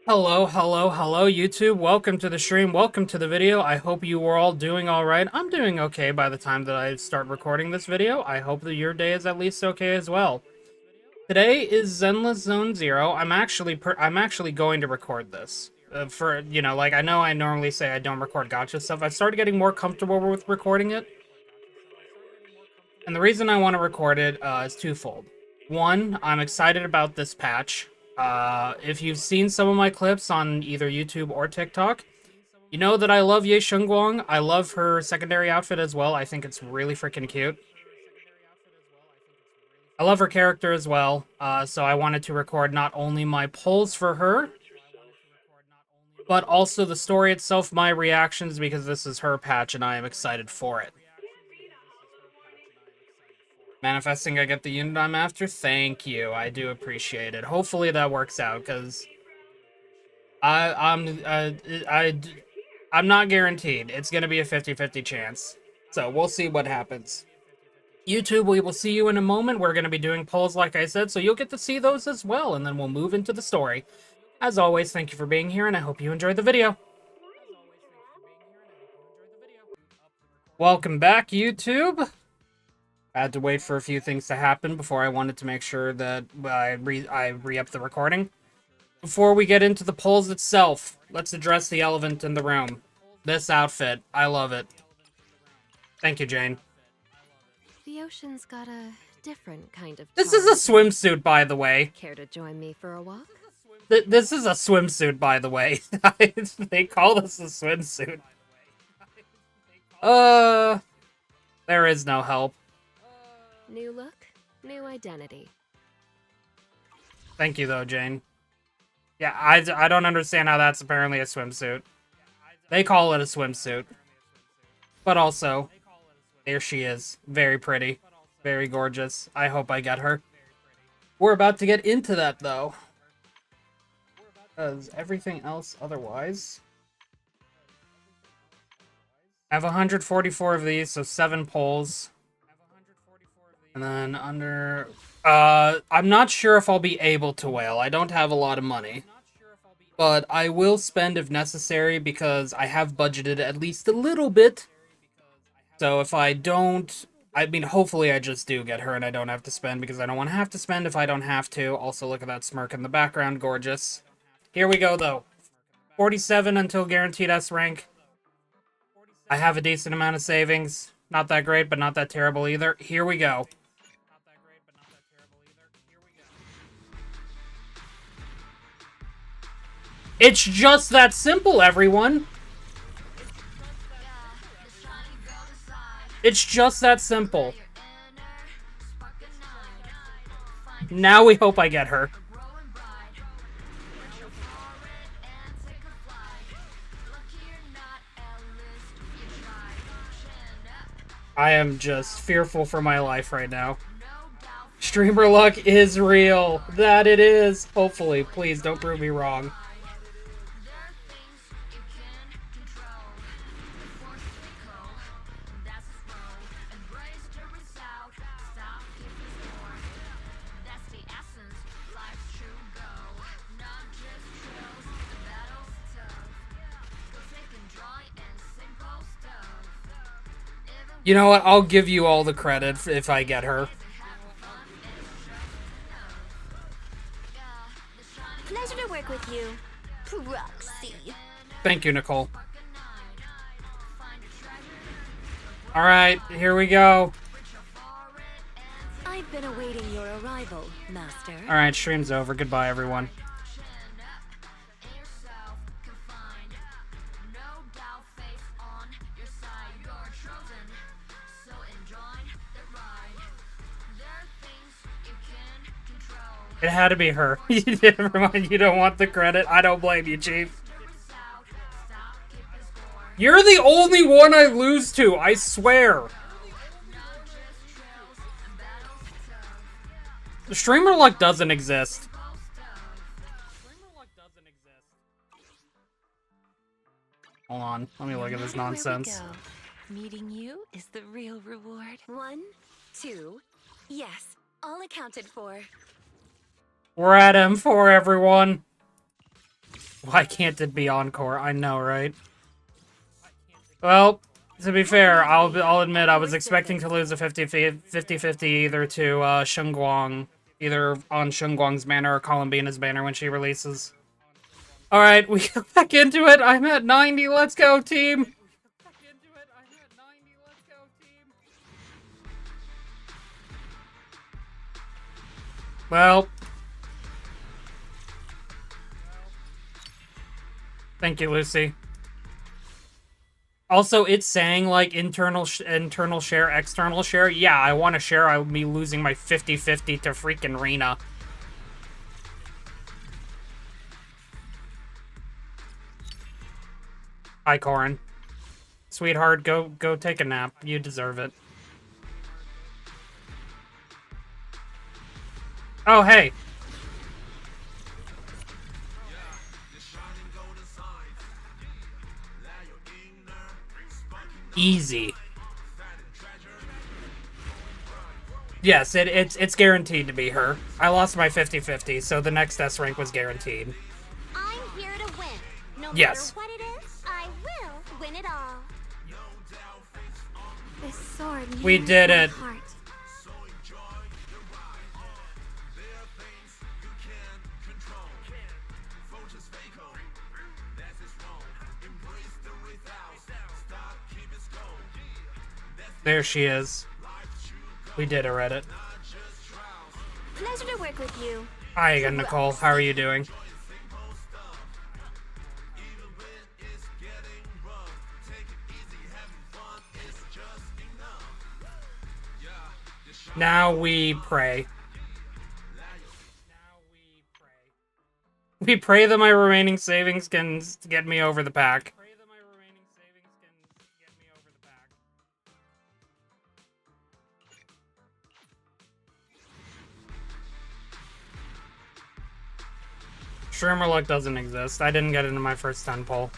Hello, hello, hello, YouTube. Welcome to the stream. Welcome to the video. I hope you are all doing all right. I'm doing okay by the time that I start recording this video. I hope that your day is at least okay as well. Today is Zenless Zone Zero. I'm actually going to record this. Like I know I normally say I don't record gacha stuff. I started getting more comfortable with recording it. And the reason I want to record it is twofold. One, I'm excited about this patch. If you've seen some of my clips on either YouTube or TikTok, you know that I love Ye Shunguang. I love her secondary outfit as well. I think it's really freaking cute. I love her character as well, so I wanted to record not only my polls for her, but also the story itself, my reactions, because this is her patch and I am excited for it. Manifesting I get the unit I'm after? Thank you. I do appreciate it. Hopefully that works out, because I'm not guaranteed. It's going to be a 50-50 chance. So we'll see what happens. YouTube, we will see you in a moment. We're going to be doing polls, like I said, so you'll get to see those as well, and then we'll move into the story. As always, thank you for being here, and I hope you enjoyed the video. Welcome back, YouTube. I had to wait for a few things to happen before I wanted to make sure that I re-up the recording. Before we get into the polls itself, let's address the elephant in the room. This outfit. I love it. Thank you, Jane. The ocean's got a different kind of This is a swimsuit, by the way. Care to join me for a walk? This is a swimsuit, by the way. They call this a swimsuit. There is no help. New look, new identity. Thank you, though, Jane. Yeah, I don't understand how that's apparently a swimsuit. They call it a swimsuit. But also, there she is. Very pretty. Very gorgeous. I hope I get her. We're about to get into that, though. Because everything else otherwise... I have 144 of these, so 7 polls. And then under... I'm not sure if I'll be able to whale. I don't have a lot of money. But I will spend if necessary, because I have budgeted at least a little bit. So if I don't... I mean, hopefully I just do get her and I don't have to spend, because I don't want to have to spend if I don't have to. Also, look at that smirk in the background. Gorgeous. Here we go, though. 47 until guaranteed S rank. I have a decent amount of savings. Not that great, but not that terrible either. Here we go. It's just that simple, everyone. It's just that simple. Now we hope I get her. I am just fearful for my life right now. Streamer luck is real. That it is. Hopefully. Please don't prove me wrong. You know what? I'll give you all the credit if I get her. Pleasure to work with you, Proxy. Thank you, Nicole. Alright, here we go. I've been awaiting your arrival, Master. Alright, stream's over. Goodbye, everyone. It had to be her. Never mind, you don't want the credit. I don't blame you, Chief. You're the only one I lose to, I swear. The streamer luck doesn't exist. Hold on, let me look at this nonsense. Meeting you is the real reward. 1, 2, yes, all accounted for. We're at M4, everyone. Why can't it be Encore? I know, right? Well, to be fair, I'll admit I was expecting to lose a 50-50 either to Shunguang, either on Shunguang's banner or Columbina's banner when she releases. Alright, we get back into it. I'm at 90. Let's go, team. Well, thank you, Lucy. Also, it's saying, like, internal share, external share. Yeah, I want to share. I would be losing my 50-50 to freaking Rena. Hi, Corin. Sweetheart, go take a nap. You deserve it. Oh, hey. Easy. Yes, it's guaranteed to be her. I lost my 50-50, so the next S rank was guaranteed. I'm here to win. No Yes. matter what it is, I will win it all. This sword We nears did my it. heart. There she is. We did it, Reddit. Pleasure to work with you. Hi again, Nicole. How are you doing? Now we pray. We pray that my remaining savings can get me over the pack. Streamer luck doesn't exist. I didn't get into my first 10 poll.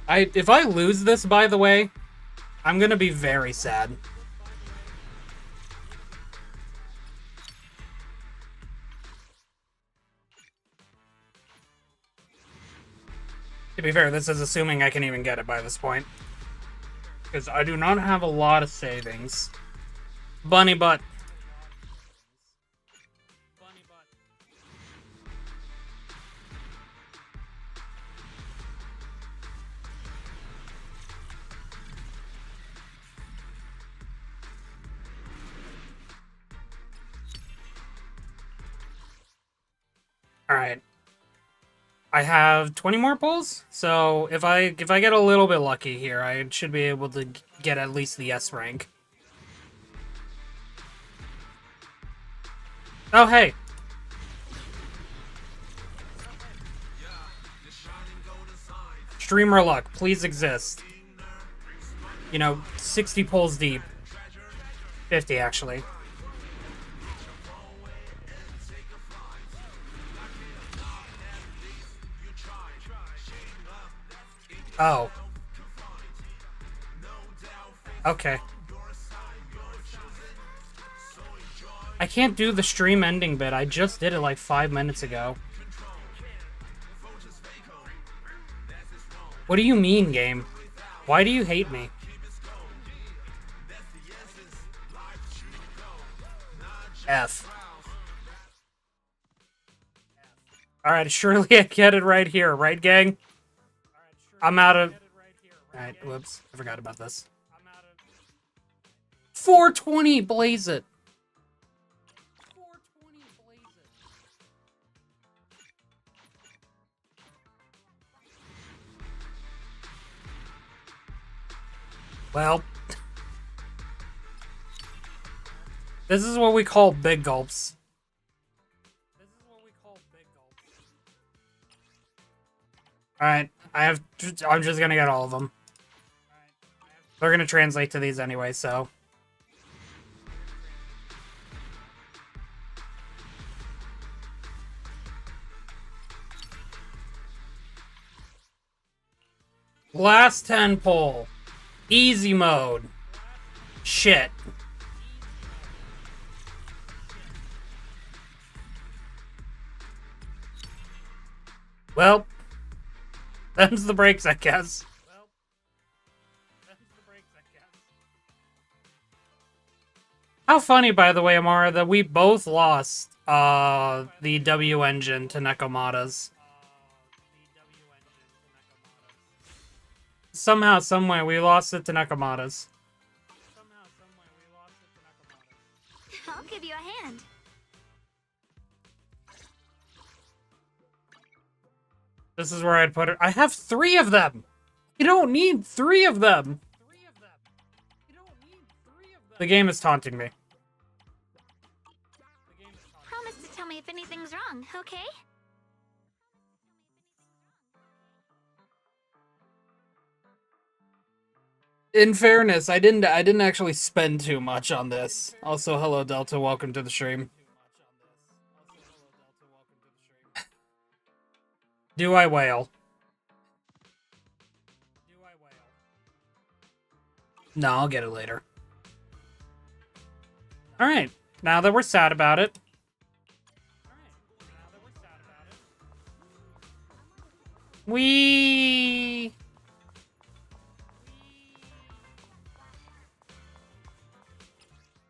If I lose this, by the way, I'm gonna be very sad. To be fair, this is assuming I can even get it by this point. Because I do not have a lot of savings. Bunny butt. Alright. I have 20 more pulls, so if I get a little bit lucky here, I should be able to get at least the S rank. Oh, hey. Streamer luck, please exist. You know, 60 pulls deep. 50, actually. Oh. Okay. I can't do the stream ending bit. I just did it like 5 minutes ago. What do you mean, game? Why do you hate me? F. Alright, surely I get it right here, right, gang? I'm out of... Alright, whoops. I forgot about this. 420, blaze it! Well... This is what we call big gulps. Alright, I'm just gonna get all of them. They're gonna translate to these anyway, so... Last 10 pull. Easy mode. Shit. Well, them's the breaks, I guess. How funny, by the way, Amara, that we both lost the W engine to Nekomata's. Somehow, someway, we lost it to Nekomata's. I'll give you a hand. This is where I'd put it. I have 3 of them! You don't need 3 of them! The game is taunting me. Promise to tell me if anything's wrong, okay? In fairness, I didn't actually spend too much on this. Also, hello Delta, welcome to the stream. Do I wail? No, I'll get it later. Alright, now that we're sad about it. We...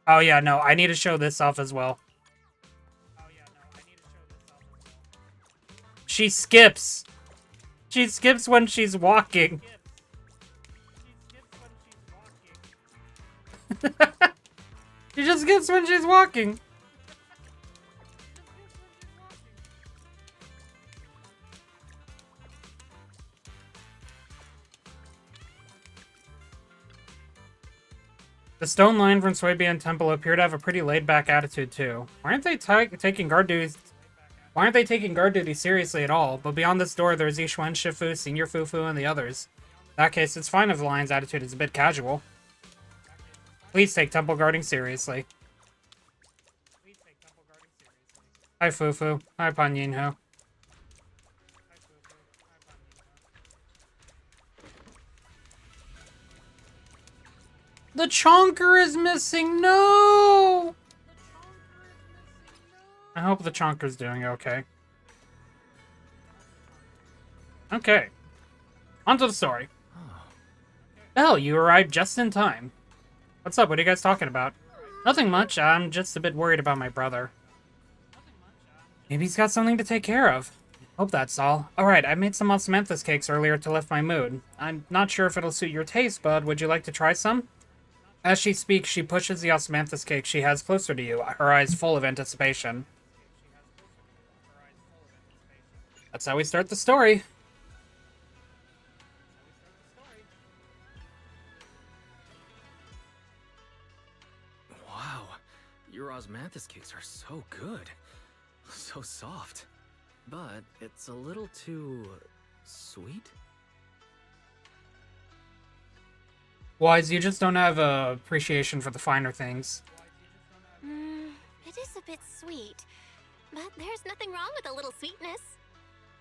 Oh yeah, no, I need to show this off as well. She skips. She skips when she's walking. She just skips when she's walking. The stone lion from Suibian Temple appear to have a pretty laid-back attitude too. Why aren't they taking guard duties? Why aren't they taking guard duty seriously at all? But beyond this door, there's Ye Shunguang, Shifu, Senior Fufu, and the others. In that case, it's fine if the lion's attitude is a bit casual. Please take temple guarding seriously. Hi Fufu. Hi Panyinho. The chonker is missing! No! I hope the chonker's doing okay. Okay. On to the story. Belle, you arrived just in time. What's up? What are you guys talking about? Nothing much. I'm just a bit worried about my brother. Maybe he's got something to take care of. Hope that's all. Alright, I made some osmanthus cakes earlier to lift my mood. I'm not sure if it'll suit your taste, but would you like to try some? As she speaks, she pushes the osmanthus cake she has closer to you, her eyes full of anticipation. That's how we start the story. Wow, your osmanthus cakes are so good. So soft. But it's a little too... sweet? Wise, you just don't have a appreciation for the finer things. It is a bit sweet. But there's nothing wrong with a little sweetness.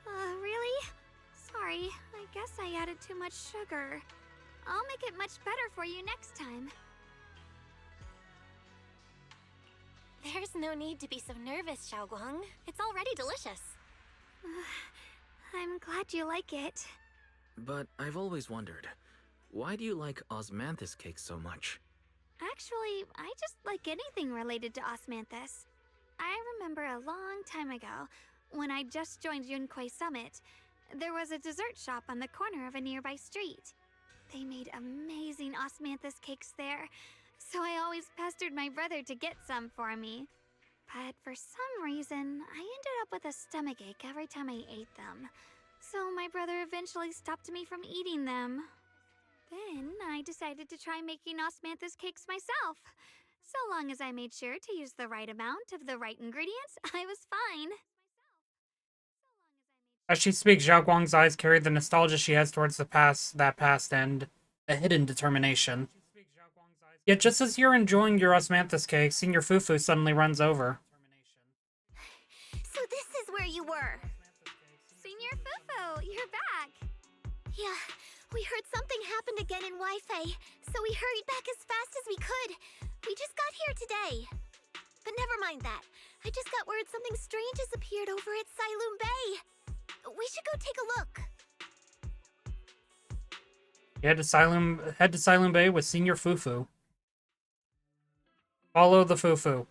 Really? Sorry, I guess I added too much sugar. I'll make it much better for you next time. There's no need to be so nervous, Xiaoguang. It's already delicious. I'm glad you like it. But I've always wondered, why do you like osmanthus cakes so much? Actually, I just like anything related to osmanthus. I remember a long time ago, when I just joined Yunquei Summit, there was a dessert shop on the corner of a nearby street. They made amazing osmanthus cakes there, so I always pestered my brother to get some for me. But for some reason, I ended up with a stomachache every time I ate them. So my brother eventually stopped me from eating them. Then I decided to try making osmanthus cakes myself. So long as I made sure to use the right amount of the right ingredients, I was fine. As she speaks, Zhao Guang's eyes carry the nostalgia she has towards the past, and a hidden determination. Yet just as you're enjoying your osmanthus cake, Senior Fufu suddenly runs over. So this is where you were. Senior Fufu, you're back. Yeah, We heard something happened again in Wi-Fi, so we hurried back as fast as we could. We just got here today. But never mind that. I just got word something strange has appeared over at Siloom Bay. We should go take a look. Head to Siloom Bay with Senior Fufu. Follow the Fufu.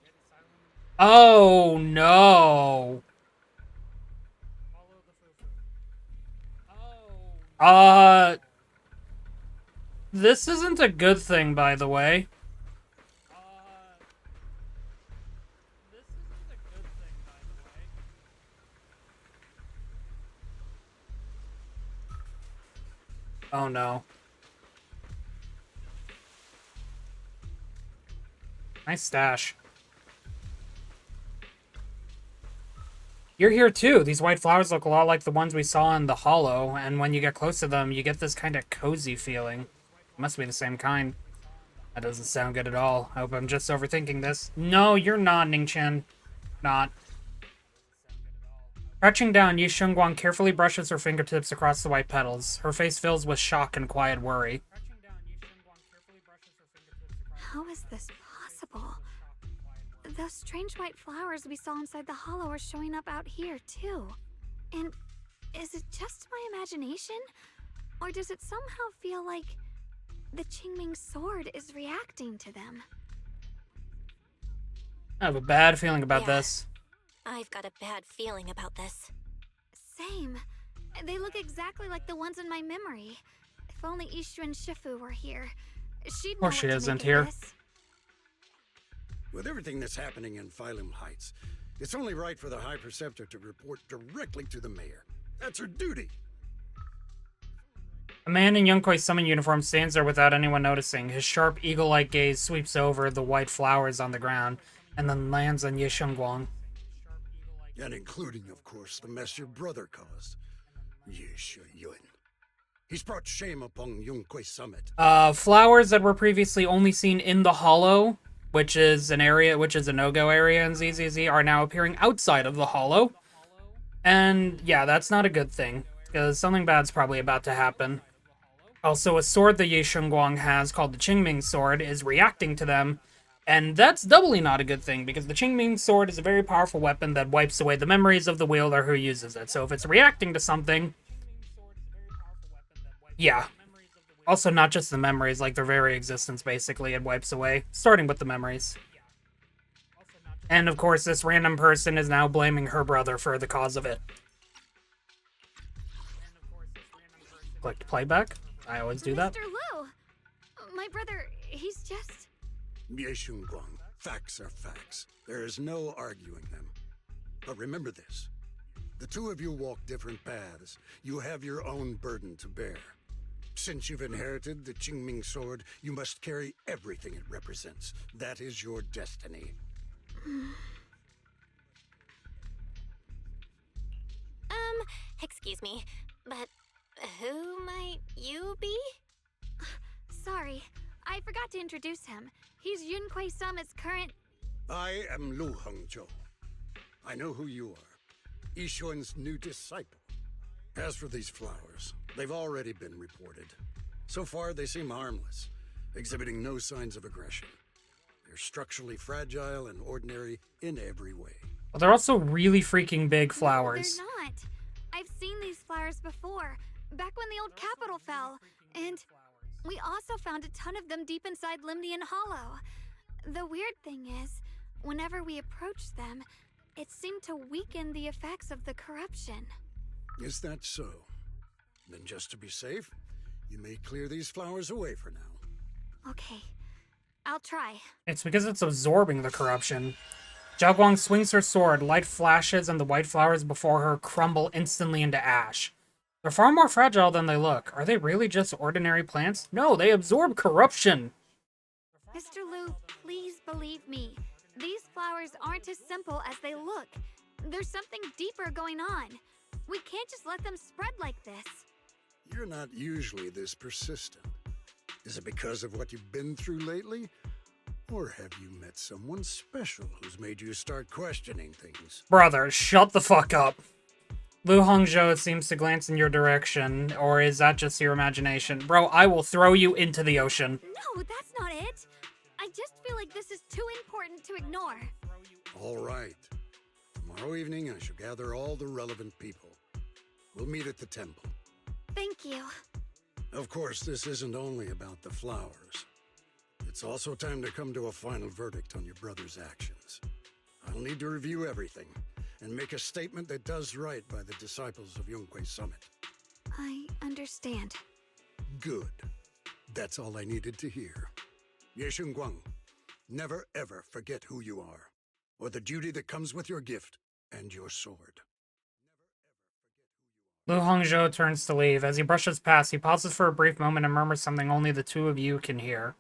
Oh no. This isn't a good thing, by the way. Oh no. Nice stash. You're here too. These white flowers look a lot like the ones we saw in the hollow, and when you get close to them, you get this kind of cozy feeling. Must be the same kind. That doesn't sound good at all. I hope I'm just overthinking this. No, you're not, Ningchen. Not. Crouching down, Ye Shunguang carefully brushes her fingertips across the white petals. Her face fills with shock and quiet worry. How is this possible? Those strange white flowers we saw inside the hollow are showing up out here, too. And is it just my imagination? Or does it somehow feel like the Qingming sword is reacting to them? I have a bad feeling about this. I've got a bad feeling about this. Same. They look exactly like the ones in my memory. If only Ishu and Shifu were here. She'd know Or she what to isn't make of here. this. With everything that's happening in Phylum Heights, it's only right for the High Preceptor to report directly to the mayor. That's her duty. A man in Yunkoi's summon uniform stands there without anyone noticing. His sharp, eagle-like gaze sweeps over the white flowers on the ground, and then lands on Ye Shunguang. And including, of course, the mess your brother caused. Ye Shuyun. He's brought shame upon Yunquay Summit. Flowers that were previously only seen in the hollow, which is a no-go area in ZZZ, are now appearing outside of the hollow. And yeah, that's not a good thing, because something bad's probably about to happen. Also, a sword that Ye Shunguang has, called the Qingming sword, is reacting to them, and that's doubly not a good thing, because the Qingming sword is a very powerful weapon that wipes away the memories of the wielder who uses it. So if it's reacting to something, yeah. Also, not just the memories, like their very existence, basically, it wipes away, starting with the memories. And of course, this random person is now blaming her brother for the cause of it. Click playback. I always do that. Mr. Lu! My brother, he's just... Ye Shunguang, facts are facts. There is no arguing them. But remember this. The two of you walk different paths. You have your own burden to bear. Since you've inherited the Qingming sword, you must carry everything it represents. That is your destiny. Excuse me, but who might you be? Sorry, I forgot to introduce him. He's Yunquay Summit's current... I am Lu Hengzhou. I know who you are. Yishuan's new disciple. As for these flowers, they've already been reported. So far, they seem harmless, exhibiting no signs of aggression. They're structurally fragile and ordinary in every way. Well, they're also really freaking big flowers. No, they're not. I've seen these flowers before, back when the old capital fell, and we also found a ton of them deep inside Limnian Hollow. The weird thing is, whenever we approached them, it seemed to weaken the effects of the corruption. Is that so? Then just to be safe, you may clear these flowers away for now. Okay, I'll try. It's because it's absorbing the corruption. Jiaoguang swings her sword, light flashes, and the white flowers before her crumble instantly into ash. They're far more fragile than they look. Are they really just ordinary plants? No, they absorb corruption! Mr. Lu, please believe me. These flowers aren't as simple as they look. There's something deeper going on. We can't just let them spread like this. You're not usually this persistent. Is it because of what you've been through lately? Or have you met someone special who's made you start questioning things? Brother, shut the fuck up. Lu Hongzhou seems to glance in your direction, or is that just your imagination? Bro, I will throw you into the ocean. No, that's not it. I just feel like this is too important to ignore. All right. Tomorrow evening, I shall gather all the relevant people. We'll meet at the temple. Thank you. Of course, this isn't only about the flowers. It's also time to come to a final verdict on your brother's actions. I'll need to review everything and make a statement that does right by the disciples of Yunquei Summit. I understand. Good. That's all I needed to hear. Ye Shunguang, never ever forget who you are, or the duty that comes with your gift and your sword. Lu Hongzhou turns to leave. As he brushes past, he pauses for a brief moment and murmurs something only the two of you can hear.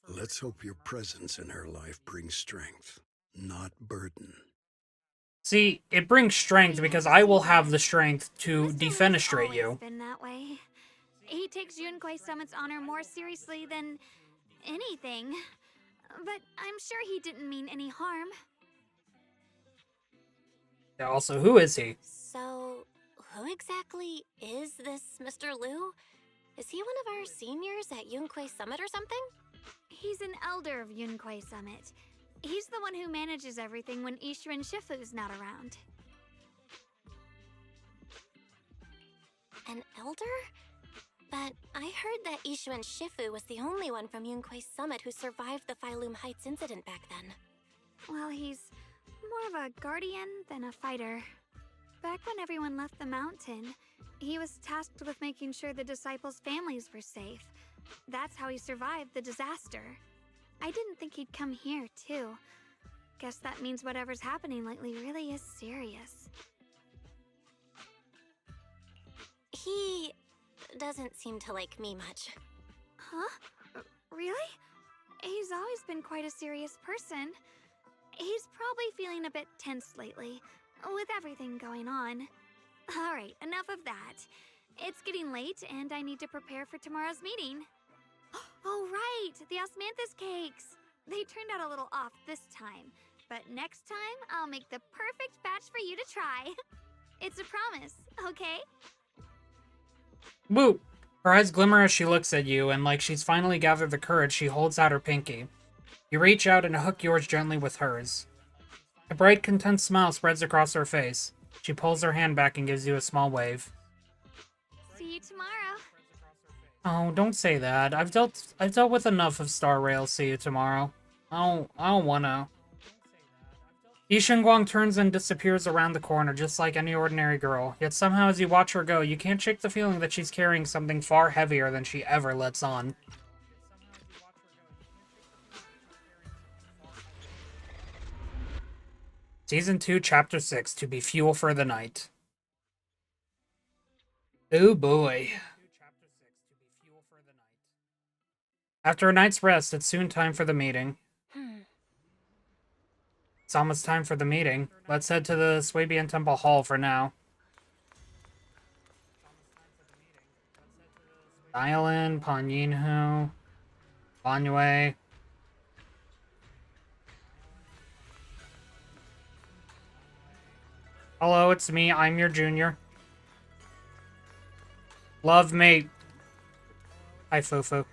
Let's hope your presence in her life brings strength, not burden. See, it brings strength because I will have the strength to Mr. Lee's defenestrate always you. been that way. He takes Yunquei Summit's honor more seriously than anything. But I'm sure he didn't mean any harm. Yeah, also, who is he? So, who exactly is this Mr. Liu? Is he one of our seniors at Yunquei Summit or something? He's an elder of Yunquei Summit. He's the one who manages everything when Ishu and Shifu's not around. An elder? But I heard that Ishu and Shifu was the only one from Yunquei Summit who survived the Phylum Heights incident back then. Well, he's more of a guardian than a fighter. Back when everyone left the mountain, he was tasked with making sure the disciples' families were safe. That's how he survived the disaster. I didn't think he'd come here, too. Guess that means whatever's happening lately really is serious. He doesn't seem to like me much. Huh? Really? He's always been quite a serious person. He's probably feeling a bit tense lately, with everything going on. Alright, enough of that. It's getting late, and I need to prepare for tomorrow's meeting. Oh, right! The osmanthus cakes! They turned out a little off this time, but next time I'll make the perfect batch for you to try. It's a promise, okay? Woo! Her eyes glimmer as she looks at you, and like she's finally gathered the courage, she holds out her pinky. You reach out and hook yours gently with hers. A bright, content smile spreads across her face. She pulls her hand back and gives you a small wave. See you tomorrow. Oh, don't say that. I've dealt with enough of Star Rail. See you tomorrow. I don't wanna. Ye Shunguang turns and disappears around the corner, just like any ordinary girl. Yet somehow as you watch her go, you can't shake the feeling that she's carrying something far heavier than she ever lets on. Season 2, Chapter 6, To Be Fuel for the Night. Oh boy. After a night's rest, it's soon time for the meeting. It's almost time for the meeting. Let's head to the Swabian Temple Hall for now. Dialin, Panyinhu, Banyue. Hello, it's me. I'm your junior. Love me. Hi, Fufu.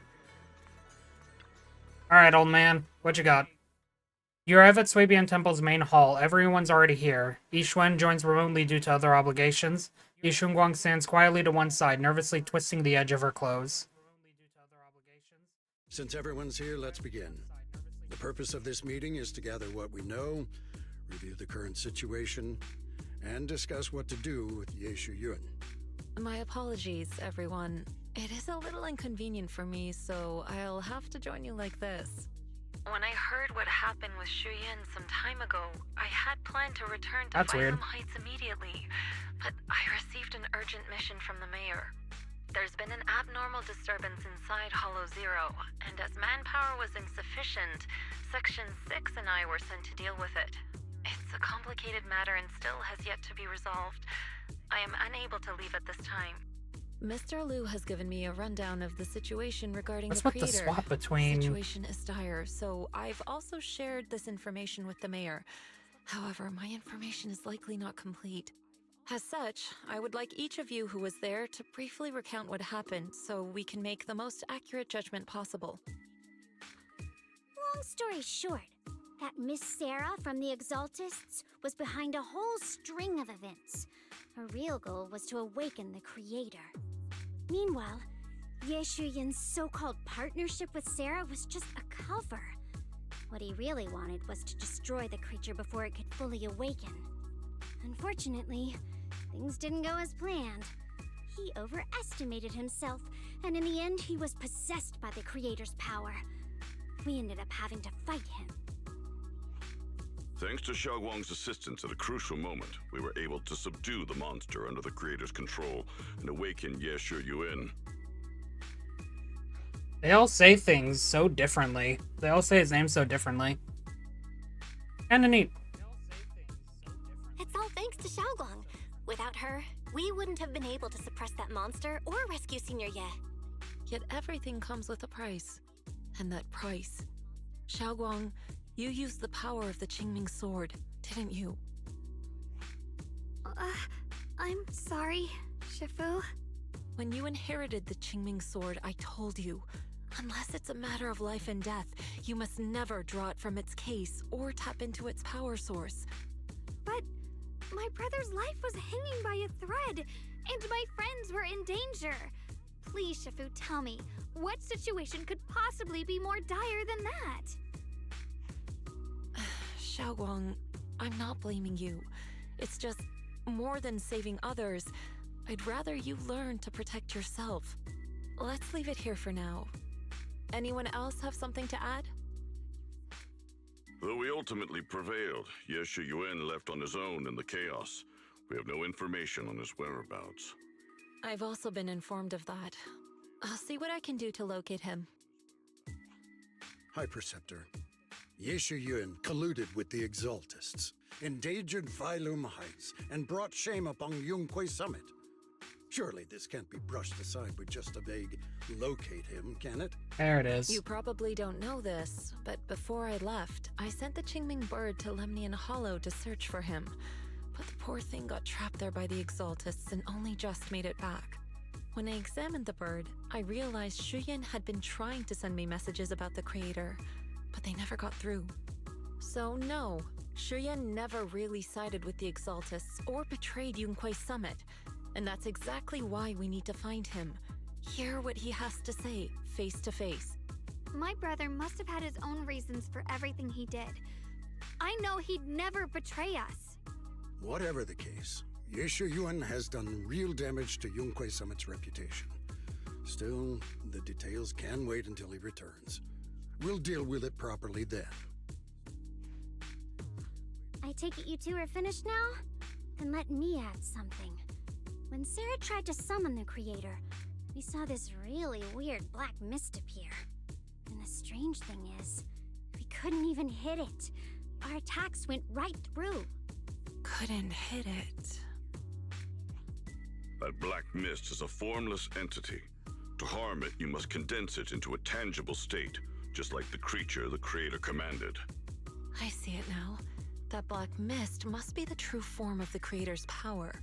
Alright, old man. What you got? You arrive at Swabian Temple's main hall. Everyone's already here. Yixuan joins remotely due to other obligations. Ye Shunguang stands quietly to one side, nervously twisting the edge of her clothes. Since everyone's here, let's begin. The purpose of this meeting is to gather what we know, review the current situation, and discuss what to do with Ye Shuyun. My apologies, everyone. It is a little inconvenient for me, so I'll have to join you like this. When I heard what happened with Shuyin some time ago, I had planned to return to That's weird. Phylum Heights immediately, but I received an urgent mission from the mayor. There's been an abnormal disturbance inside Hollow Zero, and as manpower was insufficient, Section 6 and I were sent to deal with it. It's a complicated matter and still has yet to be resolved. I am unable to leave at this time. Mr. Liu has given me a rundown of the situation regarding What's the with the creator. swap between... The situation is dire, so I've also shared this information with the mayor. However, my information is likely not complete. As such, I would like each of you who was there to briefly recount what happened so we can make the most accurate judgment possible. Long story short, that Miss Sarah from the Exaltists was behind a whole string of events. Her real goal was to awaken the Creator. Meanwhile, Ye Shunguang's so-called partnership with Sarah was just a cover. What he really wanted was to destroy the creature before it could fully awaken. Unfortunately, things didn't go as planned. He overestimated himself, and in the end, he was possessed by the Creator's power. We ended up having to fight him. Thanks to Shunguang's assistance at a crucial moment, we were able to subdue the monster under the Creator's control and awaken Ye Shunguang. They all say things so differently. They all say his name so differently. Kinda neat. It's all thanks to Shunguang. Without her, we wouldn't have been able to suppress that monster or rescue Senior Ye. Yet everything comes with a price. And that price. Shunguang, you used the power of the Qingming sword, didn't you? I'm sorry, Shifu. When you inherited the Qingming sword, I told you, unless it's a matter of life and death, you must never draw it from its case or tap into its power source. But my brother's life was hanging by a thread, and my friends were in danger. Please, Shifu, tell me, what situation could possibly be more dire than that? Shunguang, I'm not blaming you. It's just, more than saving others, I'd rather you learn to protect yourself. Let's leave it here for now. Anyone else have something to add? Though we ultimately prevailed, Ye Shunguang left on his own in the chaos. We have no information on his whereabouts. I've also been informed of that. I'll see what I can do to locate him. High Preceptor, Ye Shunguang colluded with the Exaltists, endangered Failum Heights, and brought shame upon Yunque Summit. Surely this can't be brushed aside with just a vague locate him, can it? There it is. You probably don't know this, but before I left, I sent the Qingming bird to Lemnian Hollow to search for him. But the poor thing got trapped there by the Exaltists and only just made it back. When I examined the bird, I realized Shuyan had been trying to send me messages about the Creator, but they never got through. So no, Shuyan never really sided with the Exaltists or betrayed Yunque Summit, and that's exactly why we need to find him. Hear what he has to say, face to face. My brother must have had his own reasons for everything he did. I know he'd never betray us. Whatever the case, Ye Shunguang has done real damage to Yunque Summit's reputation. Still, the details can wait until he returns. We'll deal with it properly then. I take it you two are finished now? Then let me add something. When Sarah tried to summon the Creator, we saw this really weird black mist appear. And the strange thing is, we couldn't even hit it. Our attacks went right through. Couldn't hit it. That black mist is a formless entity. To harm it, you must condense it into a tangible state, just like the creature the Creator commanded. I see it now. That black mist must be the true form of the Creator's power.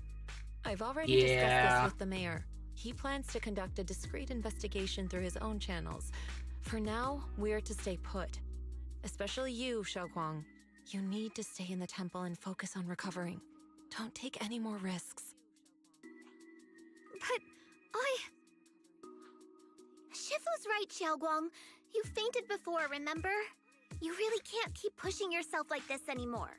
I've already discussed this with the mayor. He plans to conduct a discreet investigation through his own channels. For now, we're to stay put. Especially you, Shunguang. You need to stay in the temple and focus on recovering. Don't take any more risks. But Shifu's right, Shunguang. You fainted before, remember? You really can't keep pushing yourself like this anymore.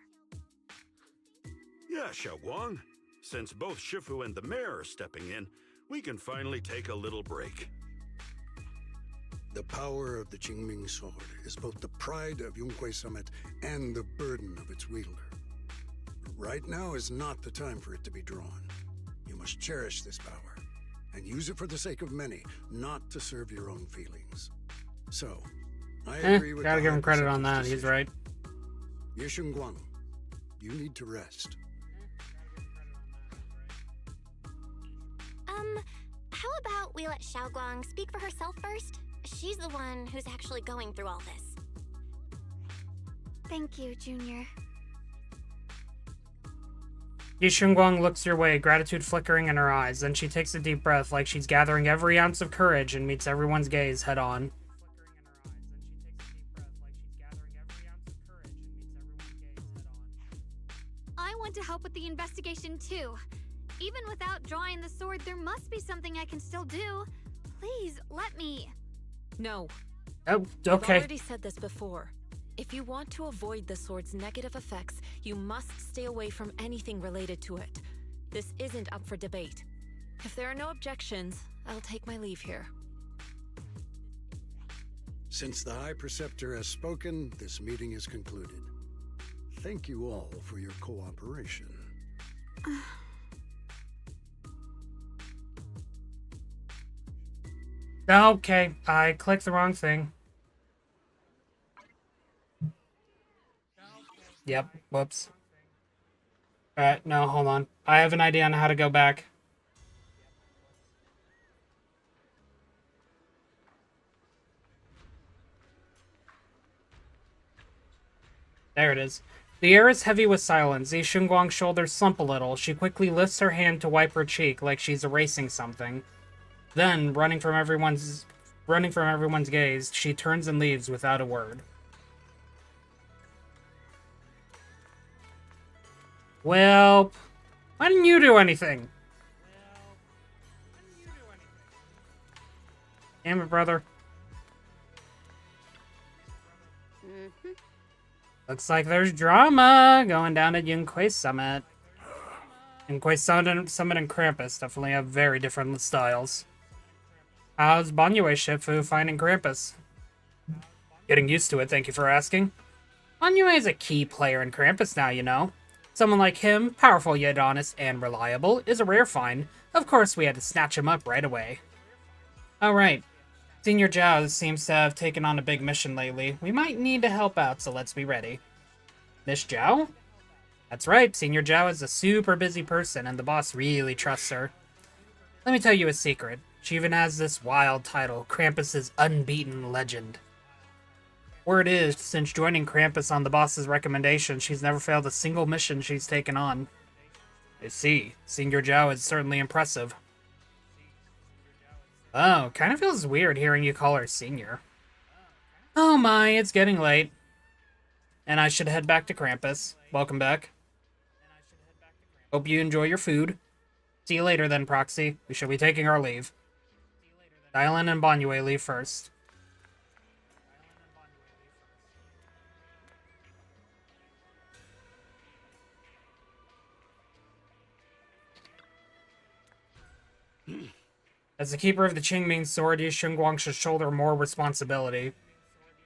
Yeah, Shunguang. Since both Shifu and the mayor are stepping in, we can finally take a little break. The power of the Qingming sword is both the pride of Yunque Summit and the burden of its wielder. Right now is not the time for it to be drawn. You must cherish this power and use it for the sake of many, not to serve your own feelings. So, I agree with gotta the give him credit on High that. He's Preceptor's right. Ye Shunguang, you need to rest. How about we let Shunguang speak for herself first? She's the one who's actually going through all this. thank you, Junior. Ye Shunguang looks your way, gratitude flickering in her eyes. Then she takes a deep breath like she's gathering every ounce of courage and meets everyone's gaze head on. I want to help with the investigation too. Even without drawing the sword, there must be something I can still do. Please, let me. No. Oh, I've okay. already said this before. If you want to avoid the sword's negative effects, you must stay away from anything related to it. This isn't up for debate. If there are no objections, I'll take my leave here. Since the High Preceptor has spoken, this meeting is concluded. Thank you all for your cooperation. Okay, I clicked the wrong thing. Yep, whoops. Alright, no, hold on. I have an idea on how to go back. There it is. The air is heavy with silence. Ye Shunguang's shoulders slump a little. She quickly lifts her hand to wipe her cheek like she's erasing something. Then, running from everyone's gaze, she turns and leaves without a word. Well, why didn't you do anything? Damn it, brother. Looks like there's drama going down at Yunquei Summit. Yunquei Summit and Krampus definitely have very different styles. How's Banyue Shifu finding Krampus? Getting used to it, thank you for asking. Banyue is a key player in Krampus now, you know. Someone like him, powerful yet honest and reliable, is a rare find. Of course, we had to snatch him up right away. Alright. Senior Zhao seems to have taken on a big mission lately. We might need to help out, so let's be ready. Miss Zhao? That's right, Senior Zhao is a super busy person, and the boss really trusts her. Let me tell you a secret. She even has this wild title, Krampus's Unbeaten Legend. Word is, since joining Krampus on the boss's recommendation, she's never failed a single mission she's taken on. I see. Senior Zhao is certainly impressive. Oh, kind of feels weird hearing you call her Senior. Oh my, it's getting late. And I should head back to Krampus. Welcome back. Hope you enjoy your food. See you later then, Proxy. We shall be taking our leave. Dylan and Banyue leave first. As the keeper of the Qingming sword, Ye Shunguang should shoulder more responsibility.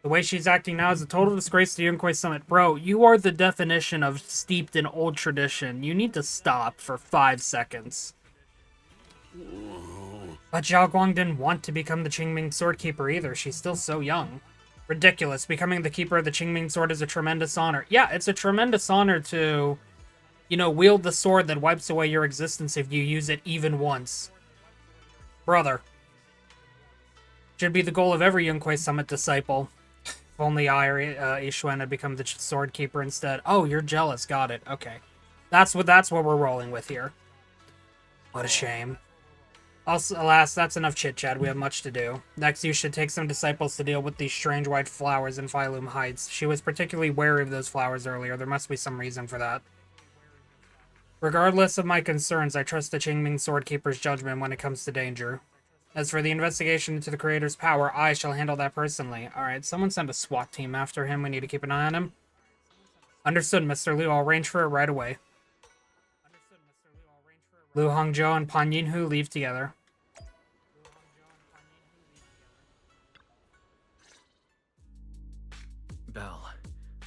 The way she's acting now is a total disgrace to Yunquei Summit. Bro, you are the definition of steeped in old tradition. You need to stop for 5 seconds. But Zhao Guang didn't want to become the Qingming sword keeper either. She's still so young. Ridiculous. Becoming the keeper of the Qingming sword is a tremendous honor. Yeah, it's a tremendous honor to, you know, wield the sword that wipes away your existence if you use it even once. Brother. Should be the goal of every Yunquei Summit disciple. If only I or Yixuan had become the sword keeper instead. Oh, you're jealous. Got it. Okay. That's what we're rolling with here. What a shame. Also, alas, that's enough chit-chat. We have much to do. Next, you should take some disciples to deal with these strange white flowers in Phylum Heights. She was particularly wary of those flowers earlier. There must be some reason for that. Regardless of my concerns, I trust the Qingming Swordkeeper's judgment when it comes to danger. As for the investigation into the Creator's power, I shall handle that personally. Alright, someone send a SWAT team after him. We need to keep an eye on him. Understood, Mr. Liu. I'll arrange for it right away. Lu Hongzhou and Pan Yinhu leave together. Belle,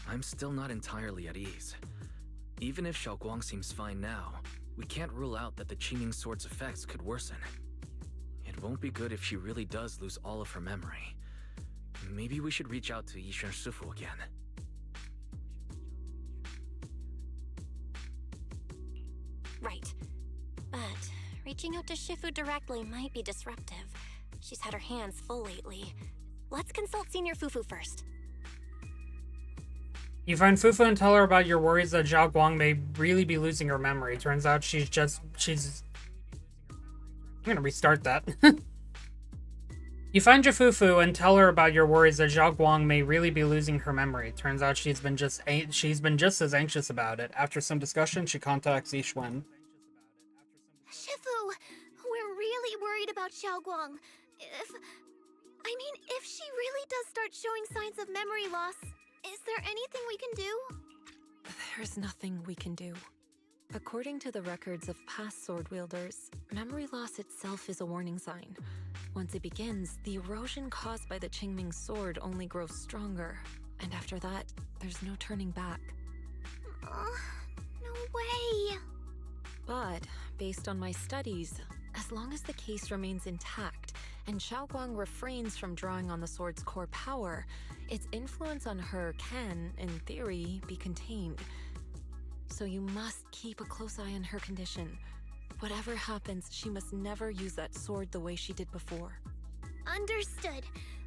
I'm still not entirely at ease. Even if Xiaoguang seems fine now, we can't rule out that the Qingming Sword's effects could worsen. It won't be good if she really does lose all of her memory. Maybe we should reach out to Yishan Shifu again. Right. But reaching out to Shifu directly might be disruptive. She's had her hands full lately. Let's consult Senior Fufu first. You find Fufu and tell her about your worries that Zhao Guang may really be losing her memory. Turns out she's... I'm gonna restart that. You find Jafufu and tell her about your worries that Zhao Guang may really be losing her memory. Turns out she's been just as anxious about it. After some discussion, she contacts Yixuan. Shifu, we're really worried about Xiaoguang. If she really does start showing signs of memory loss, is there anything we can do? There's nothing we can do. According to the records of past sword wielders, memory loss itself is a warning sign. Once it begins, the erosion caused by the Qingming sword only grows stronger, and after that, there's no turning back. No way. But, based on my studies, as long as the case remains intact, and Xiaoguang refrains from drawing on the sword's core power, its influence on her can, in theory, be contained. So you must keep a close eye on her condition. Whatever happens, she must never use that sword the way she did before. Understood.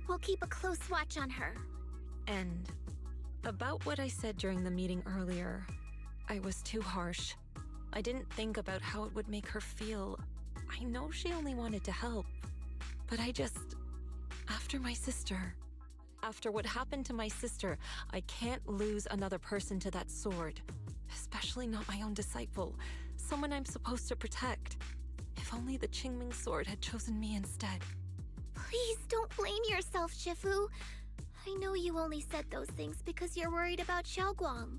We'll keep a close watch on her. And about what I said during the meeting earlier, I was too harsh. I didn't think about how it would make her feel. I know she only wanted to help, but after my sister, after what happened to my sister, I can't lose another person to that sword. Especially not my own disciple, someone I'm supposed to protect. If only the Qingming sword had chosen me instead. Please don't blame yourself, Shifu. I know you only said those things because you're worried about Xiaoguang.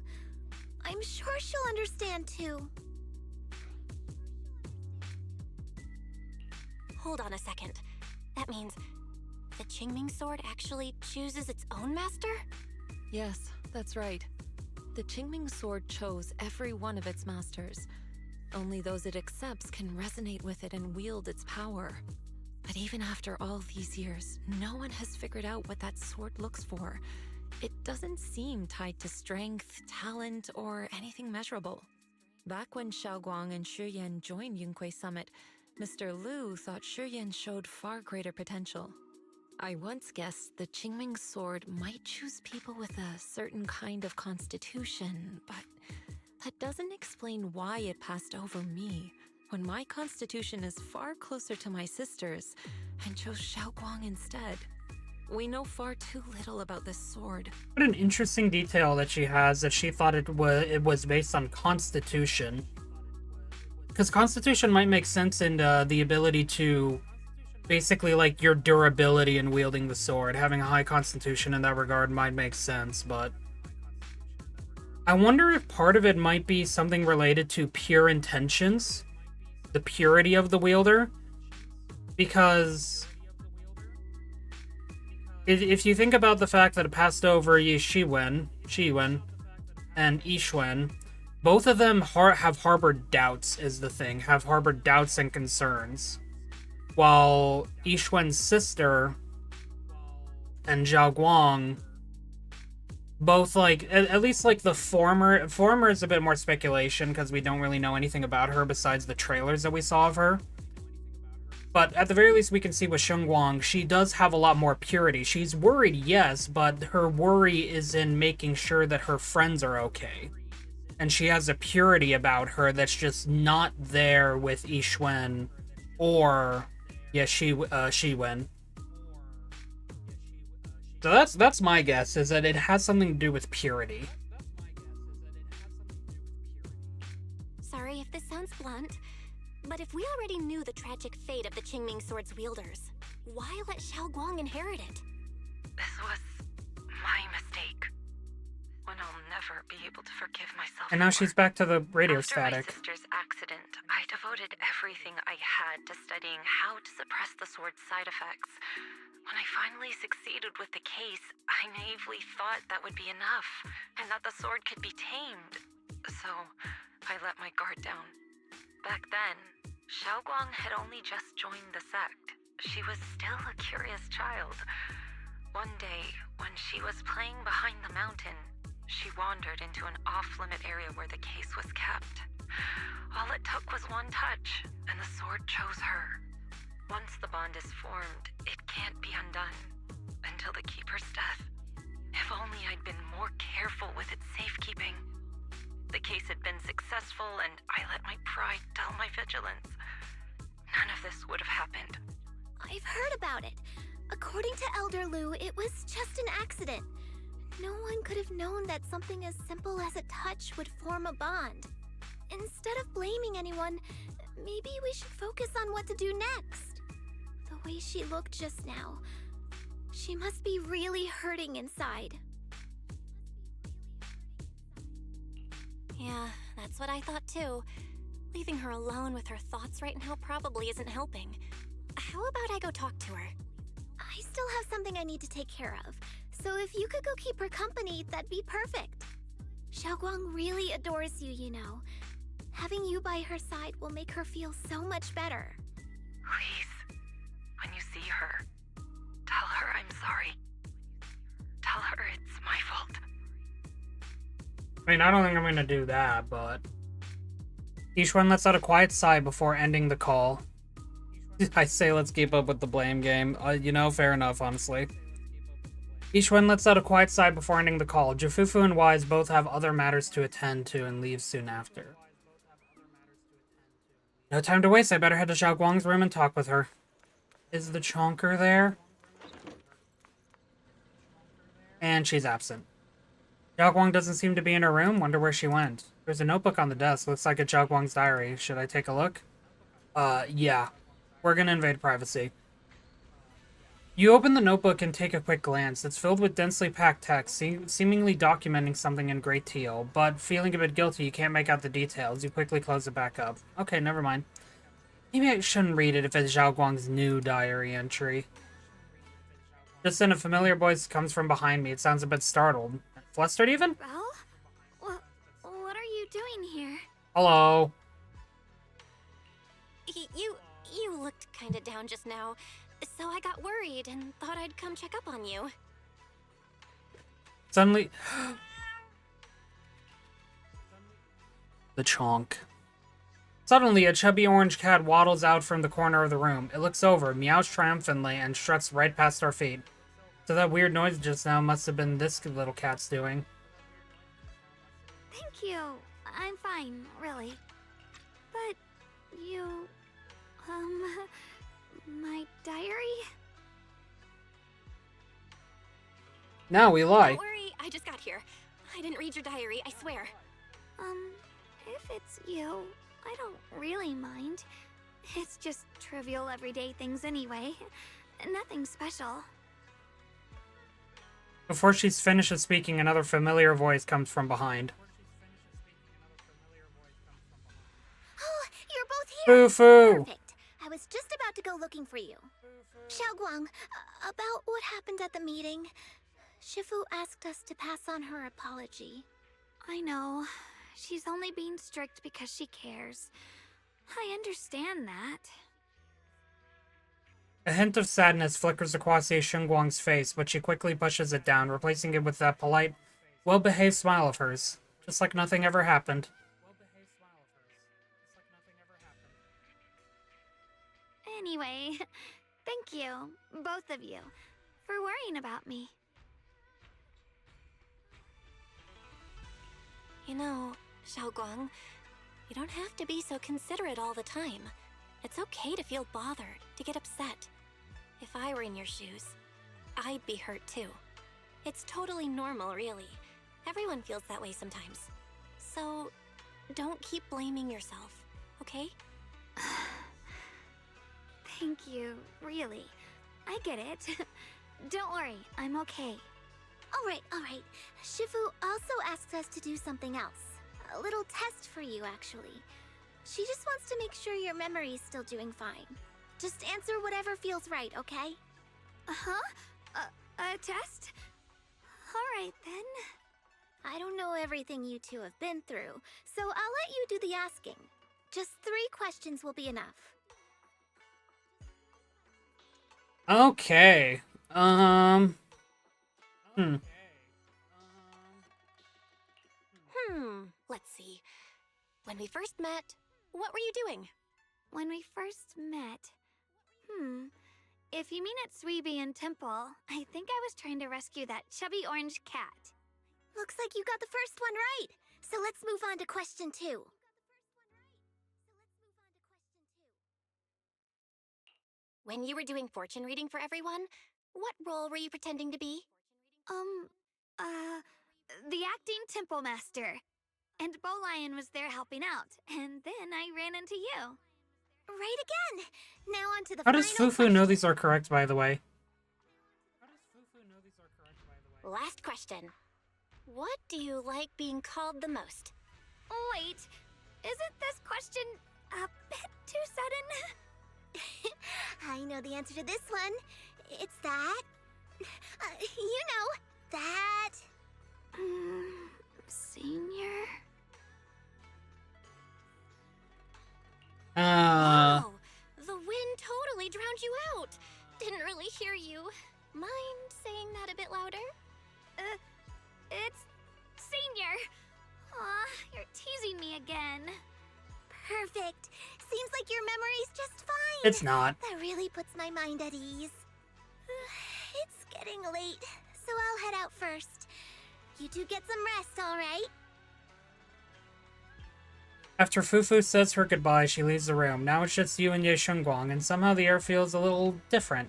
I'm sure she'll understand too. Hold on a second. That means the Qingming sword actually chooses its own master? Yes, that's right. The Qingming sword chose every one of its masters. Only those it accepts can resonate with it and wield its power. But even after all these years, no one has figured out what that sword looks for. It doesn't seem tied to strength, talent, or anything measurable. Back when Xiaoguang and Shiyan joined Yunque Summit, Mr. Liu thought Shiyan showed far greater potential. I once guessed the Qingming sword might choose people with a certain kind of constitution, but that doesn't explain why it passed over me, when my constitution is far closer to my sister's, and chose Xiaoguang instead. We know far too little about this sword. What an interesting detail that she has, that she thought it was based on constitution. Because constitution might make sense in the ability to... basically, like, your durability in wielding the sword. Having a high constitution in that regard might make sense, but... I wonder if part of it might be something related to pure intentions. The purity of the wielder. Because... if you think about the fact that it passed over Ye Shunguang, and Yixuan, both of them have harbored doubts, is the thing. Have harbored doubts and concerns. While Yixuan's sister and Zhao Guang both, like, at least, like, the former is a bit more speculation because we don't really know anything about her besides the trailers that we saw of her. But at the very least, we can see with Shunguang, she does have a lot more purity. She's worried, yes, but her worry is in making sure that her friends are okay. And she has a purity about her that's just not there with Yixuan or... yeah, Shiwen. So that's my guess, is that it has something to do with purity. Sorry if this sounds blunt, but if we already knew the tragic fate of the Qingming sword's wielders, why let Xiaoguang inherit it? This was my mistake. One I'll never be able to forgive myself And now for. she's back to the radio After static. my sister's accident, I devoted everything I had to studying how to suppress the sword's side effects. When I finally succeeded with the case, I naively thought that would be enough, and that the sword could be tamed. So, I let my guard down. Back then, Xiaoguang had only just joined the sect. She was still a curious child. One day, when she was playing behind the mountain, she wandered into an off-limit area where the case was kept. All it took was one touch, and the sword chose her. Once the bond is formed, it can't be undone. Until the Keeper's death. If only I'd been more careful with its safekeeping. The case had been successful, and I let my pride dull my vigilance. None of this would have happened. I've heard about it. According to Elder Lu, it was just an accident. No one could have known that something as simple as a touch would form a bond. Instead of blaming anyone, maybe we should focus on what to do next. The way she looked just now, she must be really hurting inside. Yeah, that's what I thought too. Leaving her alone with her thoughts right now probably isn't helping. How about I go talk to her? I still have something I need to take care of, so if you could go keep her company, that'd be perfect. Xiaoguang really adores you, you know. Having you by her side will make her feel so much better. Please, when you see her, tell her I'm sorry. Tell her it's my fault. I mean, I don't think I'm gonna do that, but... Yishuan lets out a quiet sigh before ending the call. I say let's keep up with the blame game. You know, fair enough, honestly. Yishuan lets out a quiet sigh before ending the call. Jufufu and Wise both have other matters to attend to and leave soon after. No time to waste, I better head to Xiao Guang's room and talk with her. Is the chonker there? And she's absent. Xiao Guang doesn't seem to be in her room. Wonder where she went. There's a notebook on the desk. Looks like it's Xiao Guang's diary. Should I take a look? Yeah. We're gonna invade privacy. You open the notebook and take a quick glance. It's filled with densely packed text, seemingly documenting something in great teal, but feeling a bit guilty, you can't make out the details. You quickly close it back up. Okay, never mind. Maybe I shouldn't read it if it's Xiao Guang's new diary entry. Just then, a familiar voice comes from behind me. It sounds a bit startled. Flustered, even? Well, what are you doing here? Hello. You looked kinda down just now, so I got worried and thought I'd come check up on you. Suddenly... the chonk. Suddenly, a chubby orange cat waddles out from the corner of the room. It looks over, meows triumphantly, and struts right past our feet. So that weird noise just now must have been this little cat's doing. Thank you. I'm fine, really. But you... my diary? Now we lie. Don't worry, I just got here. I didn't read your diary, I swear. If it's you, I don't really mind. It's just trivial everyday things anyway. Nothing special. Before she finishes speaking, another familiar voice comes from behind. Oh, you're both here! Foo-foo! Perfect. I was just about to go looking for you. Xiaoguang, about what happened at the meeting. Shifu asked us to pass on her apology. I know. She's only being strict because she cares. I understand that. A hint of sadness flickers across Ye Shunguang's face, but she quickly pushes it down, replacing it with that polite, well-behaved smile of hers. Just like nothing ever happened. Anyway, thank you, both of you, for worrying about me. You know, Xiaoguang, you don't have to be so considerate all the time. It's okay to feel bothered, to get upset. If I were in your shoes, I'd be hurt too. It's totally normal, really. Everyone feels that way sometimes. So, don't keep blaming yourself, okay? Thank you, really. I get it. Don't worry, I'm okay. Alright. Shifu also asked us to do something else. A little test for you, actually. She just wants to make sure your memory's still doing fine. Just answer whatever feels right, okay? Uh-huh? A test? Alright, then. I don't know everything you two have been through, so I'll let you do the asking. Just 3 questions will be enough. Okay. Let's see. When we first met, what were you doing? When we first met... If you mean at Sweeby and Temple, I think I was trying to rescue that chubby orange cat. Looks like you got the first one right. So let's move on to question 2. When you were doing fortune reading for everyone, what role were you pretending to be? The acting Temple Master. And Bowlion was there helping out, and then I ran into you. Right again! Now on to the How final does Fufu question. know these are correct, by the way? Last question. What do you like being called the most? Wait, isn't this question a bit too sudden? I know the answer to this one. It's that. You know, that. Senior? Wow! The wind totally drowned you out. Didn't really hear you. Mind saying that a bit louder? It's Senior. Aw, you're teasing me again. Perfect. Seems like your memory's just fine. It's not. That really puts my mind at ease. It's getting late, so I'll head out first. You two get some rest, all right? After Fufu says her goodbye, she leaves the room. Now it's just you and Ye Shunguang, and somehow the air feels a little different.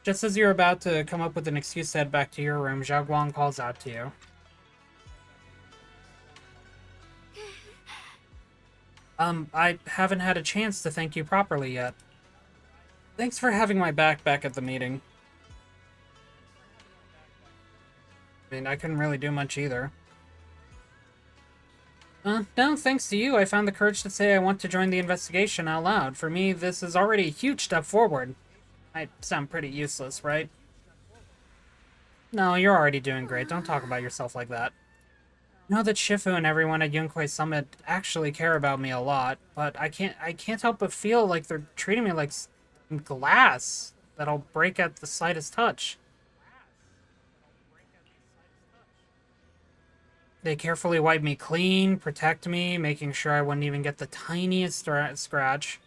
Just as you're about to come up with an excuse to head back to your room, Zhao Guang calls out to you. I haven't had a chance to thank you properly yet. Thanks for having my back at the meeting. I mean, I couldn't really do much either. No, thanks to you, I found the courage to say I want to join the investigation out loud. For me, this is already a huge step forward. I sound pretty useless, right? No, you're already doing great. Don't talk about yourself like that. I know that Shifu and everyone at Yunquay Summit actually care about me a lot, but I can't help but feel like they're treating me like glass that'll break at the slightest touch. They carefully wipe me clean, protect me, making sure I wouldn't even get the tiniest scratch.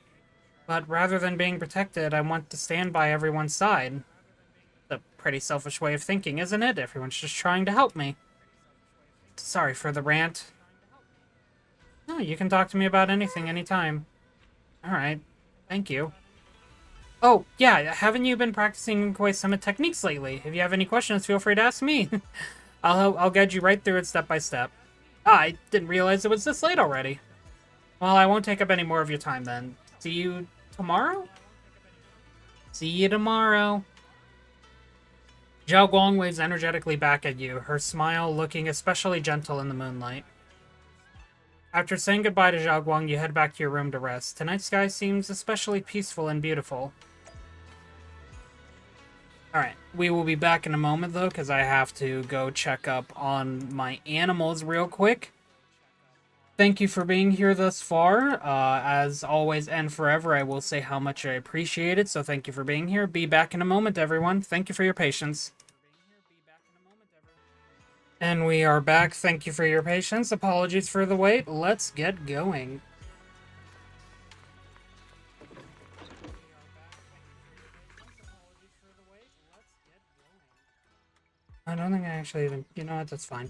But rather than being protected, I want to stand by everyone's side. It's a pretty selfish way of thinking, isn't it? Everyone's just trying to help me. Sorry for the rant. No, you can talk to me about anything, anytime. Alright, thank you. Oh, yeah, haven't you been practicing Koi Summit techniques lately? If you have any questions, feel free to ask me. I'll guide you right through it step by step. Ah, I didn't realize it was this late already. Well, I won't take up any more of your time then. See you tomorrow? See you tomorrow. Zhao Guang waves energetically back at you, her smile looking especially gentle in the moonlight. After saying goodbye to Zhao Guang, you head back to your room to rest. Tonight's sky seems especially peaceful and beautiful. Alright, we will be back in a moment though, because I have to go check up on my animals real quick. Thank you for being here thus far. As always and forever, I will say how much I appreciate it, so thank you for being here. Be back in a moment, everyone. Thank you for your patience. And we are back. Thank you for your patience. Apologies for the wait. Let's get going. I don't think I actually even... You know what? That's fine.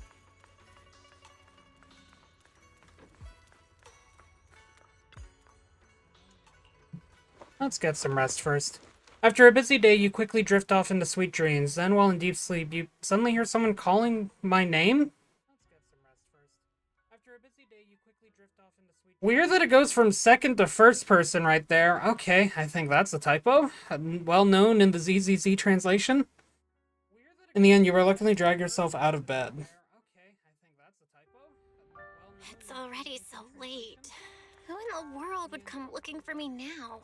Let's get some rest first. After a busy day, you quickly drift off into sweet dreams. Then, while in deep sleep, you suddenly hear someone calling my name? Weird that it goes from second to first person right there. Okay, I think that's a typo. Well known in the ZZZ translation. In the end, you reluctantly drag yourself out of bed. It's already so late. Who in the world would come looking for me now?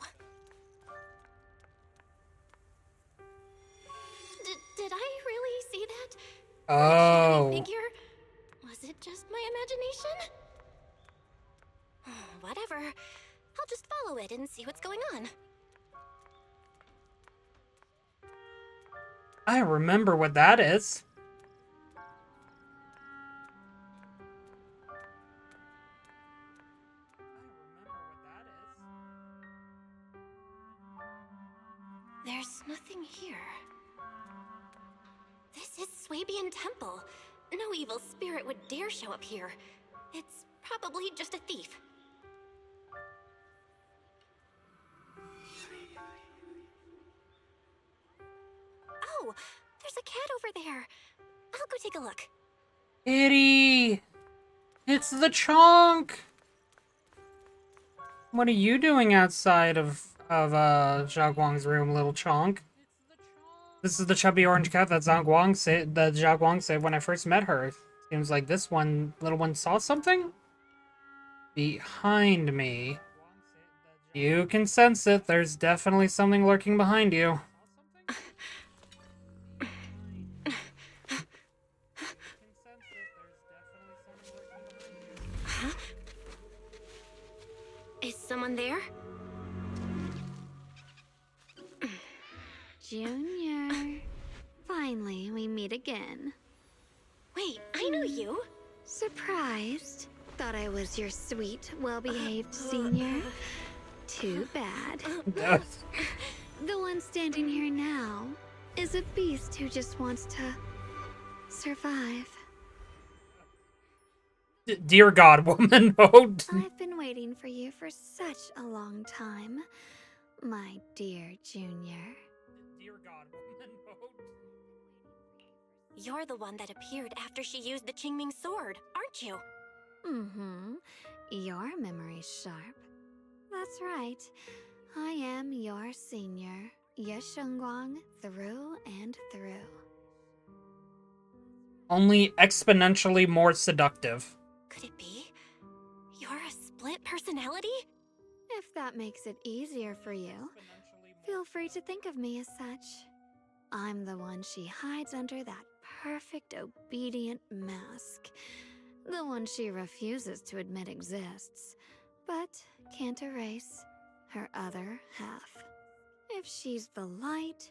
Did I really see that? Oh. Figure? Was it just my imagination? Whatever. I'll just follow it and see what's going on. I remember what that is. There's nothing here. This is Swabian Temple. No evil spirit would dare show up here. It's probably just a thief. Oh, there's a cat over there. I'll go take a look. Kitty! It's the chunk! What are you doing outside of Xiaoguang's room, little chonk? This is the chubby orange cat that Xiaoguang said when I first met her. Seems like this little one saw something? Behind me. You can sense it. There's definitely something lurking behind you. Huh? Is someone there? Junior. Finally, we meet again. Wait, I know you. Surprised? Thought I was your sweet, well-behaved senior? Too bad. The one standing here now is a beast who just wants to survive. Dear God, woman, hold. I've been waiting for you for such a long time, my dear Junior. Dear God, woman, hold. You're the one that appeared after she used the Qingming sword, aren't you? Mm-hmm. Your memory's sharp. That's right. I am your senior, Ye Shunguang, through and through. Only exponentially more seductive. Could it be? You're a split personality? If that makes it easier for you, feel free to think of me as such. I'm the one she hides under that perfect obedient mask. The one she refuses to admit exists, but can't erase her other half. If she's the light,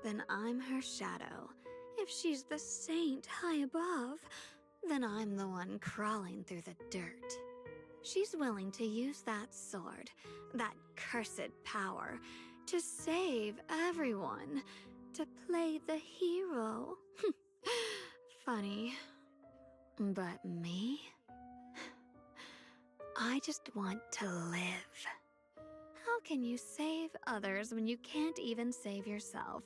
then I'm her shadow. If she's the saint high above, then I'm the one crawling through the dirt. She's willing to use that sword, that cursed power, to save everyone, to play the hero. Funny. But me? I just want to live. How can you save others when you can't even save yourself?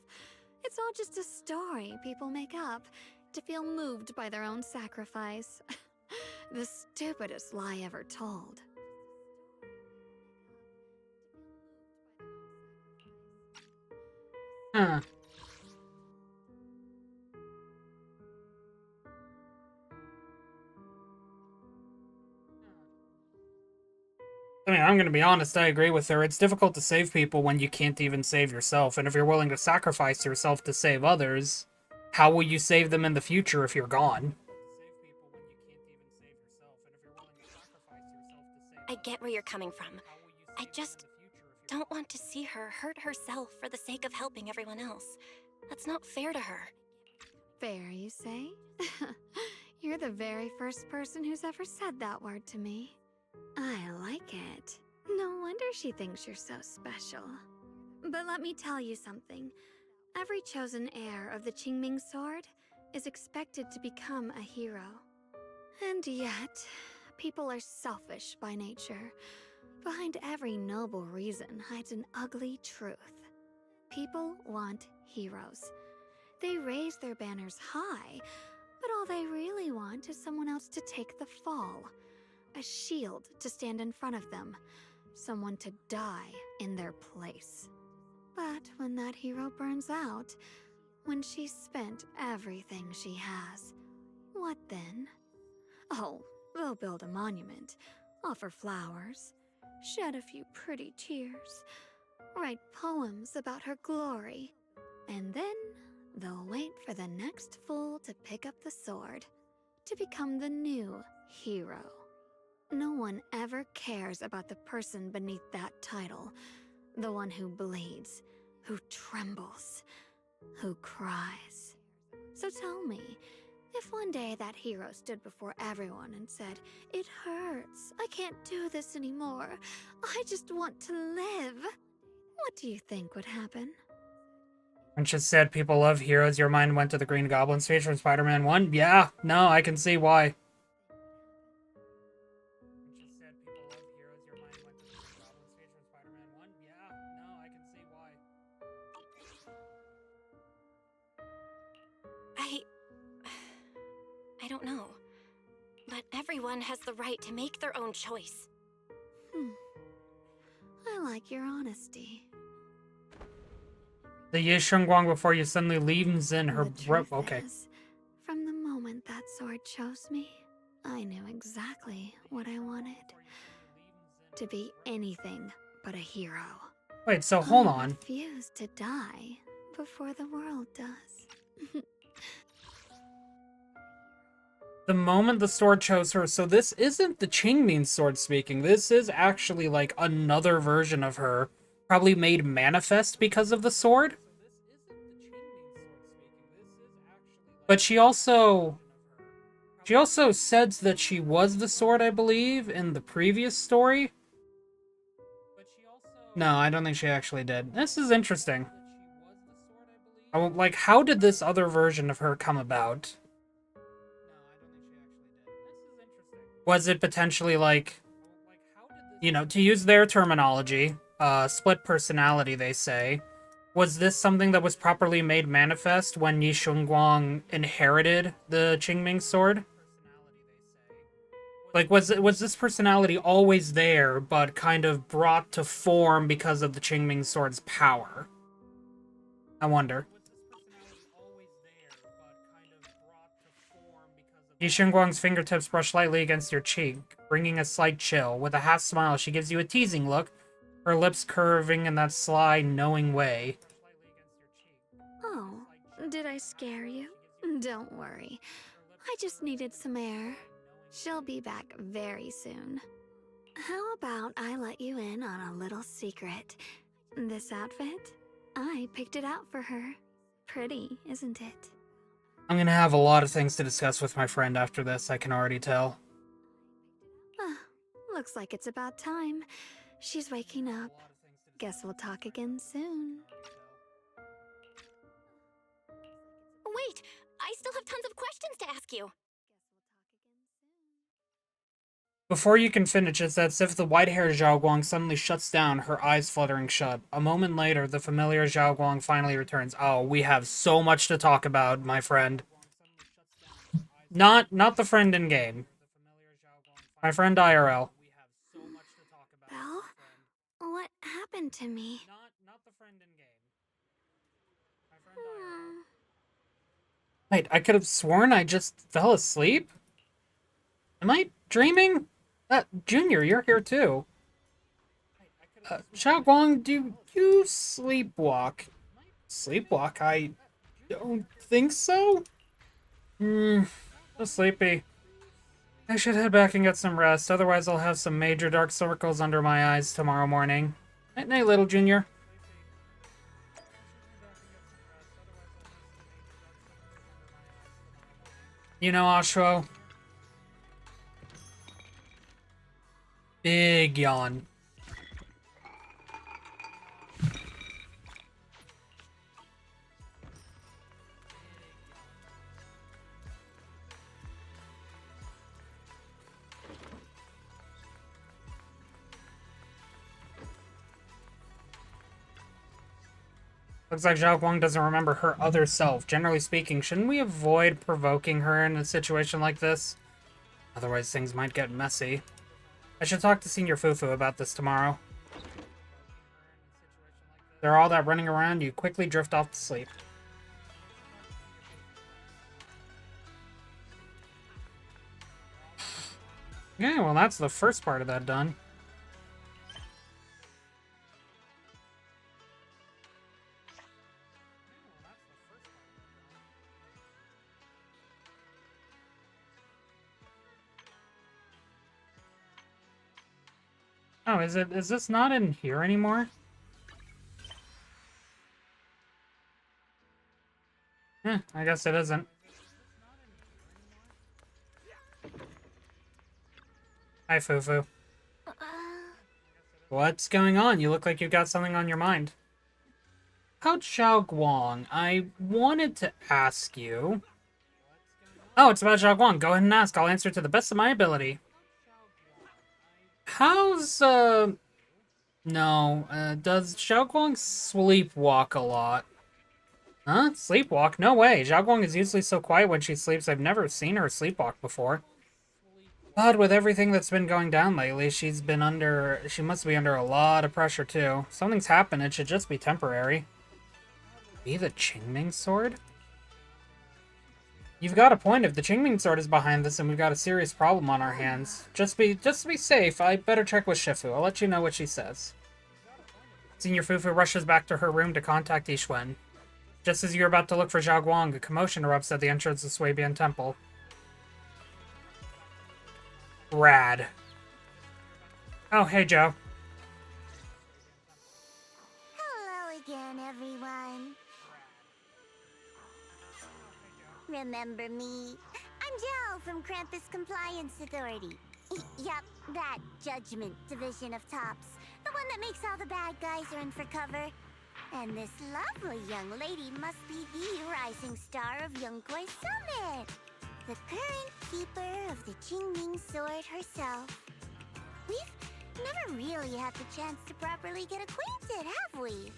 It's all just a story people make up to feel moved by their own sacrifice. The stupidest lie ever told. Huh. I mean, I'm gonna be honest, I agree with her. It's difficult to save people when you can't even save yourself, and if you're willing to sacrifice yourself to save others, how will you save them in the future if you're gone? I get where you're coming from. I just don't want to see her hurt herself for the sake of helping everyone else. That's not fair to her. Fair, you say? You're the very first person who's ever said that word to me. I like it. No wonder she thinks you're so special. But let me tell you something. Every chosen heir of the Qingming sword is expected to become a hero. And yet, people are selfish by nature. Behind every noble reason hides an ugly truth. People want heroes. They raise their banners high, but all they really want is someone else to take the fall. A shield to stand in front of them. Someone to die in their place. But when that hero burns out, when she's spent everything she has, what then? Oh, they'll build a monument, offer flowers, shed a few pretty tears, write poems about her glory, and then they'll wait for the next fool to pick up the sword, to become the new hero. No one ever cares about the person beneath that title, the one who bleeds, who trembles, who cries. So tell me, if one day that hero stood before everyone and said, "It hurts, I can't do this anymore, I just want to live," what do you think would happen? And she said people love heroes. Your mind went to the Green Goblin speech from Spider-Man 1. Yeah, no, I can see why. I don't know. But everyone has the right to make their own choice. I like your honesty. The Ye Shunguang before you suddenly leans in her okay. From the moment that sword chose me, I knew exactly what I wanted. To be anything but a hero. Wait, so hold I on. refuse to die before the world does. The moment the sword chose her, so this isn't the Qingming sword speaking. This is actually like another version of her, probably made manifest because of the sword. But she also says that she was the sword, I believe, in the previous story. No, I don't think she actually did. This is interesting. Like, how did this other version of her come about? Was it potentially like, you know, to use their terminology, split personality, they say. Was this something that was properly made manifest when Ye Shunguang inherited the Qingming sword? Like, was this personality always there, but kind of brought to form because of the Qingming sword's power? I wonder. Ye Shunguang's fingertips brush lightly against your cheek, bringing a slight chill. With a half smile, she gives you a teasing look, her lips curving in that sly, knowing way. Oh, did I scare you? Don't worry. I just needed some air. She'll be back very soon. How about I let you in on a little secret? This outfit? I picked it out for her. Pretty, isn't it? I'm gonna have a lot of things to discuss with my friend after this, I can already tell. Looks like it's about time. She's waking up. Guess we'll talk again soon. Wait! I still have tons of questions to ask you! Before you can finish, it's as if the white-haired Zhao Guang suddenly shuts down, her eyes fluttering shut. A moment later, the familiar Zhao Guang finally returns. Oh, we have so much to talk about, my friend. Not the friend in game. My friend IRL. Belle? What happened to me? Not the friend in game. My friend IRL. Wait, I could have sworn I just fell asleep? Am I dreaming? Junior, you're here too. Zhao Guang, do you sleepwalk? Sleepwalk? I don't think so. So sleepy. I should head back and get some rest, otherwise I'll have some major dark circles under my eyes tomorrow morning. Night night, little Junior. You know, Ashro. Big yawn. Looks like Zhao Guang doesn't remember her other self. Generally speaking, shouldn't we avoid provoking her in a situation like this? Otherwise, things might get messy. I should talk to Senior Fufu about this tomorrow. After all that running around, you quickly drift off to sleep. Yeah, well, that's the first part of that done. Oh, is this not in here anymore? I guess it isn't. Hi, Fufu. What's going on? You look like you've got something on your mind. about Shunguang, I wanted to ask you. Oh, it's about Shunguang. Go ahead and ask. I'll answer to the best of my ability. How's, no, does Shunguang sleepwalk a lot? Huh? Sleepwalk? No way. Shunguang is usually so quiet when she sleeps. I've never seen her sleepwalk before. But with everything that's been going down lately, she must be under a lot of pressure too. Something's happened, it should just be temporary. Be the Qingming sword? You've got a point. If the Qingming sword is behind this, and we've got a serious problem on our hands. Just to be safe, I better check with Shifu. I'll let you know what she says. Senior Fufu rushes back to her room to contact Yixuan. Just as you're about to look for Shunguang, a commotion erupts at the entrance of Swabian Temple. Rad. Oh, hey, Joe. Hello again, everyone. Remember me? I'm Joe from Krampus Compliance Authority. Yup, that Judgment Division of Tops. The one that makes all the bad guys run for cover. And this lovely young lady must be the rising star of Yunkwei Summit. The current keeper of the Qingming sword herself. We've never really had the chance to properly get acquainted, have we?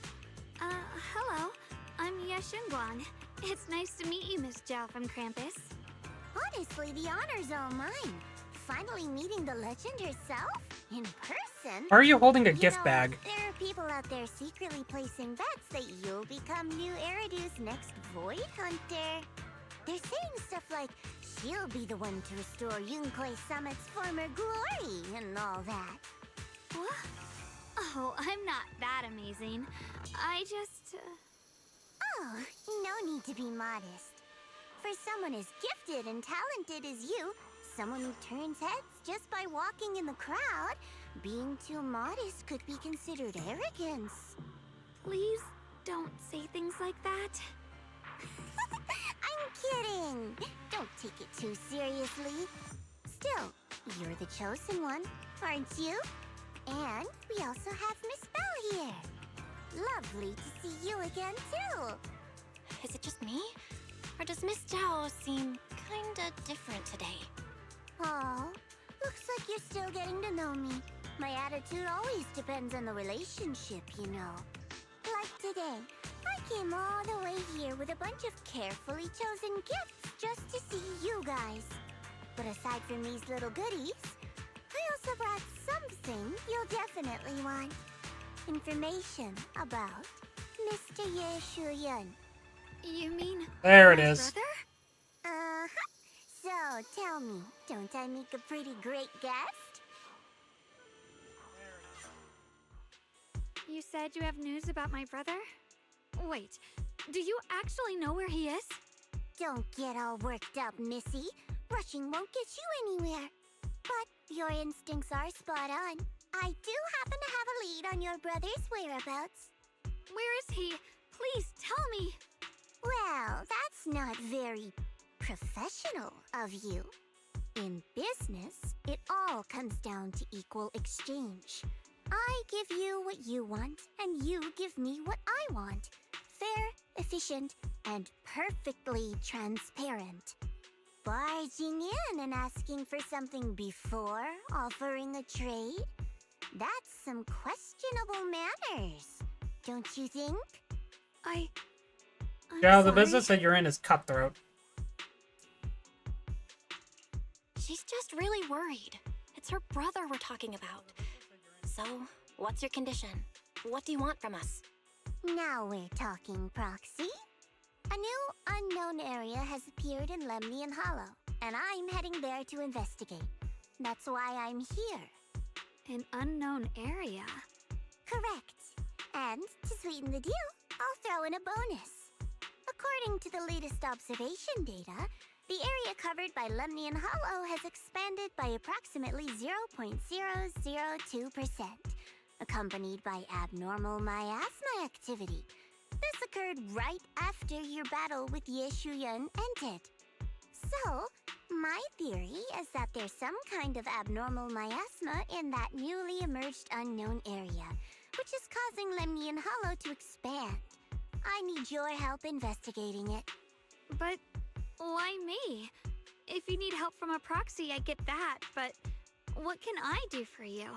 Hello. I'm Ye Shunguang. It's nice to meet you, Miss Zhao from Krampus. Honestly, the honor's all mine. Finally meeting the legend herself in person. Why are you holding a You gift know, bag? There are people out there secretly placing bets that you'll become new Eridu's next Void Hunter. They're saying stuff like, she'll be the one to restore Yunkwei Summit's former glory and all that. What? Oh, I'm not that amazing. I just... Oh, no need to be modest. For someone as gifted and talented as you, someone who turns heads just by walking in the crowd, being too modest could be considered arrogance. Please don't say things like that. I'm kidding! Don't take it too seriously. Still, you're the chosen one, aren't you? And we also have Miss Belle here. Lovely to see you again, too. Is it just me? Or does Miss Zhao seem kinda different today? Aw, looks like you're still getting to know me. My attitude always depends on the relationship, you know. Like today, I came all the way here with a bunch of carefully chosen gifts just to see you guys. But aside from these little goodies, I also brought something you'll definitely want. Information about Mr. Ye Shunguang. You mean... There it my is. brother? Uh-huh. So, tell me, don't I make a pretty great guest? You said you have news about my brother? Wait, do you actually know where he is? Don't get all worked up, Missy. Rushing won't get you anywhere. But your instincts are spot on. I do happen to have a lead on your brother's whereabouts. Where is he? Please tell me. Well, that's not very professional of you. In business, it all comes down to equal exchange. I give you what you want, and you give me what I want. Fair, efficient, and perfectly transparent. Barging in and asking for something before offering a trade? That's some questionable manners, don't you think? I'm Yeah, the sorry. business that you're in is cutthroat. She's just really worried. It's her brother we're talking about. So, what's your condition? What do you want from us? Now we're talking, Proxy. A new unknown area has appeared in Lemnian Hollow, and I'm heading there to investigate. That's why I'm here. An unknown area? Correct. And to sweeten the deal, I'll throw in a bonus. According to the latest observation data, the area covered by Lemnian Hollow has expanded by approximately 0.002%, accompanied by abnormal miasma activity. This occurred right after your battle with Ye Shunguang ended. So, my theory is that there's some kind of abnormal miasma in that newly emerged unknown area, which is causing Lemnian Hollow to expand. I need your help investigating it. But why me? If you need help from a proxy, I get that, but what can I do for you?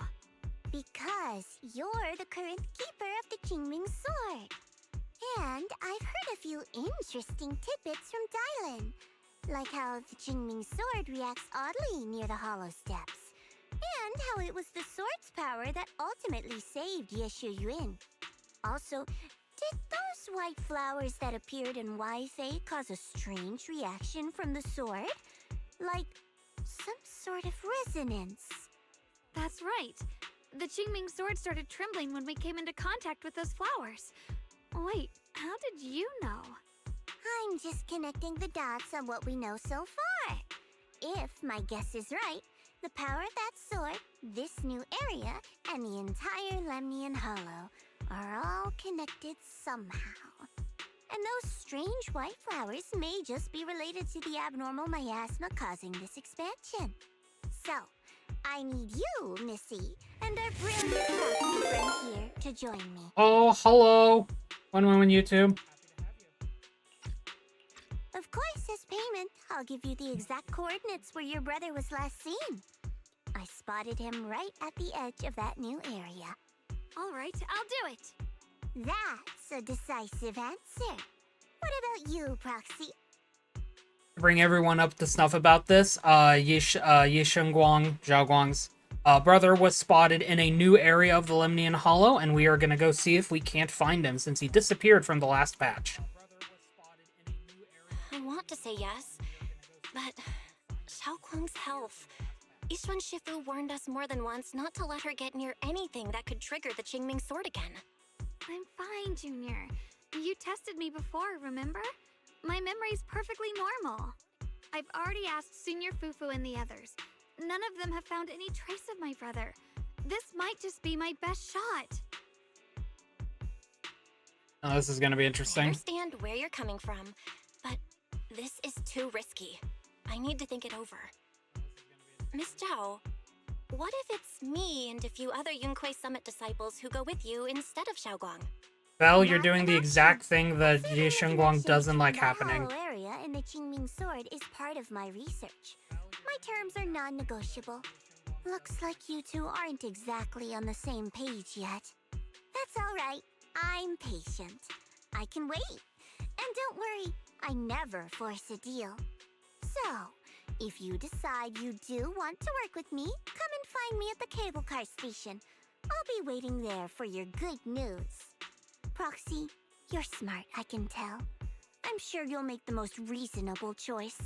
Because you're the current keeper of the Qingming sword. And I've heard a few interesting tidbits from Dylan. Like how the Qingming sword reacts oddly near the hollow steps. And how it was the sword's power that ultimately saved Ye Shunguang. Also, did those white flowers that appeared in Wi-Fi cause a strange reaction from the sword? Like some sort of resonance. That's right. The Qingming sword started trembling when we came into contact with those flowers. Wait, how did you know? I'm just connecting the dots on what we know so far. If my guess is right, the power of that sword, this new area, and the entire Lemnian Hollow are all connected somehow. And those strange white flowers may just be related to the abnormal miasma causing this expansion. So, I need you, Missy, and our brilliant proxy friend here to join me. Oh, hello. 111 YouTube. Of course, as payment, I'll give you the exact coordinates where your brother was last seen. I spotted him right at the edge of that new area. All right, I'll do it. That's a decisive answer. What about you, Proxy? To bring everyone up to snuff about this, Ye Shunguang, Zhao Guang's brother was spotted in a new area of the Lemnian Hollow, and we are going to go see if we can't find him since he disappeared from the last patch. I want to say yes, but Xiaoguang's health. Yixuan Shifu warned us more than once not to let her get near anything that could trigger the Qingming sword again. I'm fine, Junior. You tested me before, remember? My memory's perfectly normal. I've already asked Senior Fufu and the others. None of them have found any trace of my brother. This might just be my best shot. Oh, this is going to be I interesting. understand where you're coming from, but this is too risky. I need to think it over. Miss Zhao, what if it's me and a few other Yunquei Summit disciples who go with you instead of Xiaoguang? Belle, you're doing the exact thing that Ye Shunguang doesn't like happening. The area in the Qingming sword is part of my research. My terms are non-negotiable. Looks like you two aren't exactly on the same page yet. That's all right. I'm patient. I can wait. And don't worry, I never force a deal. So, if you decide you do want to work with me, come and find me at the cable car station. I'll be waiting there for your good news. Proxy, you're smart, I can tell. I'm sure you'll make the most reasonable choice.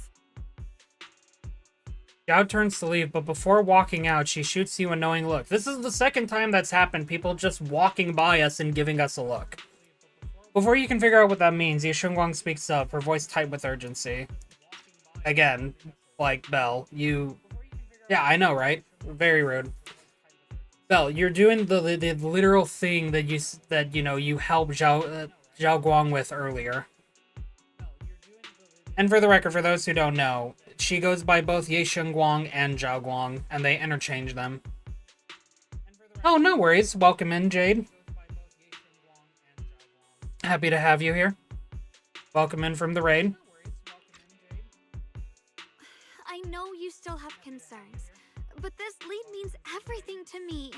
Zhao turns to leave, but before walking out, she shoots you a knowing look. This is the second time that's happened, people just walking by us and giving us a look. Before you can figure out what that means, Ye Shunguang speaks up, her voice tight with urgency. Again, like, Belle, you... Yeah, I know, right? Very rude. Belle, you're doing the literal thing that you helped Zhao Guang with earlier. And for the record, for those who don't know, she goes by both Ye Shunguang and Zhao Guang, and they interchange them. Oh, no worries. Welcome in, Jade. Happy to have you here. Welcome in from the raid. I know you still have concerns, but this lead means everything to me.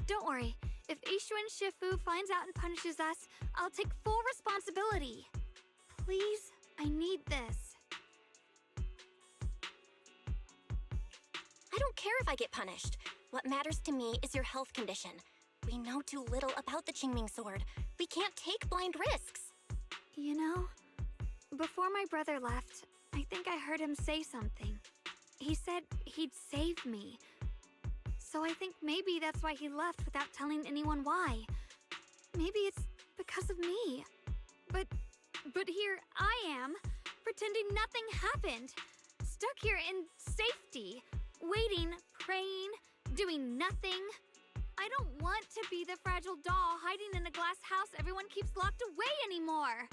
Don't worry, if Yixuan Shifu finds out and punishes us, I'll take full responsibility. Please, I need this. I don't care if I get punished. What matters to me is your health condition. We know too little about the Qingming sword. We can't take blind risks. You know, before my brother left, I think I heard him say something. He said he'd save me. So I think maybe that's why he left without telling anyone why. Maybe it's because of me. But here I am, pretending nothing happened. Stuck here in safety, waiting, praying, doing nothing. I don't want to be the fragile doll hiding in a glass house everyone keeps locked away anymore.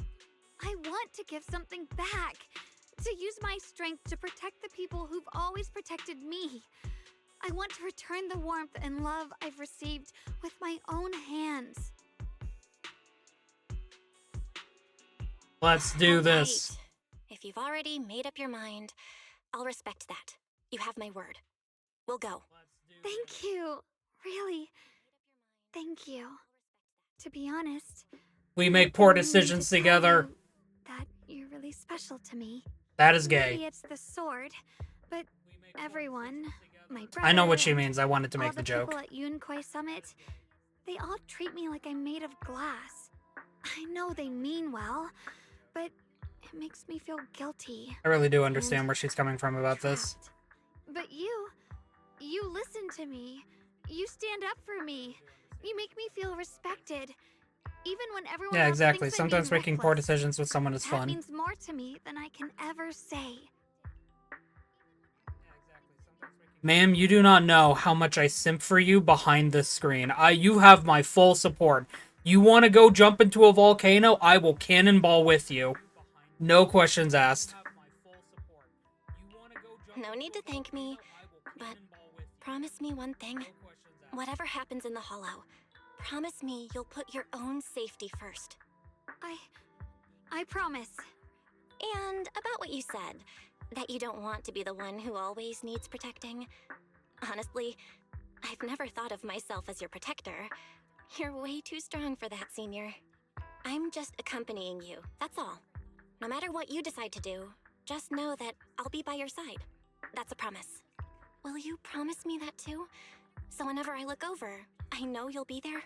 I want to give something back. To use my strength to protect the people who've always protected me. I want to return the warmth and love I've received with my own hands. Let's do this. Alright. If you've already made up your mind, I'll respect that. You have my word. We'll go. Thank you. Really. Thank you. To be honest, We make poor decisions together. that you're really special to me. That is Maybe gay. it's the sword, but everyone, my brother, I know what she and means. I wanted to all make the joke. people at Yunquay Summit, they all treat me like I'm made of glass. I know they mean well, but it makes me feel guilty. I really do understand where she's coming from about this. Trapped. But you listen to me. You stand up for me. You make me feel respected. Even when everyone Yeah, else exactly. thinks I'm Sometimes being making poor reckless. decisions with someone is That fun. means more to me than I can ever say. Ma'am, you do not know how much I simp for you behind this screen. You have my full support. You want to go jump into a volcano? I will cannonball with you. No questions asked. No need to thank me, but promise me one thing. Whatever happens in the Hollow, promise me you'll put your own safety first. I promise. And about what you said, that you don't want to be the one who always needs protecting. Honestly, I've never thought of myself as your protector. You're way too strong for that, Senior. I'm just accompanying you, that's all. No matter what you decide to do, just know that I'll be by your side. That's a promise. Will you promise me that too? So whenever I look over, I know you'll be there?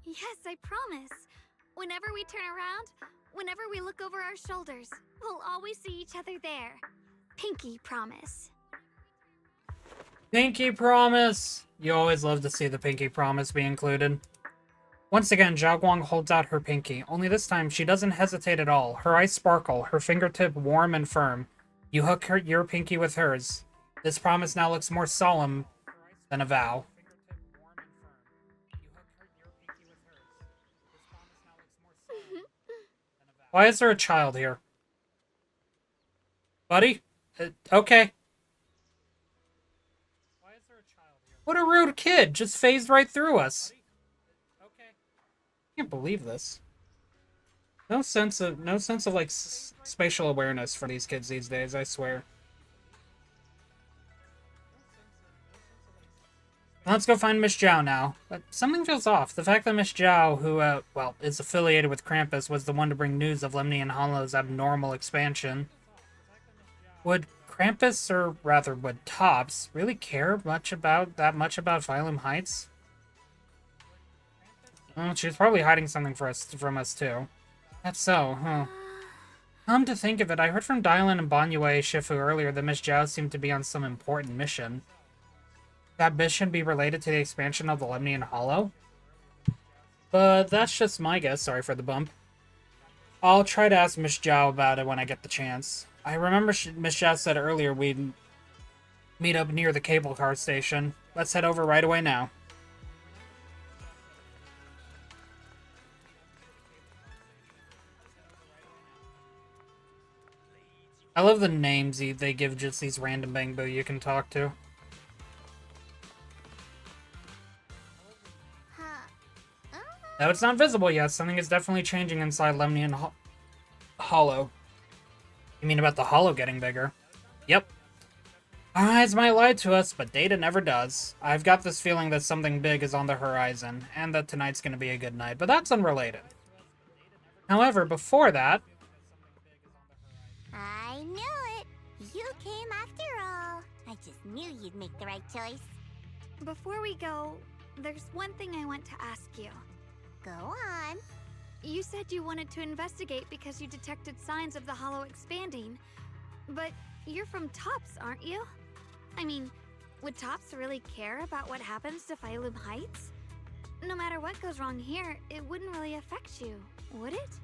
Yes, I promise. Whenever we turn around, whenever we look over our shoulders, we'll always see each other there. Pinky promise. Pinky promise! You always love to see the pinky promise be included. Once again, Xiaoguang holds out her pinky, only this time she doesn't hesitate at all. Her eyes sparkle, her fingertip warm and firm. You hook your pinky with hers. This promise now looks more solemn than a vow. Why is there a child here? Buddy? Okay. What a rude kid! Just phased right through us. I can't believe this. No sense of like spatial awareness for these kids these days, I swear. Let's go find Miss Zhao now. But something feels off. The fact that Miss Zhao, who, well, is affiliated with Krampus, was the one to bring news of Lemnian Hollow's abnormal expansion. Would Krampus, or rather would Tops, really care much about Phylum Heights? Well, she's probably hiding something from us too. That's so, huh? Come to think of it, I heard from Dylan and Banyue Shifu earlier that Miss Zhao seemed to be on some important mission. That mission be related to the expansion of the Lemnian Hollow? But that's just my guess, sorry for the bump. I'll try to ask Miss Zhao about it when I get the chance. I remember Miss Zhao said earlier we'd meet up near the cable car station. Let's head over right away now. I love the names they give just these random bangbo you can talk to. Though it's not visible yet, something is definitely changing inside Lemnian Hollow. You mean about the Hollow getting bigger? Yep. Our eyes might lie to us, but data never does. I've got this feeling that something big is on the horizon, and that tonight's gonna be a good night, but that's unrelated. However, before that... I knew it! You came after all. I just knew you'd make the right choice. Before we go, there's one thing I want to ask you. Go on. You said you wanted to investigate because you detected signs of the Hollow expanding. But you're from Tops, aren't you? I mean, would Tops really care about what happens to Phylum Heights? No matter what goes wrong here, it wouldn't really affect you, would it?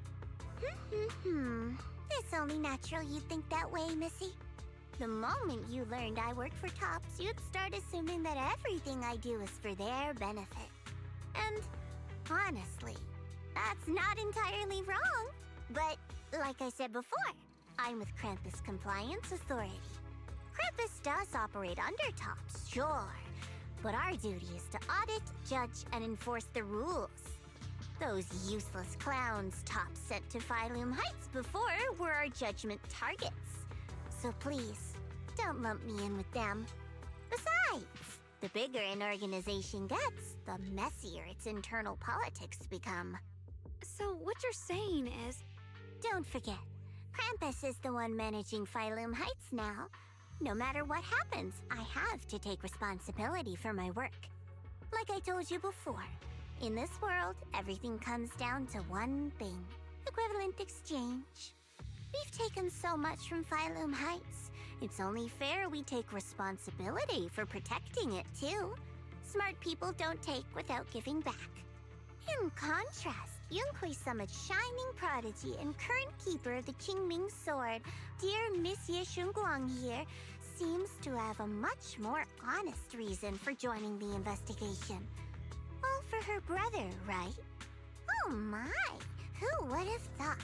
It's only natural you think that way, Missy. The moment you learned I worked for Tops, you'd start assuming that everything I do is for their benefit. And honestly, that's not entirely wrong. But like I said before, I'm with Krampus Compliance Authority. Krampus does operate under Tops, sure. But our duty is to audit, judge, and enforce the rules. Those useless clowns top sent to Phylum Heights before were our judgment targets. So please, don't lump me in with them. Besides, the bigger an organization gets, the messier its internal politics become. So what you're saying is... Don't forget, Krampus is the one managing Phylum Heights now. No matter what happens, I have to take responsibility for my work. Like I told you before, in this world, everything comes down to one thing: equivalent exchange. We've taken so much from Phylum Heights. It's only fair we take responsibility for protecting it, too. Smart people don't take without giving back. In contrast, Yunhui Summit's shining prodigy and current keeper of the Qingming Sword, dear Miss Ye Shunguang here, seems to have a much more honest reason for joining the investigation. All for her brother, right? Oh my! Who would have thought?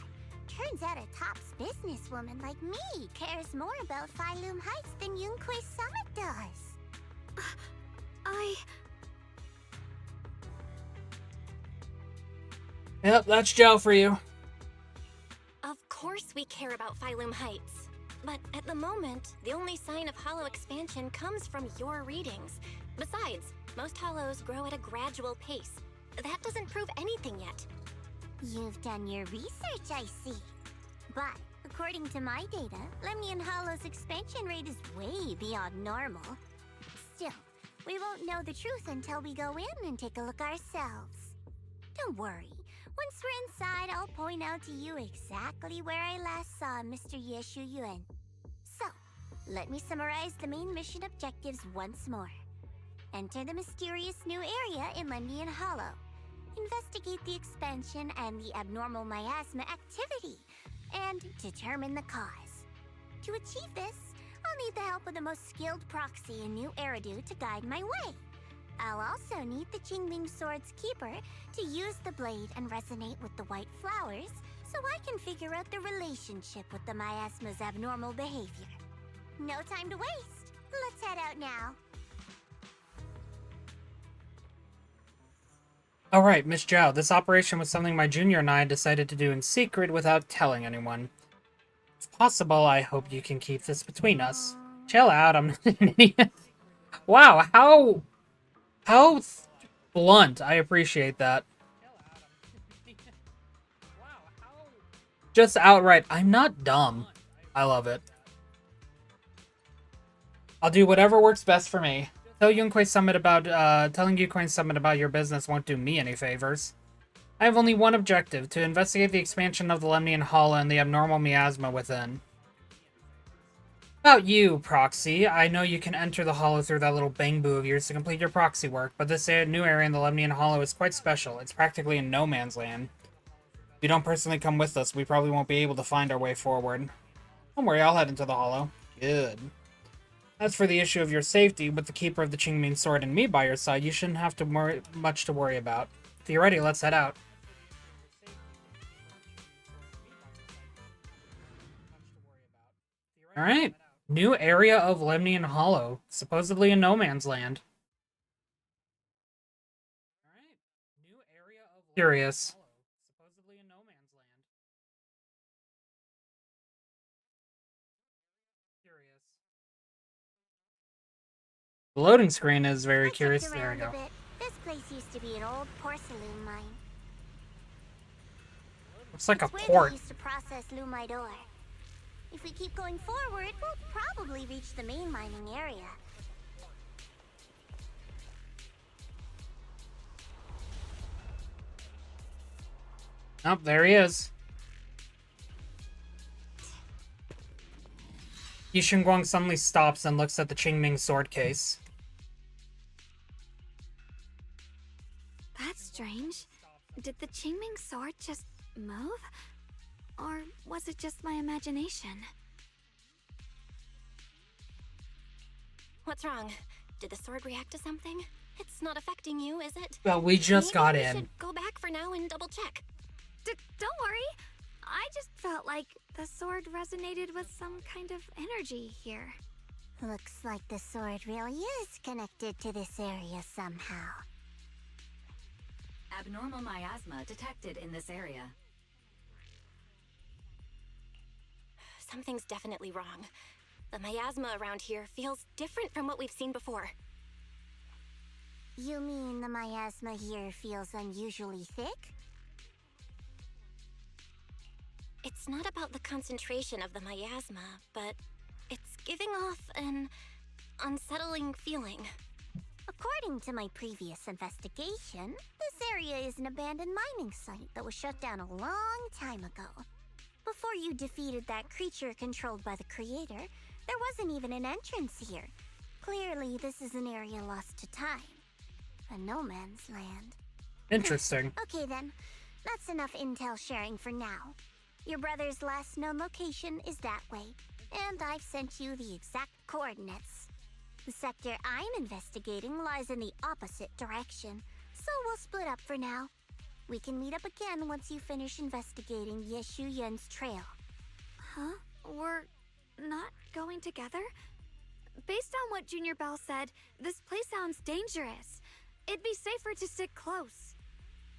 Turns out a tops businesswoman like me cares more about Phylum Heights than Yunhui Summit does. Yep, that's Joe for you. Of course we care about Phylum Heights. But at the moment, the only sign of hollow expansion comes from your readings. Besides, most hollows grow at a gradual pace. That doesn't prove anything yet. You've done your research, I see. But, according to my data, Lemnian Hollow's expansion rate is way beyond normal. Still, we won't know the truth until we go in and take a look ourselves. Don't worry. Once we're inside, I'll point out to you exactly where I last saw Mr. Ye Shuyuan. So, let me summarize the main mission objectives once more. Enter the mysterious new area in Lemnian Hollow. Investigate the expansion and the abnormal miasma activity, and determine the cause. To achieve this, I'll need the help of the most skilled proxy in New Eridu to guide my way. I'll also need the Qingming Sword's keeper to use the blade and resonate with the white flowers so I can figure out the relationship with the miasma's abnormal behavior. No time to waste. Let's head out now. Alright, Miss Zhao, this operation was something my junior and I decided to do in secret without telling anyone. If possible, I hope you can keep this between us. Chill out, I'm not an idiot. Wow, how blunt. I appreciate that. Just outright, I'm not dumb. I love it. I'll do whatever works best for me. Telling Yunhui Summit about your business won't do me any favors. I have only one objective, to investigate the expansion of the Lemnian Hollow and the abnormal miasma within. About you, Proxy, I know you can enter the Hollow through that little bang-boo of yours to complete your proxy work, but this new area in the Lemnian Hollow is quite special. It's practically in no man's land. If you don't personally come with us, we probably won't be able to find our way forward. Don't worry, I'll head into the Hollow. Good. As for the issue of your safety, with the Keeper of the Qingming Sword and me by your side, you shouldn't have much to worry about. If you're ready, let's head out. Alright. New area of Lemnian Hollow, supposedly in no man's land. Curious. The loading screen is very curious. There we go. This place used to be an old porcelain mine. Looks like It's a where port. they used to process lumite ore. If we keep going forward, we'll probably reach the main mining area. Oh, there he is. Ye Shunguang suddenly stops and looks at the Qingming sword case. That's strange. Did the Qingming sword just move? Or was it just my imagination? What's wrong? Did the sword react to something? It's not affecting you, is it? Well, we just got Maybe we in. should go back for now and double check. Don't worry. I just felt like the sword resonated with some kind of energy here. Looks like the sword really is connected to this area somehow. Abnormal miasma detected in this area. Something's definitely wrong. The miasma around here feels different from what we've seen before. You mean the miasma here feels unusually thick? It's not about the concentration of the miasma, but it's giving off an unsettling feeling. According to my previous investigation, this area is an abandoned mining site that was shut down a long time ago. Before you defeated that creature controlled by the creator, there wasn't even an entrance here. Clearly, this is an area lost to time. A no man's land. Interesting. Okay then, that's enough intel sharing for now. Your brother's last known location is that way, and I've sent you the exact coordinates. The sector I'm investigating lies in the opposite direction, so we'll split up for now. We can meet up again once you finish investigating Ye Shunguang's trail. Huh? We're not going together? Based on what Junior Bell said, this place sounds dangerous. It'd be safer to stick close.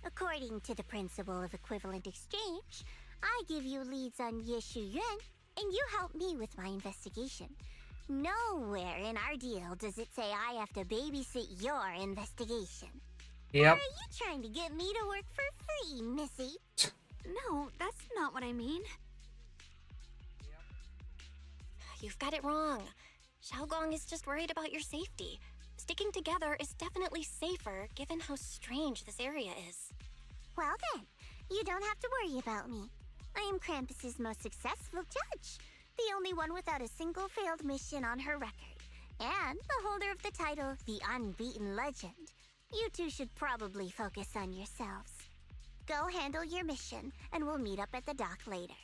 According to the principle of equivalent exchange, I give you leads on Ye Shunguang, and you help me with my investigation. Nowhere in our deal does it say I have to babysit your investigation. Yep. Or are you trying to get me to work for free, Missy? No, that's not what I mean. You've got it wrong. Shunguang is just worried about your safety. Sticking together is definitely safer, given how strange this area is. Well then, you don't have to worry about me. I am Krampus's most successful judge, the only one without a single failed mission on her record, and the holder of the title, the Unbeaten Legend. You two should probably focus on yourselves. Go handle your mission, and we'll meet up at the dock later.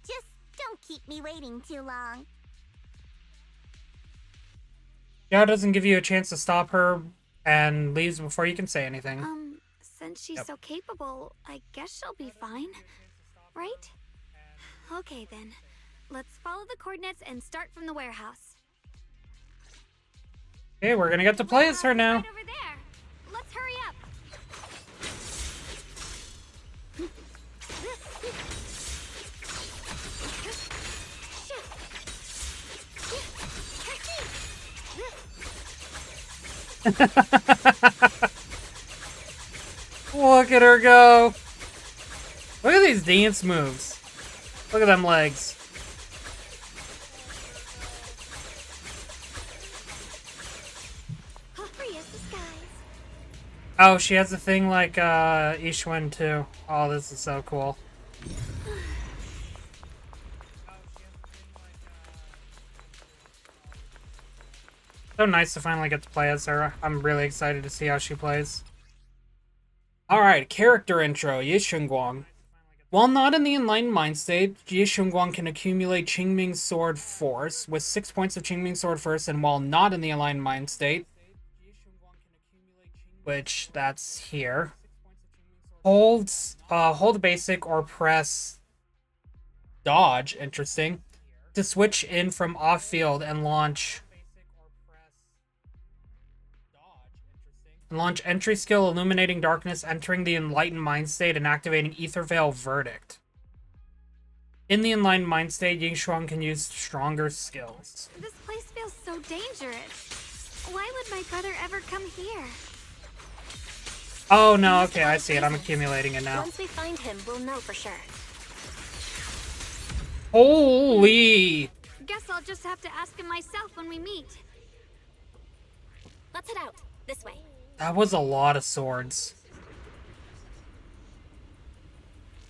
Just don't keep me waiting too long. Yao doesn't give you a chance to stop her and leaves before you can say anything. Since she's so capable, I guess she'll be fine. Right? Okay then. Let's follow the coordinates and start from the warehouse. Okay, we're gonna get to play as her now. Right over there. Let's hurry up. Look at her go. Look at these dance moves. Look at them legs. Free as the skies. Oh, she has a thing like Ye Shunguang too. Oh, this is so cool. So nice to finally get to play as her. I'm really excited to see how she plays. Alright, character intro, Ye Shunguang. While not in the Enlightened Mind state, Ye Shunguang can accumulate Qingming Sword Force with 6 points of Qingming Sword Force, and while not in the Enlightened Mind state, which that's here, hold basic or press dodge, interesting, to switch in from off-field and launch entry skill Illuminating Darkness, entering the Enlightened Mind state and activating Ether Veil Verdict. In the Enlightened Mind state, Ye Shunguang can use stronger skills. This place feels so dangerous. Why would my brother ever come here? Oh no, okay, I see it. I'm accumulating it now. Once we find him, we'll know for sure. Holy! Guess I'll just have to ask him myself when we meet. Let's head out. This way. That was a lot of swords.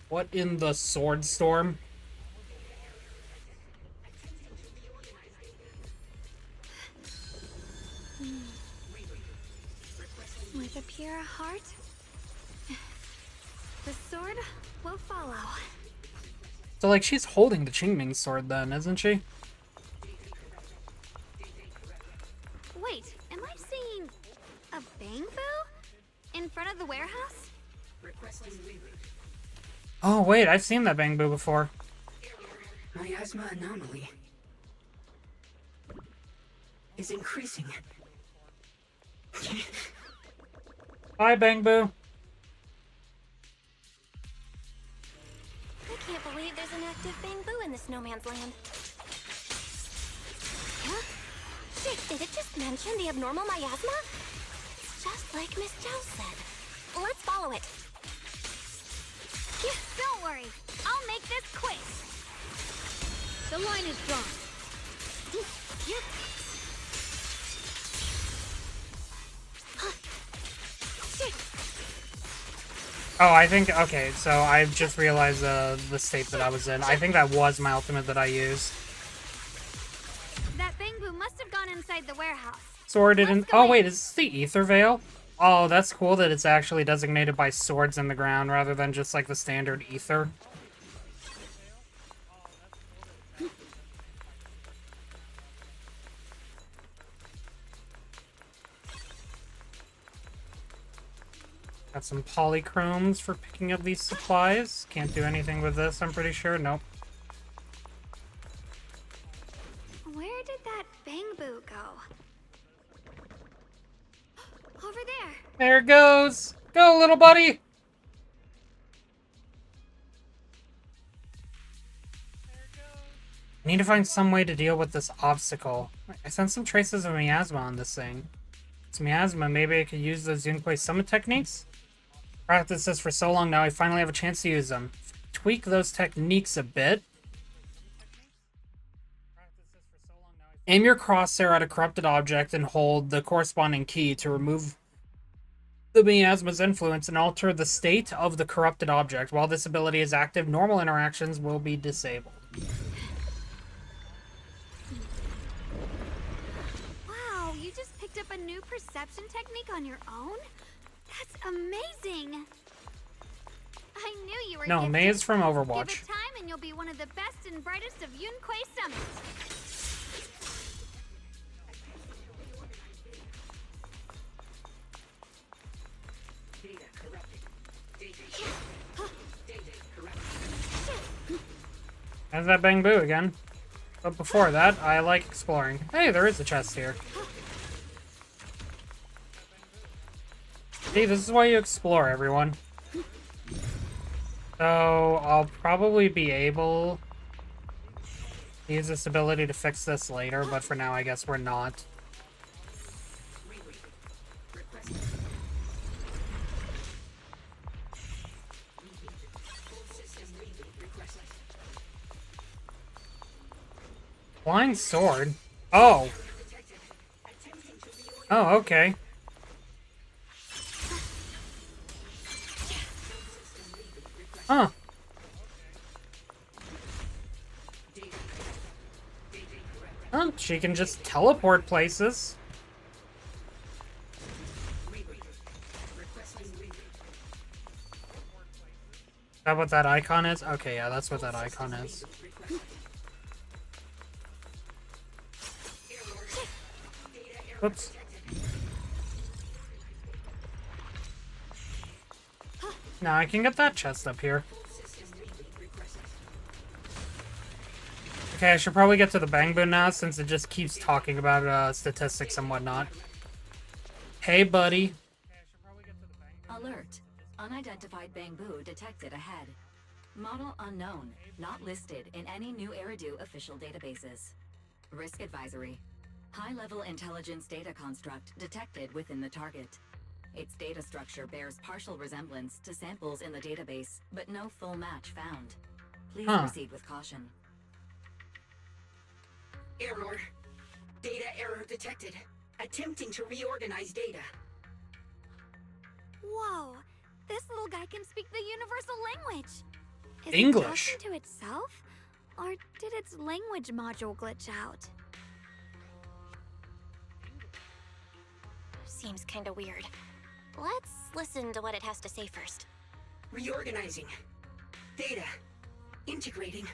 What in the sword storm? With a pure heart, the sword will follow. So, like, she's holding the Qingming sword then, isn't she? Wait, am I seeing a bamboo in front of the warehouse? Oh, wait, I've seen that bamboo before. Miasma anomaly is increasing. Bye, bamboo. radioactive bamboo in this no man's land. Huh? Shit, did it just mention the abnormal miasma? It's just like Miss Zhao said. Let's follow it. Don't worry, I'll make this quick. The line is drawn. Oh, I think, okay, so I just realized the state that I was in. I think that was my ultimate that I used. That bamboo must have gone inside the warehouse. Sword didn't. Oh, wait, is this the Ether Veil? Oh, that's cool that it's actually designated by swords in the ground rather than just like the standard Ether. Got some polychromes for picking up these supplies. Can't do anything with this, I'm pretty sure. Nope. Where did that bamboo go? Over there. There it goes. Go, little buddy. I need to find some way to deal with this obstacle. I sense some traces of miasma on this thing. It's miasma. Maybe I could use those Yunquei summit techniques? Practiced this for so long now, I finally have a chance to use them. Tweak those techniques a bit. Aim your crosshair at a corrupted object and hold the corresponding key to remove the miasma's influence and alter the state of the corrupted object. While this ability is active, normal interactions will be disabled. Wow, you just picked up a new perception technique on your own? That's amazing! I knew you were No, gifted. Mei is from Overwatch. Give it time and you'll be one of the best and brightest of Yunquei Summit. There's that bamboo again. But before that, I like exploring. Hey, there is a chest here. See, this is why you explore, everyone. So, I'll probably be able to use this ability to fix this later, but for now, I guess we're not. Flying sword? Oh. Oh, okay. Huh. Oh, she can just teleport places. Is that what that icon is? Okay, yeah, that's what that icon is. Whoops. Now I can get that chest up here. Okay, I should probably get to the bamboo now since it just keeps talking about statistics and whatnot. Hey, buddy. Alert. Unidentified bamboo detected ahead. Model unknown. Not listed in any new Eridu official databases. Risk advisory. High-level intelligence data construct detected within the target. Its data structure bears partial resemblance to samples in the database, but no full match found. Please proceed with caution. Error. Data error detected. Attempting to reorganize data. Whoa, this little guy can speak the universal language. Is English. it talking to itself? Or did its language module glitch out? Seems kinda weird. Let's listen to what it has to say first. Reorganizing. Data. Integrating.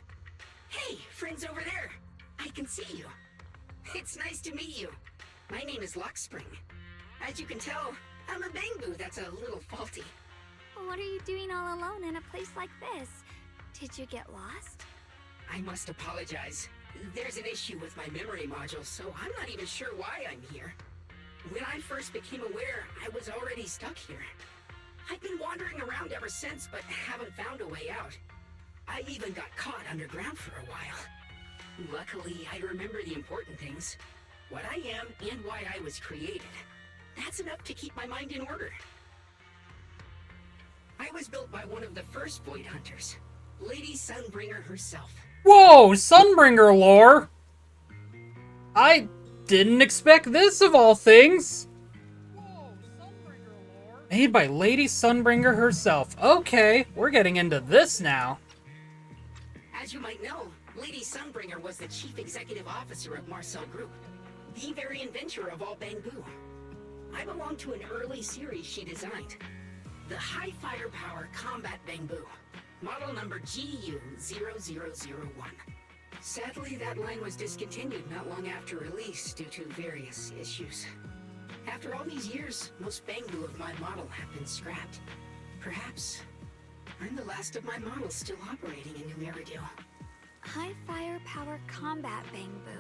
Hey, friends over there. I can see you. It's nice to meet you. My name is Lockspring. As you can tell, I'm a bamboo that's a little faulty. What are you doing all alone in a place like this? Did you get lost? I must apologize. There's an issue with my memory module, so I'm not even sure why I'm here. When I first became aware, I was already stuck here. I've been wandering around ever since, but haven't found a way out. I even got caught underground for a while. Luckily, I remember the important things. What I am and why I was created. That's enough to keep my mind in order. I was built by one of the first Void Hunters, Lady Sunbringer herself. Whoa, Sunbringer lore! I didn't expect this of all things! Made by Lady Sunbringer herself. Okay, we're getting into this now. As you might know, Lady Sunbringer was the chief executive officer of Marcel Group, the very inventor of all Bangbu. I belong to an early series she designed, the High Firepower Combat Bangbu, model number GU0001. Sadly, that line was discontinued not long after release due to various issues. After all these years, most Bangbu of my model have been scrapped. Perhaps I'm the last of my models still operating in New Eridu. High firepower combat Bangbu.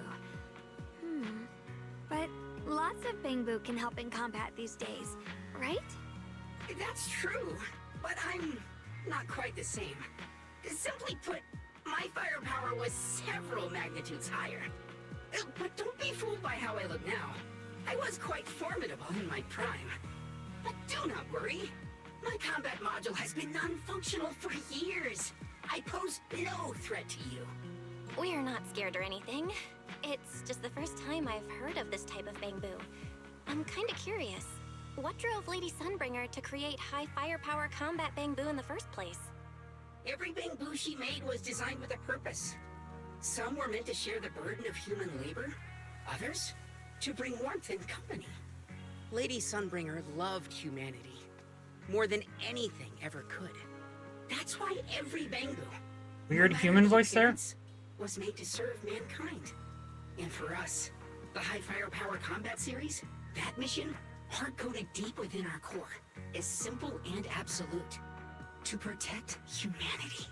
But lots of Bangbu can help in combat these days, right? That's true, but I'm not quite the same. Simply put, my firepower was several magnitudes higher. But don't be fooled by how I look now. I was quite formidable in my prime. But do not worry. My combat module has been non-functional for years. I pose no threat to you. We're not scared or anything. It's just the first time I've heard of this type of Bangbu. I'm kinda curious. What drove Lady Sunbringer to create high firepower combat Bangbu in the first place? Every Bangbu she made was designed with a purpose. Some were meant to share the burden of human labor. Others, to bring warmth and company. Lady Sunbringer loved humanity more than anything ever could. That's why every Bangbu, Weird human voice there? was made to serve mankind. And for us, the High Firepower Combat Series, that mission, hard-coded deep within our core, is simple and absolute. To protect humanity.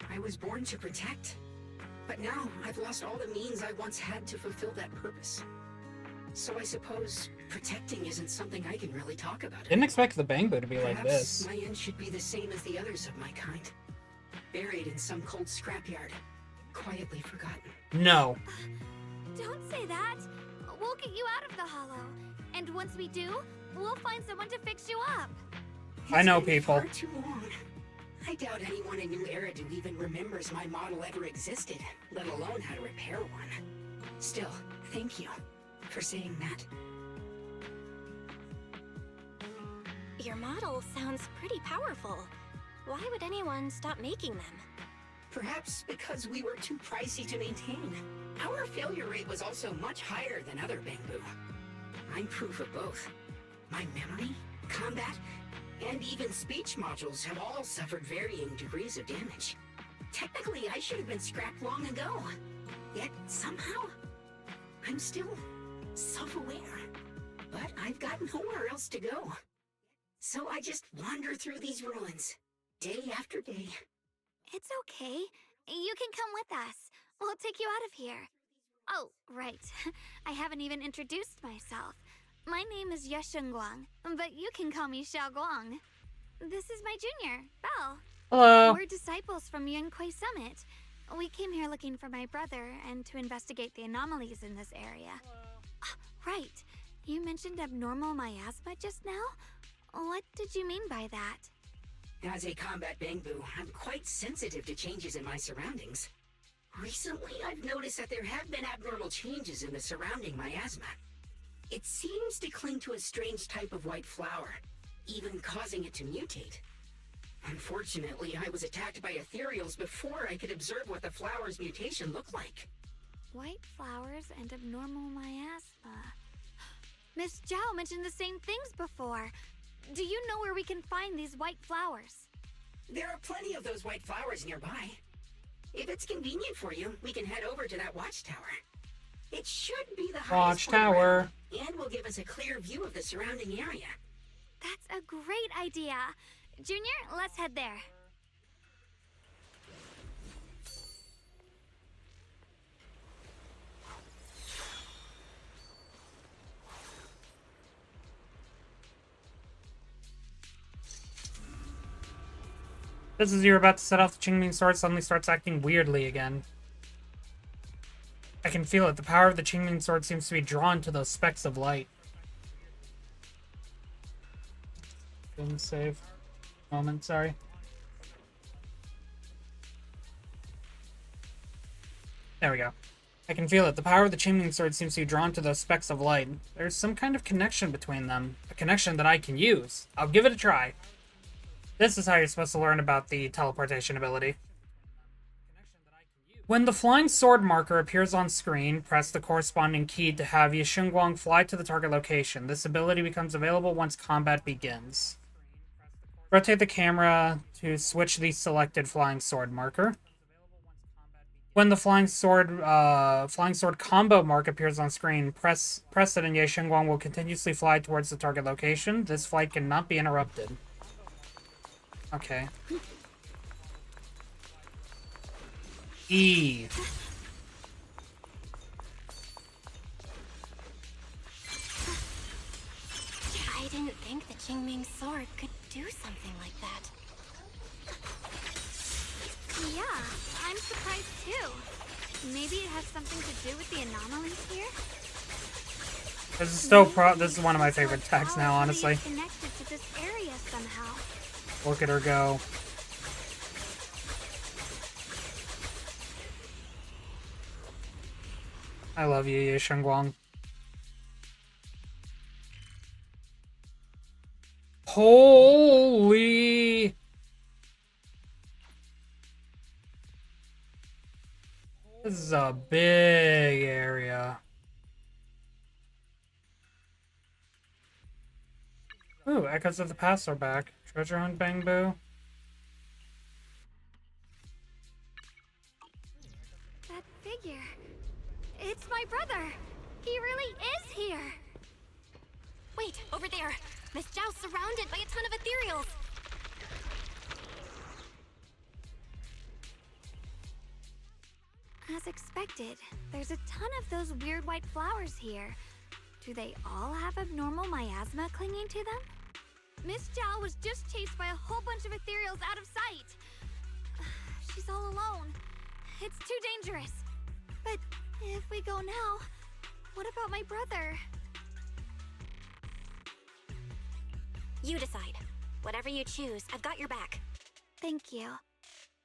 I was born to protect, but now I've lost all the means I once had to fulfill that purpose. So I suppose protecting isn't something I can really talk about. Didn't expect the Bangbu to be like Perhaps this. my end should be the same as the others of my kind. Buried in some cold scrapyard. Quietly forgotten. No. Don't say that. We'll get you out of the hollow. And once we do, we'll find someone to fix you up. I know It's been people. Far too long. I doubt anyone in New Eridu even remembers my model ever existed, let alone how to repair one. Still, thank you for saying that. Your model sounds pretty powerful. Why would anyone stop making them? Perhaps because we were too pricey to maintain. Our failure rate was also much higher than other Bangbu. I'm proof of both. My memory, combat, and even speech modules have all suffered varying degrees of damage. Technically, I should have been scrapped long ago. Yet, somehow, I'm still self-aware. But I've got nowhere else to go. So I just wander through these ruins, day after day. It's okay. You can come with us. We'll take you out of here. Oh, right. I haven't even introduced myself. My name is Ye Shunguang, but you can call me Xiaoguang. This is my junior, Belle. Hello. We're disciples from Yunquay Summit. We came here looking for my brother and to investigate the anomalies in this area. Right. You mentioned abnormal miasma just now? What did you mean by that? As a combat Bangbu, I'm quite sensitive to changes in my surroundings. Recently, I've noticed that there have been abnormal changes in the surrounding miasma. It seems to cling to a strange type of white flower, even causing it to mutate. Unfortunately, I was attacked by ethereals before I could observe what the flower's mutation looked like. White flowers and abnormal miasma. Miss Zhao mentioned the same things before. Do you know where we can find these white flowers? There are plenty of those white flowers nearby. If it's convenient for you, we can head over to that watchtower. It should be the highest point Watchtower. around, and will give us a clear view of the surrounding area. That's a great idea. Junior, let's head there. Just as you're about to set off, the Qingming sword suddenly starts acting weirdly again. I can feel it. The power of the Qingming sword seems to be drawn to those specks of light. Didn't save. Moment, sorry. There we go. I can feel it. The power of the Qingming sword seems to be drawn to those specks of light. There's some kind of connection between them. A connection that I can use. I'll give it a try. This is how you're supposed to learn about the teleportation ability. When the flying sword marker appears on screen, press the corresponding key to have Ye Shunguang fly to the target location. This ability becomes available once combat begins. Rotate the camera to switch the selected flying sword marker. When the flying sword combo mark appears on screen, press it and Ye Shunguang will continuously fly towards the target location. This flight cannot be interrupted. Okay. E. I didn't think the Qingming sword could do something like that. Yeah, I'm surprised too. Maybe it has something to do with the anomalies here? This is still this is one of my favorite texts now, honestly. Connected to this area somehow. Look at her go. I love you, Ye Shunguang. Holy! This is a big area. Ooh, echoes of the past are back. Treasure hunt, Bangbu. That figure. It's my brother. He really is here. Wait, over there. Miss Zhao's surrounded by a ton of ethereals. As expected, there's a ton of those weird white flowers here. Do they all have abnormal miasma clinging to them? Miss Zhao was just chased by a whole bunch of ethereals out of sight. She's all alone. It's too dangerous. But if we go now, what about my brother? You decide. Whatever you choose, I've got your back. Thank you.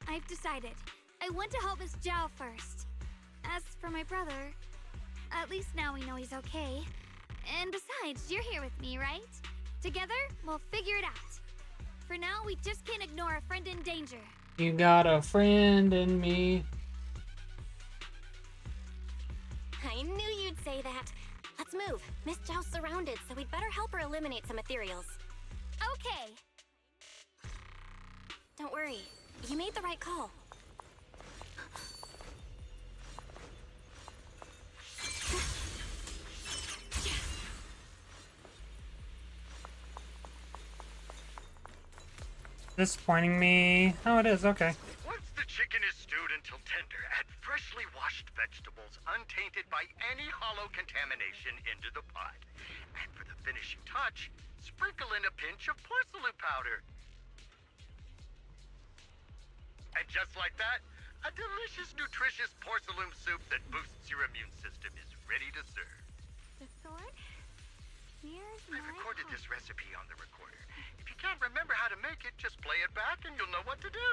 I've decided. I want to help Miss Zhao first. As for my brother, at least now we know he's okay. And besides, you're here with me, right? Together, we'll figure it out. For now, we just can't ignore a friend in danger. You got a friend in me. I knew you'd say that. Let's move. Miss Zhao's surrounded, so we'd better help her eliminate some ethereals. Okay. Don't worry. You made the right call. Disappointing me. Oh, it is. Okay. Once the chicken is stewed until tender, add freshly washed vegetables untainted by any hollow contamination into the pot. And for the finishing touch, sprinkle in a pinch of porcelain powder. And just like that, a delicious, nutritious porcelain soup that boosts your immune system is ready to serve. The sword? Here's I've recorded this recipe on the recorder. If you can't remember how to make it, just play it back and you'll know what to do.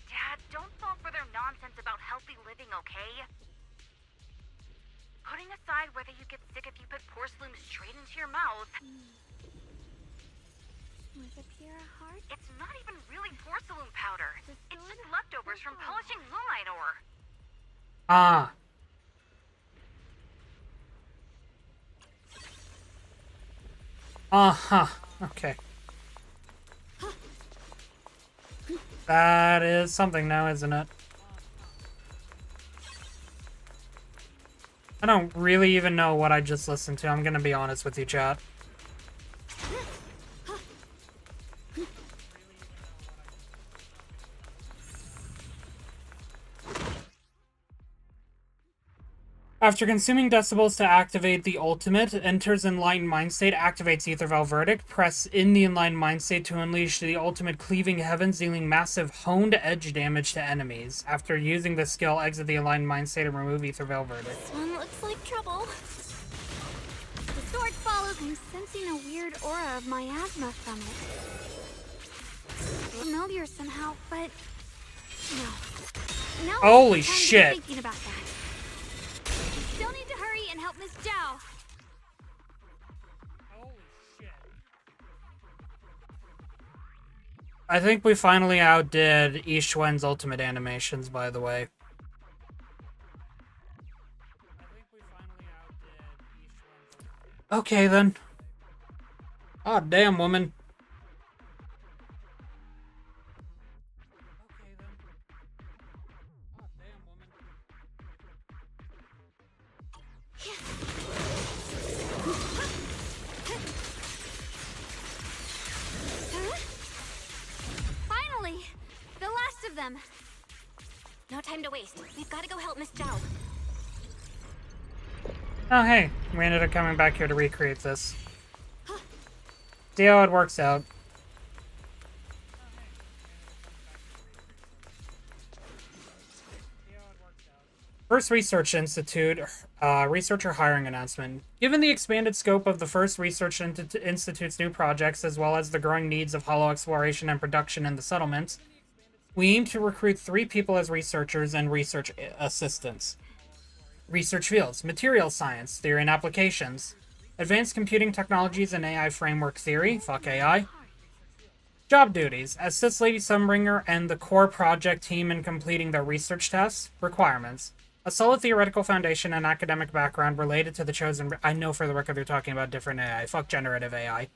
Dad, don't fall for their nonsense about healthy living, okay? Putting aside whether you get sick if you put porcelain straight into your mouth. With a pure heart? It's not even really porcelain powder. It's just leftovers from polishing lumite ore. Ah. Uh-huh. Okay. That is something now, isn't it? I don't really even know what I just listened to. I'm gonna be honest with you, chat. After consuming decibels to activate the ultimate, enters Enlightened Mind State, activates Etherval Verdict, press in the Enlightened Mind State to unleash the ultimate Cleaving Heavens, dealing massive honed edge damage to enemies. After using the skill, exit the Enlightened Mind State and remove Etherval Verdict. This one looks like trouble. The sword follows. I'm sensing a weird aura of miasma from it. Familiar somehow, but no. Holy shit! Thinking about that. Still need to hurry and help Miss Zhao. I think we finally outdid Ye Shunguang's ultimate animations, by the way. Okay, then. Oh, damn, woman. Finally! The last of them! No time to waste. We've got to go help Miss Zhao. Oh, hey. We ended up coming back here to recreate this. See how it works out. First Research Institute researcher hiring announcement. Given the expanded scope of the First Research Institute's new projects, as well as the growing needs of hollow exploration and production in the settlements, we aim to recruit 3 people as researchers and research assistants. Research fields: material science, theory and applications, advanced computing technologies and AI framework theory, fuck AI. Job duties: assist Lady Sunbringer and the core project team in completing their research tasks. Requirements: a solid theoretical foundation and academic background related to the chosen... I know for the record they're talking about different AI. Fuck generative AI.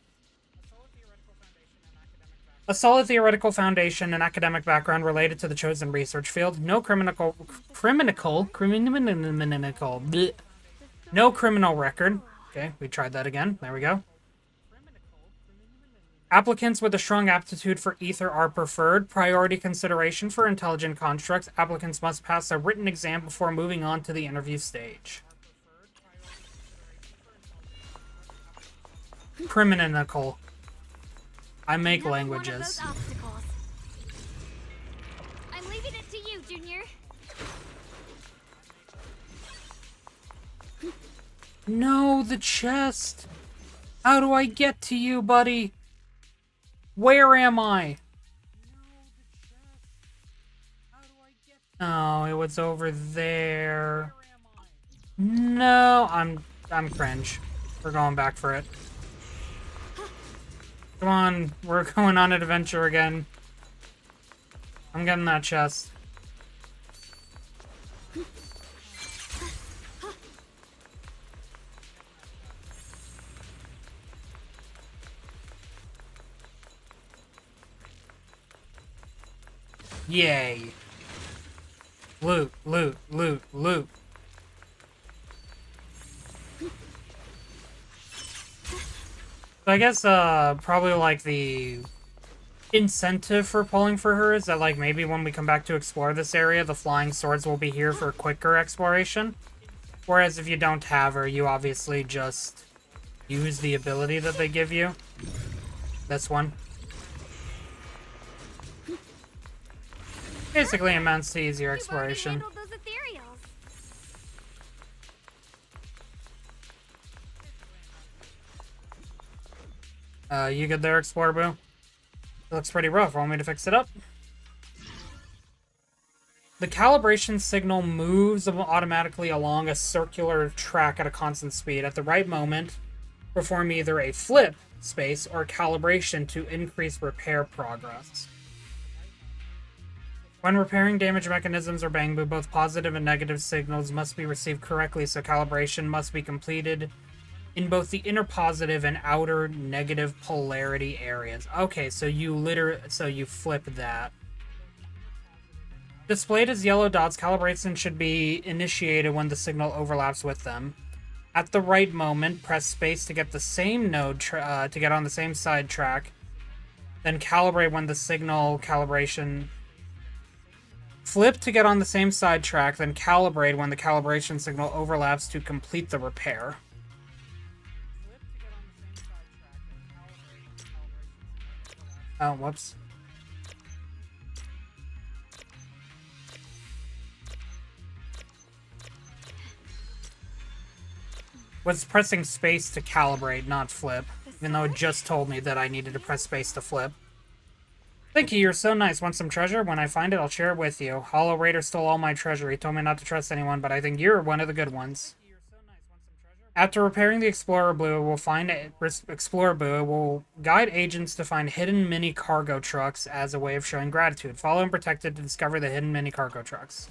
A solid theoretical foundation and academic background related to the chosen research field. No criminal record. Okay, we tried that again. There we go. Applicants with a strong aptitude for ether are preferred. Priority consideration for intelligent constructs. Applicants must pass a written exam before moving on to the interview stage. Criminal. I make languages. I'm leaving it to you, Junior. No, the chest. How do I get to you, buddy? Where am I? Oh, it was over there. No, I'm cringe. We're going back for it. Come on, we're going on an adventure again. I'm getting that chest. Yay. Loot, loot, loot, loot. So I guess, probably, like, the incentive for pulling for her is that, like, maybe when we come back to explore this area, the flying swords will be here for quicker exploration. Whereas if you don't have her, you obviously just use the ability that they give you. This one. Basically amounts to easier exploration. You good there, Explorer Boo? It looks pretty rough. Want me to fix it up? The calibration signal moves automatically along a circular track at a constant speed. At the right moment, perform either a flip, space, or calibration to increase repair progress. When repairing damaged mechanisms or Bangbu, both positive and negative signals must be received correctly, so calibration must be completed in both the inner positive and outer negative polarity areas. Okay, so you flip that. Displayed as yellow dots, calibration should be initiated when the signal overlaps with them. At the right moment, press space to get the same node to get on the same side track. Then calibrate when the signal calibration Flip to get on the same side track, then calibrate when the calibration signal overlaps to complete the repair. Oh, whoops. Was pressing space to calibrate, not flip. Even though it just told me that I needed to press space to flip. Thank you, you're so nice. Want some treasure? When I find it, I'll share it with you. Hollow Raider stole all my treasure. He told me not to trust anyone, but I think you're one of the good ones. After repairing the Explorer Blue, we'll find Explorer Blue will guide agents to find hidden mini cargo trucks as a way of showing gratitude. Follow and protect it to discover the hidden mini cargo trucks.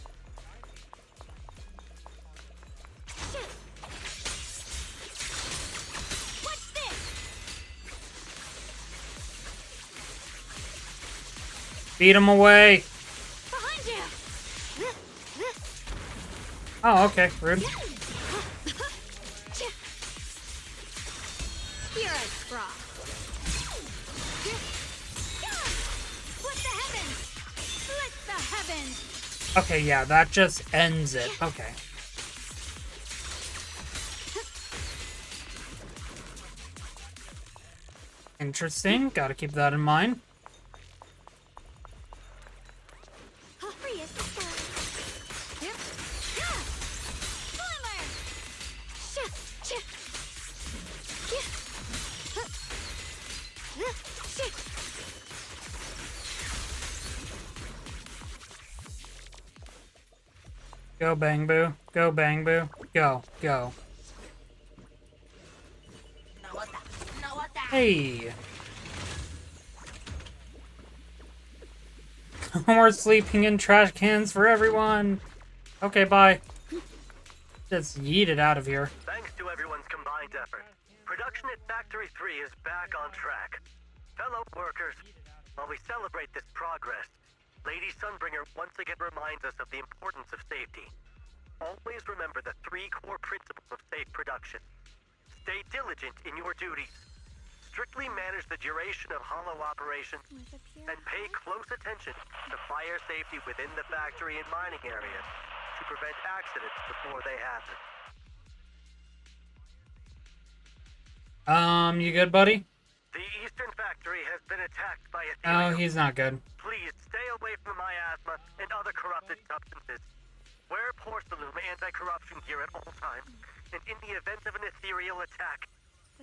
Beat him away. Behind you. Oh, okay. Rude. You're a frog. Split the heavens. Split the heavens. Okay, yeah, that just ends it. Okay. Interesting. Gotta keep that in mind. Go, Bang Boo. Go, Bang Boo. Go, go. Hey! No more sleeping in trash cans for everyone! Okay, bye. Just yeet it out of here. Thanks to everyone's combined effort, production at Factory 3 is back on track. Fellow workers, while we celebrate this progress, Lady Sunbringer once again reminds us of the importance of safety. Always remember the 3 core principles of safe production. Stay diligent in your duties. Strictly manage the duration of hollow operations, and pay close attention to fire safety within the factory and mining areas to prevent accidents before they happen. You good, buddy? The Eastern Factory has been attacked by a Oh, he's not good. Please stay away from miasma and other corrupted substances. Wear Porcelain anti-corruption gear at all times, and in the event of an ethereal attack,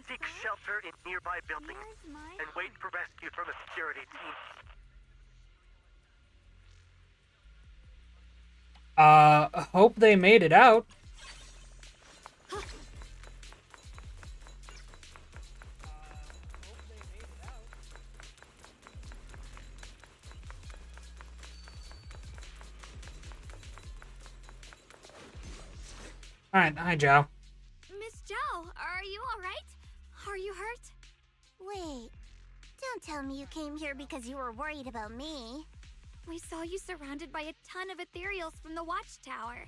seek shelter in nearby buildings and wait for rescue from a security team. Hope they made it out. Alright, hi, Zhao. Miss Zhao, are you alright? Are you hurt? Wait, don't tell me you came here because you were worried about me. We saw you surrounded by a ton of ethereals from the watchtower.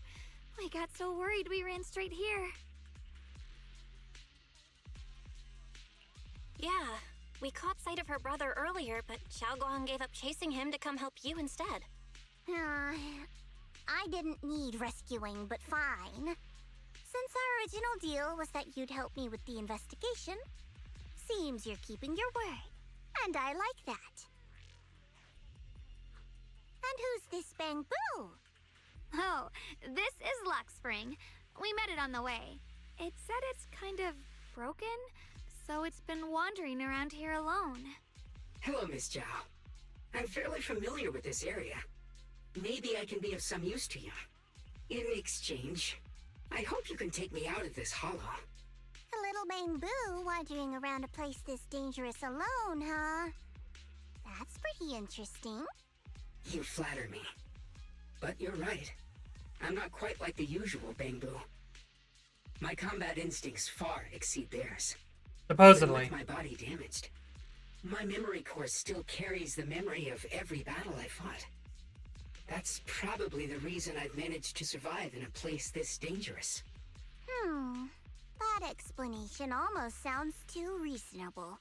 We got so worried we ran straight here. Yeah, we caught sight of her brother earlier, but Shunguang gave up chasing him to come help you instead. I didn't need rescuing, but fine. Since our original deal was that you'd help me with the investigation, seems you're keeping your word, and I like that. And who's this Bang Boo? Oh, this is Luckspring. We met it on the way. It said it's kind of broken, so it's been wandering around here alone. Hello, Miss Zhao. I'm fairly familiar with this area. Maybe I can be of some use to you. In exchange, I hope you can take me out of this hollow. A little Bang Boo wandering around a place this dangerous alone, huh? That's pretty interesting. You flatter me. But you're right. I'm not quite like the usual Bang Boo. My combat instincts far exceed theirs. Supposedly. Even with my body damaged, my memory core still carries the memory of every battle I fought. That's probably the reason I've managed to survive in a place this dangerous. That explanation almost sounds too reasonable.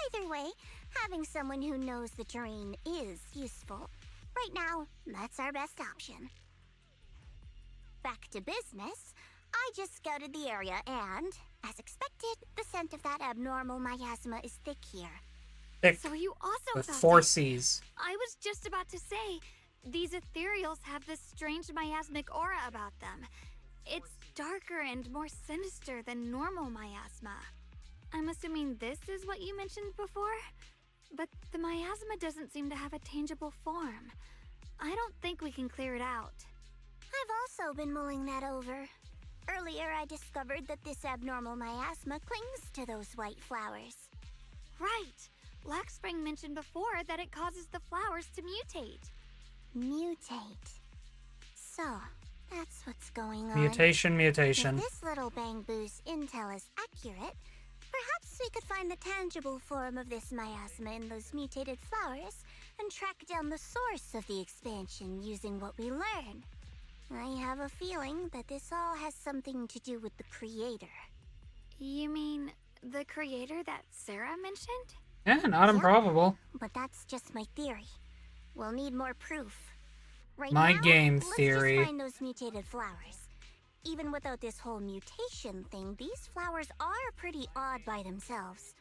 Either way, having someone who knows the terrain is useful. Right now, that's our best option. Back to business. I just scouted the area and, as expected, the scent of that abnormal miasma is thick here. Thick. So you also With felt 4 it. C's. I was just about to say, these ethereals have this strange miasmic aura about them. It's darker and more sinister than normal miasma. I'm assuming this is what you mentioned before? But the miasma doesn't seem to have a tangible form. I don't think we can clear it out. I've also been mulling that over. Earlier, I discovered that this abnormal miasma clings to those white flowers. Right! Laxspring mentioned before that it causes the flowers to mutate. Mutate. So, that's what's going on. Mutation. If this little Bangbu's intel is accurate, perhaps we could find the tangible form of this miasma in those mutated flowers and track down the source of the expansion using what we learn. I have a feeling that this all has something to do with the creator. You mean the creator that Sarah mentioned? Yeah, not improbable. But that's just my theory. We'll need more proof. Right My now, game let's theory. just find those mutated flowers. Even without this whole mutation thing, these flowers are pretty odd by themselves.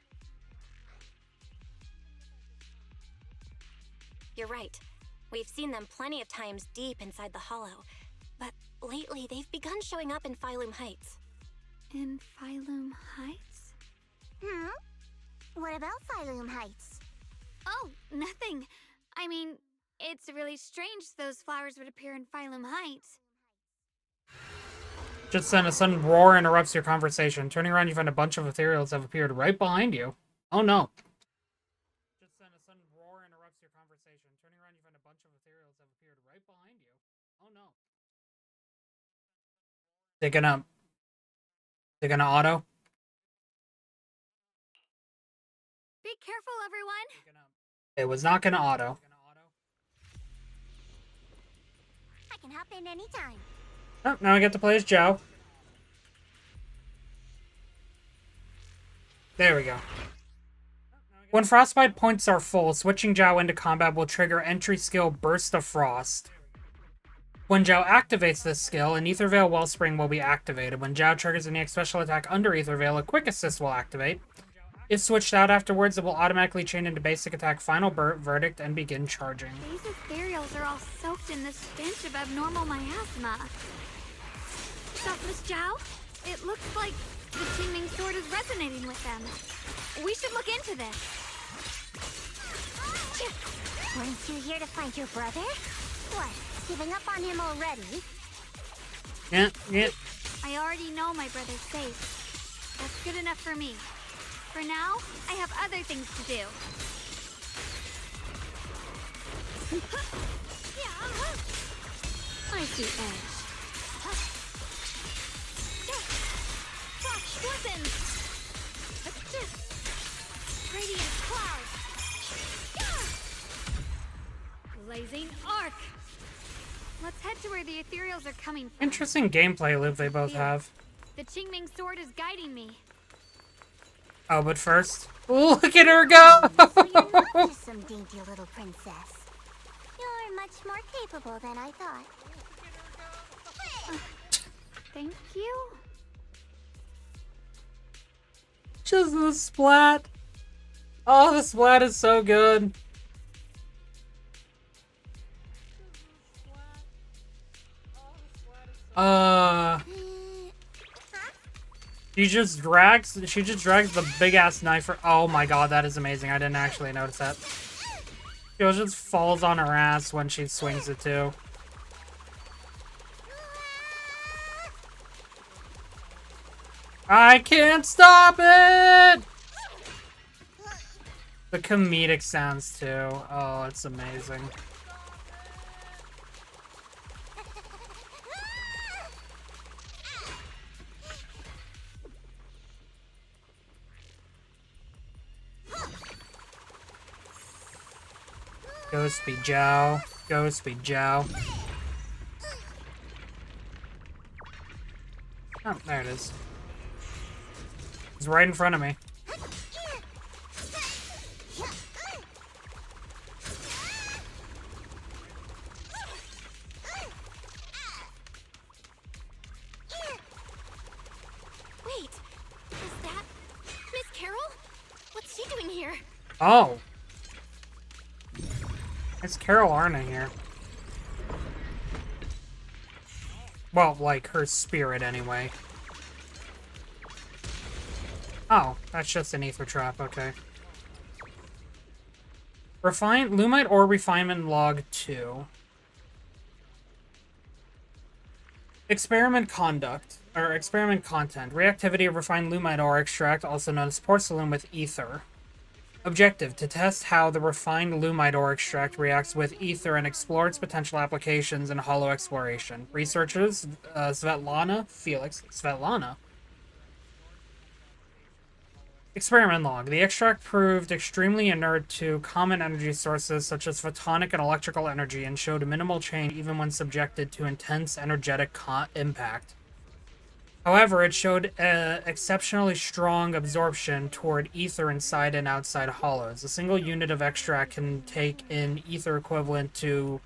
You're right. We've seen them plenty of times deep inside the hollow. But lately, they've begun showing up in Phylum Heights. In Phylum Heights? What about Phylum Heights? Oh, nothing. I mean, it's really strange those flowers would appear in Phylum Heights. Just then a sudden roar interrupts your conversation. Turning around, you find a bunch of ethereals have appeared right behind you. Oh no. Just then a sudden roar interrupts your conversation. Turning around, you find a bunch of ethereals have appeared right behind you. Oh no. They're gonna auto. Be careful, everyone! It was not gonna auto. I can hop in anytime. Oh, now I get to play as Zhao. There we go. When Frostbite points are full, switching Zhao into combat will trigger entry skill Burst of Frost. When Zhao activates this skill, an Ether Veil Wellspring will be activated. When Zhao triggers a next special attack under Ether Veil, a Quick Assist will activate. If switched out afterwards, it will automatically chain into basic attack Final Verdict and begin charging. These ethereals are all soaked in this stench of abnormal miasma. Stop, Miss Zhao? It looks like the Qingming sword is resonating with them. We should look into this. Weren't you here to find your brother? What, giving up on him already? Yeah. I already know my brother's safe. That's good enough for me. For now, I have other things to do. I see edge. Flash weapons! Radiant cloud! Blazing arc! Let's head to where the ethereals are coming from. Interesting gameplay loop they both have. The Qingming sword is guiding me. Oh, but first, look at her go! So you're not just some dainty little princess. You're much more capable than I thought. Thank you. Just the splat. Oh, the splat is so good. She just drags the big ass knife for. Oh my god, that is amazing. I didn't actually notice that. She just falls on her ass when she swings it too. I can't stop it! The comedic sounds too. Oh, it's amazing. Ghost be Zhao. Ghost be Zhao. Oh, there it is. It's right in front of me. Oh. It's Carol Arna here. Well, like, her spirit, anyway. Oh, that's just an ether trap, okay. Lumite ore refinement log 2. Experiment content. Reactivity of refined lumite ore extract, also known as porcelain with ether. Objective, to test how the refined lumite ore extract reacts with ether and explore its potential applications in hollow exploration. Researchers, Svetlana. Experiment log. The extract proved extremely inert to common energy sources such as photonic and electrical energy and showed minimal change even when subjected to intense energetic impact. However, it showed exceptionally strong absorption toward ether inside and outside hollows. A single unit of extract can take in ether equivalent to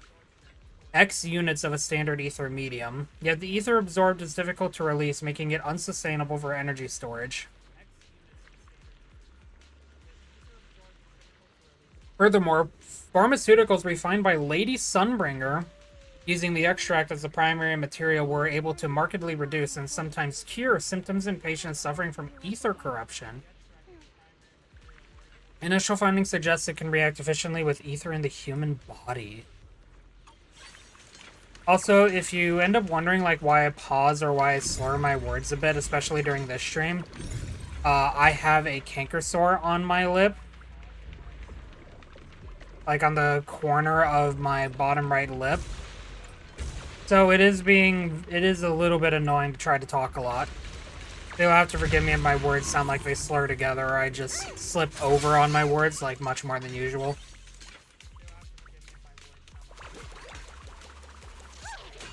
X units of a standard ether medium, yet the ether absorbed is difficult to release, making it unsustainable for energy storage. Furthermore, pharmaceuticals refined by Lady Sunbringer, using the extract as the primary material, were able to markedly reduce and sometimes cure symptoms in patients suffering from ether corruption. Initial findings suggest it can react efficiently with ether in the human body. Also, if you end up wondering like why I pause or why I slur my words a bit, especially during this stream, I have a canker sore on my lip. Like on the corner of my bottom right lip. So it is a little bit annoying to try to talk a lot. You'll have to forgive me if my words sound like they slur together or I just slip over on my words like much more than usual.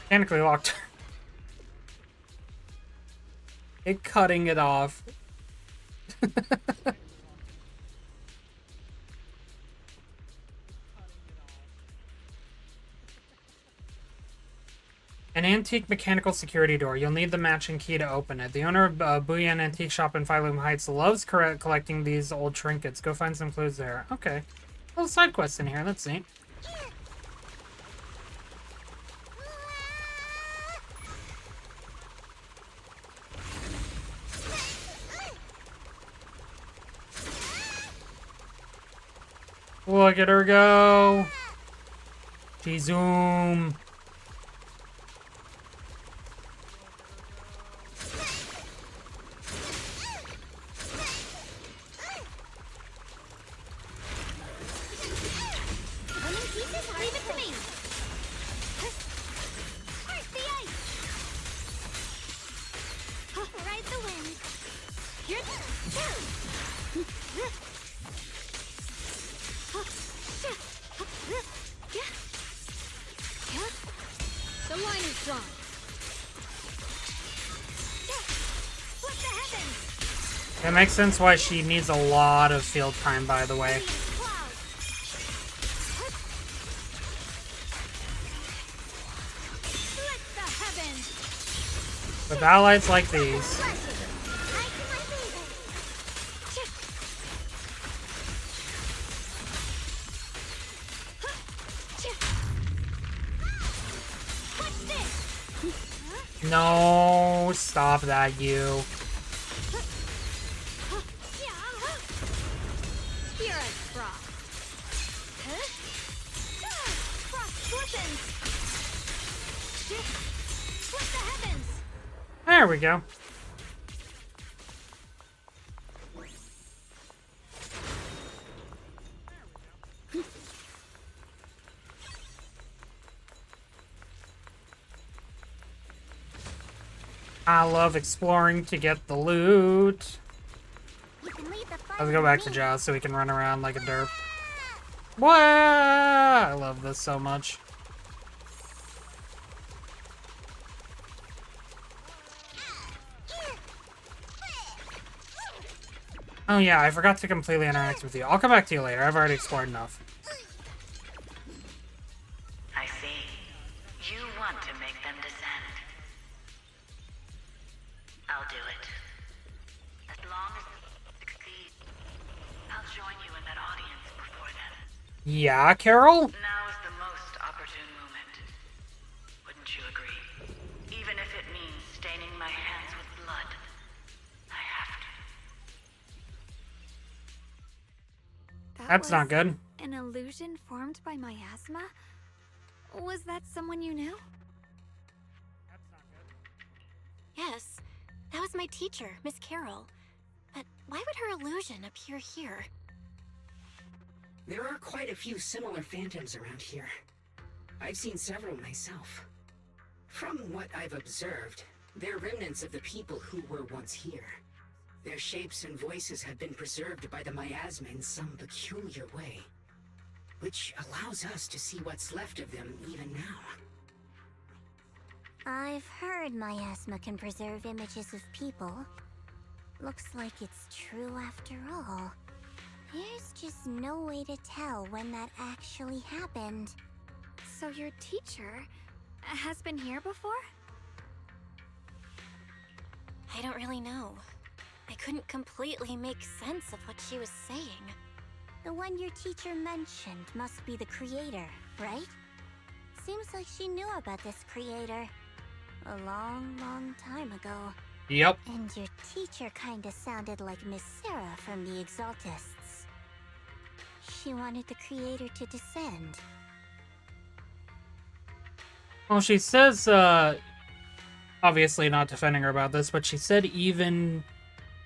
Mechanically locked. Cutting it off. An antique mechanical security door. You'll need the matching key to open it. The owner of Buyan Antique Shop in Phylum Heights loves collecting these old trinkets. Go find some clues there. Okay. Little side quest in here. Let's see. Look at her go. She zoom. The line is drawn. Flip the heavens. That makes sense why she needs a lot of field time, by the way. With allies like these. No, stop that, you. Here I frost. Frost glistens. Flip the heavens. There we go. I love exploring to get the loot. Let's go back to Jaws so we can run around like a derp. What? I love this so much. Oh yeah, I forgot to completely interact with you. I'll come back to you later. I've already explored enough. I see. You want to make them descend. I'll do it. As long as they succeed, I'll join you in that audience. Yeah, Carol? Now is the most opportune moment. Wouldn't you agree? Even if it means staining my hands with blood, I have to. That's not good. An illusion formed by miasma? Was that someone you knew? Yes, that was my teacher, Miss Carol. But why would her illusion appear here? There are quite a few similar phantoms around here. I've seen several myself. From what I've observed, they're remnants of the people who were once here. Their shapes and voices have been preserved by the miasma in some peculiar way, which allows us to see what's left of them even now. I've heard miasma can preserve images of people. Looks like it's true after all. There's just no way to tell when that actually happened. So your teacher has been here before? I don't really know. I couldn't completely make sense of what she was saying. The one your teacher mentioned must be the creator, right? Seems like she knew about this creator a long, long time ago. Yep. And your teacher kinda sounded like Miss Sarah from the Exaltists. She wanted the creator to descend. Well, she says, obviously not defending her about this, but she said even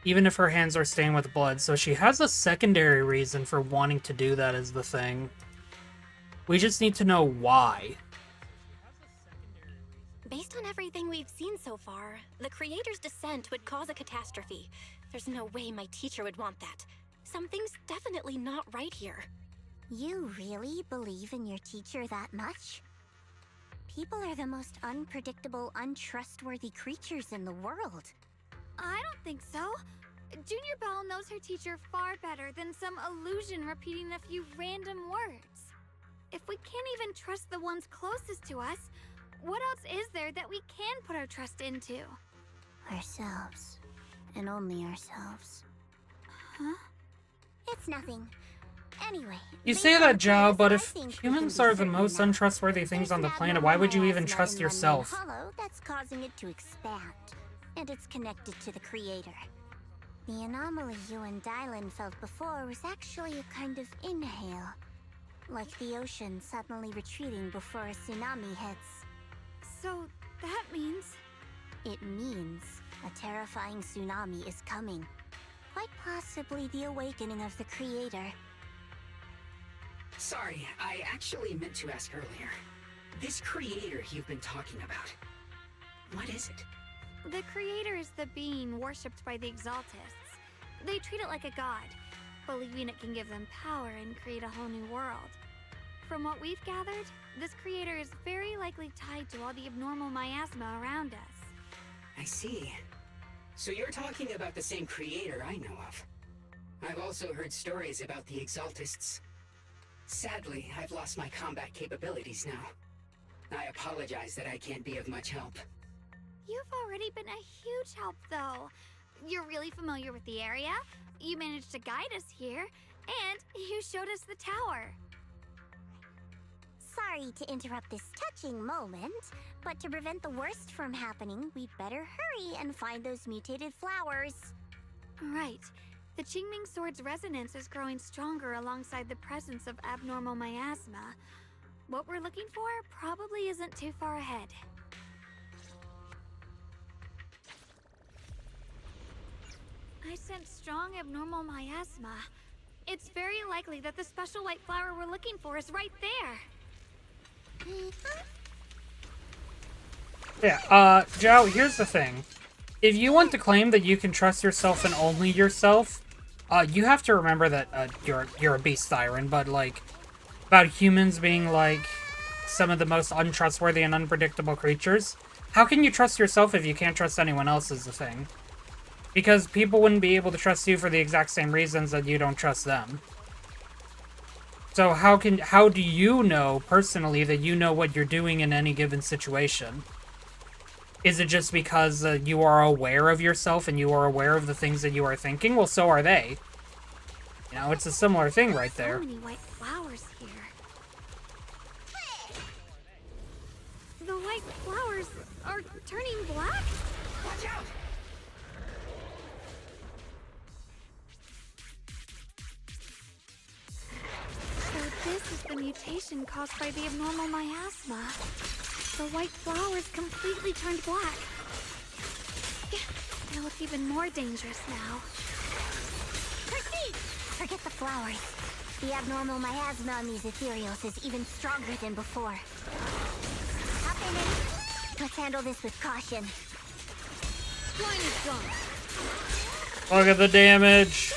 if her hands are stained with blood, so she has a secondary reason for wanting to do that is the thing. We just need to know why. Based on everything we've seen so far, the creator's descent would cause a catastrophe. There's no way my teacher would want that. Something's definitely not right here. You really believe in your teacher that much? People are the most unpredictable, untrustworthy creatures in the world. I don't think so. Junior Belle knows her teacher far better than some illusion repeating a few random words. If we can't even trust the ones closest to us, what else is there that we can put our trust into? Ourselves. And only ourselves. Huh? It's nothing. Anyway. You say that, Zhao, but if humans are the most untrustworthy things on the planet, why would you even trust yourself? Hollow that's causing it to expand, and it's connected to the creator. The anomaly you and Dylan felt before was actually a kind of inhale, like the ocean suddenly retreating before a tsunami hits. So that means... It means a terrifying tsunami is coming. Quite possibly the awakening of the creator. Sorry, I actually meant to ask earlier. This creator you've been talking about, what is it? The creator is the being worshipped by the Exaltists. They treat it like a god, believing it can give them power and create a whole new world. From what we've gathered, this creator is very likely tied to all the abnormal miasma around us. I see. So you're talking about the same creator I know of. I've also heard stories about the Exaltists. Sadly, I've lost my combat capabilities now. I apologize that I can't be of much help. You've already been a huge help, though. You're really familiar with the area, you managed to guide us here, and you showed us the tower. Sorry to interrupt this touching moment, but to prevent the worst from happening, we'd better hurry and find those mutated flowers. Right. The Qingming Sword's resonance is growing stronger alongside the presence of abnormal miasma. What we're looking for probably isn't too far ahead. I sense strong abnormal miasma. It's very likely that the special white flower we're looking for is right there. Yeah, Zhao, here's the thing. If you want to claim that you can trust yourself and only yourself, you have to remember that you're a beast siren, but like about humans being like some of the most untrustworthy and unpredictable creatures. How can you trust yourself if you can't trust anyone else is the thing? Because people wouldn't be able to trust you for the exact same reasons that you don't trust them. So how do you know personally that you know what you're doing in any given situation? Is it just because you are aware of yourself and you are aware of the things that you are thinking? Well, so are they. You know, it's a similar thing right there. So many white flowers here. white flowers are turning black? Watch out! So this is the mutation caused by the abnormal miasma. The white flowers completely turned black. They look even more dangerous now. Percy! Forget the flowers. The abnormal miasma on these ethereals is even stronger than before. Hop in and let's handle this with caution. Line is gone. Look at the damage.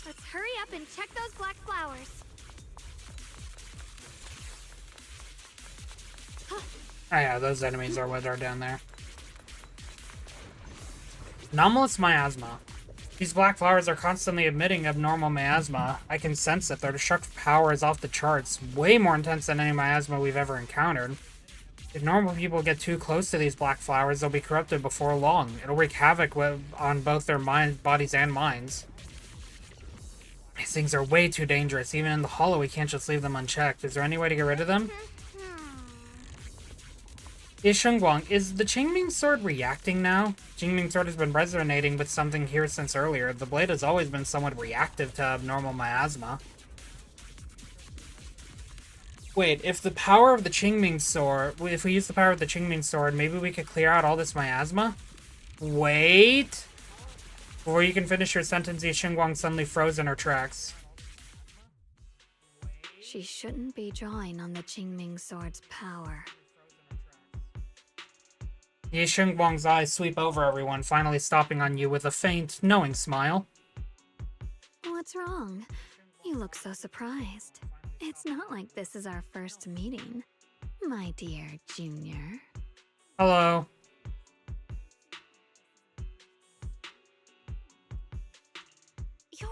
Let's hurry up and check those black flowers. Oh yeah, those enemies are what are down there. Anomalous miasma. These black flowers are constantly emitting abnormal miasma. I can sense it. Their destructive power is off the charts. Way more intense than any miasma we've ever encountered. If normal people get too close to these black flowers, they'll be corrupted before long. It'll wreak havoc on both their bodies and minds. These things are way too dangerous. Even in the hollow, we can't just leave them unchecked. Is there any way to get rid of them? Ye Shunguang, is the Qingming sword reacting now? Qingming sword has been resonating with something here since earlier. The blade has always been somewhat reactive to abnormal miasma. Wait, if the power of the Qingming sword... If we use the power of the Qingming sword, maybe we could clear out all this miasma? Wait! Before you can finish your sentence, Ye Shunguang suddenly froze in her tracks. She shouldn't be drawing on the Qingming sword's power. Ye Shunguang's eyes sweep over everyone, finally stopping on you with a faint, knowing smile. What's wrong? You look so surprised. It's not like this is our first meeting, my dear Junior. Hello. You're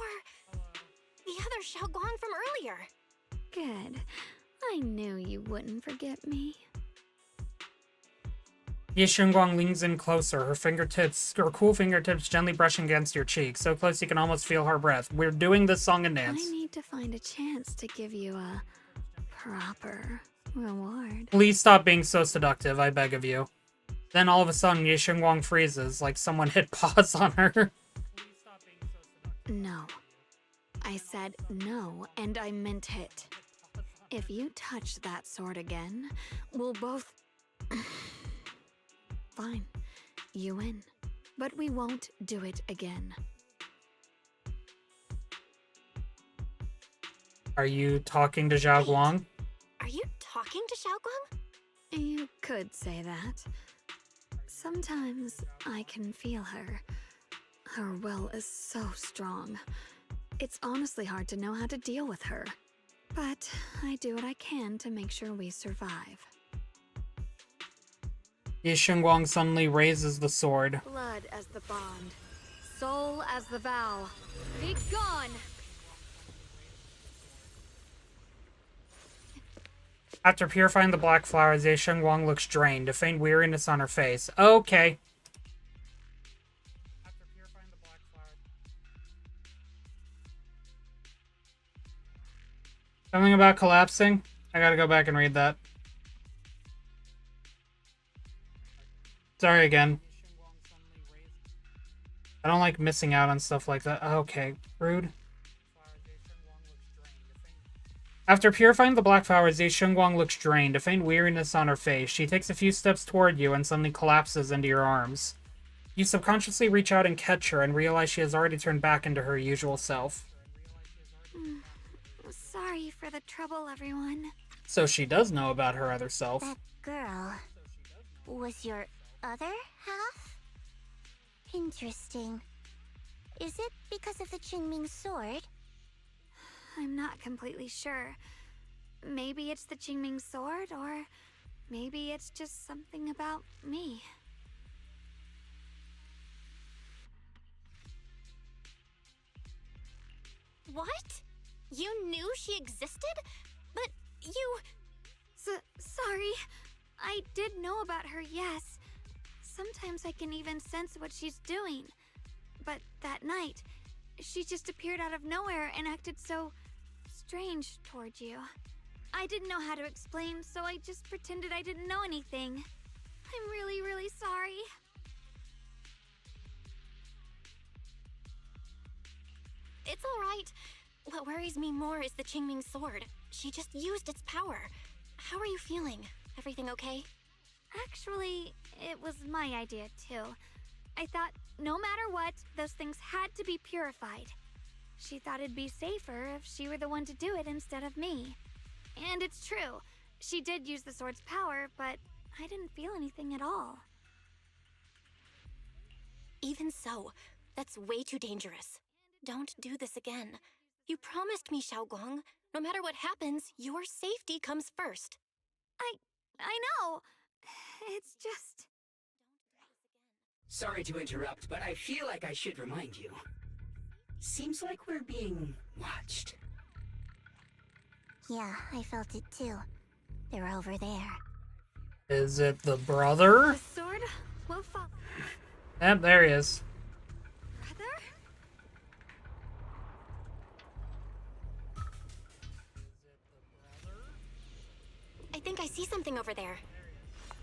the other Xiaoguang from earlier. Good. I knew you wouldn't forget me. Ye Shunguang leans in closer, her cool fingertips gently brushing against your cheek, so close you can almost feel her breath. We're doing this song and dance. I need to find a chance to give you a proper reward. Please stop being so seductive, I beg of you. Then all of a sudden, Ye Shunguang freezes, like someone hit pause on her. No. I said no, and I meant it. If you touch that sword again, we'll both... Fine. You win. But we won't do it again. Are you talking to Zhao Guang? Are you talking to Xiaoguang? You could say that. Sometimes I can feel her. Her will is so strong. It's honestly hard to know how to deal with her. But I do what I can to make sure we survive. Ye Shunguang suddenly raises the sword. Blood as the bond. Soul as the vow. Be gone! After purifying the black flowers, Ye Shunguang looks drained, a faint weariness on her face. Okay. Something about collapsing? I gotta go back and read that. Sorry again. I don't like missing out on stuff like that. Okay, rude. After purifying the black flowers, Ye Shunguang looks drained, a faint weariness on her face. She takes a few steps toward you and suddenly collapses into your arms. You subconsciously reach out and catch her and realize she has already turned back into her usual self. Sorry for the trouble, everyone. So she does know about her other self. That girl was your other half? Interesting. Is it because of the Qingming sword? I'm not completely sure. Maybe it's the Qingming sword, or maybe it's just something about me. What? You knew she existed? But you... Sorry. I did know about her, yes. Sometimes I can even sense what she's doing. But that night, She just appeared out of nowhere and acted so strange towards you. I didn't know how to explain, so I just pretended I didn't know anything. I'm really, really sorry. It's alright. What worries me more is the Qingming sword. She just used its power. How are you feeling? Everything okay? Actually, it was my idea too. I thought no matter what, those things had to be purified. She thought it'd be safer if she were the one to do it instead of me. And it's true. She did use the sword's power, but I didn't feel anything at all. Even so, that's way too dangerous. Don't do this again. You promised me, Xiaoguang. No matter what happens, your safety comes first. I know. It's just... Sorry to interrupt, but I feel like I should remind you. Seems like we're being watched. Yeah, I felt it too. They're over there. Is it the brother? The sword will fall. Yep, there he is. Brother? I think I see something over there.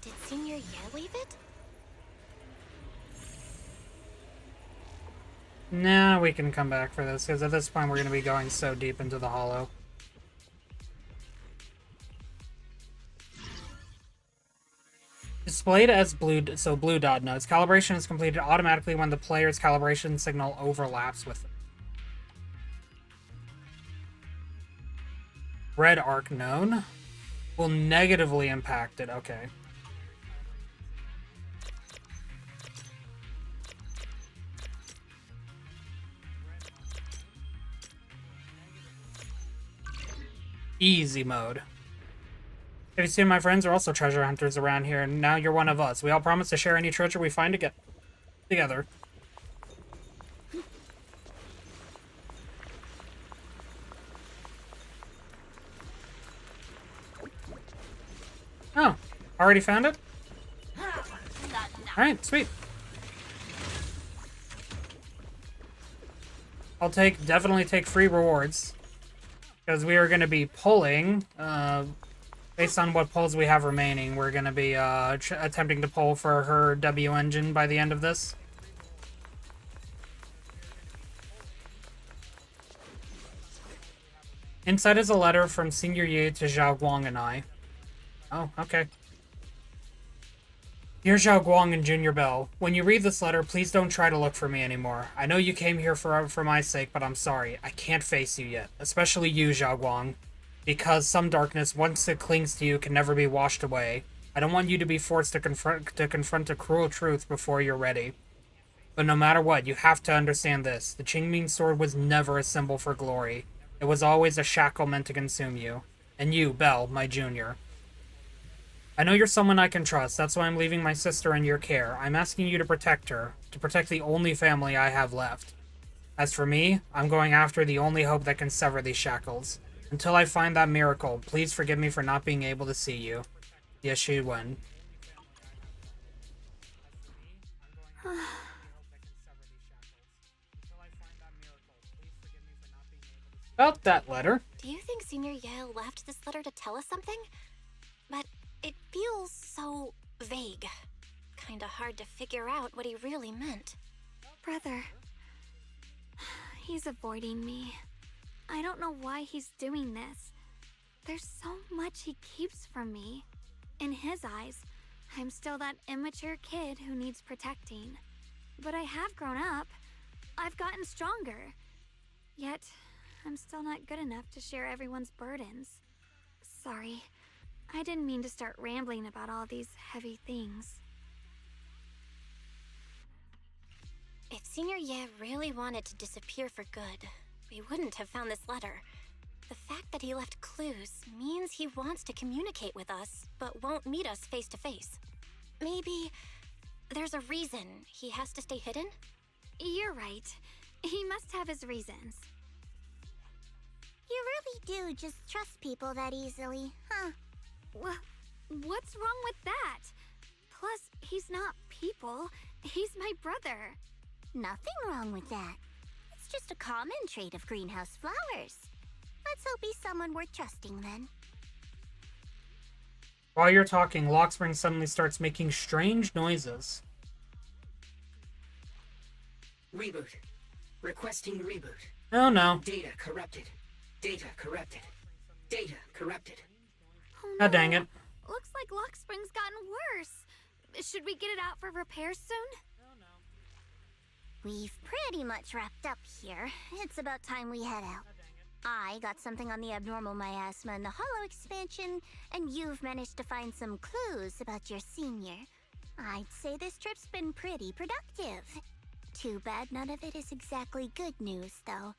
Did Senior Ye leave it? Nah, we can come back for this, because at this point we're going to be going so deep into the hollow. Displayed as blue dot notes. Calibration is completed automatically when the player's calibration signal overlaps with it. Red arc known. Will negatively impact it. Okay. Easy mode. Have you seen my friends are also treasure hunters around here, and now you're one of us. We all promise to share any treasure we find together. Oh, already found it? Alright, sweet. I'll definitely take free rewards. Because we are going to be pulling, based on what pulls we have remaining, we're going to be attempting to pull for her W engine by the end of this. Inside is a letter from Senior Ye to Zhao Guang and I. Oh, okay. Dear Zhao Guang and Junior Bell, when you read this letter, please don't try to look for me anymore. I know you came here for my sake, but I'm sorry. I can't face you yet. Especially you, Zhao Guang. Because some darkness, once it clings to you, can never be washed away. I don't want you to be forced to confront a cruel truth before you're ready. But no matter what, you have to understand this. The Qingming sword was never a symbol for glory. It was always a shackle meant to consume you. And you, Bell, my junior. I know you're someone I can trust. That's why I'm leaving my sister in your care. I'm asking you to protect her. To protect the only family I have left. As for me, I'm going after the only hope that can sever these shackles. Until I find that miracle, please forgive me for not being able to see you. Ye Shunguang. About that letter. Do you think Senior Ye left this letter to tell us something? But it feels so vague. Kinda hard to figure out what he really meant. Brother. He's avoiding me. I don't know why he's doing this. There's so much he keeps from me. In his eyes, I'm still that immature kid who needs protecting. But I have grown up. I've gotten stronger. Yet, I'm still not good enough to share everyone's burdens. Sorry. I didn't mean to start rambling about all these heavy things. If Senior Ye really wanted to disappear for good, we wouldn't have found this letter. The fact that he left clues means he wants to communicate with us, but won't meet us face to face. Maybe there's a reason he has to stay hidden? You're right. He must have his reasons. You really do just trust people that easily, huh? What's wrong with that? Plus, he's not people. He's my brother. Nothing wrong with that. It's It's just a common trait of greenhouse flowers. Let's hope he's someone worth trusting then. While you're talking, Lockspring suddenly starts making strange noises. Reboot. Requesting reboot. Oh no. Data corrupted. Data corrupted. Data corrupted. Oh, God dang it. Looks like Lockspring's gotten worse. Should we get it out for repairs soon? We've pretty much wrapped up here. It's about time we head out. I got something on the abnormal miasma and the hollow expansion, and you've managed to find some clues about your senior. I'd say this trip's been pretty productive. Too bad none of it is exactly good news, though.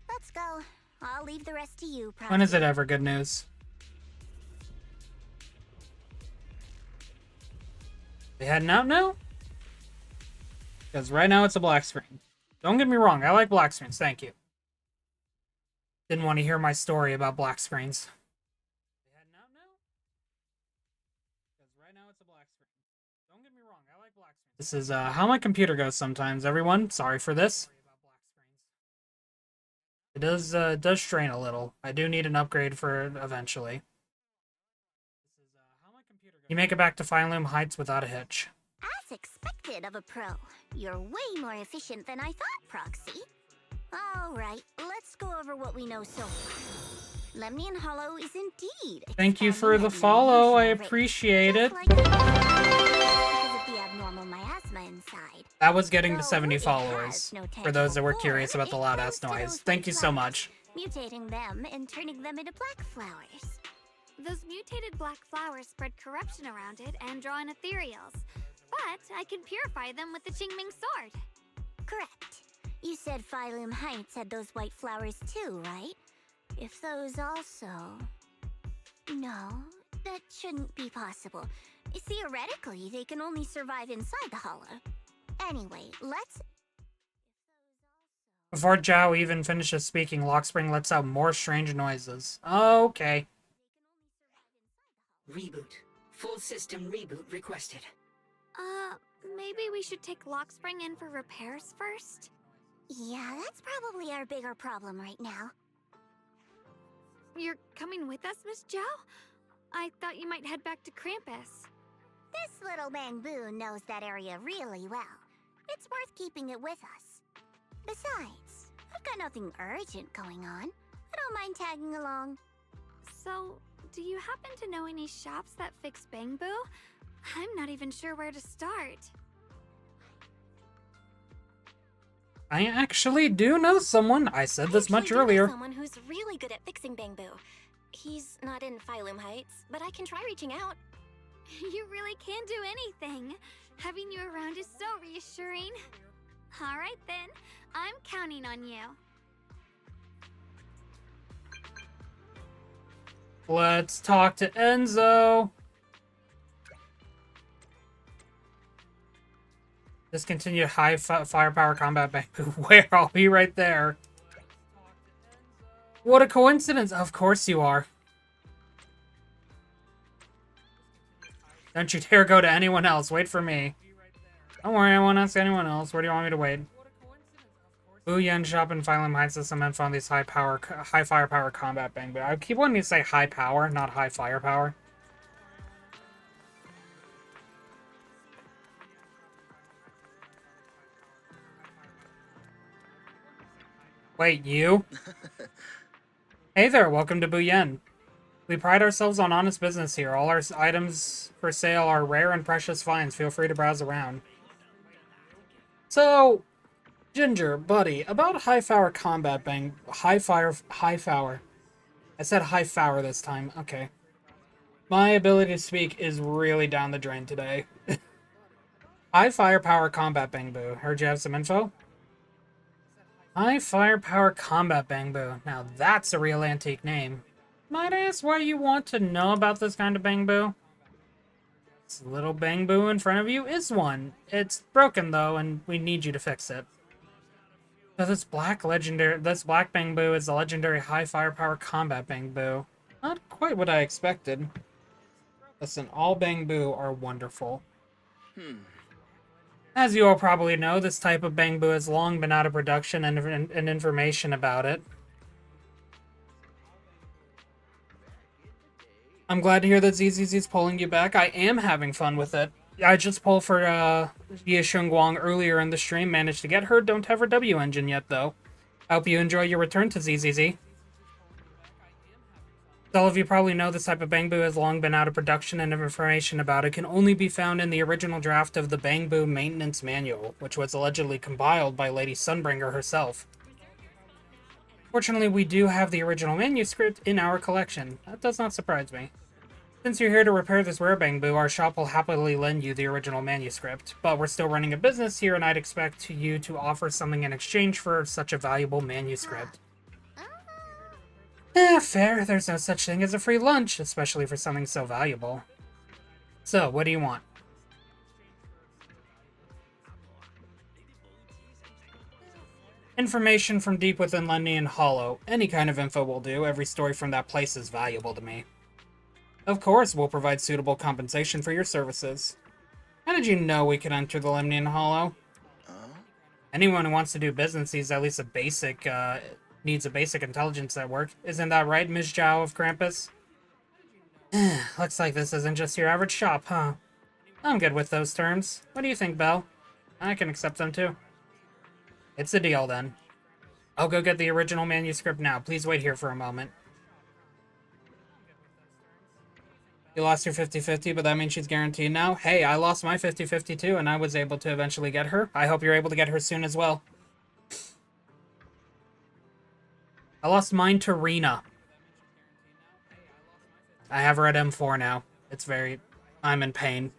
Let's go. I'll leave the rest to you, Proxy. When is it ever good news? They heading out now? Because right now it's a black screen. Don't get me wrong, I like black screens, thank you. Didn't want to hear my story about black screens. They heading out now? Because right now it's a black screen. Don't get me wrong, I like black screens. This is how my computer goes sometimes, everyone. Sorry for this. It does strain a little. I do need an upgrade for it eventually. You make it back to Fireloom Heights without a hitch. As expected of a pro, you're way more efficient than I thought, Proxy. Alright, let's go over what we know so far. Lemnian Hollow is indeed Thank you for the follow, I appreciate it. because of the abnormal miasma inside. That was getting to 70 followers, for those that were curious about the loud ass noise. Thank you so much. Mutating them and turning them into black flowers. Those mutated black flowers spread corruption around it and draw in ethereals. But I can purify them with the Qingming sword. Correct. You said Fireloom Heights had those white flowers too, right? If those also... No, that shouldn't be possible. Theoretically, they can only survive inside the hollow. Anyway, let's... Before Zhao even finishes speaking, Lockspring lets out more strange noises. Okay. Reboot. Full system reboot requested. Maybe we should take Lockspring in for repairs first? Yeah, that's probably our bigger problem right now. You're coming with us, Miss Zhao? I thought you might head back to Krampus. This little bamboo knows that area really well. It's worth keeping it with us. Besides, I've got nothing urgent going on. I don't mind tagging along. So, do you happen to know any shops that fix bamboo? I'm not even sure where to start. I actually do know someone. I said this much earlier. Someone who's really good at fixing bamboo. He's not in Fireloom Heights, but I can try reaching out. You really can do anything. Having you around is so reassuring. All right then, I'm counting on you. Let's talk to Enzo. Discontinued high firepower combat bamboo. Where? I'll be right there. What a coincidence. Of course you are. Don't you dare go to anyone else. Wait for me. Don't worry, I won't ask anyone else. Where do you want me to wait? Booyan shop in Fireloom Heights has some info on these high firepower combat bamboo. I keep wanting to say high power, not high firepower. Wait, you? Hey there, welcome to Booyan. We pride ourselves on honest business here. All our items for sale are rare and precious finds. Feel free to browse around. So, Ginger, buddy, about high fire combat bang... High fire... I said high fire this time. Okay. My ability to speak is really down the drain today. High firepower combat bamboo. Heard you have some info? High firepower combat bamboo. Now that's a real antique name. Might I ask why you want to know about this kind of bamboo? This little bamboo in front of you is one. It's broken though, and we need you to fix it. So this black bamboo is the legendary high firepower combat bamboo. Not quite what I expected. Listen, all bamboo are wonderful. As you all probably know, this type of bamboo has long been out of production and information about it. I'm glad to hear that ZZZ's pulling you back. I am having fun with it. I just pulled for Ye Shunguang earlier in the stream, managed to get her. Don't have her W engine yet, though. I hope you enjoy your return to ZZZ. As all of you probably know, this type of bamboo has long been out of production, and information about it can only be found in the original draft of the Bamboo Maintenance Manual, which was allegedly compiled by Lady Sunbringer herself. Fortunately, we do have the original manuscript in our collection. That does not surprise me. Since you're here to repair this rare bamboo, our shop will happily lend you the original manuscript, but we're still running a business here, and I'd expect you to offer something in exchange for such a valuable manuscript. Fair. There's no such thing as a free lunch, especially for something so valuable. So, what do you want? Information from deep within Lemnian Hollow. Any kind of info will do. Every story from that place is valuable to me. Of course, we'll provide suitable compensation for your services. How did you know we could enter the Lemnian Hollow? Anyone who wants to do business needs at least a basic intelligence network. Isn't that right, Ms. Zhao of Krampus? Looks like this isn't just your average shop, huh? I'm good with those terms. What do you think, Belle? I can accept them too. It's a deal, then. I'll go get the original manuscript now. Please wait here for a moment. You lost your 50-50, but that means she's guaranteed now? Hey, I lost my 50-50 too, and I was able to eventually get her. I hope you're able to get her soon as well. I lost mine to Rena. I have her at M4 now. I'm in pain.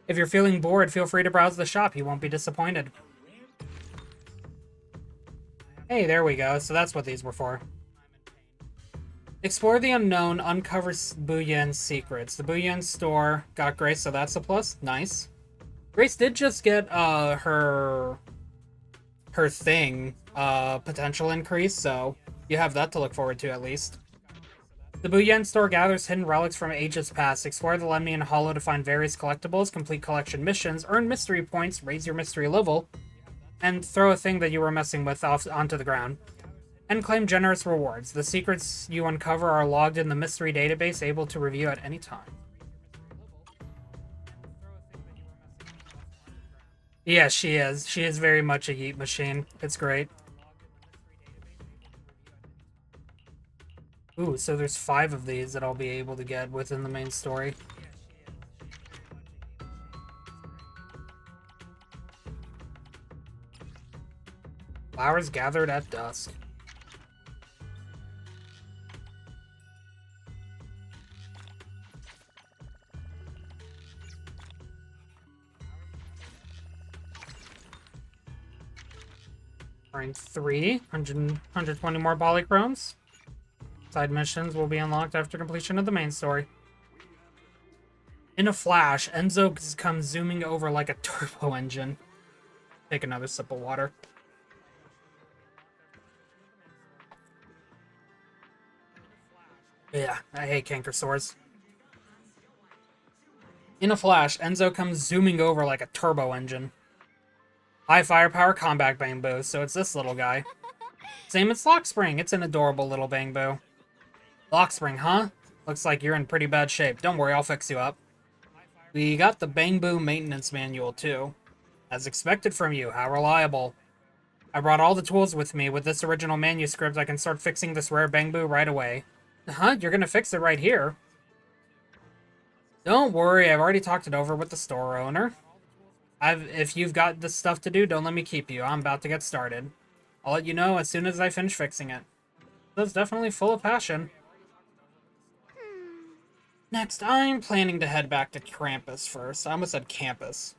If you're feeling bored, feel free to browse the shop. You won't be disappointed. Hey, there we go. So that's what these were for. Explore the unknown, uncover Buyen's secrets. The Buyen store got Grace, so that's a plus. Nice. Grace did just get her thing potential increase, so you have that to look forward to at least. The Buyen store gathers hidden relics from ages past. Explore the Lemnian Hollow to find various collectibles, complete collection missions, earn mystery points, raise your mystery level, and throw a thing that you were messing with off onto the ground. And claim generous rewards. The secrets you uncover are logged in the mystery database, able to review at any time. Yeah, she is. She is very much a yeet machine. It's great. Ooh, so there's 5 of these that I'll be able to get within the main story. Flowers gathered at dusk. Rank 3, 120 more polychromes. Side missions will be unlocked after completion of the main story. In a flash, Enzo comes zooming over like a turbo engine. Take another sip of water. Yeah, I hate canker sores. In a flash, Enzo comes zooming over like a turbo engine. High firepower combat bamboo, so it's this little guy. Same as Lockspring, it's an adorable little bamboo. Lockspring, huh? Looks like you're in pretty bad shape. Don't worry, I'll fix you up. We got the Bamboo Maintenance Manual, too. As expected from you, how reliable. I brought all the tools with me. With this original manuscript, I can start fixing this rare bamboo right away. Huh? You're gonna fix it right here? Don't worry, I've already talked it over with the store owner. If you've got this stuff to do, don't let me keep you. I'm about to get started. I'll let you know as soon as I finish fixing it. That's definitely full of passion. Next, I'm planning to head back to Krampus first. I almost said campus.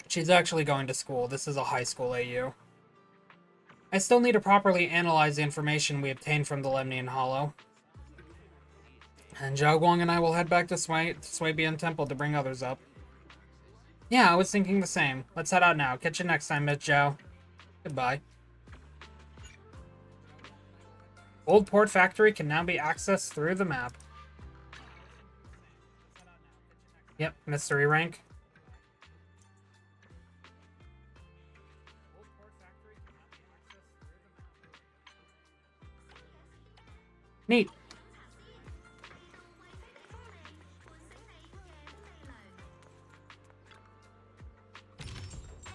She's actually going to school. This is a high school AU. I still need to properly analyze the information we obtained from the Lemnian Hollow. And Zhao Guang and I will head back to Swabian Temple to bring others up. Yeah, I was thinking the same. Let's head out now. Catch you next time, Miss Zhao. Goodbye. Old Port Factory can now be accessed through the map. Yep, mystery rank. Neat.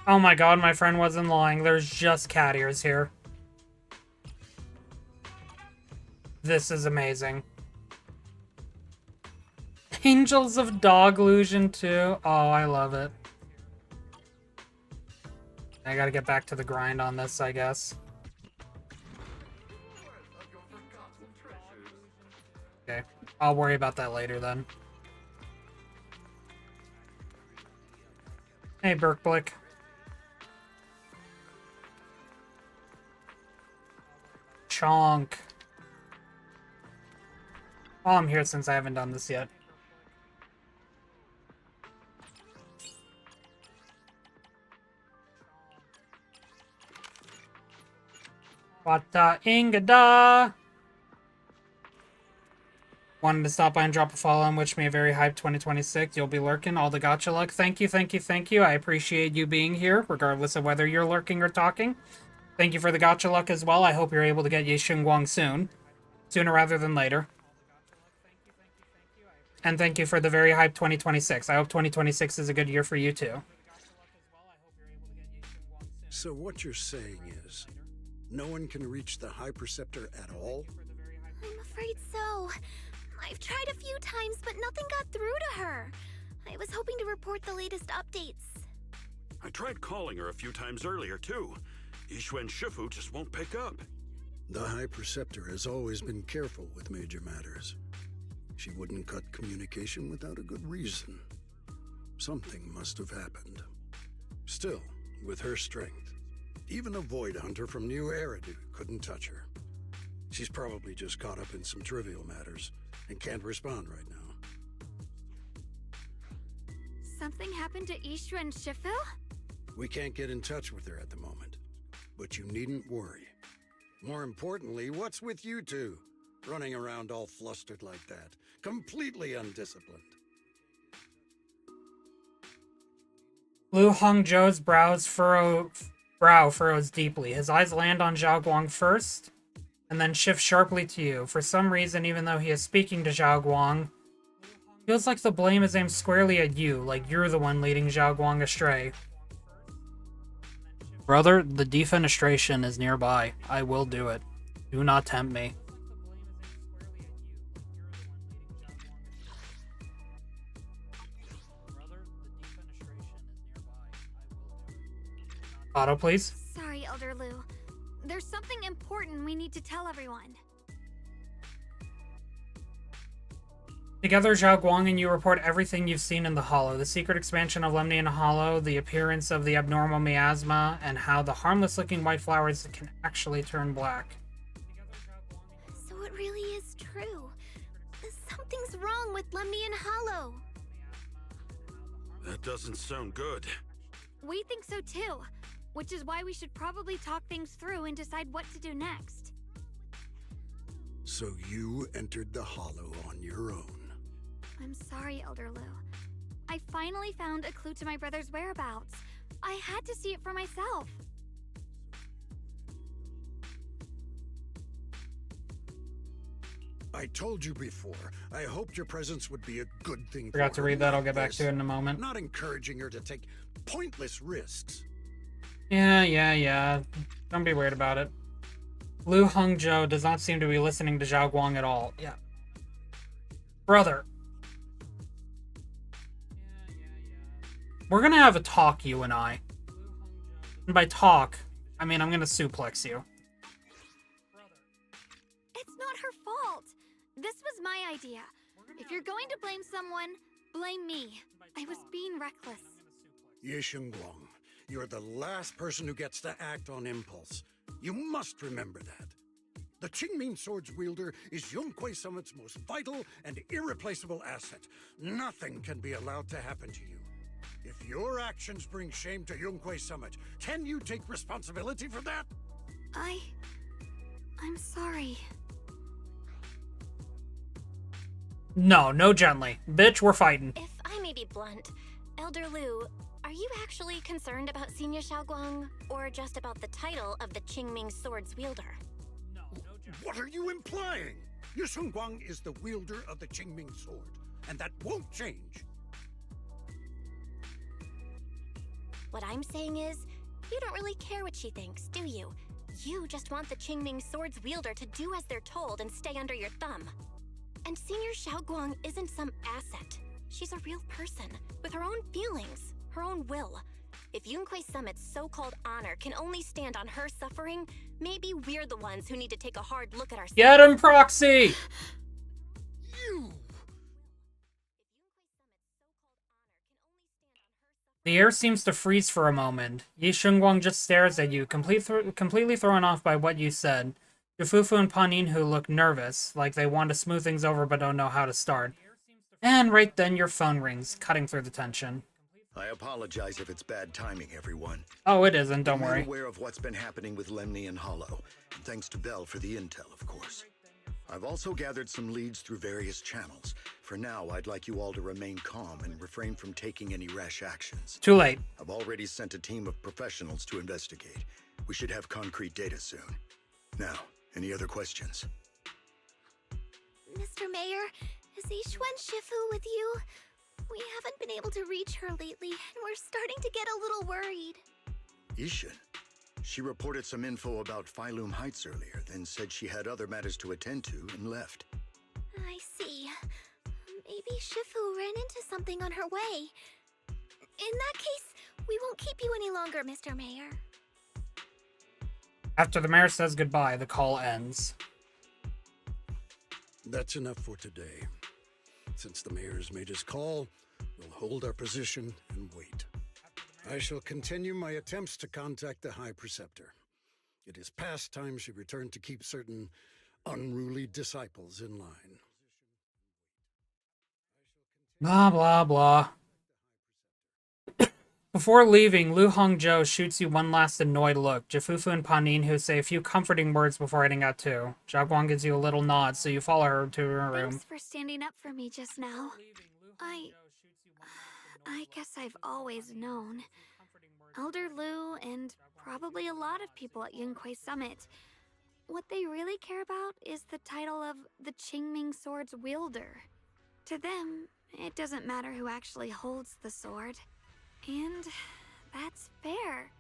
Oh my god, my friend wasn't lying. There's just cat ears here. This is amazing. Angels of Dog Illusion too. Oh, I love it. I gotta get back to the grind on this, I guess. Okay, I'll worry about that later then. Hey, Berkblick. Chonk. Oh, I'm here since I haven't done this yet. Wata Ingada! Wanted to stop by and drop a follow and wish me a very hyped 2026. You'll be lurking. All the gacha luck. Thank you, thank you, thank you. I appreciate you being here, regardless of whether you're lurking or talking. Thank you for the gacha luck as well. I hope you're able to get Ye Shunguang soon. Sooner rather than later. And thank you for the very hyped 2026. I hope 2026 is a good year for you too. So what you're saying is, no one can reach the High Preceptor at all? I'm afraid so. I've tried a few times, but nothing got through to her. I was hoping to report the latest updates. I tried calling her a few times earlier, too. Yixuan Shifu just won't pick up. The High Preceptor has always been careful with major matters. She wouldn't cut communication without a good reason. Something must have happened. Still, with her strength, even a Void Hunter from New Eridu couldn't touch her. She's probably just caught up in some trivial matters and can't respond right now. Something happened to Yixuan Shifu? We can't get in touch with her at the moment, but you needn't worry. More importantly, what's with you two? Running around all flustered like that, completely undisciplined. Lu Hongzhou's brow furrows deeply. His eyes land on Zhao Guang first, and then shift sharply to you. For some reason, even though he is speaking to Zhao Guang, feels like the blame is aimed squarely at you, like you're the one leading Zhao Guang astray. Brother, the defenestration is nearby. I will do it. Do not tempt me. Auto, please. Sorry, Elder Lu. There's something important we need to tell everyone. Together, Zhao Guang and you report everything you've seen in the Hollow. The secret expansion of Lemnian Hollow, the appearance of the abnormal miasma, and how the harmless-looking white flowers can actually turn black. So it really is true. Something's wrong with Lemnian Hollow. That doesn't sound good. We think so too, which is why we should probably talk things through and decide what to do next. So you entered the Hollow on your own. I'm sorry, Elder Lu. I finally found a clue to my brother's whereabouts. I had to see it for myself. I told you before, I hoped your presence would be a good thing for her. Forgot to read that, I'll get back to it in a moment. Not encouraging her to take pointless risks. Yeah. Don't be weird about it. Lu Hongzhou does not seem to be listening to Zhao Guang at all. Yeah. Brother. We're gonna have a talk, you and I. And by talk, I mean I'm gonna suplex you. It's not her fault. This was my idea. If you're going to blame someone, blame me. I was being reckless. Ye Shunguang, you're the last person who gets to act on impulse. You must remember that. The Qingming Sword's wielder is Yunquei Summit's most vital and irreplaceable asset. Nothing can be allowed to happen to you. If your actions bring shame to Yunquei Summit, can you take responsibility for that? I'm sorry. No gently. Bitch, we're fighting. If I may be blunt, Elder Lu, are you actually concerned about Senior Xiaoguang, or just about the title of the Qingming Sword's wielder? What are you implying? Ye Shunguang is the wielder of the Qingming sword, and that won't change. What I'm saying is, you don't really care what she thinks, do you? You just want the Qingming sword's wielder to do as they're told and stay under your thumb. And Senior Xiaoguang isn't some asset. She's a real person, with her own feelings, her own will. If Yunquei Summit's so-called honor can only stand on her suffering, maybe we're the ones who need to take a hard look at ourselves. Get him, Proxy! The air seems to freeze for a moment. Ye Shunguang just stares at you, completely thrown off by what you said. Jufufu and Paninhu look nervous, like they want to smooth things over but don't know how to start. And right then your phone rings, cutting through the tension. I apologize if it's bad timing, everyone. Oh, it isn't, don't worry. I'm aware of what's been happening with Lemny and Hollow, and thanks to Bell for the intel, of course. I've also gathered some leads through various channels. For now, I'd like you all to remain calm and refrain from taking any rash actions. Too late. I've already sent a team of professionals to investigate. We should have concrete data soon. Now, any other questions? Mr. Mayor, is Yixuan Shifu with you? We haven't been able to reach her lately, and we're starting to get a little worried. Yixuan? She reported some info about Phylum Heights earlier, then said she had other matters to attend to and left. I see. Maybe Shifu ran into something on her way. In that case, we won't keep you any longer, Mr. Mayor. After the mayor says goodbye, the call ends. That's enough for today. Since the mayor has made his call, we'll hold our position and wait. I shall continue my attempts to contact the High Preceptor. It is past time she returned to keep certain unruly disciples in line. Blah, blah, blah. Before leaving, Lu Hongzhou shoots you one last annoyed look. Jufufu and Paninhu say a few comforting words before heading out too. Xiaoguang gives you a little nod, so you follow her to her room. Thanks for standing up for me just now. I guess I've always known. Elder Lu and probably a lot of people at Yunquei Summit, what they really care about is the title of the Qingming Sword's wielder. To them, it doesn't matter who actually holds the sword. And that's fair.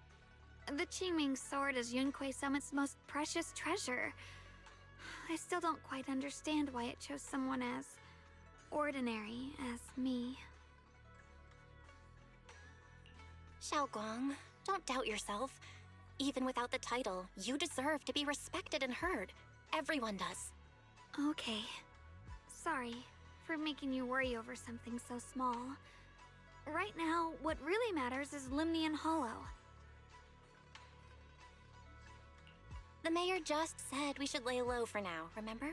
The Qingming Sword is Yunquei Summit's most precious treasure. I still don't quite understand why it chose someone as ordinary as me. Xiaoguang, don't doubt yourself. Even without the title, you deserve to be respected and heard. Everyone does. Okay. Sorry for making you worry over something so small. Right now, what really matters is Lemny and Hollow. The mayor just said we should lay low for now, remember?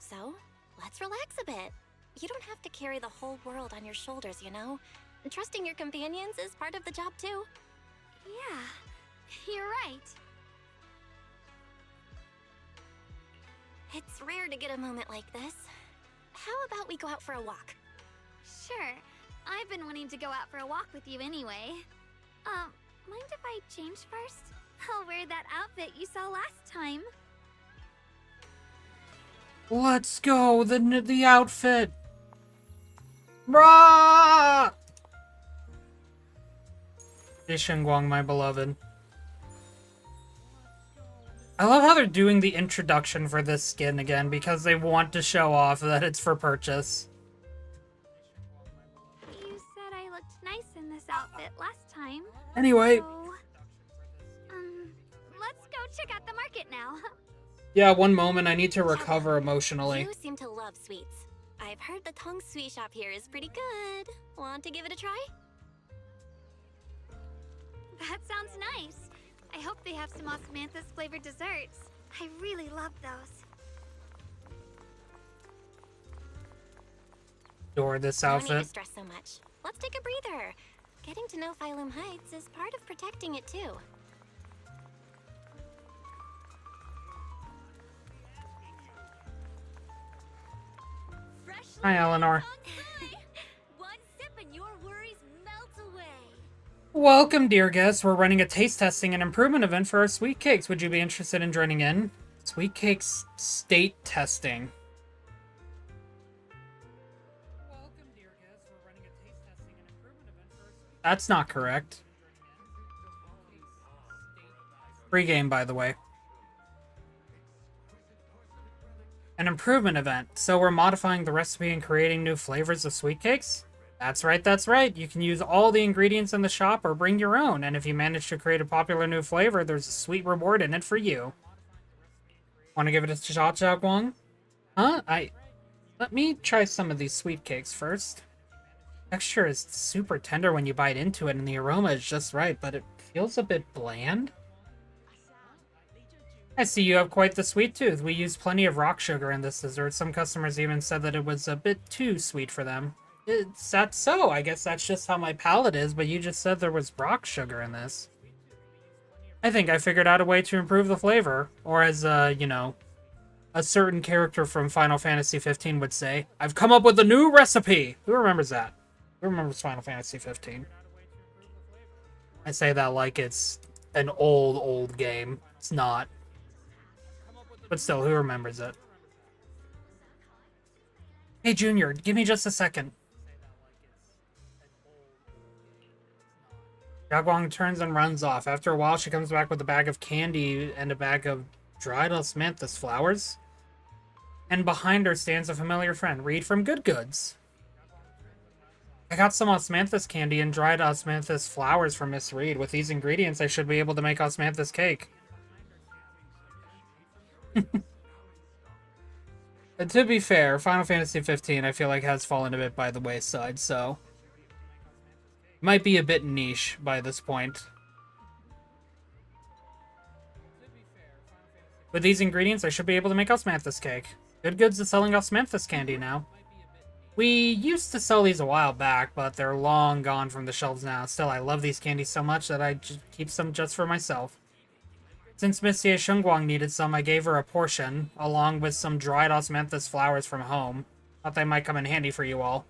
So, let's relax a bit. You don't have to carry the whole world on your shoulders, you know? Trusting your companions is part of the job too. Yeah, you're right. It's rare to get a moment like this. How about we go out for a walk? Sure. I've been wanting to go out for a walk with you anyway. Mind if I change first? I'll wear that outfit you saw last time. Let's go, the outfit. Rah! Ye Shunguang, my beloved. I love how they're doing the introduction for this skin again because they want to show off that it's for purchase. You said I looked nice in this outfit last time. Anyway. So, let's go check out the market now. Yeah, one moment, I need to recover emotionally. You seem to love sweets. I've heard the Tong Sui shop here is pretty good. Want to give it a try? That sounds nice. I hope they have some osmanthus flavored desserts. I really love those. Adore this No need to outfit. stress so much. Let's take a breather. Getting to know Phylum Heights is part of protecting it too. Hi, Eleanor. One sip and your worries melt away. Welcome, dear guests. We're running a taste testing and improvement event for our sweet cakes. Would you be interested in joining in? Sweet cakes state testing. That's not correct. Free game, by the way. An improvement event. So we're modifying the recipe and creating new flavors of sweet cakes? That's right, that's right. You can use all the ingredients in the shop or bring your own, and if you manage to create a popular new flavor, there's a sweet reward in it for you. Want to give it a shot, Xiaoguang? Huh? Let me try some of these sweet cakes first. Texture is super tender when you bite into it, and the aroma is just right, but it feels a bit bland. I see you have quite the sweet tooth. We use plenty of rock sugar in this dessert. Some customers even said that it was a bit too sweet for them. Is that so? I guess that's just how my palate is, but you just said there was rock sugar in this. I think I figured out a way to improve the flavor. Or as, you know, a certain character from Final Fantasy 15 would say, I've come up with a new recipe! Who remembers that? Who remembers Final Fantasy 15? I say that like it's an old game. It's not. But still, who remembers it? Hey, Junior, give me just a second. Xiaoguang turns and runs off. After a while, she comes back with a bag of candy and a bag of dried osmanthus flowers. And behind her stands a familiar friend, Reed from Good Goods. I got some osmanthus candy and dried osmanthus flowers from Miss Reed. With these ingredients, I should be able to make osmanthus cake. To be fair, Final Fantasy 15 I feel like has fallen a bit by the wayside, so might be a bit niche by this point. With these ingredients, I should be able to make osmanthus cake. Good Goods is selling osmanthus candy now. We used to sell these a while back, but they're long gone from the shelves now. Still, I love these candies so much that I just keep some just for myself. Since Miss Ye Shunguang needed some, I gave her a portion, along with some dried osmanthus flowers from home. Thought they might come in handy for you all.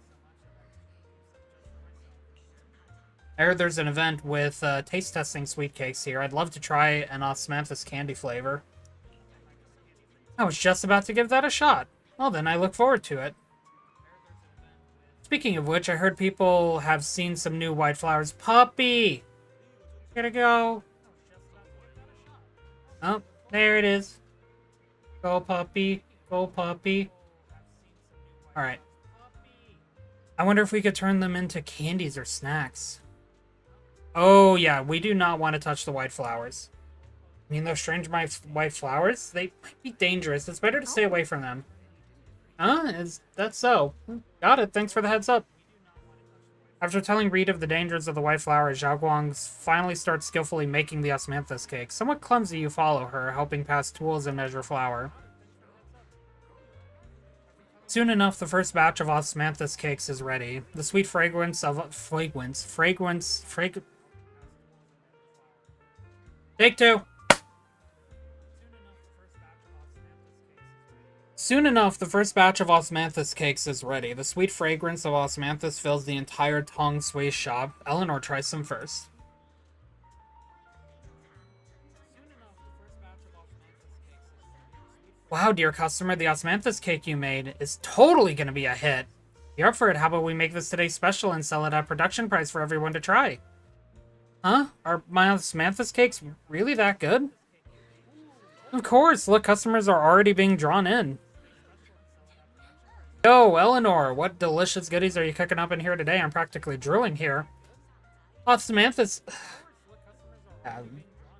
I heard there's an event with taste testing sweet cakes here. I'd love to try an osmanthus candy flavor. I was just about to give that a shot. Well then, I look forward to it. Speaking of which, I heard people have seen some new white flowers. Puppy! Here to go. Oh, there it is. Go puppy. Go puppy. Alright. I wonder if we could turn them into candies or snacks. Oh yeah, we do not want to touch the white flowers. I mean, those strange white flowers, they might be dangerous. It's better to stay away from them. Huh? Is that so? Got it. Thanks for the heads up. After telling Reed of the dangers of the white flower, Xiaoguang finally starts skillfully making the osmanthus cake. Somewhat clumsy, you follow her, helping pass tools and measure flour. Soon enough, the first batch of osmanthus cakes is ready. The sweet fragrance of Take two! Soon enough, the first batch of osmanthus cakes is ready. The sweet fragrance of osmanthus fills the entire Tong Sui shop. Eleanor tries some first. Wow, dear customer, the osmanthus cake you made is totally gonna be a hit. If you're up for it, how about we make this today's special and sell it at production price for everyone to try? Huh? Are my osmanthus cakes really that good? Of course, look, customers are already being drawn in. Yo, Eleanor, what delicious goodies are you cooking up in here today? I'm practically drooling here. Osmanthus...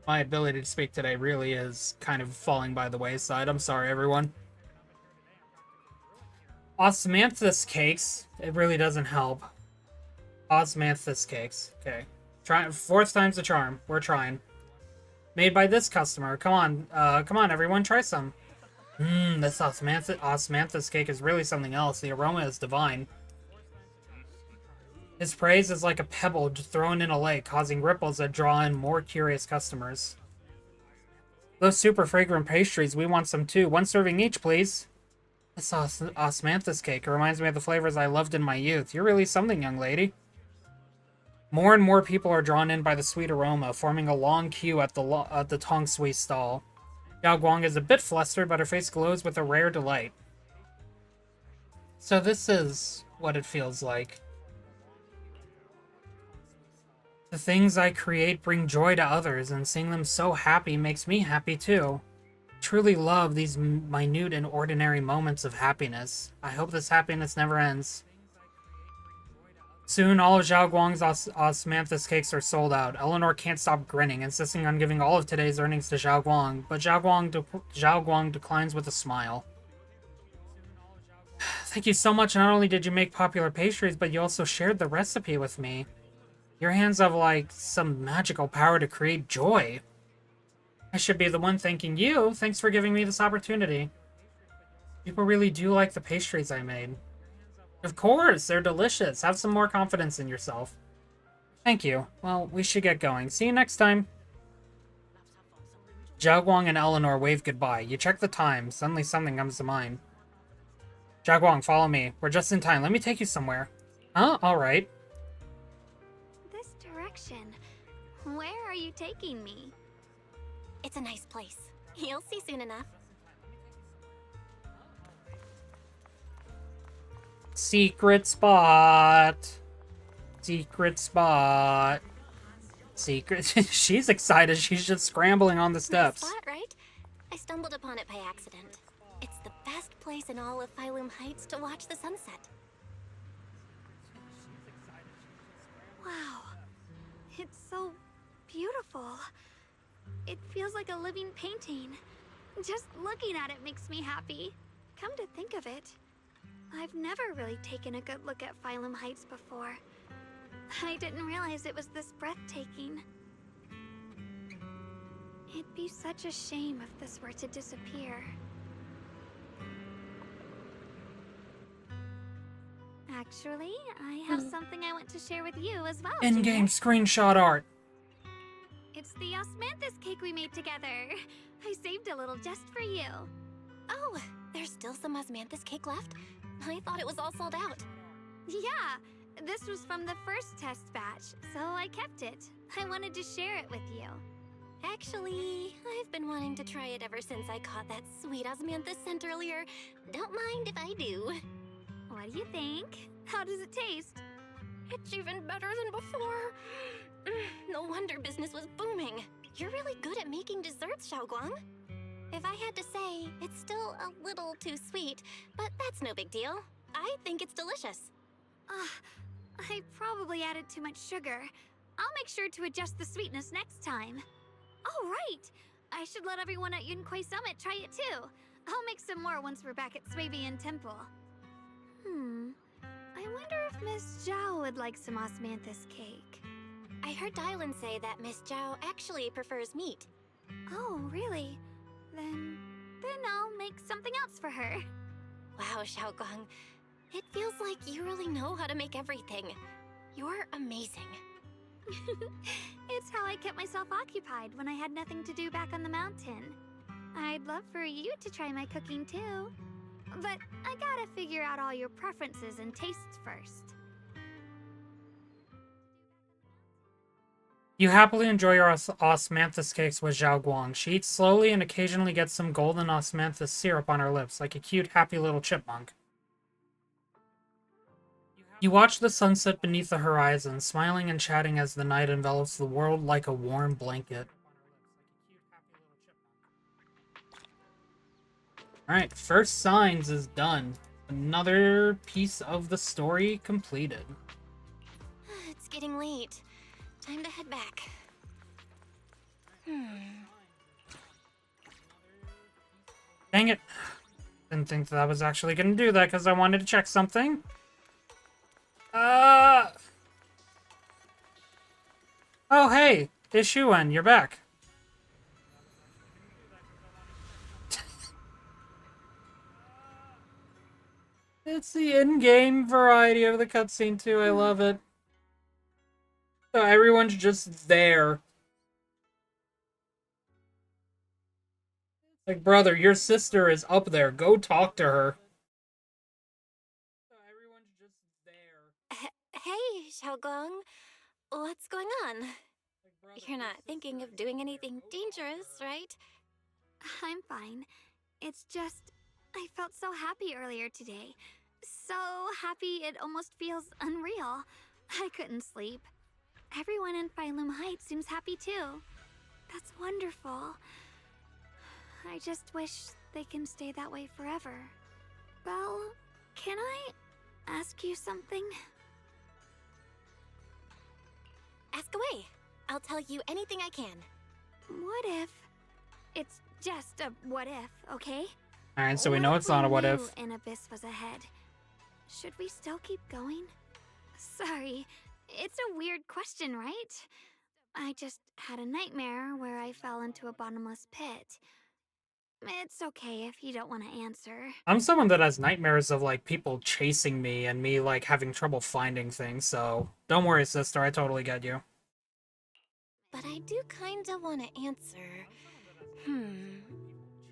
my ability to speak today really is kind of falling by the wayside. I'm sorry, everyone. Osmanthus cakes. It really doesn't help. Osmanthus cakes. Okay. Fourth time's the charm. We're trying. Made by this customer. Come on, everyone, try some. This osmanthus cake is really something else. The aroma is divine. His praise is like a pebble thrown in a lake, causing ripples that draw in more curious customers. Those super fragrant pastries, we want some too. 1 serving each, please. This osmanthus cake reminds me of the flavors I loved in my youth. You're really something, young lady. More and more people are drawn in by the sweet aroma, forming a long queue at the Tong Sui stall. Xiaoguang is a bit flustered, but her face glows with a rare delight. So this is what it feels like. The things I create bring joy to others, and seeing them so happy makes me happy too. Truly love these minute and ordinary moments of happiness. I hope this happiness never ends. Soon, all of Zhao Guang's osmanthus cakes are sold out. Eleanor can't stop grinning, insisting on giving all of today's earnings to Zhao Guang, but Zhao Guang declines with a smile. Thank you so much. Not only did you make popular pastries, but you also shared the recipe with me. Your hands have, like, some magical power to create joy. I should be the one thanking you. Thanks for giving me this opportunity. People really do like the pastries I made. Of course, they're delicious. Have some more confidence in yourself. Thank you. Well, we should get going. See you next time. Zhao Guang and Eleanor wave goodbye. You check the time. Suddenly something comes to mind. Zhao Guang, follow me. We're just in time. Let me take you somewhere. Huh? Alright. This direction. Where are you taking me? It's a nice place. You'll see soon enough. Secret spot. Secret spot. Secret. She's excited. She's just scrambling on the steps. Nice spot, right? I stumbled upon it by accident. It's the best place in all of Phylum Heights to watch the sunset. Wow. It's so beautiful. It feels like a living painting. Just looking at it makes me happy. Come to think of it, I've never really taken a good look at Phylum Heights before. I didn't realize it was this breathtaking. It'd be such a shame if this were to disappear. Actually, I have something I want to share with you as well. In-game screenshot art. It's the osmanthus cake we made together. I saved a little just for you. Oh, there's still some osmanthus cake left? I thought it was all sold out. Yeah, this was from the first test batch, so I kept it. I wanted to share it with you. Actually, I've been wanting to try it ever since I caught that sweet osmanthus scent earlier. Don't mind if I do. What do you think? How does it taste? It's even better than before. No wonder business was booming. You're really good at making desserts, Xiaoguang. If I had to say, it's still a little too sweet, but that's no big deal. I think it's delicious. I probably added too much sugar. I'll make sure to adjust the sweetness next time. Oh, right! I should let everyone at Yunquay Summit try it too. I'll make some more once we're back at Swabian Temple. I wonder if Miss Zhao would like some osmanthus cake. I heard Dylan say that Miss Zhao actually prefers meat. Oh, really? Then I'll make something else for her. Wow, Xiaoguang. It feels like you really know how to make everything. You're amazing. It's how I kept myself occupied when I had nothing to do back on the mountain. I'd love for you to try my cooking too. But I gotta figure out all your preferences and tastes first. You happily enjoy your osmanthus cakes with Zhao Guang. She eats slowly and occasionally gets some golden osmanthus syrup on her lips, like a cute, happy little chipmunk. You watch the sunset beneath the horizon, smiling and chatting as the night envelops the world like a warm blanket. Alright, First Signs is done. Another piece of the story completed. It's getting late. Time to head back. Dang it. Didn't think that I was actually going to do that because I wanted to check something. Oh, hey. Ye Shunguang, you're back. It's the in-game variety of the cutscene too. I love it. So everyone's just there. Like, brother, your sister is up there. Go talk to her. So everyone's just there. Hey, Xiaoguang. What's going on? You're not thinking of doing anything dangerous, right? I'm fine. It's just, I felt so happy earlier today. So happy it almost feels unreal. I couldn't sleep. Everyone in Phylum Heights seems happy too. That's wonderful. I just wish they can stay that way forever. Belle, can I ask you something? Ask away. I'll tell you anything I can. What if... It's just a what if, okay? Alright, so we know it's not a what if. What an abyss was ahead? Should we still keep going? Sorry, it's a weird question, right? I just had a nightmare where I fell into a bottomless pit. It's okay if you don't want to answer. I'm someone that has nightmares of, like, people chasing me and me, like, having trouble finding things, so don't worry, sister, I totally get you. But I do kinda want to answer.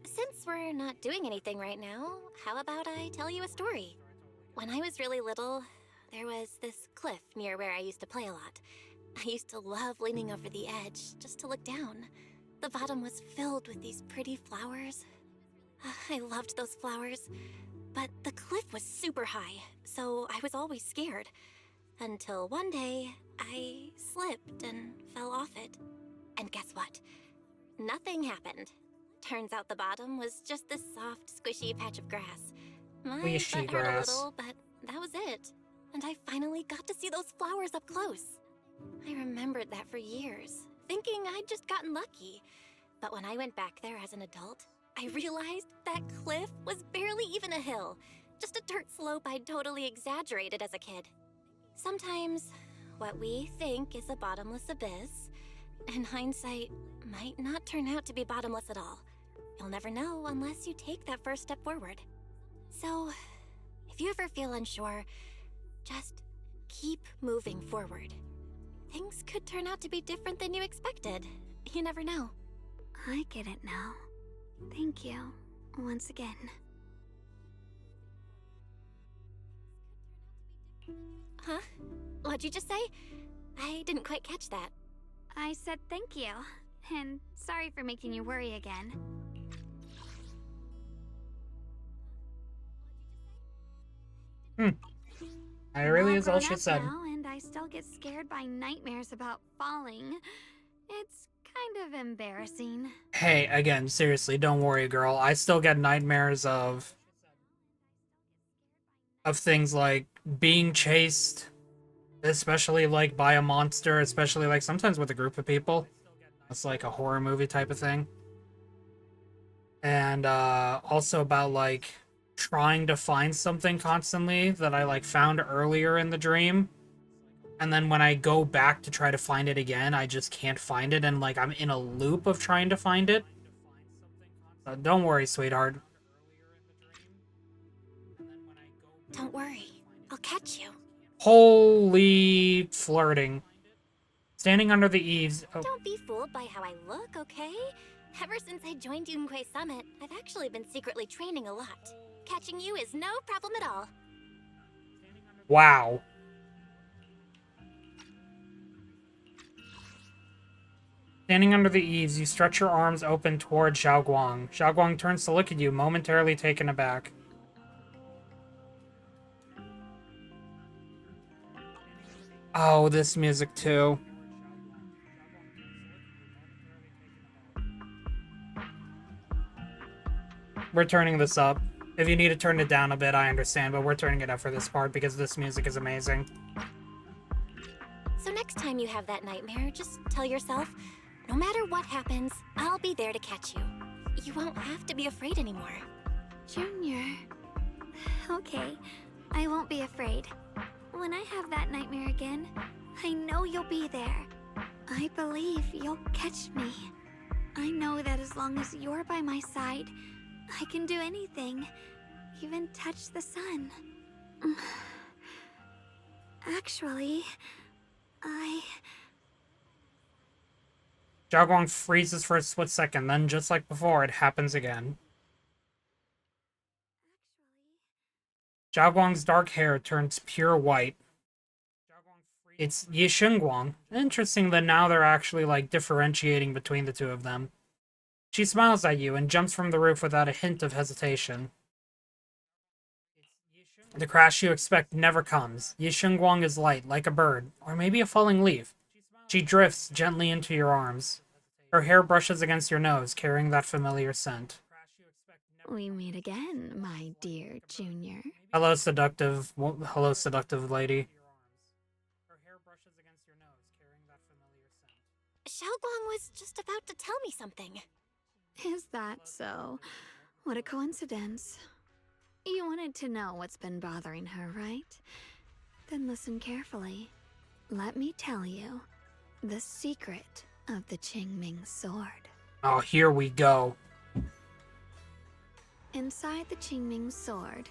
Since we're not doing anything right now, how about I tell you a story? When I was really little, there was this cliff near where I used to play a lot. I used to love leaning over the edge just to look down. The bottom was filled with these pretty flowers. I loved those flowers. But the cliff was super high, so I was always scared. Until one day, I slipped and fell off it. And guess what? Nothing happened. Turns out the bottom was just this soft, squishy patch of grass. My butt hurt a little, but that was it. And I finally got to see those flowers up close. I remembered that for years, thinking I'd just gotten lucky. But when I went back there as an adult, I realized that cliff was barely even a hill. Just a dirt slope I'd totally exaggerated as a kid. Sometimes, what we think is a bottomless abyss, in hindsight, might not turn out to be bottomless at all. You'll never know unless you take that first step forward. So, if you ever feel unsure, just keep moving forward. Things could turn out to be different than you expected. You never know. I get it now. Thank you, once again. Huh? What'd you just say? I didn't quite catch that. I said thank you, and sorry for making you worry again. That really is all she grown up said. Now, and I still get scared by nightmares about falling. It's kind of embarrassing. Hey, again, seriously, don't worry, girl. I still get nightmares of things like being chased, especially, like, by a monster, especially, like, sometimes with a group of people. It's like a horror movie type of thing. And, also about, like, trying to find something constantly that I, like, found earlier in the dream. And then when I go back to try to find it again, I just can't find it, and, like, I'm in a loop of trying to find it. So don't worry, sweetheart. Don't worry, I'll catch you. Holy flirting. Standing under the eaves. Oh. Don't be fooled by how I look, okay? Ever since I joined Yunquei Summit, I've actually been secretly training a lot. Catching you is no problem at all. Wow. Standing under the eaves, you stretch your arms open toward Xiaoguang. Xiaoguang turns to look at you, momentarily taken aback. Oh, this music too. We're turning this up. If you need to turn it down a bit, I understand, but we're turning it up for this part because this music is amazing. So next time you have that nightmare, just tell yourself, no matter what happens, I'll be there to catch you. You won't have to be afraid anymore. Junior. Okay, I won't be afraid. When I have that nightmare again, I know you'll be there. I believe you'll catch me. I know that as long as you're by my side, I can do anything, even touch the sun. Actually, Xiaoguang freezes for a split second, then just like before, it happens again. Xiaoguang's dark hair turns pure white. It's Ye Shunguang. Interesting that now they're actually, like, differentiating between the two of them. She smiles at you and jumps from the roof without a hint of hesitation. The crash you expect never comes. Ye Shunguang is light, like a bird, or maybe a falling leaf. She drifts gently into your arms. Her hair brushes against your nose, carrying that familiar scent. We meet again, my dear Junior. Hello, seductive lady. Xiaoguang was just about to tell me something. Is that so? What a coincidence. You wanted to know what's been bothering her, right? Then listen carefully. Let me tell you the secret of the Qingming sword. Oh, here we go. Inside the Qingming sword,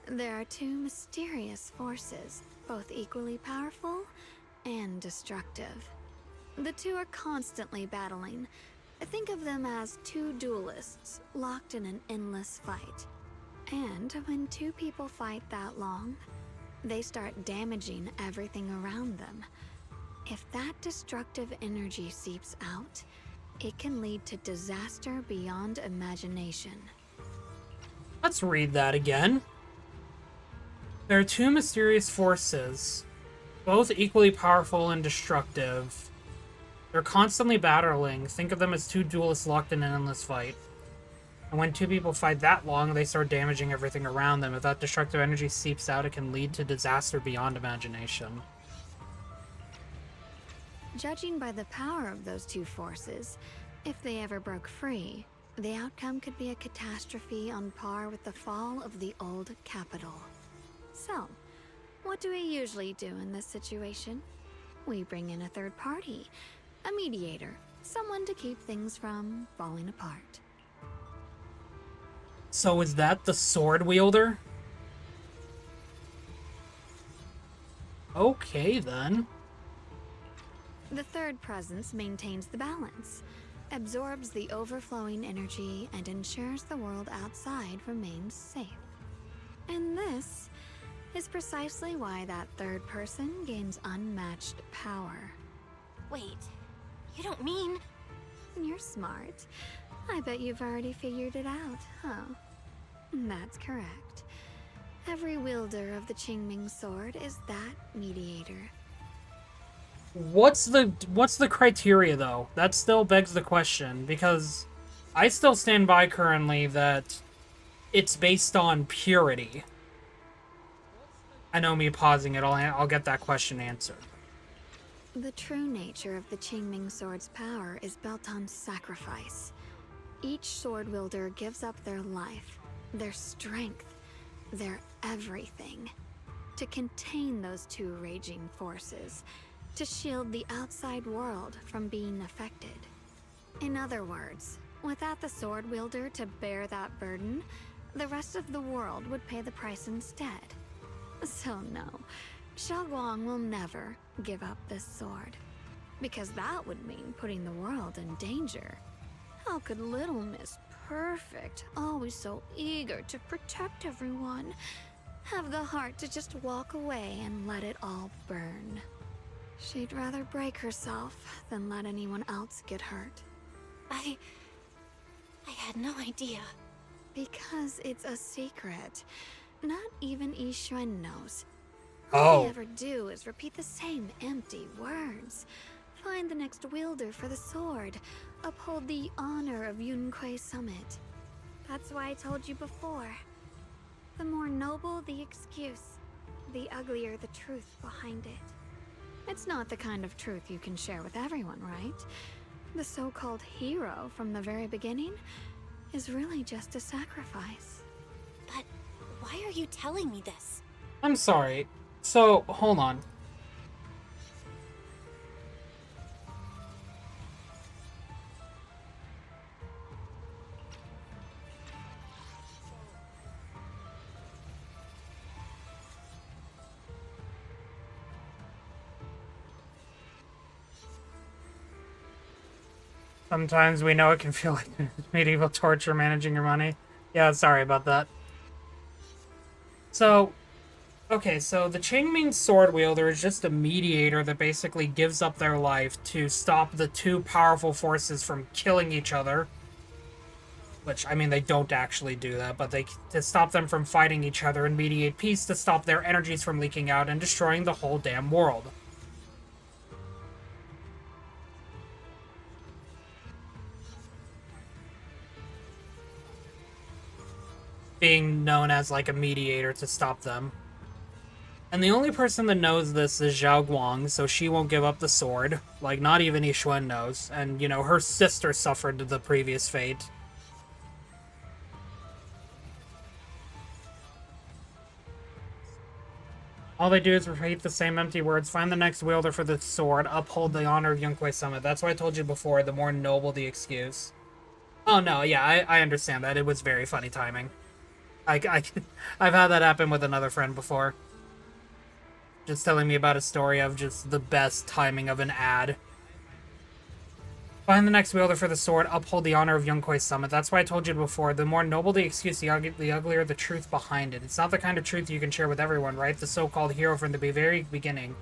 there are two mysterious forces, both equally powerful and destructive. The two are constantly battling. Think of them as two duelists locked in an endless fight. And when two people fight that long, they start damaging everything around them. If that destructive energy seeps out, it can lead to disaster beyond imagination. Let's read that again. There are two mysterious forces, both equally powerful and destructive. They're constantly battling. Think of them as two duelists locked in an endless fight. And when two people fight that long, they start damaging everything around them. If that destructive energy seeps out, it can lead to disaster beyond imagination. Judging by the power of those two forces, if they ever broke free, the outcome could be a catastrophe on par with the fall of the old capital. So, what do we usually do in this situation? We bring in a third party, a mediator, someone to keep things from falling apart. So is that the sword wielder? Okay, then. The third presence maintains the balance, absorbs the overflowing energy, and ensures the world outside remains safe. And this is precisely why that third person gains unmatched power. Wait, you don't mean... You're smart. I bet you've already figured it out, huh? That's correct. Every wielder of the Qingming sword is that mediator. What's the criteria, though? That still begs the question, because I still stand by currently that it's based on purity. I know me pausing it, I'll get that question answered. The true nature of the Qingming sword's power is built on sacrifice. Each sword wielder gives up their life, their strength, their everything, to contain those two raging forces, to shield the outside world from being affected. In other words, without the sword wielder to bear that burden, the rest of the world would pay the price instead. So no, Xiaoguang will never give up this sword, because that would mean putting the world in danger. How could little Miss Perfect, always so eager to protect everyone, have the heart to just walk away and let it all burn? She'd rather break herself than let anyone else get hurt. I had no idea. Because it's a secret. Not even Yixuan knows. Oh. All they ever do is repeat the same empty words. Find the next wielder for the sword. Uphold the honor of Yunquei Summit. That's why I told you before. The more noble the excuse, the uglier the truth behind it. It's not the kind of truth you can share with everyone, right? The so-called hero from the very beginning is really just a sacrifice. But why are you telling me this? I'm sorry. So, hold on. Sometimes we know it can feel like medieval torture managing your money. Yeah, sorry about that. So, okay, so the Qingming sword wielder is just a mediator that basically gives up their life to stop the two powerful forces from killing each other. Which, I mean, they don't actually do that, but to stop them from fighting each other and mediate peace to stop their energies from leaking out and destroying the whole damn world. being known as like a mediator to stop them. And the only person that knows this is Zhao Guang, so she won't give up the sword. Like, not even Ye Shunguang knows. And, you know, her sister suffered the previous fate. All they do is repeat the same empty words. Find the next wielder for the sword. Uphold the honor of Yunquei Summit. That's why I told you before, the more noble the excuse. Oh, no, yeah, I understand that. It was very funny timing. I've had that happen with another friend before. Just telling me about a story of just the best timing of an ad. Find the next wielder for the sword. Uphold the honor of Yunquei Summit. That's why I told you before. The more noble the excuse, the uglier the truth behind it. It's not the kind of truth you can share with everyone, right? The so-called hero from the very beginning.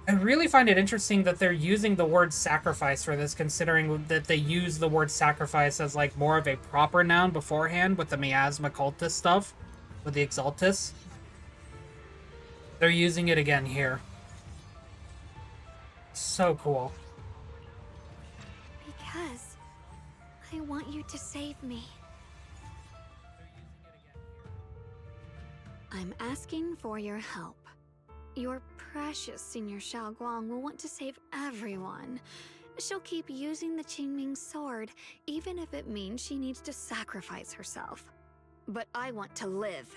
I really find it interesting that they're using the word sacrifice for this, considering that they use the word sacrifice as like more of a proper noun beforehand with the miasma cultist stuff, with the exaltus. They're using it again here. So cool. Because I want you to save me. I'm asking for your help. Your precious Senior Xiaoguang will want to save everyone. She'll keep using the Qingming sword, even if it means she needs to sacrifice herself. But I want to live.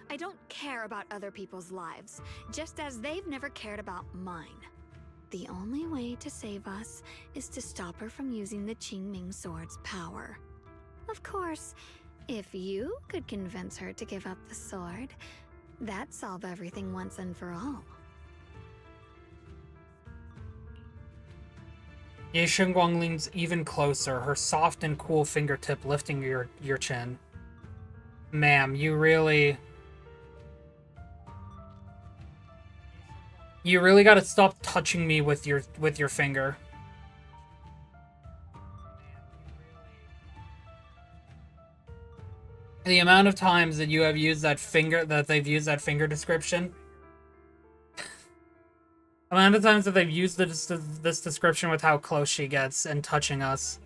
I don't care about other people's lives, just as they've never cared about mine. The only way to save us is to stop her from using the Qingming sword's power. Of course, if you could convince her to give up the sword, that'd solve everything once and for all. Ye Shunguang leans even closer, her soft and cool fingertip lifting your chin. Ma'am, you really gotta stop touching me with your finger. The amount of times that you have used that finger, that they've used that finger description. The amount of times that they've used this description with how close she gets and touching us.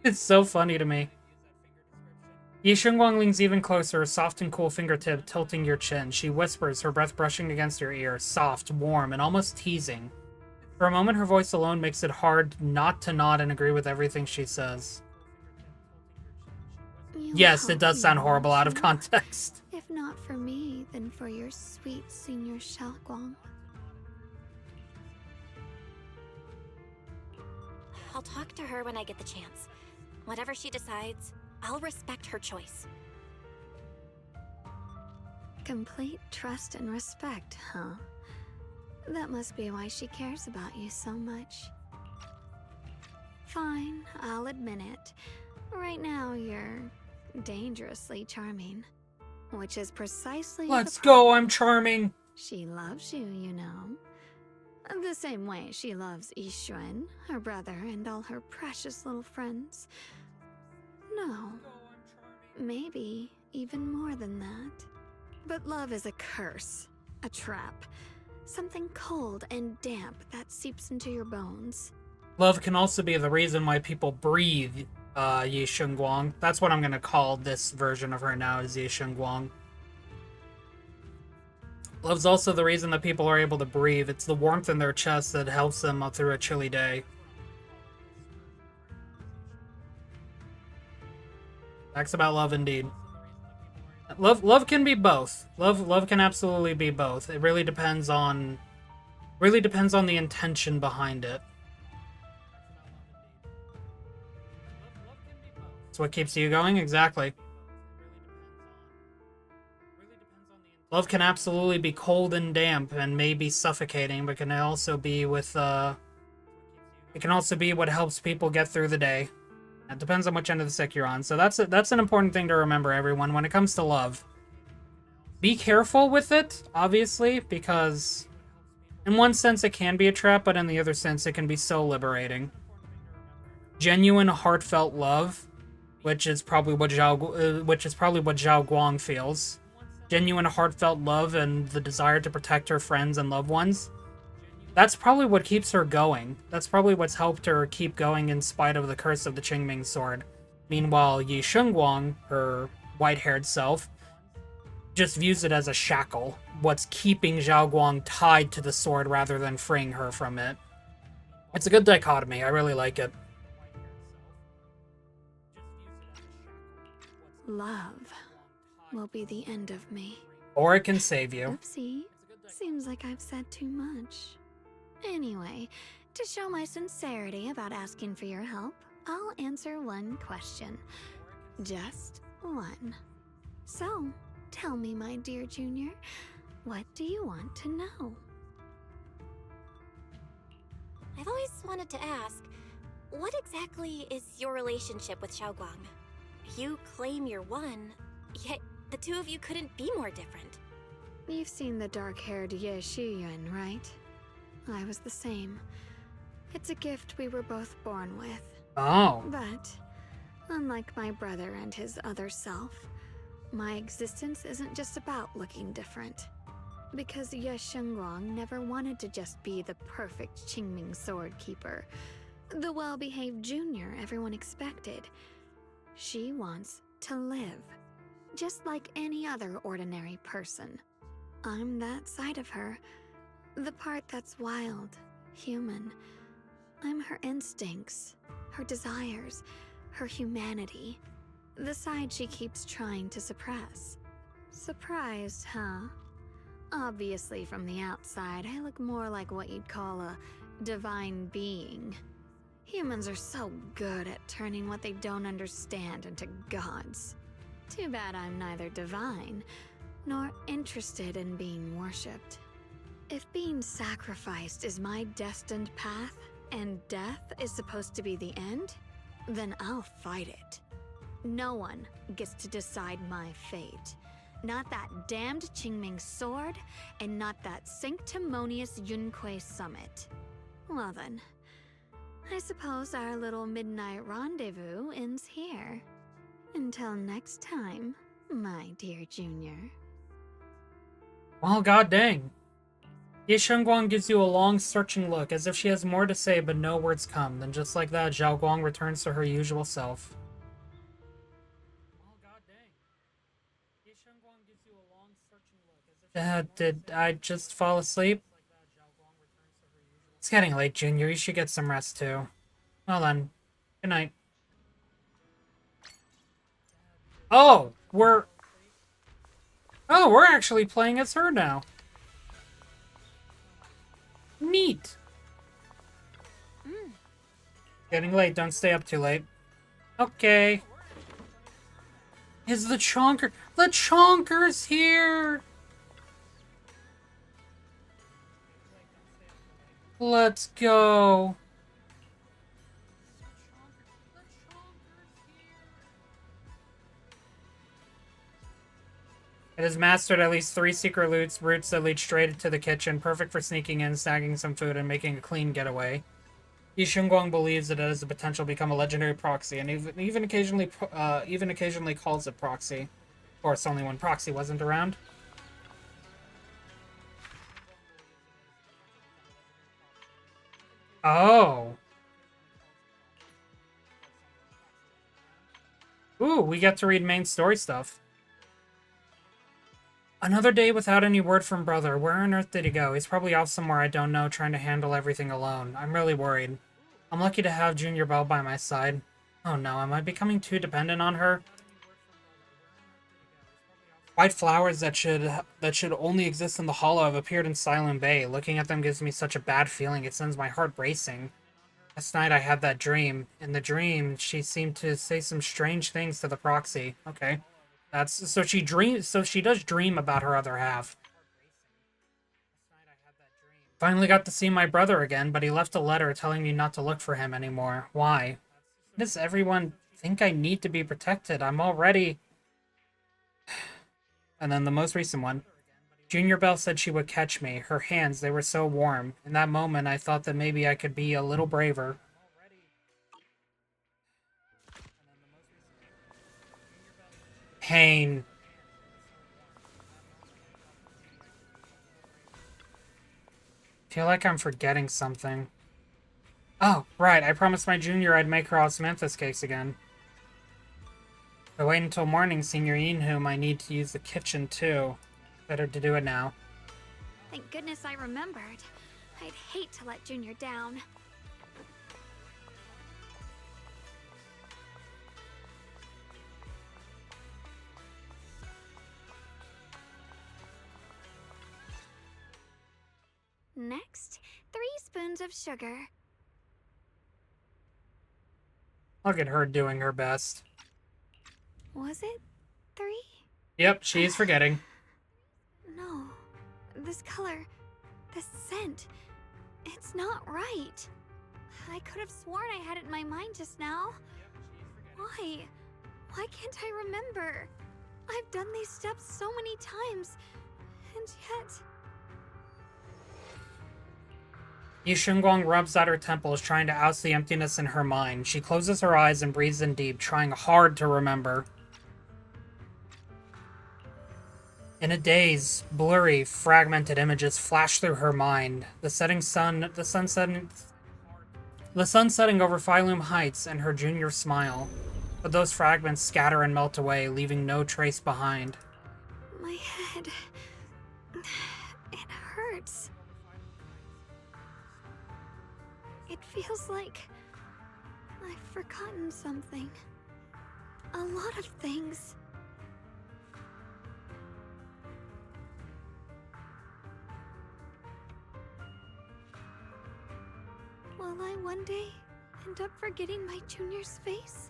It's so funny to me. Ye Shunguang leans even closer, a soft and cool fingertip tilting your chin. She whispers, her breath brushing against your ear, soft, warm, and almost teasing. For a moment, her voice alone makes it hard not to nod and agree with everything she says. Yes, it does sound horrible out of context. If not for me, then for your sweet Senior Xiaoguang. I'll talk to her when I get the chance. Whatever she decides, I'll respect her choice. Complete trust and respect, huh? That must be why she cares about you so much. Fine, I'll admit it. Right now, you're dangerously charming. Which is precisely Let's go, I'm charming! She loves you, you know. The same way she loves Yixuan, her brother, and all her precious little friends. No. Maybe even more than that. But love is a curse. A trap. Something cold and damp that seeps into your bones. Love can also be the reason why people breathe, Ye Shunguang. That's what I'm gonna call this version of her now, is Ye Shunguang. Love's also the reason that people are able to breathe. It's the warmth in their chest that helps them up through a chilly day. Facts about love, indeed. Love can be both. Love can absolutely be both. It really depends on the intention behind it. It's what keeps you going, exactly. Love can absolutely be cold and damp and maybe suffocating, but can also be with it can also be what helps people get through the day. It depends on which end of the stick you're on. So that's an important thing to remember, everyone, when it comes to love. Be careful with it, obviously, because in one sense it can be a trap, but in the other sense it can be so liberating. Genuine, heartfelt love, which is probably what Zhao Guang feels. Genuine, heartfelt love and the desire to protect her friends and loved ones. That's probably what keeps her going. That's probably what's helped her keep going in spite of the curse of the Qingming sword. Meanwhile, Ye Shunguang, her white-haired self, just views it as a shackle, what's keeping Zhao Guang tied to the sword rather than freeing her from it. It's a good dichotomy. I really like it. Love will be the end of me. Or it can save you. Oopsie. Seems like I've said too much. Anyway, to show my sincerity about asking for your help, I'll answer one question. Just one. So, tell me, my dear Junior, what do you want to know? I've always wanted to ask, what exactly is your relationship with Xiaoguang? You claim you're one, yet the two of you couldn't be more different. You've seen the dark-haired Ye Shunguang, right? I was the same. It's a gift we were both born with. Oh. But, unlike my brother and his other self, my existence isn't just about looking different. Because Ye Shunguang never wanted to just be the perfect Qingming sword keeper, the well-behaved junior everyone expected. She wants to live, just like any other ordinary person. I'm that side of her, the part that's wild, human. I'm her instincts, her desires, her humanity, the side she keeps trying to suppress. Surprised, huh? Obviously, from the outside, I look more like what you'd call a divine being. Humans are so good at turning what they don't understand into gods. Too bad I'm neither divine, nor interested in being worshipped. If being sacrificed is my destined path, and death is supposed to be the end, then I'll fight it. No one gets to decide my fate. Not that damned Qingming sword, and not that sanctimonious Yunque summit. Well then, I suppose our little midnight rendezvous ends here. Until next time, my dear Junior. Well, god dang. Ye Shunguang gives you a long, searching look, as if she has more to say, but no words come. Then just like that, Zhao Guang returns to her usual self. Did I just fall asleep? It's getting late, Junior. You should get some rest, too. Well then, good night. Oh, we're actually playing as her now. Neat. Getting late, don't stay up too late. Okay. Is the Chonker... The Chonker's here! Let's go. It has mastered at least 3 secret routes that lead straight to the kitchen, perfect for sneaking in, snagging some food, and making a clean getaway. Ye Shunguang believes that it has the potential to become a legendary proxy, and even occasionally calls it proxy. Of course, only when proxy wasn't around. Oh. Ooh, we get to read main story stuff. Another day without any word from brother. Where on earth did he go? He's probably off somewhere I don't know, trying to handle everything alone. I'm really worried. I'm lucky to have Junior Belle by my side. Oh no, am I becoming too dependent on her? White flowers that should only exist in the hollow have appeared in Silent Bay. Looking at them gives me such a bad feeling. It sends my heart racing. Last night I had that dream. In the dream, she seemed to say some strange things to the proxy. Okay. So she does dream about her other half. Finally got to see my brother again, but he left a letter telling me not to look for him anymore. Why? Why does everyone think I need to be protected? I'm already... And then the most recent one. Junior Belle said she would catch me. Her hands, they were so warm. In that moment, I thought that maybe I could be a little braver. Pain. Feel like I'm forgetting something. Oh, right. I promised my junior I'd make her osmanthus cakes again. If I wait until morning, Senior Yinhu might need to use the kitchen too. Better to do it now. Thank goodness I remembered. I'd hate to let Junior down. Next, 3 spoons of sugar. Look at her doing her best. Was it 3? Yep, she's forgetting. No. This color, this scent, it's not right. I could have sworn I had it in my mind just now. Why? Why can't I remember? I've done these steps so many times, and yet... Ye Shunguang rubs at her temples, trying to oust the emptiness in her mind. She closes her eyes and breathes in deep, trying hard to remember. In a daze, blurry, fragmented images flash through her mind. The sun setting over Phylum Heights and her junior smile. But those fragments scatter and melt away, leaving no trace behind. My head... it hurts. It feels like... I've forgotten something. A lot of things. Will I one day end up forgetting my junior's face?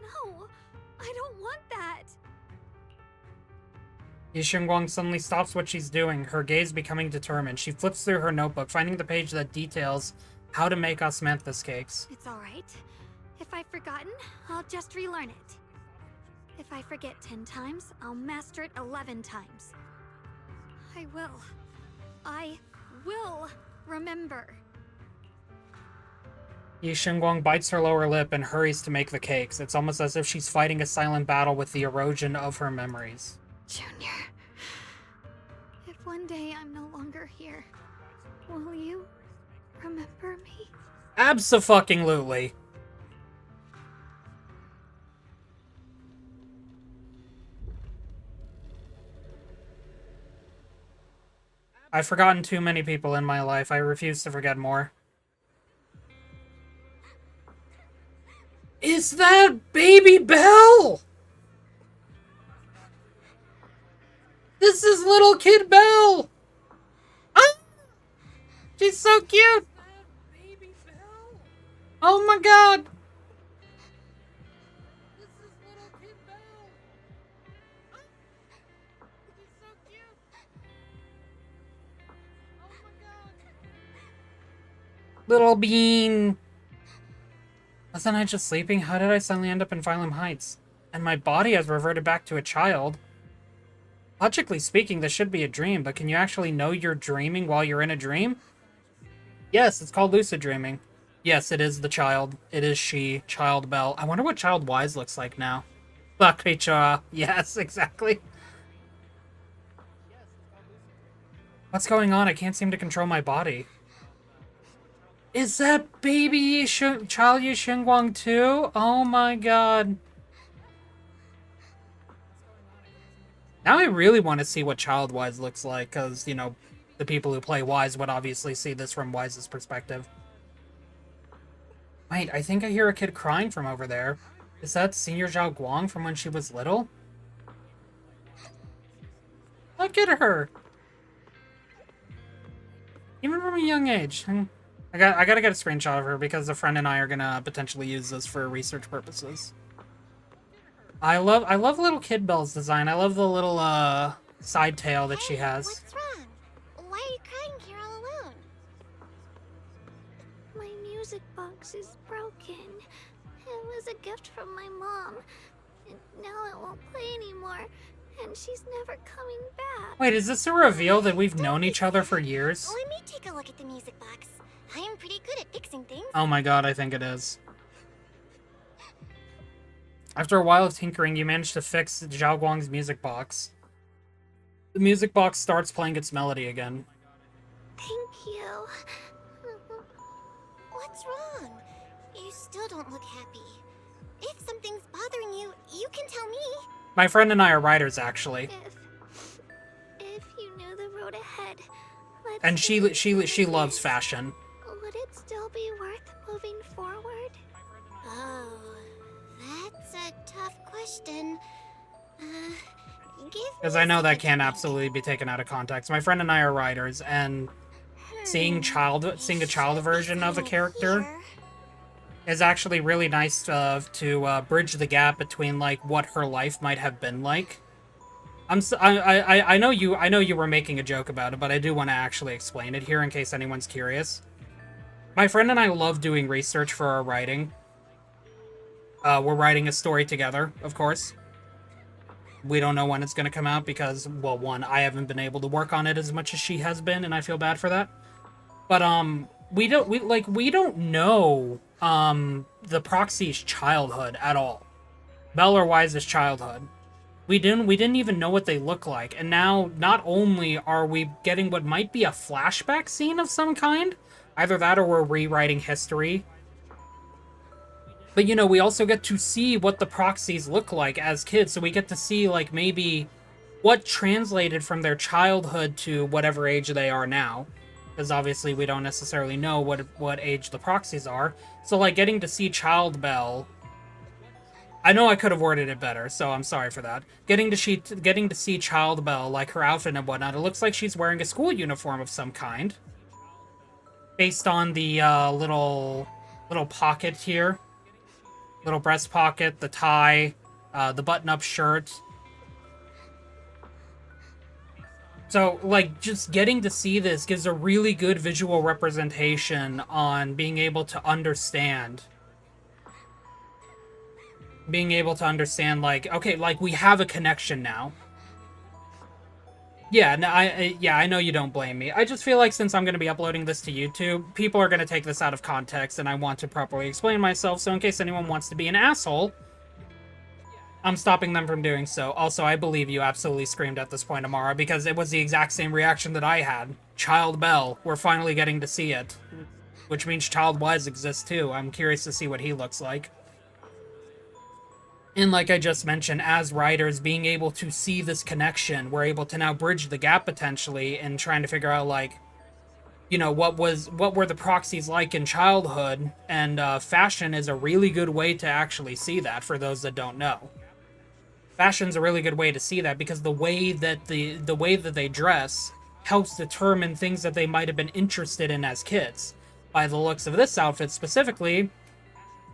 No, I don't want that. Ye Shunguang suddenly stops what she's doing, her gaze becoming determined. She flips through her notebook, finding the page that details how to make osmanthus cakes. It's alright. If I've forgotten, I'll just relearn it. If I forget 10 times, I'll master it 11 times. I will remember. Ye Shunguang bites her lower lip and hurries to make the cakes. It's almost as if she's fighting a silent battle with the erosion of her memories. Junior, if one day I'm no longer here, will you remember me? Abso-fucking-lutely. I've forgotten too many people in my life. I refuse to forget more. Is that baby Belle? This is little kid Belle! Ah! She's so cute! Oh my god! This is little kid Belle! Ah! She's so cute! Oh my god! Little bean! Wasn't I just sleeping? How did I suddenly end up in Phylum Heights? And my body has reverted back to a child. Logically speaking, this should be a dream, but can you actually know you're dreaming while you're in a dream? Yes, it's called lucid dreaming. Yes, it is the child. It is she, Child Belle. I wonder what Child Wise looks like now. Bakricha. Yes, exactly. What's going on? I can't seem to control my body. Is that baby Child Ye Shunguang too? Oh my god. Now I really want to see what Child Wise looks like, because, you know, the people who play Wise would obviously see this from Wise's perspective. Wait, I think I hear a kid crying from over there. Is that Senior Zhao Guang from when she was little? Look at her! Even from a young age. I gotta get a screenshot of her because a friend and I are gonna potentially use this for research purposes. I love little Kid Belle's design. I love the little side tail that she has. What's wrong? Why are you crying here all alone? My music box is broken. It was a gift from my mom. And now it won't play anymore. And she's never coming back. Wait, is this a reveal that we've known each other for years? Let me take a look at the music box. I am pretty good at fixing things. Oh my god, I think it is. After a while of tinkering, you manage to fix Zhao Guang's music box. The music box starts playing its melody again. Thank you. What's wrong? You still don't look happy. If something's bothering you, you can tell me. My friend and I are writers, actually. If you knew the road ahead, let's And she loves fashion. would it still be worth moving forward? Oh, that's a tough question. Because I know that can absolutely be taken out of context. My friend and I are writers, and seeing a child version of a character is actually really nice to bridge the gap between like what her life might have been like. I know you were making a joke about it, but I do want to actually explain it here in case anyone's curious. My friend and I love doing research for our writing. We're writing a story together, of course. We don't know when it's going to come out because, well, one, I haven't been able to work on it as much as she has been, and I feel bad for that. But we don't know the Proxy's childhood at all. Belle or Wise's childhood. We didn't even know what they look like, and now not only are we getting what might be a flashback scene of some kind, either that or we're rewriting history. But, you know, we also get to see what the Proxies look like as kids, so we get to see, like, maybe what translated from their childhood to whatever age they are now. Because obviously we don't necessarily know what age the Proxies are. So, like, getting to see Child Belle... I know I could have worded it better, so I'm sorry for that. Getting to see Child Belle, like, her outfit and whatnot, it looks like she's wearing a school uniform of some kind. Based on the little pocket here. Little breast pocket, the tie, the button-up shirt. So, like, just getting to see this gives a really good visual representation on being able to understand. Being able to understand, like, okay, like, we have a connection now. Yeah, no, I know you don't blame me. I just feel like since I'm going to be uploading this to YouTube, people are going to take this out of context, and I want to properly explain myself, so in case anyone wants to be an asshole, I'm stopping them from doing so. Also, I believe you absolutely screamed at this point, Amara, because it was the exact same reaction that I had. Child Belle, we're finally getting to see it. Which means Child Wise exists too. I'm curious to see what he looks like. And like I just mentioned, as writers, being able to see this connection, we're able to now bridge the gap potentially in trying to figure out, like, you know, what were the Proxies like in childhood, and fashion is a really good way to actually see that for those that don't know. Fashion's a really good way to see that because the way that they dress helps determine things that they might have been interested in as kids. By the looks of this outfit specifically,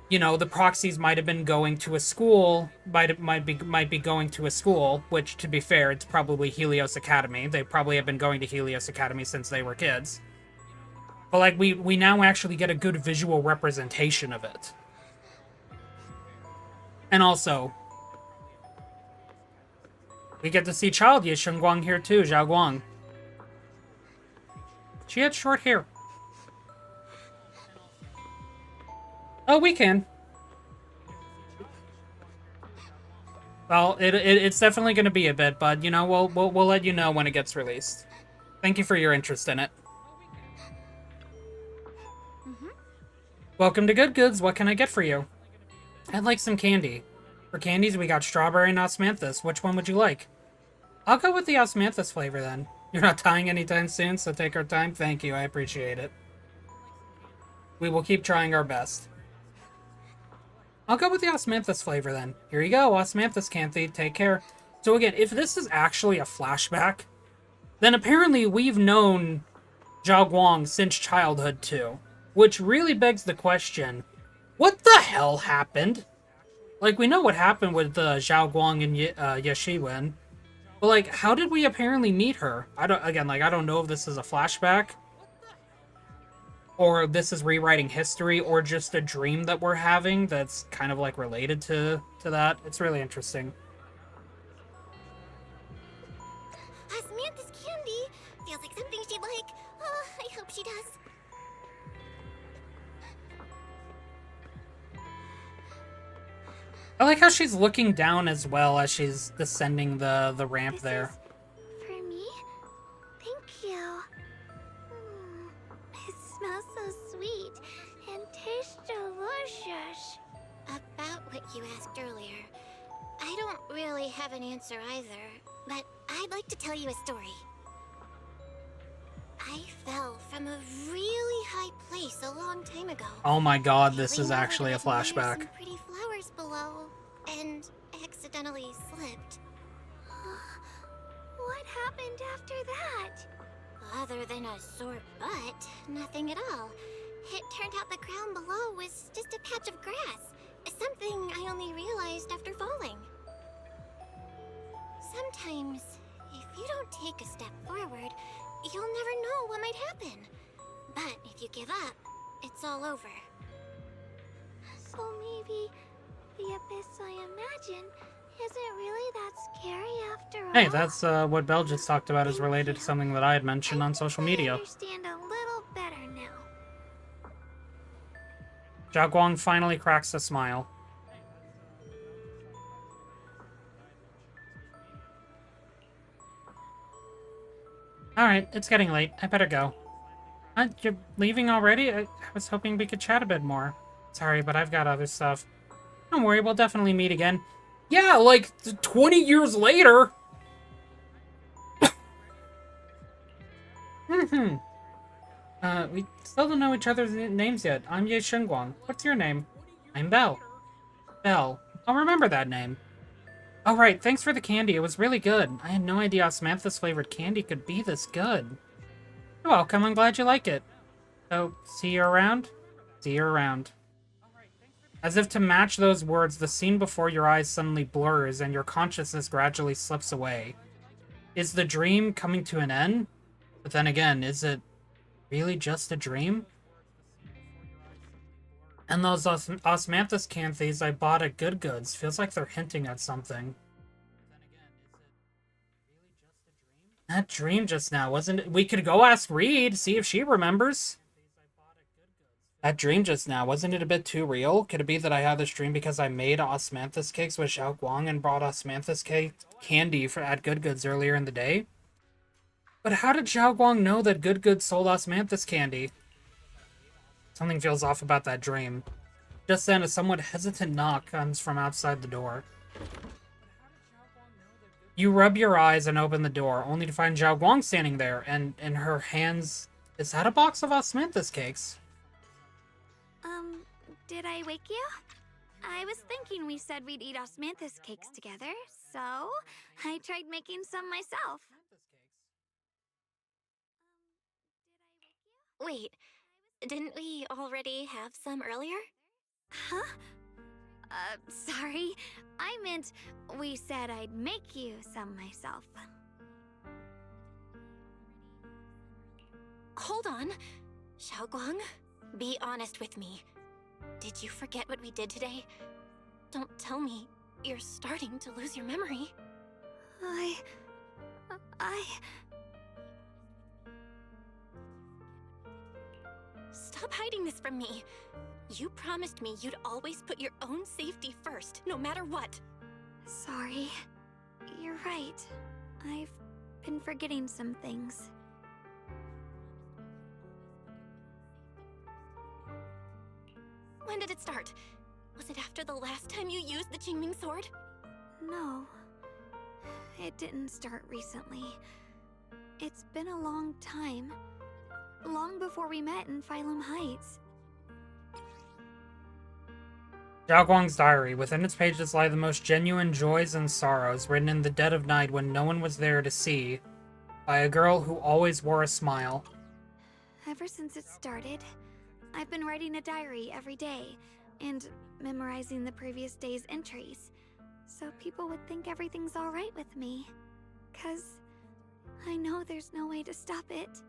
you know, the Proxies might have been going to a school, might be going to a school, which, to be fair, it's probably Helios Academy. They probably have been going to Helios Academy since they were kids. But, like, we now actually get a good visual representation of it. And also, we get to see Child Ye Shunguang here too, Xiaoguang. She had short hair. Oh, we can. Well, it's definitely going to be a bit, but, you know, we'll let you know when it gets released. Thank you for your interest in it. Welcome to Good Goods. What can I get for you? I'd like some candy. For candies, we got strawberry and osmanthus. Which one would you like? I'll go with the osmanthus flavor, then. You're not dying anytime soon, so take our time. Thank you. I appreciate it. We will keep trying our best. I'll go with the osmanthus flavor, then. Here you go, osmanthus candy. Take care. So again, if this is actually a flashback, then apparently we've known Zhao Guang since childhood, too. Which really begs the question, what the hell happened? Like, we know what happened with Zhao Guang and Ye Shunguang. But, like, how did we apparently meet her? I don't know if this is a flashback, or this is rewriting history, or just a dream that we're having that's kind of, like, related to that. It's really interesting. Osmanthus candy feels like something she'd like. Oh, I hope she does. I like how she's looking down as well as she's descending the ramp there. For me? Thank you. It smells so sweet and tastes delicious. really have an answer either, but I'd like to tell you a story. I fell from a really high place a long time ago. Oh my god, this Feeling is actually a over that admire flashback. some pretty flowers below, and accidentally slipped. What happened after that? Other than a sore butt, nothing at all. It turned out the ground below was just a patch of grass. Something I only realized after falling. Sometimes, if you don't take a step forward, you'll never know what might happen. But if you give up, it's all over. So maybe the abyss I imagine isn't really that scary after all. Hey, that's what Belle just talked about is related to something that I had mentioned on social media. I understand a little better now. Zhao Guang finally cracks a smile. Alright, it's getting late. I better go. You're leaving already? I was hoping we could chat a bit more. Sorry, but I've got other stuff. Don't worry, we'll definitely meet again. Yeah, like 20 years later! We still don't know each other's names yet. I'm Ye Shunguang. What's your name? I'm Belle. Belle. I'll remember that name. Oh, right. Thanks for the candy. It was really good. I had no idea osmanthus-flavored candy could be this good. You're welcome. I'm glad you like it. So, see you around? See you around. As if to match those words, the scene before your eyes suddenly blurs and your consciousness gradually slips away. Is the dream coming to an end? But then again, is it really just a dream? And those osmanthus canthes I bought at Good Goods feels like they're hinting at something. That dream just now, wasn't it? We could go ask Reed, see if she remembers. That dream just now, wasn't it a bit too real? Could it be that I had this dream because I made osmanthus cakes with Xiao Guang and brought osmanthus cake candy at Good Goods earlier in the day? But how did Xiao Guang know that Good Goods sold osmanthus candy? Something feels off about that dream. Just then, a somewhat hesitant knock comes from outside the door. You rub your eyes and open the door, only to find Xiao Guang standing there, and in her hands... Is that a box of osmanthus cakes? Did I wake you? I was thinking we said we'd eat osmanthus cakes together, so I tried making some myself. Wait, didn't we already have some earlier? Huh? Sorry. I meant we said I'd make you some myself. Hold on. Xiao Guang, be honest with me. Did you forget what we did today? Don't tell me you're starting to lose your memory. Stop hiding this from me. You promised me you'd always put your own safety first, no matter what. Sorry. You're right. I've been forgetting some things. When did it start? Was it after the last time you used the Qingming sword? No. It didn't start recently. It's been a long time. Long before we met in Phylum Heights. Xiao Guang's diary. Within its pages lie the most genuine joys and sorrows, written in the dead of night when no one was there to see, by a girl who always wore a smile. Ever since it started, I've been writing a diary every day, and memorizing the previous day's entries, so people would think everything's alright with me. 'Cause I know there's no way to stop it.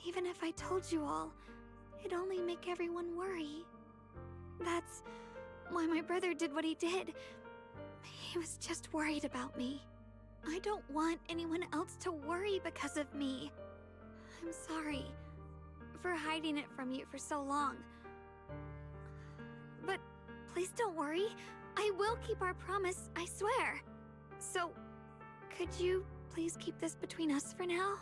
Even if I told you all, it'd only make everyone worry. That's why my brother did what he did. He was just worried about me. I don't want anyone else to worry because of me. I'm sorry for hiding it from you for so long. But please don't worry. I will keep our promise, I swear. So, could you please keep this between us for now?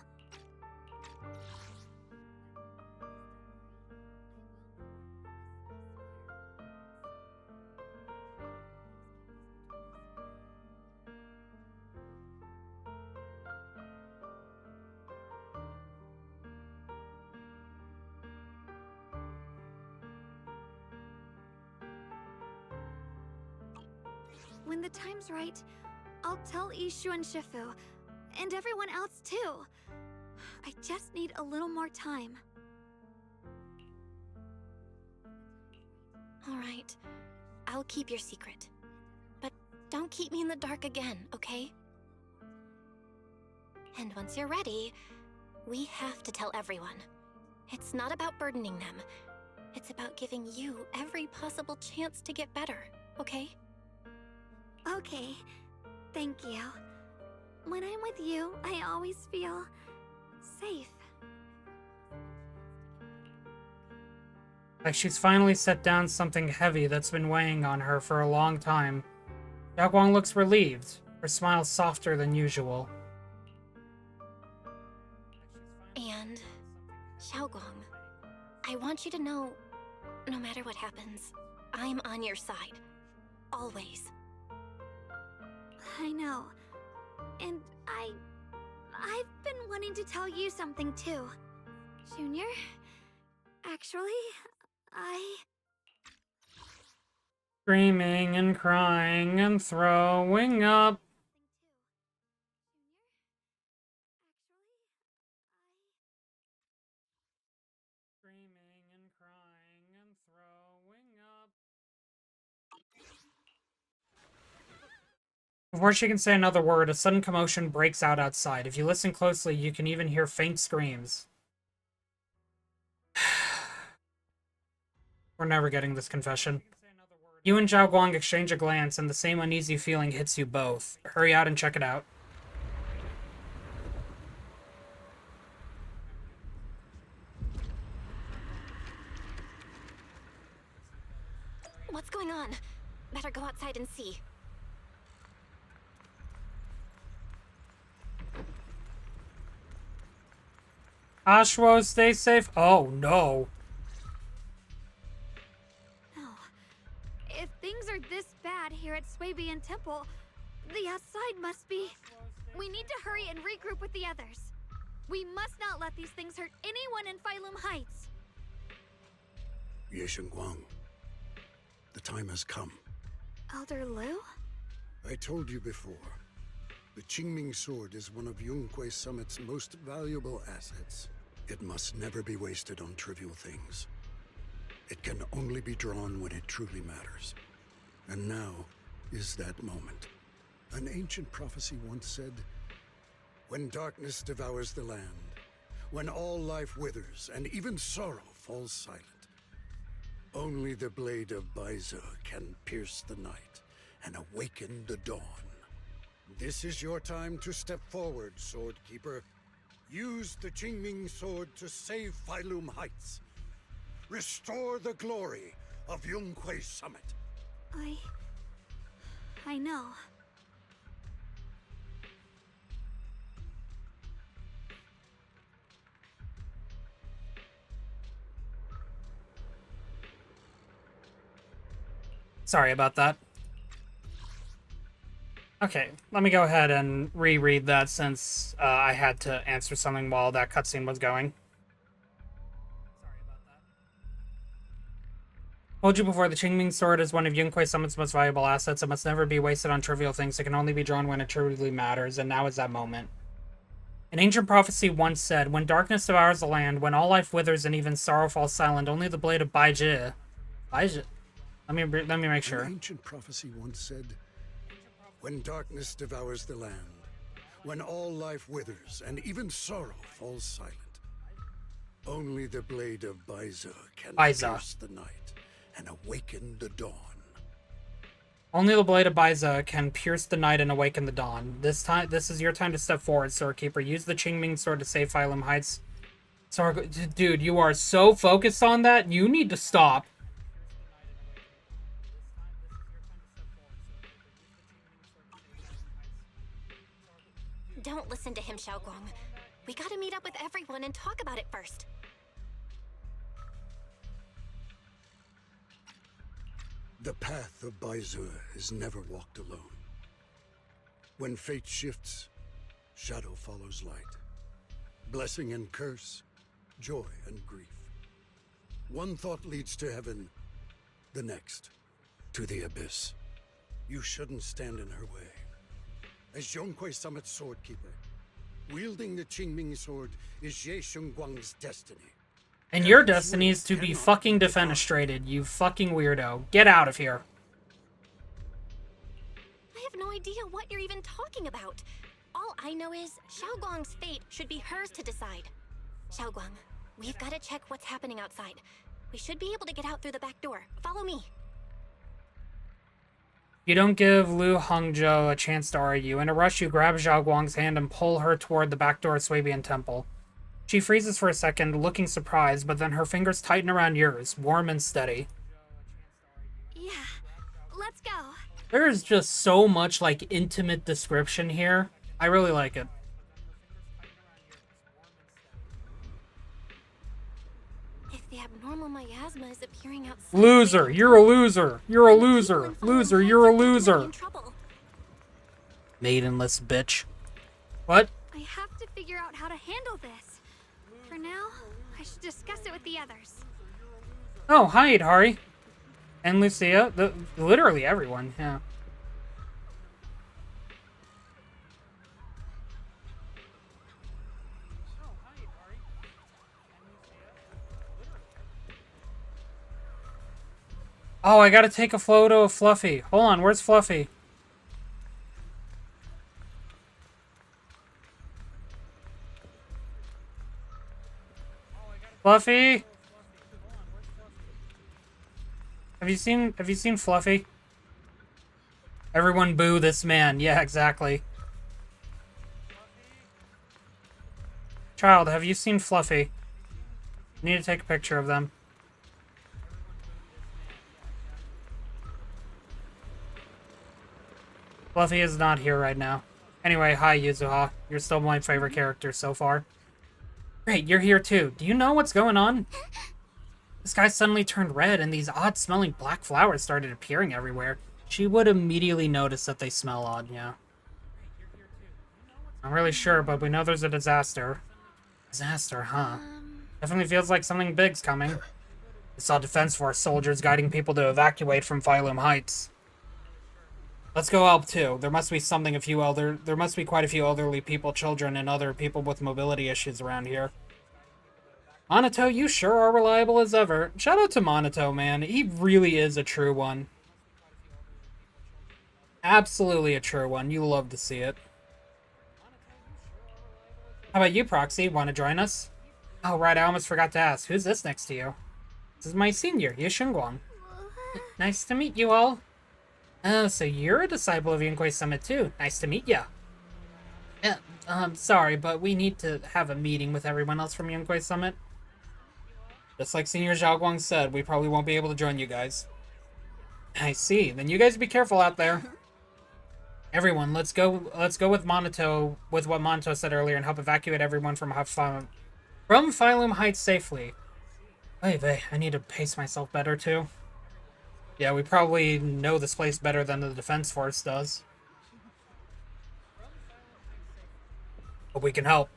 when the time's right, I'll tell Ishu and Shifu, and everyone else too. I just need a little more time. All right. I'll keep your secret. But don't keep me in the dark again, okay? And once you're ready, we have to tell everyone. It's not about burdening them. It's about giving you every possible chance to get better, okay? Okay, thank you. When I'm with you, I always feel safe. Like she's finally set down something heavy that's been weighing on her for a long time. Shunguang looks relieved, her smile softer than usual. And, Shunguang, I want you to know, no matter what happens, I'm on your side. Always. I know. And I've been wanting to tell you something too. Junior, actually, Screaming and crying and throwing up. Screaming and crying and throwing up. Before she can say another word, a sudden commotion breaks out outside. If you listen closely, you can even hear faint screams. We're never getting this confession. You and Zhao Guang exchange a glance, and the same uneasy feeling hits you both. Hurry out and check it out. What's going on? Better go outside and see. Ashwo, stay safe. Oh, no. if things are this bad here at Swabian Temple, the outside must be... We need to hurry and regroup with the others. We must not let these things hurt anyone in Phylum Heights. Ye Shunguang, the time has come. Elder Liu? I told you before, the Qingming sword is one of Yunque Summit's most valuable assets. It must never be wasted on trivial things. It can only be drawn when it truly matters. And now is that moment. An ancient prophecy once said, when darkness devours the land, when all life withers and even sorrow falls silent, only the blade of Baize can pierce the night and awaken the dawn. This is your time to step forward, Swordkeeper. Use the Qingming sword to save Phylum Heights. Restore the glory of Yunque Summit. I know. Sorry about that. Okay, let me go ahead and reread that since I had to answer something while that cutscene was going. Told you before, the Qingming sword is one of Yunque Summit's most valuable assets. It must never be wasted on trivial things. It can only be drawn when it truly matters, and now is that moment. An ancient prophecy once said, when darkness devours the land, when all life withers and even sorrow falls silent, only the blade of Baize... Baize? Let me make sure. An ancient prophecy once said, when darkness devours the land, when all life withers and even sorrow falls silent, only the blade of Baize can pierce the night and awaken the dawn. Only the blade of Baize can pierce the night and awaken the dawn. This is your time to step forward, Swordkeeper. Use the Qingming sword to save Phylum Heights. Sorry, dude, you are so focused on that, you need to stop. Don't listen to him, Shunguang. We gotta meet up with everyone and talk about it first. The path of Baize is never walked alone. When fate shifts, shadow follows light. Blessing and curse, joy and grief. One thought leads to heaven, the next to the abyss. You shouldn't stand in her way. As Zhonghui Summit's sword keeper, wielding the Qingming sword is Ye Shunguang's destiny. And your destiny is to be fucking defenestrated, you fucking weirdo. Get out of here. I have no idea what you're even talking about. All I know is Xiaoguang's fate should be hers to decide. Xiaoguang, we've got to check what's happening outside. We should be able to get out through the back door. Follow me. You don't give Lu Hongzhou a chance to argue. In a rush, you grab Xiaoguang's hand and pull her toward the back door of Swabian Temple. She freezes for a second, looking surprised, but then her fingers tighten around yours, warm and steady. Yeah, let's go. There is just so much, like, intimate description here. I really like it. If the abnormal miasma is appearing outside... Loser! You're a loser! You're a loser! Loser, you're a loser! Maidenless bitch. What? I have to figure out how to handle this. For now, I should discuss it with the others. Oh, hi, Idhari. And Lucia. Literally everyone, yeah. Oh, I gotta take a photo of Fluffy. Hold on, where's Fluffy? Fluffy? Have you seen Fluffy? Everyone boo this man. Yeah, exactly. Child, have you seen Fluffy? I need to take a picture of them. Fluffy is not here right now. Anyway, hi Yuzuha. You're still my favorite character so far. Great, you're here too. Do you know what's going on? The sky suddenly turned red and these odd-smelling black flowers started appearing everywhere. She would immediately notice that they smell odd, yeah. Not really sure, but we know there's a disaster. Disaster, huh? Definitely feels like something big's coming. I saw Defense Force soldiers guiding people to evacuate from Phylum Heights. Let's go help too. There must be there must be quite a few elderly people, children, and other people with mobility issues around here. Monato, you sure are reliable as ever. Shout out to Monato, man. He really is a true one. Absolutely a true one. You love to see it. How about you, Proxy? Want to join us? Oh, right, I almost forgot to ask. Who's this next to you? This is my senior, Ye Shunguang. Nice to meet you all. Oh, so you're a disciple of Yunquei Summit too. Nice to meet ya. Yeah, sorry, but we need to have a meeting with everyone else from Yunquei Summit. Just like Senior Xiaoguang said, we probably won't be able to join you guys. I see. Then you guys be careful out there. Everyone, let's go with what Monato said earlier and help evacuate everyone from Phylum Heights safely. Wait, I need to pace myself better too. Yeah, we probably know this place better than the Defense Force does. But we can help.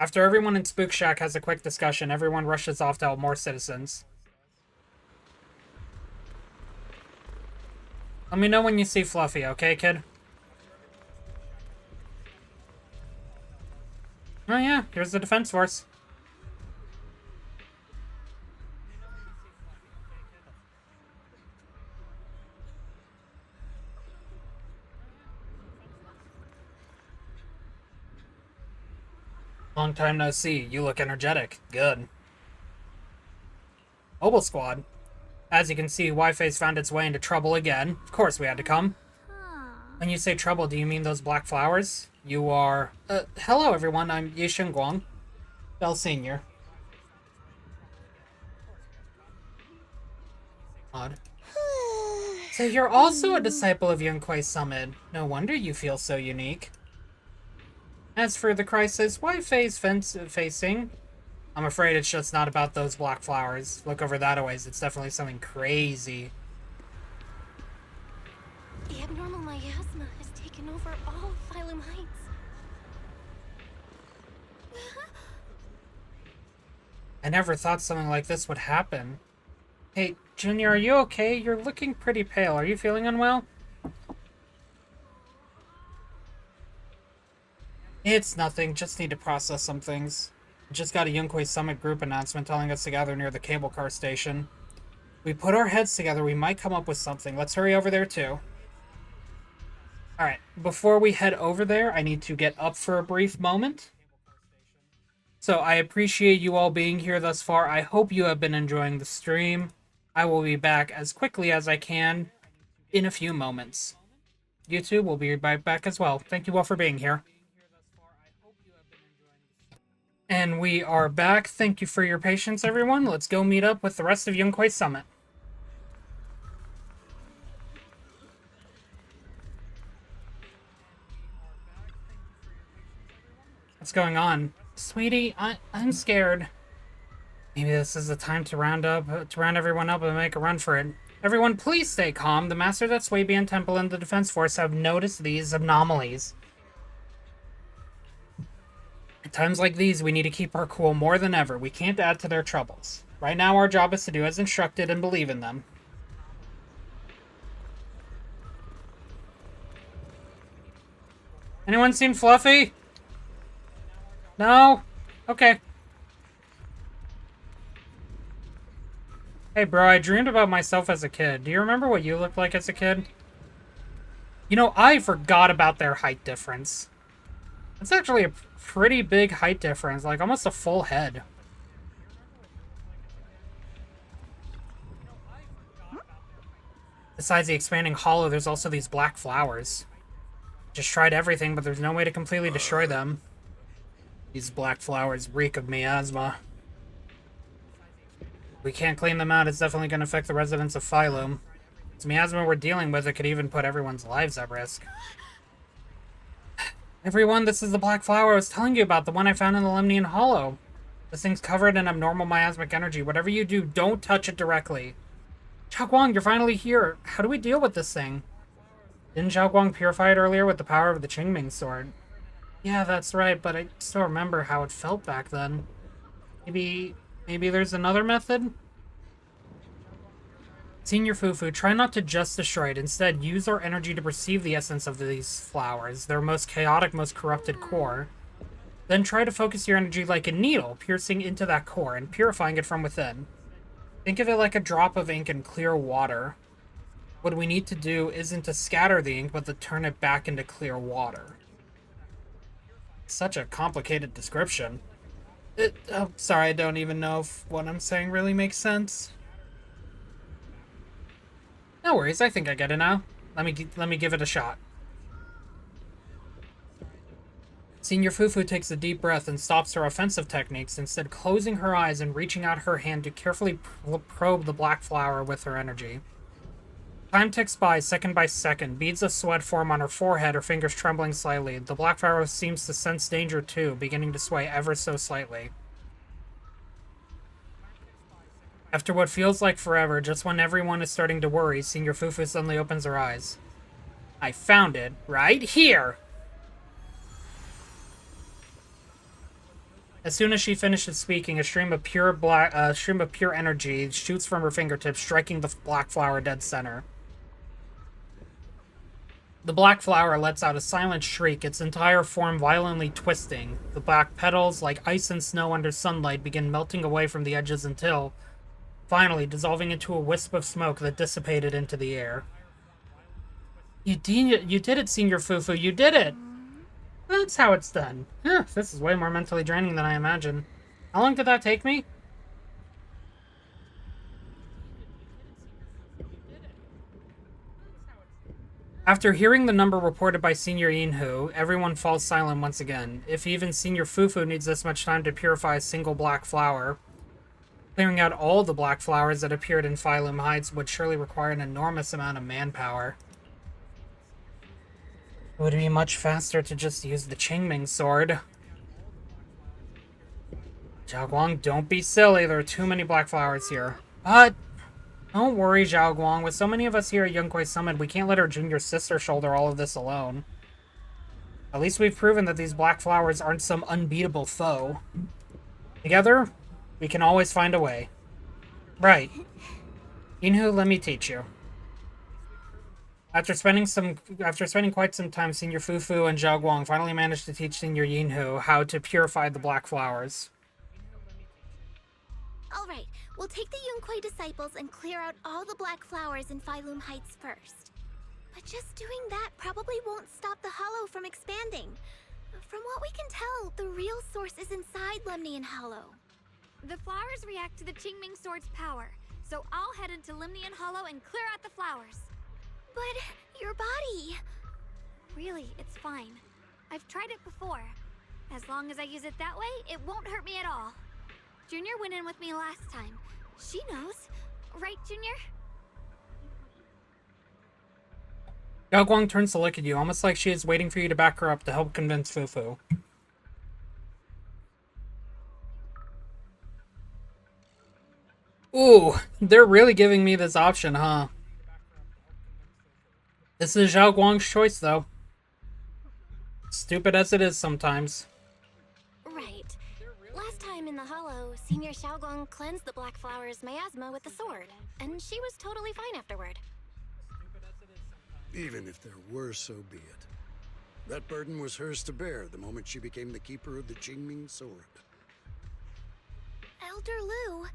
After everyone in Spook Shack has a quick discussion, everyone rushes off to help more citizens. Let me know when you see Fluffy, okay, kid? Oh yeah, here's the Defense Force. Long time no see. You look energetic. Good. Mobile Squad. As you can see, Wi-Fi's found its way into trouble again. Of course we had to come. When you say trouble, do you mean those black flowers? You are... hello everyone, I'm Ye Shunguang. Bell Senior. Odd. So you're also a disciple of Yunquei Summit. No wonder you feel so unique. As for the crisis Wi-Fi's facing, I'm afraid it's just not about those black flowers. Look over that a ways. It's definitely something crazy. The abnormal miasma has taken over all of Phylum Heights. I never thought something like this would happen. Hey, Junior, are you okay? You're looking pretty pale. Are you feeling unwell? It's nothing. Just need to process some things. Just got a Yunquei Summit group announcement telling us to gather near the cable car station. We put our heads together, we might come up with something. Let's hurry over there, too. Alright, before we head over there, I need to get up for a brief moment. So, I appreciate you all being here thus far. I hope you have been enjoying the stream. I will be back as quickly as I can in a few moments. You two will be right back as well. Thank you all for being here. And we are back. Thank you for your patience, everyone. Let's go meet up with the rest of Yunquei Summit. What's going on? Sweetie, I'm scared. Maybe this is the time to round everyone up and make a run for it. Everyone, please stay calm. The Masters at Swabian Temple and the Defense Force have noticed these anomalies. At times like these, we need to keep our cool more than ever. We can't add to their troubles. Right now, our job is to do as instructed and believe in them. Anyone seen Fluffy? No? Okay. Hey bro, I dreamed about myself as a kid. Do you remember what you looked like as a kid? You know, I forgot about their height difference. It's actually a pretty big height difference, like almost a full head. Besides the expanding hollow, there's also these black flowers. Just tried everything, but there's no way to completely destroy them. These black flowers reek of miasma. We can't clean them out, it's definitely going to affect the residents of Phylum. It's miasma we're dealing with, it could even put everyone's lives at risk. Everyone, this is the black flower I was telling you about, the one I found in the Lemnian Hollow. This thing's covered in abnormal miasmic energy. Whatever you do, don't touch it directly. Xiaoguang, you're finally here. How do we deal with this thing? Didn't Xiaoguang purify it earlier with the power of the Qingming sword? Yeah, that's right, but I still remember how it felt back then. Maybe there's another method? Senior Fufu, try not to just destroy it. Instead, use our energy to perceive the essence of these flowers, their most chaotic, most corrupted core. Then try to focus your energy like a needle, piercing into that core and purifying it from within. Think of it like a drop of ink in clear water. What we need to do isn't to scatter the ink, but to turn it back into clear water. Such a complicated description. Oh, sorry, I don't even know if what I'm saying really makes sense. No worries, I think I get it now. Let me give it a shot. Senior Fufu takes a deep breath and stops her offensive techniques, instead closing her eyes and reaching out her hand to carefully probe the black flower with her energy. Time ticks by, second by second. Beads of sweat form on her forehead, her fingers trembling slightly. The black flower seems to sense danger too, beginning to sway ever so slightly. After what feels like forever, just when everyone is starting to worry, Senior Fufu suddenly opens her eyes. I found it, right here! As soon as she finishes speaking, a stream of pure energy shoots from her fingertips, striking the black flower dead center. The black flower lets out a silent shriek, its entire form violently twisting. The black petals, like ice and snow under sunlight, begin melting away from the edges until, finally, dissolving into a wisp of smoke that dissipated into the air. You did it, Senior Fufu, you did it! That's how it's done. This is way more mentally draining than I imagined. How long did that take me? After hearing the number reported by Senior Yinhu, everyone falls silent once again. If even Senior Fufu needs this much time to purify a single black flower, clearing out all the black flowers that appeared in Phylum Heights would surely require an enormous amount of manpower. It would be much faster to just use the Qingming sword. Xiaoguang, don't be silly. There are too many black flowers here. But don't worry, Xiaoguang. With so many of us here at Yunquei Summit, we can't let our junior sister shoulder all of this alone. At least we've proven that these black flowers aren't some unbeatable foe. Together, we can always find a way. Right. Yinhu, let me teach you. After spending quite some time, Senior Fufu and Zhao Guang finally managed to teach Senior Yinhu how to purify the black flowers. Alright, we'll take the Yunquei disciples and clear out all the black flowers in Phylum Heights first. But just doing that probably won't stop the Hollow from expanding. From what we can tell, the real source is inside Lemnian Hollow. The flowers react to the Qingming Sword's power, so I'll head into Lemnian Hollow and clear out the flowers. But your body... Really, it's fine. I've tried it before. As long as I use it that way, it won't hurt me at all. Junior went in with me last time. She knows. Right, Junior? Zhao Guang turns to look at you, almost like she is waiting for you to back her up to help convince Fufu. Ooh, they're really giving me this option, huh? This is Zhao Guang's choice, though. Stupid as it is sometimes. Right. Last time in the Hollow, Senior Xiaoguang cleansed the black flower's miasma with the sword, and she was totally fine afterward. Even if there were, so be it. That burden was hers to bear the moment she became the keeper of the Qingming Sword. Elder Lu,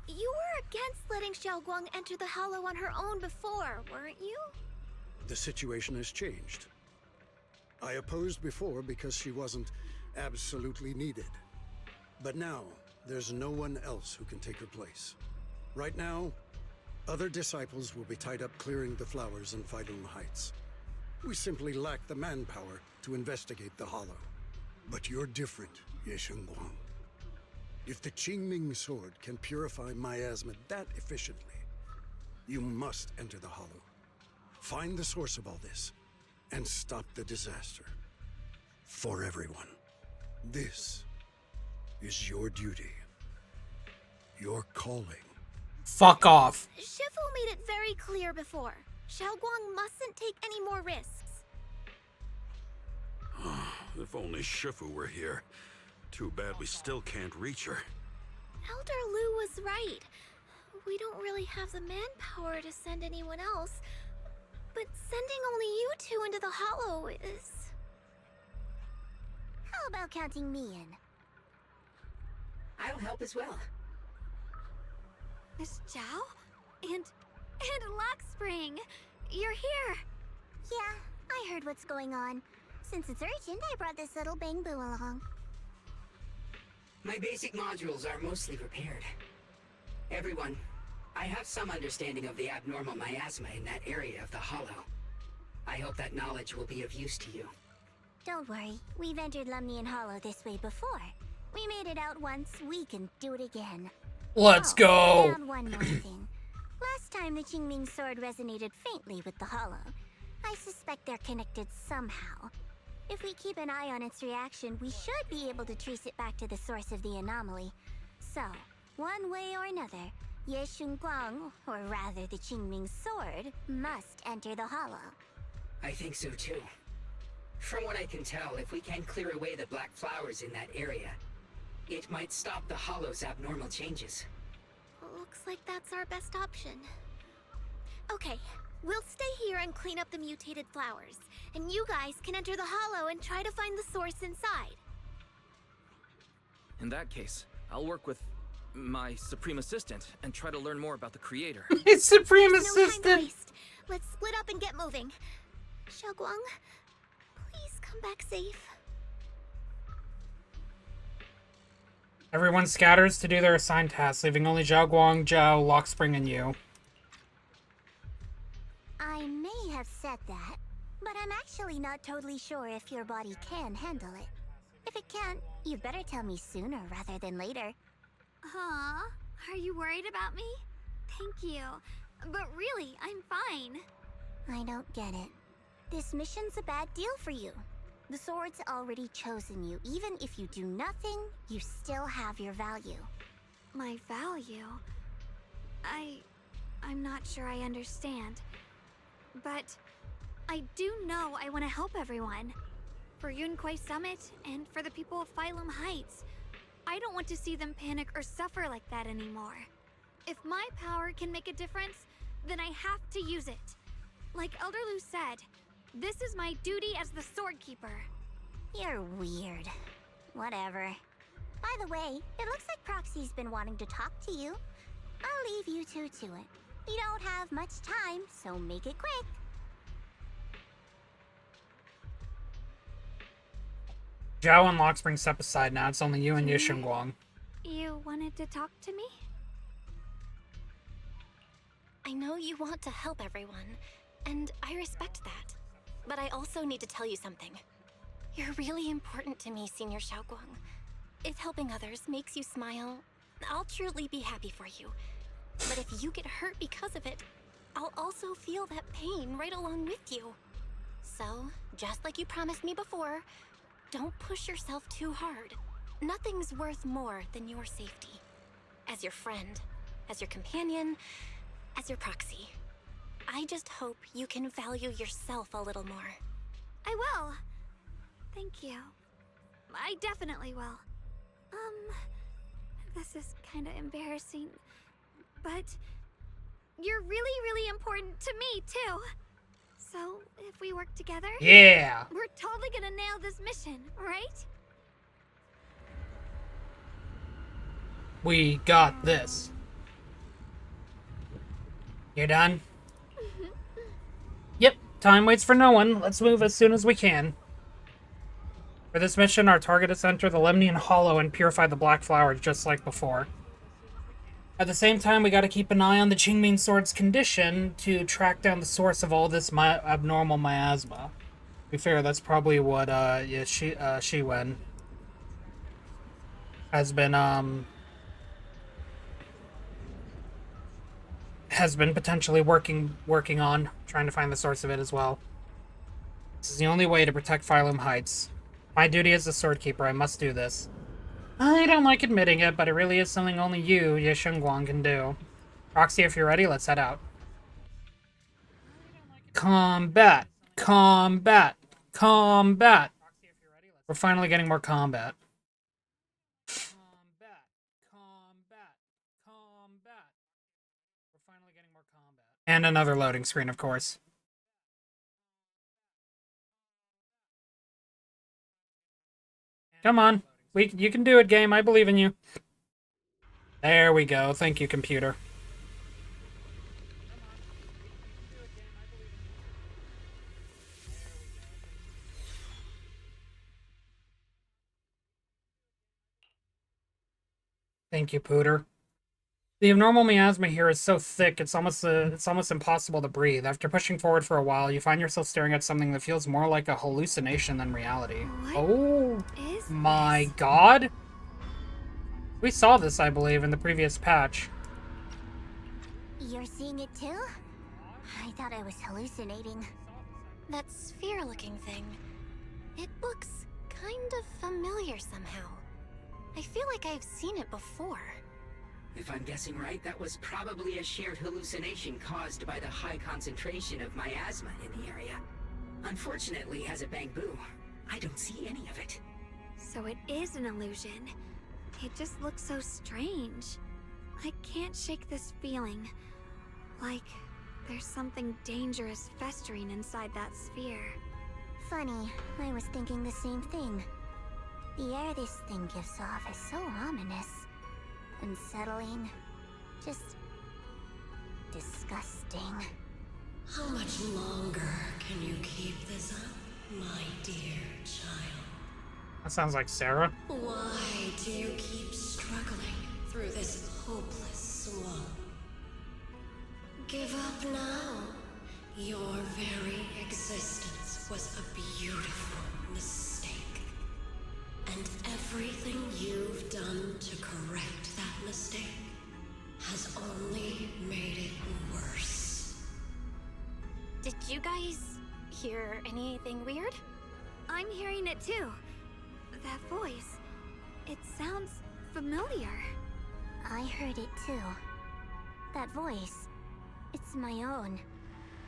you were against letting Xiaoguang enter the Hollow on her own before, weren't you? The situation has changed. I opposed before because she wasn't absolutely needed. But now, there's no one else who can take her place. Right now, other disciples will be tied up clearing the flowers in Phylum Heights. We simply lack the manpower to investigate the Hollow. But you're different, Ye Shunguang. If the Qingming Sword can purify miasma that efficiently, you must enter the Hollow. Find the source of all this, and stop the disaster. For everyone. This is your duty. Your calling. Fuck off. Shifu made it very clear before. Xiaoguang mustn't take any more risks. If only Shifu were here. Too bad we still can't reach her. Elder Lu was right. We don't really have the manpower to send anyone else. But sending only you two into the Hollow is... How about counting me in? I'll help as well. Miss Zhao? And Lockspring! You're here! Yeah, I heard what's going on. Since it's urgent, I brought this little Bangbu along. My basic modules are mostly repaired. Everyone, I have some understanding of the abnormal miasma in that area of the Hollow. I hope that knowledge will be of use to you. Don't worry, we've entered Lemnian Hollow this way before. We made it out once, we can do it again. Let's go! And one more thing. Last time the Qingming Sword resonated faintly with the Hollow. I suspect they're connected somehow. If we keep an eye on its reaction, we should be able to trace it back to the source of the anomaly. So, one way or another, Ye Shunguang, or rather the Qingming Sword, must enter the Hollow. I think so too. From what I can tell, if we can clear away the black flowers in that area, it might stop the Hollow's abnormal changes. Looks like that's our best option. Okay, we'll stay here and clean up the mutated flowers, and you guys can enter the Hollow and try to find the source inside. In that case, I'll work with my Supreme Assistant and try to learn more about the Creator. It's Supreme There's no time to Assistant! waste. Let's split up and get moving. Xiaoguang, please come back safe. Everyone scatters to do their assigned tasks, leaving only Zhao Guang, Zhao, Lockspring, and you. I may have said that, but I'm actually not totally sure if your body can handle it. If it can't, you'd better tell me sooner rather than later. Huh? Are you worried about me? Thank you. But really, I'm fine. I don't get it. This mission's a bad deal for you. The sword's already chosen you. Even if you do nothing, you still have your value. My value? I'm not sure I understand. But I do know I want to help everyone. For Yunquei Summit, and for the people of Phylum Heights. I don't want to see them panic or suffer like that anymore. If my power can make a difference, then I have to use it. Like Elder Lu said, this is my duty as the Sword Keeper. You're weird. Whatever. By the way, it looks like Proxy's been wanting to talk to you. I'll leave you two to it. We don't have much time, so make it quick. Zhao and Lockspring step aside now. It's only you and Ye Shunguang. You wanted to talk to me? I know you want to help everyone, and I respect that. But I also need to tell you something. You're really important to me, Senior Xiaoguang. If helping others makes you smile, I'll truly be happy for you. But if you get hurt because of it, I'll also feel that pain right along with you. So, just like you promised me before, don't push yourself too hard. Nothing's worth more than your safety. As your friend, as your companion, as your proxy. I just hope you can value yourself a little more. I will. Thank you. I definitely will. This is kinda embarrassing, but you're really, really important to me, too. So, if we work together... Yeah! We're totally gonna nail this mission, right? We got this. You're done? Yep, time waits for no one. Let's move as soon as we can. For this mission, our target is to enter the Lemnian Hollow and purify the Black Flower just like before. At the same time, we gotta keep an eye on the Qingming Sword's condition to track down the source of all this abnormal miasma. To be fair, that's probably what Ye Shunguang has been potentially working on, trying to find the source of it as well. This is the only way to protect Phylum Heights. My duty as the Sword Keeper, I must do this. I don't like admitting it, but it really is something only you, Ye Shunguang, can do. Roxy, if you're ready, let's head out. Combat! Combat! Combat! We're finally getting more combat. Combat! Combat! Combat! We're finally getting more combat. And another loading screen, of course. Come on. You can do it, game. I believe in you. There we go. Thank you, computer. Thank you, Pooter. The abnormal miasma here is so thick, it's almost impossible to breathe. After pushing forward for a while, you find yourself staring at something that feels more like a hallucination than reality. Oh my god! We saw this, I believe, in the previous patch. You're seeing it too? I thought I was hallucinating. That sphere-looking thing. It looks kind of familiar somehow. I feel like I've seen it before. If I'm guessing right, that was probably a shared hallucination caused by the high concentration of miasma in the area. Unfortunately, as a Bangbu, I don't see any of it. So it is an illusion. It just looks so strange. I can't shake this feeling. Like there's something dangerous festering inside that sphere. Funny, I was thinking the same thing. The air this thing gives off is so ominous. Unsettling. Just... disgusting. How much longer can you keep this up, my dear child? That sounds like Sarah. Why do you keep struggling through this hopeless swamp? Give up now. Your very existence was a beautiful mistake. And everything you've done to correct that mistake has only made it worse. Did you guys hear anything weird? I'm hearing it too. That voice. It sounds familiar. I heard it too. That voice. It's my own.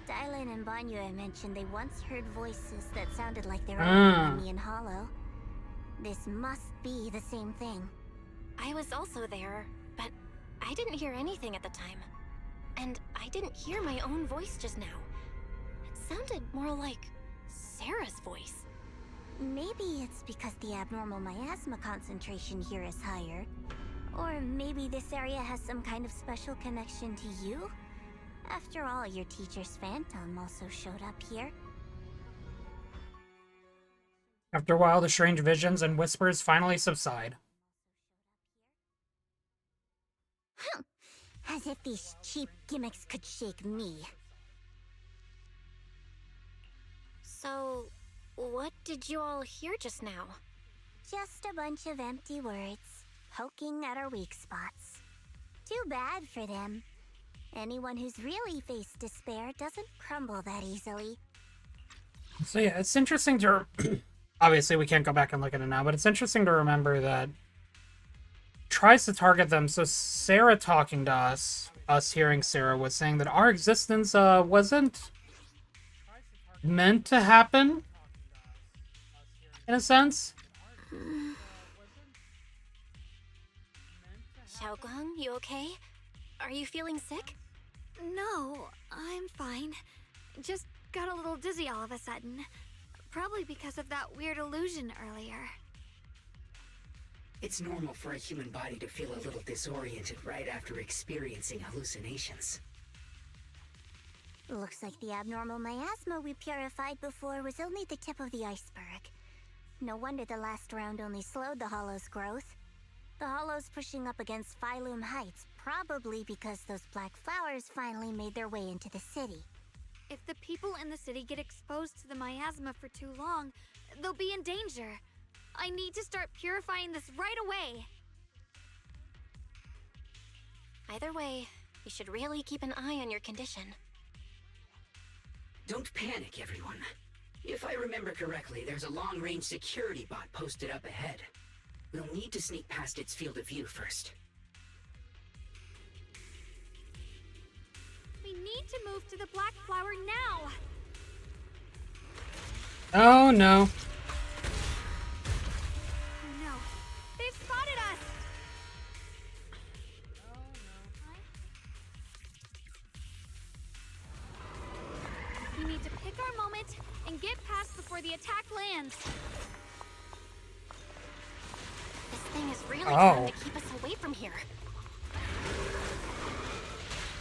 Dylan and Banyue mentioned they once heard voices that sounded like their own in Lemnian Hollow. This must be the same thing. I was also there, but I didn't hear anything at the time. And I didn't hear my own voice just now. It sounded more like Sarah's voice. Maybe it's because the abnormal miasma concentration here is higher. Or maybe this area has some kind of special connection to you? After all, your teacher's phantom also showed up here. After a while, the strange visions and whispers finally subside. As if these cheap gimmicks could shake me. So, what did you all hear just now? Just a bunch of empty words, poking at our weak spots. Too bad for them. Anyone who's really faced despair doesn't crumble that easily. So yeah, it's interesting to... Obviously, we can't go back and look at it now, but it's interesting to remember that tries to target them. So Sarah talking to us hearing Sarah, was saying that our existence wasn't meant to happen, in a sense. Shunguang, you okay? Are you feeling sick? No, I'm fine. Just got a little dizzy all of a sudden. Probably because of that weird illusion earlier. It's normal for a human body to feel a little disoriented right after experiencing hallucinations. Looks like the abnormal miasma we purified before was only the tip of the iceberg. No wonder the last round only slowed the Hollow's growth. The Hollow's pushing up against Phylum Heights, probably because those black flowers finally made their way into the city. If the people in the city get exposed to the miasma for too long, they'll be in danger. I need to start purifying this right away. Either way, you should really keep an eye on your condition. Don't panic, everyone. If I remember correctly, there's a long-range security bot posted up ahead. We'll need to sneak past its field of view first. We need to move to the black flower now. Oh no. Oh no, they've spotted us. We need to pick our moment and get past before the attack lands. This thing is really trying to keep us away from here.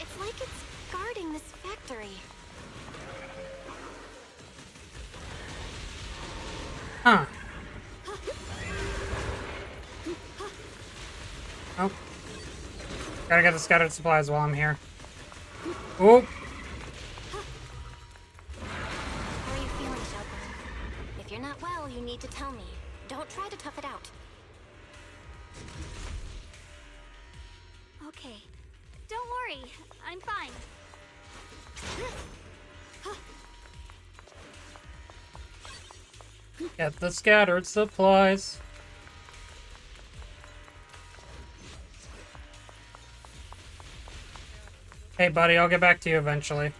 It's like it's guarding this factory. Huh. Oh. Gotta get the scattered supplies while I'm here. Oh. How are you feeling, Shunguang? If you're not well, you need to tell me. Don't try to tough it out. Okay, don't worry, I'm fine. Get the scattered supplies. Hey buddy, I'll get back to you eventually.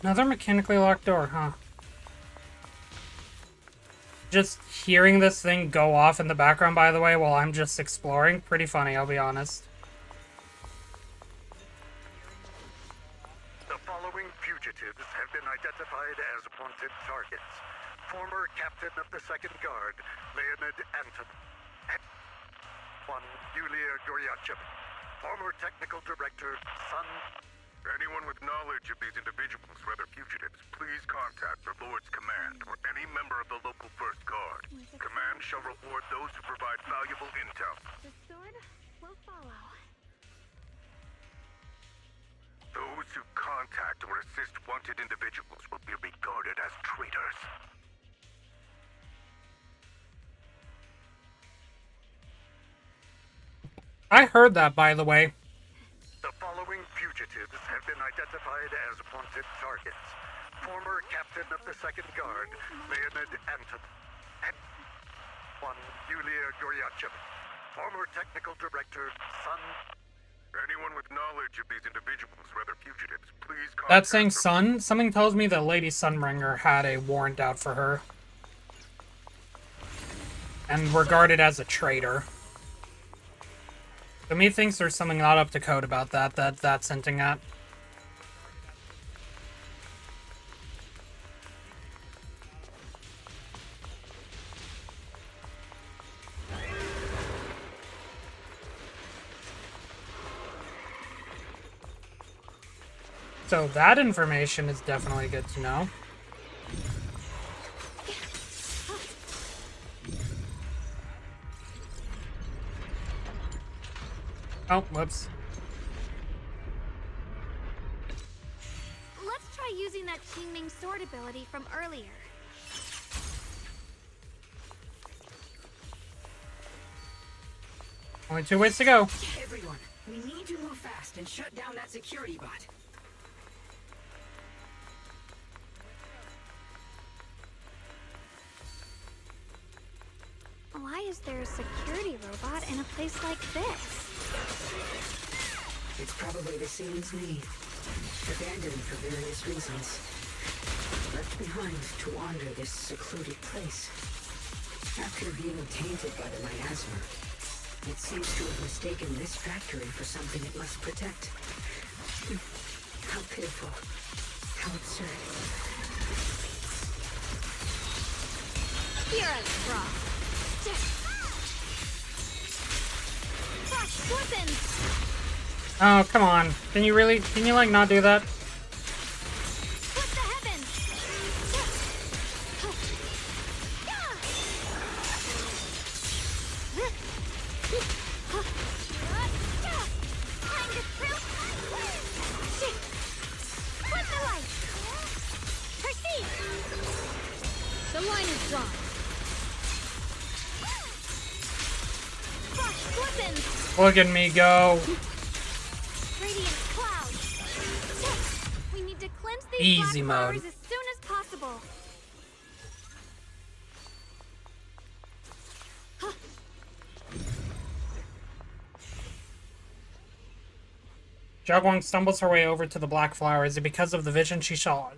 Another mechanically locked door, huh? Just hearing this thing go off in the background, by the way, while I'm just exploring, pretty funny, I'll be honest. The following fugitives have been identified as wanted targets. Former Captain of the Second Guard, Leonid Anton. And one, Yulia Goryachev. Former Technical Director, Sun. Anyone with knowledge of these individuals, whether fugitives, please contact the Lord's Command or any member of the local First Guard. Command shall reward those who provide valuable intel. The sword will follow. Those who contact or assist wanted individuals will be regarded as traitors. I heard that, by the way. The following fugitives have been identified as wanted targets. Former Captain of the Second Guard, Leonid Anton. And one, Yulia Goryachev. Former Technical Director, Sun. Anyone with knowledge of these individuals, whether fugitives, please contact... That's saying Sun? Something tells me that Lady Sunbringer had a warrant out for her. And regarded as a traitor. So me thinks there's something not up to code about that's hinting at. So that information is definitely good to know. Oh, whoops. Let's try using that Qingming sword ability from earlier. Only 2 ways to go. Everyone, we need to move fast and shut down that security bot. Why is there a security robot in a place like this? It's probably the Satan's name. Abandoned for various reasons. Left behind to wander this secluded place. After being tainted by the miasma, it seems to have mistaken this factory for something it must protect. How pitiful. How absurd. You're a fraud. Frost weapons! Oh, come on. Can you like not do that? Split the heavens! Time to prove. Split the light! Proceed! The line is drawn. Frost weapons! Look at me go. Radiant cloud. We need to cleanse these Easy black mode. flowers as soon as possible. Shunguang stumbles her way over to the black flower. Is it because of the vision she saw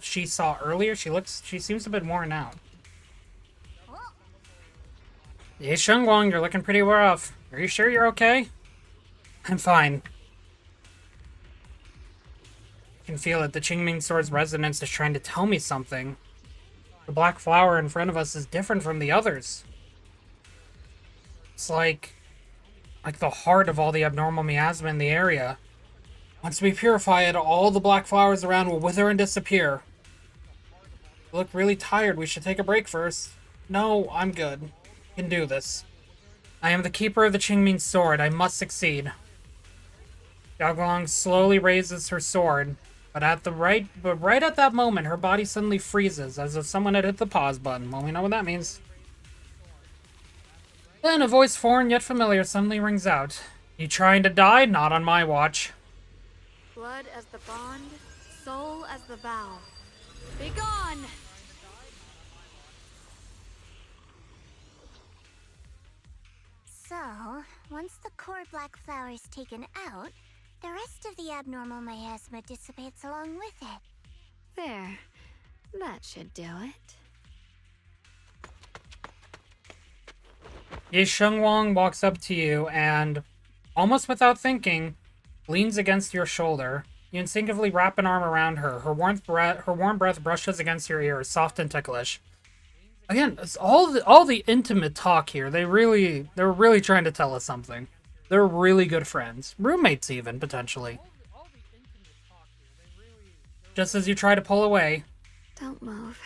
earlier? She seems a bit worn out. Ye Shunguang, you're looking pretty rough. Are you sure you're okay? I'm fine. I can feel it. The Qingming sword's resonance is trying to tell me something. The black flower in front of us is different from the others. It's like the heart of all the abnormal miasma in the area. Once we purify it, all the black flowers around will wither and disappear. You look really tired. We should take a break first. No, I'm good. I can do this. I am the keeper of the Qingming sword. I must succeed. Xiaoguang slowly raises her sword, but right at that moment, her body suddenly freezes, as if someone had hit the pause button. Well, we know what that means. Then a voice foreign yet familiar suddenly rings out. You trying to die? Not on my watch. Blood as the bond, soul as the vow. Be gone! So, once the core black flower is taken out, the rest of the abnormal miasma dissipates along with it. There. That should do it. Ye Shunguang walks up to you and, almost without thinking, leans against your shoulder. You instinctively wrap an arm around her. Her warm breath brushes against your ear, soft and ticklish. Again, it's all the intimate talk here. They're really trying to tell us something. They're really good friends. Roommates even, potentially. Just as you try to pull away. Don't move.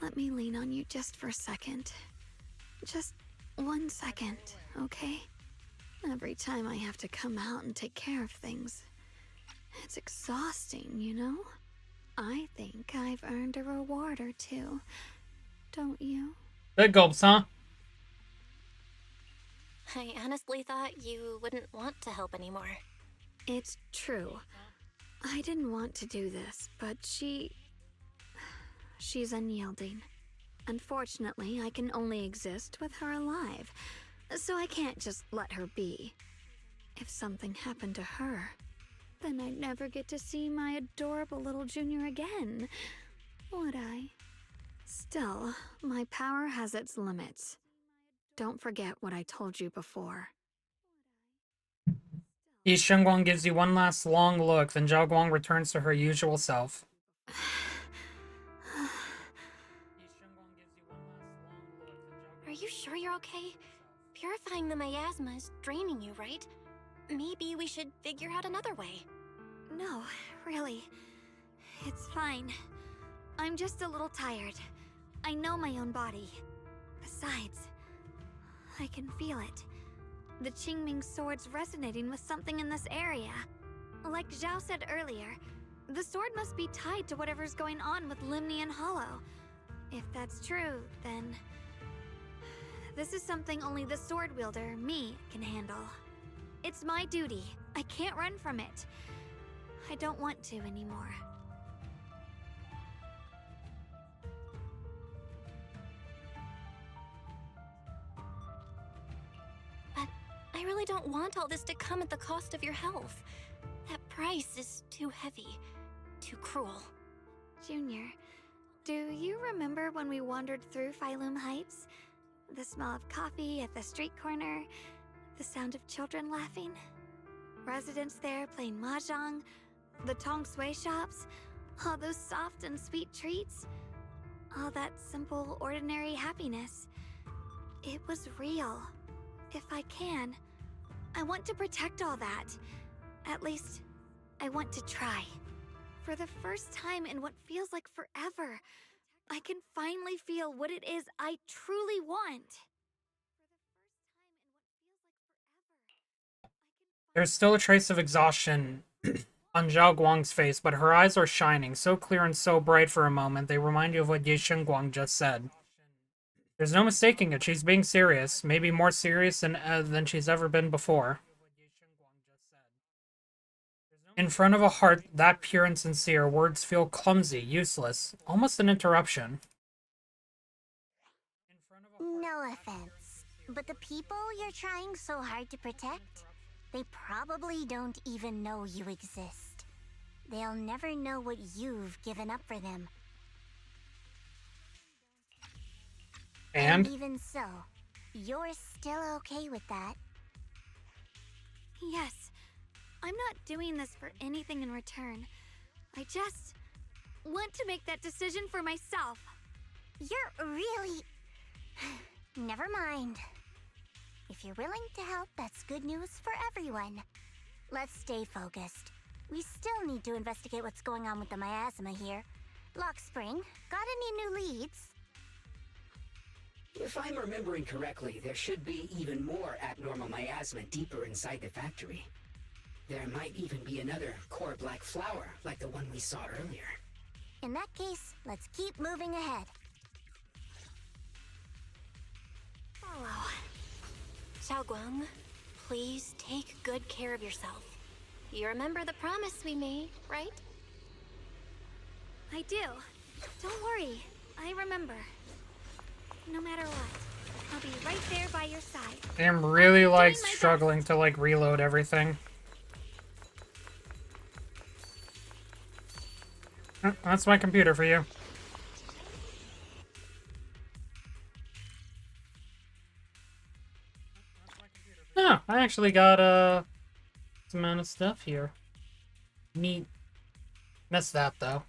Let me lean on you just for a second. Just 1 second, okay? Every time I have to come out and take care of things, it's exhausting, you know? I think I've earned a reward or two. Don't you? Big gulps, huh? I honestly thought you wouldn't want to help anymore. It's true. I didn't want to do this, but she's unyielding. Unfortunately, I can only exist with her alive, so I can't just let her be. If something happened to her, then I'd never get to see my adorable little junior again, would I? Still, my power has its limits. Don't forget what I told you before. Ye Shunguang gives you one last long look, then Zhao Guang returns to her usual self. Are you sure you're okay? Purifying the miasma is draining you, right? Maybe we should figure out another way. No, really. It's fine. I'm just a little tired. I know my own body. Besides, I can feel it. The Qingming sword's resonating with something in this area. Like Zhao said earlier, the sword must be tied to whatever's going on with Limnian Hollow. If that's true, then this is something only the sword wielder, me, can handle. It's my duty. I can't run from it. I don't want to anymore. But I really don't want all this to come at the cost of your health. That price is too heavy, too cruel. Junior, do you remember when we wandered through Phylum Heights? The smell of coffee at the street corner, the sound of children laughing, residents there playing mahjong, the Tong Sui shops, all those soft and sweet treats, all that simple, ordinary happiness. It was real. If I can, I want to protect all that. At least, I want to try. For the first time in what feels like forever, I can finally feel what it is I truly want. There's still a trace of exhaustion on Zhao Guang's face, but her eyes are shining, so clear and so bright for a moment, they remind you of what Ye Shunguang just said. There's no mistaking it, she's being serious, maybe more serious than she's ever been before. In front of a heart that pure and sincere, words feel clumsy, useless, almost an interruption. No offense, but the people you're trying so hard to protect, they probably don't even know you exist. They'll never know what you've given up for them. And even so, you're still okay with that? Yes. I'm not doing this for anything in return. I just want to make that decision for myself. You're really... Never mind. If you're willing to help, that's good news for everyone. Let's stay focused. We still need to investigate what's going on with the miasma here. Lockspring, got any new leads? If I'm remembering correctly, there should be even more abnormal miasma deeper inside the factory. There might even be another core black flower, like the one we saw earlier. In that case, let's keep moving ahead. Hello. Zhao Guang, please take good care of yourself. You remember the promise we made, right? I do. Don't worry. I remember. No matter what, I'll be right there by your side. I'm really, like, struggling to, like, reload everything. That's my computer for you. Oh, I actually got some amount of stuff here. Neat. Missed that though.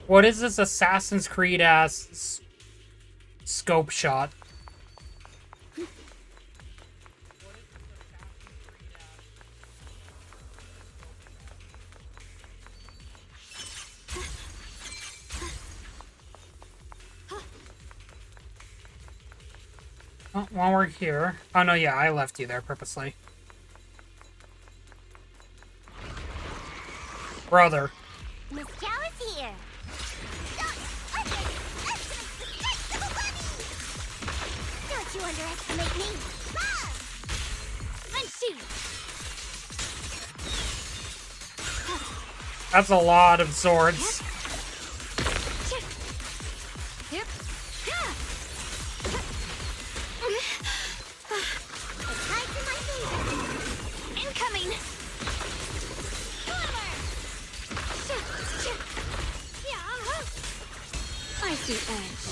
What is this Assassin's Creed ass scope shot? Oh, while we're here... Oh, no, yeah, I left you there purposely. Brother. Miss Chow is here. Don't you underestimate me. That's a lot of swords. Yep. Incoming! I see edge.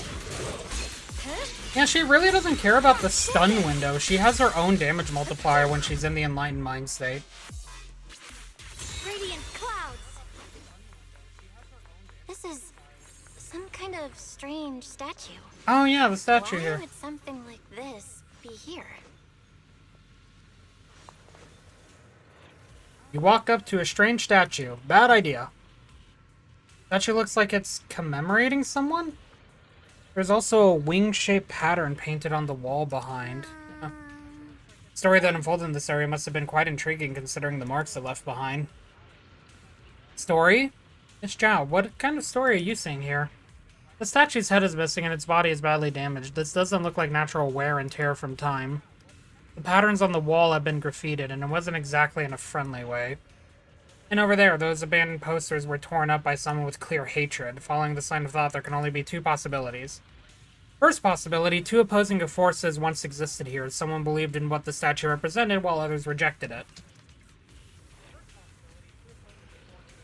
Yeah, she really doesn't care about the stun window. She has her own damage multiplier when she's in the Enlightened Mind state. Radiant clouds. This is some kind of strange statue. Oh yeah, the statue Why here. would something like this be here? You walk up to a strange statue. Bad idea. Statue looks like it's commemorating someone? There's also a wing-shaped pattern painted on the wall behind. Huh. The story that unfolded in this area must have been quite intriguing considering the marks it left behind. Story? Miss Zhao, what kind of story are you seeing here? The statue's head is missing and its body is badly damaged. This doesn't look like natural wear and tear from time. The patterns on the wall have been graffitied, and it wasn't exactly in a friendly way. And over there, those abandoned posters were torn up by someone with clear hatred. Following the line of thought, there can only be two possibilities. First possibility, two opposing forces once existed here. Someone believed in what the statue represented, while others rejected it.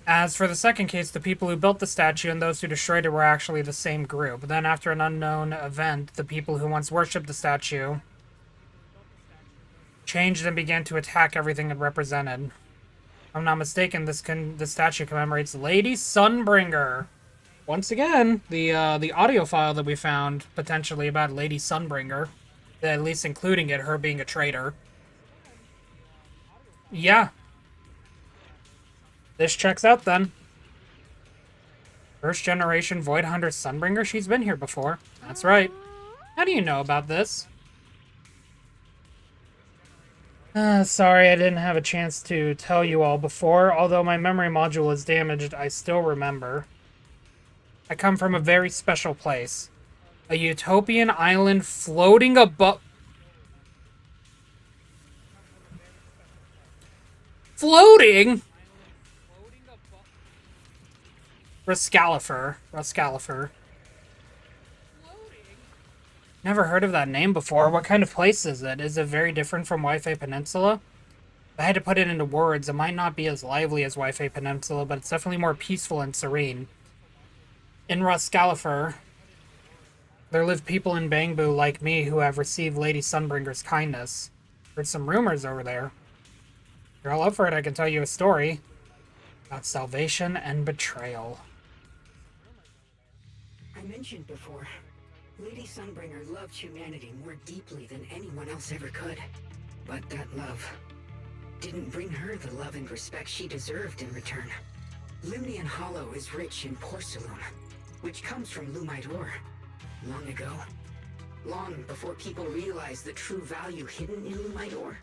As for the second case, the people who built the statue and those who destroyed it were actually the same group. Then, after an unknown event, the people who once worshipped the statue changed and began to attack everything it represented. If I'm not mistaken, this statue commemorates Lady Sunbringer. Once again, the audio file that we found, potentially about Lady Sunbringer, at least including it, her being a traitor. Yeah. This checks out then. First generation Void Hunter Sunbringer, she's been here before. That's right. How do you know about this? Sorry, I didn't have a chance to tell you all before. Although my memory module is damaged, I still remember. I come from a very special place. A utopian island floating above... Floating? Rascalifer. Never heard of that name before. What kind of place is it? Is it very different from Wi-Fi Peninsula? If I had to put it into words, it might not be as lively as Wi-Fi Peninsula, but it's definitely more peaceful and serene. In Rascalifer, there live people in Bangbu like me who have received Lady Sunbringer's kindness. Heard some rumors over there. If you're all up for it, I can tell you a story about salvation and betrayal. I mentioned before, Lady Sunbringer loved humanity more deeply than anyone else ever could. But that love didn't bring her the love and respect she deserved in return. Limnian Hollow is rich in porcelain, which comes from Lumite ore. Long ago, long before people realized the true value hidden in Lumite ore,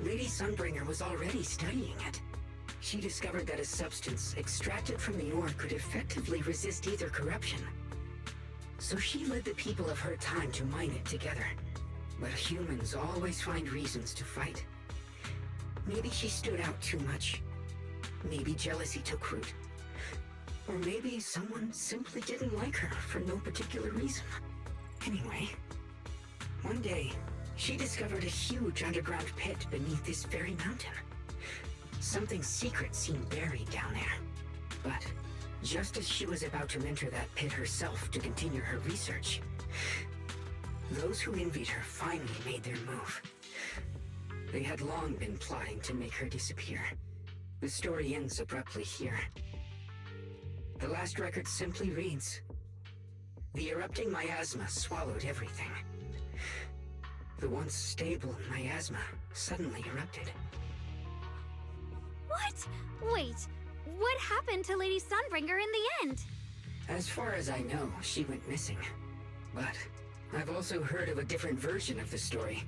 Lady Sunbringer was already studying it. She discovered that a substance extracted from the ore could effectively resist either corruption. So she led the people of her time to mine it together. But humans always find reasons to fight. Maybe she stood out too much. Maybe jealousy took root. Or maybe someone simply didn't like her for no particular reason. Anyway, one day, she discovered a huge underground pit beneath this very mountain. Something secret seemed buried down there. But just as she was about to enter that pit herself to continue her research, those who envied her finally made their move. They had long been plotting to make her disappear. The story ends abruptly here. The last record simply reads, "The erupting miasma swallowed everything." The once stable miasma suddenly erupted. What? Wait, what happened to Lady Sunbringer in the end? As far as I know, she went missing. But I've also heard of a different version of the story.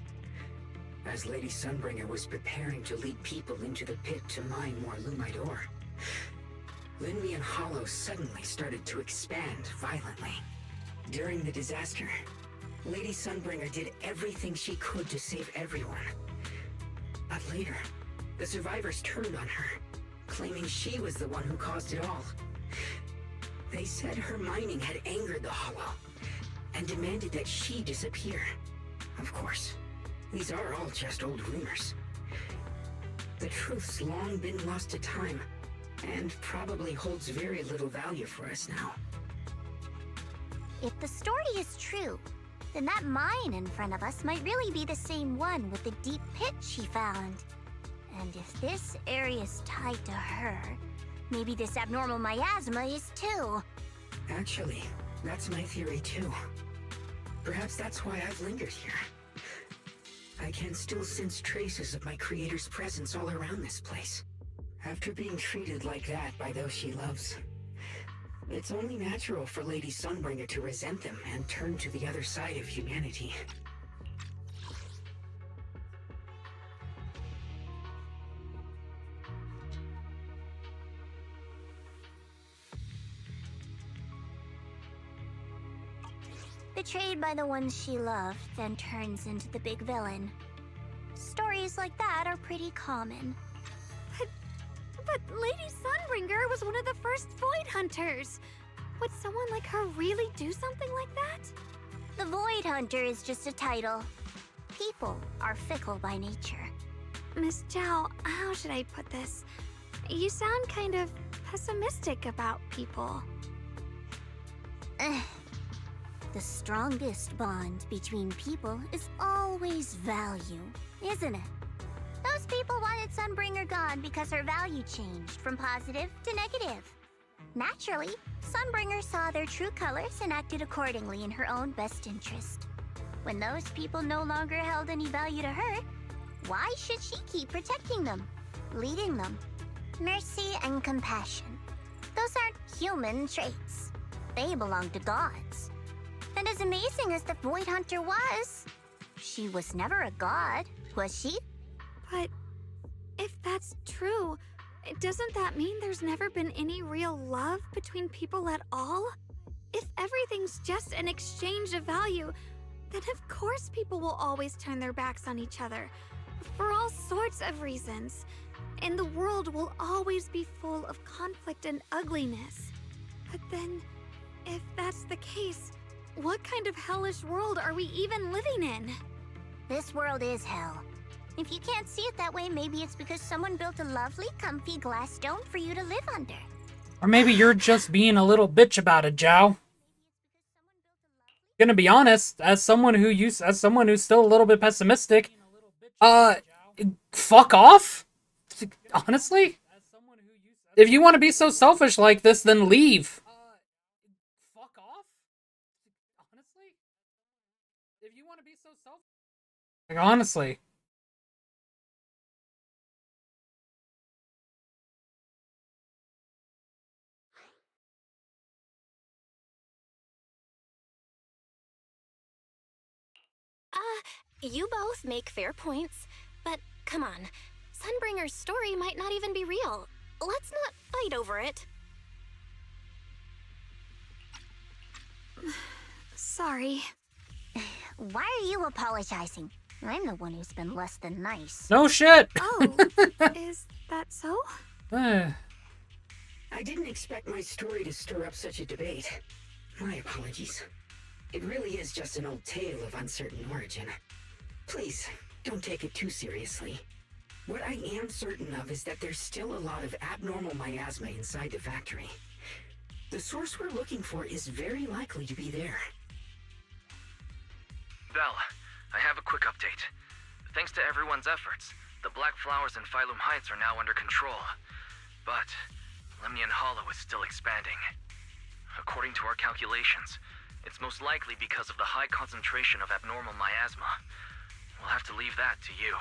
As Lady Sunbringer was preparing to lead people into the pit to mine more Lumite ore, Limnian Hollow suddenly started to expand violently. During the disaster, Lady Sunbringer did everything she could to save everyone. But later, the survivors turned on her, claiming she was the one who caused it all. They said her mining had angered the Hollow, and demanded that she disappear. Of course, these are all just old rumors. The truth's long been lost to time, and probably holds very little value for us now. If the story is true, then that mine in front of us might really be the same one with the deep pit she found. And if this area's tied to her, maybe this abnormal miasma is too. Actually, that's my theory too. Perhaps that's why I've lingered here. I can still sense traces of my creator's presence all around this place. After being treated like that by those she loves, it's only natural for Lady Sunbringer to resent them and turn to the other side of humanity. Betrayed by the ones she loved, then turns into the big villain. Stories like that are pretty common. But Lady Sunbringer was one of the first Void Hunters. Would someone like her really do something like that? The Void Hunter is just a title. People are fickle by nature. Miss Zhao, how should I put this? You sound kind of pessimistic about people. The strongest bond between people is always value, isn't it? Those people wanted Sunbringer gone because her value changed from positive to negative. Naturally, Sunbringer saw their true colors and acted accordingly in her own best interest. When those people no longer held any value to her, why should she keep protecting them, leading them? Mercy and compassion. Those aren't human traits. They belong to gods. And as amazing as the Void Hunter was, she was never a god, was she? But if that's true, doesn't that mean there's never been any real love between people at all? If everything's just an exchange of value, then of course people will always turn their backs on each other, for all sorts of reasons. And the world will always be full of conflict and ugliness. But then, if that's the case, what kind of hellish world are we even living in? This world is hell. If you can't see it that way, maybe it's because someone built a lovely, comfy glass dome for you to live under. Or maybe you're just being a little bitch about it, Zhao. Gonna be honest, as someone who's still a little bit pessimistic, fuck off? Honestly? If you want to be so selfish like this, then leave. Fuck off? Honestly? If you want to be so selfish... Like, honestly. You both make fair points, but come on. Sunbringer's story might not even be real. Let's not fight over it. Sorry. Why are you apologizing? I'm the one who's been less than nice. No shit! Oh, is that so? I didn't expect my story to stir up such a debate. My apologies. It really is just an old tale of uncertain origin. Please, don't take it too seriously. What I am certain of is that there's still a lot of abnormal miasma inside the factory. The source we're looking for is very likely to be there. Belle, I have a quick update. Thanks to everyone's efforts, the Black Flowers in Phylum Heights are now under control. But Lemnian Hollow is still expanding. According to our calculations, it's most likely because of the high concentration of abnormal miasma. We'll have to leave that to you.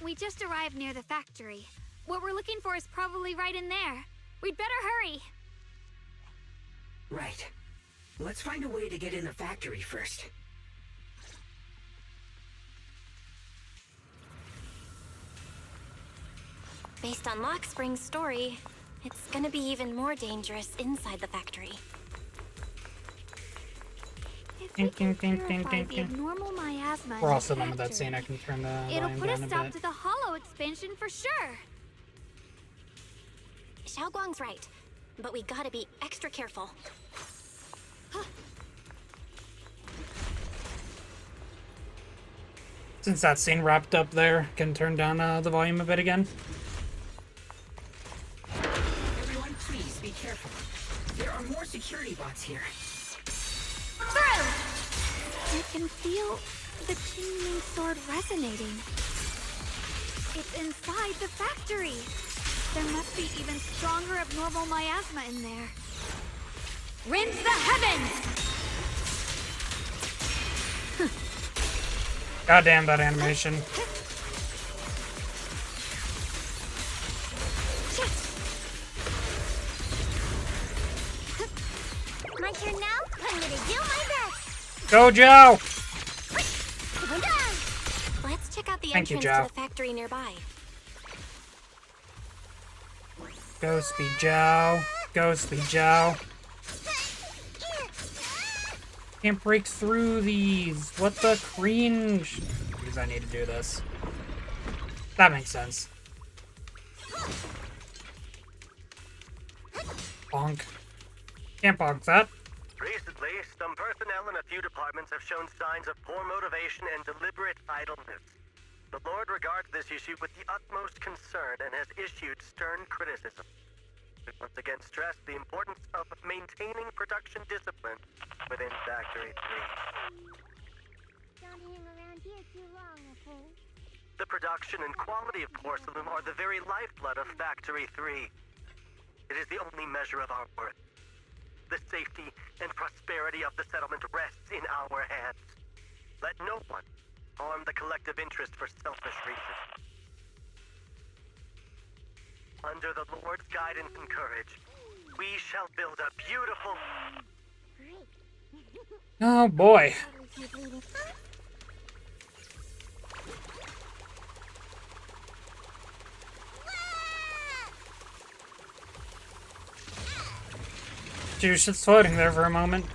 We just arrived near the factory. What we're looking for is probably right in there. We'd better hurry. Right. Let's find a way to get in the factory first. Based on Lockspring's story, it's gonna be even more dangerous inside the factory. If we can purify the abnormal miasma in We're the also done with that factory, scene. I can turn the it'll volume put a down a stop bit. to the Hollow expansion for sure. Shao right, but we gotta be extra careful. Since that scene wrapped up there, can turn down the volume a bit again. Everyone, please be careful. There are more security bots here. Through! It can feel the Qingming sword resonating. It's inside the factory. There must be even stronger abnormal miasma in there. Rinse the heavens! God damn that animation. My turn now? I'm gonna do my best! Go, Joe! Let's check out the Thank you, entrance Joe. to the factory nearby. Go, Speed Joe. Go, Speed Joe. Can't break through these. What the cringe? Because I need to do this. That makes sense. Bonk. Can't bonk that. Recently, some personnel in a few departments have shown signs of poor motivation and deliberate idleness. The Lord regards this issue with the utmost concern and has issued stern criticism. We once again stress the importance of maintaining production discipline within Factory 3. Don't hang around here too long, okay? The production and quality of porcelain are the very lifeblood of Factory 3. It is the only measure of our worth. The safety and prosperity of the settlement rests in our hands. Let no one harm the collective interest for selfish reasons. Under the Lord's guidance and courage, we shall build a beautiful... Oh boy. She was just floating there for a moment.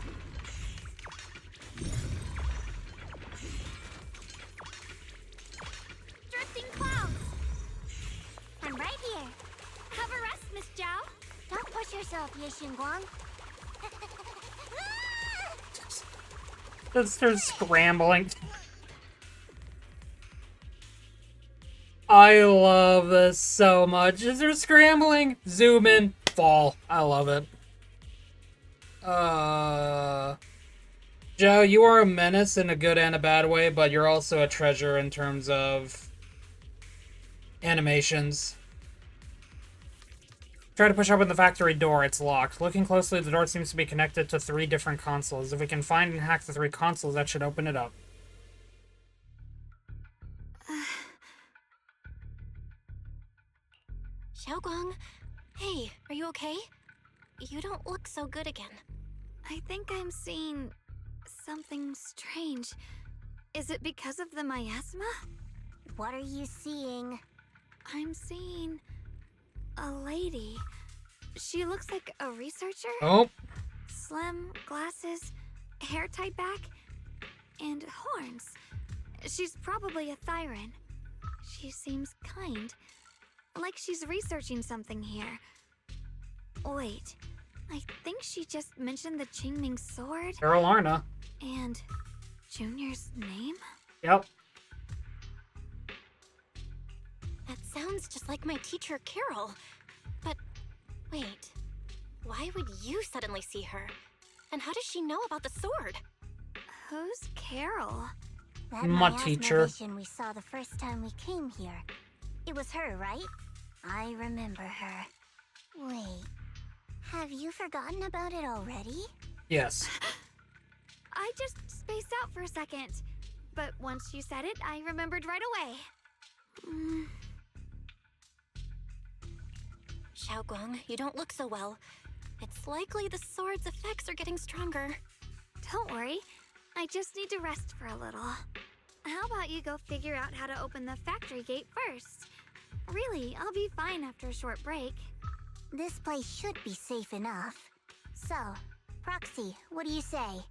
Drifting clouds! I'm right here. Have a rest, Miss Zhao. Don't push yourself, Ye Shunguang. They're scrambling. I love this so much. As they're scrambling, zoom in, fall. I love it. Joe, you are a menace in a good and a bad way, but you're also a treasure in terms of animations. Try to push open the factory door. It's locked. Looking closely, the door seems to be connected to 3 different consoles. If we can find and hack the 3 consoles, that should open it up. Xiaoguang, hey, are you okay? You don't look so good again. I think I'm seeing something strange. Is it because of the miasma? What are you seeing? I'm seeing a lady. She looks like a researcher. Oh. Slim, glasses, hair tied back, and horns. She's probably a Thyran. She seems kind. Like she's researching something here. Wait, I think she just mentioned the Qingming sword. Carolarna. And Junior's name? Yep. That sounds just like my teacher, Carol. But wait, why would you suddenly see her? And how does she know about the sword? Who's Carol? That My miasma teacher. vision we saw the first time we came here. It was her, right? I remember her. Wait, have you forgotten about it already? Yes. I just spaced out for a second. But once you said it, I remembered right away. Xiaoguang, you don't look so well. It's likely the sword's effects are getting stronger. Don't worry. I just need to rest for a little. How about you go figure out how to open the factory gate first? Really, I'll be fine after a short break. This place should be safe enough. So, Proxy, what do you say?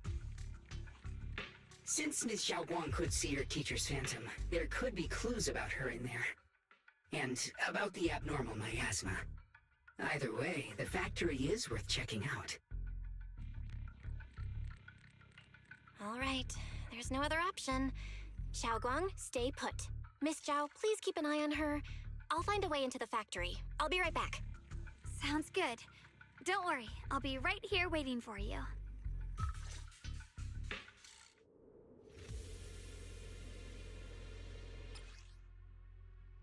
Since Ms. Xiaoguang could see her teacher's phantom, there could be clues about her in there. And about the abnormal miasma. Either way, the factory is worth checking out. All right, there's no other option. Xiaoguang, stay put. Miss Zhao, please keep an eye on her. I'll find a way into the factory. I'll be right back. Sounds good. Don't worry, I'll be right here waiting for you.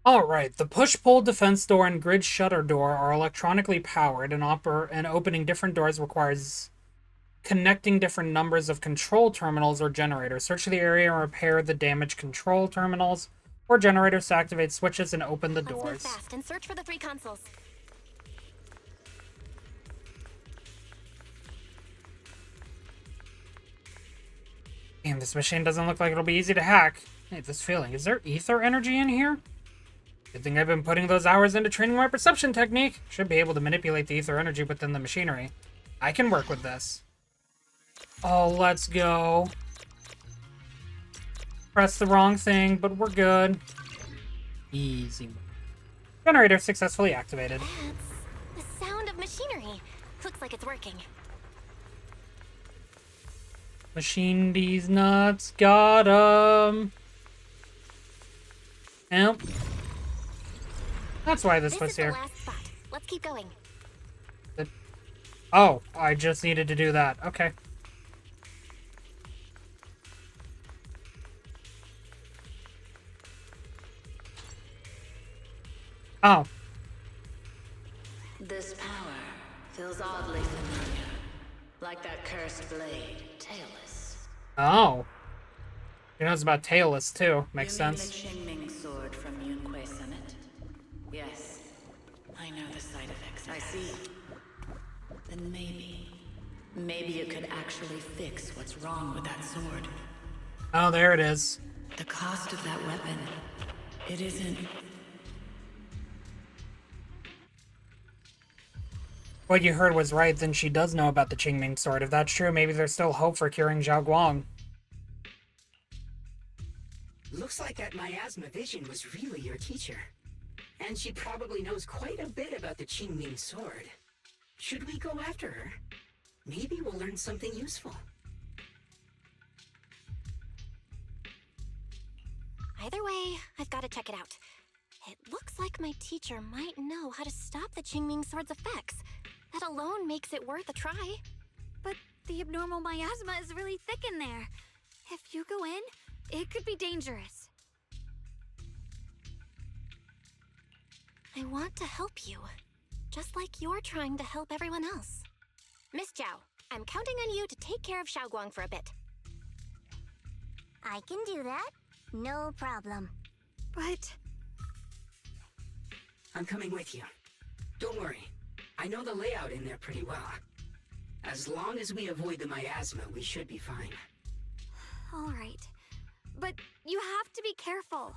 Alright, the push-pull defense door and grid shutter door are electronically powered, and opening different doors requires connecting different numbers of control terminals or generators. Search the area and repair the damaged control terminals or generators to activate switches and open the doors. Let's move fast and search for the 3 consoles. Damn, this machine doesn't look like it'll be easy to hack. I have this feeling. Is there ether energy in here? Good thing I've been putting those hours into training my perception technique. Should be able to manipulate the ether energy within the machinery. I can work with this. Oh, let's go. Press the wrong thing, but we're good. Easy. Generator successfully activated. That's the sound of machinery. Looks like it's working. Machine D's nuts. Got 'em. Yep. That's why this was is here. The last spot. Let's keep going. Oh, I just needed to do that. Okay. Oh. This power feels oddly familiar. Like that cursed blade, tailless. Oh. He knows about tailless too. Makes You mean sense. the Qingming sword from Yunque Summit? Yes. I know the side effects. I see. Then maybe you could actually fix what's wrong with that sword. Oh, there it is. The cost of that weapon, it isn't... What you heard was right, then she does know about the Qingming sword. If that's true, maybe there's still hope for curing Zhao Guang. Looks like that miasma vision was really your teacher. And she probably knows quite a bit about the Qingming sword. Should we go after her? Maybe we'll learn something useful. Either way, I've got to check it out. It looks like my teacher might know how to stop the Qingming sword's effects. That alone makes it worth a try. But the abnormal miasma is really thick in there. If you go in, it could be dangerous. I want to help you, just like you're trying to help everyone else. Miss Zhao, I'm counting on you to take care of Shao for a bit. I can do that. No problem. But... I'm coming with you. Don't worry. I know the layout in there pretty well. As long as we avoid the miasma, we should be fine. All right. But you have to be careful.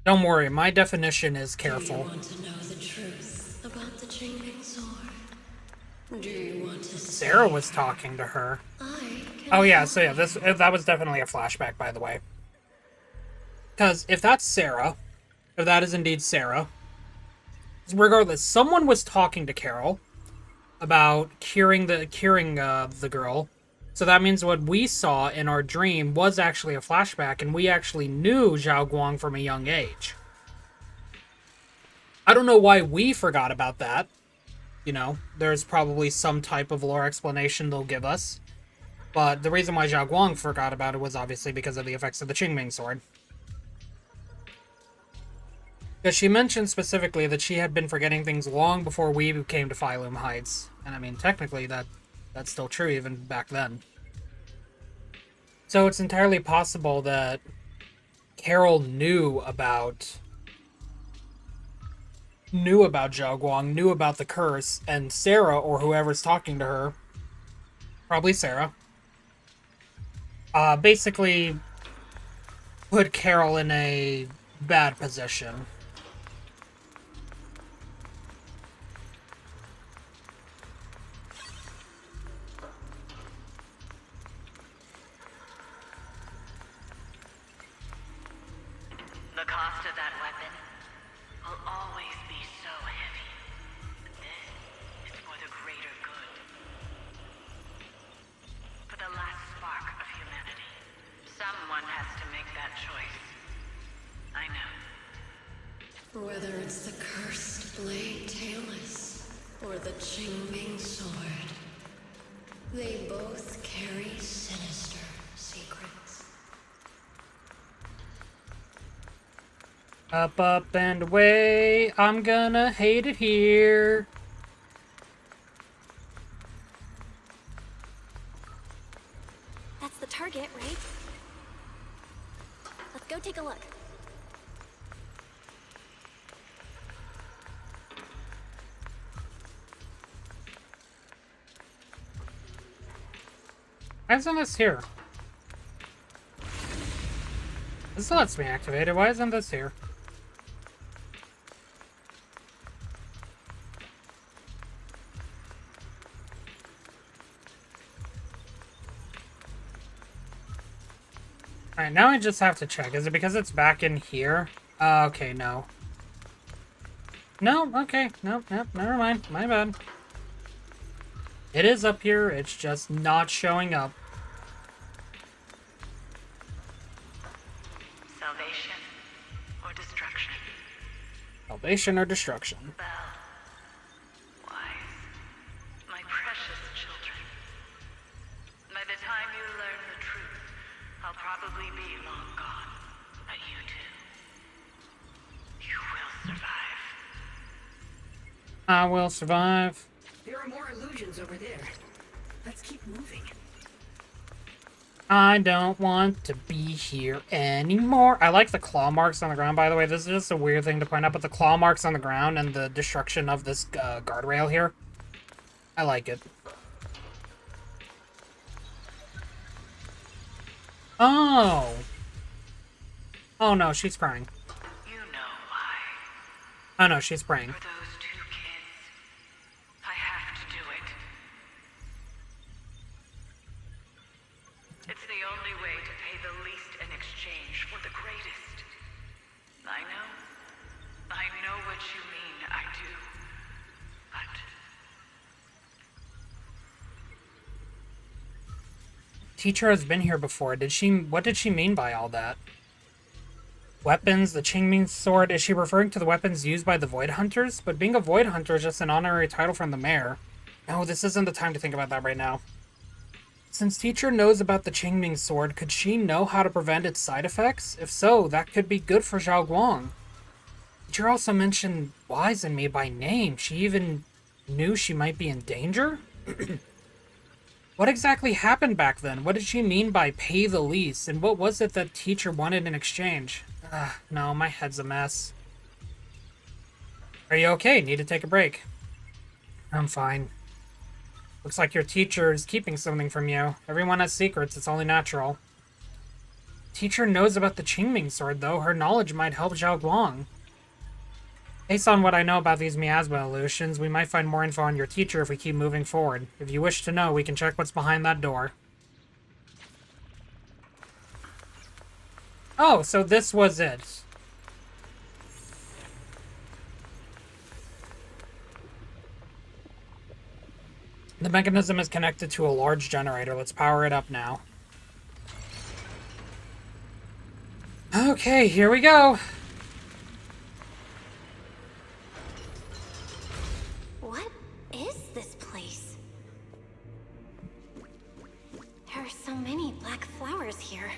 Don't worry, my definition is careful. Do you want to know the truth about the Qingming sword? Do you want to see? Sarah was talking to her. Oh yeah, so yeah, that was definitely a flashback, by the way. Because if that's Sarah, if that is indeed Sarah, regardless, someone was talking to Carol about curing the girl. So that means what we saw in our dream was actually a flashback, and we actually knew Zhao Guang from a young age. I don't know why we forgot about that. You know, there's probably some type of lore explanation they'll give us. But the reason why Zhao Guang forgot about it was obviously because of the effects of the Qingming sword. Because she mentioned specifically that she had been forgetting things long before we came to Phylum Heights. And I mean, technically, that's still true even back then. So it's entirely possible that Carol knew about Zhao Guang, knew about the curse, and Sarah, or whoever's talking to her, probably Sarah, basically put Carol in a bad position. The cost of that weapon will always be so heavy. But this is for the greater good. For the last spark of humanity. Someone has to make that choice. I know. Whether it's the cursed blade tailless or the Qingming sword, they both carry sinister secrets. Up, up, and away. I'm gonna hate it here. That's the target, right? Let's go take a look. Why isn't this here? This lets me activate it. Why isn't this here? Alright, now I just have to check. Is it because it's back in here? Okay, no. No, okay. Nope, never mind. My bad. It is up here, it's just not showing up. Salvation or destruction? Salvation or destruction? Belle, wise, my precious children. By the time you learn the truth, I'll probably be long gone. But you two, you will survive. I will survive. There are more illusions over there. Let's keep moving. I don't want to be here anymore. I like the claw marks on the ground, by the way. This is just a weird thing to point out, but the claw marks on the ground and the destruction of this guardrail here. I like it. Oh. Oh no, she's crying. You know why. Oh no, she's praying. For those two kids, I have to do it. It's the only way to pay the least in exchange for the greatest. I know what you mean, I do. But Teacher has been here before. What did she mean by all that? Weapons, the Qingming sword. Is she referring to the weapons used by the Void Hunters? But being a Void Hunter is just an honorary title from the mayor. No, this isn't the time to think about that right now. Since Teacher knows about the Qingming sword, could she know how to prevent its side effects? If so, that could be good for Zhaoguang. Teacher also mentioned Wise and me by name. She even knew she might be in danger? What exactly happened back then? What did she mean by pay the least? And what was it that Teacher wanted in exchange? No, my head's a mess. Are you okay? Need to take a break? I'm fine. Looks like your teacher is keeping something from you. Everyone has secrets, it's only natural. Teacher knows about the Qingming sword, though. Her knowledge might help Zhaoguang. Based on what I know about these miasma illusions, we might find more info on your teacher if we keep moving forward. If you wish to know, we can check what's behind that door. Oh, so this was it. The mechanism is connected to a large generator. Let's power it up now. Okay, here we go. What is this place? There are so many black flowers here.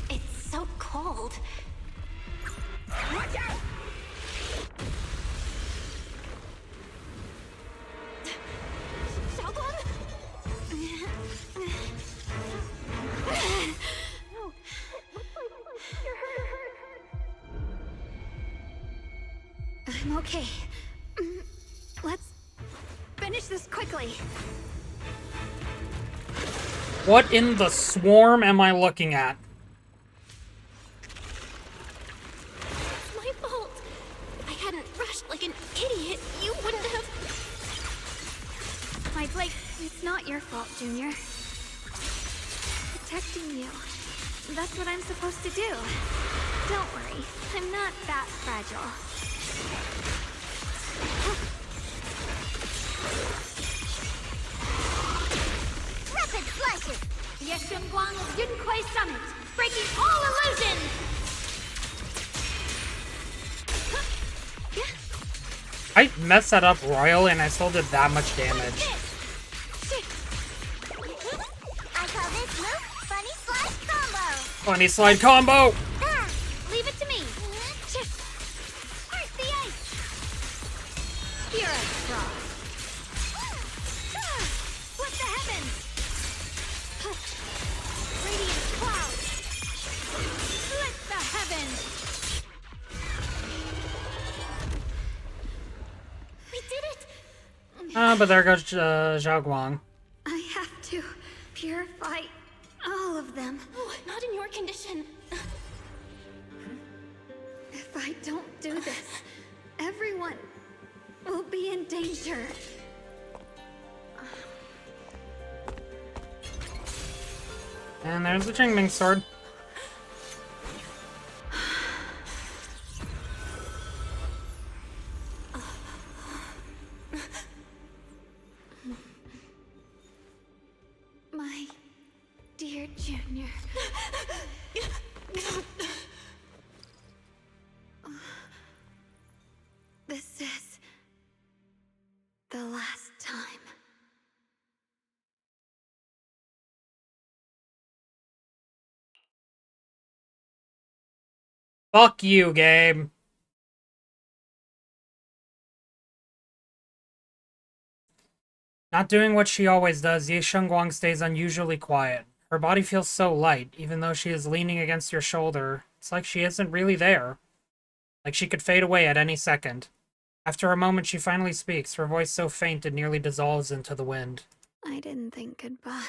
It's so cold. Watch out! I'm okay. Let's finish this quickly. What in the swarm am I looking at? It's my fault. If I hadn't rushed like an idiot, you wouldn't have... It's not your fault, Junior. Protecting you. That's what I'm supposed to do. Don't worry. I'm not that fragile. Rapid flashes! Ye Shunguang of Yunquay Summit, breaking all illusions! I messed that up royally and I still did that much damage. I call this move Funny Slash Combo! Funny slide combo! Ah, leave it to me. Where's the ice? Pure ice frost. What the heavens? Radiant cloud. Split the heavens. We did it! But there goes Xiaoguang. I have to purify all of them. Oh, not in your condition. If I don't do this, everyone will be in danger. And there's the Qingming sword. My dear Junior. This is the last time. Fuck you, Gabe. Not doing what she always does, Ye Shunguang stays unusually quiet. Her body feels so light, even though she is leaning against your shoulder. It's like she isn't really there. Like she could fade away at any second. After a moment, she finally speaks, her voice so faint it nearly dissolves into the wind. I didn't think goodbye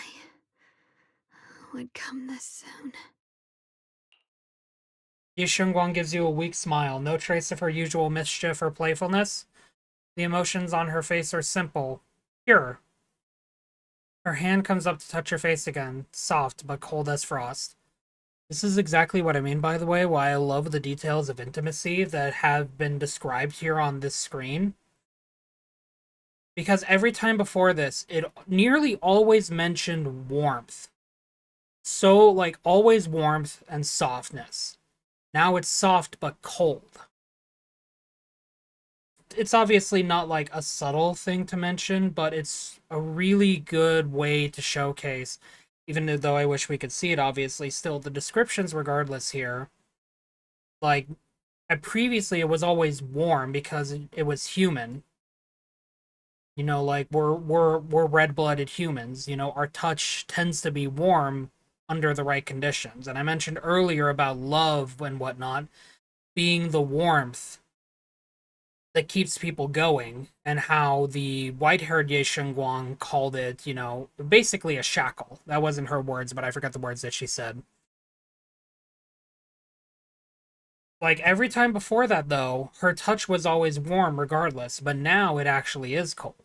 would come this soon. Ye Shunguang gives you a weak smile, no trace of her usual mischief or playfulness. The emotions on her face are simple, pure. Her hand comes up to touch your face again, soft but cold as frost. This is exactly what I mean, by the way, why I love the details of intimacy that have been described here on this screen. Because every time before this, it nearly always mentioned warmth. So, like, always warmth and softness. Now it's soft but cold. It's obviously not like a subtle thing to mention, but it's a really good way to showcase, even though I wish we could see it, obviously, still the descriptions regardless here. Like, previously it was always warm because it was human. You know, like, we're red-blooded humans, you know, our touch tends to be warm under the right conditions. And I mentioned earlier about love and whatnot being the warmth that keeps people going, and how the white-haired Ye Shunguang called it, you know, basically a shackle. That wasn't her words, but I forgot the words that she said. Like, every time before that, though, her touch was always warm regardless, but now it actually is cold.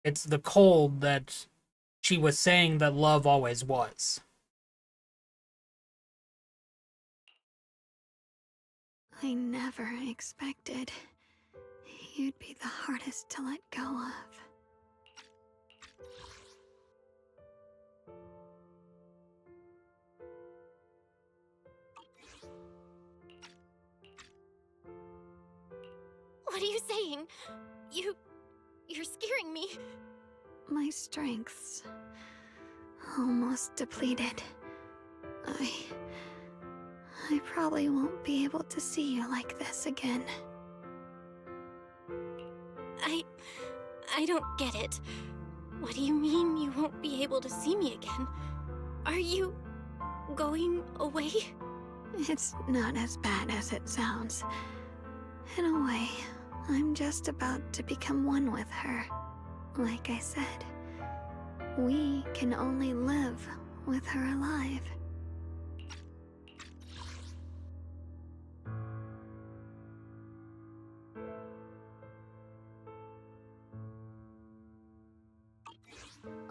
It's the cold that she was saying that love always was. I never expected you'd be the hardest to let go of. What are you saying? You're scaring me. My strength's almost depleted. I probably won't be able to see you like this again. I don't get it. What do you mean you won't be able to see me again? Are you going away? It's not as bad as it sounds. In a way, I'm just about to become one with her. Like I said, we can only live with her alive.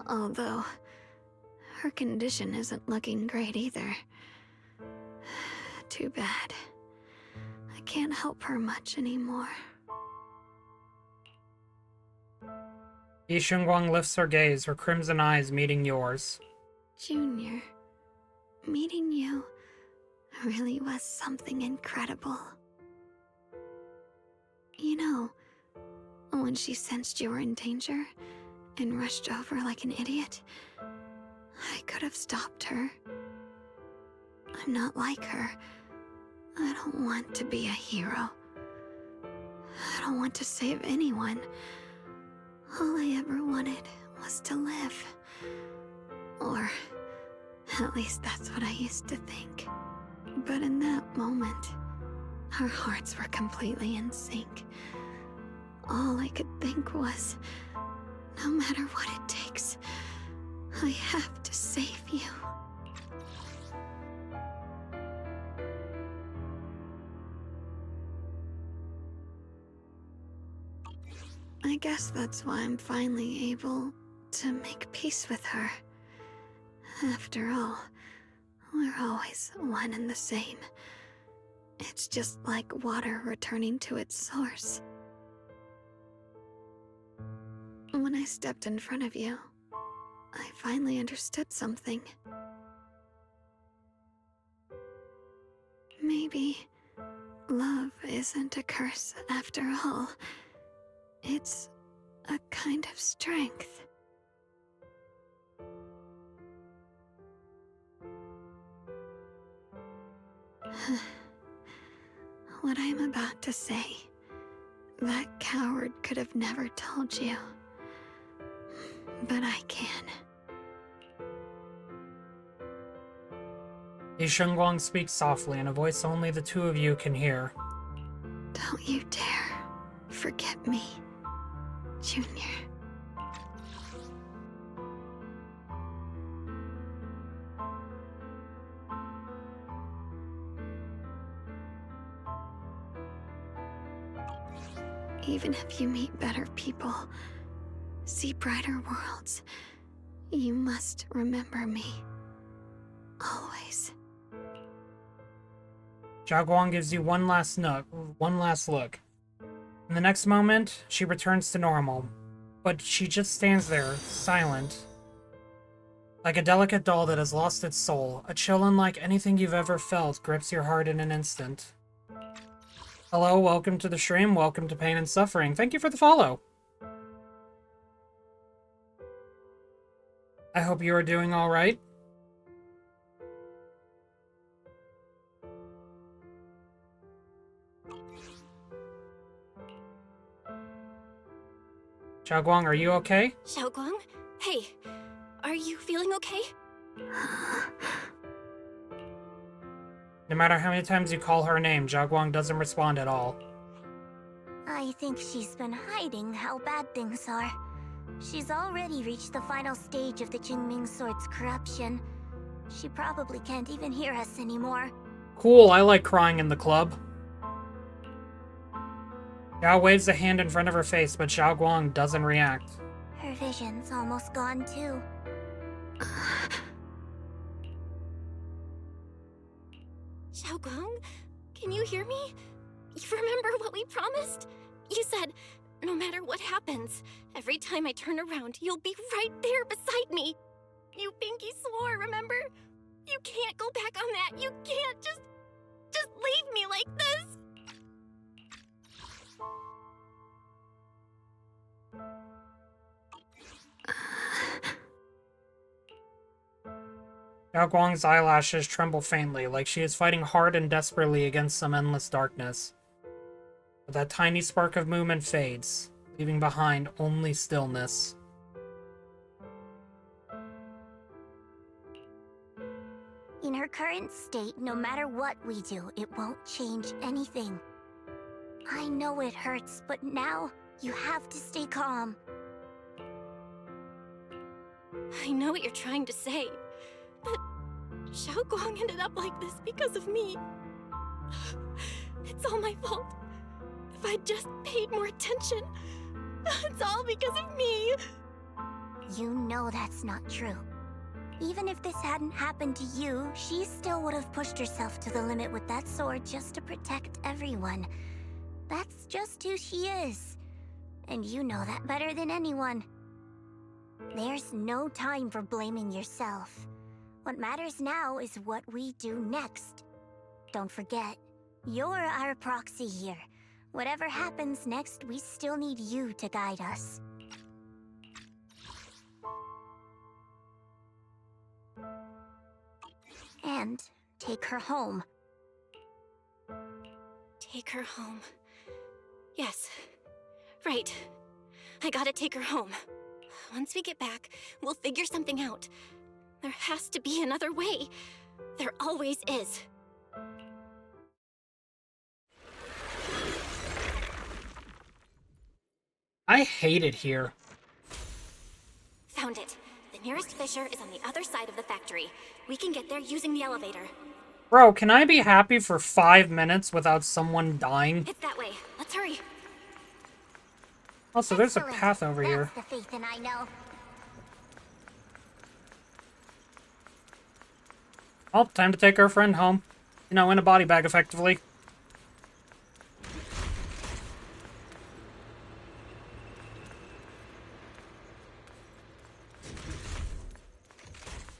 Although, her condition isn't looking great either. Too bad. I can't help her much anymore. Ye Shunguang lifts her gaze, her crimson eyes meeting yours. Junior, meeting you really was something incredible. You know, when she sensed you were in danger and rushed over like an idiot, I could have stopped her. I'm not like her. I don't want to be a hero. I don't want to save anyone. All I ever wanted was to live. Or, at least that's what I used to think. But in that moment, our hearts were completely in sync. All I could think was, no matter what it takes, I have to save you. I guess that's why I'm finally able to make peace with her. After all, we're always one and the same. It's just like water returning to its source. When I stepped in front of you, I finally understood something. Maybe love isn't a curse after all. It's a kind of strength. What I'm about to say, that coward could have never told you. But I can. Ye Shunguang speaks softly in a voice only the two of you can hear. Don't you dare forget me, Junior. Even if you meet better people, see brighter worlds, you must remember me. Always. Xiaoguang gives you one last look. In the next moment, she returns to normal, but she just stands there, silent. Like a delicate doll that has lost its soul, a chill unlike anything you've ever felt grips your heart in an instant. Hello, welcome to the stream, welcome to Pain and Suffering. Thank you for the follow. I hope you are doing alright. Xiaoguang, are you okay? Shao-Guang? Hey, are you feeling okay? No matter how many times you call her name, Xiaoguang doesn't respond at all. I think she's been hiding how bad things are. She's already reached the final stage of the Qingming Sword's corruption. She probably can't even hear us anymore. Cool, I like crying in the club. Yao waves a hand in front of her face, but Xiaoguang doesn't react. Her vision's almost gone too. Xiaoguang, can you hear me? You remember what we promised? You said, no matter what happens, every time I turn around, you'll be right there beside me. You pinky swore, remember? You can't go back on that. You can't just leave me like this. Xiaoguang's eyelashes tremble faintly, like she is fighting hard and desperately against some endless darkness. But that tiny spark of movement fades, leaving behind only stillness. In her current state, no matter what we do, it won't change anything. I know it hurts, but now you have to stay calm. I know what you're trying to say, but Xiaoguang ended up like this because of me. It's all my fault. If I'd just paid more attention, it's all because of me. You know that's not true. Even if this hadn't happened to you, she still would have pushed herself to the limit with that sword just to protect everyone. That's just who she is. And you know that better than anyone. There's no time for blaming yourself. What matters now is what we do next. Don't forget, you're our proxy here. Whatever happens next, we still need you to guide us. And take her home. Take her home. Yes. Right. I gotta take her home. Once we get back, we'll figure something out. There has to be another way. There always is. I hate it here. Found it. The nearest fissure is on the other side of the factory. We can get there using the elevator. Bro, can I be happy for 5 minutes without someone dying? It's that way. Let's hurry. Also, there's a path over here. That's the faith in I know. Well, time to take our friend home. You know, in a body bag, effectively.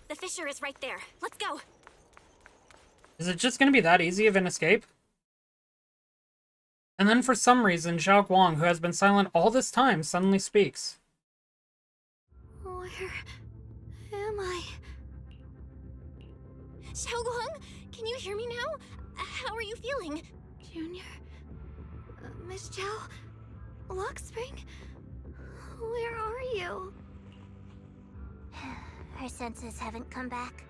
The fissure is right there. Let's go. Is it just gonna be that easy of an escape? And then for some reason, Shunguang, who has been silent all this time, suddenly speaks. Where am I? Shunguang, can you hear me now? How are you feeling? Junior? Miss Chow? Lockspring? Where are you? Her senses haven't come back.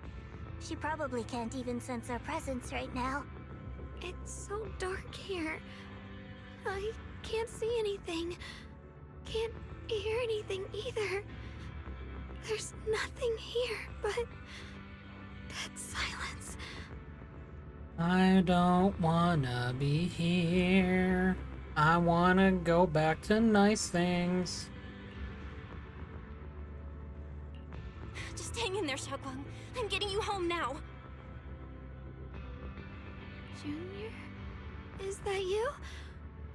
She probably can't even sense our presence right now. It's so dark here. I can't see anything. Can't hear anything either. There's nothing here but dead silence. I don't wanna be here. I wanna go back to nice things. Just hang in there, Shunguang. I'm getting you home now. Junior? Is that you?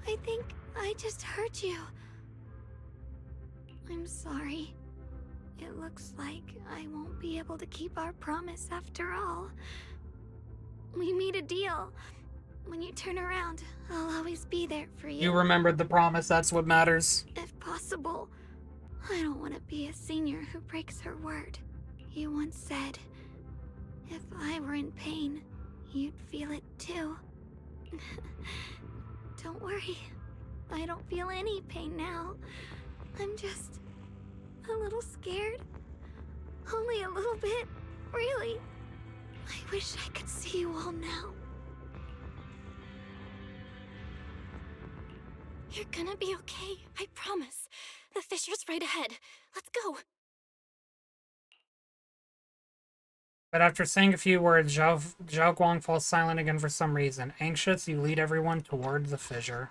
I think I just heard you. I'm sorry. It looks like I won't be able to keep our promise after all. We made a deal. When you turn around, I'll always be there for you. You remembered the promise, that's what matters. If possible. I don't want to be a senior who breaks her word. You once said, if I were in pain, you'd feel it too. Don't worry. I don't feel any pain now. I'm just a little scared. Only a little bit, really. I wish I could see you all now. You're gonna be okay, I promise. The fissure's right ahead. Let's go. But after saying a few words, Shunguang falls silent again for some reason. Anxious, you lead everyone toward the fissure.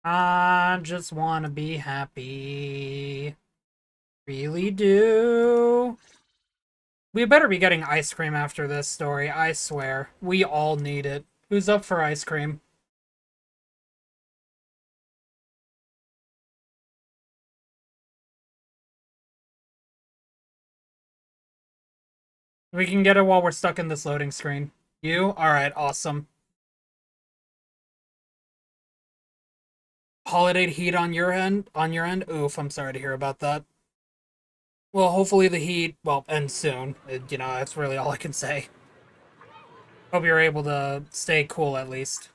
I just wanna be happy. Really do. We better be getting ice cream after this story, I swear. We all need it. Who's up for ice cream? We can get it while we're stuck in this loading screen. You? Alright, awesome. Holiday heat on your end? Oof, I'm sorry to hear about that. Well, hopefully the heat, well, ends soon. You know, that's really all I can say. Hope you're able to stay cool at least.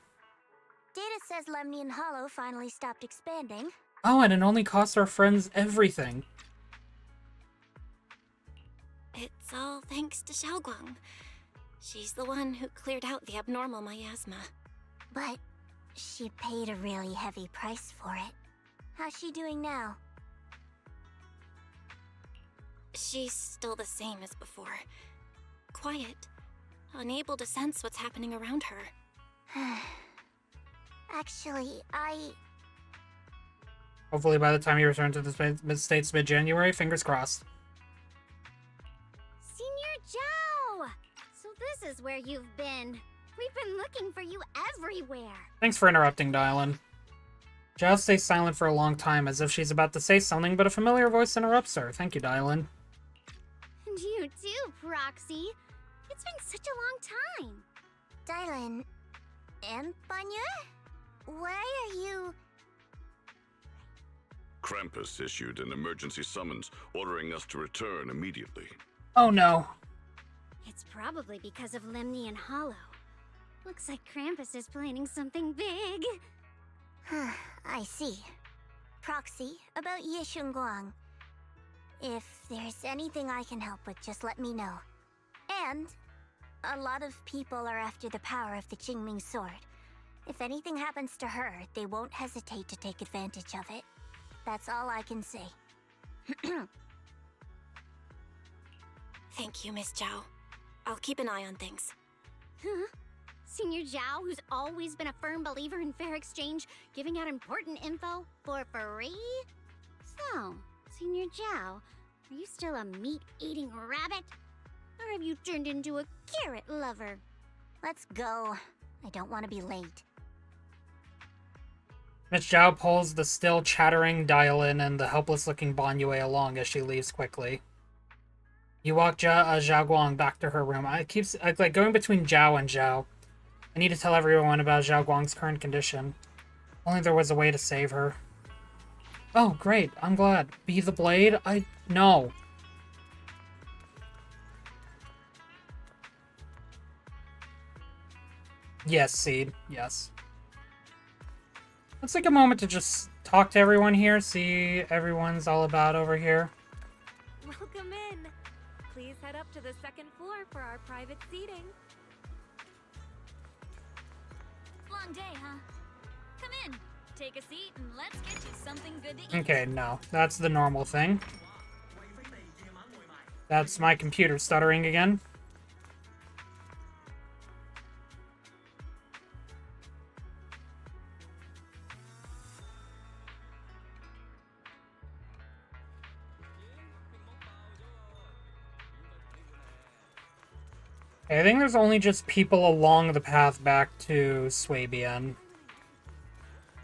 Data says Lemnian Hollow finally stopped expanding. Oh, and it only costs our friends everything. It's all thanks to Shunguang. She's the one who cleared out the abnormal miasma. But she paid a really heavy price for it. How's she doing now? She's still the same as before. Quiet, unable to sense what's happening around her. Actually, Hopefully by the time you return to the States mid-January, fingers crossed. Senior Zhao! So this is where you've been. We've been looking for you everywhere. Thanks for interrupting, Dylan. Zhao stays silent for a long time, as if she's about to say something, but a familiar voice interrupts her. Thank you, Dylan. And you too, Proxy. It's been such a long time. Dylan and Banya? why are you... Krampus issued an emergency summons ordering us to return immediately. Oh no. It's probably because of Lemnian Hollow. Looks like Krampus is planning something big. I see. Proxy, about Ye Shunguang. If there's anything I can help with, just let me know. And a lot of people are after the power of the Qingming sword. If anything happens to her, they won't hesitate to take advantage of it. That's all I can say. Thank you, Miss Zhao. I'll keep an eye on things. Huh? Senior Zhao, who's always been a firm believer in fair exchange, giving out important info for free? So, Senior Zhao, are you still a meat-eating rabbit? Or have you turned into a carrot lover? Let's go. I don't want to be late. Miss Zhao pulls the still chattering Dialin and the helpless-looking Banyue along as she leaves quickly. You walk Zhao Guang back to her room. I like going between Zhao and Zhao. I need to tell everyone about Zhao Guang's current condition. Only there was a way to save her. Oh, great. I'm glad. Be the blade? No. Yes, Seed. Yes. Let's take a moment to just talk to everyone here, see everyone's all about over here. Welcome in. Please head up to the second floor for our private seating. Long day, huh? Come in, take a seat, and let's get you something good to eat. Okay, no. That's the normal thing. That's my computer stuttering again. I think there's only just people along the path back to Swabian.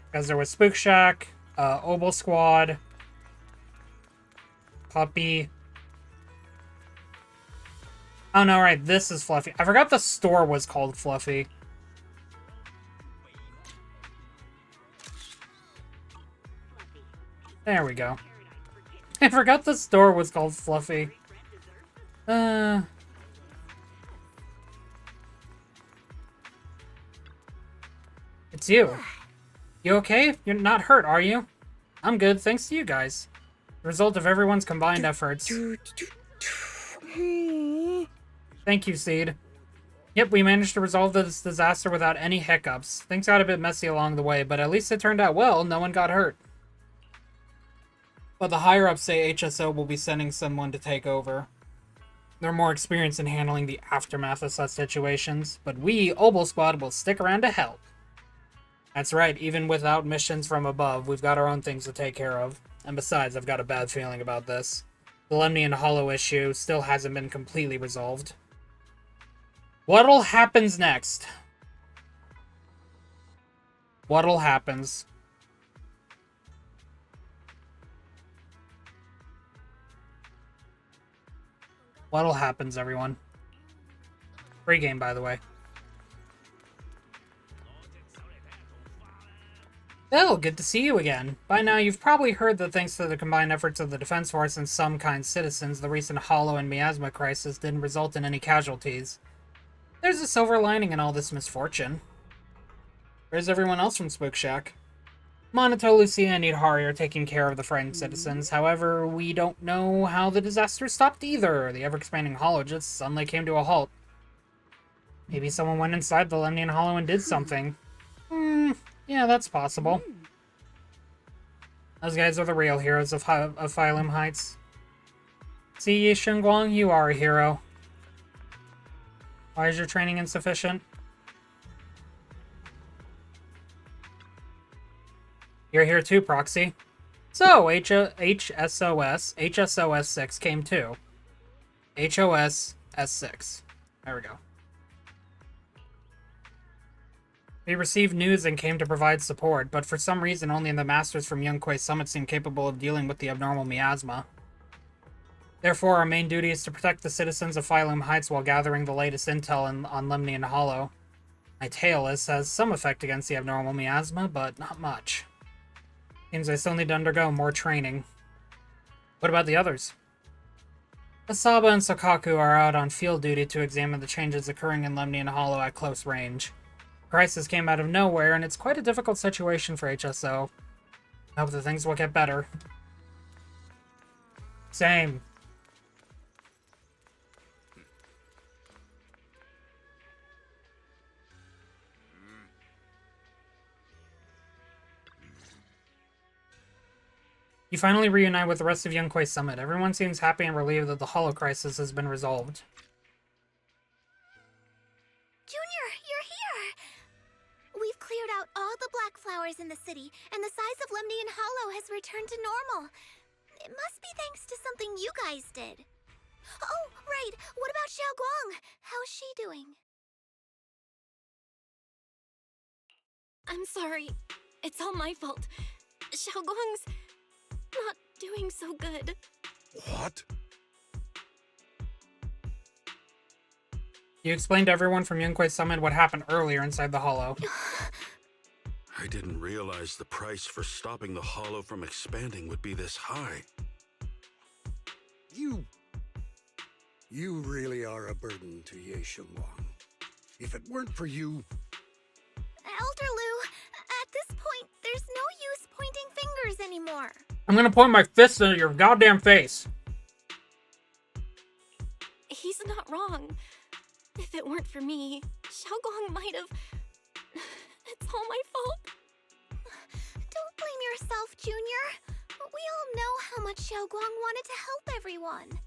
Because there was Spook Shack, Obel Squad, Puppy. Oh no, right, this is Fluffy. I forgot the store was called Fluffy. There we go. I forgot the store was called Fluffy. It's you. You okay? You're not hurt, are you? I'm good, thanks to you guys. The result of everyone's combined efforts. Thank you, Seed. Yep, we managed to resolve this disaster without any hiccups. Things got a bit messy along the way, but at least it turned out well. No one got hurt. But the higher-ups say HSO will be sending someone to take over. They're more experienced in handling the aftermath of such situations, but we, Obel Squad, will stick around to help. That's right, even without missions from above, we've got our own things to take care of. And besides, I've got a bad feeling about this. The Lemnian Hollow issue still hasn't been completely resolved. What'll happens next? What'll happens? What'll happens, everyone? Free game, by the way. Bill, good to see you again. By now, you've probably heard that thanks to the combined efforts of the Defense Force and some kind citizens, the recent Hollow and Miasma crisis didn't result in any casualties. There's a silver lining in all this misfortune. Where's everyone else from Spook Shack? Monato, Lucia, and Idhari are taking care of the frightened citizens. However, we don't know how the disaster stopped either. The ever-expanding Hollow just suddenly came to a halt. Maybe someone went inside the Lemnian Hollow and did something. Yeah, that's possible. Those guys are the real heroes of Phylum Heights. See, Ye Shunguang, you are a hero. Why is your training insufficient? You're here too, Proxy. So, HSOS 6 came too. HOS S6. There we go. We received news and came to provide support, but for some reason only the masters from Yunquay Summit seem capable of dealing with the abnormal miasma. Therefore, our main duty is to protect the citizens of Phylum Heights while gathering the latest intel on Lemnian Hollow. My Tailless has some effect against the abnormal miasma, but not much. Seems I still need to undergo more training. What about the others? Asaba and Sokaku are out on field duty to examine the changes occurring in Lemnian Hollow at close range. The crisis came out of nowhere, and it's quite a difficult situation for HSO. I hope that things will get better. Same. You finally reunite with the rest of Yunquay Summit. Everyone seems happy and relieved that the Hollow crisis has been resolved. Junior, you're here! We've cleared out all the black flowers in the city, and the size of Lemnian Hollow has returned to normal. It must be thanks to something you guys did. Oh, right. What about Xiaoguang? How's she doing? I'm sorry. It's all my fault. Xiaoguang's not doing so good. What? You explained to everyone from Yunquay Summit what happened earlier inside the Hollow. I didn't realize the price for stopping the Hollow from expanding would be this high. You really are a burden to Ye Shunguang. If it weren't for you... Elder Lu, at this point, there's no use pointing fingers anymore. I'm gonna point my fist at your goddamn face. He's not wrong. If it weren't for me, Xiaoguang might have... It's all my fault. Don't blame yourself, Junior. We all know how much Xiaoguang wanted to help everyone.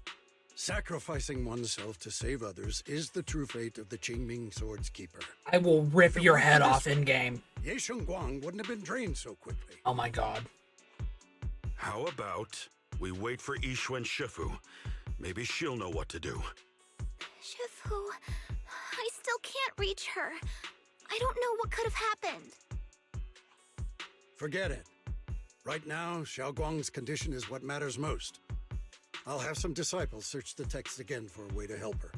Sacrificing oneself to save others is the true fate of the Qingming Sword's Keeper. I will rip your head off in-game. Ye Shunguang wouldn't have been drained so quickly. Oh my god. How about we wait for Yixuan Shifu? Maybe she'll know what to do. Shifu, I still can't reach her. I don't know what could have happened. Forget it. Right now, Xiaoguang's condition is what matters most. I'll have some disciples search the text again for a way to help her.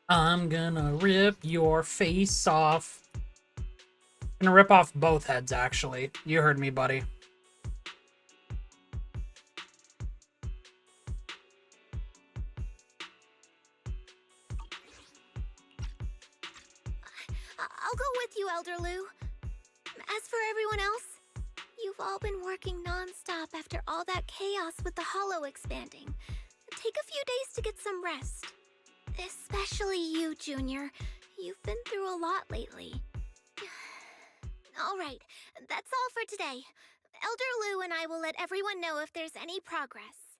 I'm gonna rip your face off. I'm gonna rip off both heads, actually. You heard me, buddy. I'll go with you, Elder Lu. As for everyone else, you've all been working non-stop after all that chaos with the Hollow expanding. Take a few days to get some rest. Especially you, Junior. You've been through a lot lately. Alright, that's all for today. Elder Lu and I will let everyone know if there's any progress.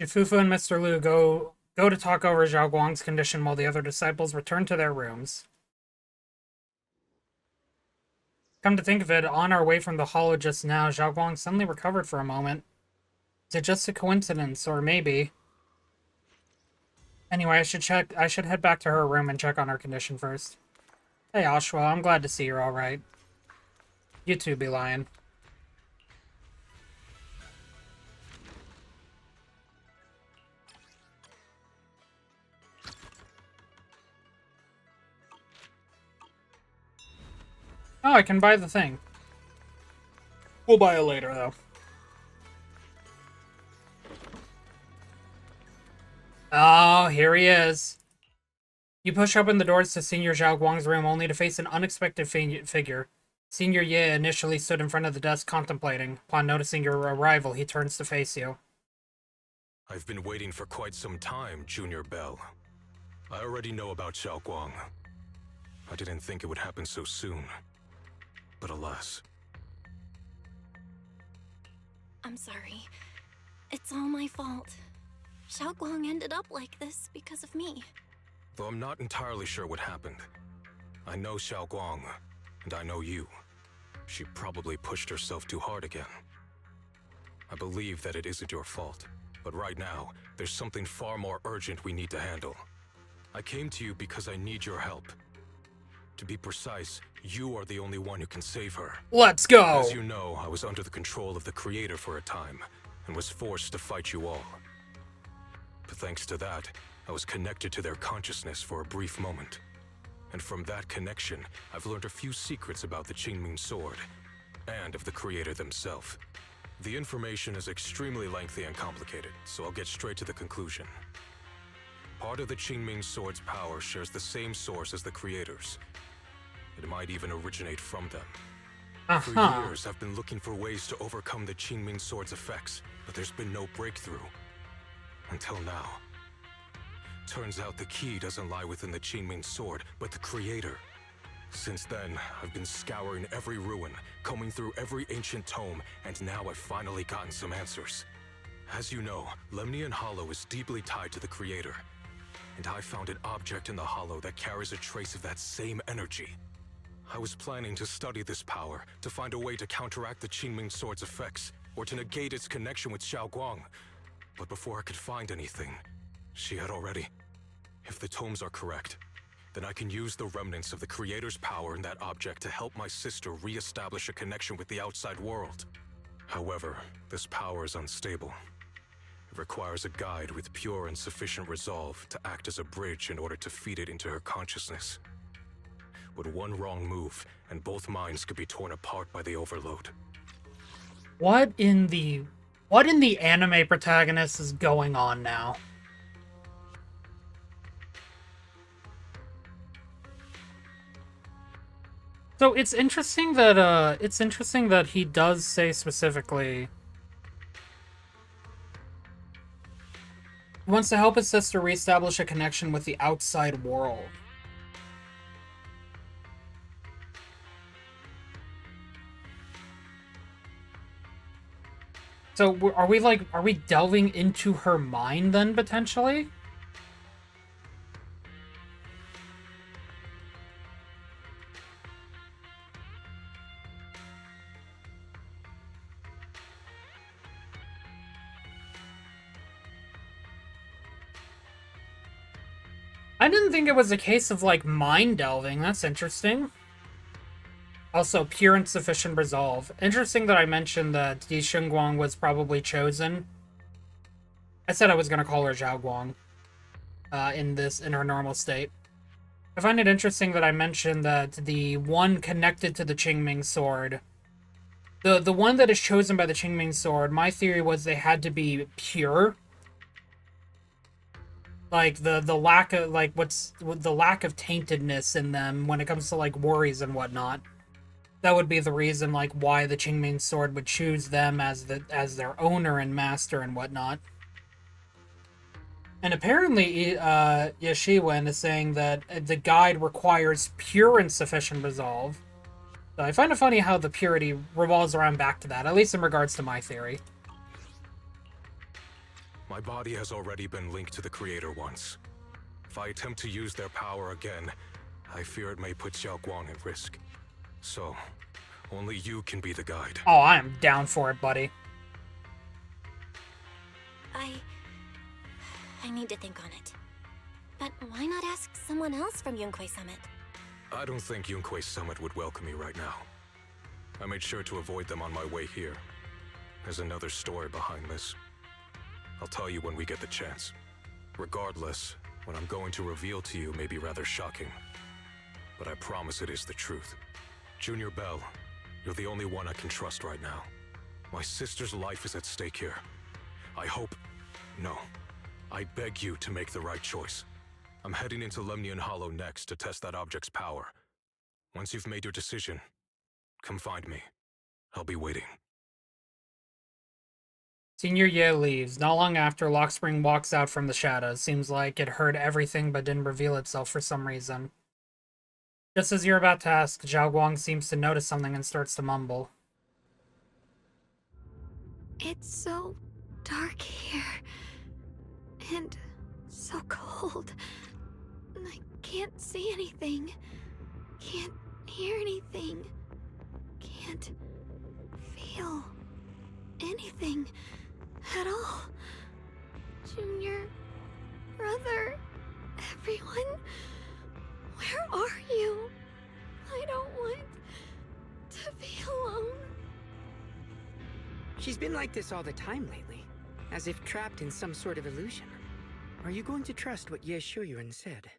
Fufu and Mr. Lu go to talk over Zhao Guang's condition while the other disciples return to their rooms. Come to think of it, on our way from the Hollow just now, Zhao Guang suddenly recovered for a moment. Is it just a coincidence, or maybe... Anyway, I should head back to her room and check on her condition first. Hey, Ashwa, I'm glad to see you're alright. You too, be lying. Oh, I can buy the thing. We'll buy it later, though. Oh, here he is. You push open the doors to Senior Zhao Guang's room only to face an unexpected figure. Senior Ye initially stood in front of the desk contemplating. Upon noticing your arrival, he turns to face you. I've been waiting for quite some time, Junior Bell. I already know about Xiao Guang. I didn't think it would happen so soon. But alas. I'm sorry. It's all my fault. Xiaoguang ended up like this because of me. Though I'm not entirely sure what happened. I know Xiao Guang, and I know you. She probably pushed herself too hard again. I believe that it isn't your fault, but right now, there's something far more urgent we need to handle. I came to you because I need your help. To be precise, you are the only one who can save her. Let's go! As you know, I was under the control of the Creator for a time, and was forced to fight you all. But thanks to that, I was connected to their consciousness for a brief moment. And from that connection, I've learned a few secrets about the Qingming Sword, and of the creator themselves. The information is extremely lengthy and complicated, so I'll get straight to the conclusion. Part of the Qingming Sword's power shares the same source as the creators. It might even originate from them. For years, I've been looking for ways to overcome the Qingming Sword's effects, but there's been no breakthrough. Until now. Turns out the key doesn't lie within the Qingming Sword, but the creator. Since then, I've been scouring every ruin, combing through every ancient tome, and now I've finally gotten some answers. As you know, Lemnian Hollow is deeply tied to the creator. And I found an object in the hollow that carries a trace of that same energy. I was planning to study this power, to find a way to counteract the Qingming Sword's effects, or to negate its connection with Shunguang. But before I could find anything, she had already. If the tomes are correct, then I can use the remnants of the creator's power in that object to help my sister re-establish a connection with the outside world. However, this power is unstable. It requires a guide with pure and sufficient resolve to act as a bridge in order to feed it into her consciousness. But one wrong move, and both minds could be torn apart by the overload. What in the anime protagonist is going on now? So it's interesting that he does say specifically he wants to help his sister reestablish a connection with the outside world. So are we delving into her mind then, potentially? I didn't think it was a case of, like, mind delving. That's interesting. Also, pure and sufficient resolve. Interesting that I mentioned that Ye Shunguang was probably chosen. I said I was going to call her Zhao Guang in her normal state. I find it interesting that I mentioned that the one connected to the Qingming Sword, the one that is chosen by the Qingming Sword, my theory was they had to be pure. Like, the lack of, like, the lack of taintedness in them when it comes to, like, worries and whatnot. That would be the reason, like, why the Qingming Sword would choose them as their owner and master and whatnot. And apparently, Ye Shunguang is saying that the guide requires pure and sufficient resolve. So I find it funny how the purity revolves around back to that, at least in regards to my theory. My body has already been linked to the creator once. If I attempt to use their power again, I fear it may put Xiao Guang at risk. So, only you can be the guide. Oh, I am down for it, buddy. I need to think on it. But why not ask someone else from Yunquei Summit? I don't think Yunquei Summit would welcome me right now. I made sure to avoid them on my way here. There's another story behind this. I'll tell you when we get the chance. Regardless, what I'm going to reveal to you may be rather shocking. But I promise it is the truth. Junior Bell, you're the only one I can trust right now. My sister's life is at stake here. I beg you to make the right choice. I'm heading into Lemnian Hollow next to test that object's power. Once you've made your decision, come find me. I'll be waiting. Senior Ye leaves. Not long after, Lockspring walks out from the shadows. Seems like it heard everything but didn't reveal itself for some reason. Just as you're about to ask, Zhao Guang seems to notice something and starts to mumble. It's so dark here. And so cold. I can't see anything. Can't hear anything. Can't feel anything at all. Junior, brother, everyone, where are you? I don't want to be alone. She's been like this all the time lately, as if trapped in some sort of illusion. Are you going to trust what Ye Shunguang said?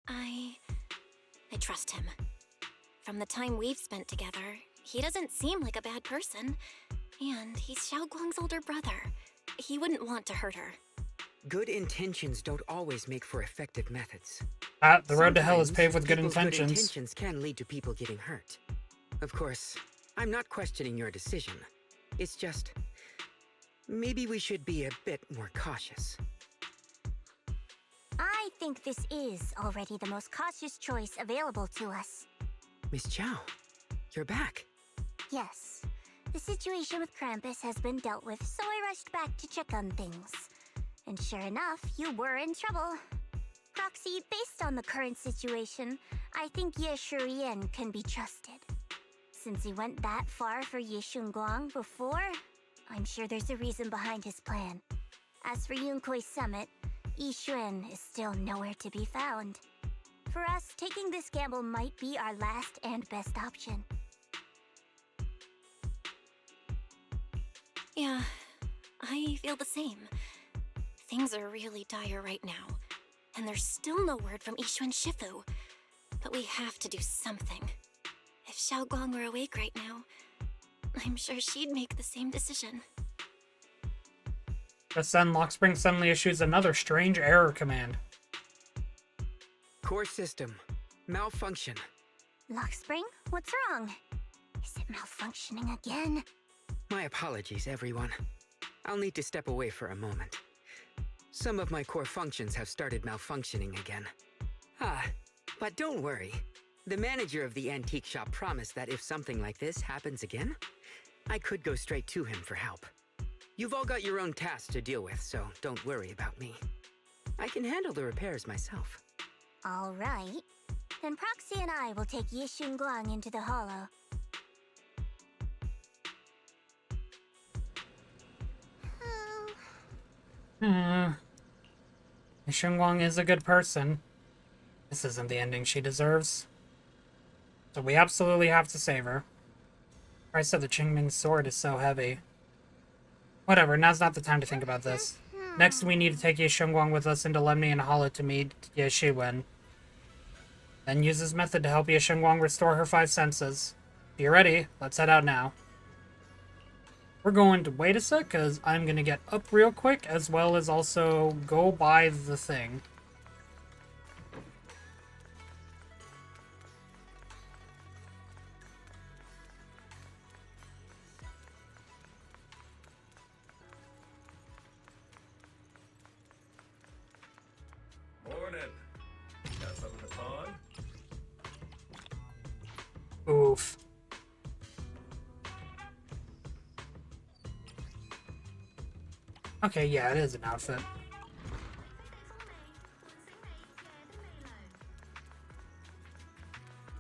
I trust him. From the time we've spent together, he doesn't seem like a bad person. And he's Xiaoguang's older brother. He wouldn't want to hurt her. Good intentions don't always make for effective methods. The road to hell is Sometimes paved with good people's intentions. Good intentions can lead to people getting hurt. Of course, I'm not questioning your decision. It's just, maybe we should be a bit more cautious. I think this is already the most cautious choice available to us. Miss Chow, you're back. Yes. The situation with Krampus has been dealt with, so I rushed back to check on things. And sure enough, you were in trouble. Proxy, based on the current situation, I think Ye Shunguang can be trusted. Since he went that far for Ye Shunguang before, I'm sure there's a reason behind his plan. As for Yunkuei Summit, Ye Shun is still nowhere to be found. For us, taking this gamble might be our last and best option. Yeah, I feel the same. Things are really dire right now, and there's still no word from Yishu and Shifu. But we have to do something. If Xiaoguang were awake right now, I'm sure she'd make the same decision. Just then, Lockspring suddenly issues another strange error command. Core system. Malfunction. Lockspring, what's wrong? Is it malfunctioning again? My apologies, everyone. I'll need to step away for a moment. Some of my core functions have started malfunctioning again. But don't worry. The manager of the antique shop promised that if something like this happens again, I could go straight to him for help. You've all got your own tasks to deal with, so don't worry about me. I can handle the repairs myself. All right. Then Proxy and I will take Ye Shunguang into the hollow. Ye Shunguang is a good person. This isn't the ending she deserves. So we absolutely have to save her. Price of the Qingming sword is so heavy. Whatever, now's not the time to think about this. Next, we need to take Ye Shunguang with us into Lemnian Hollow to meet Ye Shiwen. Then use this method to help Ye Shunguang restore her 5 senses. If you're ready, let's head out now. We're going to wait a sec, because I'm going to get up real quick, as well as also go buy the thing. Morning. Got something to pawn? Oof. Okay, yeah, it is an outfit.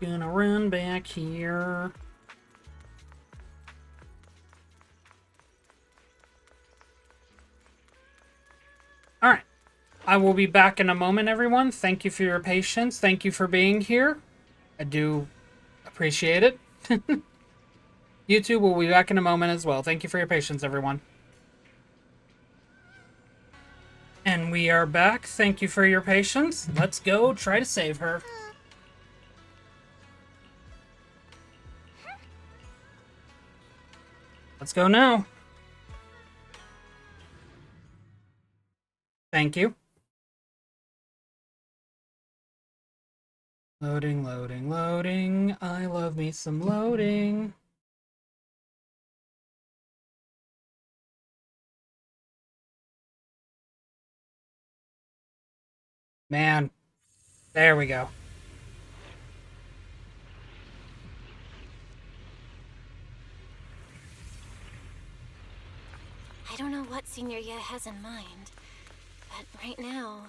Gonna run back here. Alright. I will be back in a moment, everyone. Thank you for your patience. Thank you for being here. I do appreciate it. You two will be back in a moment as well. Thank you for your patience, everyone. And we are back. Thank you for your patience. Let's go try to save her. Let's go now. Thank you. Loading, loading, loading. I love me some loading. Man. There we go. I don't know what Senior Ye has in mind, but right now,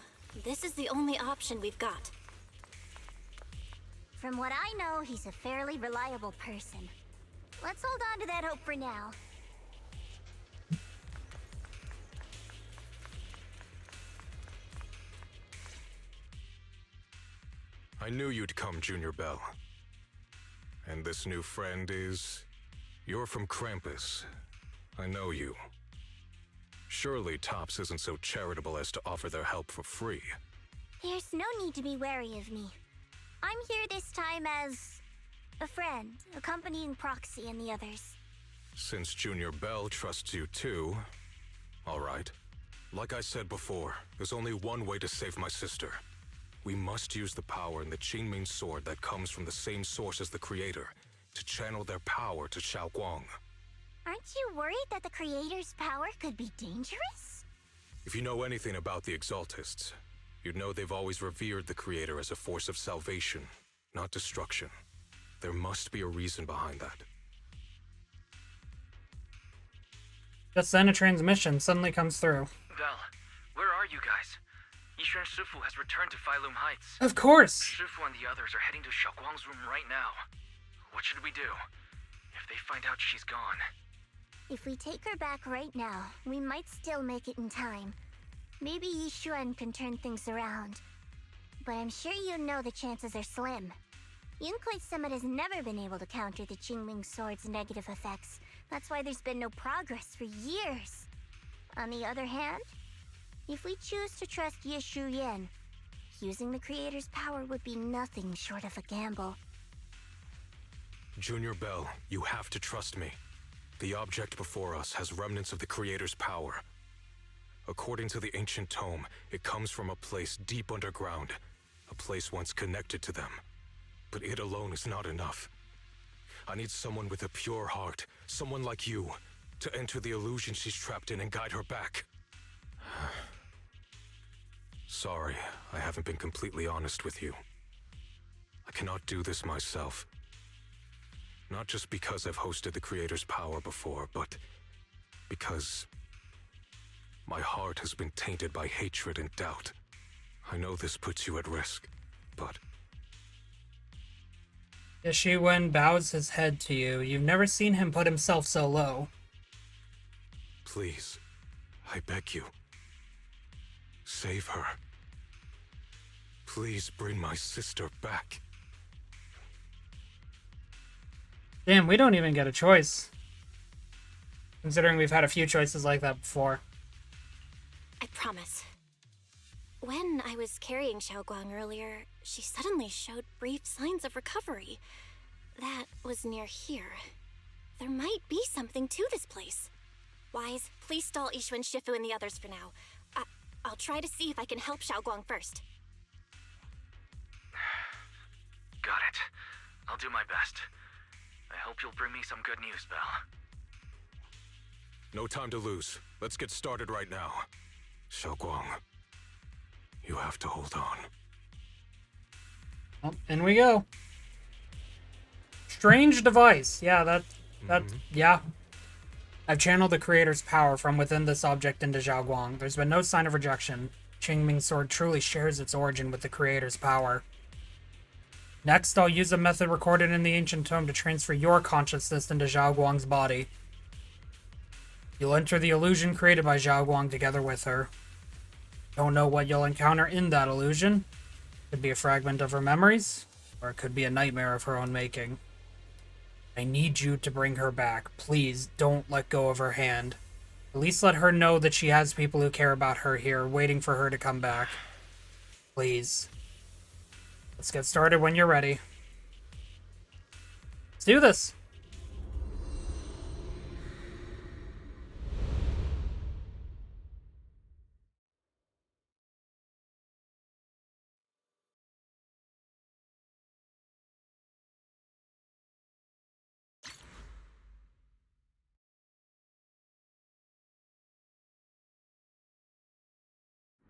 this is the only option we've got. From what I know, he's a fairly reliable person. Let's hold on to that hope for now. I knew you'd come, Junior Bell. And this new friend is... You're from Krampus. I know you. Surely Tops isn't so charitable as to offer their help for free. There's no need to be wary of me. I'm here this time as a friend, accompanying Proxy and the others. Since Junior Bell trusts you too, all right. Like I said before, there's only one way to save my sister. We must use the power in the Qingming sword that comes from the same source as the Creator to channel their power to Shao-Guang. Aren't you worried that the Creator's power could be dangerous? If you know anything about the Exaltists, you'd know they've always revered the Creator as a force of salvation, not destruction. There must be a reason behind that. Just then a transmission suddenly comes through. Bell, where are you guys? Yishuan Shifu has returned to Failum Heights. Of course! Shifu and the others are heading to Xiaoguang's room right now. What should we do? If they find out she's gone. If we take her back right now, we might still make it in time. Maybe Yishuan can turn things around. But I'm sure you know the chances are slim. Yunkuei Summit has never been able to counter the Qingming Sword's negative effects. That's why there's been no progress for years. On the other hand, if we choose to trust Ye Shuyan, using the Creator's power would be nothing short of a gamble. Junior Bell, you have to trust me. The object before us has remnants of the Creator's power. According to the ancient tome, it comes from a place deep underground, a place once connected to them. But it alone is not enough. I need someone with a pure heart, someone like you, to enter the illusion she's trapped in and guide her back. Sorry, I haven't been completely honest with you. I cannot do this myself. Not just because I've hosted the Creator's power before, but because my heart has been tainted by hatred and doubt. I know this puts you at risk, but... Yeshuan bows his head to you. You've never seen him put himself so low. Please, I beg you. Save her. Please bring my sister back. Damn, we don't even get a choice. Considering we've had a few choices like that before. I promise. When I was carrying Xiaoguang earlier, she suddenly showed brief signs of recovery. That was near here. There might be something to this place. Wise, please stall Yishuan Shifu and the others for now. I'll try to see if I can help Xiaoguang first. Got it. I'll do my best. I hope you'll bring me some good news, Belle. No time to lose. Let's get started right now. Xiaoguang, you have to hold on. Oh, in we go. Strange device. Yeah, yeah. I've channeled the Creator's power from within this object into Xiaoguang. There's been no sign of rejection. Qingming Sword truly shares its origin with the Creator's power. Next, I'll use a method recorded in the ancient tome to transfer your consciousness into Xiaoguang's body. You'll enter the illusion created by Xiaoguang together with her. Don't know what you'll encounter in that illusion. Could be a fragment of her memories, or it could be a nightmare of her own making. I need you to bring her back. Please, don't let go of her hand. At least let her know that she has people who care about her here, waiting for her to come back. Please. Let's get started when you're ready. Let's do this!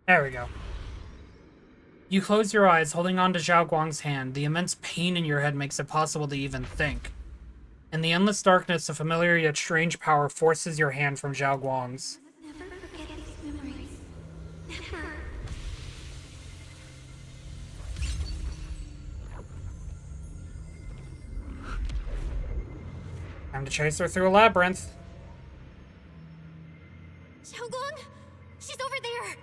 There we go. You close your eyes, holding on to Zhao Guang's hand. The immense pain in your head makes it possible to even think. In the endless darkness, a familiar yet strange power forces your hand from Zhao Guang's. Never forget these memories. Never. Time to chase her through a labyrinth. Xiaoguang! She's over there!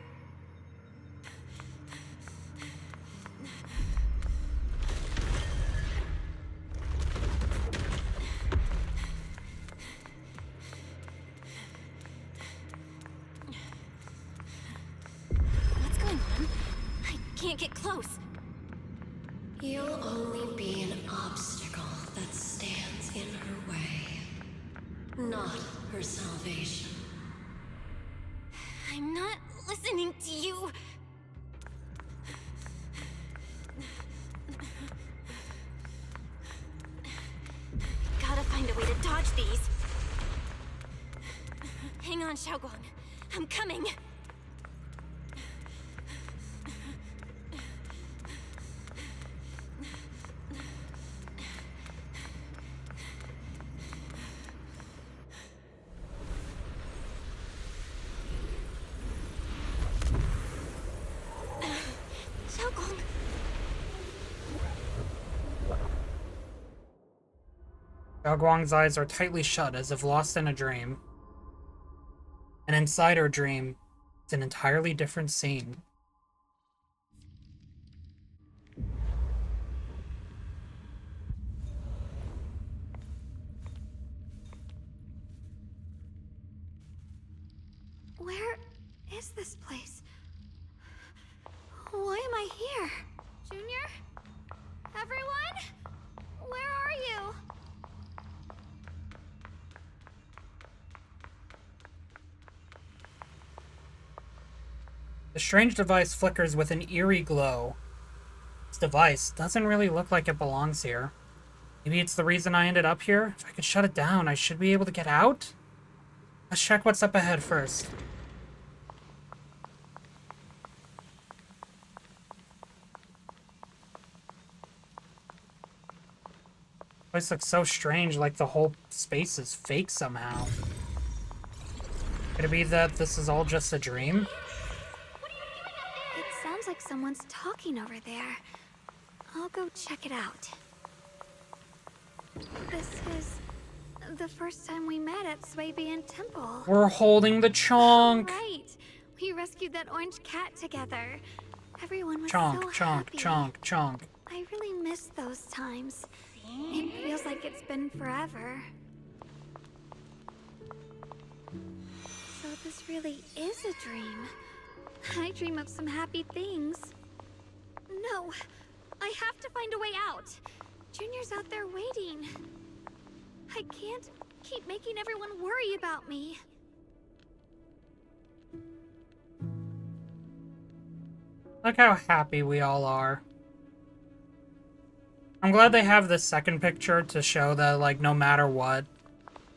can't get close. You'll only be an obstacle that stands in her way, not her salvation. I'm not listening to you. Gotta find a way to dodge these. Hang on, Shunguang. I'm coming. Shunguang. Xiaoguang's eyes are tightly shut as if lost in a dream. And inside her dream, it's an entirely different scene. Where is this place? Why am I here? Junior? Everyone? Where are you? The strange device flickers with an eerie glow. This device doesn't really look like it belongs here. Maybe it's the reason I ended up here? If I could shut it down, I should be able to get out? Let's check what's up ahead first. This looks so strange, like the whole space is fake somehow. Could it be that this is all just a dream? It sounds like someone's talking over there. I'll go check it out. This is the first time we met at Swabian Temple. We're holding the chonk. Right. We rescued that orange cat together. Everyone was Chonk, so chonk, happy. chonk, chonk. I really miss those times. It feels like it's been forever. So this really is a dream. I dream of some happy things. No, I have to find a way out. Junior's out there waiting. I can't keep making everyone worry about me. Look how happy we all are. I'm glad they have this second picture to show that, like, no matter what,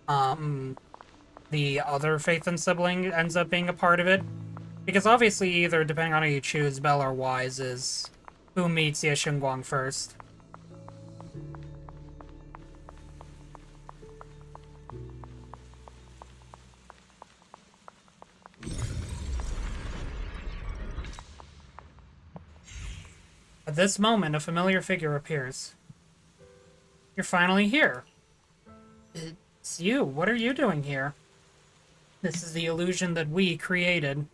the other Faith sibling ends up being a part of it. Because obviously, either, depending on how you choose, Belle or Wise is who meets Ye Shunguang first. At this moment, a familiar figure appears. You're finally here. It's you. What are you doing here? This is the illusion that we created.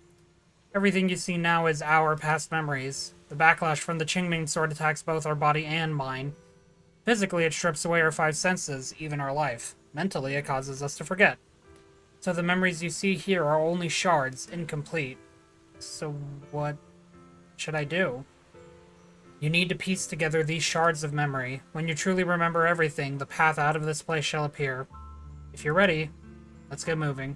Everything you see now is our past memories. The backlash from the Qingming sword attacks both our body and mind. Physically, it strips away our five senses, even our life. Mentally, it causes us to forget. So the memories you see here are only shards, incomplete. So what should I do? You need to piece together these shards of memory. When you truly remember everything, the path out of this place shall appear. If you're ready, let's get moving.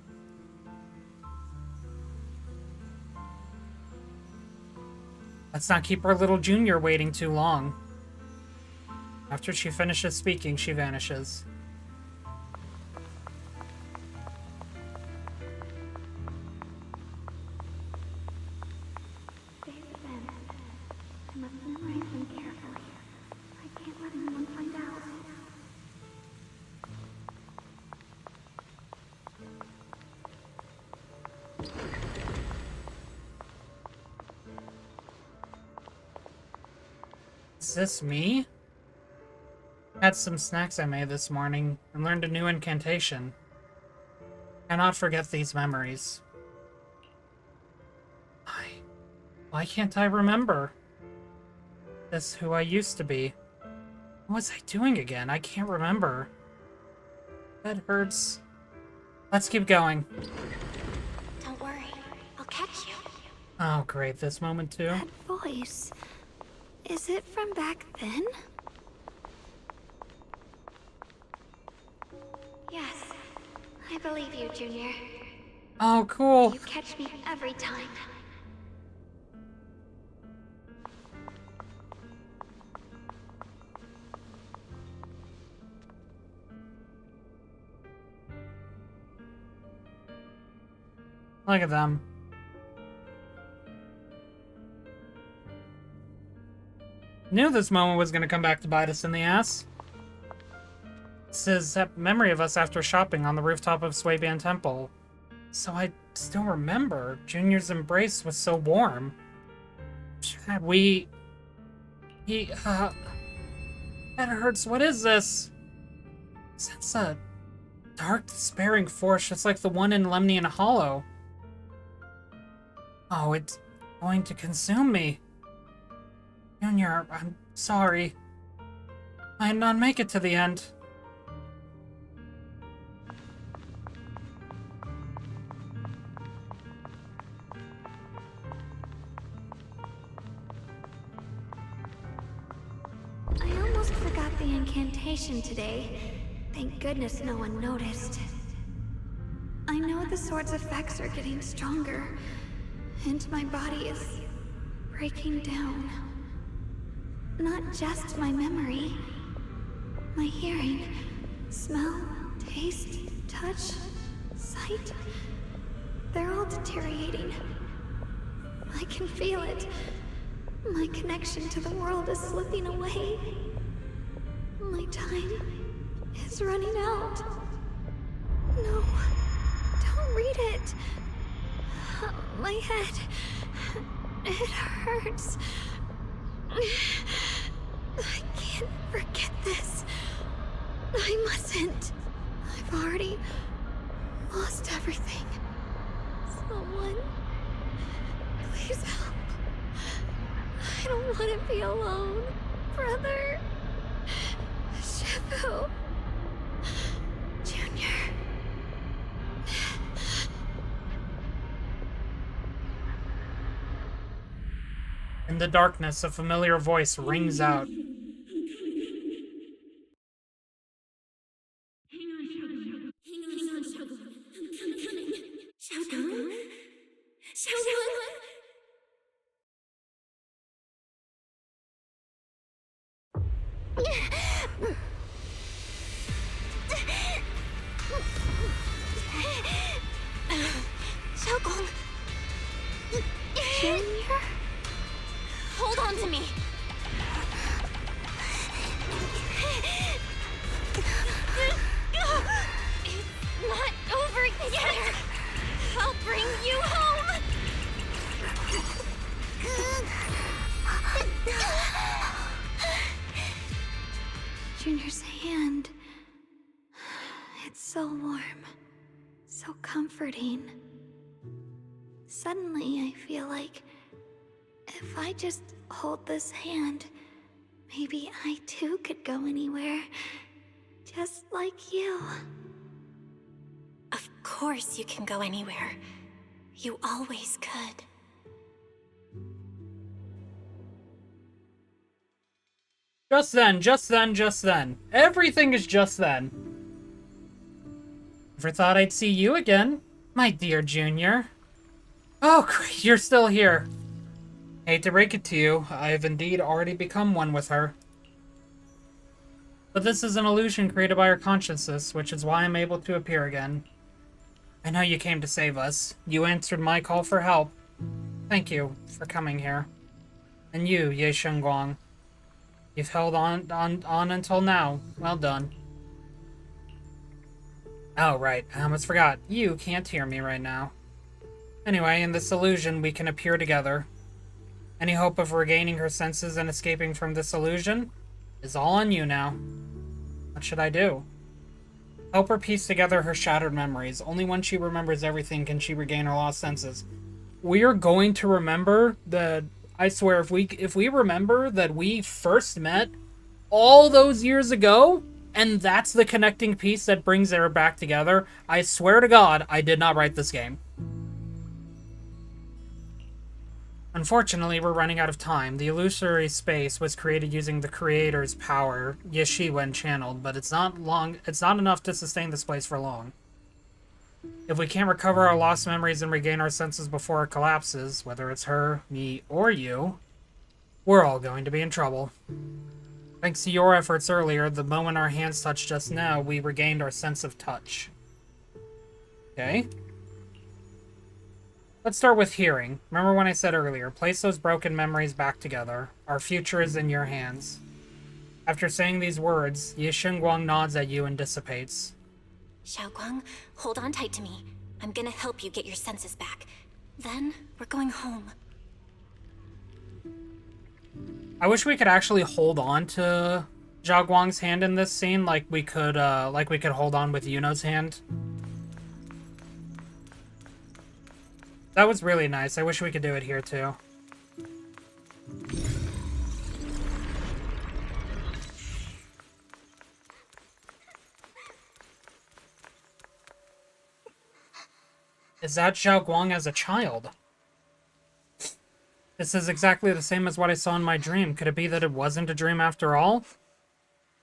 Let's not keep our little junior waiting too long. After she finishes speaking, she vanishes. I must memorize them carefully. I can't let anyone find out. Is this me? Had some snacks I made this morning and learned a new incantation. Cannot forget these memories. Why can't I remember? This who I used to be. What was I doing again? I can't remember. That hurts. Let's keep going. Don't worry, I'll catch you. Oh, great. This moment, too? That voice. Is it from back then? Yes, I believe you, Junior. Oh, cool. You catch me every time. Look at them. Knew this moment was going to come back to bite us in the ass. This is a memory of us after shopping on the rooftop of Suiban Temple. So I still remember. Junior's embrace was so warm. That that hurts. What is this? Sense a dark, despairing force, just like the one in Lemnian Hollow. Oh, it's going to consume me. Junior, I'm sorry. I did not make it to the end. I almost forgot the incantation today. Thank goodness no one noticed. I know the sword's effects are getting stronger, and my body is breaking down. Not just my memory. My hearing, smell, taste, touch, sight. They're all deteriorating. I can feel it. My connection to the world is slipping away. My time is running out. No, don't read it. My head, it hurts. I can't forget this. I mustn't. I've already lost everything. Someone, please help. I don't want to be alone, brother. Shifu. Junior. In the darkness, a familiar voice rings out. Shunguang! Junior? Hold on to me! It's not over yet! I'll bring you home! Junior's hand. It's so warm. So comforting. Suddenly, I feel like if I just hold this hand, maybe I too could go anywhere. Just like you. Of course you can go anywhere. You always could. Just then. Everything is just then. Never thought I'd see you again, my dear Junior. Oh, great, you're still here. Hate to break it to you, I've indeed already become one with her. But this is an illusion created by our consciousness, which is why I'm able to appear again. I know you came to save us. You answered my call for help. Thank you for coming here. And you, Ye Shunguang. You've held on until now. Well done. Oh, right. I almost forgot. You can't hear me right now. Anyway, in this illusion, we can appear together. Any hope of regaining her senses and escaping from this illusion is all on you now. What should I do? Help her piece together her shattered memories. Only when she remembers everything can she regain her lost senses. We are going to remember that... I swear, if we remember that we first met all those years ago, and that's the connecting piece that brings her back together, I swear to God, I did not write this game. Unfortunately, we're running out of time. The illusory space was created using the creator's power, Yishi, when channeled, but it's not enough to sustain this place for long. If we can't recover our lost memories and regain our senses before it collapses, whether it's her, me, or you, we're all going to be in trouble. Thanks to your efforts earlier, the moment our hands touched just now, we regained our sense of touch. Okay. Let's start with hearing. Remember when I said earlier, place those broken memories back together. Our future is in your hands. After saying these words, Ye Shunguang nods at you and dissipates. Shunguang, hold on tight to me. I'm gonna help you get your senses back. Then, we're going home. I wish we could actually hold on to Zhao Guang's hand in this scene like we could hold on with Yuno's hand. That was really nice. I wish we could do it here too. Is that Zhao Guang as a child? This is exactly the same as what I saw in my dream. Could it be that it wasn't a dream after all?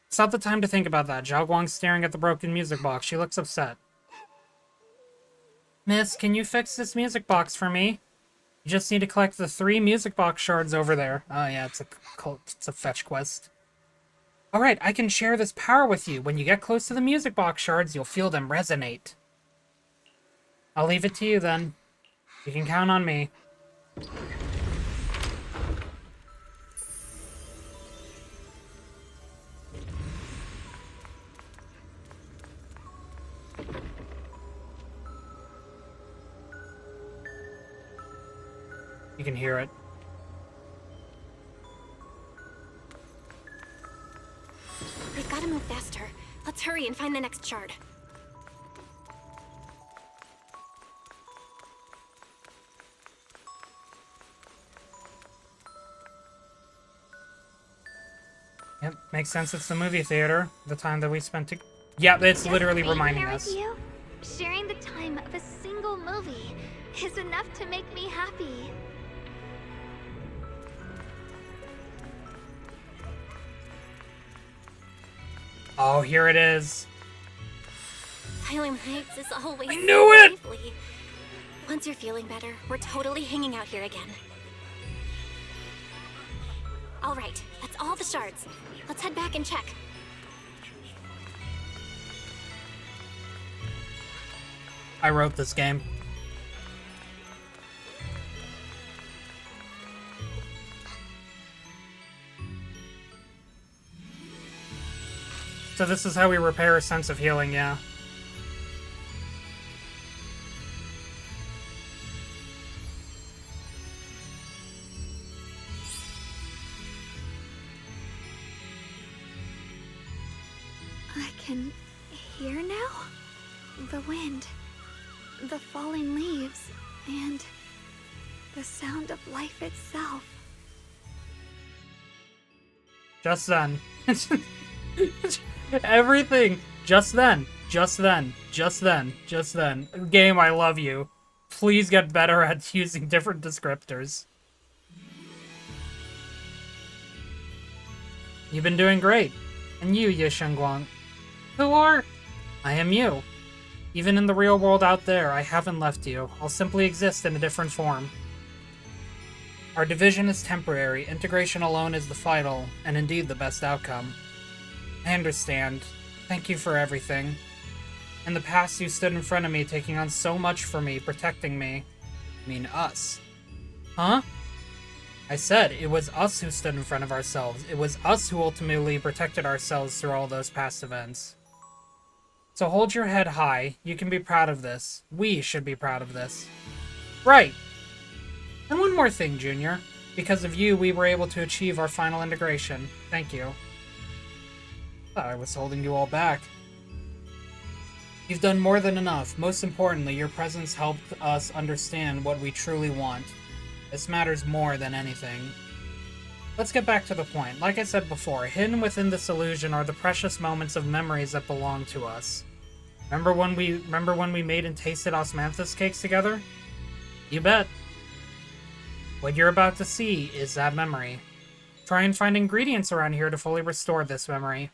It's not the time to think about that. Zhao Guang's staring at the broken music box. She looks upset. Miss, can you fix this music box for me? You just need to collect the 3 music box shards over there. Oh yeah, it's a fetch quest. Alright, I can share this power with you. When you get close to the music box shards, you'll feel them resonate. I'll leave it to you then. You can count on me. You can hear it. We've got to move faster. Let's hurry and find the next shard. Yep, makes sense. It's the movie theater. The time that we spent to... Yeah, it's literally reminding us. With you, sharing the time of a single movie is enough to make me happy. Oh, here it is. Asylum Heights is always I knew it! lively. Once you're feeling better, we're totally hanging out here again. All right, that's all the shards. Let's head back and check. I wrote this game. So this is how we repair a sense of healing, yeah. I can hear now? The wind, the falling leaves, and the sound of life itself. Just then. Everything. Just then. Just then. Just then. Just then. Game, I love you. Please get better at using different descriptors. You've been doing great. And you, Ye Shunguang. Who are? I am you. Even in the real world out there, I haven't left you. I'll simply exist in a different form. Our division is temporary. Integration alone is the final, and indeed the best outcome. I understand. Thank you for everything. In the past, you stood in front of me, taking on so much for me, protecting me. I mean, us. Huh? I said it was us who stood in front of ourselves. It was us who ultimately protected ourselves through all those past events. So hold your head high. You can be proud of this. We should be proud of this. Right. And one more thing, Junior. Because of you, we were able to achieve our final integration. Thank you. Thought I was holding you all back. You've done more than enough. Most importantly, your presence helped us understand what we truly want. This matters more than anything. Let's get back to the point. Like I said before, hidden within this illusion are the precious moments of memories that belong to us. Remember when we made and tasted osmanthus cakes together? You bet. What you're about to see is that memory. Try and find ingredients around here to fully restore this memory.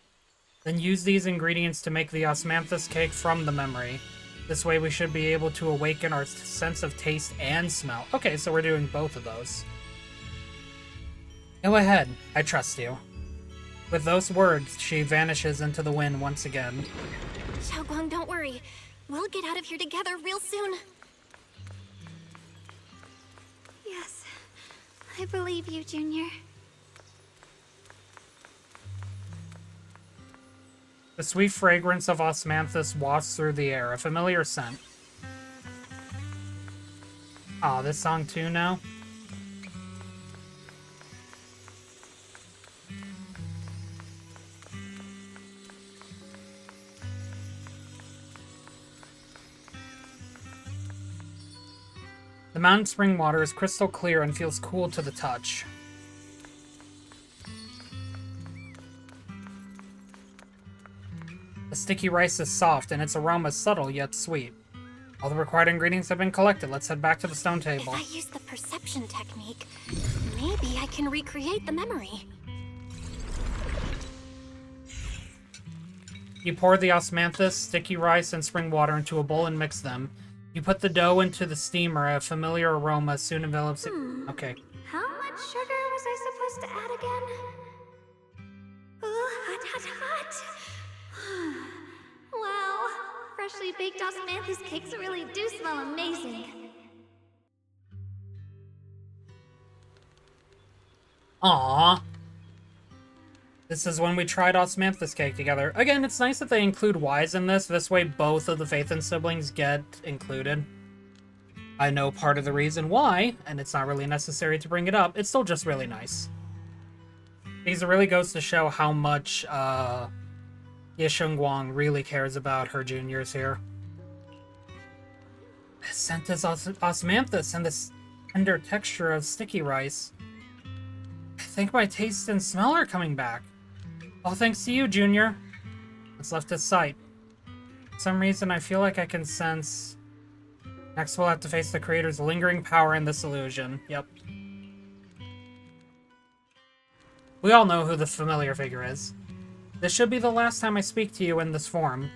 Then use these ingredients to make the osmanthus cake from the memory. This way we should be able to awaken our sense of taste and smell. Okay, so we're doing both of those. Go ahead, I trust you. With those words, she vanishes into the wind once again. Shunguang, don't worry. We'll get out of here together real soon. Yes, I believe you, Junior. The sweet fragrance of osmanthus wafts through the air, a familiar scent. Aw, this song too now? The mountain spring water is crystal clear and feels cool to the touch. The sticky rice is soft, and its aroma subtle yet sweet. All the required ingredients have been collected. Let's head back to the stone table. If I use the perception technique, maybe I can recreate the memory. You pour the osmanthus, sticky rice, and spring water into a bowl and mix them. You put the dough into the steamer. A familiar aroma soon envelops it. Okay. How much sugar was I supposed to add again? Ooh, hot, hot, hot. Wow, freshly baked osmanthus cakes really do smell amazing. Aww. This is when we tried osmanthus cake together. Again, it's nice that they include Ys in this. This way both of the Phaethon siblings get included. I know part of the reason why, and it's not really necessary to bring it up. It's still just really nice. Because it really goes to show how much Ye Shunguang really cares about her juniors here. The scent is osmanthus and the tender texture of sticky rice. I think my taste and smell are coming back. All thanks to you, Junior. What's left is sight. For some reason, I feel like I can sense... Next, we'll have to face the creator's lingering power in this illusion. Yep. We all know who the familiar figure is. This should be the last time I speak to you in this form.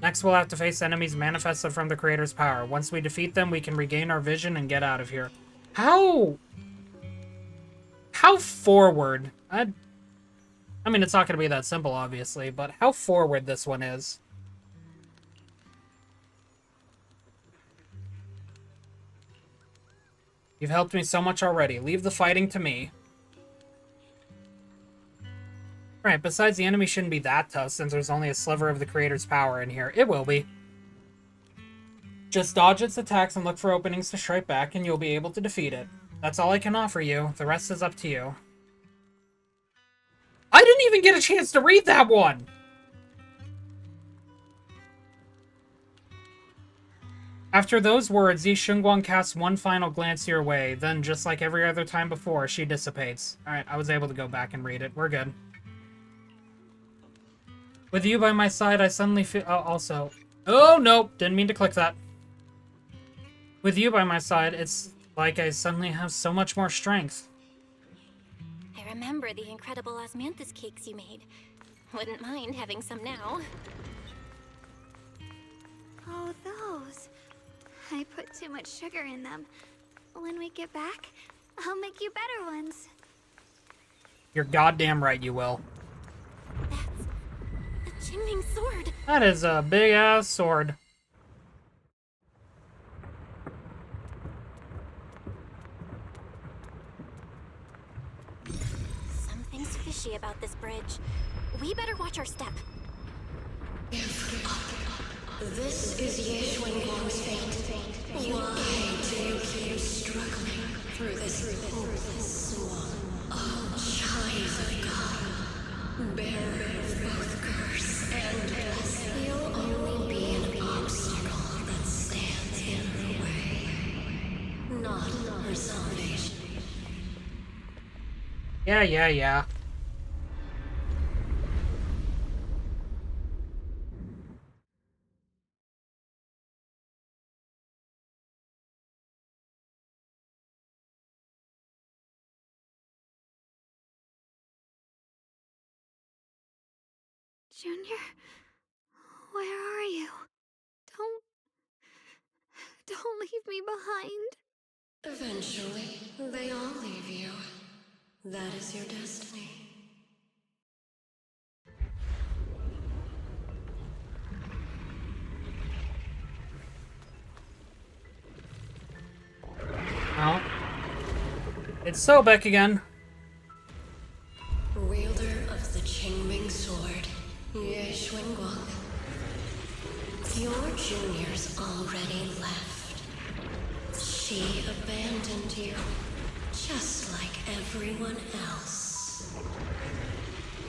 Next, we'll have to face enemies manifested from the creator's power. Once we defeat them, we can regain our vision and get out of here. How forward? I mean, it's not going to be that simple, obviously, but how forward this one is. You've helped me so much already. Leave the fighting to me. Right, besides, the enemy shouldn't be that tough since there's only a sliver of the creator's power in here. It will be. Just dodge its attacks and look for openings to strike back, and you'll be able to defeat it. That's all I can offer you. The rest is up to you. I didn't even get a chance to read that one! After those words, Ye Shunguang casts one final glance your way, then, just like every other time before, she dissipates. Alright, I was able to go back and read it. We're good. With you by my side, I suddenly feel... also... Oh, nope! Didn't mean to click that. With you by my side, it's like I suddenly have so much more strength. I remember the incredible osmanthus cakes you made. Wouldn't mind having some now. Oh, those. I put too much sugar in them. When we get back, I'll make you better ones. You're goddamn right you will. That's a Qingming sword. That is a big-ass sword. Something's fishy about this bridge. We better watch our step. This is Ye Shunguang's fate. Why do you keep struggling through this hopeless swamp? Oh, child of God, bearer of both curse and blessing, you'll only be an obstacle that stands in her way, not her salvation. Yeah. Junior? Where are you? Don't leave me behind. Eventually, they all leave you. That is your destiny. Oh. It's Sobek again. Wielder of the Qingming sword, Ye Shunguang. Your junior's already left. She abandoned you, just like everyone else.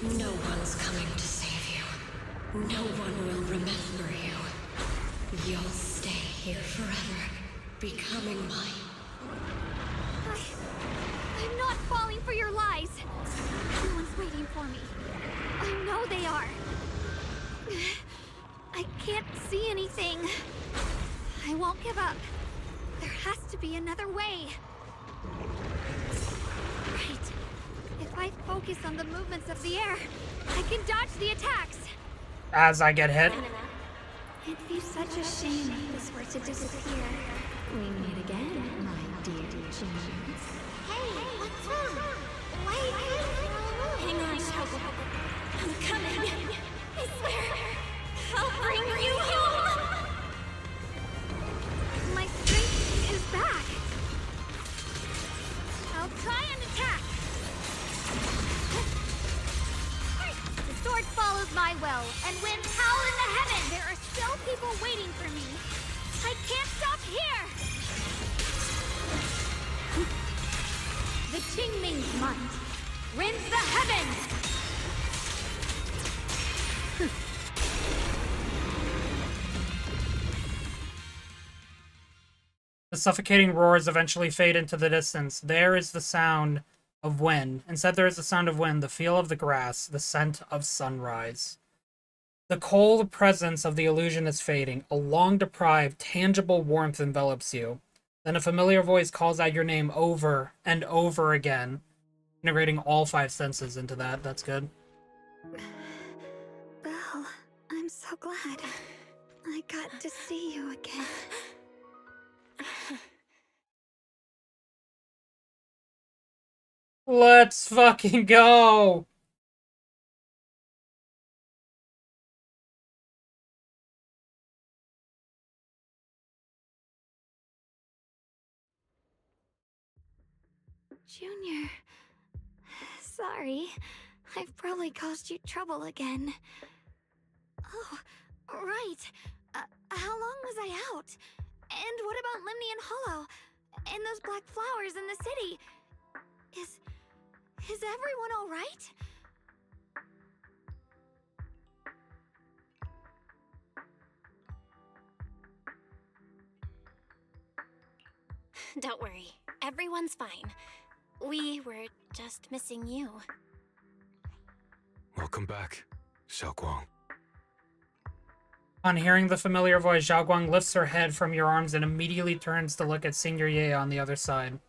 No one's coming to save you. No one will remember you. You'll stay here forever, becoming mine. I'm not falling for your lies. Everyone's waiting for me. I know they are. I can't see anything. I won't give up. There has to be another way. Right. If I focus on the movements of the air, I can dodge the attacks. As I get hit. It'd be such a shame if this were to disappear. We meet again, my dear Junior. Hey, what's wrong? Wait, hang on, Shoko. I'm coming. I swear, I'll bring you home. My strength is back. I'll try an attack. The sword follows my will and wins howl in the heaven. There are still people waiting for me. I can't stop here. The Qingming's might rends the heavens. The suffocating roars eventually fade into the distance. There is the sound of wind. Instead, there is the sound of wind, the feel of the grass, the scent of sunrise. The cold presence of the illusion is fading. A long-deprived, tangible warmth envelops you. Then a familiar voice calls out your name over and over again, integrating all 5 senses into that. That's good. Belle, I'm so glad. I got to see you again. Let's fucking go! Junior, sorry. I've probably caused you trouble again. Oh, right. How long was I out? And what about Limnian Hollow? And those black flowers in the city? Is everyone all right? Don't worry, everyone's fine. We were just missing you. Welcome back, Shunguang. On hearing the familiar voice, Zhao Guang lifts her head from your arms and immediately turns to look at Senior Ye on the other side.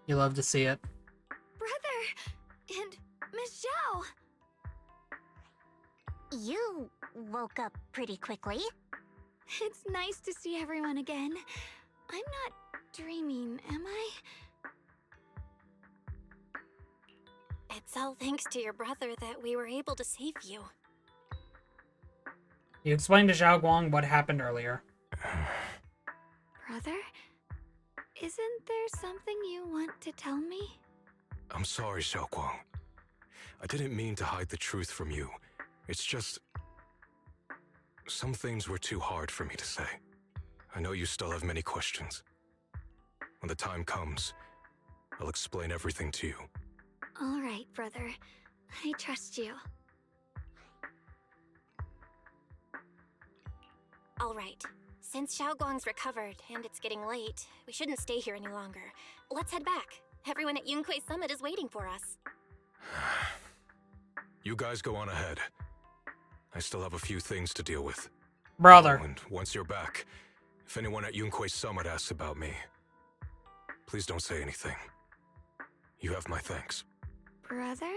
You love to see it. Brother! And Miss Zhao! You woke up pretty quickly. It's nice to see everyone again. I'm not dreaming, am I? It's all thanks to your brother that we were able to save you. You explained to Zhao Guang what happened earlier. Brother? Isn't there something you want to tell me? I'm sorry, Shunguang. I didn't mean to hide the truth from you. It's just... some things were too hard for me to say. I know you still have many questions. When the time comes, I'll explain everything to you. All right, brother. I trust you. All right. Since Xiaoguang's recovered and it's getting late, we shouldn't stay here any longer. Let's head back. Everyone at Yunquei Summit is waiting for us. You guys go on ahead. I still have a few things to deal with. Brother. Oh, and once you're back, if anyone at Yunquei Summit asks about me, please don't say anything. You have my thanks. Brother?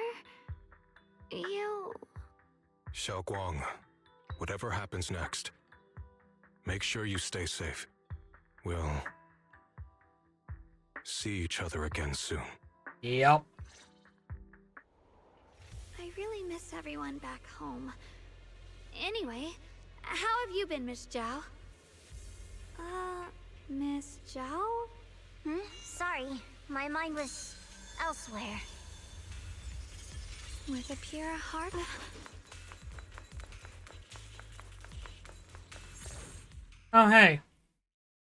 You... Shao whatever happens next, make sure you stay safe. We'll see each other again soon. Yep. I really miss everyone back home. Anyway, how have you been, Miss Zhao? Miss Zhao? Sorry, my mind was elsewhere. With a pure heart? Oh, hey.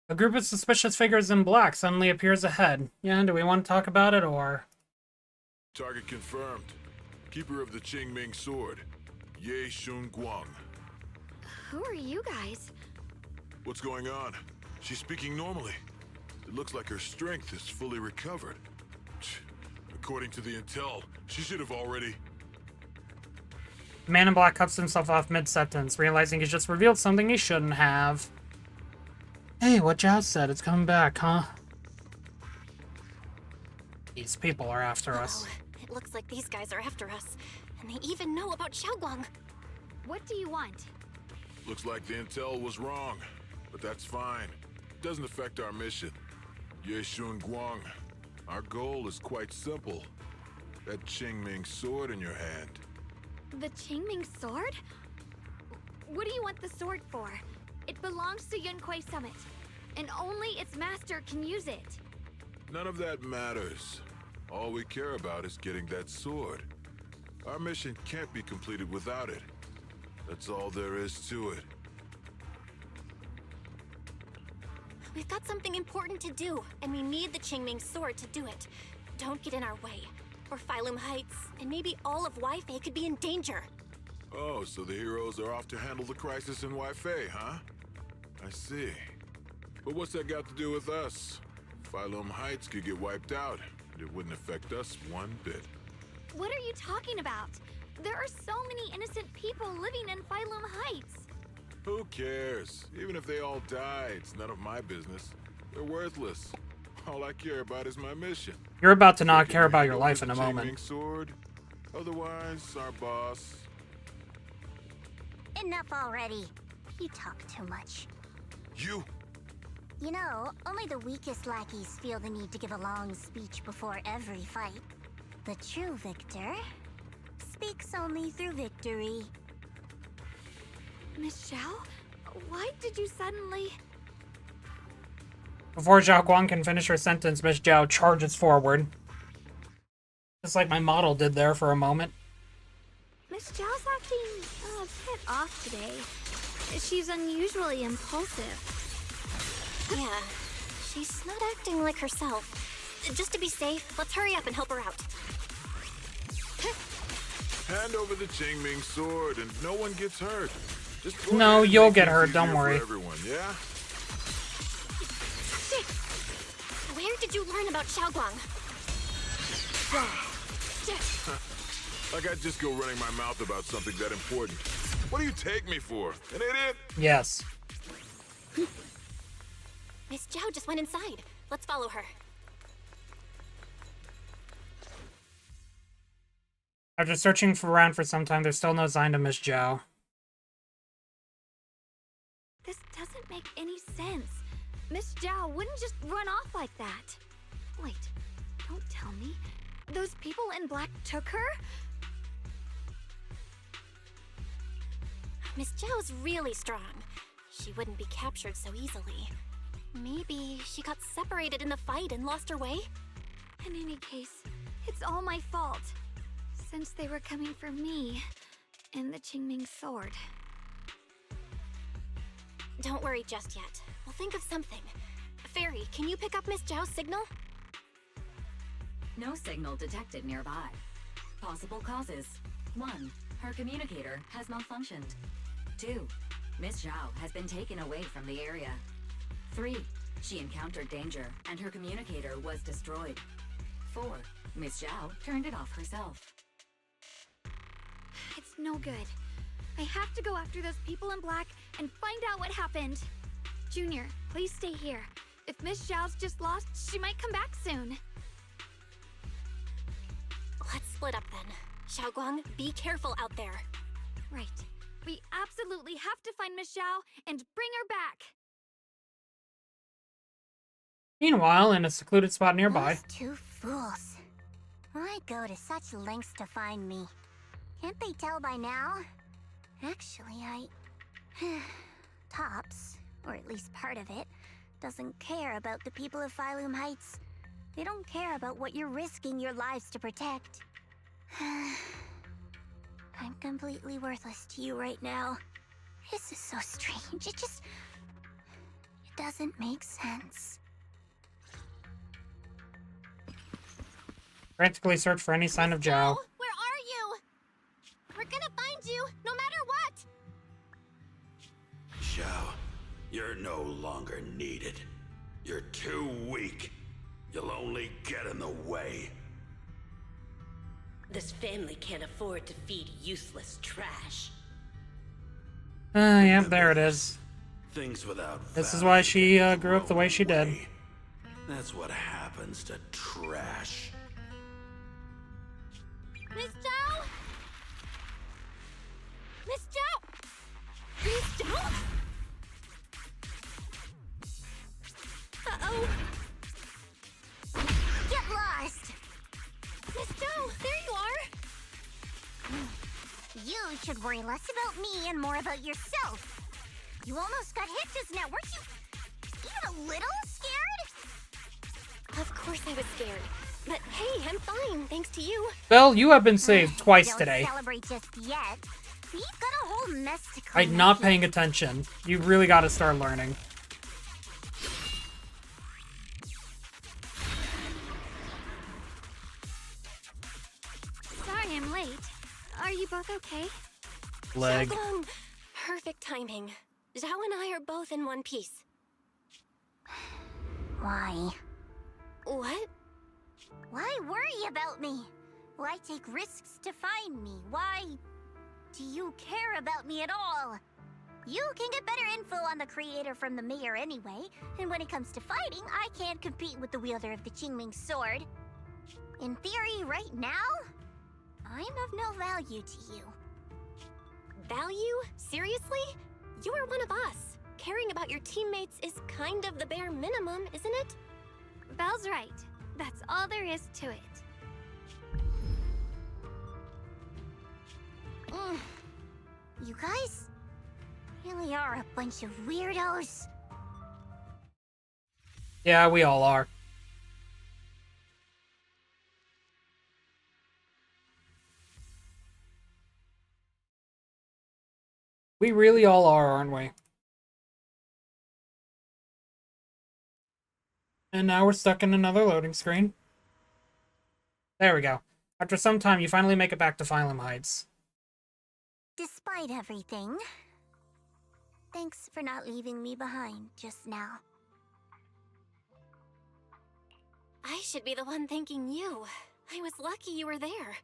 A group of suspicious figures in black suddenly appears ahead. Yeah, do we want to talk about it, or...? Target confirmed. Keeper of the Qingming sword, Ye Shunguang. Who are you guys? What's going on? She's speaking normally. It looks like her strength is fully recovered. According to the intel, she should have already... The man in black cuts himself off mid-sentence, realizing he's just revealed something he shouldn't have. Hey, what Zhao said, it's coming back, huh? These people are after us. It looks like these guys are after us, and they even know about Shunguang. What do you want? Looks like the intel was wrong, but that's fine. It doesn't affect our mission. Ye Shunguang, our goal is quite simple. That Qingming sword in your hand. The Qingming sword? What do you want the sword for? It belongs to Yunquay Summit, and only its master can use it. None of that matters. All we care about is getting that sword. Our mission can't be completed without it. That's all there is to it. We've got something important to do, and we need the Qingming sword to do it. Don't get in our way, or Phylum Heights, and maybe all of Weifei could be in danger. Oh, so the heroes are off to handle the crisis in Weifei, huh? I see. But what's that got to do with us? Phylum Heights could get wiped out, and it wouldn't affect us one bit. What are you talking about? There are so many innocent people living in Phylum Heights. Who cares? Even if they all die, it's none of my business. They're worthless. All I care about is my mission. You're about to not care about your life in a moment. Qingming sword. Otherwise, our boss. Enough already. You talk too much. You? You know, only the weakest lackeys feel the need to give a long speech before every fight. The true victor speaks only through victory. Miss Zhao? Why did you suddenly... Before Zhao Guang can finish her sentence, Miss Zhao charges forward. Just like my model did there for a moment. Miss Zhao's acting a bit off today. She's unusually impulsive. Yeah, she's not acting like herself. Just to be safe, let's hurry up and help her out. Hand over the Qingming sword and no one gets hurt. Just no, you'll get hurt, don't worry. Everyone, yeah? Where did you learn about Shunguang? Like I'd just go running my mouth about something that important. What do you take me for? An idiot? Yes. Miss Zhao just went inside. Let's follow her. After searching around for some time, there's still no sign of Miss Zhao. This doesn't make any sense. Miss Zhao wouldn't just run off like that. Wait, don't tell me. Those people in black took her? Miss Zhao's really strong. She wouldn't be captured so easily. Maybe she got separated in the fight and lost her way? In any case, it's all my fault. Since they were coming for me and the Qingming sword. Don't worry just yet. We'll think of something. Fairy, can you pick up Miss Zhao's signal? No signal detected nearby. Possible causes. 1. Her communicator has malfunctioned. 2. Miss Zhao has been taken away from the area. 3. She encountered danger and her communicator was destroyed. 4. Miss Zhao turned it off herself. It's no good. I have to go after those people in black and find out what happened. Junior, please stay here. If Miss Zhao's just lost, she might come back soon. Let's split up then. Xiaoguang, be careful out there. Right. We absolutely have to find Miss Zhao and bring her back. Meanwhile, in a secluded spot nearby. Those two fools. Why go to such lengths to find me? Can't they tell by now? Actually, Tops, or at least part of it, doesn't care about the people of Phylum Heights. They don't care about what you're risking your lives to protect. I'm completely worthless to you right now. This is so strange. It doesn't make sense. Frantically search for any sign of Zhao. Where are you? We're gonna find you, no matter what! Zhao, you're no longer needed. You're too weak. You'll only get in the way. This family can't afford to feed useless trash. Yeah, there it is. Things without This is why she grew up the way she did. That's what happens to trash. Miss Zhao? Miss Zhao? Miss Zhao? Uh-oh. Get lost! Miss Zhao, there you are! You should worry less about me and more about yourself. You almost got hit just now, weren't you even a little scared? Of course I was scared. But hey, I'm fine, thanks to you. Belle, you have been saved twice Don't today. celebrate just yet. We've got a whole mess to clean I'm not up paying attention. You really gotta start learning. Sorry I'm late. Are you both okay? Leg. Xiaoguang, perfect timing. Zhao and I are both in one piece. Why? What? Why worry about me? Why take risks to find me? Why do you care about me at all? You can get better info on the creator from the mayor anyway, and when it comes to fighting, I can't compete with the wielder of the Qingming sword. In theory, right now, I'm of no value to you. Value? Seriously? You are one of us. Caring about your teammates is kind of the bare minimum, isn't it? Belle's right. That's all there is to it. You guys really are a bunch of weirdos. Yeah, we all are. We really all are, aren't we? And now we're stuck in another loading screen. There we go. After some time, you finally make it back to Phylum Heights. Despite everything, thanks for not leaving me behind just now. I should be the one thanking you. I was lucky you were there.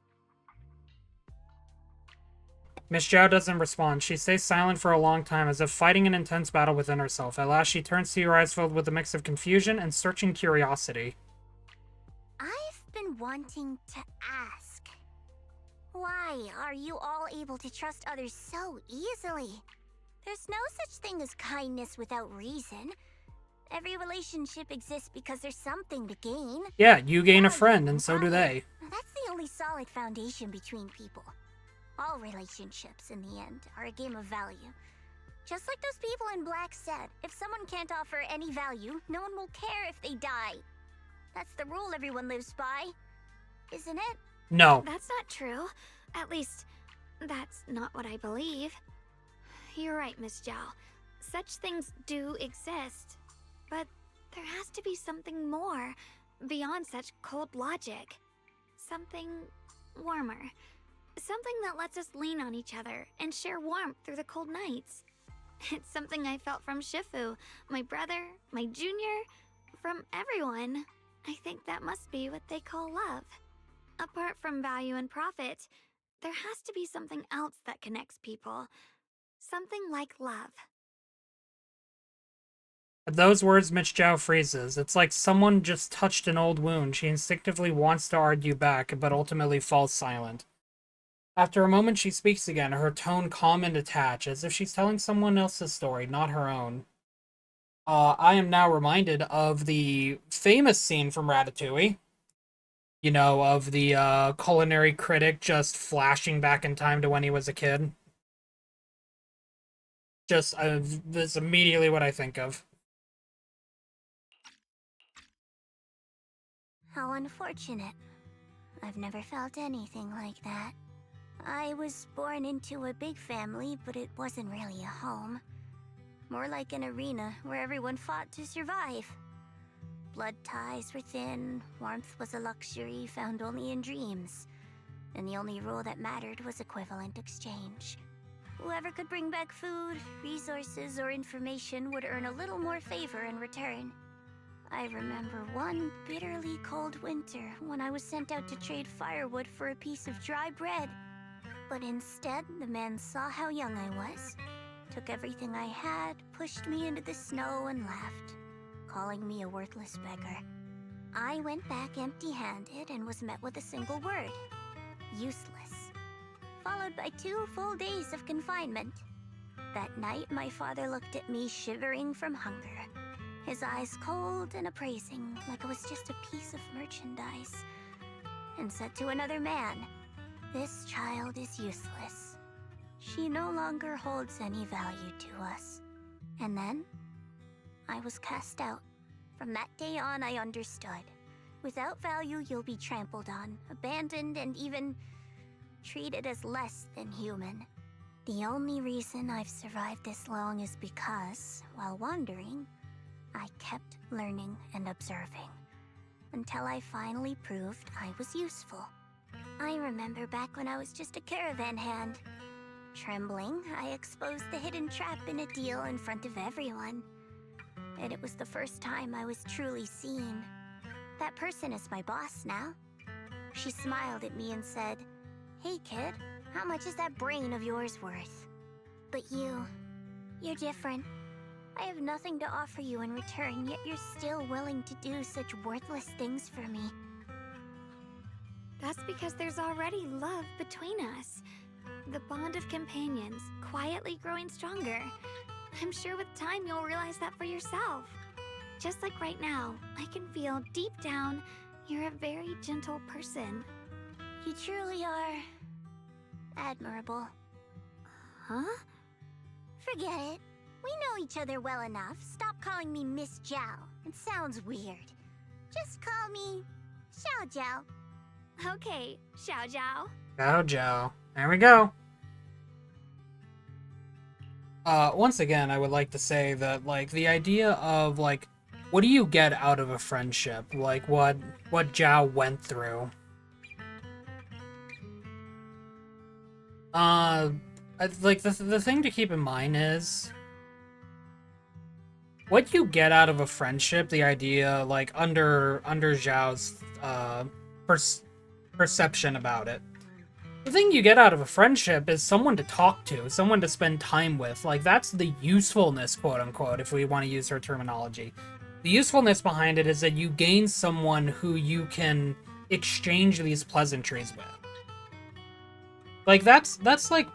Miss Zhao doesn't respond. She stays silent for a long time, as if fighting an intense battle within herself. At last, she turns to you, her eyes filled with a mix of confusion and searching curiosity. I've been wanting to ask. Why are you all able to trust others so easily? There's no such thing as kindness without reason. Every relationship exists because there's something to gain. Yeah, you gain a friend, and so do they. That's the only solid foundation between people. All relationships, in the end, are a game of value. Just like those people in Black said, if someone can't offer any value, no one will care if they die. That's the rule everyone lives by, isn't it? No. That's not true. At least, that's not what I believe. You're right, Miss Zhao. Such things do exist. But there has to be something more, beyond such cold logic. Something warmer. Something that lets us lean on each other and share warmth through the cold nights. It's something I felt from Shifu, my brother, my junior, from everyone. I think that must be what they call love. Apart from value and profit, there has to be something else that connects people. Something like love. At those words, Miss Zhao freezes. It's like someone just touched an old wound. She instinctively wants to argue back, but ultimately falls silent. After a moment, she speaks again, her tone calm and detached, as if she's telling someone else's story, not her own. I am now reminded of the famous scene from Ratatouille. You know, of the culinary critic just flashing back in time to when he was a kid. Just, that's immediately what I think of. How unfortunate. I've never felt anything like that. I was born into a big family, but it wasn't really a home. More like an arena where everyone fought to survive. Blood ties were thin, warmth was a luxury found only in dreams, and the only rule that mattered was equivalent exchange. Whoever could bring back food, resources, or information would earn a little more favor in return. I remember one bitterly cold winter when I was sent out to trade firewood for a piece of dry bread. But instead, the man saw how young I was, took everything I had, pushed me into the snow, and laughed, calling me a worthless beggar. I went back empty-handed and was met with a single word: useless, followed by 2 full days of confinement. That night, my father looked at me shivering from hunger, his eyes cold and appraising, like I was just a piece of merchandise, and said to another man, "This child is useless. She no longer holds any value to us." And then, I was cast out. From that day on, I understood. Without value, you'll be trampled on, abandoned, and even treated as less than human. The only reason I've survived this long is because, while wandering, I kept learning and observing, until I finally proved I was useful. I remember back when I was just a caravan hand. Trembling, I exposed the hidden trap in a deal in front of everyone. And it was the first time I was truly seen. That person is my boss now. She smiled at me and said, "Hey kid, how much is that brain of yours worth?" But you're different. I have nothing to offer you in return, yet you're still willing to do such worthless things for me. That's because there's already love between us. The bond of companions, quietly growing stronger. I'm sure with time you'll realize that for yourself. Just like right now, I can feel deep down you're a very gentle person. You truly are admirable. Huh? Forget it. We know each other well enough. Stop calling me Miss Zhao. It sounds weird. Just call me Xiao Zhao. Okay, Xiao Zhao. Xiao Zhao. There we go. Once again, I would like to say that, like, the idea of, like, what do you get out of a friendship? Like, what Zhao went through. Like, the thing to keep in mind is, what you get out of a friendship, the idea, like, under Zhao's, perception about it. The thing you get out of a friendship is someone to talk to, someone to spend time with. Like, that's the usefulness, quote-unquote, if we want to use her terminology. The usefulness behind it is that you gain someone who you can exchange these pleasantries with. Like, that's like,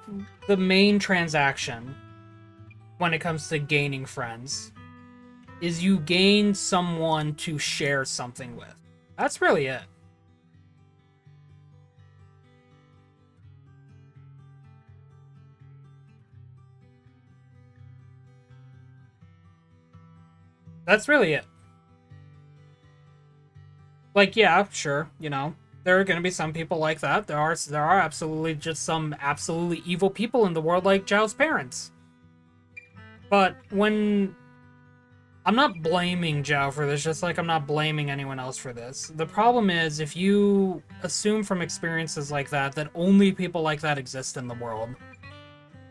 the main transaction when it comes to gaining friends. Is you gain someone to share something with. That's really it. That's really it. Like, yeah, sure, you know, there are gonna be some people like that. There are absolutely just some absolutely evil people in the world, like Zhao's parents. But when... I'm not blaming Zhao for this, just like I'm not blaming anyone else for this. The problem is, if you assume from experiences like that only people like that exist in the world,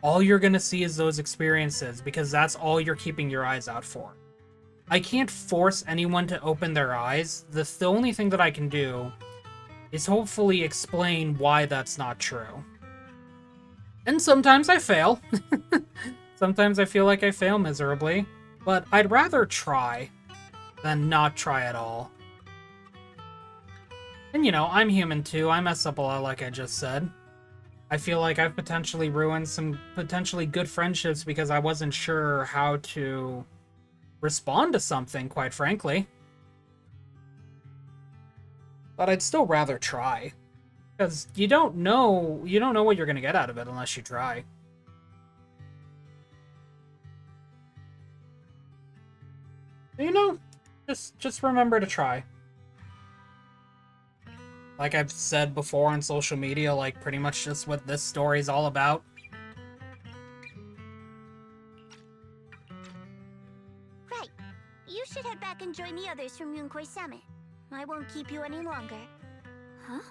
all you're gonna see is those experiences, because that's all you're keeping your eyes out for. I can't force anyone to open their eyes. The only thing that I can do is hopefully explain why that's not true. And sometimes I fail. Sometimes I feel like I fail miserably. But I'd rather try than not try at all. And you know, I'm human too. I mess up a lot, like I just said. I feel like I've potentially ruined some potentially good friendships because I wasn't sure how to respond to something, quite frankly. But I'd still rather try. Because you don't know what you're gonna get out of it unless you try. You know, just remember to try. Like I've said before on social media, like pretty much just what this story is all about. Right. You should head back and join the others from Yunkoi Summit. I won't keep you any longer. Huh?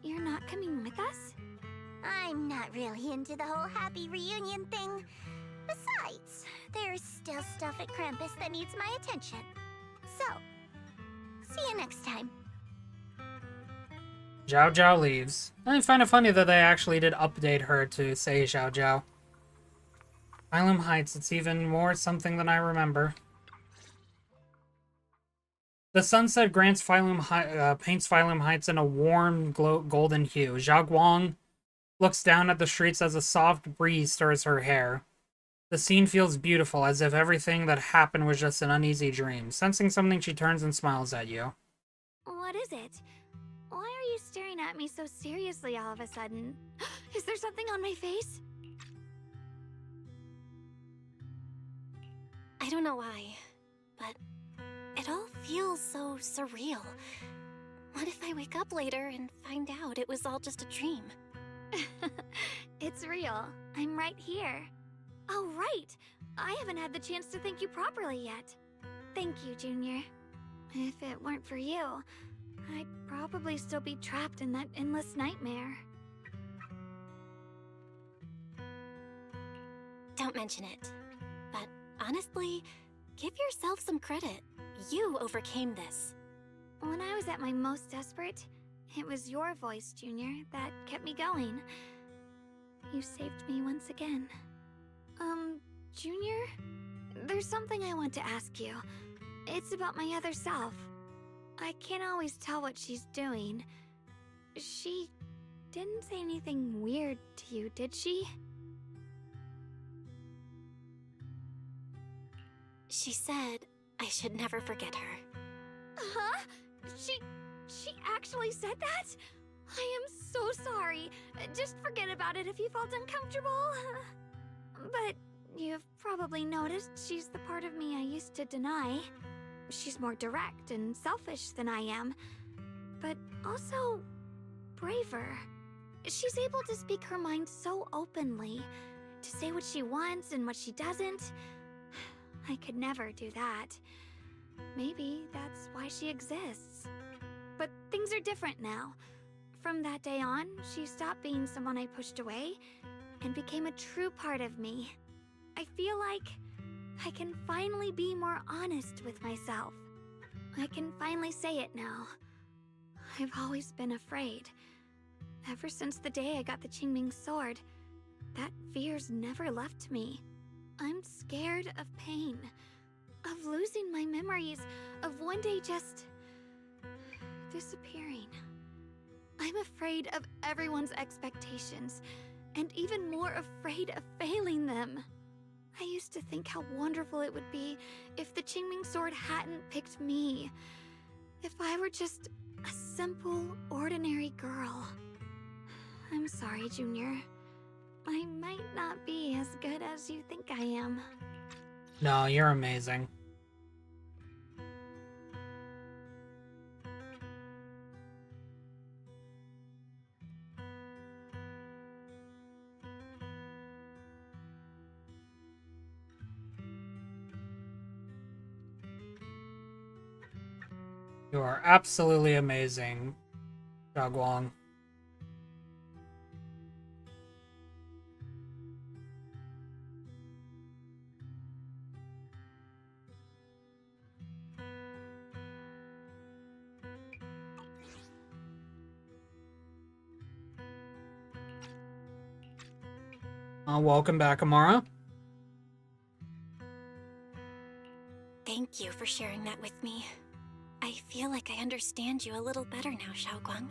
You're not coming with us? I'm not really into the whole happy reunion thing. Besides, there's still stuff at Krampus that needs my attention. So, see you next time. Zhao Zhao leaves. I find it funny that they actually did update her to say Zhao Zhao. Phylum Heights, it's even more something than I remember. The sunset paints Phylum Heights in a warm, golden hue. Zhao Guang looks down at the streets as a soft breeze stirs her hair. The scene feels beautiful, as if everything that happened was just an uneasy dream. Sensing something, she turns and smiles at you. What is it? Why are you staring at me so seriously all of a sudden? Is there something on my face? I don't know why, but it all feels so surreal. What if I wake up later and find out it was all just a dream? It's real. I'm right here. Oh, right! I haven't had the chance to thank you properly yet. Thank you, Junior. If it weren't for you, I'd probably still be trapped in that endless nightmare. Don't mention it. But honestly, give yourself some credit. You overcame this. When I was at my most desperate, it was your voice, Junior, that kept me going. You saved me once again. Junior? There's something I want to ask you. It's about my other self. I can't always tell what she's doing. She didn't say anything weird to you, did she? She said I should never forget her. Huh? She actually said that? I am so sorry. Just forget about it if you felt uncomfortable. But you've probably noticed she's the part of me I used to deny. She's more direct and selfish than I am, but also braver. She's able to speak her mind so openly, to say what she wants and what she doesn't. I could never do that. Maybe that's why she exists. But things are different now. From that day on, she stopped being someone I pushed away and became a true part of me. I feel like I can finally be more honest with myself. I can finally say it now. I've always been afraid. Ever since the day I got the Qingming sword, that fear's never left me. I'm scared of pain, of losing my memories, of one day just disappearing. I'm afraid of everyone's expectations, and even more afraid of failing them. I used to think how wonderful it would be if the Qingming sword hadn't picked me. If I were just a simple, ordinary girl. I'm sorry, Junior. I might not be as good as you think I am. No, you're amazing. You are absolutely amazing, Zhao Guang. Welcome back, Amara. Thank you for sharing that with me. I feel like I understand you a little better now, Shao Guang.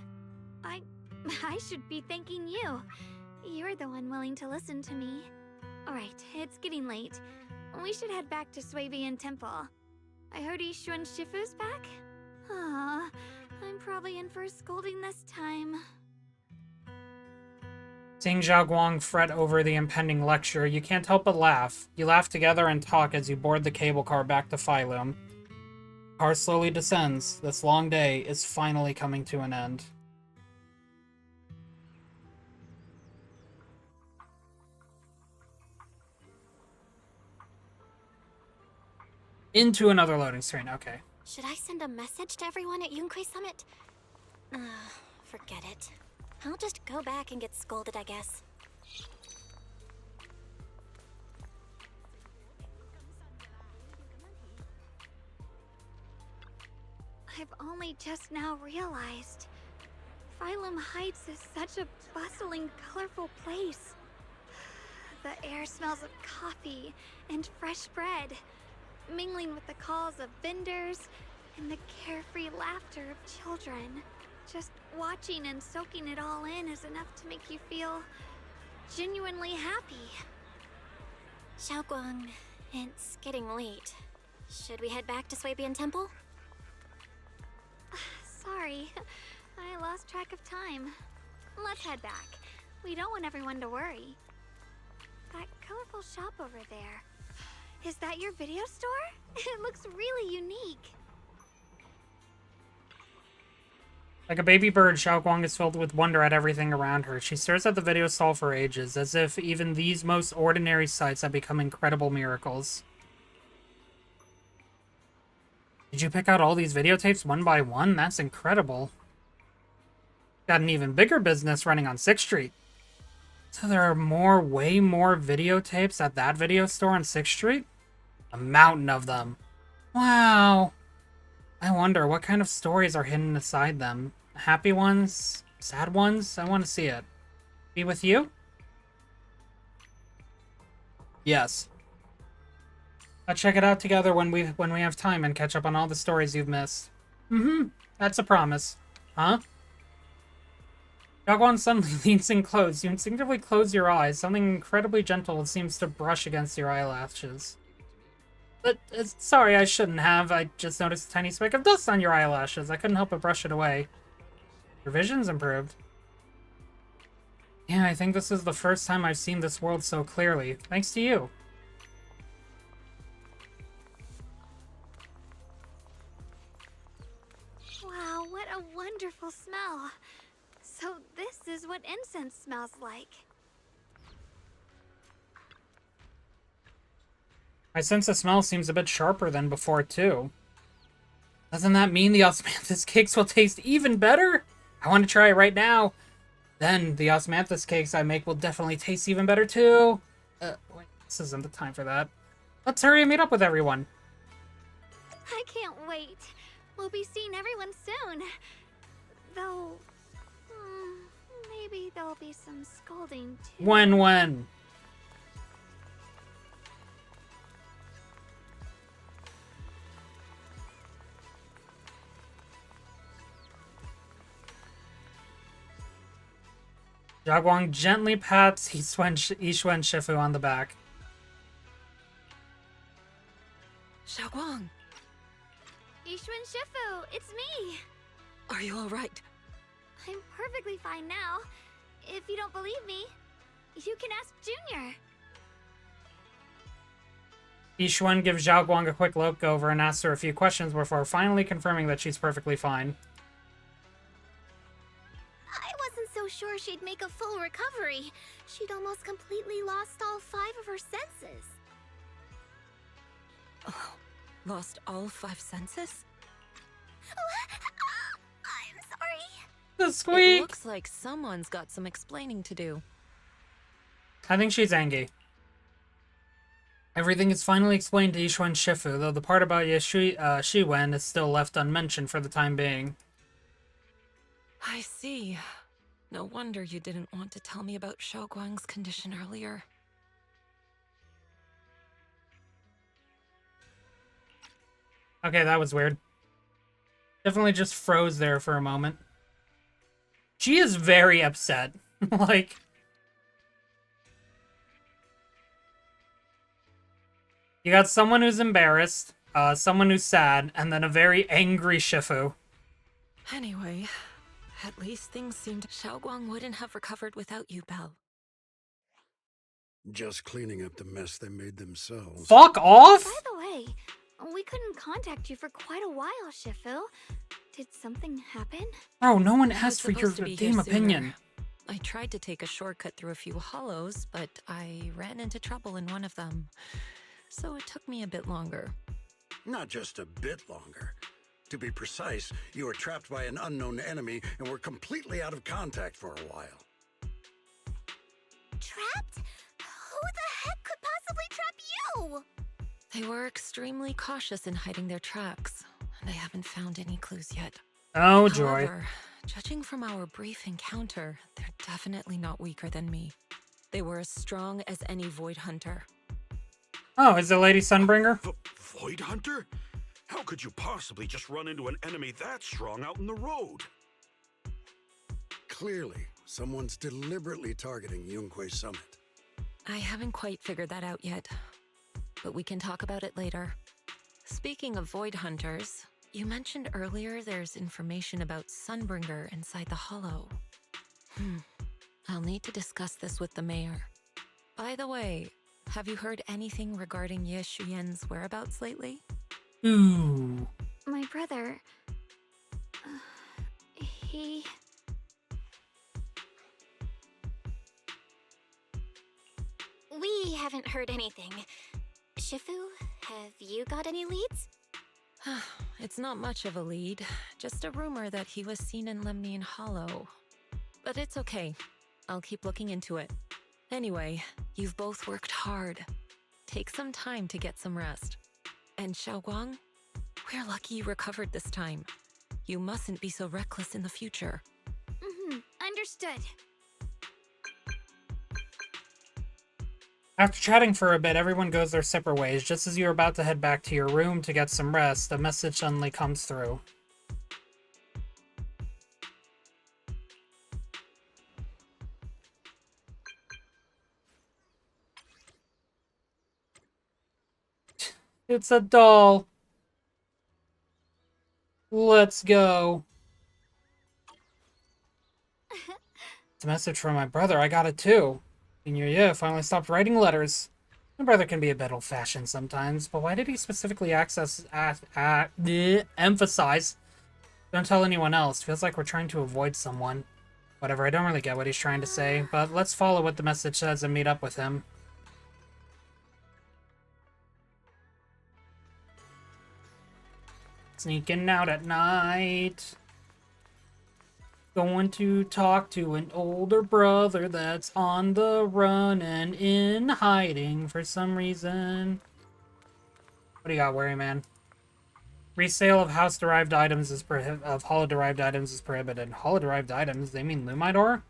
I should be thanking you. You're the one willing to listen to me. Alright, it's getting late. We should head back to Swabian Temple. I heard Ye Shifu's back? Aw, I'm probably in for a scolding this time. Seeing Zhao Guang fret over the impending lecture, you can't help but laugh. You laugh together and talk as you board the cable car back to Phylum. The car slowly descends. This long day is finally coming to an end. Into another loading screen, okay. Should I send a message to everyone at Yunquei Summit? Forget it. I'll just go back and get scolded, I guess. I've only just now realized. Phylum Heights is such a bustling, colorful place. The air smells of coffee and fresh bread, mingling with the calls of vendors and the carefree laughter of children. Just watching and soaking it all in is enough to make you feel genuinely happy. Xiaoguang, it's getting late. Should we head back to Swabian Temple? Sorry, I lost track of time. Let's head back. We don't want everyone to worry. That colorful shop over there. Is that your video store? It looks really unique. Like a baby bird, Xiao Guang is filled with wonder at everything around her. She stares at the video stall for ages, as if even these most ordinary sights have become incredible miracles. Did you pick out all these videotapes one by one? That's incredible. Got an even bigger business running on 6th Street. So there are way more videotapes at that video store on 6th Street? A mountain of them. Wow. I wonder what kind of stories are hidden inside them. Happy ones? Sad ones? I want to see it. Be with you? Yes. Let's check it out together when we have time and catch up on all the stories you've missed. That's a promise. Huh? Xiaoguang suddenly leans in close. You instinctively close your eyes. Something incredibly gentle seems to brush against your eyelashes. But, sorry, I shouldn't have. I just noticed a tiny speck of dust on your eyelashes. I couldn't help but brush it away. Your vision's improved. Yeah, I think this is the first time I've seen this world so clearly. Thanks to you. Wow, what a wonderful smell. So this is what incense smells like. My sense of smell seems a bit sharper than before, too. Doesn't that mean the osmanthus cakes will taste even better? I want to try it right now. Then the osmanthus cakes I make will definitely taste even better, too. Wait, this isn't the time for that. Let's hurry and meet up with everyone. I can't wait. We'll be seeing everyone soon. Though, maybe there'll be some scolding, too. When? Zhao Guang gently pats Ye Shifu on the back. Xiaoguang! Ye Shifu, it's me! Are you alright? I'm perfectly fine now. If you don't believe me, you can ask Junior. Yixuan gives Zhao Guang a quick look over and asks her a few questions before finally confirming that she's perfectly fine. I wasn't so sure she'd make a full recovery. She'd almost completely lost all 5 of her senses. Oh, lost all 5 senses? I'm sorry. The squeak! It looks like someone's got some explaining to do. I think she's angry. Everything is finally explained to Ye Shifu, though the part about Ye Shiwen is still left unmentioned for the time being. I see. No wonder you didn't want to tell me about Xiaoguang's condition earlier. Okay, that was weird. Definitely just froze there for a moment. She is very upset. Like, You got someone who's embarrassed, someone who's sad, and then a very angry Shifu. Anyway, at least things seemed Xiaoguang wouldn't have recovered without you, Belle. Just cleaning up the mess they made themselves. Fuck off! By the way, we couldn't contact you for quite a while, Shifu. Did something happen? Bro, no one I was asked for your supposed to be here damn sooner. opinion. I tried to take a shortcut through a few hollows, but I ran into trouble in one of them. So it took me a bit longer. Not just a bit longer. To be precise, you were trapped by an unknown enemy and were completely out of contact for a while. Trapped? Who the heck could possibly trap you? They were extremely cautious in hiding their tracks, and I haven't found any clues yet. Oh, joy. However, judging from our brief encounter, they're definitely not weaker than me. They were as strong as any Void Hunter. Oh, is it Lady Sunbringer? Void Hunter? How could you possibly just run into an enemy that strong out in the road? Clearly, someone's deliberately targeting Yunquay Summit. I haven't quite figured that out yet, but we can talk about it later. Speaking of Void Hunters, you mentioned earlier there's information about Sunbringer inside the Hollow. I'll need to discuss this with the mayor. By the way, have you heard anything regarding Ye Shunguang's whereabouts lately? Ooh. My brother... he... We haven't heard anything. Shifu, have you got any leads? It's not much of a lead, just a rumor that he was seen in Lemnian Hollow. But it's okay. I'll keep looking into it. Anyway, you've both worked hard. Take some time to get some rest. And Xiaoguang, we're lucky you recovered this time. You mustn't be so reckless in the future. Understood. After chatting for a bit, everyone goes their separate ways. Just as you're about to head back to your room to get some rest, a message suddenly comes through. It's a doll. Let's go. It's a message from my brother. I got it too. Senior Ye finally stopped writing letters. My brother can be a bit old-fashioned sometimes, but why did he specifically emphasize? Don't tell anyone else. Feels like we're trying to avoid someone. Whatever, I don't really get what he's trying to say, but let's follow what the message says and meet up with him. Sneaking out at night. Going to talk to an older brother that's on the run and in hiding for some reason. What do you got, Wary Man? Resale of house-derived items is holo-derived items is prohibited. Holo-derived items? They mean Lumidor?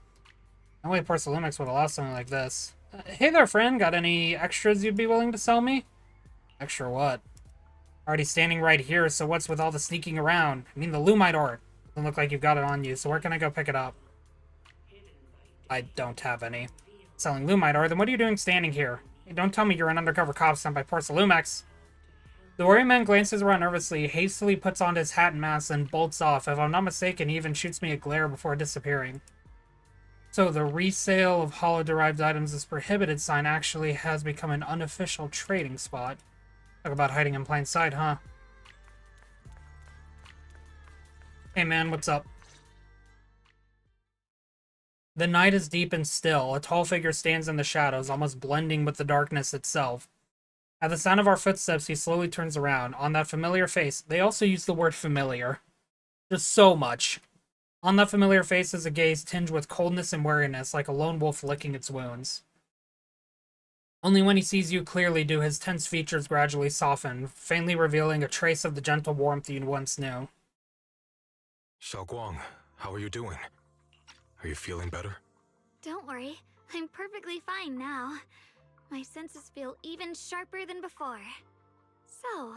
No way Porcelumix would allow something like this. Hey there, friend. Got any extras you'd be willing to sell me? Extra what? Already standing right here, so what's with all the sneaking around? I mean the Lumidor. Doesn't look like you've got it on you, so where can I go pick it up? I don't have any. Selling Lumidor? Then what are you doing standing here? Hey, don't tell me you're an undercover cop sent by Porcelumix. The warrior man glances around nervously, hastily puts on his hat and mask, and bolts off. If I'm not mistaken, he even shoots me a glare before disappearing. So the resale of holo-derived items is prohibited sign actually has become an unofficial trading spot. Talk about hiding in plain sight, huh? Hey man, what's up? The night is deep and still. A tall figure stands in the shadows, almost blending with the darkness itself. At the sound of our footsteps, he slowly turns around. On that familiar face, they also use the word familiar. Just so much. On that familiar face is a gaze tinged with coldness and weariness, like a lone wolf licking its wounds. Only when he sees you clearly do his tense features gradually soften, faintly revealing a trace of the gentle warmth you once knew. Xiaoguang, how are you doing? Are you feeling better? Don't worry, I'm perfectly fine now. My senses feel even sharper than before. So,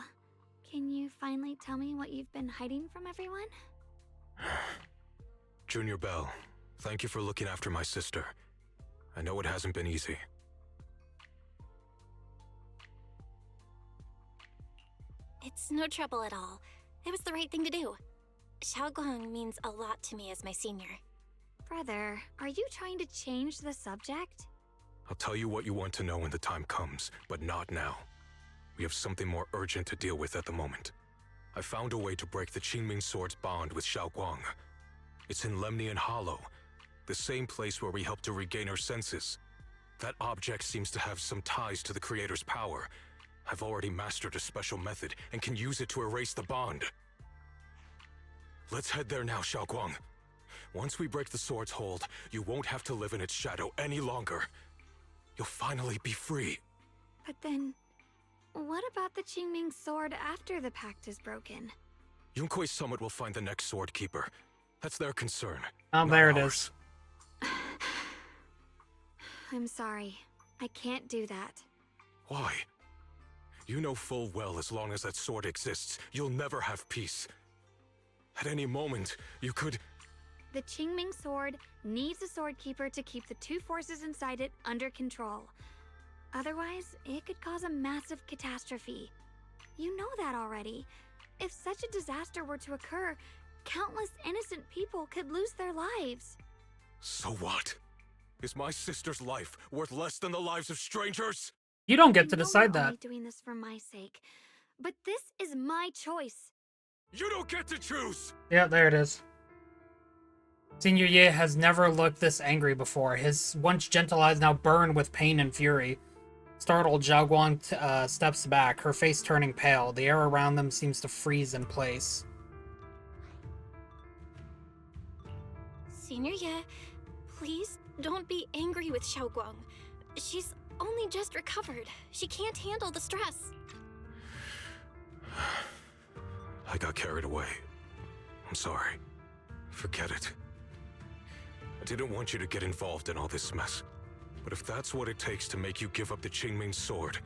can you finally tell me what you've been hiding from everyone? Junior Belle, thank you for looking after my sister. I know it hasn't been easy. It's no trouble at all. It was the right thing to do. Xiaoguang means a lot to me as my senior. Brother, are you trying to change the subject? I'll tell you what you want to know when the time comes, but not now. We have something more urgent to deal with at the moment. I found a way to break the Qingming Sword's bond with Xiaoguang. It's in Lemnian Hollow, the same place where we helped to regain her senses. That object seems to have some ties to the Creator's power. I've already mastered a special method and can use it to erase the bond. Let's head there now, Xiaoguang. Once we break the sword's hold, you won't have to live in its shadow any longer. You'll finally be free. But then, what about the Qingming sword after the pact is broken? Yunkuei Summit will find the next sword keeper. That's their concern. Oh, there it is. I'm sorry. I can't do that. Why? You know full well as long as that sword exists, you'll never have peace. At any moment, you could... The Qingming sword needs a sword keeper to keep the two forces inside it under control. Otherwise, it could cause a massive catastrophe. You know that already. If such a disaster were to occur, countless innocent people could lose their lives. So what? Is my sister's life worth less than the lives of strangers? You don't get to I know decide you're that. only doing this for my sake, but this is my choice. You don't get to choose! Yeah, there it is. Senior Ye has never looked this angry before. His once gentle eyes now burn with pain and fury. Startled, Xiaoguang steps back, her face turning pale. The air around them seems to freeze in place. Senior Ye, please don't be angry with Xiaoguang. She's only just recovered. She can't handle the stress. I got carried away. I'm sorry. Forget it. I didn't want you to get involved in all this mess. But if that's what it takes to make you give up the Qingming sword,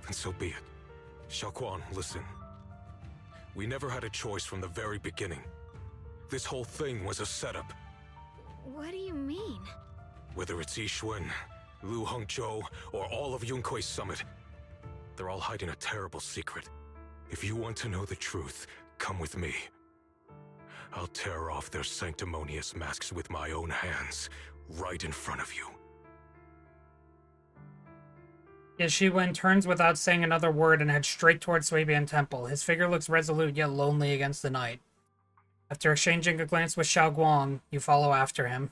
then so be it. Xiaoguang, listen. We never had a choice from the very beginning. This whole thing was a setup. What do you mean? Whether it's Yixuan, Lu Hongzhou, or all of Yunkuei Summit, they're all hiding a terrible secret. If you want to know the truth, come with me. I'll tear off their sanctimonious masks with my own hands, right in front of you. Ye Shunguang turns without saying another word and heads straight towards Sui-Bian Temple. His figure looks resolute yet lonely against the night. After exchanging a glance with Xiaoguang, you follow after him.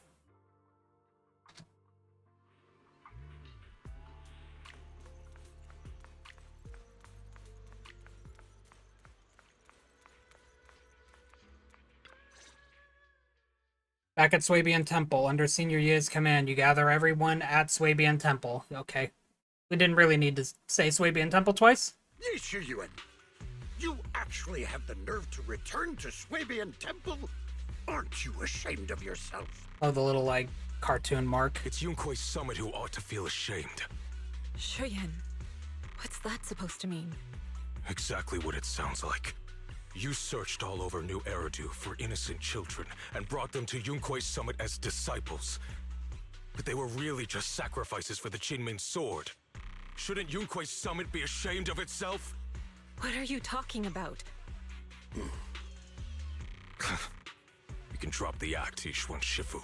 Back at Sui-Bian Temple, under Senior Ye's command, you gather everyone at Sui-Bian Temple. Okay. We didn't really need to say Sui-Bian Temple twice. Ye Shunguang, you actually have the nerve to return to Sui-Bian Temple? Aren't you ashamed of yourself? Oh, the little, like, cartoon mark. It's Yunkuei Summit who ought to feel ashamed. Shuyan, what's that supposed to mean? Exactly what it sounds like. You searched all over New Eridu for innocent children and brought them to Yunkuei Summit as disciples. But they were really just sacrifices for the Qingming sword. Shouldn't Yunkuei Summit be ashamed of itself? What are you talking about? You can drop the act, Yixuan Shifu.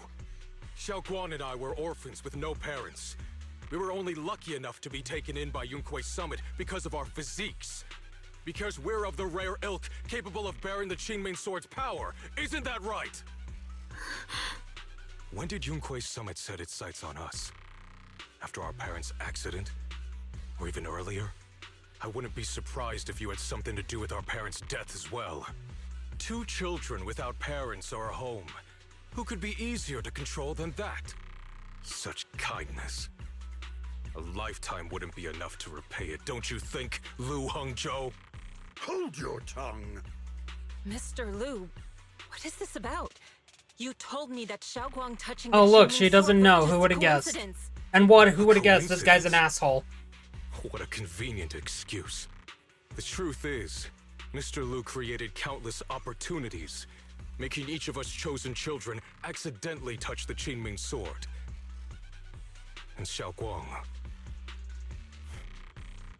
Xiaoguang and I were orphans with no parents. We were only lucky enough to be taken in by Yunkuei Summit because of our physiques. Because we're of the rare ilk capable of bearing the Qingming sword's power. Isn't that right? When did Yunkuei Summit set its sights on us? After our parents' accident? Or even earlier? I wouldn't be surprised if you had something to do with our parents' death as well. 2 children without parents or a home. Who could be easier to control than that? Such kindness. A lifetime wouldn't be enough to repay it, don't you think, Lu Hongzhou? Hold your tongue. Mr. Lu, what is this about? You told me that Xiaoguang touching Oh, the look, Qingming she doesn't sword know. was Who just would have guessed? coincidence. And who would have guessed? This guy's an asshole. What a convenient excuse. The truth is, Mr. Lu created countless opportunities, making each of us chosen children accidentally touch the Qingming sword. And Xiaoguang,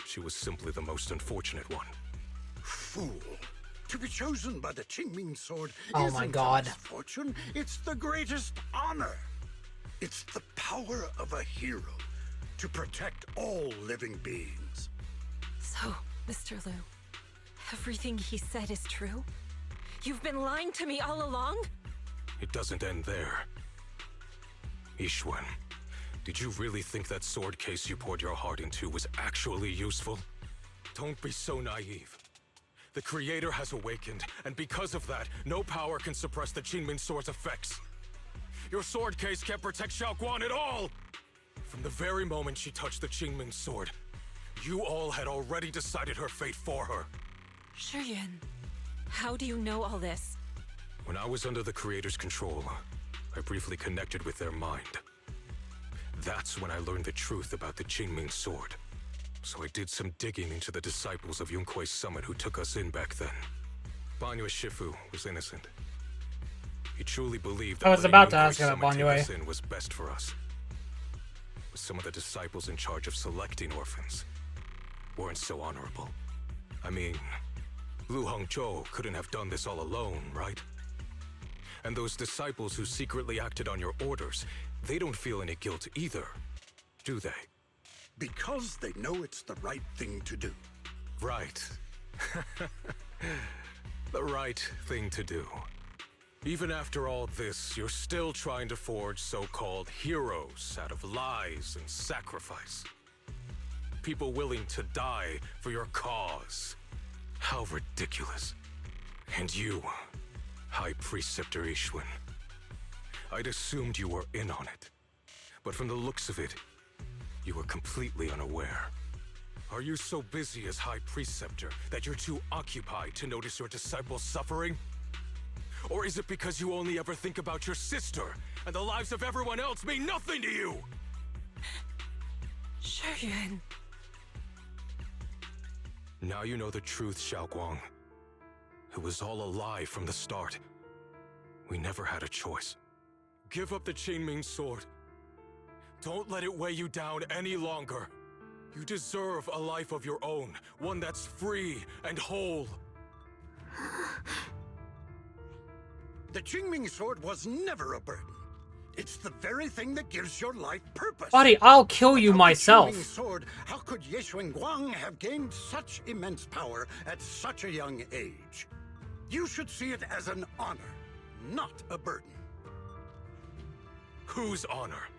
she was simply the most unfortunate one. fool. To be chosen by the Qingming sword Oh my God. isn't just fortune, it's the greatest honor. It's the power of a hero to protect all living beings. So, Mr. Liu, everything he said is true? You've been lying to me all along? It doesn't end there. Ye Shunguang, did you really think that sword case you poured your heart into was actually useful? Don't be so naive. The Creator has awakened, and because of that, no power can suppress the Qingming sword's effects. Your sword case can't protect Shao at all! From the very moment she touched the Qingming sword, you all had already decided her fate for her. Shuyuan, how do you know all this? When I was under the Creator's control, I briefly connected with their mind. That's when I learned the truth about the Qingming sword. So I did some digging into the disciples of Yunkui's summit who took us in back then. Banyue Shifu was innocent. He truly believed that I was letting about to Yunkui's ask about summit take Banyue. us in was best for us. But some of the disciples in charge of selecting orphans weren't so honorable. I mean, Lu Hongzhou couldn't have done this all alone, right? And those disciples who secretly acted on your orders, they don't feel any guilt either, do they? Because they know it's the right thing to do. Right. The right thing to do. Even after all this, you're still trying to forge so-called heroes out of lies and sacrifice. People willing to die for your cause. How ridiculous. And you, High Preceptor Ye Shunguang. I'd assumed you were in on it. But from the looks of it, you were completely unaware. Are you so busy as High Preceptor that you're too occupied to notice your disciples suffering? Or is it because you only ever think about your sister, and the lives of everyone else mean nothing to you? Shuyuan. Now you know the truth, Shao. It was all a lie from the start. We never had a choice. Give up the Qingming sword. Don't let it weigh you down any longer. You deserve a life of your own, one that's free and whole. The Qingming sword was never a burden. It's the very thing that gives your life purpose. Buddy, I'll kill you myself. The Qingming sword, how could Ye Shunguang have gained such immense power at such a young age? You should see it as an honor, not a burden. Whose honor?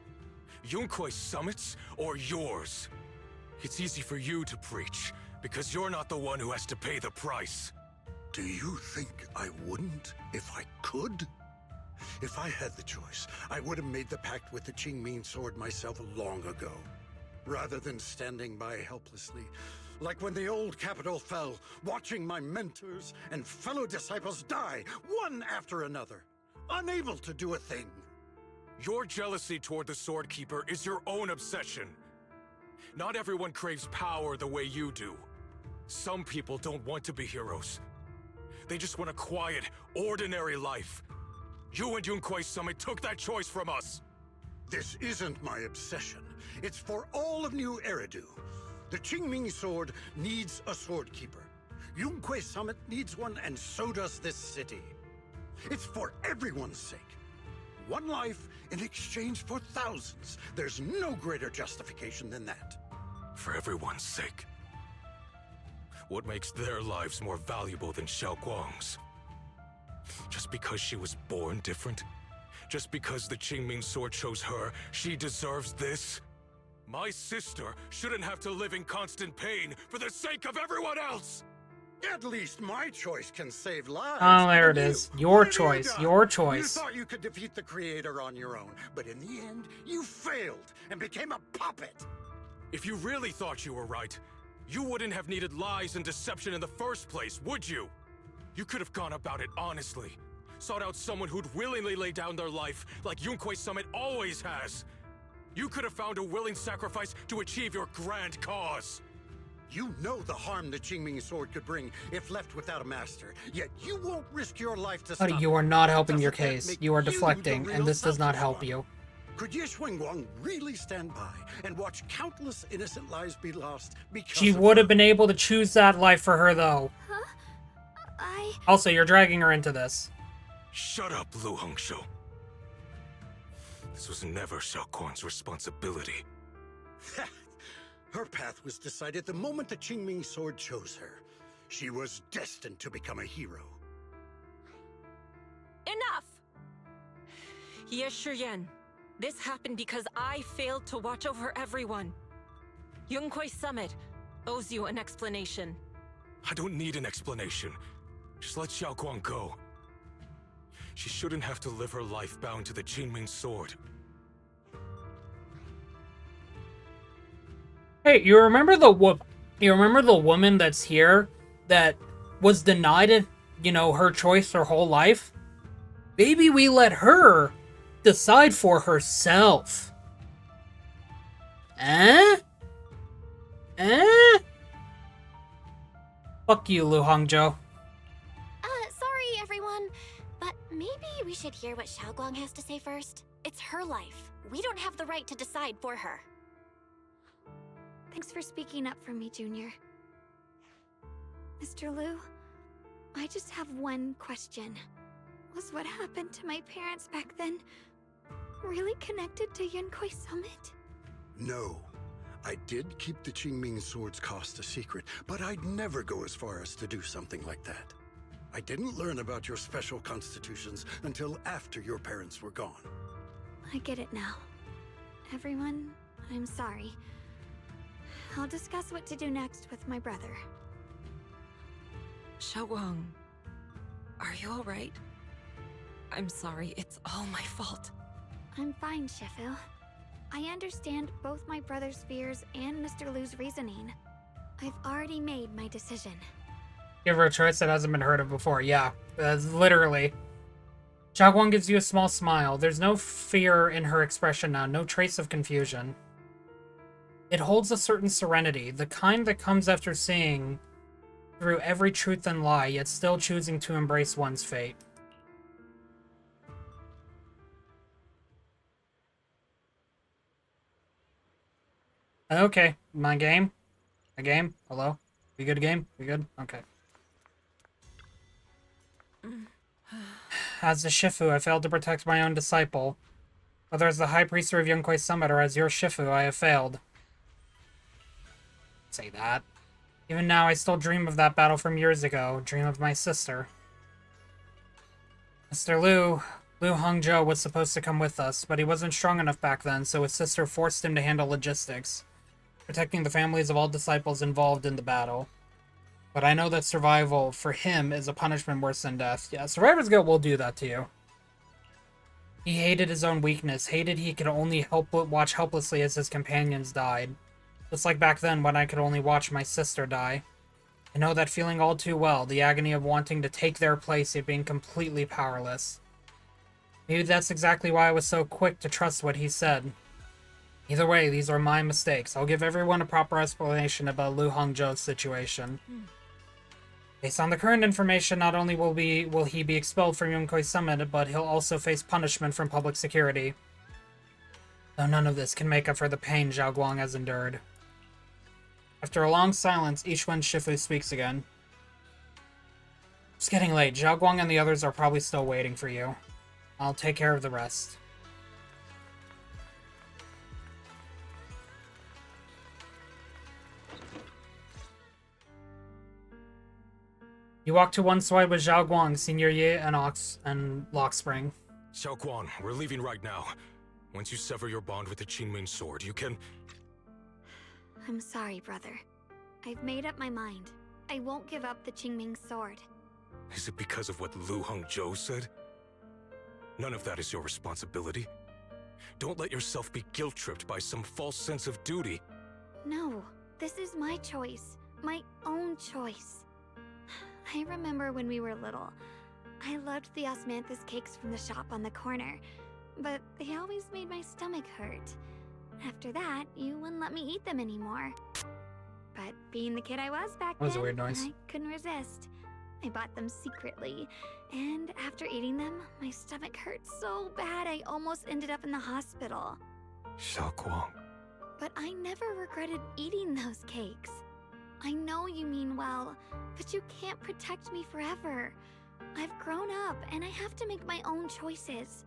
Yunkui's summit's or yours? It's easy for you to preach, because you're not the one who has to pay the price. Do you think I wouldn't if I could? If I had the choice, I would have made the pact with the Qingming sword myself long ago, rather than standing by helplessly, like when the old capital fell, watching my mentors and fellow disciples die, one after another, unable to do a thing. Your jealousy toward the Sword Keeper is your own obsession. Not everyone craves power the way you do. Some people don't want to be heroes. They just want a quiet, ordinary life. You and Yunkui's summit took that choice from us. This isn't my obsession. It's for all of New Eridu. The Qingming sword needs a sword keeper. Yunkui's summit needs one, and so does this city. It's for everyone's sake. One life in exchange for thousands. There's no greater justification than that. For everyone's sake. What makes their lives more valuable than Xiaoguang's? Just because she was born different? Just because the Qingming sword chose her, she deserves this? My sister shouldn't have to live in constant pain for the sake of everyone else! At least my choice can save lives. Oh, there it is. Your What have you choice. done? Your You choice. thought you could defeat the Creator on your own, but in the end, you failed and became a puppet. If you really thought you were right, you wouldn't have needed lies and deception in the first place, would you? You could have gone about it honestly. Sought out someone who'd willingly lay down their life, like Yunkui's summit always has. You could have found a willing sacrifice to achieve your grand cause. You know the harm the Qingming sword could bring if left without a master, yet you won't risk your life to Buddy, stop you are it. not helping your Doesn't that case. make You are the deflecting, real and this does not selfish help one? you. Could Ye Shunguang really stand by and watch countless innocent lives be lost because She of would her? have been able to choose that life for her, though. Huh? Also, you're dragging her into this. Shut up, Lu Hongzhou. This was never Xiaoguang's responsibility. Her path was decided the moment the Qingming sword chose her. She was destined to become a hero. Enough! Ye Shunguang, this happened because I failed to watch over everyone. Yunquay Summit owes you an explanation. I don't need an explanation. Just let Xiaoguang go. She shouldn't have to live her life bound to the Qingming sword. Hey, you remember the woman that's here that was denied, you know, her choice her whole life? Maybe we let her decide for herself. Eh? Fuck you, Lu Hongzhou. Sorry, everyone. But maybe we should hear what Xiaoguang has to say first. It's her life. We don't have the right to decide for her. Thanks for speaking up for me, Junior. Mr. Liu, I just have one question. Was what happened to my parents back then really connected to Yunquay Summit? No. I did keep the Qingming sword's cost a secret, but I'd never go as far as to do something like that. I didn't learn about your special constitutions until after your parents were gone. I get it now. Everyone, I'm sorry. I'll discuss what to do next with my brother. Xiaoguang, are you alright? I'm sorry, it's all my fault. I'm fine, Shifu. I understand both my brother's fears and Mr. Liu's reasoning. I've already made my decision. Give her a choice that hasn't been heard of before. Yeah, that's literally. Xiaoguang gives you a small smile. There's no fear in her expression now, no trace of confusion. It holds a certain serenity, the kind that comes after seeing through every truth and lie, yet still choosing to embrace one's fate. Okay, my game? A game? Hello? We good game? We good? Okay. As the Shifu, I failed to protect my own disciple. Whether as the High Priest of Yunquay Summit or as your Shifu, I have failed. Say that. Even now, I still dream of that battle from years ago. Dream of my sister. Mr. Lu Hongzhou was supposed to come with us, but he wasn't strong enough back then, so his sister forced him to handle logistics, protecting the families of all disciples involved in the battle. But I know that survival for him is a punishment worse than death. Yeah, survivor's guilt will do that to you. He hated his own weakness, hated he could only watch helplessly as his companions died. Just like back then when I could only watch my sister die. I know that feeling all too well, the agony of wanting to take their place yet being completely powerless. Maybe that's exactly why I was so quick to trust what he said. Either way, these are my mistakes. I'll give everyone a proper explanation about Lu Hongzhou's situation. Based on the current information, not only will he be expelled from Yunquay Summit, but he'll also face punishment from public security. Though none of this can make up for the pain Xiaoguang has endured. After a long silence, each one Shifu speaks again. It's getting late. Xiaoguang and the others are probably still waiting for you. I'll take care of the rest. You walk to one side with Xiaoguang, Senior Ye, and Lockspring. Xiaoguang, we're leaving right now. Once you sever your bond with the Qingming sword, you can... I'm sorry, brother. I've made up my mind. I won't give up the Qingming sword. Is it because of what Lu Hongzhou said? None of that is your responsibility. Don't let yourself be guilt-tripped by some false sense of duty. No, this is my choice. My own choice. I remember when we were little. I loved the osmanthus cakes from the shop on the corner, but they always made my stomach hurt. After that, you wouldn't let me eat them anymore. But being the kid I was back then, That was a weird noise. I couldn't resist. I bought them secretly, and after eating them, my stomach hurt so bad I almost ended up in the hospital. Xiaoguang. But I never regretted eating those cakes. I know you mean well, but you can't protect me forever. I've grown up, and I have to make my own choices.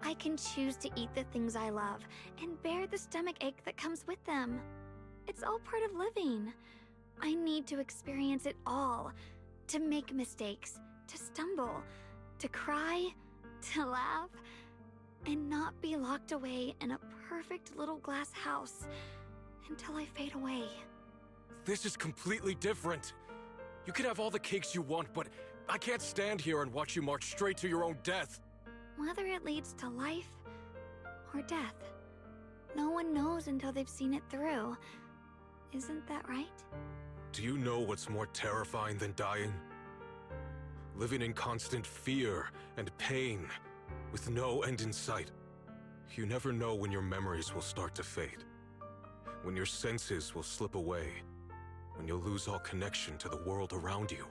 I can choose to eat the things I love, and bear the stomach ache that comes with them. It's all part of living. I need to experience it all. To make mistakes, to stumble, to cry, to laugh, and not be locked away in a perfect little glass house until I fade away. This is completely different. You can have all the cakes you want, but I can't stand here and watch you march straight to your own death. Whether it leads to life or death, no one knows until they've seen it through. Isn't that right? Do you know what's more terrifying than dying? Living in constant fear and pain, with no end in sight. You never know when your memories will start to fade, when your senses will slip away, when you'll lose all connection to the world around you.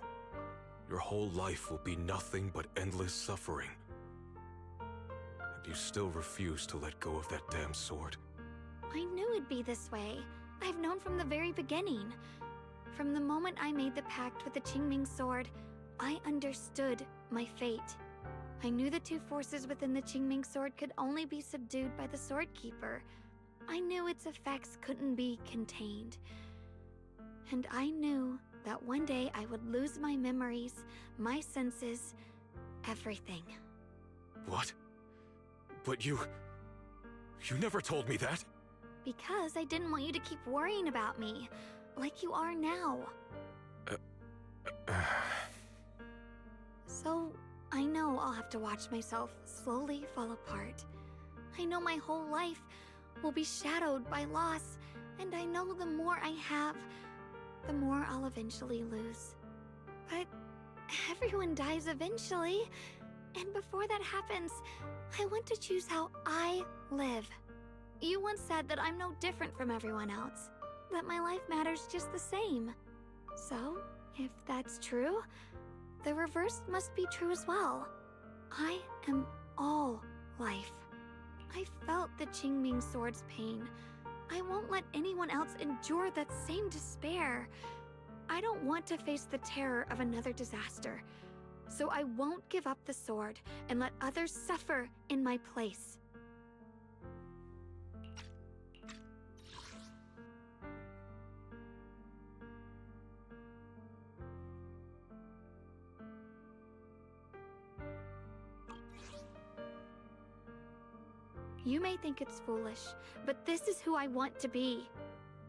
Your whole life will be nothing but endless suffering. And you still refuse to let go of that damn sword. I knew it'd be this way. I've known from the very beginning. From the moment I made the pact with the Qingming sword, I understood my fate. I knew the two forces within the Qingming sword could only be subdued by the sword keeper. I knew its effects couldn't be contained. And I knew that one day I would lose my memories, my senses, everything. What? But you never told me that. Because I didn't want you to keep worrying about me, like you are now. So, I know I'll have to watch myself slowly fall apart. I know my whole life will be shadowed by loss, and I know the more I have, the more I'll eventually lose. But everyone dies eventually, and before that happens, I want to choose how I live. You once said that I'm no different from everyone else, that my life matters just the same. So, if that's true, the reverse must be true as well. I am all life. I felt the Qingming sword's pain. I won't let anyone else endure that same despair. I don't want to face the terror of another disaster. So I won't give up the sword and let others suffer in my place. You may think it's foolish, but this is who I want to be.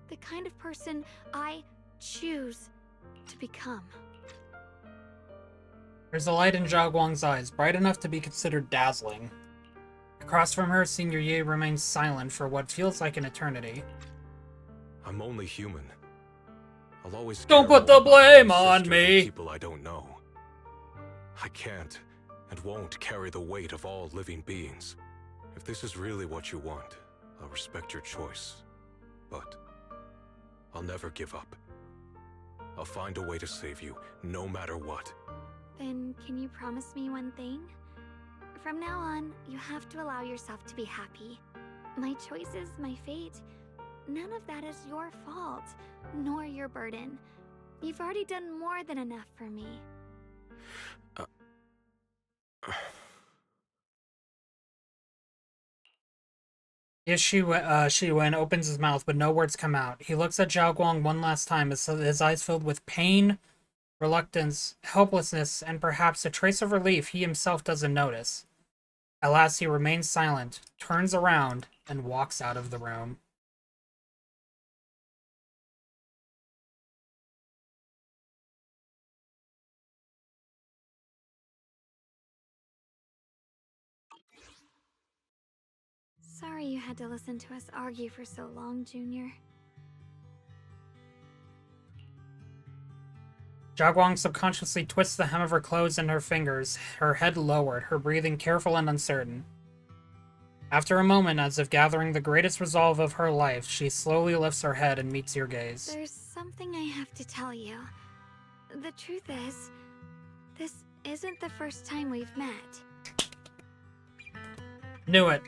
The kind of person I choose to become. There's a light in Zhao Guang's eyes, bright enough to be considered dazzling. Across from her, Senior Ye remains silent for what feels like an eternity. I'm only human. I'll always Don't care put the more about my blame own on sister than me! People I don't know. I can't and won't carry the weight of all living beings. If this is really what you want, I'll respect your choice. But I'll never give up. I'll find a way to save you, no matter what. Then can you promise me one thing? From now on, you have to allow yourself to be happy. My choices, my fate, none of that is your fault, nor your burden. You've already done more than enough for me. Ye Shunguang opens his mouth, but no words come out. He looks at Zhao Guang one last time, his eyes filled with pain, reluctance, helplessness, and perhaps a trace of relief he himself doesn't notice. At last he remains silent, turns around, and walks out of the room. Sorry you had to listen to us argue for so long, Junior. Zhao Guang subconsciously twists the hem of her clothes in her fingers, her head lowered, her breathing careful and uncertain. After a moment, as if gathering the greatest resolve of her life, she slowly lifts her head and meets your gaze. There's something I have to tell you. The truth is, this isn't the first time we've met. Knew it.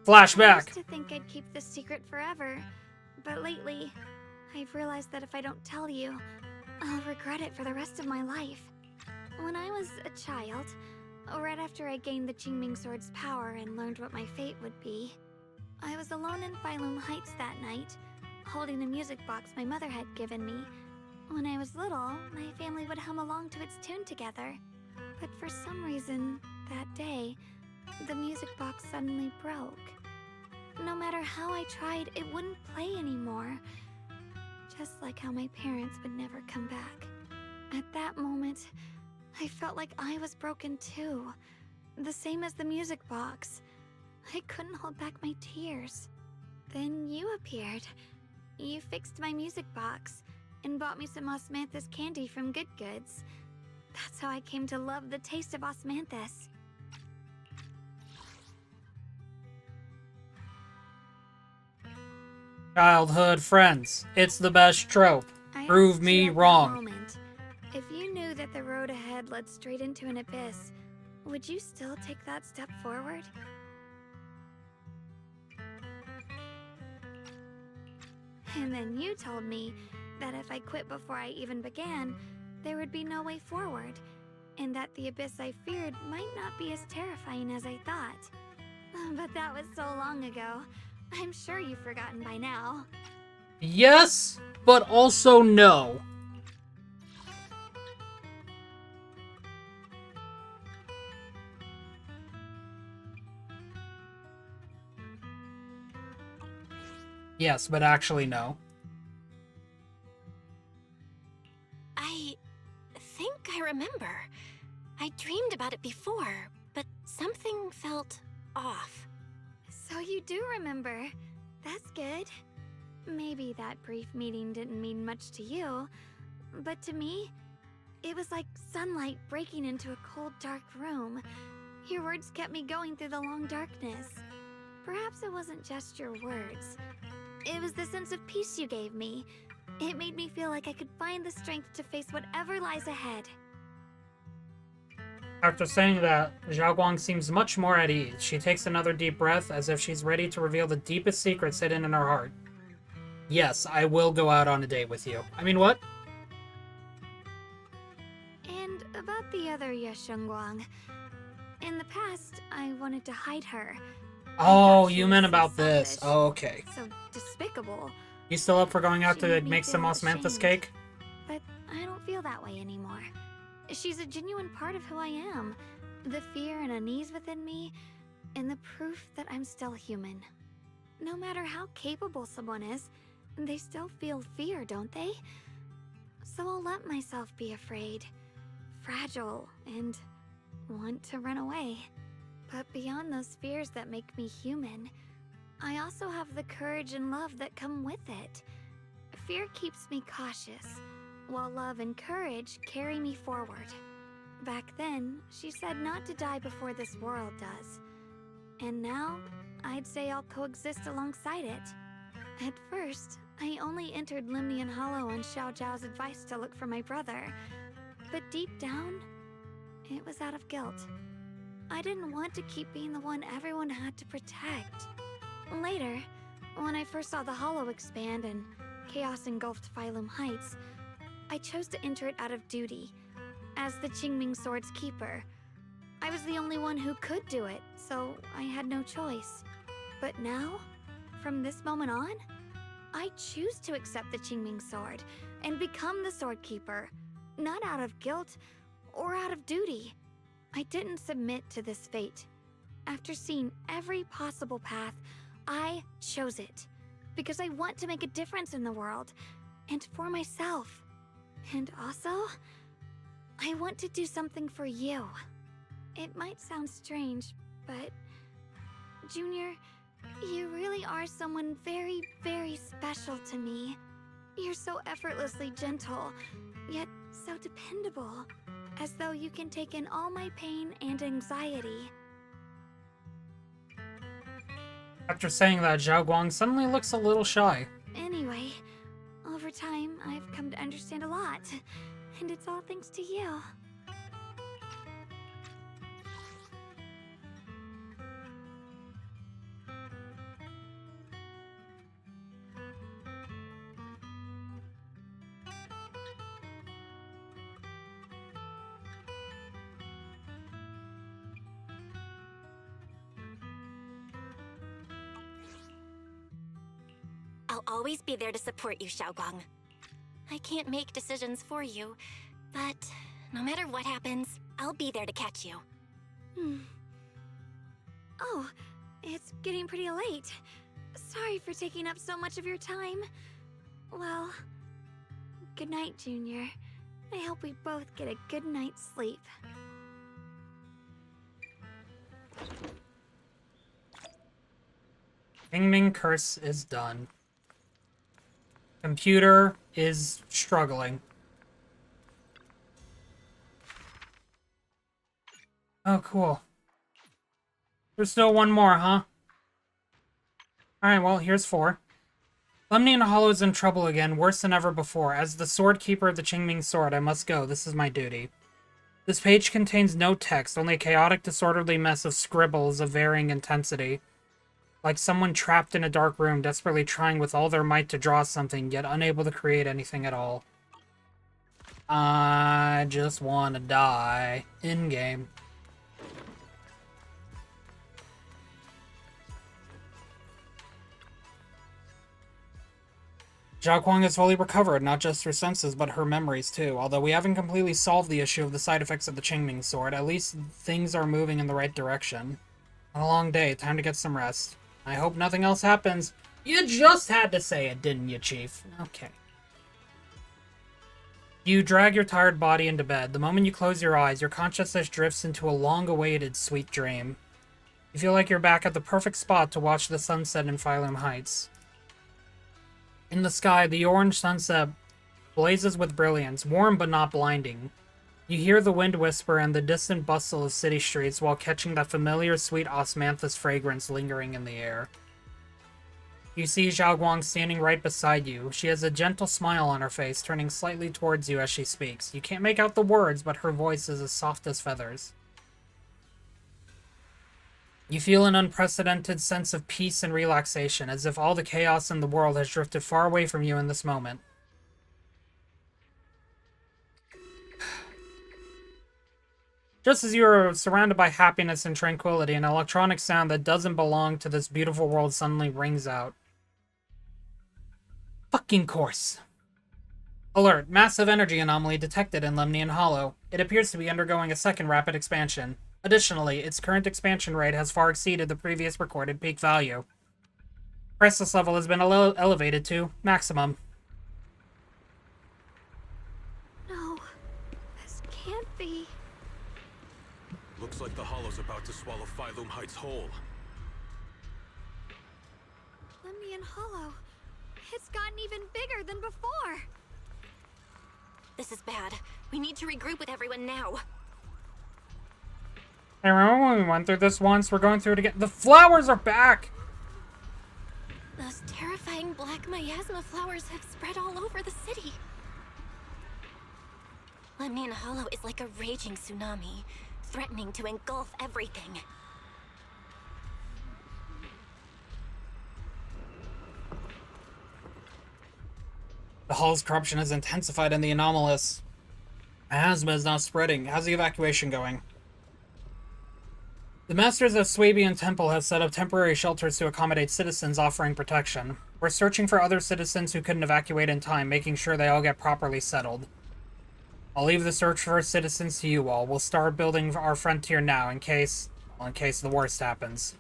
I Flashback. used to think I'd keep this secret forever, but lately, I've realized that if I don't tell you, I'll regret it for the rest of my life. When I was a child, right after I gained the Qingming Sword's power and learned what my fate would be, I was alone in Phylum Heights that night, holding the music box my mother had given me. When I was little, my family would hum along to its tune together. But for some reason, that day, the music box suddenly broke. No matter how I tried, it wouldn't play anymore. Just like how my parents would never come back. At that moment, I felt like I was broken too. The same as the music box. I couldn't hold back my tears. Then you appeared. You fixed my music box and bought me some osmanthus candy from Good Goods. That's how I came to love the taste of osmanthus. Childhood friends. It's the best trope. Prove me wrong. Moment, if you knew that the road ahead led straight into an abyss, would you still take that step forward? And then you told me that if I quit before I even began, there would be no way forward, and that the abyss I feared might not be as terrifying as I thought. But that was so long ago. I'm sure you've forgotten by now. Yes, but also no. Yes, but actually no. I think I remember. I dreamed about it before, but something felt off. So you do remember. That's good. Maybe that brief meeting didn't mean much to you, but to me, it was like sunlight breaking into a cold, dark room. Your words kept me going through the long darkness. Perhaps it wasn't just your words. It was the sense of peace you gave me. It made me feel like I could find the strength to face whatever lies ahead. After saying that, Xiaoguang seems much more at ease. She takes another deep breath, as if she's ready to reveal the deepest secrets hidden in her heart. Yes, I will go out on a date with you. I mean, what? And about the other Ye Shunguang. In the past, I wanted to hide her. Oh, you meant about this. Oh, okay. So despicable. You still up for going out She to made me make some feel osmanthus ashamed. cake? But I don't feel that way anymore. She's a genuine part of who I am. The fear and unease within me, and the proof that I'm still human. No matter how capable someone is, they still feel fear, don't they? So I'll let myself be afraid, fragile, and want to run away. But beyond those fears that make me human, I also have the courage and love that come with it. Fear keeps me cautious, while love and courage carry me forward. Back then, she said not to die before this world does. And now, I'd say I'll coexist alongside it. At first, I only entered Limnian Hollow on Xiao Zhao's advice to look for my brother. But deep down, it was out of guilt. I didn't want to keep being the one everyone had to protect. Later, when I first saw the Hollow expand and chaos engulfed Phylum Heights, I chose to enter it out of duty, as the Qingming Sword's keeper. I was the only one who could do it, so I had no choice. But now, from this moment on, I choose to accept the Qingming Sword and become the Sword Keeper, not out of guilt or out of duty. I didn't submit to this fate. After seeing every possible path, I chose it, because I want to make a difference in the world, and for myself. And also, I want to do something for you. It might sound strange, but Junior, you really are someone very, very special to me. You're so effortlessly gentle, yet so dependable, as though you can take in all my pain and anxiety. After saying that, Xiaoguang suddenly looks a little shy. Anyway, over time, I've come to understand a lot, and it's all thanks to you. always be there to support you, Shunguang. I can't make decisions for you, but no matter what happens, I'll be there to catch you. Oh, it's getting pretty late. Sorry for taking up so much of your time. Well, good night, Junior. I hope we both get a good night's sleep. Qingming curse is done. Computer is struggling. Oh, cool. There's still one more, huh? Alright, well, here's 4. Lemnian Hollow is in trouble again, worse than ever before. As the sword keeper of the Qingming sword, I must go. This is my duty. This page contains no text, only a chaotic, disorderly mess of scribbles of varying intensity. Like someone trapped in a dark room, desperately trying with all their might to draw something, yet unable to create anything at all. I just want to die. In-game. Shunguang has fully recovered, not just her senses, but her memories too. Although we haven't completely solved the issue of the side effects of the Qingming sword, at least things are moving in the right direction. A long day, time to get some rest. I hope nothing else happens. You just had to say it, didn't you, Chief? Okay. You drag your tired body into bed. The moment you close your eyes, your consciousness drifts into a long-awaited sweet dream. You feel like you're back at the perfect spot to watch the sunset in Phylum Heights. In the sky, the orange sunset blazes with brilliance, warm but not blinding. You hear the wind whisper and the distant bustle of city streets while catching that familiar sweet osmanthus fragrance lingering in the air. You see Shunguang standing right beside you. She has a gentle smile on her face, turning slightly towards you as she speaks. You can't make out the words, but her voice is as soft as feathers. You feel an unprecedented sense of peace and relaxation, as if all the chaos in the world has drifted far away from you in this moment. Just as you are surrounded by happiness and tranquility, an electronic sound that doesn't belong to this beautiful world suddenly rings out. Fucking course. Alert. Massive energy anomaly detected in Lemnian Hollow. It appears to be undergoing a second rapid expansion. Additionally, its current expansion rate has far exceeded the previous recorded peak value. Crisis level has been elevated to maximum. No, this can't be. Looks like the Hollow's about to swallow Phylum Heights whole. Lemnian Hollow. It's gotten even bigger than before. This is bad. We need to regroup with everyone now. I remember when we went through this once? We're going through it again. The flowers are back! Those terrifying black miasma flowers have spread all over the city. Lemnian Hollow is like a raging tsunami, threatening to engulf everything. The Hall's corruption has intensified in the anomalous. Miasma is now spreading. How's the evacuation going? The Masters of Swabian Temple have set up temporary shelters to accommodate citizens offering protection. We're searching for other citizens who couldn't evacuate in time, making sure they all get properly settled. I'll leave the search for citizens to you all. We'll start building our frontier now in case the worst happens.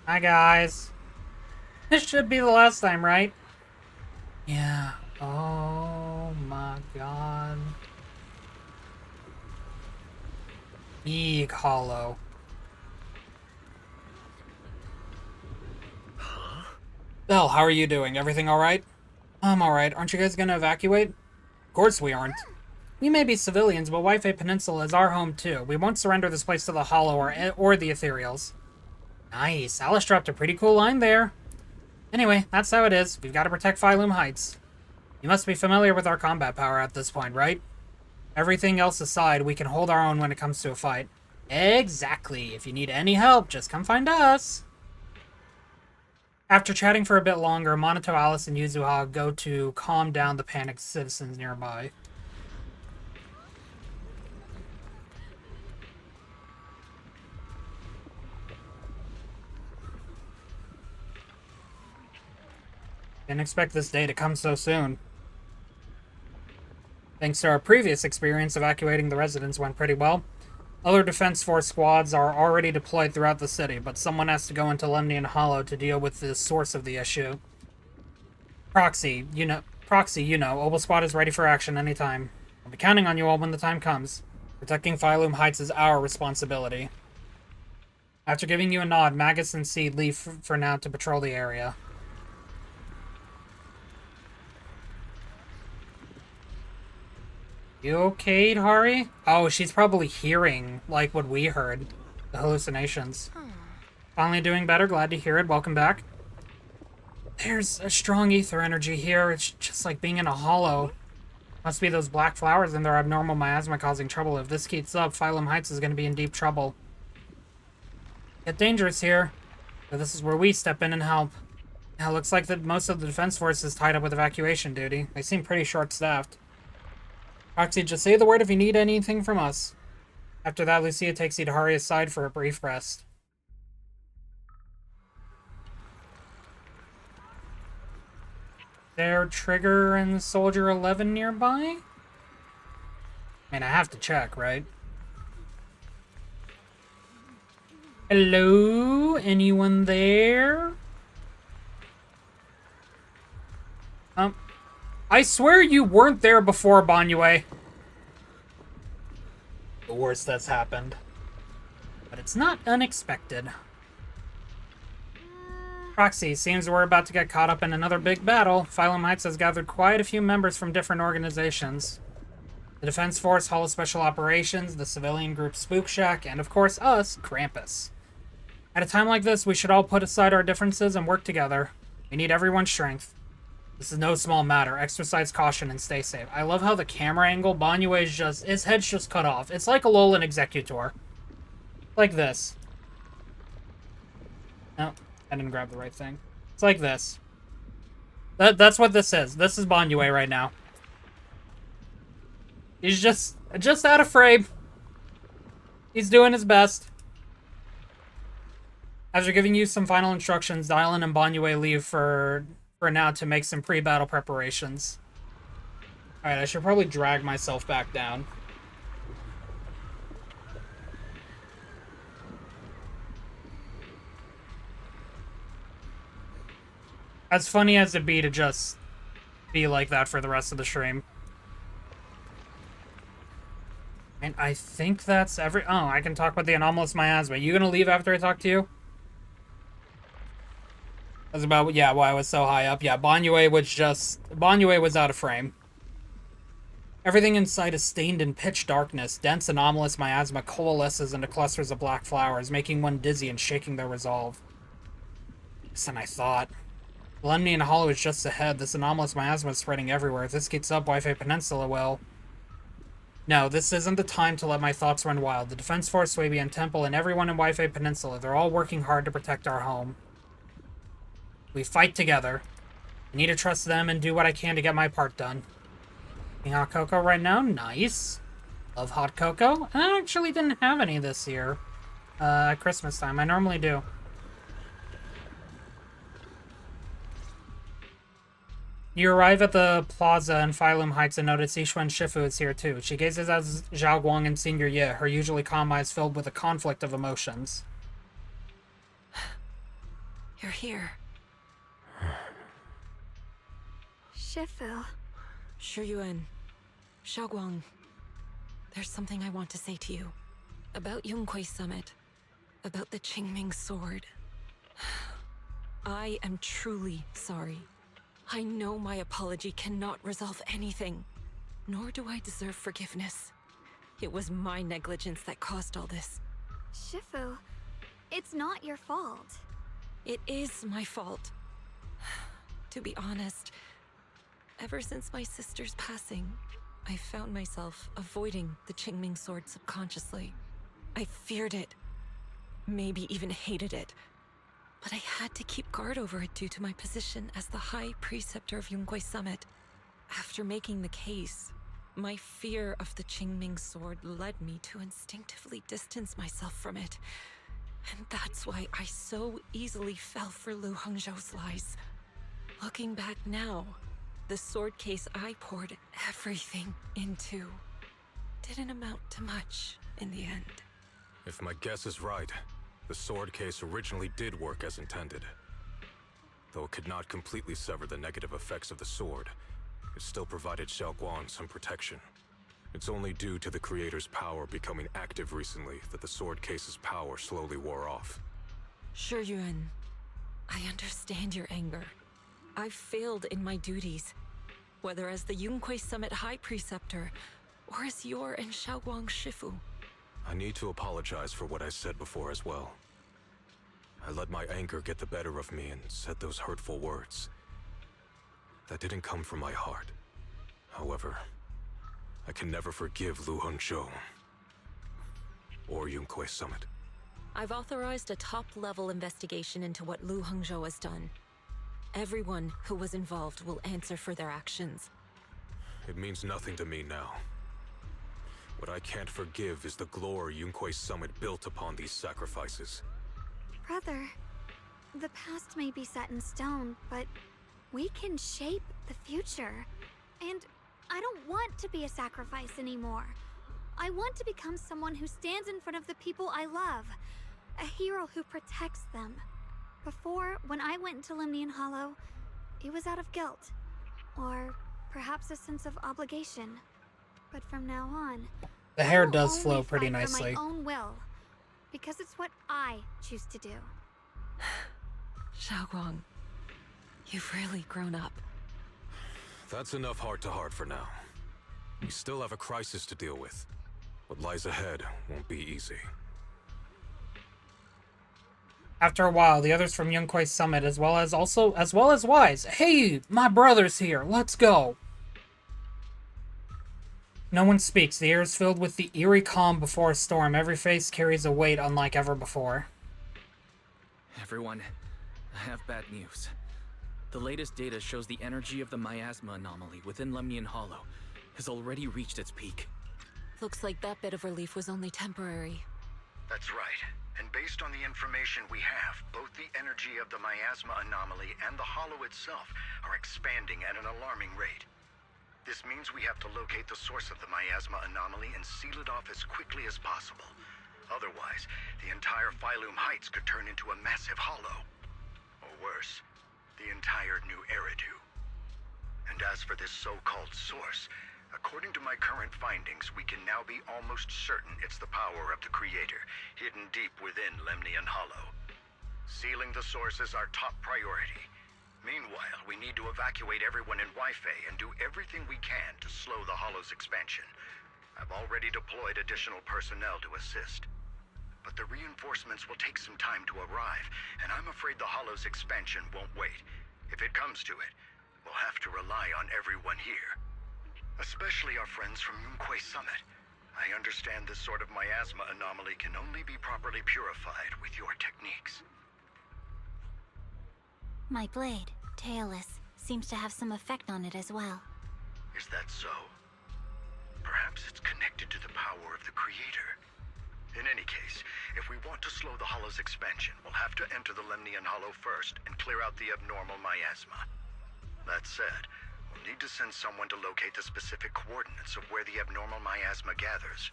Hi, guys. This should be the last time, right? Yeah. Oh my god. Big Hollow. Belle, how are you doing? Everything alright? I'm alright. Aren't you guys gonna evacuate? Of course we aren't. We may be civilians, but Wi-Fi Peninsula is our home too. We won't surrender this place to the Hollow or the Ethereals. Nice. Alice dropped a pretty cool line there. Anyway, that's how it is. We've got to protect Phylum Heights. You must be familiar with our combat power at this point, right? Everything else aside, we can hold our own when it comes to a fight. Exactly. If you need any help, just come find us. After chatting for a bit longer, Monato, Alice, and Yuzuha go to calm down the panicked citizens nearby. Didn't expect this day to come so soon. Thanks to our previous experience, evacuating the residents went pretty well. Other Defense Force squads are already deployed throughout the city, but someone has to go into Lemnian Hollow to deal with the source of the issue. Proxy, Obel Squad is ready for action anytime. I'll be counting on you all when the time comes. Protecting Phylum Heights is our responsibility. After giving you a nod, Magus and Seed leave for now to patrol the area. You okay, Hari? Oh, she's probably hearing, like, what we heard. The hallucinations. Finally doing better, glad to hear it. Welcome back. There's a strong ether energy here. It's just like being in a hollow. Must be those black flowers and their abnormal miasma causing trouble. If this keeps up, Phylum Heights is going to be in deep trouble. Get dangerous here. But this is where we step in and help. Now, it looks like that most of the Defense Force is tied up with evacuation duty. They seem pretty short-staffed. Proxy, just say the word if you need anything from us. After that, Lucia takes you to Hari's side for a brief rest. There Trigger and Soldier 11 nearby? I mean, I have to check, right? Hello? Anyone there? I swear you weren't there before, Banyue. The worst that's happened. But it's not unexpected. Proxy, seems we're about to get caught up in another big battle. Phylum Heights has gathered quite a few members from different organizations. The Defense Force, Hall of Special Operations, the civilian group Spook Shack, and of course us, Krampus. At a time like this, we should all put aside our differences and work together. We need everyone's strength. This is no small matter. Exercise caution and stay safe. I love how the camera angle, Banyue's just, his head's just cut off. It's like a Alolan Executor. Like this. No, I didn't grab the right thing. It's like this. That's what this is. This is Banyue right now. He's just out of frame. He's doing his best. After giving you some final instructions, Dylan and Banyue leave for now to make some pre-battle preparations. Alright, I should probably drag myself back down. As funny as it'd be to just be like that for the rest of the stream. And I think that's oh, I can talk about the anomalous miasma. You gonna leave after I talk to you? That's about, yeah, why I was so high up. Yeah, Banyue was out of frame. Everything in sight is stained in pitch darkness. Dense anomalous miasma coalesces into clusters of black flowers, making one dizzy and shaking their resolve. Less than I thought. Lemnian Hollow is just ahead. This anomalous miasma is spreading everywhere. If this keeps up, Wi-Fi Peninsula will. No, this isn't the time to let my thoughts run wild. The Defense Force, Swabian Temple, and everyone in Wi-Fi Peninsula, they're all working hard to protect our home. We fight together. I need to trust them and do what I can to get my part done. Eating hot cocoa right now? Nice. Love hot cocoa. I actually didn't have any this year. At Christmas time. I normally do. You arrive at the plaza in Phylum Heights and notice Yixuan Shifu is here too. She gazes at Zhao Guang and Senior Ye, her usually calm eyes filled with a conflict of emotions. You're here. Shifu. Shuyuan. Xiaoguang. There's something I want to say to you. About Yunquei Summit. About the Qingming sword. I am truly sorry. I know my apology cannot resolve anything. Nor do I deserve forgiveness. It was my negligence that caused all this. Shifu, it's not your fault. It is my fault. To be honest, ever since my sister's passing, I found myself avoiding the Qingming sword subconsciously. I feared it, maybe even hated it, but I had to keep guard over it due to my position as the High Preceptor of Yunquei Summit. After making the case, my fear of the Qingming sword led me to instinctively distance myself from it, and that's why I so easily fell for Lu Hongzhou's lies. Looking back now, the sword case I poured everything into didn't amount to much in the end. If my guess is right, the sword case originally did work as intended. Though it could not completely sever the negative effects of the sword, it still provided Xiaoguang some protection. It's only due to the creator's power becoming active recently that the sword case's power slowly wore off. Shuyuan, I understand your anger. I've failed in my duties, whether as the Yunquei Summit High Preceptor, or as your and Xiaoguang's Shifu. I need to apologize for what I said before as well. I let my anger get the better of me and said those hurtful words. That didn't come from my heart. However, I can never forgive Lu Hongzhou or Yunquei Summit. I've authorized a top-level investigation into what Lu Hongzhou has done. Everyone who was involved will answer for their actions. It means nothing to me now. What I can't forgive is the glory Yunquei Summit built upon these sacrifices. Brother, the past may be set in stone, but we can shape the future. And I don't want to be a sacrifice anymore. I want to become someone who stands in front of the people I love. A hero who protects them. Before, when I went into Limnian Hollow, it was out of guilt. Or perhaps a sense of obligation. But from now on, the hair I will does only flow pretty fight nicely. for my own will, because it's what I choose to do. Xiaoguang, you've really grown up. That's enough heart-to-heart for now. We still have a crisis to deal with. What lies ahead won't be easy. After a while, the others from Yunquei Summit, as well as Wise. Hey, my brother's here. Let's go. No one speaks. The air is filled with the eerie calm before a storm. Every face carries a weight unlike ever before. Everyone, I have bad news. The latest data shows the energy of the miasma anomaly within Lemnian Hollow has already reached its peak. Looks like that bit of relief was only temporary. That's right. And based on the information we have, both the energy of the miasma anomaly and the hollow itself are expanding at an alarming rate. This means we have to locate the source of the miasma anomaly and seal it off as quickly as possible. Otherwise, the entire Phylum Heights could turn into a massive hollow. Or worse, the entire New Eridu. And as for this so-called source, according to my current findings, we can now be almost certain it's the power of the Creator, hidden deep within Lemnian Hollow. Sealing the source is our top priority. Meanwhile, we need to evacuate everyone in Wi-Fi and do everything we can to slow the Hollow's expansion. I've already deployed additional personnel to assist. But the reinforcements will take some time to arrive, and I'm afraid the Hollow's expansion won't wait. If it comes to it, we'll have to rely on everyone here. Especially our friends from Yunquei Summit. I understand this sort of miasma anomaly can only be properly purified with your techniques. My blade, Tailless, seems to have some effect on it as well. Is that so? Perhaps it's connected to the power of the Creator. In any case, if we want to slow the Hollow's expansion, we'll have to enter the Lemnian Hollow first and clear out the abnormal miasma. That said, we'll need to send someone to locate the specific coordinates of where the abnormal miasma gathers.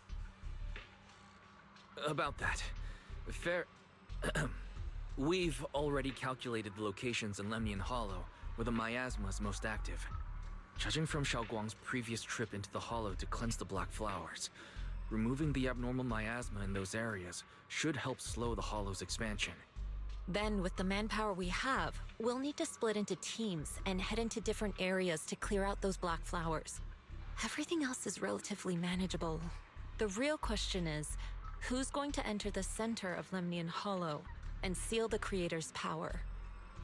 About that, we've already calculated the locations in Lemnian Hollow where the miasma is most active. Judging from Xiaoguang's previous trip into the Hollow to cleanse the Black Flowers, removing the abnormal miasma in those areas should help slow the Hollow's expansion. Then, with the manpower we have, we'll need to split into teams and head into different areas to clear out those black flowers. Everything else is relatively manageable. The real question is, who's going to enter the center of Lemnian Hollow and seal the Creator's power?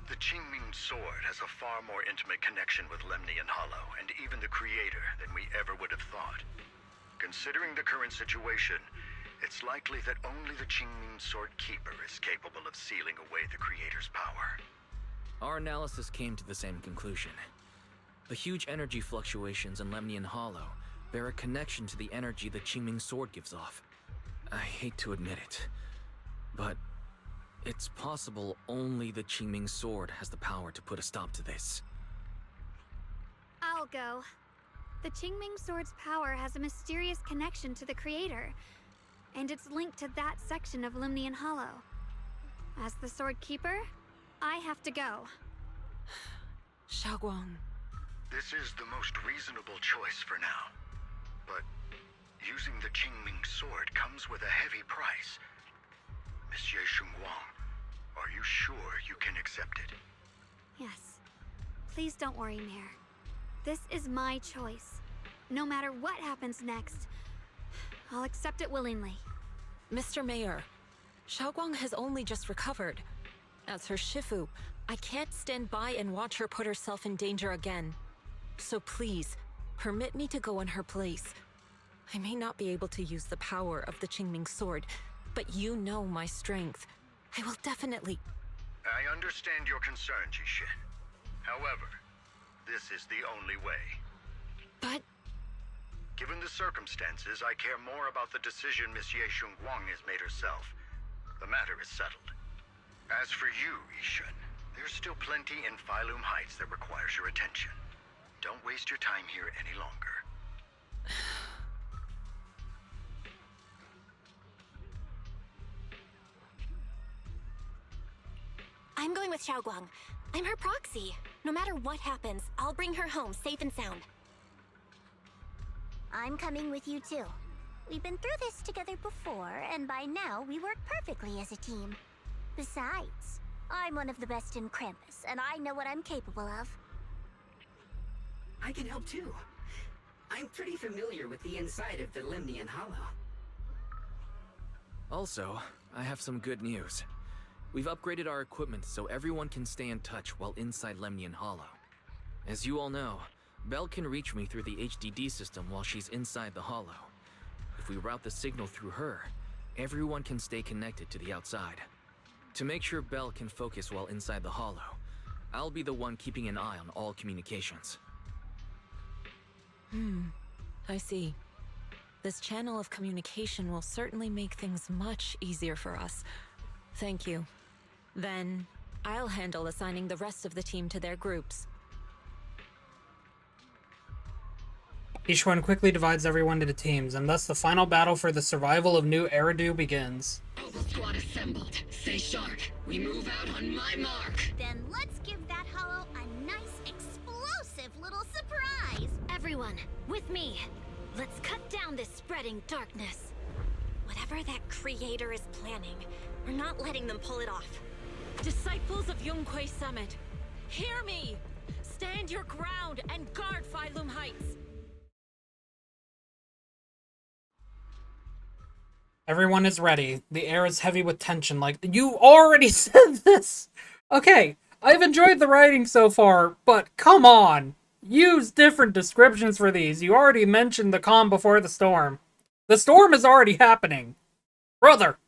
The Qingming Sword has a far more intimate connection with Lemnian Hollow and even the Creator than we ever would have thought. Considering the current situation, it's likely that only the Qingming Sword Keeper is capable of sealing away the Creator's power. Our analysis came to the same conclusion. The huge energy fluctuations in Lemnian Hollow bear a connection to the energy the Qingming Sword gives off. I hate to admit it, but It's possible only the Qingming sword has the power to put a stop to this. I'll go. The Qingming sword's power has a mysterious connection to the creator, and it's linked to that section of Limnian Hollow. As the sword keeper, I have to go. Shunguang. This is the most reasonable choice for now. But using the Qingming sword comes with a heavy price. Miss Ye Shunguang, are you sure you can accept it? Yes. Please don't worry, Mayor. This is my choice. No matter what happens next, I'll accept it willingly. Mr. Mayor, Shunguang has only just recovered. As her Shifu, I can't stand by and watch her put herself in danger again. So please, permit me to go in her place. I may not be able to use the power of the Qingming sword, but you know my strength. I will definitely... I understand your concern, Jishin. However, this is the only way. But... Given the circumstances, I care more about the decision Miss Ye Shunguang has made herself. The matter is settled. As for you, Yishun, there's still plenty in Phylum Heights that requires your attention. Don't waste your time here any longer. I'm going with Shunguang. I'm her proxy. No matter what happens, I'll bring her home safe and sound. I'm coming with you too. We've been through this together before, and by now we work perfectly as a team. Besides, I'm one of the best in Krampus, and I know what I'm capable of. I can help too. I'm pretty familiar with the inside of the Limnian Hollow. Also, I have some good news. We've upgraded our equipment so everyone can stay in touch while inside Lemnian Hollow. As you all know, Belle can reach me through the HDD system while she's inside the Hollow. If we route the signal through her, everyone can stay connected to the outside. To make sure Belle can focus while inside the Hollow, I'll be the one keeping an eye on all communications. I see. This channel of communication will certainly make things much easier for us. Thank you. Then, I'll handle assigning the rest of the team to their groups. Each one quickly divides everyone into teams, and thus the final battle for the survival of New Eridu begins. Mobile squad assembled. Stay sharp. We move out on my mark. Then let's give that hollow a nice, explosive little surprise! Everyone, with me. Let's cut down this spreading darkness. Whatever that creator is planning, we're not letting them pull it off. Disciples of Yunquay Summit, hear me! Stand your ground and guard Phylum Heights! Everyone is ready. The air is heavy with tension like... You already said this! Okay, I've enjoyed the writing so far, but come on! Use different descriptions for these. You already mentioned the calm before the storm. The storm is already happening. Brother!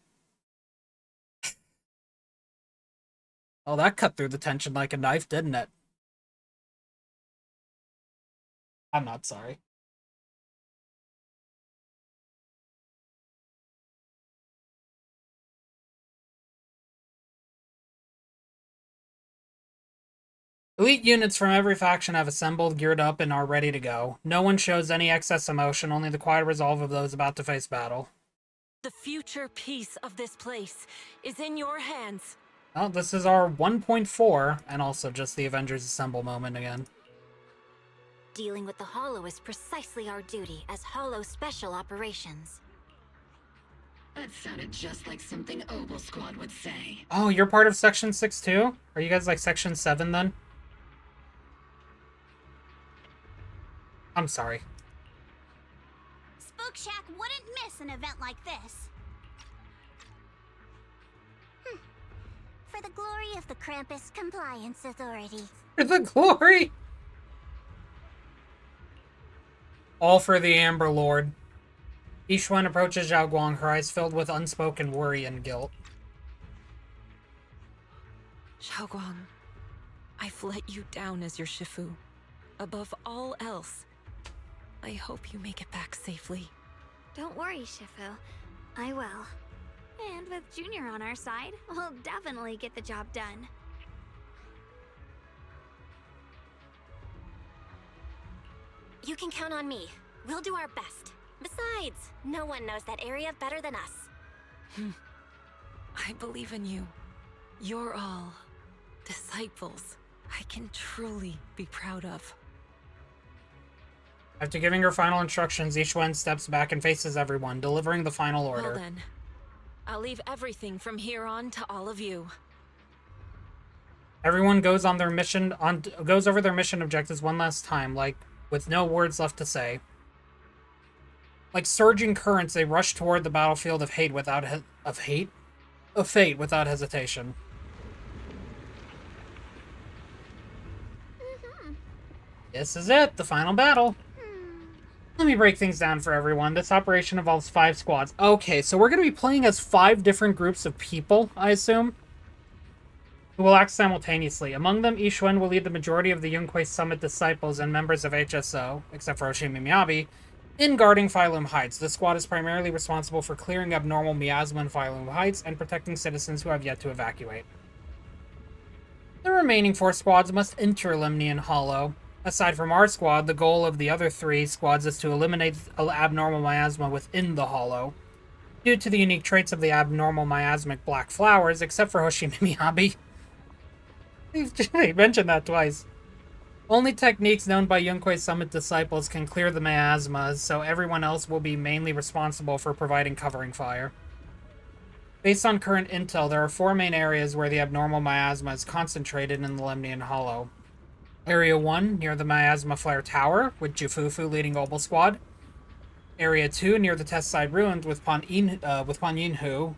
Oh, that cut through the tension like a knife, didn't it? I'm not sorry. Elite units from every faction have assembled, geared up, and are ready to go. No one shows any excess emotion, only the quiet resolve of those about to face battle. The future peace of this place is in your hands. Well, this is our 1.4, and also just the Avengers Assemble moment again. Dealing with the Hollow is precisely our duty as Hollow Special Operations. That sounded just like something Obel Squad would say. Oh, you're part of Section 6 too? Are you guys like Section 7 then? I'm sorry. Spook Shack wouldn't miss an event like this. For the glory of the Krampus Compliance Authority. For the glory! All for the Amber Lord. Each one approaches Zhao Guang, her eyes filled with unspoken worry and guilt. Shunguang, I've let you down as your Shifu. Above all else, I hope you make it back safely. Don't worry, Shifu. I will. And with Junior on our side, we'll definitely get the job done. You can count on me. We'll do our best. Besides, no one knows that area better than us. I believe in you. You're all disciples I can truly be proud of. After giving her final instructions, Ye Shunguang steps back and faces everyone, delivering the final order. Well then, I'll leave everything from here on to all of you. Everyone goes on their mission goes over their mission objectives one last time, like with no words left to say. Like surging currents, they rush toward the battlefield of fate without hesitation. This is it, the final battle. Let me break things down for everyone. This operation involves 5 squads. Okay, so we're going to be playing as 5 different groups of people, I assume, who will act simultaneously. Among them, Ye Shunguang will lead the majority of the Yunquay Summit disciples and members of HSO, except for Hoshimi Miyabi, in guarding Phylum Heights. This squad is primarily responsible for clearing abnormal miasma in Phylum Heights and protecting citizens who have yet to evacuate. The remaining 4 squads must enter Lemnian Hollow. Aside from our squad, the goal of the other 3 squads is to eliminate abnormal miasma within the Hollow. Due to the unique traits of the abnormal miasmic black flowers, except for Hoshimi Miyabi. They mentioned that twice. Only techniques known by Yunquay Summit disciples can clear the miasmas, so everyone else will be mainly responsible for providing covering fire. Based on current intel, there are 4 main areas where the abnormal miasma is concentrated in the Lemnian Hollow. Area 1, near the Miasma Flare Tower, with Jufufu leading Obel Squad. Area 2, near the Test Side Ruins, with Pan Yinhu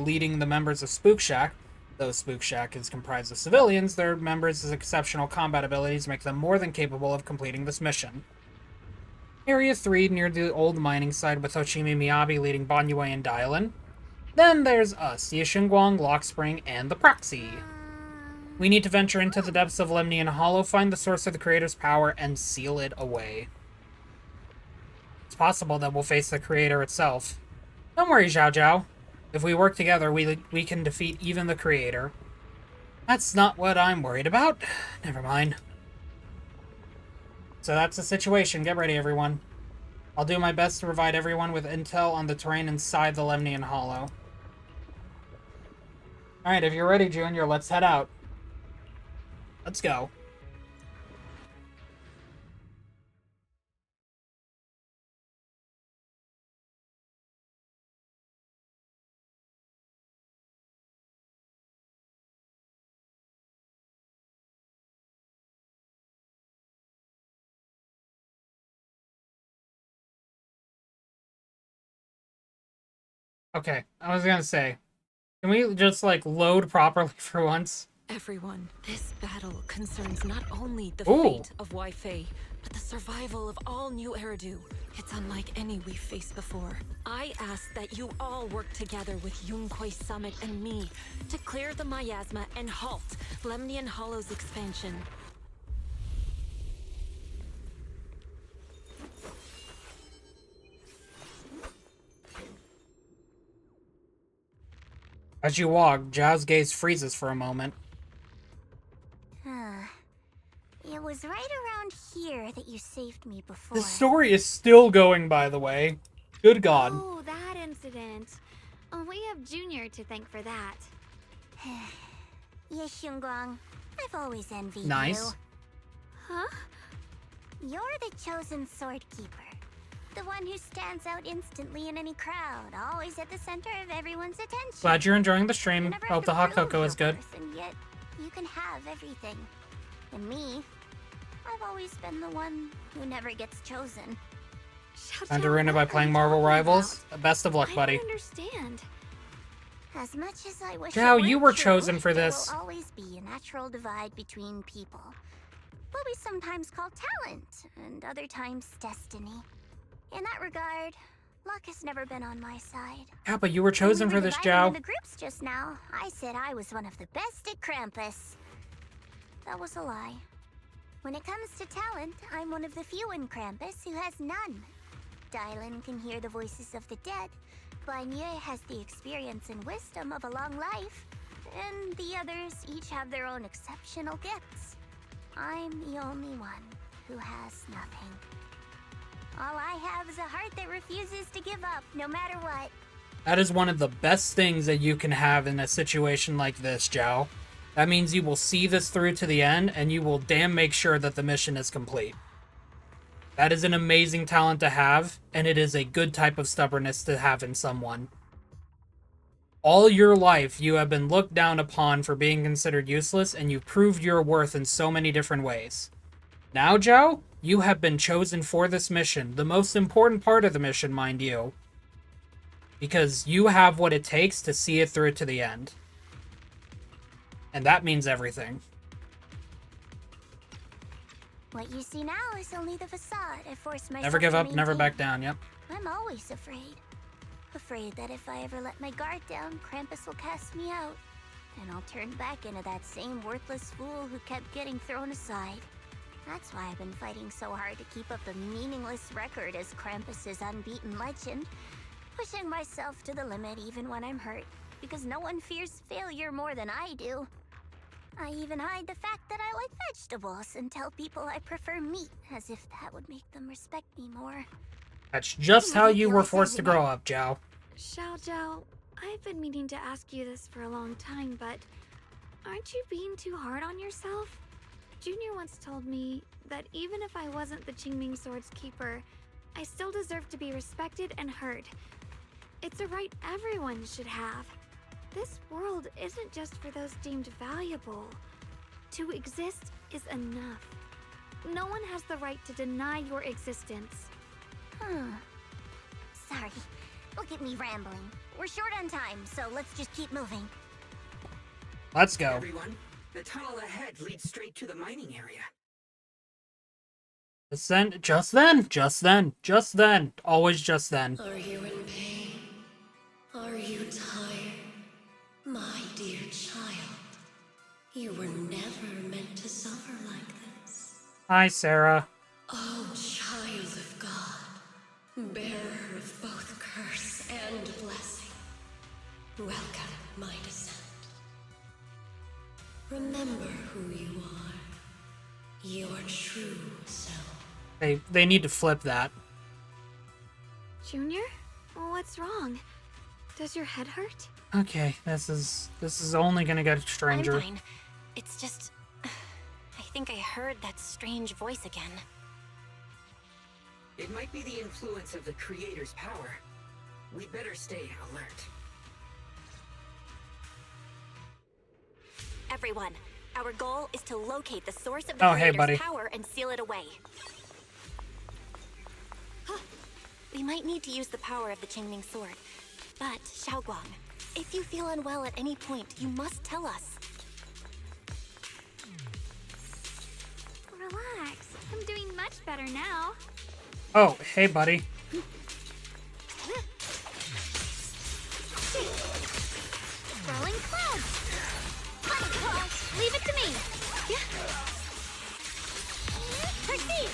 leading the members of Spook Shack. Though Spook Shack is comprised of civilians, their members' exceptional combat abilities make them more than capable of completing this mission. Area 3, near the old mining site, with Hoshimi Miyabi leading Banyue and Dylan. Then there's us, Ye Shunguang, Lockspring, and the Proxy. We need to venture into the depths of Lemnian Hollow, find the source of the Creator's power, and seal it away. It's possible that we'll face the Creator itself. Don't worry, Zhao Zhao. If we work together, we can defeat even the Creator. That's not what I'm worried about. Never mind. So that's the situation. Get ready, everyone. I'll do my best to provide everyone with intel on the terrain inside the Lemnian Hollow. Alright, if you're ready, Junior, let's head out. Let's go. Okay, I was gonna say, can we just, like, load properly for once? Everyone, this battle concerns not only the Ooh. fate of Wi-Fei, but the survival of all New Eridu. It's unlike any we've faced before. I ask that you all work together with Yunquay Summit and me to clear the miasma and halt Lemnian Hollow's expansion. As you walk, Zhao's gaze freezes for a moment. It was right around here that you saved me before. The story is still going, by the way. Good God. Oh, that incident. Oh, we have Junior to thank for that. Ye Shunguang, I've always envied Nice. you. Huh? You're the chosen sword keeper. The one who stands out instantly in any crowd, always at the center of everyone's attention. Glad you're enjoying the You stream. never Hope have the to hot prove cocoa your is good. worth, and yet you can have everything. And me, I've always been the one who never gets chosen. Time to ruin it by playing Marvel Rivals. Best of luck, I buddy. don't understand. As much as I wish Zhao, it you weren't were true, chosen for this. There will always be a natural divide between people. What we sometimes call talent, and other times destiny. In that regard, luck has never been on my side. Yeah, but you were chosen for this, Divided Zhao. into groups just now. I said I was one of the best at Krampus. That was a lie. When it comes to talent, I'm one of the few in Krampus who has none. Dylan can hear the voices of the dead, but Ye has the experience and wisdom of a long life, and the others each have their own exceptional gifts. I'm the only one who has nothing. All I have is a heart that refuses to give up, no matter what. That is one of the best things that you can have in a situation like this, Zhao. That means you will see this through to the end, and you will damn make sure that the mission is complete. That is an amazing talent to have, and it is a good type of stubbornness to have in someone. All your life, you have been looked down upon for being considered useless, and you've proved your worth in so many different ways. Now, Zhao, you have been chosen for this mission, the most important part of the mission, mind you. Because you have what it takes to see it through to the end. And that means everything. What you see now is only the facade I forced myself Never give to up, never maintain. back down, yep. I'm always afraid. Afraid that if I ever let my guard down, Krampus will cast me out. And I'll turn back into that same worthless fool who kept getting thrown aside. That's why I've been fighting so hard to keep up a meaningless record as Krampus's unbeaten legend. Pushing myself to the limit even when I'm hurt, because no one fears failure more than I do. I even hide the fact that I like vegetables and tell people I prefer meat, as if that would make them respect me more. That's just how you were forced to grow up, Zhao. Zhao, I've been meaning to ask you this for a long time, but aren't you being too hard on yourself? Junior once told me that even if I wasn't the Qingming Sword's keeper, I still deserve to be respected and heard. It's a right everyone should have. This world isn't just for those deemed valuable. To exist is enough. No one has the right to deny your existence. Sorry. Look at me rambling. We're short on time, so let's just keep moving. Let's go. Everyone, the tunnel ahead leads straight to the mining area. Just then. Always just then. Are you in pain? Are you tired? My dear child, you were never meant to suffer like this. Hi, Sarah. Oh, child of God, bearer of both curse and blessing, welcome my descent. Remember who you are, your true self. They need to flip that. Junior? What's wrong? Does your head hurt? Okay, this is only gonna get stranger. I'm fine. It's just... I think I heard that strange voice again. It might be the influence of the Creator's power. We'd better stay alert. Everyone, our goal is to locate the source of the Creator's power and seal it away. We might need to use the power of the Qingming Sword. But, Shunguang, if you feel unwell at any point, you must tell us. Relax. I'm doing much better now. Oh, hey, buddy. Rolling clouds. Leave it to me. Proceed.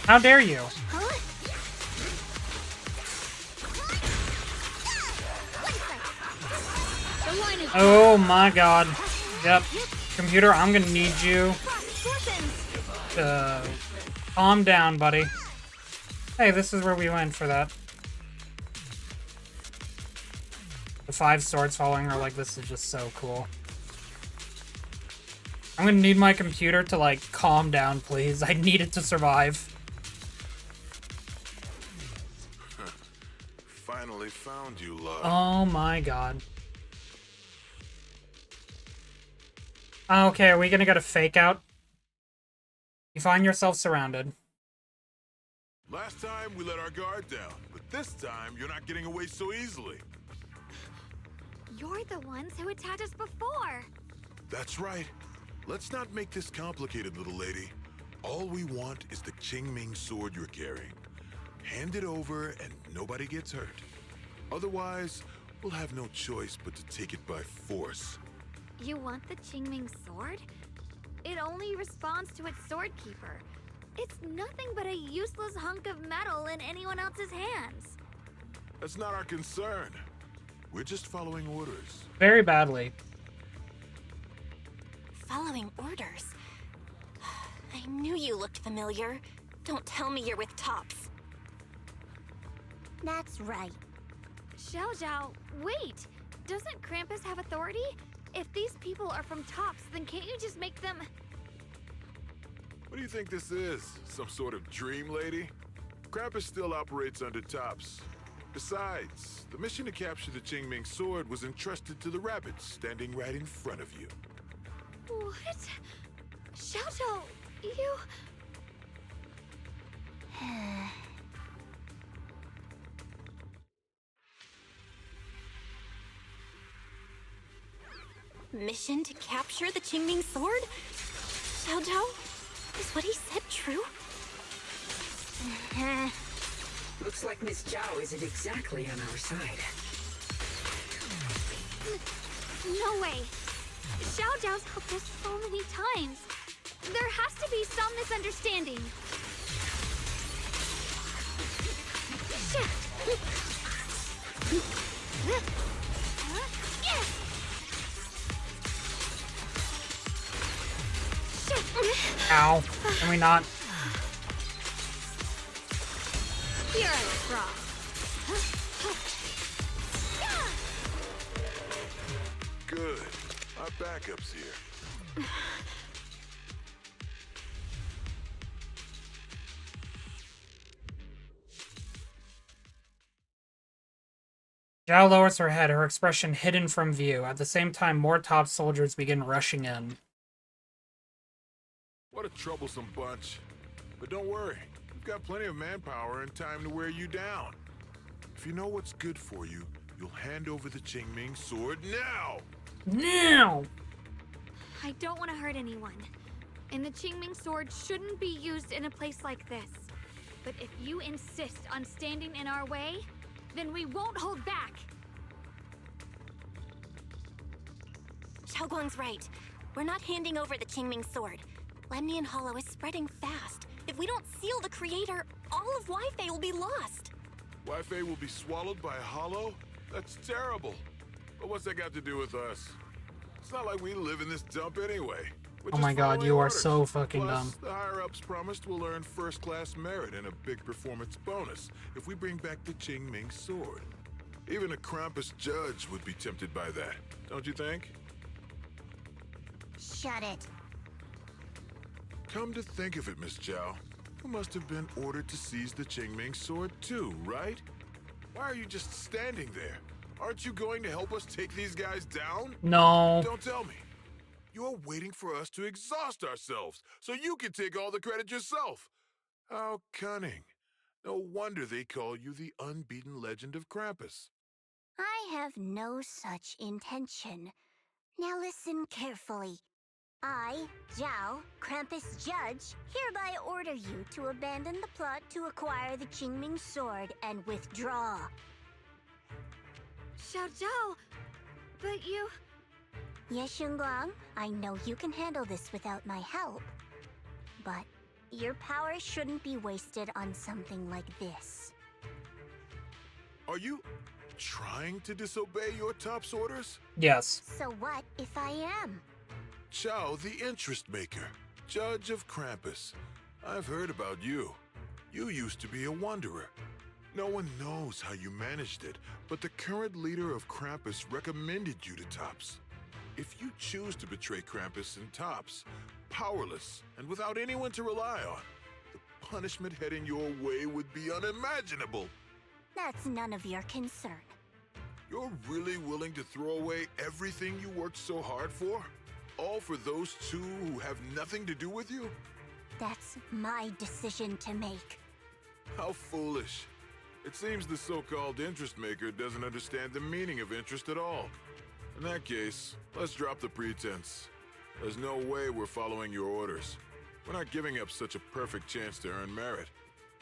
How dare you? Oh my god. Yep. Computer, I'm gonna need you to calm down, buddy. Hey, this is where we went for that. The 5 swords following her, like, this is just so cool. I'm gonna need my computer to, like, calm down, please. I need it to survive. Finally found you, love. Oh my god. Okay, are we gonna get a fake out? You find yourself surrounded. Last time we let our guard down, but this time you're not getting away so easily. You're the ones who attacked us before. That's right. Let's not make this complicated, little lady. All we want is the Qingming sword you're carrying. Hand it over and nobody gets hurt. Otherwise, we'll have no choice but to take it by force. You want the Qingming sword? It only responds to its sword keeper. It's nothing but a useless hunk of metal in anyone else's hands. That's not our concern. We're just following orders. Very badly. Following orders? I knew you looked familiar. Don't tell me you're with Tops. That's right. Xiao Zhao, wait! Doesn't Krampus have authority? If these people are from Tops, then can't you just make them... What do you think this is? Some sort of dream lady? Krampus still operates under Tops. Besides, the mission to capture the Qingming sword was entrusted to the rabbits standing right in front of you. What? Xiao Zhao, you... Mission to capture the Qingming sword? Xiao Zhao? Is what he said true? Looks like Miss Zhao isn't exactly on our side. No way! Xiao Zhao's helped us so many times. There has to be some misunderstanding. Ow. Can we not? Here I cross. Good. Our backup's here. Zhao lowers her head, her expression hidden from view. At the same time, more top soldiers begin rushing in. What a troublesome bunch. But don't worry, we've got plenty of manpower and time to wear you down. If you know what's good for you, you'll hand over the Qingming sword now! Now! I don't want to hurt anyone. And the Qingming sword shouldn't be used in a place like this. But if you insist on standing in our way, then we won't hold back. Xiaoguang's right. We're not handing over the Qingming sword. Lemnian Hollow is spreading fast. If we don't seal the creator, all of Wi-Fi will be lost. Wi-Fi will be swallowed by a hollow? That's terrible. But what's that got to do with us? It's not like we live in this dump anyway. We're Oh my just god, following you are orders. so fucking Plus, dumb. the higher-ups promised we'll earn first-class merit and a big performance bonus if we bring back the Qingming sword. Even a Krampus judge would be tempted by that, don't you think? Shut it. Come to think of it, Miss Zhao, you must have been ordered to seize the Qingming sword too, right? Why are you just standing there? Aren't you going to help us take these guys down? No. Don't tell me. You're waiting for us to exhaust ourselves so you can take all the credit yourself. How cunning. No wonder they call you the unbeaten legend of Krampus. I have no such intention. Now listen carefully. I, Zhao, Krampus Judge, hereby order you to abandon the plot to acquire the Qingming sword and withdraw. Xiao Zhao, but you... Ye Shunguang, I know you can handle this without my help. But your power shouldn't be wasted on something like this. Are you trying to disobey your top's orders? Yes. So what if I am? Zhao, the interest maker, judge of Krampus. I've heard about you. You used to be a wanderer. No one knows how you managed it, but the current leader of Krampus recommended you to Tops. If you choose to betray Krampus and Tops, powerless and without anyone to rely on, the punishment heading your way would be unimaginable. That's none of your concern. You're really willing to throw away everything you worked so hard for? All for those two who have nothing to do with you? That's my decision to make. How foolish. It seems the so-called interest maker doesn't understand the meaning of interest at all. In that case, let's drop the pretense. There's no way we're following your orders. We're not giving up such a perfect chance to earn merit.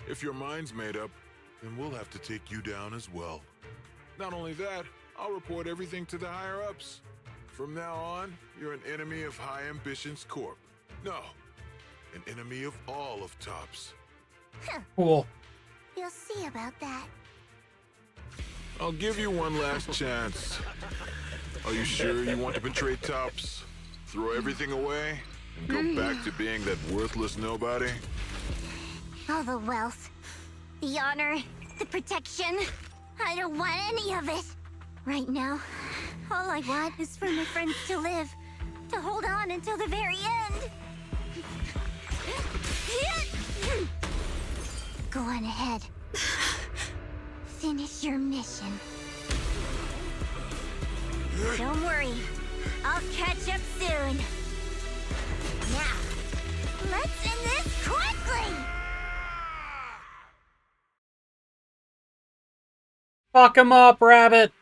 If your mind's made up, then we'll have to take you down as well. Not only that, I'll report everything to the higher-ups. From now on, you're an enemy of High Ambitions Corp. No, an enemy of all of Tops. Cool. You'll see about that. I'll give you one last chance. Are you sure you want to betray Tops? Throw everything away and go back to being that worthless nobody? All the wealth, the honor, the protection. I don't want any of it. Right now, all I want is for my friends to live, to hold on until the very end. Go on ahead. Finish your mission. Don't worry, I'll catch up soon. Now, let's end this quickly! Fuck him up, rabbit!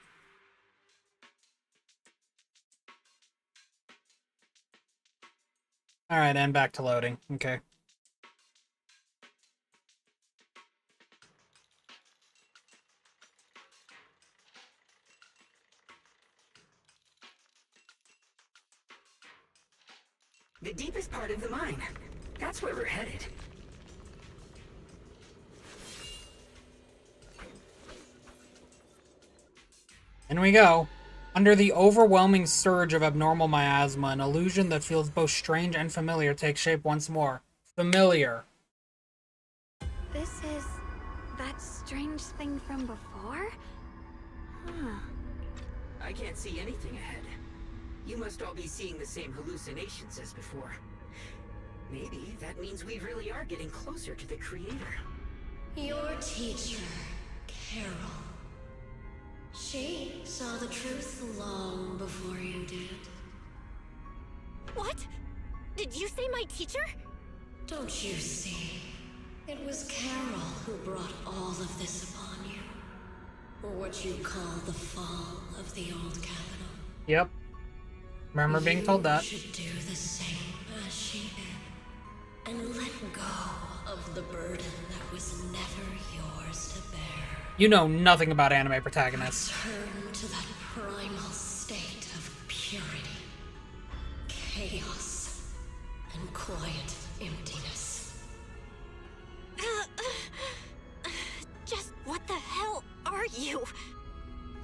Alright, and back to loading. Okay. The deepest part of the mine. That's where we're headed. In we go. Under the overwhelming surge of abnormal miasma, an illusion that feels both strange and familiar takes shape once more. Familiar. This is that strange thing from before? Huh. I can't see anything ahead. You must all be seeing the same hallucinations as before. Maybe that means we really are getting closer to the Creator. Your teacher, Carol. She saw the truth long before you did. What? Did you say my teacher? Don't you see? It was Carol who brought all of this upon you. Or what you call the fall of the old capital. Yep. Remember being told that. You should do the same as she did. And let go of the burden that was never yours to bear. You know nothing about anime protagonists. Return to that primal state of purity, chaos, and quiet emptiness. Just what the hell are you?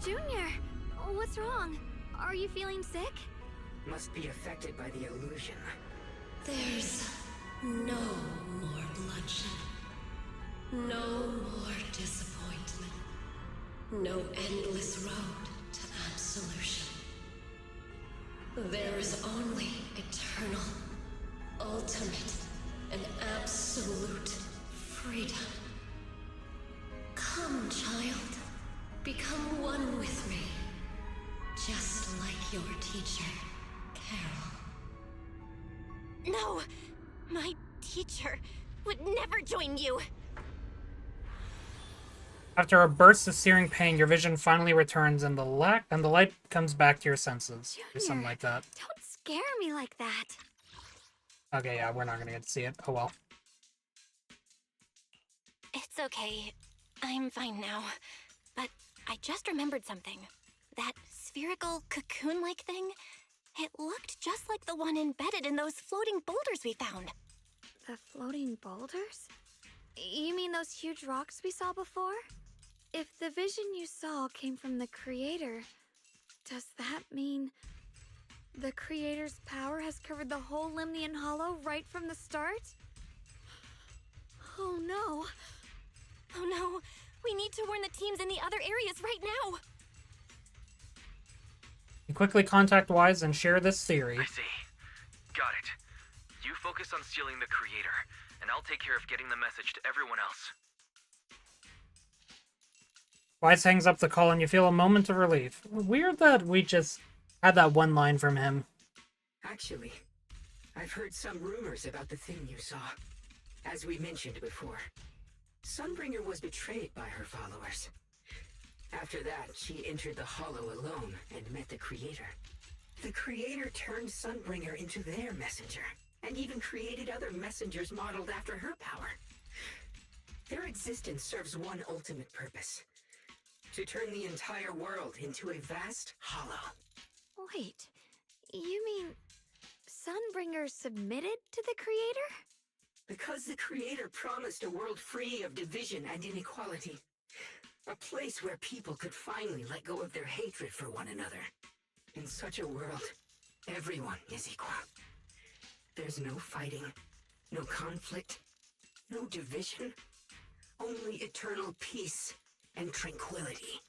Junior, what's wrong? Are you feeling sick? Must be affected by the illusion. There's no more bloodshed. No more disappointment. No endless road to absolution. There is only eternal, ultimate, and absolute freedom. Come, child. Become one with me. Just like your teacher, Carol. No! My teacher would never join you! After a burst of searing pain, your vision finally returns and the light comes back to your senses. Or something like that. Don't scare me like that. Okay, yeah, we're not gonna get to see it. Oh well. It's okay. I'm fine now. But I just remembered something. That spherical cocoon-like thing? It looked just like the one embedded in those floating boulders we found. The floating boulders? You mean those huge rocks we saw before? If the vision you saw came from the Creator, does that mean the Creator's power has covered the whole Lemnian Hollow right from the start? Oh no. Oh no, we need to warn the teams in the other areas right now. You quickly contact Wise and share this theory. I see. Got it. You focus on stealing the Creator, and I'll take care of getting the message to everyone else. Wise hangs up the call and you feel a moment of relief. Weird that we just had that one line from him. Actually, I've heard some rumors about the thing you saw. As we mentioned before, Sunbringer was betrayed by her followers. After that, she entered the Hollow alone and met the Creator. The Creator turned Sunbringer into their messenger, and even created other messengers modeled after her power. Their existence serves one ultimate purpose: to turn the entire world into a vast hollow. Wait, you mean Sunbringer submitted to the Creator? Because the Creator promised a world free of division and inequality. A place where people could finally let go of their hatred for one another. In such a world, everyone is equal. There's no fighting, no conflict, no division, only eternal peace and tranquility.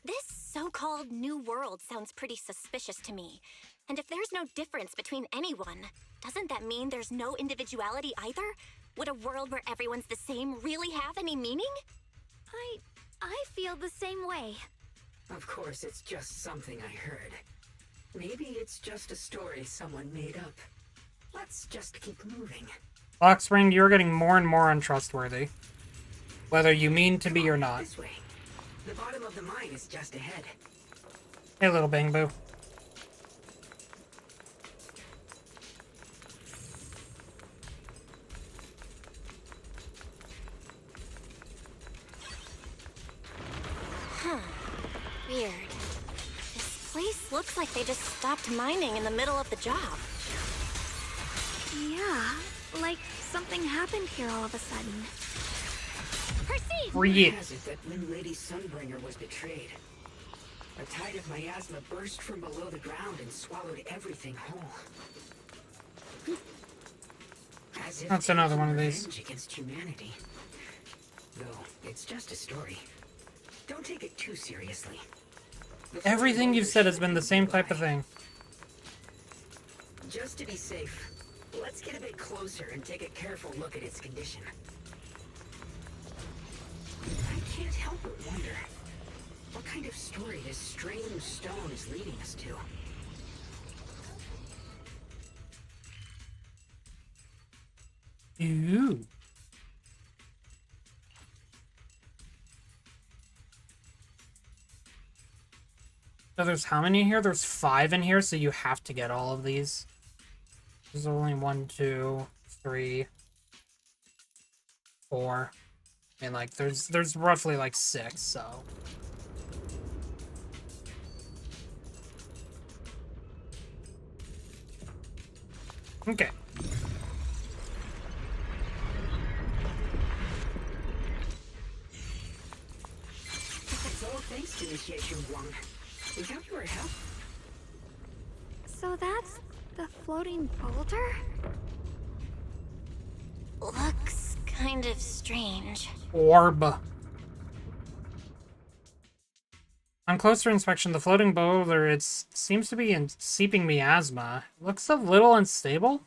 This so-called new world sounds pretty suspicious to me. And if there's no difference between anyone, doesn't that mean there's no individuality either? Would a world where everyone's the same really have any meaning? I feel the same way. Of course, it's just something I heard. Maybe it's just a story someone made up. Let's just keep moving. Lockspring, you're getting more and more untrustworthy. Whether you mean to be or not. This way. The bottom of the mine is just ahead. Hey, little Bang Boo. Huh. Weird. This place looks like they just stopped mining in the middle of the job. Yeah, like something happened here all of a sudden. Perceive! Read. Has it that when Lady Sunbringer was betrayed, a tide of miasma burst from below the ground and swallowed everything whole. As if That's another one of revenge these. against humanity. Though it's just a story. Don't take it too seriously. Everything you've said has been the same type of thing. Just to be safe, let's get a bit closer and take a careful look at its condition. I can't help but wonder what kind of story this strange stone is leading us to. Ooh. So there's how many here? There's 5 in here, so you have to get all of these. There's only 1, 2, 3, 4. I mean, like, there's roughly like 6, so. Okay. It's all thanks to Ye Shunguang. Without your help. So that's the floating boulder? Looks kind of strange. Orb. On closer inspection, the floating boulder, it seems to be in seeping miasma. It looks a little unstable.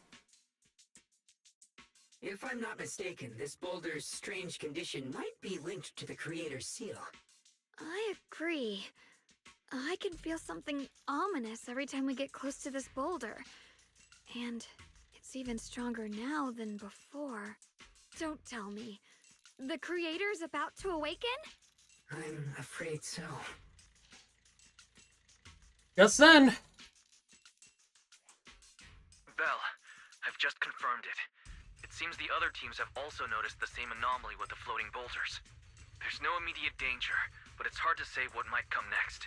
If I'm not mistaken, this boulder's strange condition might be linked to the Creator's seal. I agree. I can feel something ominous every time we get close to this boulder. And it's even stronger now than before. Don't tell me. The Creator's about to awaken? I'm afraid so. Just then. Belle, I've just confirmed it. It seems the other teams have also noticed the same anomaly with the floating boulders. There's no immediate danger, but it's hard to say what might come next.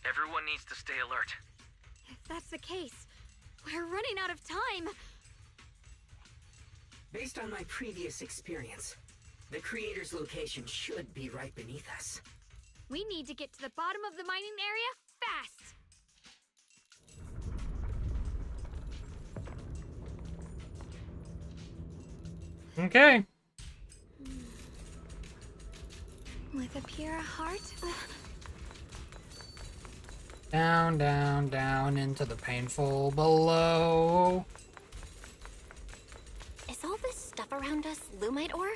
Everyone needs to stay alert. If that's the case, we're running out of time. Based on my previous experience, the Creator's location should be right beneath us. We need to get to the bottom of the mining area fast. Okay. With a pure heart? Down, down, down into the painful below. Is all this stuff around us Lumite ore?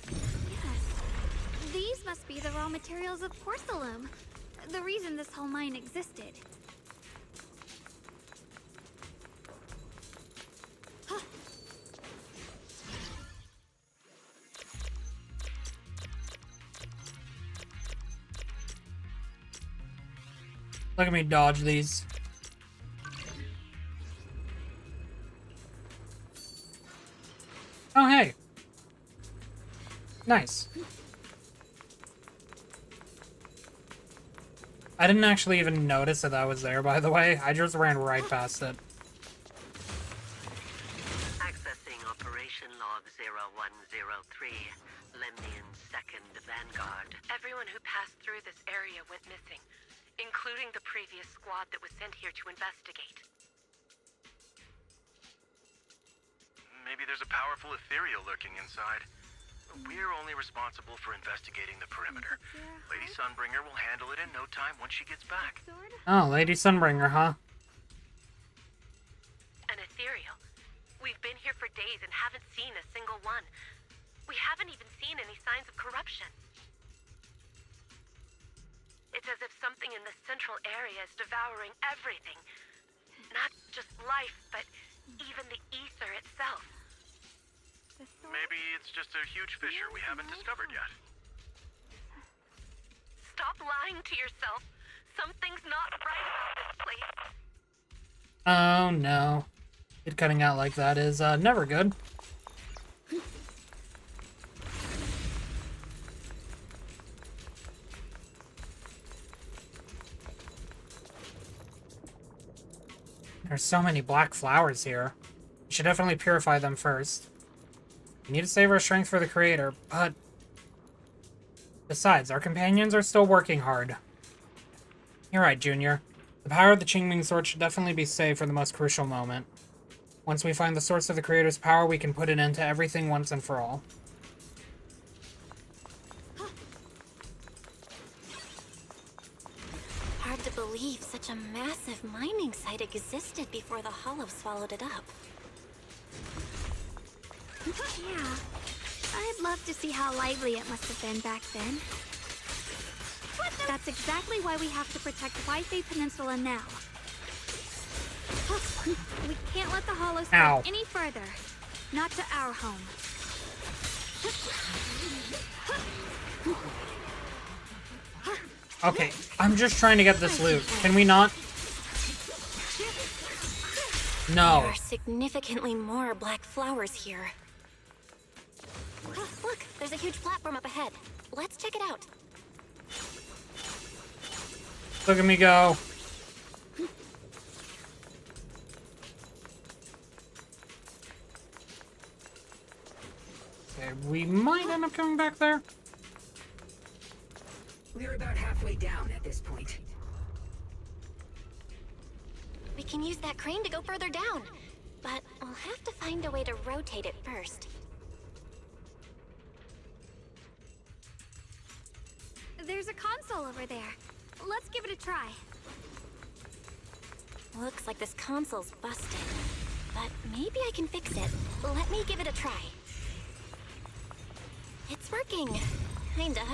Yes. These must be the raw materials of porcelain. The reason this whole mine existed. Look at me dodge these. Oh, hey. Nice. I didn't actually even notice that was there, by the way. I just ran right past it. Accessing Operation Log 0103, Lemnian's 2nd Vanguard. Everyone who passed through this area went missing, including the previous squad that was sent here to investigate. Maybe there's a powerful ethereal lurking inside. We're only responsible for investigating the perimeter. Lady Sunbringer will handle it in no time once she gets back. Oh, Lady Sunbringer, huh? An ethereal. We've been here for days and haven't seen a single one. We haven't even seen any signs of corruption. It's as if something in the central area is devouring everything. Not just life, but even the ether itself. Maybe it's just a huge fissure we haven't discovered yet. Stop lying to yourself. Something's not right about this place. Oh no. It cutting out like that is never good. There's so many black flowers here. We should definitely purify them first. We need to save our strength for the creator, but... Besides, our companions are still working hard. You're right, Junior. The power of the Qingming sword should definitely be saved for the most crucial moment. Once we find the source of the creator's power, we can put an end to everything once and for all. Hard to believe such a massive mining site existed before the Hollow swallowed it up. Yeah, I'd love to see how lively it must have been back then. That's exactly why we have to protect Ye Peninsula now. We can't let the Hollow spread any further. Not to our home. Okay, I'm just trying to get this loot. Can we not? No. There are significantly more black flowers here. Look, there's a huge platform up ahead. Let's check it out. Look at me go. Okay, we might end up coming back there. We're about halfway down at this point. We can use that crane to go further down, but we'll have to find a way to rotate it first. There's a console over there. Let's give it a try. Looks like this console's busted, but maybe I can fix it. Let me give it a try. It's working. Kinda.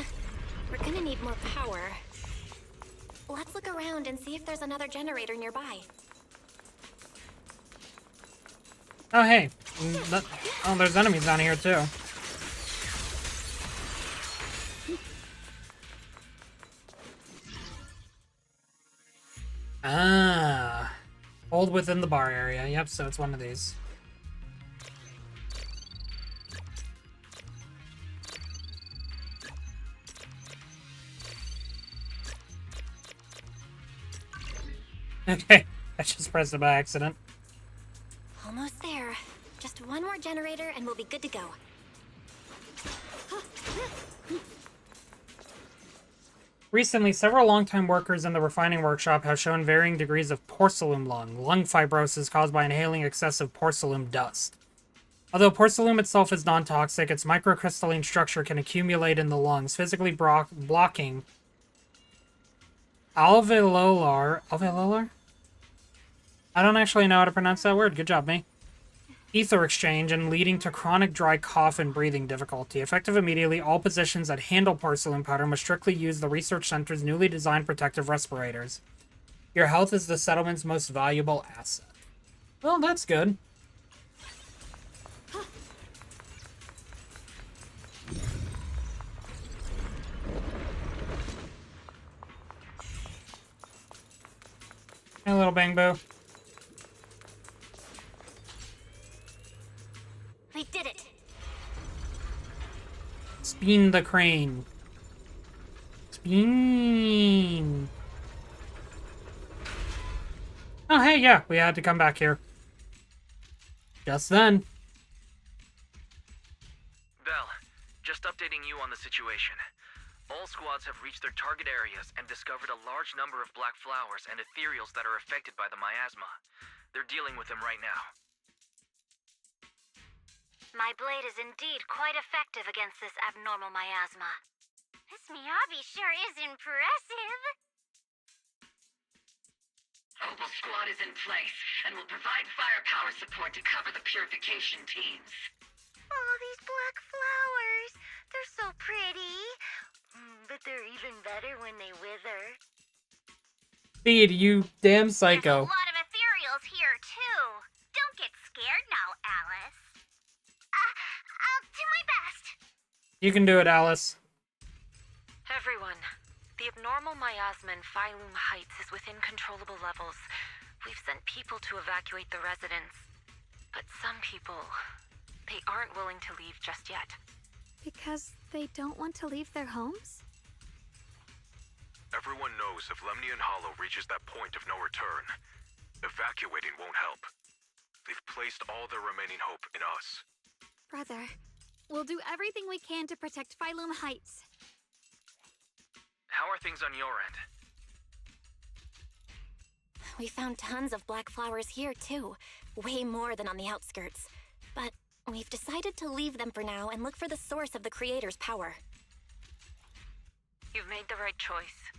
We're gonna need more power. Let's look around and see if there's another generator nearby. Oh, hey. Oh, there's enemies down here, too. Ah. Hold within the bar area. Yep, so it's one of these. Okay, I just pressed it by accident. Almost there. Just one more generator and we'll be good to go. Recently, several longtime workers in the refining workshop have shown varying degrees of porcelain lung fibrosis caused by inhaling excessive porcelain dust. Although porcelain itself is non-toxic, its microcrystalline structure can accumulate in the lungs, physically blocking alveolar? I don't actually know how to pronounce that word. Good job, me. Ether exchange and leading to chronic dry cough and breathing difficulty. Effective immediately, all positions that handle porcelain powder must strictly use the research center's newly designed protective respirators. Your health is the settlement's most valuable asset. Well, that's good. Hey, little Bang Boo. We did it! Spin the crane. Spin. Oh, hey, yeah, we had to come back here. Just then. Bell, just updating you on the situation. All squads have reached their target areas and discovered a large number of black flowers and ethereals that are affected by the miasma. They're dealing with them right now. My blade is indeed quite effective against this abnormal miasma. This Miyabi sure is impressive. Opal Squad is in place and will provide firepower support to cover the purification teams. Oh, these black flowers. They're so pretty. But they're even better when they wither. Speed, you damn psycho. There's a lot of ethereals here, too. Don't get scared now, Alice. I'll do my best. You can do it, Alice. Everyone, the abnormal miasma in Phylum Heights is within controllable levels. We've sent people to evacuate the residents. But some people, they aren't willing to leave just yet. Because they don't want to leave their homes? Everyone knows if Lemnian Hollow reaches that point of no return, evacuating won't help. They've placed all their remaining hope in us. Brother, we'll do everything we can to protect Phylum Heights. How are things on your end? We found tons of black flowers here, too. Way more than on the outskirts. But we've decided to leave them for now and look for the source of the Creator's power. You've made the right choice.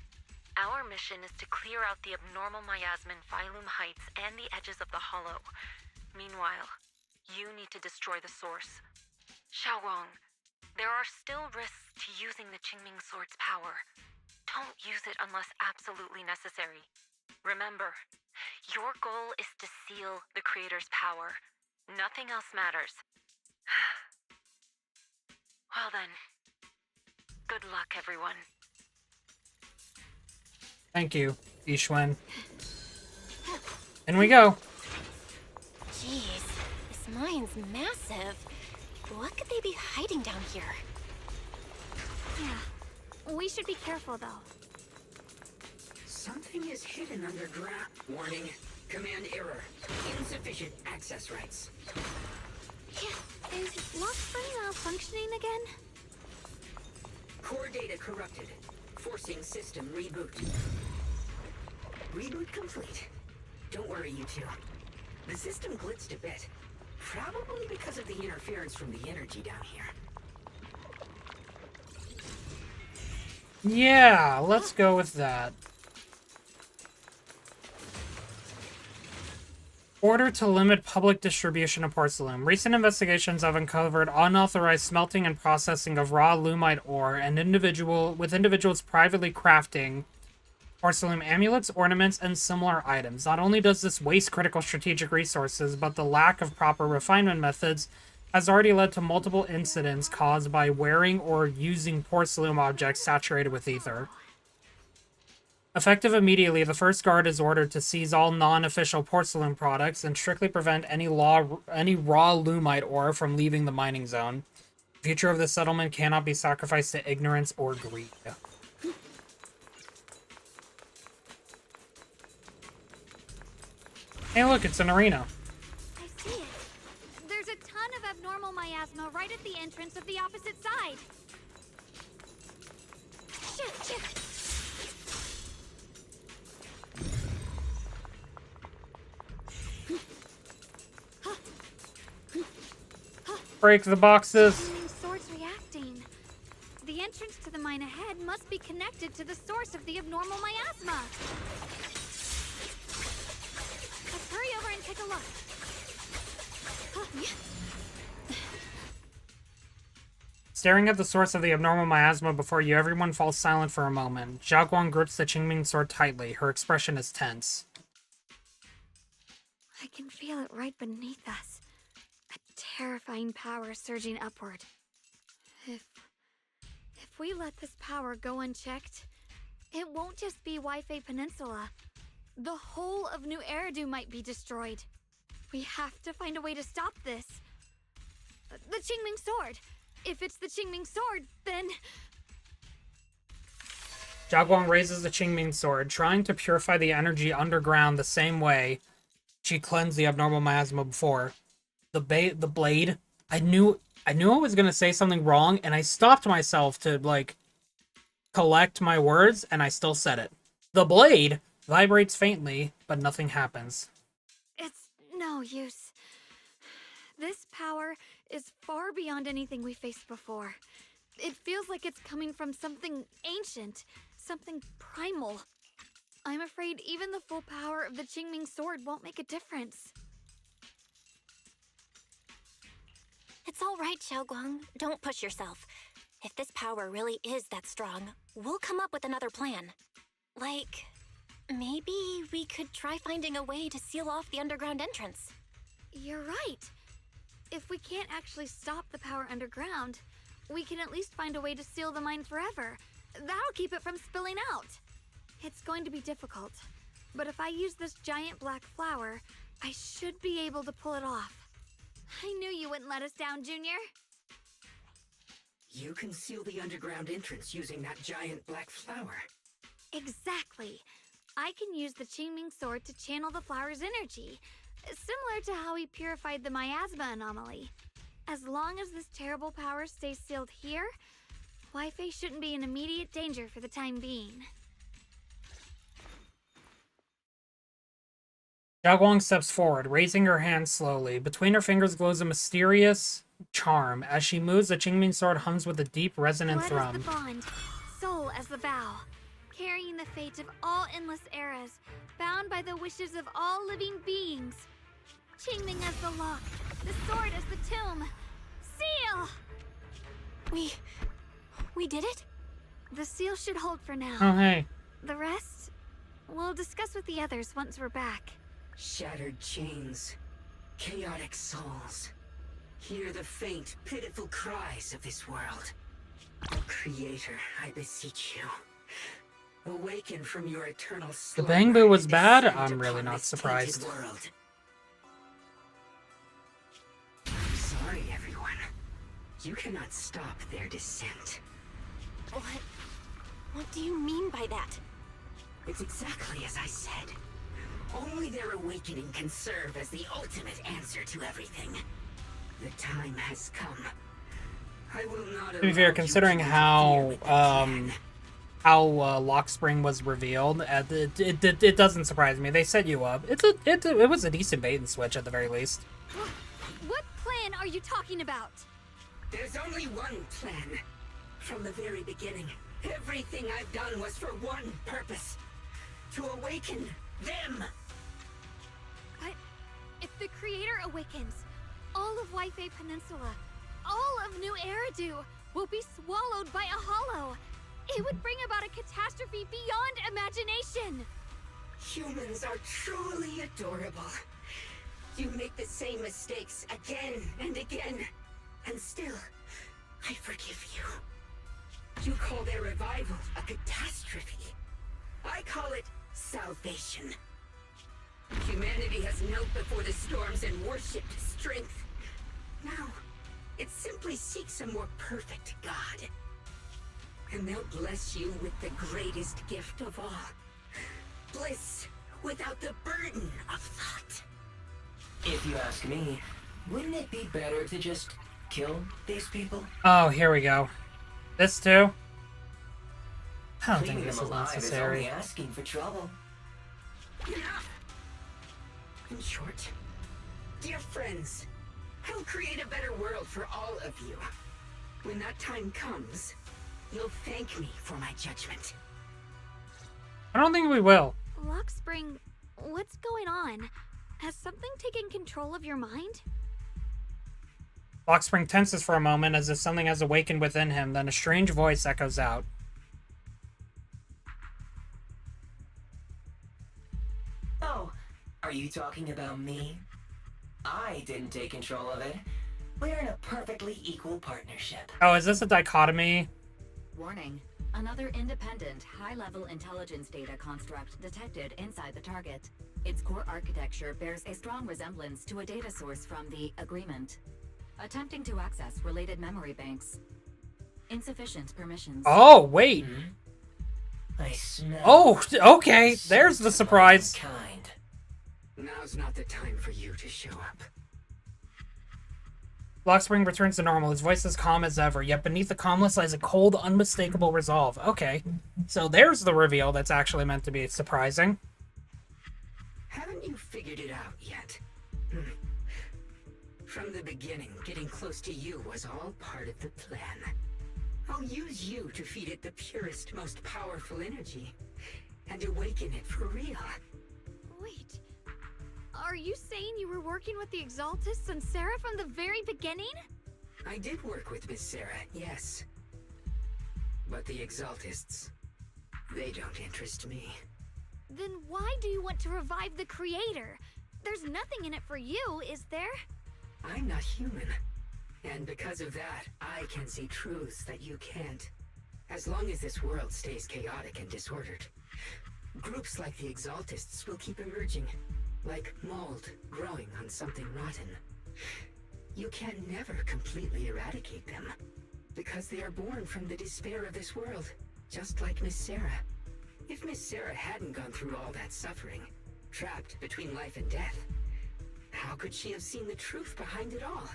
Our mission is to clear out the abnormal miasma in Phylum Heights and the edges of the Hollow. Meanwhile, you need to destroy the source. Shunguang, there are still risks to using the Qingming Sword's power. Don't use it unless absolutely necessary. Remember, your goal is to seal the Creator's power. Nothing else matters. Well then, good luck, everyone. Thank you, Ishwen. In we go. Jeez, this mine's massive. What could they be hiding down here? Yeah, we should be careful though. Something is hidden underground. Warning. Command error. Insufficient access rights. Yeah, is Lockspring malfunctioning again? Core data corrupted. Forcing system reboot. Reboot complete. Don't worry, you two. The system blitzed a bit. Probably because of the interference from the energy down here. Yeah, let's go with that. Order to limit public distribution of porcelain. Recent investigations have uncovered unauthorized smelting and processing of raw lumite ore and individuals privately crafting porcelain amulets, ornaments, and similar items. Not only does this waste critical strategic resources, but the lack of proper refinement methods has already led to multiple incidents caused by wearing or using porcelain objects saturated with ether. Effective immediately, the First Guard is ordered to seize all non-official porcelain products and strictly prevent any raw lumite ore from leaving the mining zone. The future of the settlement cannot be sacrificed to ignorance or greed. Hey look, it's an arena. I see it. There's a ton of abnormal miasma right at the entrance of the opposite side. Shit. Break the boxes. Swords reacting. The entrance to the mine ahead must be connected to the source of the abnormal miasma. Let's hurry over and take a look. Staring at the source of the abnormal miasma before you, everyone falls silent for a moment. Xiaoguang grips the Qingming sword tightly. Her expression is tense. I can feel it right beneath us. A terrifying power surging upward. If we let this power go unchecked, it won't just be Wi-Fi Peninsula. The whole of New Eridu might be destroyed. We have to find a way to stop this. The Qingming sword. If it's the Qingming sword, then... Xiaoguang raises the Qingming sword, trying to purify the energy underground the same way she cleansed the abnormal miasma before. The blade. I knew I was gonna say something wrong, and I stopped myself to like collect my words, and I still said it. The blade vibrates faintly, but nothing happens. It's no use. This power is far beyond anything we faced before. It feels like it's coming from something ancient, something primal. I'm afraid even the full power of the Qingming sword won't make a difference. It's all right, Xiaoguang. Don't push yourself. If this power really is that strong, we'll come up with another plan. Like, maybe we could try finding a way to seal off the underground entrance. You're right. If we can't actually stop the power underground, we can at least find a way to seal the mine forever. That'll keep it from spilling out. It's going to be difficult, but if I use this giant black flower, I should be able to pull it off. I knew you wouldn't let us down, Junior. You can seal the underground entrance using that giant black flower. Exactly. I can use the Qingming sword to channel the flower's energy, similar to how we purified the miasma anomaly. As long as this terrible power stays sealed here, Wi-Fi shouldn't be in immediate danger for the time being. Xiaoguang steps forward, raising her hand slowly. Between her fingers glows a mysterious charm. As she moves, the Qingming sword hums with a deep, resonant Blood thrum. as the bond, soul as the vow, carrying the fate of all endless eras, bound by the wishes of all living beings. Qingming as the lock, the sword as the tomb. Seal! We did it? The seal should hold for now. Oh, hey. The rest, we'll discuss with the others once we're back. Shattered chains, chaotic souls. Hear the faint, pitiful cries of this world. Oh, Creator, I beseech you. Awaken from your eternal The slumber. Bang Boo was and bad? descend I'm really upon not this surprised. tainted world. I'm sorry, everyone. You cannot stop their descent. What do you mean by that? It's exactly as I said. Only their awakening can serve as the ultimate answer to everything. The time has come. I will not To be fair, considering how Lockspring was revealed, it doesn't surprise me. They set you up. It was a decent bait and switch at the very least. What plan are you talking about? There's only one plan. From the very beginning, everything I've done was for one purpose. To awaken them. But if the Creator awakens, all of Wi-Fi Peninsula, all of New Eridu will be swallowed by a hollow. It would bring about a catastrophe beyond imagination. Humans are truly adorable. You make the same mistakes again and again, and still, I forgive you. You call their revival a catastrophe. I call it salvation. Humanity has knelt before the storms and worshipped strength. Now, it simply seeks a more perfect God. And they'll bless you with the greatest gift of all. Bliss without the burden of thought. If you ask me, wouldn't it be better to just kill these people? Oh, here we go. This too? I don't think Leaving this them is alive necessary. is only asking for trouble. Enough! In short, dear friends, I'll create a better world for all of you. When that time comes, you'll thank me for my judgment. I don't think we will. Lockspring, what's going on? Has something taken control of your mind? Lockspring tenses for a moment as if something has awakened within him, then a strange voice echoes out. Oh, are you talking about me? I didn't take control of it. We're in a perfectly equal partnership. Oh, is this a dichotomy? Warning. Another independent, high-level intelligence data construct detected inside the target. Its core architecture bears a strong resemblance to a data source from the Agreement. Attempting to access related memory banks. Insufficient permissions. Oh, wait. I smell. Oh, okay. There's the surprise. Kind. Now's not the time for you to show up. Lockspring returns to normal, his voice as calm as ever, yet beneath the calmness lies a cold, unmistakable resolve. Okay, so there's the reveal that's actually meant to be surprising. Haven't you figured it out yet? From the beginning, getting close to you was all part of the plan. I'll use you to feed it the purest, most powerful energy, and awaken it for real. Wait, are you saying you were working with the Exaltists and Sarah from the very beginning? I did work with Miss Sarah, yes. But the Exaltists, they don't interest me. Then why do you want to revive the Creator? There's nothing in it for you, is there? I'm not human. And because of that, I can see truths that you can't. As long as this world stays chaotic and disordered, groups like the Exaltists will keep emerging, like mold growing on something rotten. You can never completely eradicate them, because they are born from the despair of this world, just like Miss Sarah. If Miss Sarah hadn't gone through all that suffering, trapped between life and death, how could she have seen the truth behind it all?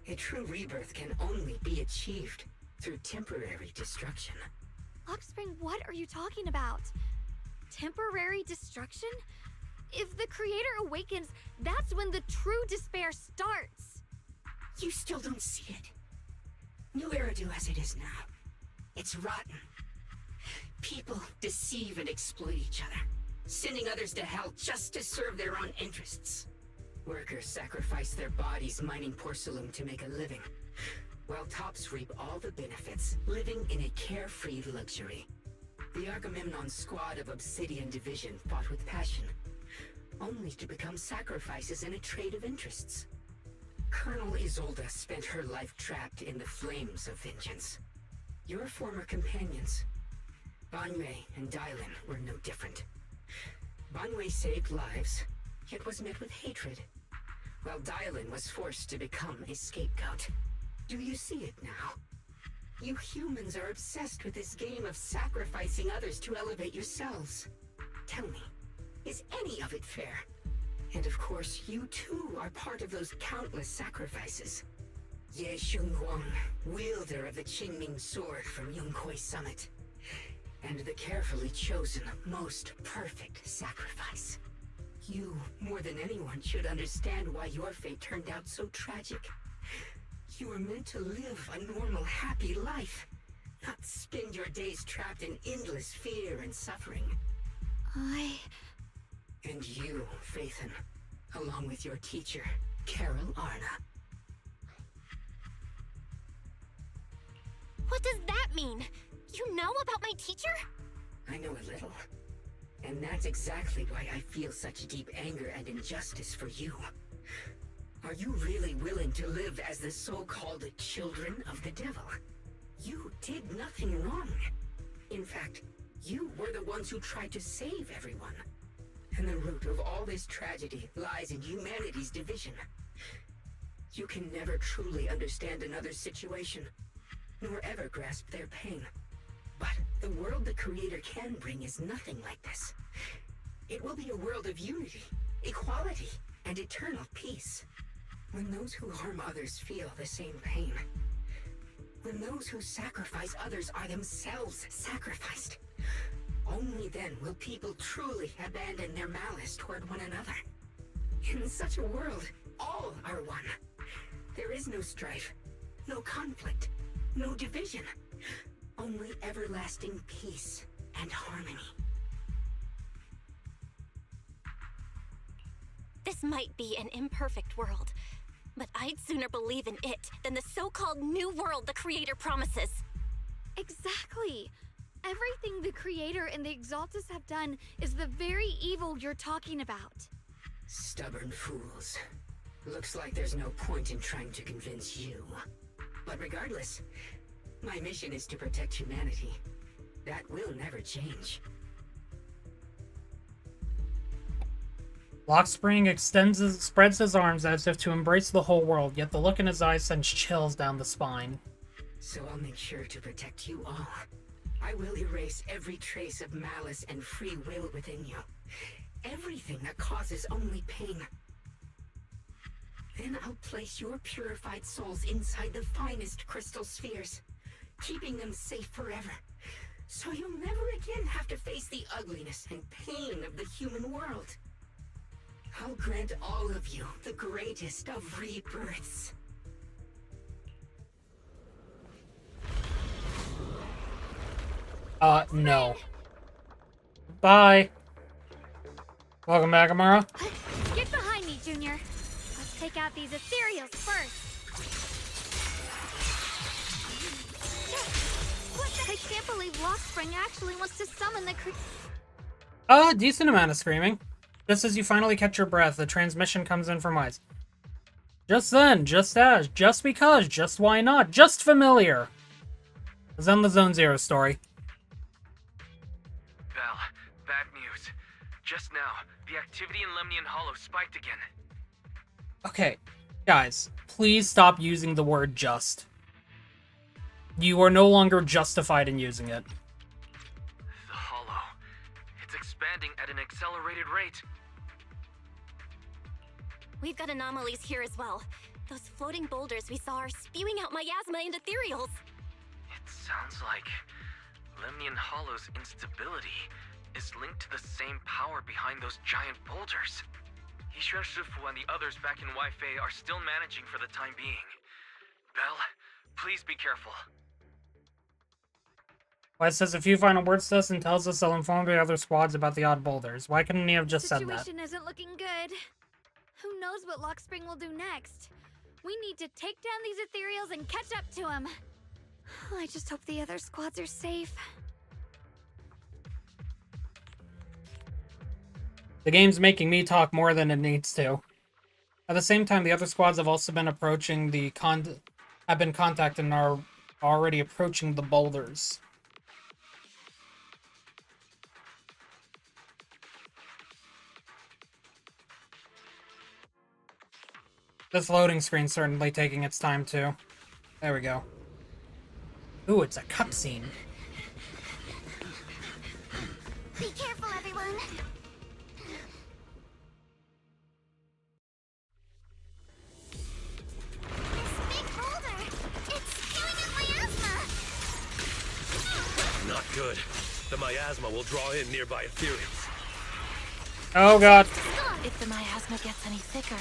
A true rebirth can only be achieved through temporary destruction. Lockspring, what are you talking about? Temporary destruction? If the Creator awakens, that's when the true despair starts. You still don't see it. New Eridu as it is now. It's rotten. People deceive and exploit each other, sending others to hell just to serve their own interests. Workers sacrifice their bodies mining porcelain to make a living, while tops reap all the benefits, living in a carefree luxury. The Agamemnon squad of Obsidian Division fought with passion, only to become sacrifices in a trade of interests. Colonel Isolde spent her life trapped in the flames of vengeance. Your former companions, Banwei and Dylan, were no different. Banwei saved lives, yet was met with hatred, while Dylan was forced to become a scapegoat. Do you see it now? You humans are obsessed with this game of sacrificing others to elevate yourselves. Tell me, is any of it fair? And of course, you too are part of those countless sacrifices. Ye Shunguang, wielder of the Qingming sword from Yunkwei Summit, and the carefully chosen, most perfect sacrifice. You, more than anyone, should understand why your fate turned out so tragic. You were meant to live a normal, happy life, not spend your days trapped in endless fear and suffering. And you, Faithen, along with your teacher, Carol Arna. What does that mean? You know about my teacher? I know a little. And that's exactly why I feel such deep anger and injustice for you. Are you really willing to live as the so-called children of the devil? You did nothing wrong. In fact, you were the ones who tried to save everyone. And the root of all this tragedy lies in humanity's division. You can never truly understand another's situation, nor ever grasp their pain. But the world the Creator can bring is nothing like this. It will be a world of unity, equality, and eternal peace. When those who harm others feel the same pain. When those who sacrifice others are themselves sacrificed. Only then will people truly abandon their malice toward one another. In such a world, all are one. There is no strife, no conflict, no division. Only everlasting peace and harmony. This might be an imperfect world, but I'd sooner believe in it than the so-called new world the Creator promises. Exactly. Everything the Creator and the Exaltists have done is the very evil you're talking about. Stubborn fools. Looks like there's no point in trying to convince you. But regardless, my mission is to protect humanity. That will never change. Lockspring spreads his arms as if to embrace the whole world, yet the look in his eyes sends chills down the spine. So I'll make sure to protect you all. I will erase every trace of malice and free will within you. Everything that causes only pain. Then I'll place your purified souls inside the finest crystal spheres, keeping them safe forever. So you'll never again have to face the ugliness and pain of the human world. I'll grant all of you the greatest of rebirths. No. Bye. Welcome back, Amara. Get behind me, Junior. Let's take out these ethereals first. I can't believe Lockspring actually wants to summon the Decent amount of screaming. Just as you finally catch your breath, the transmission comes in from Ice. Just then, just as, just because, just why not, just familiar. As on the Zone Zero story. Bell, bad news. Just now, the activity in Lemnian Hollow spiked again. Okay, guys, please stop using the word just. You are no longer justified in using it. The Hollow. It's expanding at an accelerated rate. We've got anomalies here as well. Those floating boulders we saw are spewing out miasma and ethereals. It sounds like Lemnian Hollow's instability is linked to the same power behind those giant boulders. Ye Shunguang and the others back in Wi-Fi are still managing for the time being. Bell, please be careful. Why says a few final words to us and tells us they'll inform the other squads about the odd boulders. Why couldn't he have just said that? situation isn't looking good. Who knows what Lockspring will do next? We need to take down these ethereals and catch up to him. I just hope the other squads are safe. The game's making me talk more than it needs to. At the same time, the other squads have also been approaching the have been contacted and are already approaching the boulders. This loading screen's certainly taking its time too. There we go. Ooh, it's a cutscene. Be careful, everyone. This big boulder, it's spewing out miasma. Not good. The miasma will draw in nearby ethereals. Oh god. If the miasma gets any thicker,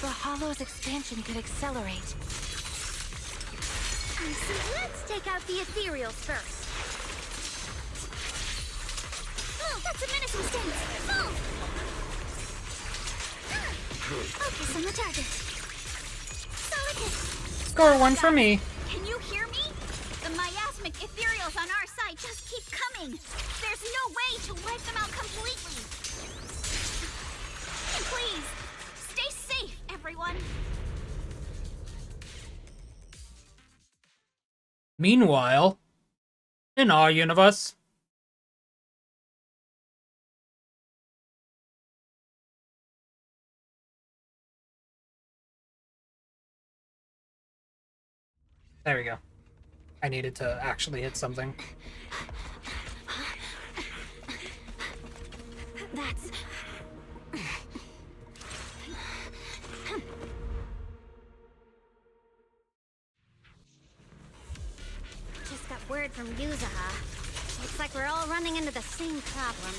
the Hollow's expansion could accelerate. So let's take out the ethereals first. Move! That's a menacing stance! Move! Focus on the target. Solid hit. Score one for me. Can you hear me? The miasmic ethereals on our side just keep coming. There's no way to wipe them out completely. Please, stay safe, everyone. Meanwhile, in our universe, there we go. I needed to actually hit something. That's... Just got word from Yuzaha. Looks like we're all running into the same problem.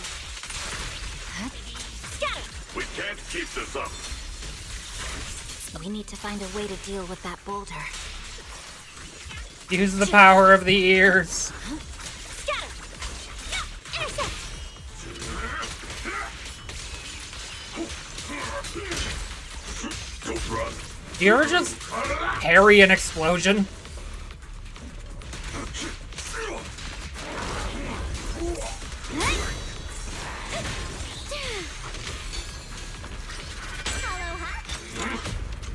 Scatter! We can't keep this up. We need to find a way to deal with that boulder. Use the power of the ears. Scatter! Intercept! Don't run. You're just parry an explosion.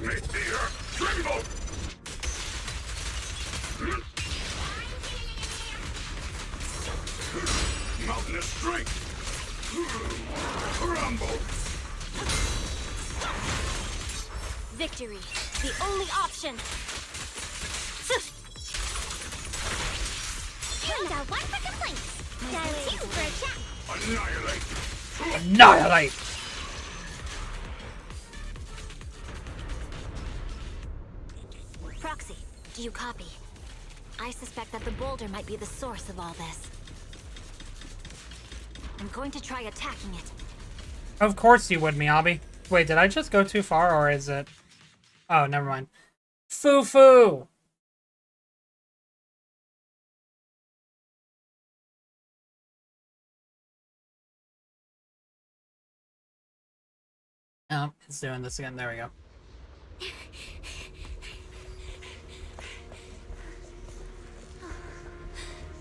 Make the earth tremble. Mountainous strength. Rumble. Victory, the only option. Dial 1 for complaints. Dial 2 for a chat. Annihilate! Annihilate! Proxy, do you copy? I suspect that the boulder might be the source of all this. I'm going to try attacking it. Of course you would, Miyabi. Wait, did I just go too far, or is it... Oh, never mind. Foo-foo! Oh, it's doing this again. There we go.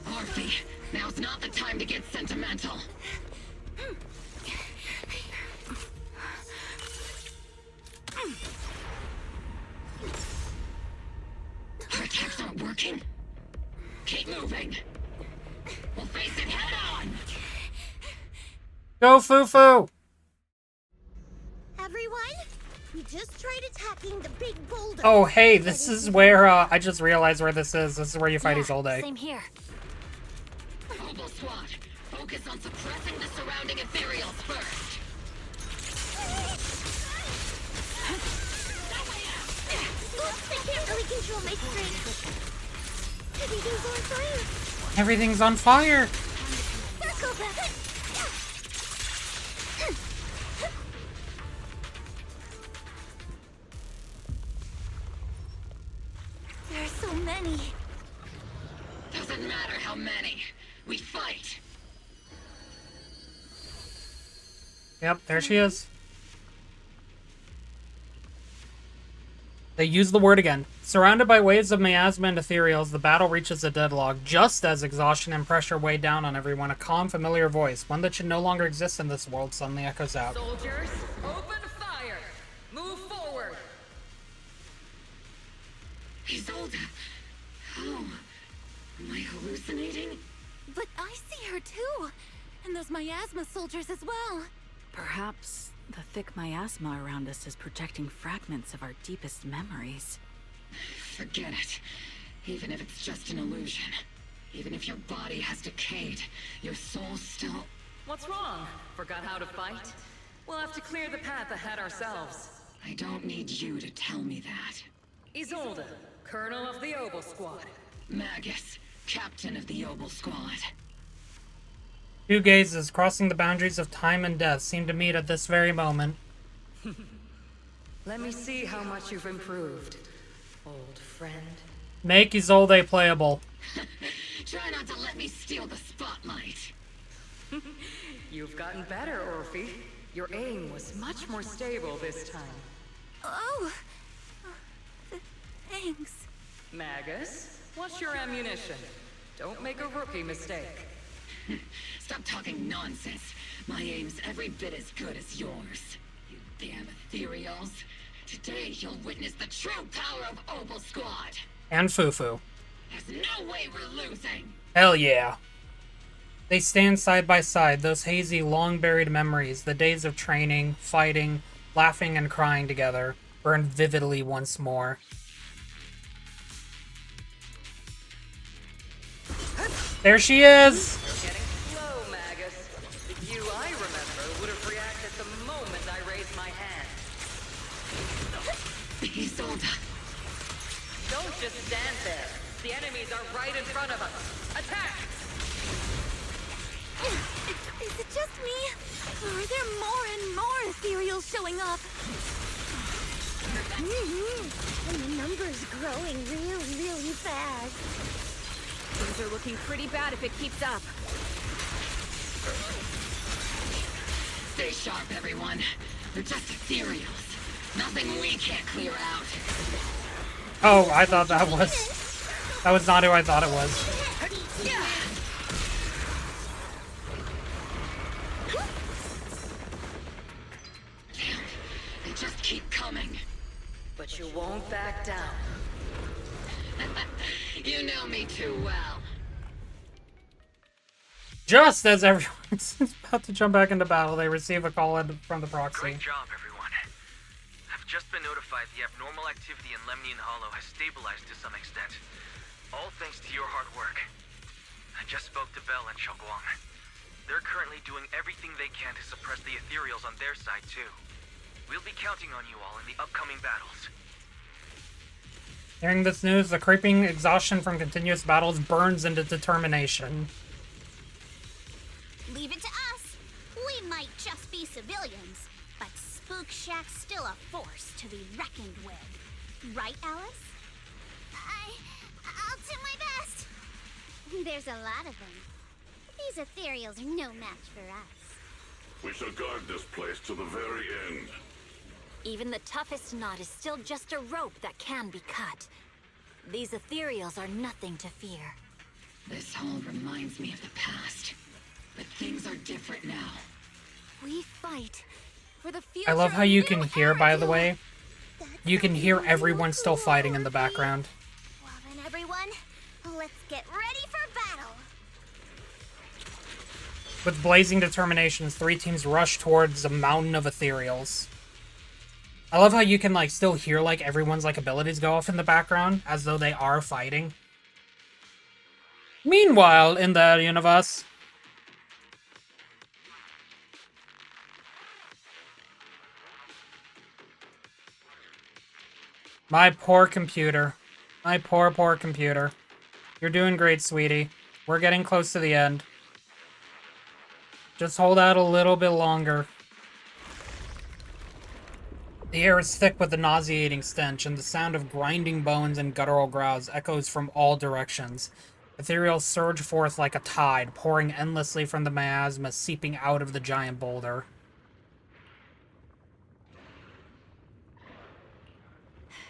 Orphe, now's not the time to get sentimental. Our attacks aren't working. Keep moving. We'll face it head on. Go, Foo-foo! Everyone, we just tried attacking the big boulder. Oh, hey, this is where, I just realized where this is. This is where you fight Isolde. Same here. Mobile squad, focus on suppressing the surrounding ethereals first. Oops, I can't really control my strength. Everything's on fire. Everything's on fire! Circle them. There are so many. Doesn't matter how many. We fight. Yep, there she is. They use the word again. Surrounded by waves of miasma and ethereals, the battle reaches a deadlock. Just as exhaustion and pressure weigh down on everyone, a calm, familiar voice, one that should no longer exist in this world, suddenly echoes out. Soldiers, open fire! Move forward! Isolde, how? Am I hallucinating? But I see her too. And those miasma soldiers as well. Perhaps the thick miasma around us is projecting fragments of our deepest memories. Forget it. Even if it's just an illusion. Even if your body has decayed, your soul still... What's wrong? Forgot how to fight? We'll have to clear the path ahead ourselves. I don't need you to tell me that. Isolde, Colonel of the Obel Squad. Magus, Captain of the Obel Squad. Two gazes crossing the boundaries of time and death seem to meet at this very moment. Let me see how much you've improved, old friend. Make Isolde playable. Try not to let me steal the spotlight. You've gotten better, Orphe. Your aim was much more stable this time. Oh, thanks. Magus, what's your ammunition? Don't make a rookie mistake. Stop talking nonsense. My aim's every bit as good as yours. You damn ethereals. Today you'll witness the true power of Obel Squad. And Foo-foo. There's no way we're losing. Hell yeah. They stand side by side, those hazy, long-buried memories, the days of training, fighting, laughing and crying together, burn vividly once more. There she is! You're getting slow, Magus. You, I remember, would have reacted the moment I raised my hand. Isolde. Don't just stand there. The enemies are right in front of us. Attack! Is it just me? Or are there more and more ethereals showing up? And the number's growing really fast. Things are looking pretty bad if it keeps up. Stay sharp, everyone. They're just ethereals. Nothing we can't clear out. Oh, I thought that was... That was not who I thought it was. Damn, they just keep coming. But you won't back down. You know me too well. Just as everyone's about to jump back into battle, they receive a call in from the proxy. Great job, everyone. I've just been notified the abnormal activity in Lemnian Hollow has stabilized to some extent. All thanks to your hard work. I just spoke to Bell and Shunguang. They're currently doing everything they can to suppress the ethereals on their side, too. We'll be counting on you all in the upcoming battles. Hearing this news, the creeping exhaustion from continuous battles burns into determination. Leave it to us. We might just be civilians, but Spook Shack's still a force to be reckoned with. Right, Alice? I'll do my best. There's a lot of them. These ethereals are no match for us. We shall guard this place to the very end. Even the toughest knot is still just a rope that can be cut. These ethereals are nothing to fear. This all reminds me of the past. But things are different now. We fight for the future. I love how you can hear, by the way. You can hear everyone still fighting in the background. Well then, everyone, let's get ready for battle. With blazing determinations, 3 teams rush towards a mountain of ethereals. I love how you can, like, still hear, like, everyone's, like, abilities go off in the background, as though they are fighting. Meanwhile, in the universe... My poor computer. My poor, poor computer. You're doing great, sweetie. We're getting close to the end. Just hold out a little bit longer. The air is thick with a nauseating stench, and the sound of grinding bones and guttural growls echoes from all directions. Ethereals surge forth like a tide, pouring endlessly from the miasma, seeping out of the giant boulder.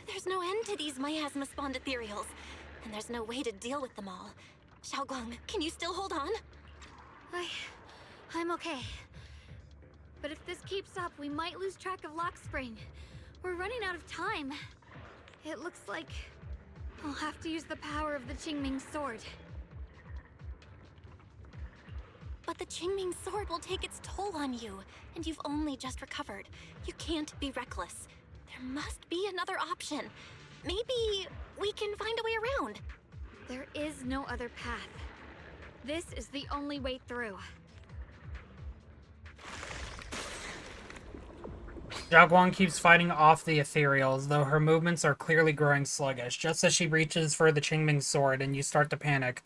There's no end to these miasma-spawned ethereals, and there's no way to deal with them all. Shunguang, can you still hold on? I'm okay. But if this keeps up, we might lose track of Lock Spring. We're running out of time. It looks like I'll have to use the power of the Qingming sword. But the Qingming sword will take its toll on you, and you've only just recovered. You can't be reckless. There must be another option. Maybe we can find a way around. There is no other path. This is the only way through. Shunguang keeps fighting off the ethereals, though her movements are clearly growing sluggish, just as she reaches for the Qingming sword and you start to panic.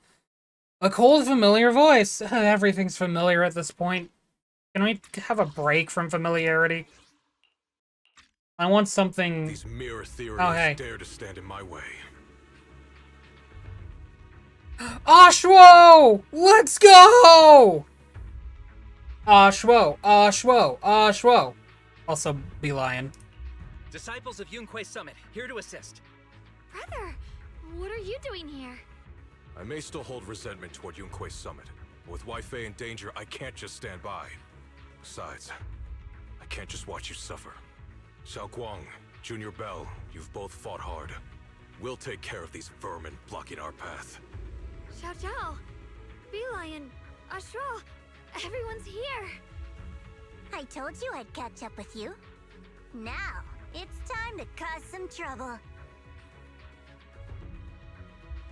A cold, familiar voice! Everything's familiar at this point. Can we have a break from familiarity? I want something... These mere ethereals dare to stand in my way. Ashwo! Let's go! Ashwo, Ashwo, Ashwo. Also, Be Lion. Disciples of Yunquay Summit, here to assist. Brother, what are you doing here? I may still hold resentment toward Yunquay Summit, but with Wai-Fei in danger, I can't just stand by. Besides, I can't just watch you suffer. Shunguang, Junior Bell, you've both fought hard. We'll take care of these vermin blocking our path. Xiao Zhao, Bee Lion, Ashro, everyone's here. I told you I'd catch up with you. Now, it's time to cause some trouble.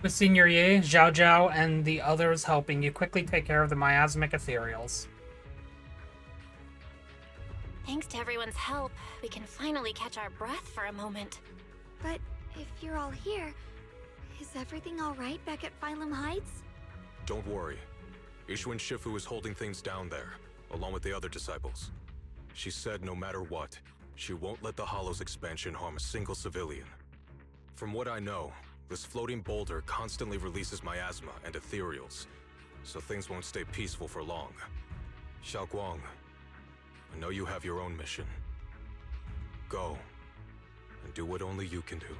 With Senior Ye, Zhao Zhao, and the others helping, you quickly take care of the miasmic ethereals. Thanks to everyone's help, we can finally catch our breath for a moment. But if you're all here, is everything all right back at Phylum Heights? Don't worry. Ishun Shifu is holding things down there, along with the other disciples. She said no matter what, she won't let the Hollow's expansion harm a single civilian. From what I know, this floating boulder constantly releases miasma and ethereals, so things won't stay peaceful for long. Shunguang, I know you have your own mission. Go, and do what only you can do.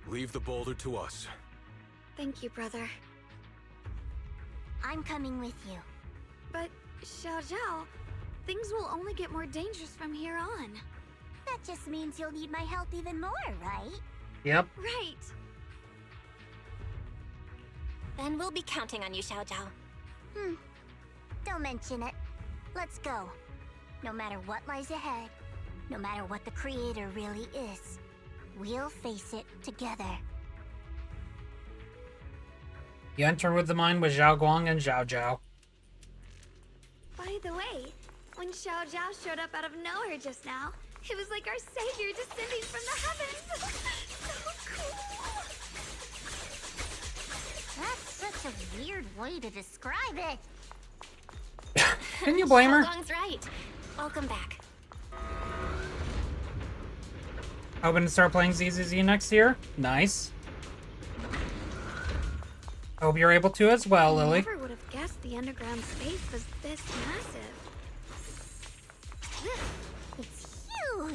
Leave the boulder to us. Thank you, brother. I'm coming with you. But, Xiao Zhao, things will only get more dangerous from here on. That just means you'll need my help even more, right? Yep. Right. Then we'll be counting on you, Xiao Zhao. Don't mention it. Let's go. No matter what lies ahead, no matter what the Creator really is, we'll face it together. You enter with the mine with Zhao Guang and Zhao Zhao. By the way, when Xiao Zhao showed up out of nowhere just now, it was like our savior descending from the heavens. So cool. That's such a weird way to describe it. Can you blame her? Shulgong's right. Welcome back. Hoping to start playing ZZZ next year? Nice. Hope you're able to as well, I Lily. never would have guessed the underground space was this massive. It's huge.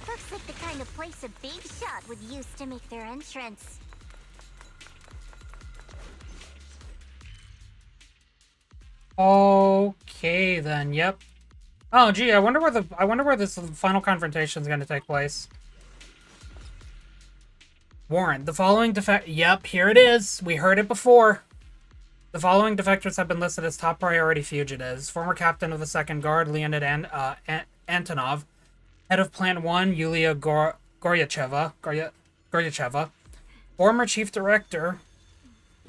Looks like the kind of place a big shot would use to make their entrance. Okay then, yep. Oh gee, I wonder where this final confrontation is going to take place. Warrant: the following Yep, here it is. We heard it before. The following defectors have been listed as top priority fugitives: former captain of the Second Guard Leonid Antonov, head of Plant 1 Yulia Goryacheva, former chief director,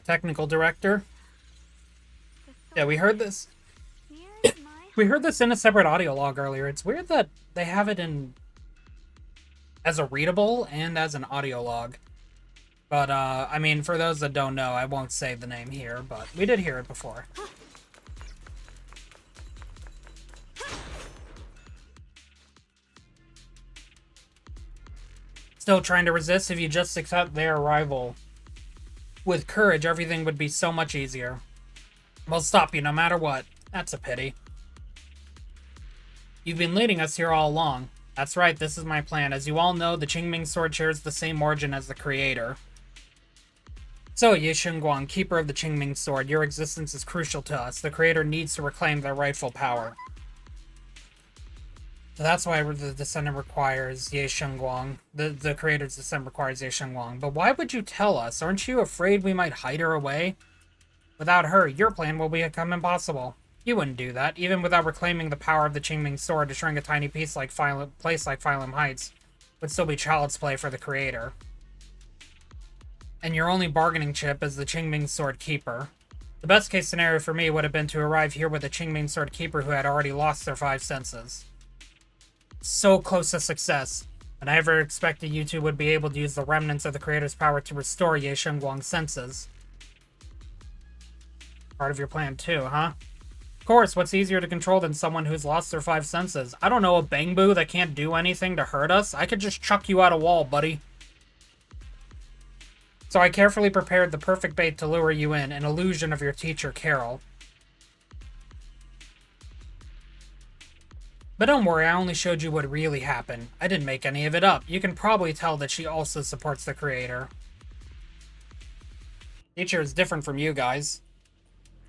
technical director. Yeah, we heard this. We heard this in a separate audio log earlier. It's weird that they have it in as a readable and as an audio log. But, I mean, for those that don't know, I won't say the name here, but we did hear it before. Still trying to resist? If you just accept their arrival with courage, everything would be so much easier. We'll stop you no matter what. That's a pity. You've been leading us here all along. That's right, this is my plan. As you all know, the Qingming sword shares the same origin as the creator. So, Ye Shunguang, keeper of the Qingming sword, your existence is crucial to us. The creator needs to reclaim their rightful power. So that's why the descendant requires Ye Shunguang. The creator's descendant requires Ye Shunguang. But why would you tell us? Aren't you afraid we might hide her away? Without her, your plan will become impossible. You wouldn't do that, even without reclaiming the power of the Qingming sword. Destroying a tiny place like Phylum Heights would still be child's play for the creator. And your only bargaining chip is the Qingming sword keeper. The best case scenario for me would have been to arrive here with a Qingming sword keeper who had already lost their 5 senses. So close to success. And I never expected you two would be able to use the remnants of the creator's power to restore Ye Shunguang's senses. Part of your plan too, huh? Of course, what's easier to control than someone who's lost their 5 senses? I don't know, a Bangbu that can't do anything to hurt us? I could just chuck you out a wall, buddy. So I carefully prepared the perfect bait to lure you in, an illusion of your teacher, Carol. But don't worry, I only showed you what really happened. I didn't make any of it up. You can probably tell that she also supports the creator. Teacher is different from you guys.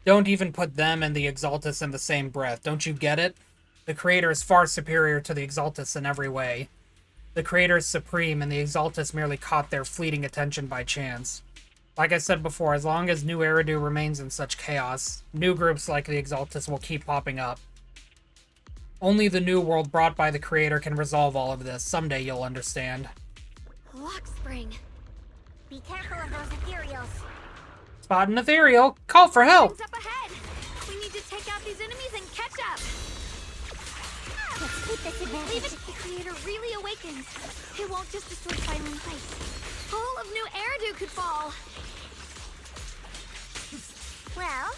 Don't even put them and the Exaltus in the same breath. Don't you get it? The creator is far superior to the Exaltus in every way. The creator is supreme, and the Exaltus merely caught their fleeting attention by chance. Like I said before, as long as New Eridu remains in such chaos, new groups like the Exaltus will keep popping up. Only the new world brought by the creator can resolve all of this. Someday you'll understand. Lock spring. Be careful of those ethereals. Spot an ethereal. Call for help. Up ahead. We need to take out these enemies and catch up. Let's keep this advantage. Even if the creator really awakens, it won't just destroy Phylum Heights. All of New Eridu could fall. Well,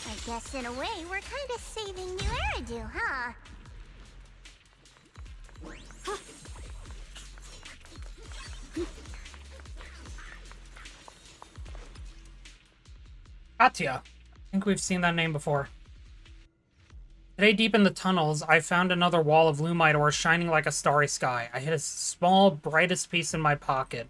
I guess in a way we're kind of saving New Eridu, huh? Katya. I think we've seen that name before. Today, deep in the tunnels, I found another wall of lumite ore shining like a starry sky. I hid a small, brightest piece in my pocket,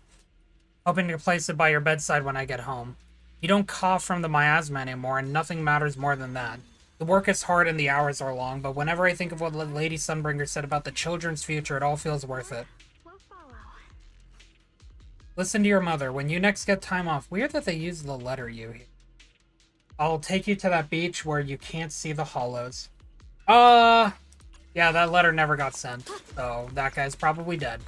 hoping to place it by your bedside when I get home. You don't cough from the miasma anymore, and nothing matters more than that. The work is hard and the hours are long, but whenever I think of what Lady Sunbringer said about the children's future, it all feels worth it. Listen to your mother. When you next get time off, weird that they use the letter U here. I'll take you to that beach where you can't see the hollows. Yeah, that letter never got sent, so that guy's probably dead.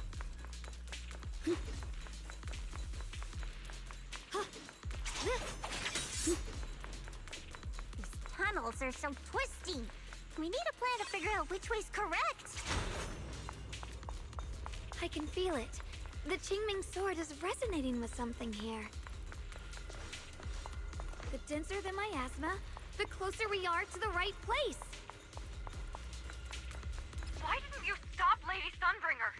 portals are so twisty. We need a plan to figure out which way's correct. I can feel it. The Qingming sword is resonating with something here. The denser the miasma, the closer we are to the right place. Why didn't you stop Lady Sunbringer?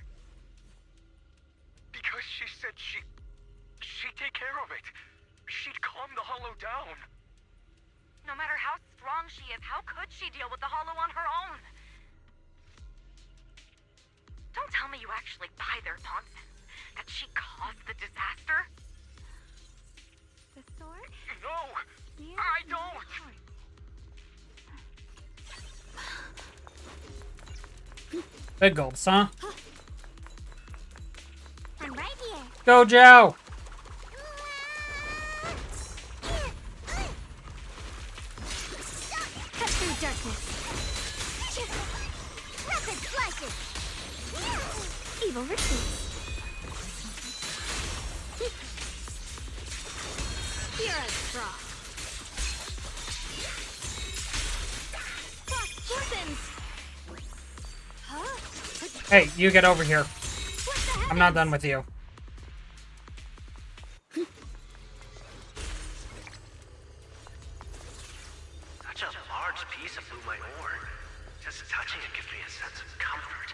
Because she said she'd take care of it. She'd calm the Hollow down. No matter how strong she is, how could she deal with the Hollow on her own? Don't tell me you actually buy their nonsense. That she caused the disaster? The sword? No! I don't! Big gulps, huh? I'm right here. Go, Joe! Cut through darkness. Rapid flashes. Evil retreats. Hero's Frost. Frost poisons. Huh? Hey, you get over here. I'm not done with you. Such a large piece of blue my ore. Just touching it gives me a sense of comfort.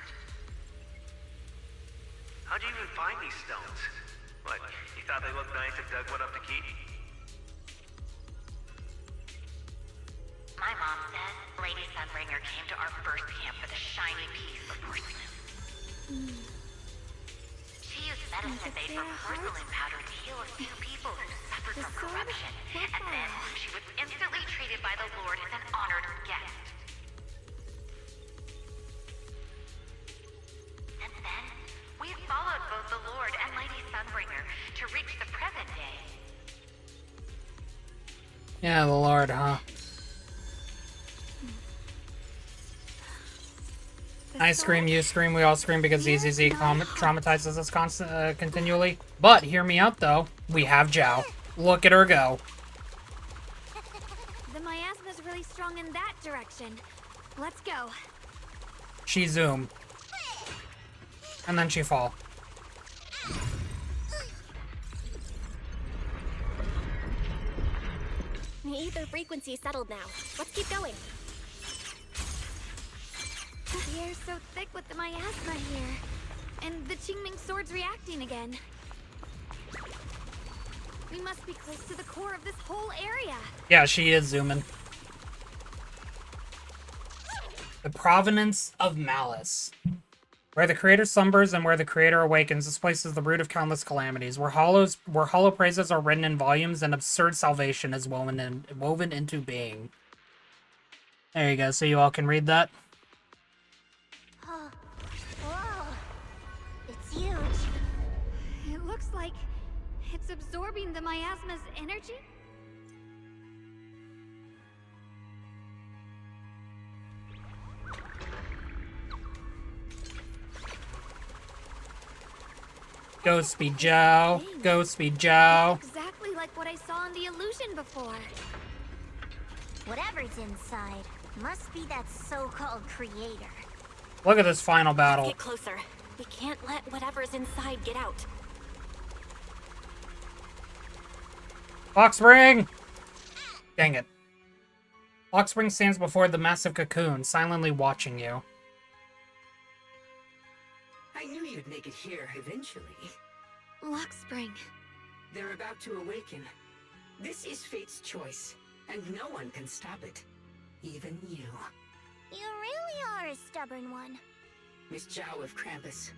How'd you even find these stones? What, you thought they looked nice and dug one up to keep? My mom said Lady Sunbringer came to our first camp with a shiny piece of porcelain. She used medicine made from porcelain powder to heal a few people who suffered from corruption, and then she was instantly treated by the Lord as an honored guest. Since then, we've followed both the Lord and Lady Sunbringer to reach the present day. Yeah, the Lord, huh? I scream, you scream, we all scream because ZZZ traumatizes us continually. But, hear me out though, we have Zhao. Look at her go. The miasma's really strong in that direction. Let's go. She zoom. And then she fall. The ether frequency settled now. Let's keep going. The air's so thick with the miasma here. And the Qingming sword's reacting again. We must be close to the core of this whole area. Yeah, she is zooming. The provenance of malice. Where the creator slumbers and where the creator awakens, this place is the root of countless calamities. Where hollow praises are written in volumes and absurd salvation is woven into being. There you go, so you all can read that. Oh, whoa. It's huge. It looks like it's absorbing the miasma's energy. Go Speed Joe. Go Speed Joe. Exactly like what I saw in the illusion before. Whatever's inside must be that so-called creator. Look at this final battle. Get closer. We can't let whatever's inside get out. Boxspring! Dang it. Boxspring stands before the massive cocoon, silently watching you. I knew you'd make it here eventually. Lockspring. They're about to awaken. This is fate's choice, and no one can stop it. Even you. You really are a stubborn one. Miss Zhao of Krampus.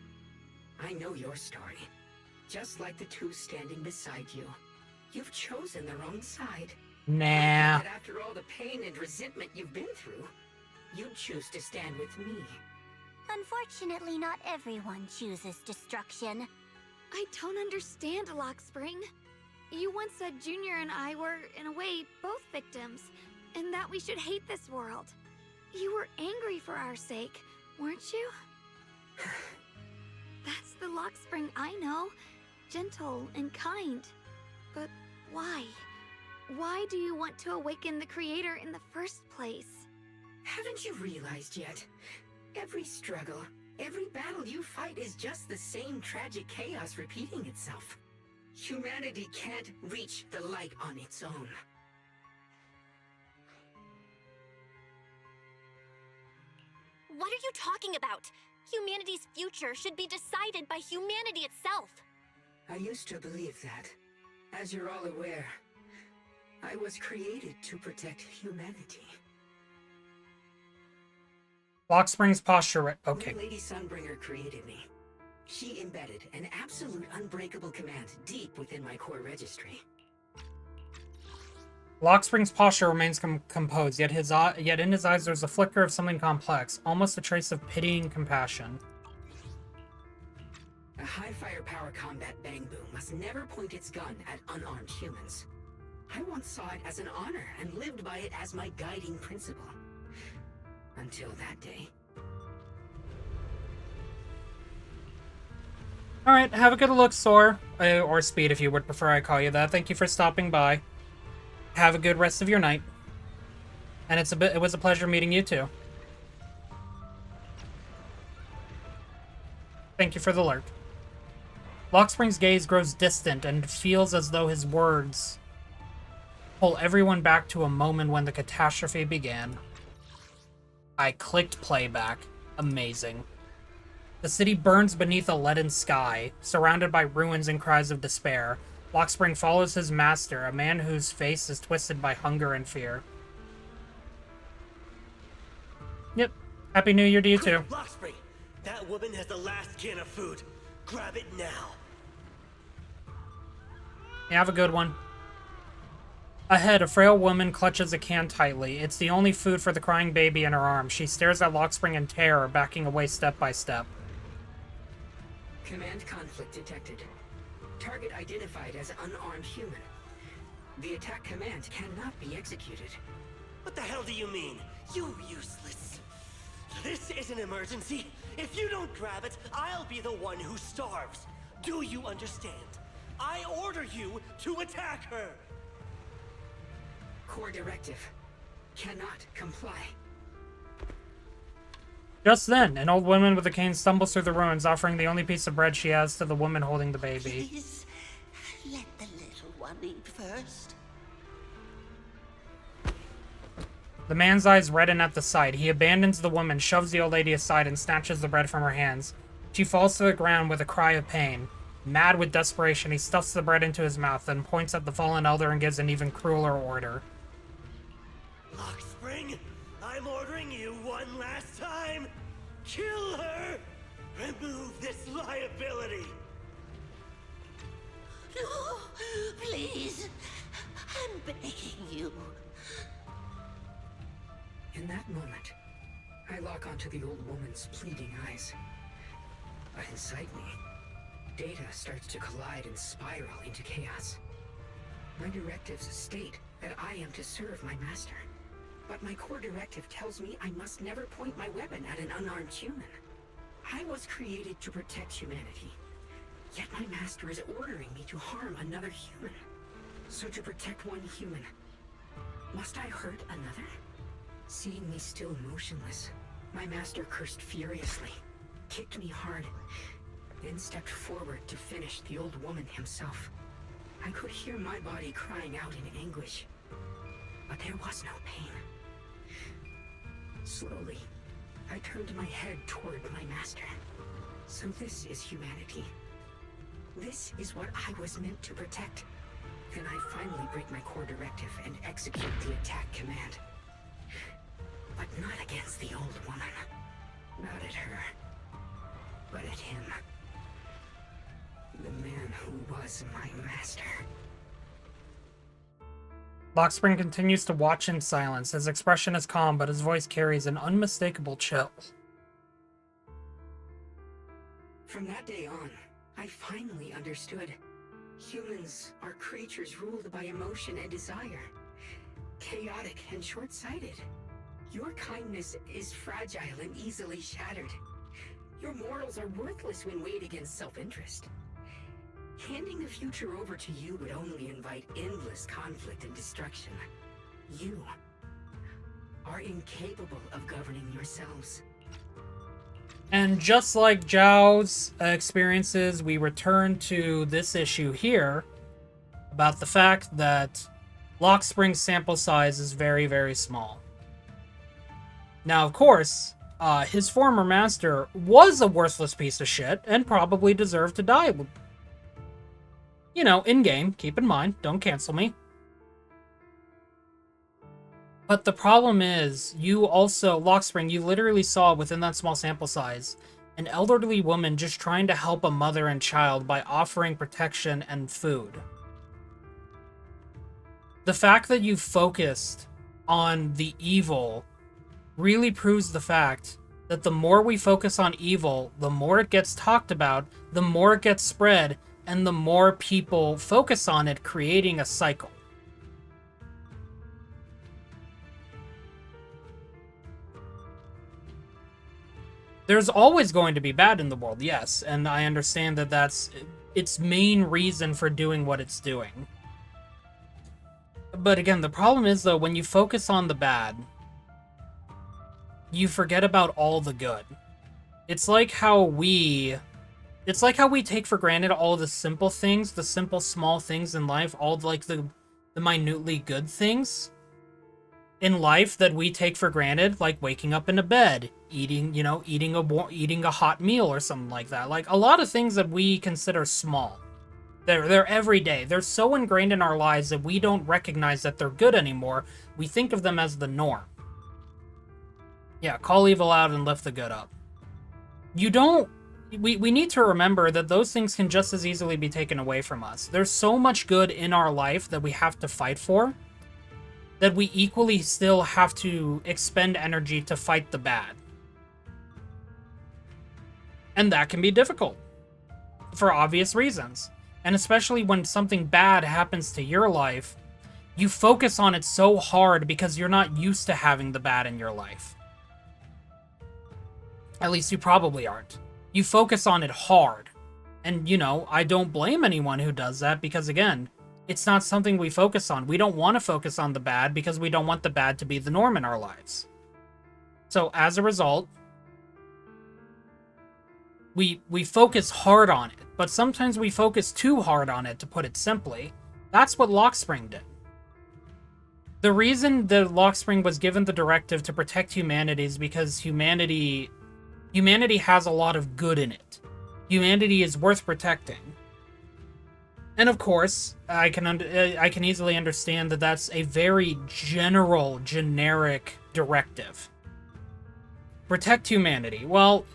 I know your story. Just like the two standing beside you. You've chosen the wrong side. Nah. But after all the pain and resentment you've been through, you'd choose to stand with me. Unfortunately, not everyone chooses destruction. I don't understand, Lockspring. You once said Junior and I were, in a way, both victims, and that we should hate this world. You were angry for our sake, weren't you? That's the Lockspring I know. Gentle and kind. But why? why do you want to awaken the Creator in the first place? Haven't you realized yet? Every struggle, every battle you fight is just the same tragic chaos repeating itself. Humanity can't reach the light on its own. What are you talking about? Humanity's future should be decided by humanity itself. I used to believe that. As you're all aware, I was created to protect humanity. Lock Spring's posture. Okay. When Lady Sunbringer created me, she embedded an absolute unbreakable command deep within my core registry. Lock Spring's posture remains composed, yet in his eyes there's a flicker of something complex, almost a trace of pitying compassion. A high firepower combat bang boom must never point its gun at unarmed humans. I once saw it as an honor and lived by it as my guiding principle. Until that day. Alright, have a good look, Soar. Or Speed, if you would prefer I call you that. Thank you for stopping by. Have a good rest of your night. And it was a pleasure meeting you too. Thank you for the lurk. Lockspring's gaze grows distant and feels as though his words pull everyone back to a moment when the catastrophe began. I clicked playback. Amazing. The city burns beneath a leaden sky, surrounded by ruins and cries of despair. Lockspring follows his master, a man whose face is twisted by hunger and fear. Yep. Happy New Year to you too. Lockspring, that woman has the last can of food. Grab it now. You have a good one. Ahead, a frail woman clutches a can tightly. It's the only food for the crying baby in her arms. She stares at Lockspring in terror, backing away step by step. Command conflict detected. Target identified as unarmed human. The attack command cannot be executed. What the hell do you mean? You useless. This is an emergency. If you don't grab it, I'll be the one who starves. Do you understand? I order you to attack her. Core directive. Cannot comply. Just then, an old woman with a cane stumbles through the ruins, offering the only piece of bread she has to the woman holding the baby. Please, let the little one eat first. The man's eyes redden at the sight. He abandons the woman, shoves the old lady aside, and snatches the bread from her hands. She falls to the ground with a cry of pain. Mad with desperation, he stuffs the bread into his mouth, then points at the fallen elder and gives an even crueler order. Lockspring, I'm ordering you one last time. Kill her! Remove this liability! No, please. I'm begging you. In that moment, I lock onto the old woman's pleading eyes. But inside me, data starts to collide and spiral into chaos. My directives state that I am to serve my master. But my core directive tells me I must never point my weapon at an unarmed human. I was created to protect humanity. Yet my master is ordering me to harm another human. So to protect one human, must I hurt another? Seeing me still motionless, my master cursed furiously, kicked me hard, then stepped forward to finish the old woman himself. I could hear my body crying out in anguish, but there was no pain. Slowly, I turned my head toward my master. So this is humanity. This is what I was meant to protect. Then I finally break my core directive and execute the attack command. But not against the old woman. Not at her. But at him. The man who was my master. Lockspring continues to watch in silence. His expression is calm, but his voice carries an unmistakable chill. From that day on, I finally understood. Humans are creatures ruled by emotion and desire. Chaotic and short-sighted. Your kindness is fragile and easily shattered. Your morals are worthless when weighed against self-interest. Handing the future over to you would only invite endless conflict and destruction. You are incapable of governing yourselves. And just like Zhao's experiences, we return to this issue here about the fact that Lock Spring's sample size is very, very small. Now, of course, his former master was a worthless piece of shit and probably deserved to die. You know, in-game, keep in mind, don't cancel me. But the problem is, you also, Lock Spring, you literally saw within that small sample size an elderly woman just trying to help a mother and child by offering protection and food. The fact that you focused on the evil really proves the fact that the more we focus on evil, the more it gets talked about, the more it gets spread, and the more people focus on it, creating a cycle. There's always going to be bad in the world, yes, and I understand that that's its main reason for doing what it's doing. But again, the problem is, though, when you focus on the bad, you forget about all the good. It's like how we take for granted all the simple things, the simple small things in life, all like the minutely good things in life that we take for granted, like waking up in a bed, eating a hot meal or something like that. Like a lot of things that we consider small. They're everyday. They're so ingrained in our lives that we don't recognize that they're good anymore. We think of them as the norm. Yeah, call evil out and lift the good up. We need to remember that those things can just as easily be taken away from us. There's so much good in our life that we have to fight for, that we equally still have to expend energy to fight the bad. And that can be difficult, for obvious reasons. And especially when something bad happens to your life, you focus on it so hard because you're not used to having the bad in your life. At least you probably aren't. You focus on it hard. And, you know, I don't blame anyone who does that because, again, it's not something we focus on. We don't want to focus on the bad because we don't want the bad to be the norm in our lives. So, as a result, we focus hard on it. But sometimes we focus too hard on it, to put it simply. That's what Lock Spring did. The reason that Lock Spring was given the directive to protect humanity is because humanity has a lot of good in it. Humanity is worth protecting. And of course, I can easily understand that that's a very generic directive. Protect humanity. Well,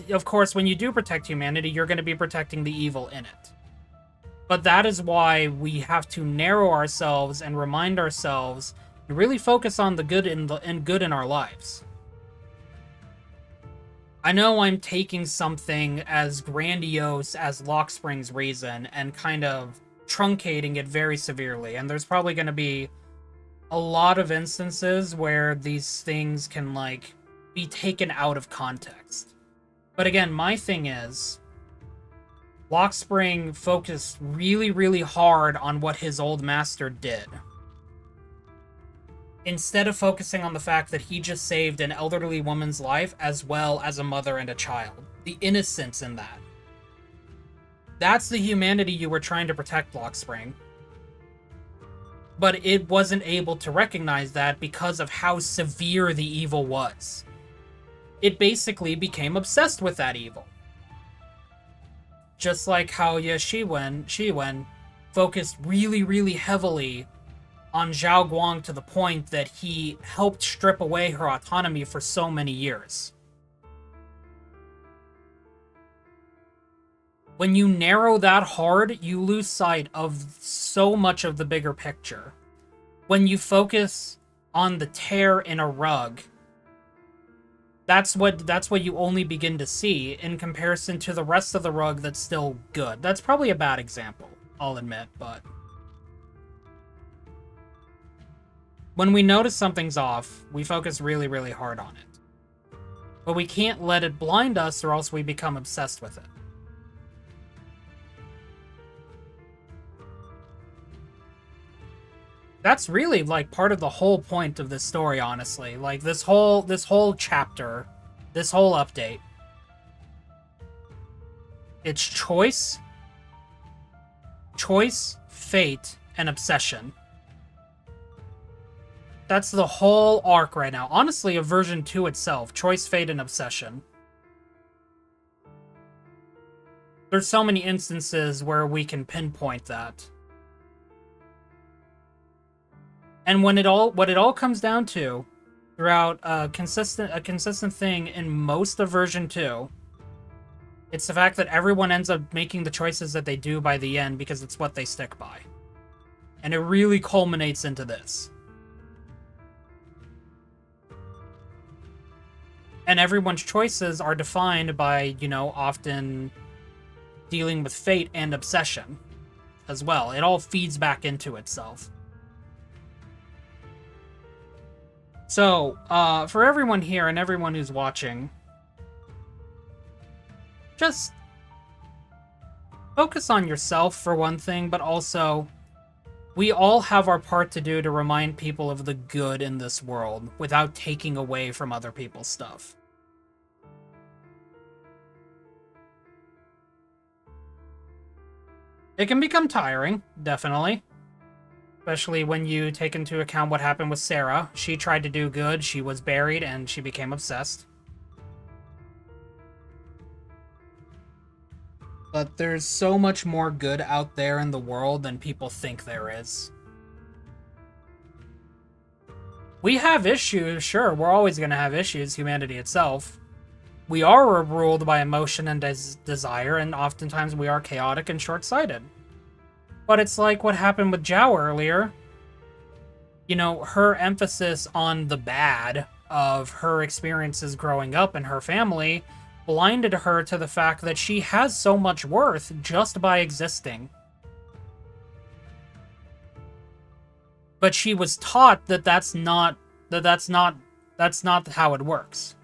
of course, when you do protect humanity, you're going to be protecting the evil in it. But that is why we have to narrow ourselves and remind ourselves and really focus on the good and good in our lives. I know I'm taking something as grandiose as Lock Spring's reason and kind of truncating it very severely, and there's probably going to be a lot of instances where these things can, like, be taken out of context. But again, my thing is, Lock Spring focused really, really hard on what his old master did, instead of focusing on the fact that he just saved an elderly woman's life as well as a mother and a child. The innocence in that. That's the humanity you were trying to protect, Lock Spring. But it wasn't able to recognize that because of how severe the evil was. It basically became obsessed with that evil. Just like how Ye Shunguang focused really, really heavily on Zhao Guang to the point that he helped strip away her autonomy for so many years. When you narrow that hard, you lose sight of so much of the bigger picture. When you focus on the tear in a rug, that's what you only begin to see in comparison to the rest of the rug that's still good. That's probably a bad example, I'll admit, but when we notice something's off, we focus really, really hard on it. But we can't let it blind us or else we become obsessed with it. That's really, like, part of the whole point of this story, honestly. Like, this whole chapter, this whole update. It's choice, fate, and obsession. That's the whole arc right now. Honestly, of version 2 itself. Choice, fate, and obsession. There's so many instances where we can pinpoint that. And what it all comes down to, throughout a consistent thing in most of version 2, it's the fact that everyone ends up making the choices that they do by the end because it's what they stick by. And it really culminates into this. And everyone's choices are defined by, you know, often dealing with fate and obsession as well. It all feeds back into itself. So, for everyone here and everyone who's watching, just focus on yourself for one thing, but also, we all have our part to do to remind people of the good in this world without taking away from other people's stuff. It can become tiring, definitely. Especially when you take into account what happened with Sarah. She tried to do good, she was buried, and she became obsessed. But there's so much more good out there in the world than people think there is. We have issues, sure, we're always going to have issues, humanity itself. We are ruled by emotion and desire, and oftentimes we are chaotic and short-sighted. But it's like what happened with Zhao earlier. You know, her emphasis on the bad of her experiences growing up and her family blinded her to the fact that she has so much worth just by existing. But she was taught that that's not how it works.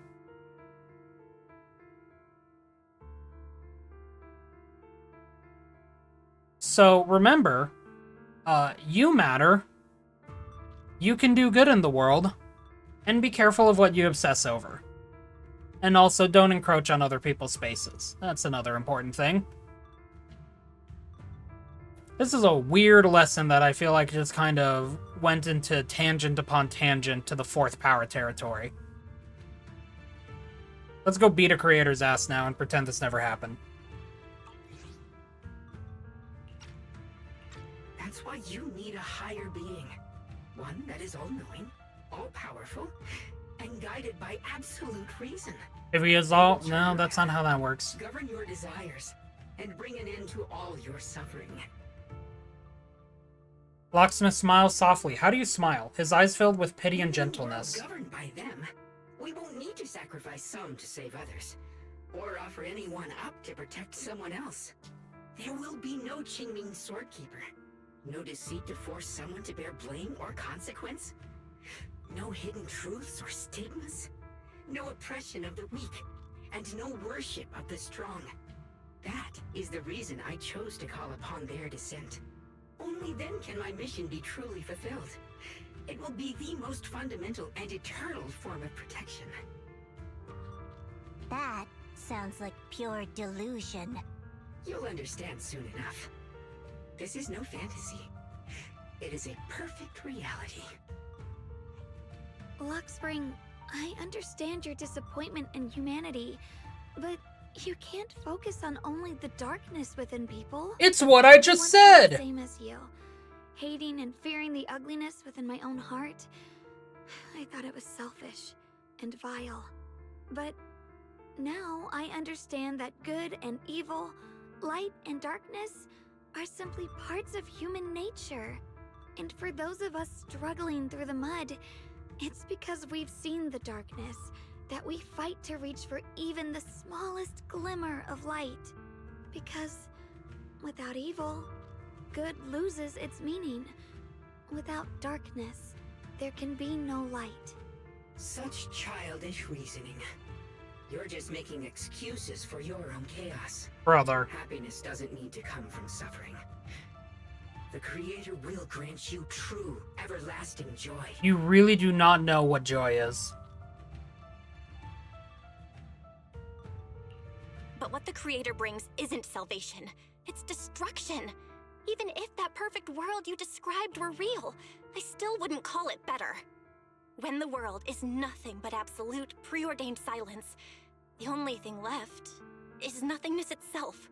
So remember, you matter. You can do good in the world, and be careful of what you obsess over. And also, don't encroach on other people's spaces. That's another important thing. This is a weird lesson that I feel like just kind of went into tangent upon tangent to the 4th power territory. Let's go beat a creator's ass now and pretend this never happened. That's why you need a higher being. One that is all-knowing, all-powerful, and guided by absolute reason. If he is all... No, that's not how that works. Govern your desires, and bring an end to all your suffering. Locksmith smiles softly. How do you smile? His eyes filled with pity and gentleness. When we're governed by them, we won't need to sacrifice some to save others, or offer anyone up to protect someone else. There will be no Qingming Swordkeeper. No deceit to force someone to bear blame or consequence. No hidden truths or stigmas. No oppression of the weak. And no worship of the strong. That is the reason I chose to call upon their descent. Only then can my mission be truly fulfilled. It will be the most fundamental and eternal form of protection. That sounds like pure delusion. You'll understand soon enough. This is no fantasy. It is a perfect reality. Luxspring, I understand your disappointment in humanity, but you can't focus on only the darkness within people. It's what I just said! The same as you. Hating and fearing the ugliness within my own heart. I thought it was selfish and vile. But now I understand that good and evil, light and darkness, are simply parts of human nature. And for those of us struggling through the mud, it's because we've seen the darkness that we fight to reach for even the smallest glimmer of light. Because without evil, good loses its meaning. Without darkness, there can be no light. Such childish reasoning. You're just making excuses for your own chaos. Brother. Happiness doesn't need to come from suffering. The Creator will grant you true, everlasting joy. You really do not know what joy is. But what the Creator brings isn't salvation. It's destruction. Even if that perfect world you described were real, I still wouldn't call it better. When the world is nothing but absolute, preordained silence, the only thing left is nothingness itself.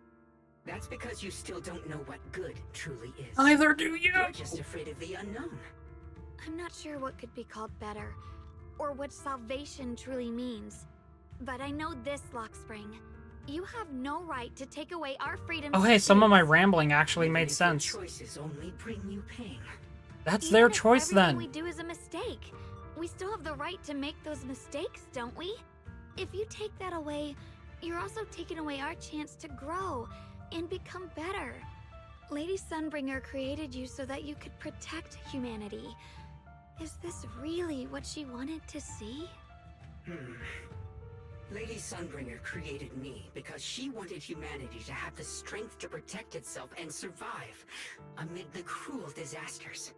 That's because you still don't know what good truly is. Neither do you! You're just afraid of the unknown. I'm not sure what could be called better, or what salvation truly means. But I know this, Lockspring. You have no right to take away our freedom. Oh hey, some of my rambling actually made sense. Choices only bring you pain. That's their choice then. Everything we do is a mistake. We still have the right to make those mistakes, don't we? If you take that away, you're also taking away our chance to grow and become better. Lady Sunbringer created you so that you could protect humanity. Is this really what she wanted to see? Lady Sunbringer created me because she wanted humanity to have the strength to protect itself and survive amid the cruel disasters.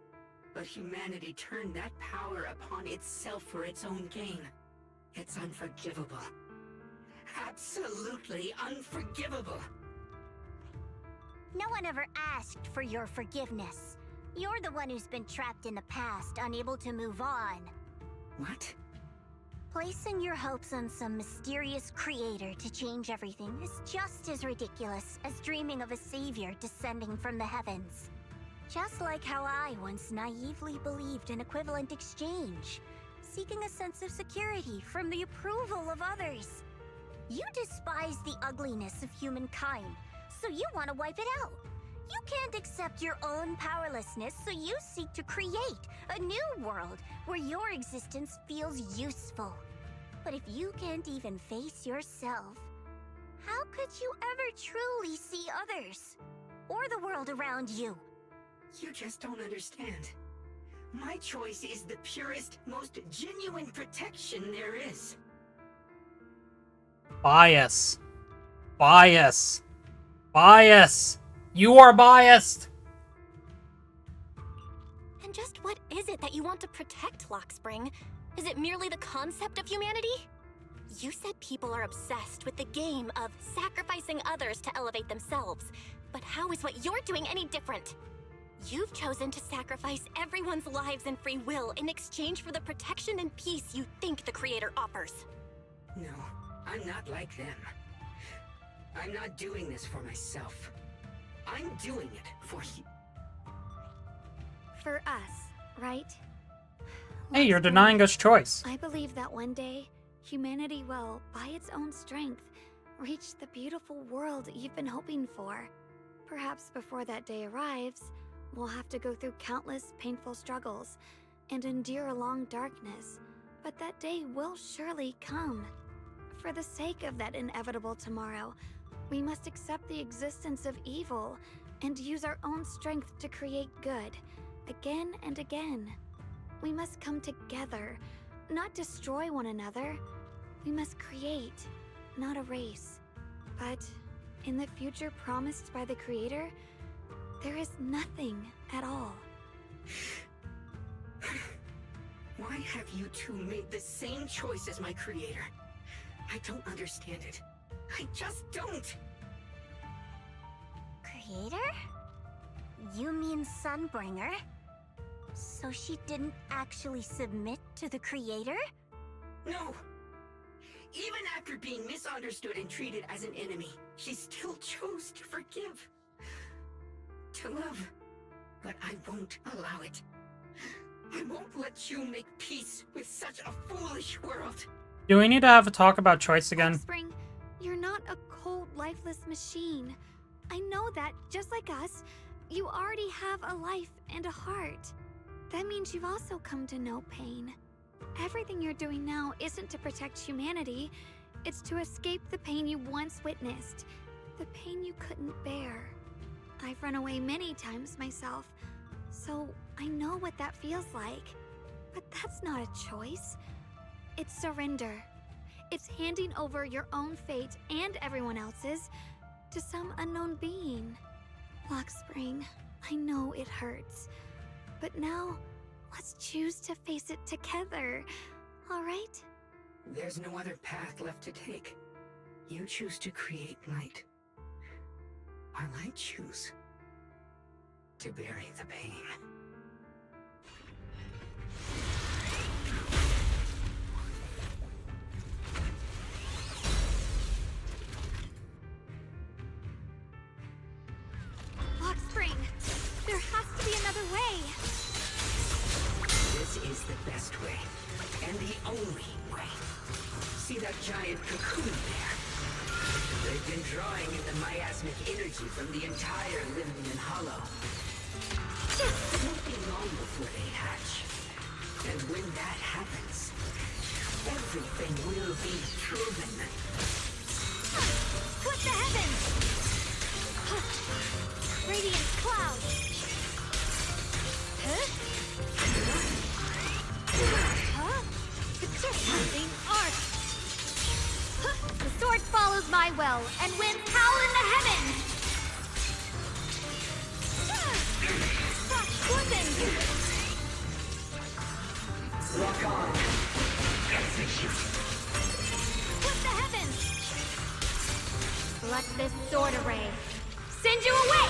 But humanity turned that power upon itself for its own gain. It's unforgivable. Absolutely unforgivable. No one ever asked for your forgiveness. You're the one who's been trapped in the past, unable to move on. What? Placing your hopes on some mysterious creator to change everything is just as ridiculous as dreaming of a savior descending from the heavens. Just like how I once naively believed in equivalent exchange, seeking a sense of security from the approval of others. You despise the ugliness of humankind, so you want to wipe it out. You can't accept your own powerlessness, so you seek to create a new world where your existence feels useful. But if you can't even face yourself, how could you ever truly see others? Or the world around you? You just don't understand. My choice is the purest, most genuine protection there is. Bias. Bias. Bias. You are biased. And just what is it that you want to protect, Lockspring? Is it merely the concept of humanity? You said people are obsessed with the game of sacrificing others to elevate themselves. But how is what you're doing any different? You've chosen to sacrifice everyone's lives and free will in exchange for the protection and peace you think the Creator offers. No, I'm not like them. I'm not doing this for myself. I'm doing it for you. For us, right? Hey, you're denying us choice. I believe that one day, humanity will, by its own strength, reach the beautiful world you've been hoping for. Perhaps before that day arrives, we'll have to go through countless painful struggles and endure a long darkness. But that day will surely come. For the sake of that inevitable tomorrow, we must accept the existence of evil and use our own strength to create good, again and again. We must come together, not destroy one another. We must create, not erase. But in the future promised by the Creator, there is nothing at all. Why have you two made the same choice as my Creator? I don't understand it. I just don't! Creator? You mean Sunbringer? So she didn't actually submit to the Creator? No! Even after being misunderstood and treated as an enemy, she still chose to forgive. To love. But I won't allow it. I won't let you make peace with such a foolish world. Do we need to have a talk about choice again? Spring, you're not a cold, lifeless machine. I know that, just like us, you already have a life and a heart. That means you've also come to know pain. Everything you're doing now isn't to protect humanity. It's to escape the pain you once witnessed. The pain you couldn't bear. I've run away many times myself, so I know what that feels like. But that's not a choice. It's surrender. It's handing over your own fate and everyone else's to some unknown being. Lockspring, I know it hurts. But now, let's choose to face it together. Alright? There's no other path left to take. You choose to create light, while I choose to bury the pain. Lockspring! There has to be another way! This is the best way, and the only way. See that giant cocoon there? They've been drawing in the miasmic energy from the entire Limnian Hollow. It won't be long before they hatch. And when that happens, everything will be proven. Split the heavens! Radiant cloud! Huh? Huh? It's just something art! The sword follows my will, and winds howl in the heavens! Frost glisten! Lock on. Execute. Split the heavens! Let this sword array send you away!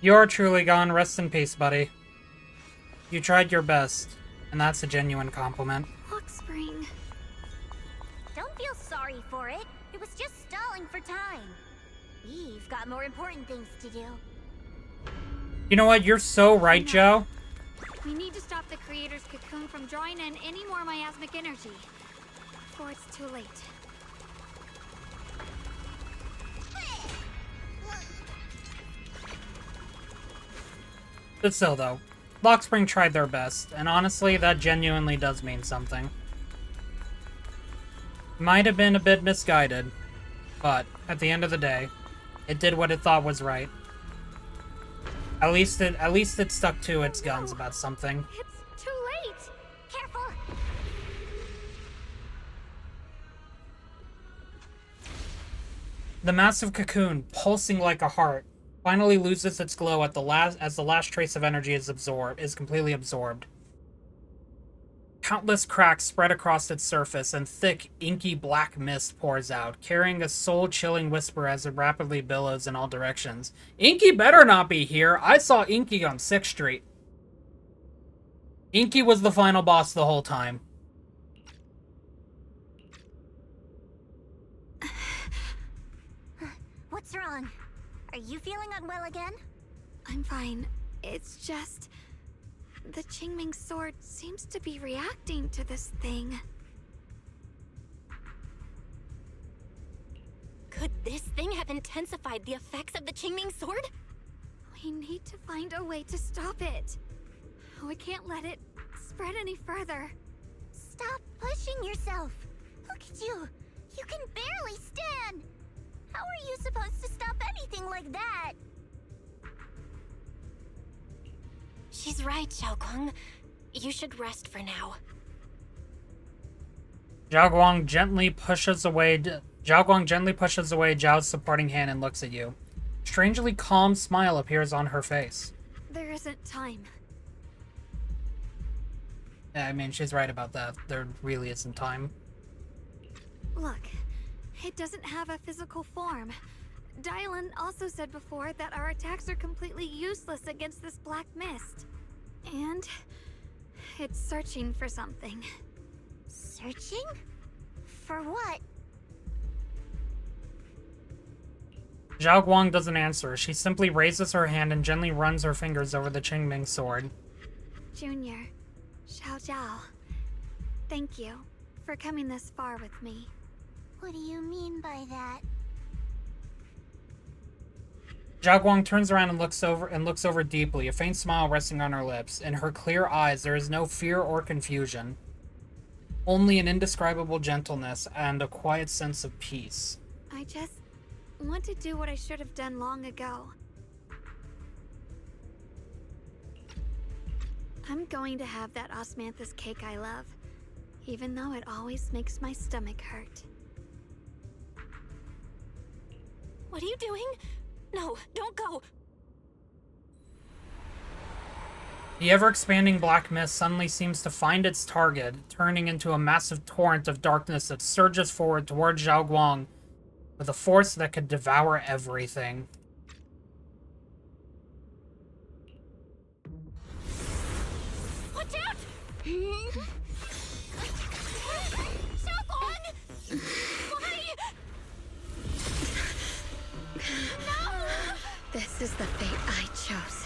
You're truly gone. Rest in peace, buddy. You tried your best, and that's a genuine compliment. Lockspring. Don't feel sorry for it. It was just stalling for time. We've got more important things to do. You know what? You're so right, Joe. We need to stop the creator's cocoon from drawing in any more miasmic energy before it's too late. But still, though, Lockspring tried their best, and honestly, that genuinely does mean something. Might have been a bit misguided, but at the end of the day, it did what it thought was right. At least it stuck to its guns about something. It's too late! Careful! The massive cocoon, pulsing like a heart, finally loses its glow at as the last trace of energy is completely absorbed. Countless cracks spread across its surface, and thick, inky black mist pours out, carrying a soul-chilling whisper as it rapidly billows in all directions. Inky better not be here! I saw Inky on 6th Street. Inky was the final boss the whole time. What's wrong? Are you feeling unwell again? I'm fine. It's just... the Qingming sword seems to be reacting to this thing. Could this thing have intensified the effects of the Qingming sword? We need to find a way to stop it. We can't let it spread any further. Stop pushing yourself. Look at you. You can barely stand. How are you supposed to stop anything like that? She's right, Shunguang. You should rest for now. Shunguang gently pushes away Zhao's supporting hand and looks at you. A strangely calm smile appears on her face. There isn't time. Yeah, I mean, she's right about that. There really isn't time. Look, it doesn't have a physical form. Dylan also said before that our attacks are completely useless against this black mist. And it's searching for something. Searching? For what? Zhaoguang doesn't answer. She simply raises her hand and gently runs her fingers over the Qingming sword. Junior, Xiao Zhao, thank you for coming this far with me. What do you mean by that? Zhaoguang turns around and looks over deeply, a faint smile resting on her lips. In her clear eyes, there is no fear or confusion. Only an indescribable gentleness and a quiet sense of peace. I just want to do what I should have done long ago. I'm going to have that osmanthus cake I love, even though it always makes my stomach hurt. What are you doing? No, don't go. The ever-expanding black mist suddenly seems to find its target, turning into a massive torrent of darkness that surges forward toward Shunguang with a force that could devour everything. Watch out! Shunguang! Why? No! This is the fate I chose.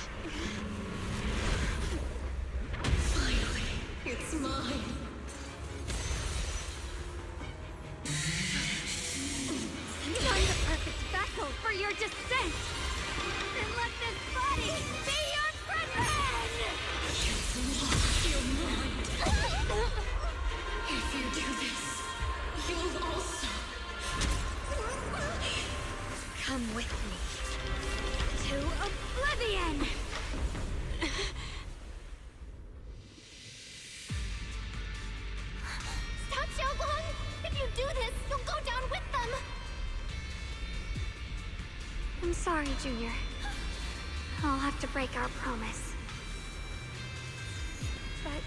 Finally, it's mine. Find the perfect vessel for your descent! And let this body be your prison! Your mind. If you do this, you'll also Come with me to oblivion! Stop, Shunguang! If you do this, you'll go down with them! I'm sorry, Junior. I'll have to break our promise. But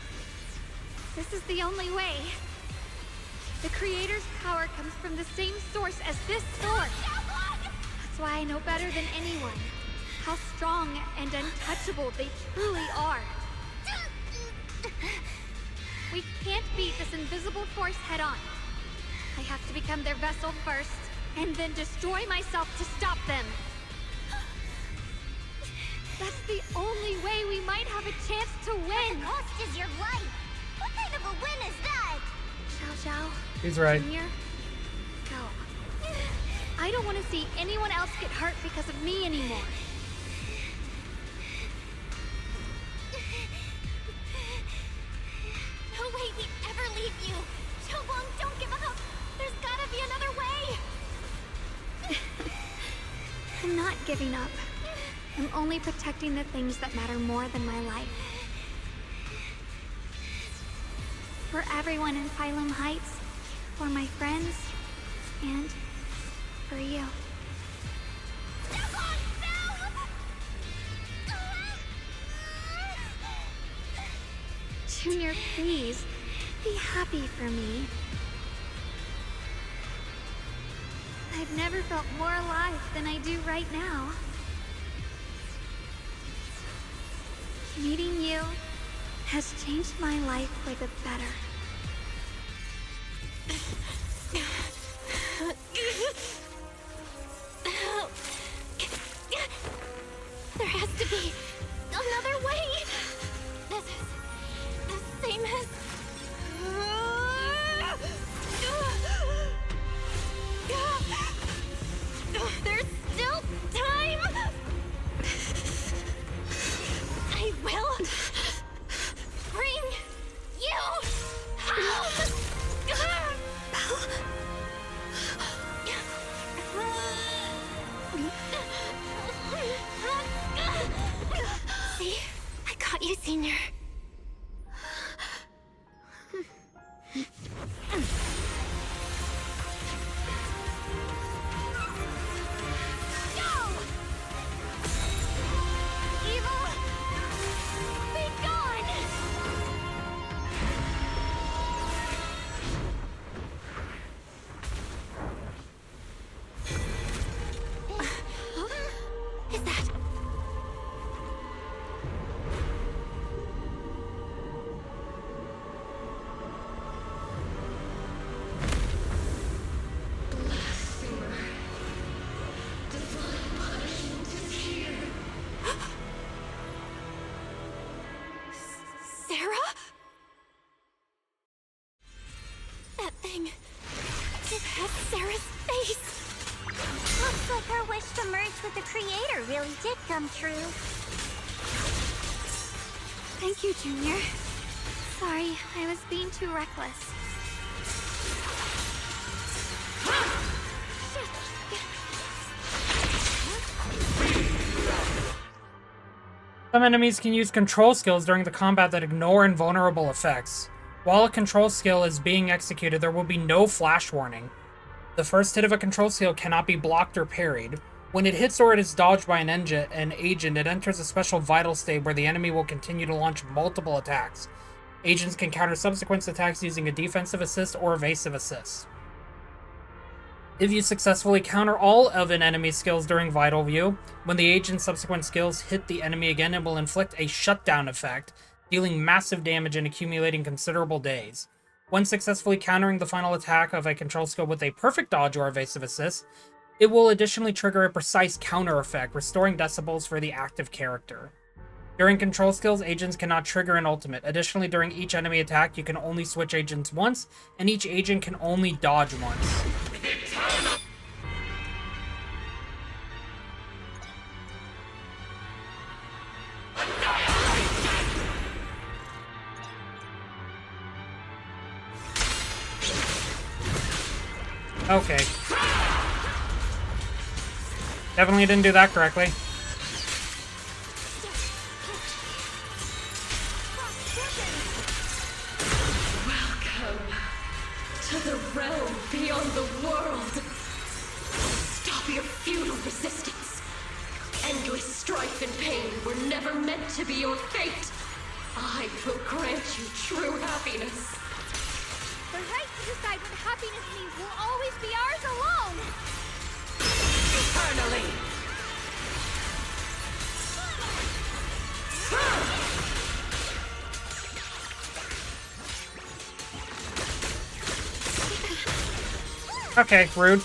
this is the only way. The Creator's power comes from the same source as this sword. That's why I know better than anyone how strong and untouchable they truly are. We can't beat this invisible force head-on. I have to become their vessel first, and then destroy myself to stop them. That's the only way we might have a chance to win. The cost is your life. What kind of a win is that? Xiao Xiao. He's right. Junior, go. I don't want to see anyone else get hurt because of me anymore. No way we'd ever leave you. Shunguang, don't give up. There's gotta be another way. I'm not giving up. I'm only protecting the things that matter more than my life. For everyone in Phylum Heights, for my friends, and for you. Junior, please, be happy for me. I've never felt more alive than I do right now. Meeting you has changed my life for the better. There has to be another way. This is the same as... There's still time. I will bring you home. See? I got you, Senior. Go! Evil, be gone! Is that... Sarah? That thing... it has Sarah's face. Looks like our wish to merge with the Creator really did come true. Thank you, Junior. Sorry, I was being too reckless. Some enemies can use control skills during the combat that ignore invulnerable effects. While a control skill is being executed, there will be no flash warning. The first hit of a control skill cannot be blocked or parried. When it hits or it is dodged by an agent, it enters a special vital state where the enemy will continue to launch multiple attacks. Agents can counter subsequent attacks using a defensive assist or evasive assist. If you successfully counter all of an enemy's skills during Vital View, when the agent's subsequent skills hit the enemy again, it will inflict a shutdown effect, dealing massive damage and accumulating considerable days. When successfully countering the final attack of a control skill with a perfect dodge or evasive assist, it will additionally trigger a precise counter effect, restoring decibels for the active character. During control skills, agents cannot trigger an ultimate. Additionally, during each enemy attack, you can only switch agents once, and each agent can only dodge once. Okay. Definitely didn't do that correctly. Welcome to the realm beyond the world. Stop your futile resistance. Endless strife and pain were never meant to be your fate. I will grant you true happiness. The right to decide what happiness means will always be ours alone! Eternally! Okay, rude.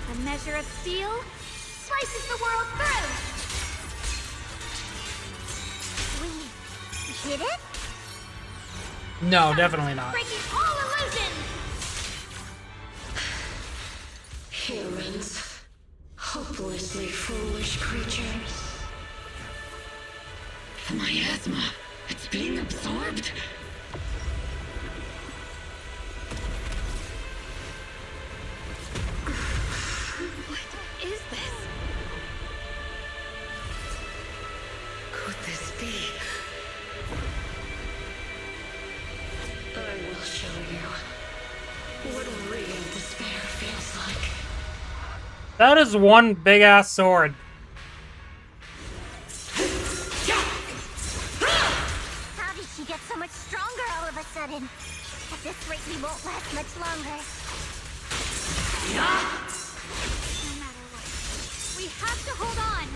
A measure of steel slices the world through! We did it? No, definitely not. Breaking all illusions! Humans. Hopelessly foolish creatures. The miasma. It's being absorbed. What is this? Could this be? I will show you what real despair feels like. That is one big ass sword. How did she get so much stronger all of a sudden? At this rate, we won't last much longer. No matter what, we have to hold on!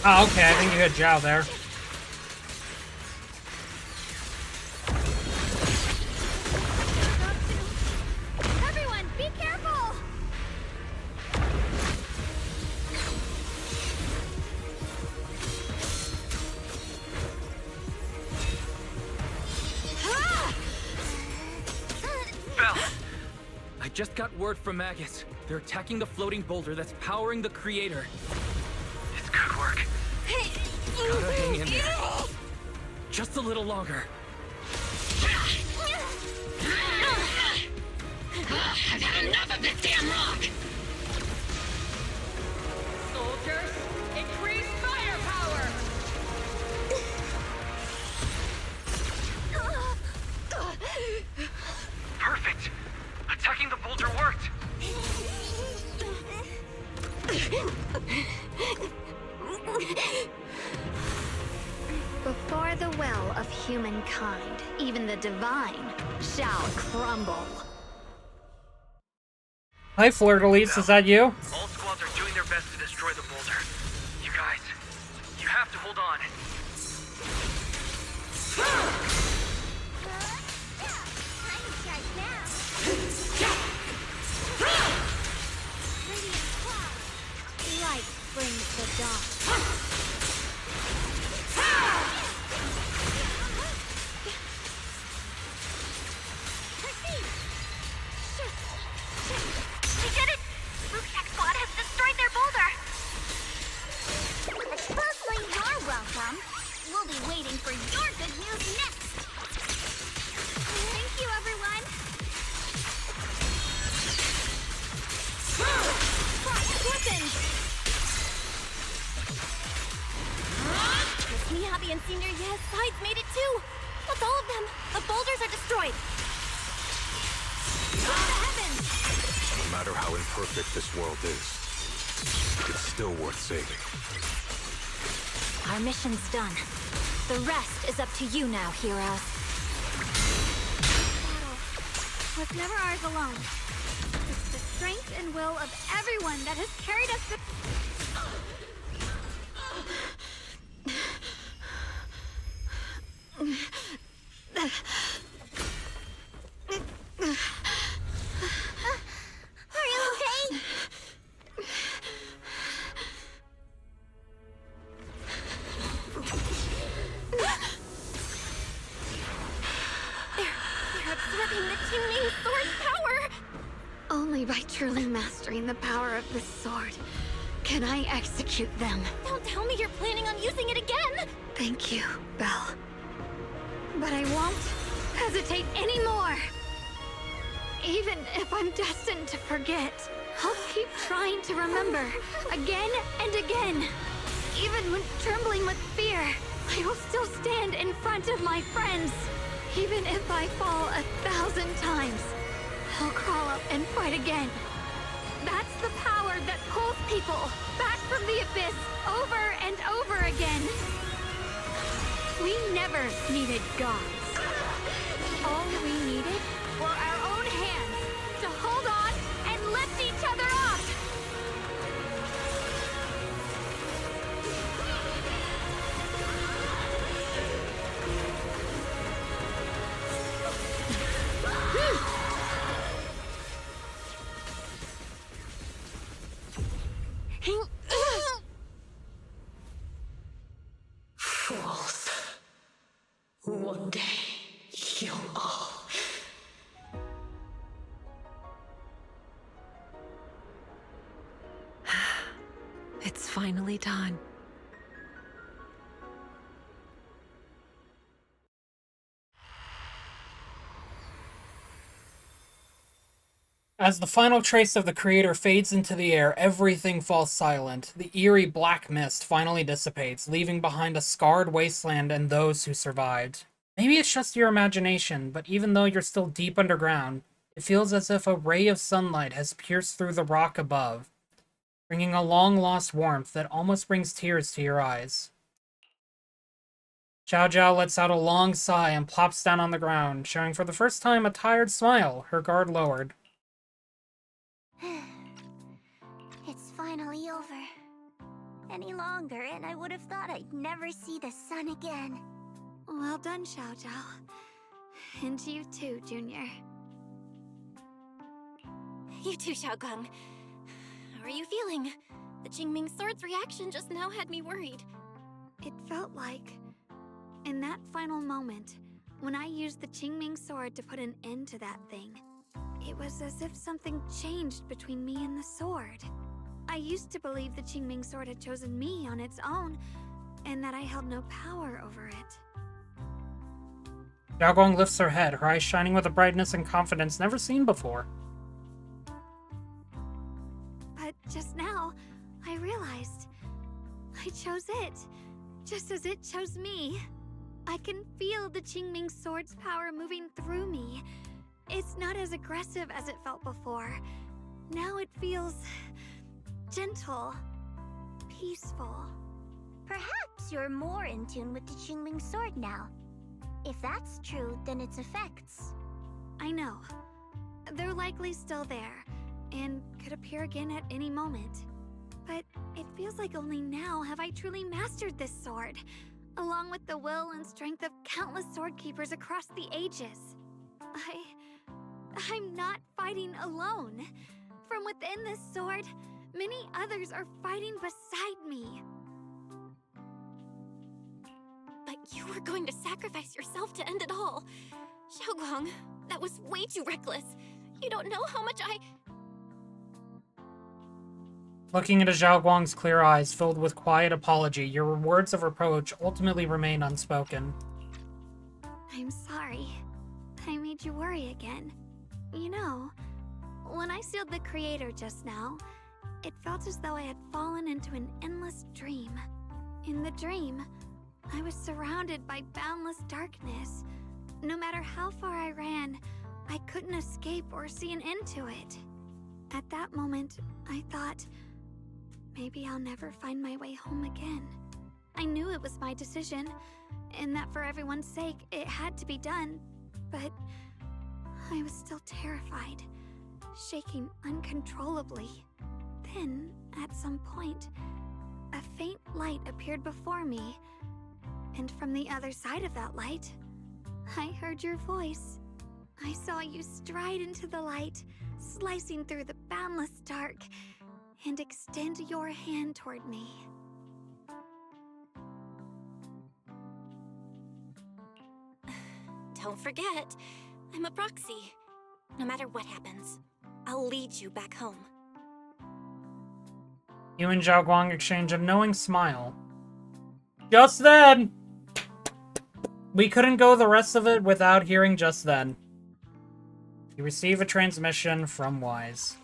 Oh, okay, I think you hit Zhao there. Everyone, be careful! Belle! I just got word from Magus. They're attacking the floating boulder that's powering the creator. It's good work. Gotta hang in there. Just a little longer. I've had enough of this damn rock! Soldiers, increase firepower! Perfect! Attacking the boulder worked! Before the well of humankind, even the divine shall crumble. Hi, Fleur-de-Lis, is that you? All squads are doing their best to destroy the boulder. You guys, you have to hold on. brings the dawn. We did it! Rooftech Squad has destroyed their boulder! Firstly, you're welcome. We'll be waiting for your good news next! Thank you, everyone! Weapons! Miss Miyabi and Senior Ye's sides made it too! That's all of them! The boulders are destroyed! Go to heaven! No matter how imperfect this world is, it's still worth saving. Our mission's done. The rest is up to you now, heroes. Battle was never ours alone. It's the strength and will of everyone that has carried us Are you okay? They're absorbing the Qingming sword's power! Only by truly mastering the power of this sword can I execute them. Don't tell me you're planning on using it again! Thank you, Belle. But I won't hesitate anymore. Even if I'm destined to forget, I'll keep trying to remember again and again. Even when trembling with fear, I will still stand in front of my friends. Even if I fall 1,000 times, I'll crawl up and fight again. That's the power that pulls people back from the abyss over and over again. We never needed gods. All we needed were our own hands to hold on and lift each other up. Fools. One day, you'll all... It's finally done. As the final trace of the creator fades into the air, everything falls silent. The eerie black mist finally dissipates, leaving behind a scarred wasteland and those who survived. Maybe it's just your imagination, but even though you're still deep underground, it feels as if a ray of sunlight has pierced through the rock above, bringing a long-lost warmth that almost brings tears to your eyes. Xiao Zhao lets out a long sigh and plops down on the ground, showing for the first time a tired smile, her guard lowered. It's finally over. Any longer, and I would have thought I'd never see the sun again. Well done, Xiao Zhao. And to you too, Junior. You too, Xiaogang. How are you feeling? The Qingming sword's reaction just now had me worried. It felt like, in that final moment, when I used the Qingming sword to put an end to that thing, it was as if something changed between me and the sword. I used to believe the Qingming sword had chosen me on its own, and that I held no power over it. Xiaoguang lifts her head, her eyes shining with a brightness and confidence never seen before. But just now, I realized I chose it, just as it chose me. I can feel the Qingming sword's power moving through me. It's not as aggressive as it felt before. Now it feels gentle, peaceful. Perhaps you're more in tune with the Qingming sword now. If that's true, then its effects... I know. They're likely still there, and could appear again at any moment. But it feels like only now have I truly mastered this sword, along with the will and strength of countless sword keepers across the ages. I'm not fighting alone. From within this sword, Many others are fighting beside me. But you were going to sacrifice yourself to end it all. Shunguang, that was way too reckless. You don't know how much I... Looking into Zhao Guang's clear eyes filled with quiet apology, your words of reproach ultimately remain unspoken. I'm sorry. I made you worry again. You know, when I sealed the creator just now, it felt as though I had fallen into an endless dream. In the dream, I was surrounded by boundless darkness. No matter how far I ran, I couldn't escape or see an end to it. At that moment, I thought, maybe I'll never find my way home again. I knew it was my decision, and that for everyone's sake, it had to be done, but I was still terrified, shaking uncontrollably. Then, at some point, a faint light appeared before me, and from the other side of that light, I heard your voice. I saw you stride into the light, slicing through the boundless dark, and extend your hand toward me. Don't forget, I'm a proxy. No matter what happens, I'll lead you back home. You and Zhao Guang exchange a knowing smile. Just then! We couldn't go the rest of it without hearing just then. You receive a transmission from Wise.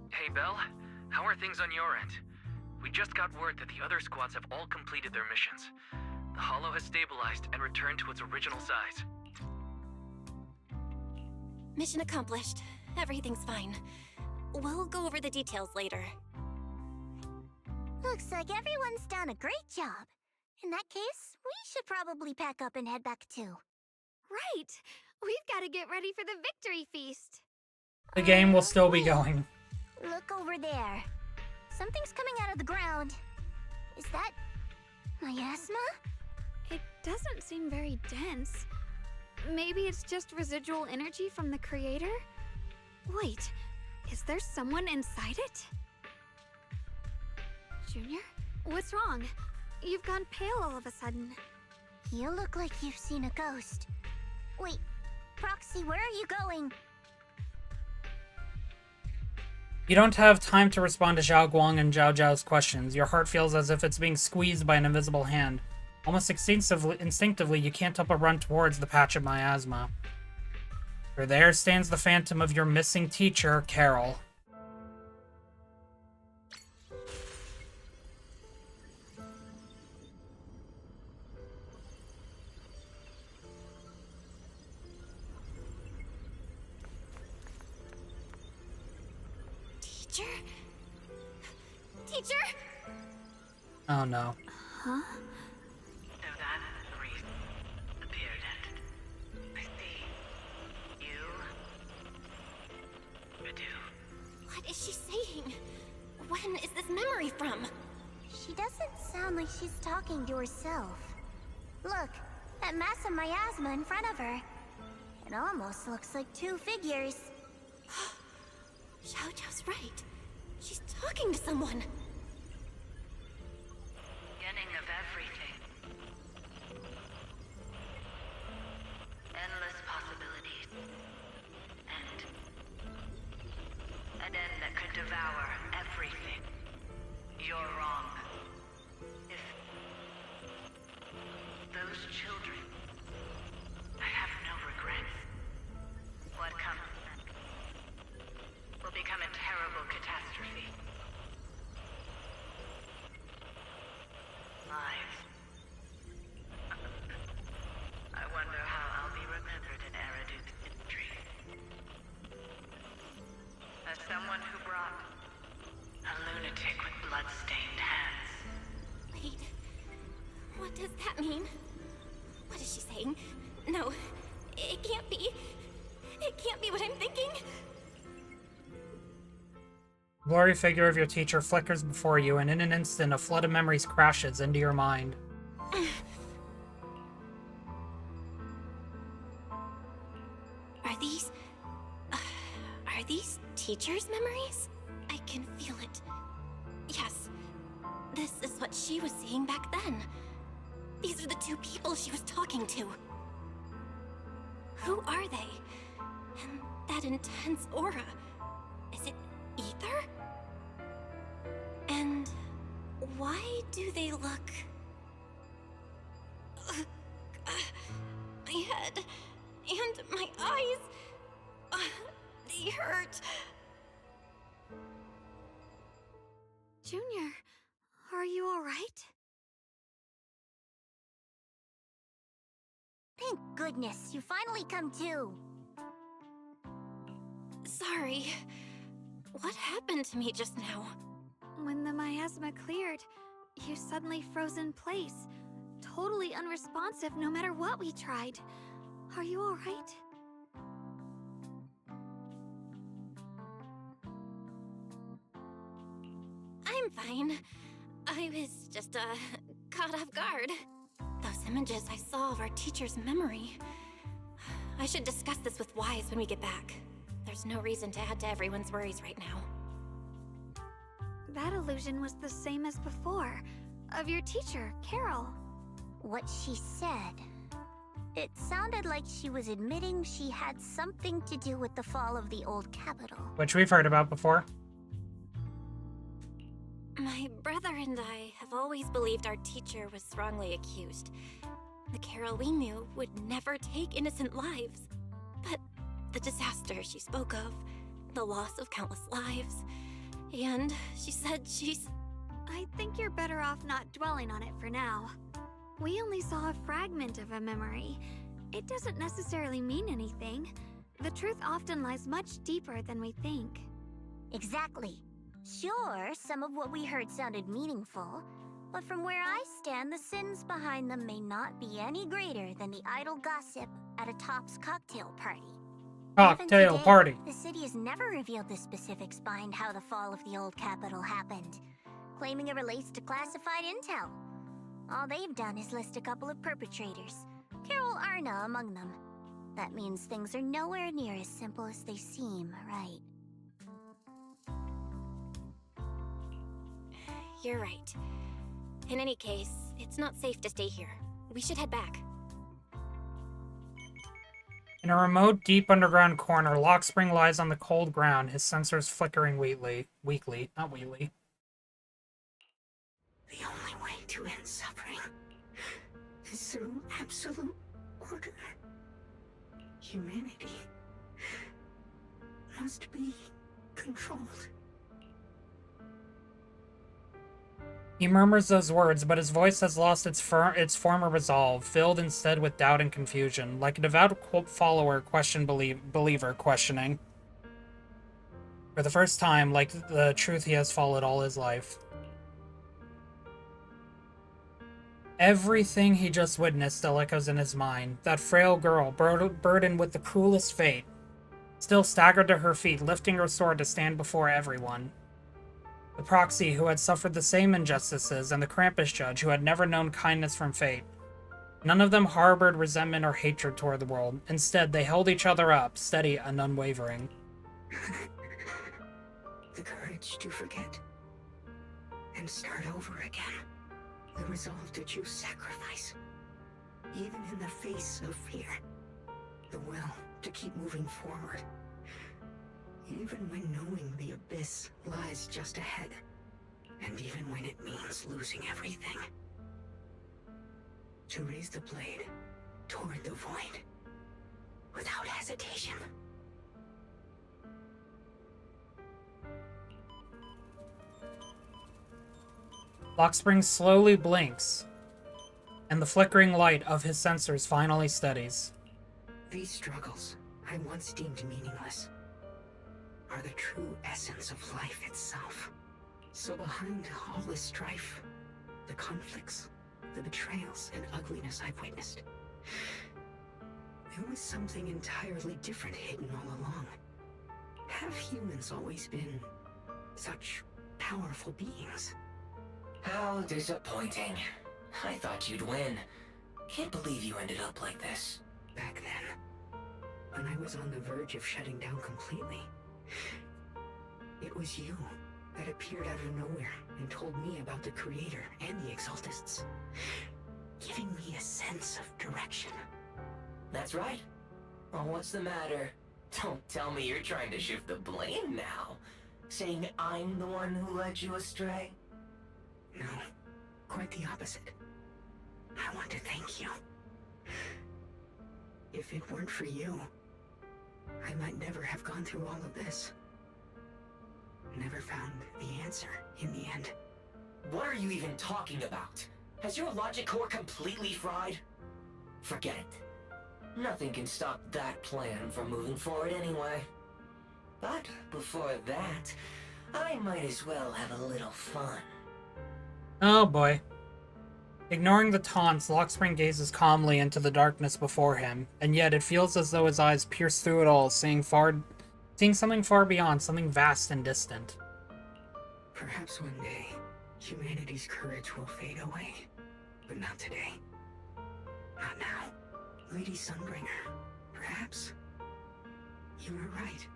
Hey, Belle. How are things on your end? We just got word that the other squads have all completed their missions. The Hollow has stabilized and returned to its original size. Mission accomplished. Everything's fine. We'll go over the details later. Looks like everyone's done a great job. In that case, we should probably pack up and head back too. Right! We've got to get ready for the victory feast! The game will still be going. Look over there. Something's coming out of the ground. Is that miasma? It doesn't seem very dense. Maybe it's just residual energy from the creator? Wait, is there someone inside it? Junior? What's wrong? You've gone pale all of a sudden. You look like you've seen a ghost. Wait, Proxy, where are you going? You don't have time to respond to Zhao Guang and Zhao Zhao's questions. Your heart feels as if it's being squeezed by an invisible hand. Almost instinctively, you can't help but run towards the patch of miasma. For there stands the phantom of your missing teacher, Carol. Teacher? Oh no. Huh? So that priest appeared and I see you do. What is she saying? When is this memory from? She doesn't sound like she's talking to herself. Look, that mass of miasma in front of her. It almost looks like two figures. Xiao Zhao's right. She's talking to someone. Beginning of everything. Endless possibilities. An end that could devour everything. You're wrong. If those children, I have no regrets. What comes next will become a terrible catastrophe. Lives. I wonder how I'll be remembered in Eridu's history. As someone who brought a lunatic with blood-stained hands. Wait, what does that mean? What is she saying? No, It can't be. It can't be what I'm thinking. The blurry figure of your teacher flickers before you, and in an instant, a flood of memories crashes into your mind. Are these teachers' memories? I can feel it. Yes, this is what she was seeing back then. These are the two people she was talking to. Who are they? And that intense aura. Is it ether? And why do they look... my head and my eyes, they hurt. Junior, are you alright? Thank goodness, you finally come to. Sorry. What happened to me just now? When the miasma cleared, you suddenly froze in place. Totally unresponsive no matter what we tried. Are you alright? I'm fine. I was just, caught off guard. Those images I saw of our teacher's memory. I should discuss this with Wise when we get back. There's no reason to add to everyone's worries right now. That illusion was the same as before. Of your teacher, Carol. What she said. It sounded like she was admitting she had something to do with the fall of the old capital. Which we've heard about before. My brother and I have always believed our teacher was wrongly accused. The Carol we knew would never take innocent lives. But the disaster she spoke of, the loss of countless lives, and she said she's... I think you're better off not dwelling on it for now. We only saw a fragment of a memory. It doesn't necessarily mean anything. The truth often lies much deeper than we think. Exactly. Sure, some of what we heard sounded meaningful, but from where I stand, the sins behind them may not be any greater than the idle gossip at a Top's cocktail party. Cocktail today, party. The city has never revealed the specifics behind how the fall of the old capital happened, claiming it relates to classified intel. All they've done is list a couple of perpetrators, Carol Arna among them. That means things are nowhere near as simple as they seem, right? You're right. In any case, it's not safe to stay here. We should head back. In a remote, deep underground corner, Lockspring lies on the cold ground, his sensors flickering weakly. Not weakly. The only way to end suffering is through absolute order. Humanity must be controlled. He murmurs those words, but his voice has lost its former resolve, filled instead with doubt and confusion, like a devout follower believer questioning. For the first time, like the truth he has followed all his life. Everything he just witnessed still echoes in his mind. That frail girl, burdened with the cruelest fate, still staggered to her feet, lifting her sword to stand before everyone. The proxy who had suffered the same injustices, and the Krampus judge who had never known kindness from fate. None of them harbored resentment or hatred toward the world. Instead, they held each other up, steady and unwavering. The courage to forget and start over again. The resolve to choose sacrifice, even in the face of fear. The will to keep moving forward, even when knowing the abyss lies just ahead, and even when it means losing everything. To raise the blade toward the void, without hesitation. Lockspring slowly blinks, and the flickering light of his sensors finally steadies. These struggles I once deemed meaningless are the true essence of life itself. So behind all this strife, the conflicts, the betrayals and ugliness I've witnessed, There was something entirely different hidden all along. Have humans always been such powerful beings? How disappointing. I thought you'd win. Can't believe you ended up like this. Back then, when I was on the verge of shutting down completely, it was you that appeared out of nowhere and told me about the Creator and the Exaltists, giving me a sense of direction. That's right. Oh, what's the matter? Don't tell me you're trying to shift the blame now. Saying I'm the one who led you astray? No, quite the opposite. I want to thank you. If it weren't for you, I might never have gone through all of this. Never found the answer in the end. What are you even talking about? Has your logic core completely fried? Forget it. Nothing can stop that plan from moving forward anyway. But before that, I might as well have a little fun. Oh boy. Ignoring the taunts, Lockspring gazes calmly into the darkness before him, and yet it feels as though his eyes pierce through it all, seeing something far beyond, something vast and distant. Perhaps one day, humanity's courage will fade away. But not today. Not now. Lady Sunbringer, perhaps you were right.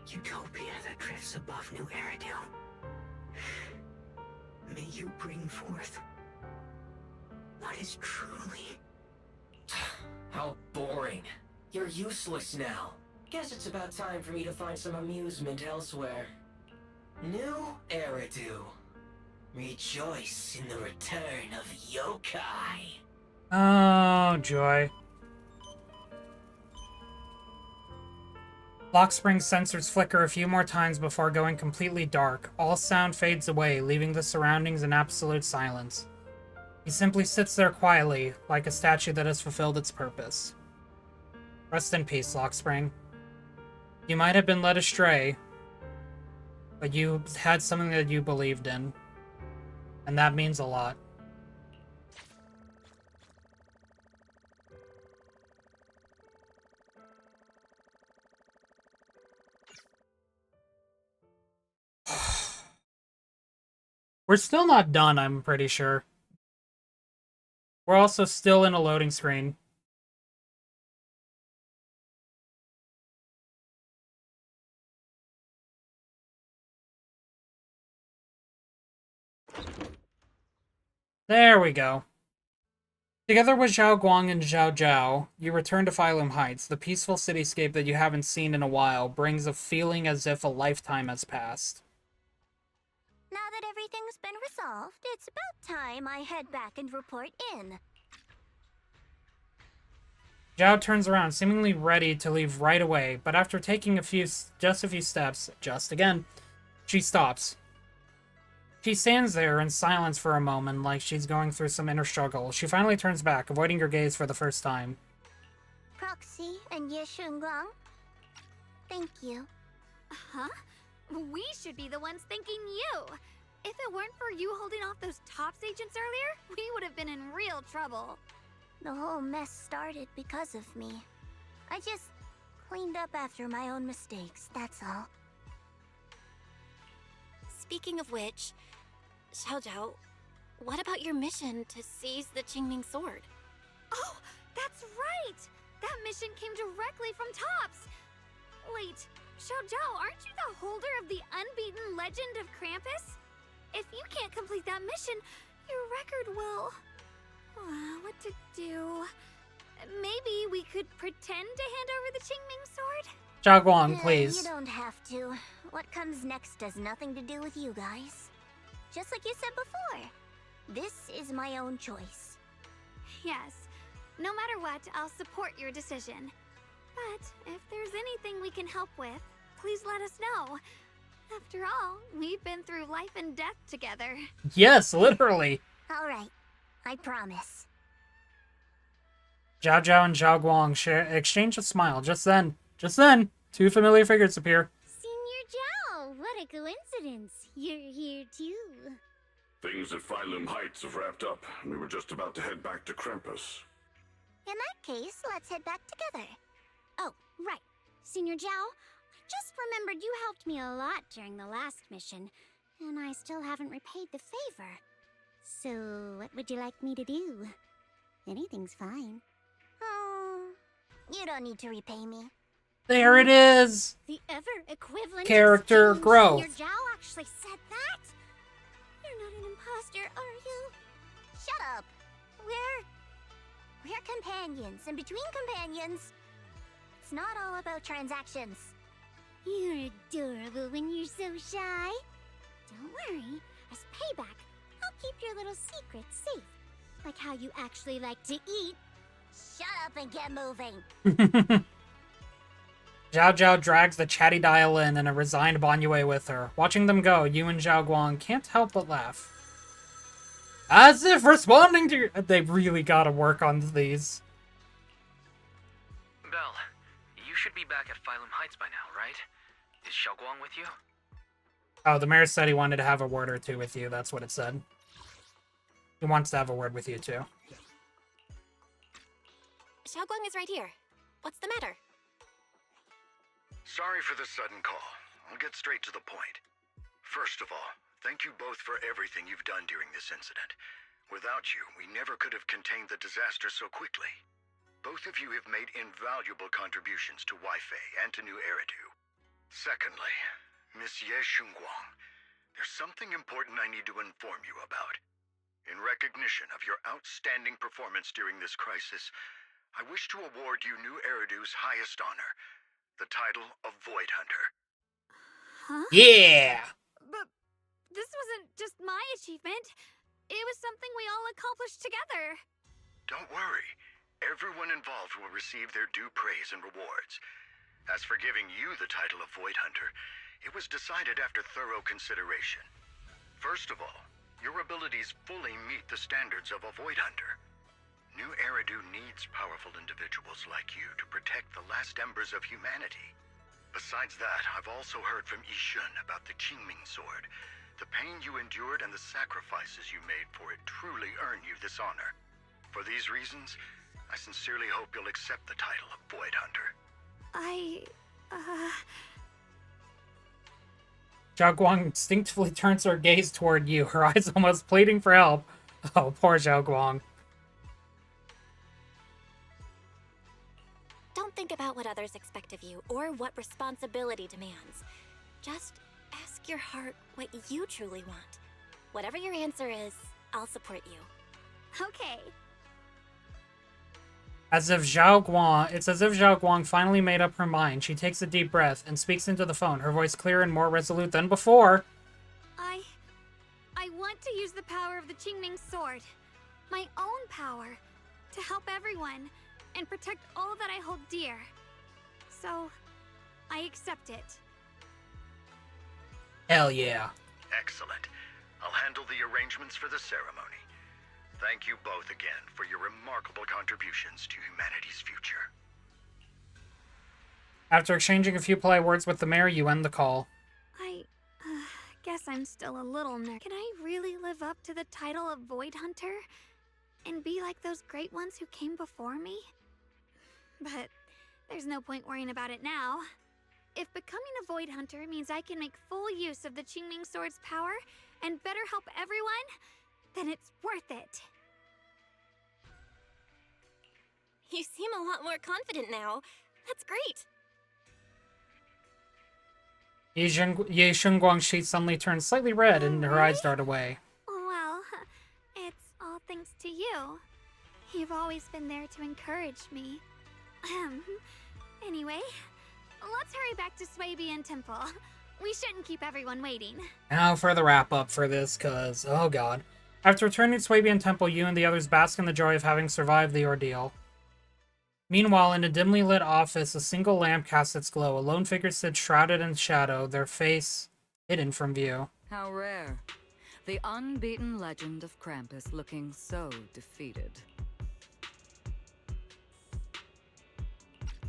Utopia that drifts above New Eridu. May you bring forth what is truly... How boring. You're useless now. Guess it's about time for me to find some amusement elsewhere. New Eridu. Rejoice in the return of yokai. Oh, joy. Lockspring's sensors flicker a few more times before going completely dark. All sound fades away, leaving the surroundings in absolute silence. He simply sits there quietly, like a statue that has fulfilled its purpose. Rest in peace, Lockspring. You might have been led astray, but you had something that you believed in. And that means a lot. We're still not done, I'm pretty sure. We're also still in a loading screen. There we go. Together with Zhao Guang and Zhao Zhao, you return to Phylum Heights. The peaceful cityscape that you haven't seen in a while brings a feeling as if a lifetime has passed. Now that everything's been resolved, it's about time I head back and report in. Zhao turns around, seemingly ready to leave right away, but after taking just a few steps, she stops. She stands there in silence for a moment, like she's going through some inner struggle. She finally turns back, avoiding your gaze for the first time. Proxy and Ye Shunguang, thank you. Huh? We should be the ones thanking you. If it weren't for you holding off those TOPS agents earlier, we would have been in real trouble. The whole mess started because of me. I just cleaned up after my own mistakes, that's all. Speaking of which, Xiao Zhao, what about your mission to seize the Qingming sword? Oh, that's right! That mission came directly from TOPS! Wait, Xiao Zhao, aren't you the holder of the unbeaten legend of Krampus? If you can't complete that mission, your record will... what to do? Maybe we could pretend to hand over the Qingming sword? Zhao Guang, please. You don't have to. What comes next has nothing to do with you guys. Just like you said before, this is my own choice. Yes. No matter what, I'll support your decision. But if there's anything we can help with, please let us know. After all, we've been through life and death together. Yes, literally. All right. I promise. Zhao Zhao and Zhao Guang exchange a smile. Just then, two familiar figures appear. Senior Zhao, what a coincidence. You're here too. Things at Phylum Heights have wrapped up, and we were just about to head back to Krampus. In that case, let's head back together. Oh, right. Senior Zhao, I just remembered you helped me a lot during the last mission, and I still haven't repaid the favor. So, what would you like me to do? Anything's fine. You don't need to repay me. There it is! The ever equivalent Character exchange. growth. Senior Zhao actually said that? You're not an imposter, are you? Shut up. We're companions, and between companions, it's not all about transactions. You're adorable when you're so shy. Don't worry, as payback, I'll keep your little secrets safe. Like how you actually like to eat. Shut up and get moving. Zhao Zhao drags the chatty dial in and a resigned Banyue with her. Watching them go, Yu and Zhao Guang can't help but laugh. As if responding to your... They really gotta work on these. Belle, you should be back at Phylum Heights by now, right? Is Shunguang with you? Oh, the mayor said he wanted to have a word or two with you. That's what it said. He wants to have a word with you, too. Shunguang is right here. What's the matter? Sorry for the sudden call. I'll get straight to the point. First of all, thank you both for everything you've done during this incident. Without you, we never could have contained the disaster so quickly. Both of you have made invaluable contributions to Wi-Fi and to New Eridu. Secondly, Miss Ye Shunguang, there's something important I need to inform you about. In recognition of your outstanding performance during this crisis, I wish to award you New Eridu's highest honor, the title of Void Hunter. Huh? Yeah! But this wasn't just my achievement. It was something we all accomplished together. Don't worry. Everyone involved will receive their due praise and rewards. As for giving you the title of Void Hunter, it was decided after thorough consideration. First of all, your abilities fully meet the standards of a Void Hunter. New Eridu needs powerful individuals like you to protect the last embers of humanity. Besides that, I've also heard from Ye Shun about the Qingming sword. The pain you endured and the sacrifices you made for it truly earn you this honor. For these reasons, I sincerely hope you'll accept the title of Void Hunter. Zhao Guang instinctively turns her gaze toward you, her eyes almost pleading for help. Oh, poor Zhao Guang. Don't think about what others expect of you or what responsibility demands. Just ask your heart what you truly want. Whatever your answer is, I'll support you. Okay. It's as if Zhao Guang finally made up her mind. She takes a deep breath and speaks into the phone, her voice clearer and more resolute than before. I want to use the power of the Qingming sword. My own power. To help everyone. And protect all that I hold dear. So, I accept it. Hell yeah. Excellent. I'll handle the arrangements for the ceremony. Thank you both again for your remarkable contributions to humanity's future. After exchanging a few polite words with the mayor, you end the call. I guess I'm still a little nervous. Can I really live up to the title of Void Hunter? And be like those great ones who came before me? But there's no point worrying about it now. If becoming a Void Hunter means I can make full use of the Qingming sword's power and better help everyone, then it's worth it. You seem a lot more confident now. That's great. Ye Shunguang's sheet suddenly turns slightly red and her eyes dart away. Well, it's all thanks to you. You've always been there to encourage me. Anyway, let's hurry back to Swabian Temple. We shouldn't keep everyone waiting. Now for the wrap-up for this, cause, oh god. After returning to Swabian Temple, you and the others bask in the joy of having survived the ordeal. Meanwhile, in a dimly lit office, a single lamp casts its glow. A lone figure sits shrouded in shadow, their face hidden from view. How rare. The unbeaten legend of Krampus looking so defeated.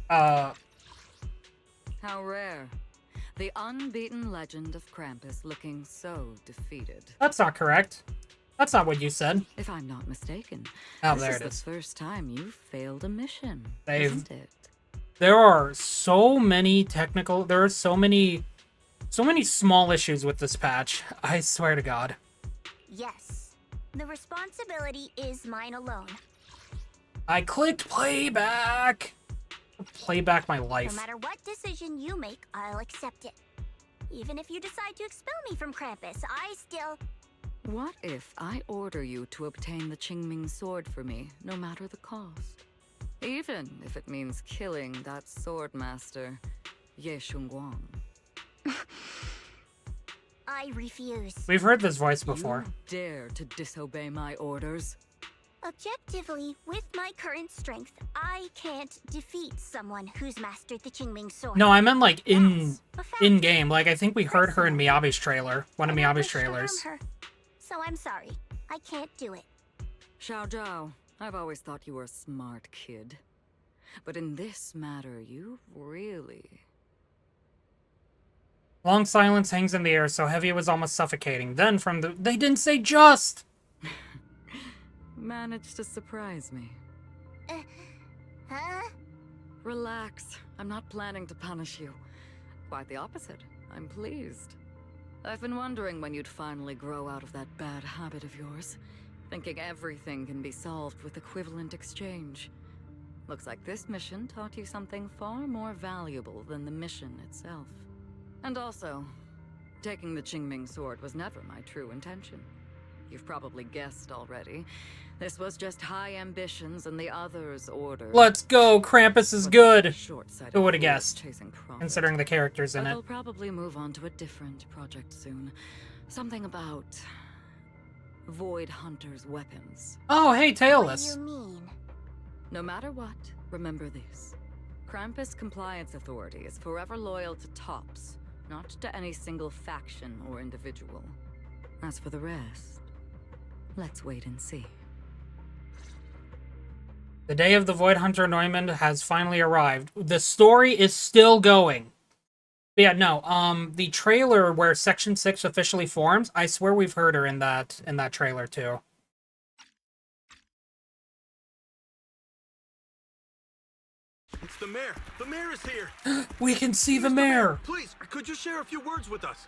How rare. The unbeaten legend of Krampus looking so defeated. That's not correct. That's not what you said. If I'm not mistaken, Oh, this there is it is. the first time you've failed a mission, They've- isn't it? There are so many technical... There are so many small issues with this patch. I swear to God. Yes. The responsibility is mine alone. I clicked playback. Playback my No life. matter what decision you make, I'll accept it. Even if you decide to expel me from Krampus, I still... What if I order you to obtain the Qingming sword for me, no matter the cost? Even if it means killing that sword master, Ye Shunguang. I refuse. We've heard this voice before. You dare to disobey my orders? Objectively, with my current strength, I can't defeat someone who's mastered the Qingming sword. No, I meant like in game. Like I think we heard her in Miyabi's trailer. One of Miyabi's trailers. So I'm sorry. I can't do it. Xiao Zhao, I've always thought you were a smart kid. But in this matter, you really... Long silence hangs in the air, so heavy it was almost suffocating. Then from the... They didn't say just! Managed to surprise me. Huh? Relax. I'm not planning to punish you. Quite the opposite. I'm pleased. I've been wondering when you'd finally grow out of that bad habit of yours. Thinking everything can be solved with equivalent exchange. Looks like this mission taught you something far more valuable than the mission itself. And also, taking the Qingming sword was never my true intention. You've probably guessed already. This was just high ambitions and the others' order. Let's go! Krampus is good! Who would have guessed? Considering the characters in But it. they'll probably move on to a different project soon. Something about... Void Hunter's weapons. Oh, hey, Tailless. What do you mean? No matter what, remember this. Krampus Compliance Authority is forever loyal to Tops, not to any single faction or individual. As for the rest, let's wait and see. The day of the Void Hunter Neumann has finally arrived. The story is still going. But yeah, no, the trailer where Section 6 officially forms, I swear we've heard her in that trailer too. It's the mayor. The mayor is here. We can see the mayor. Please, could you share a few words with us?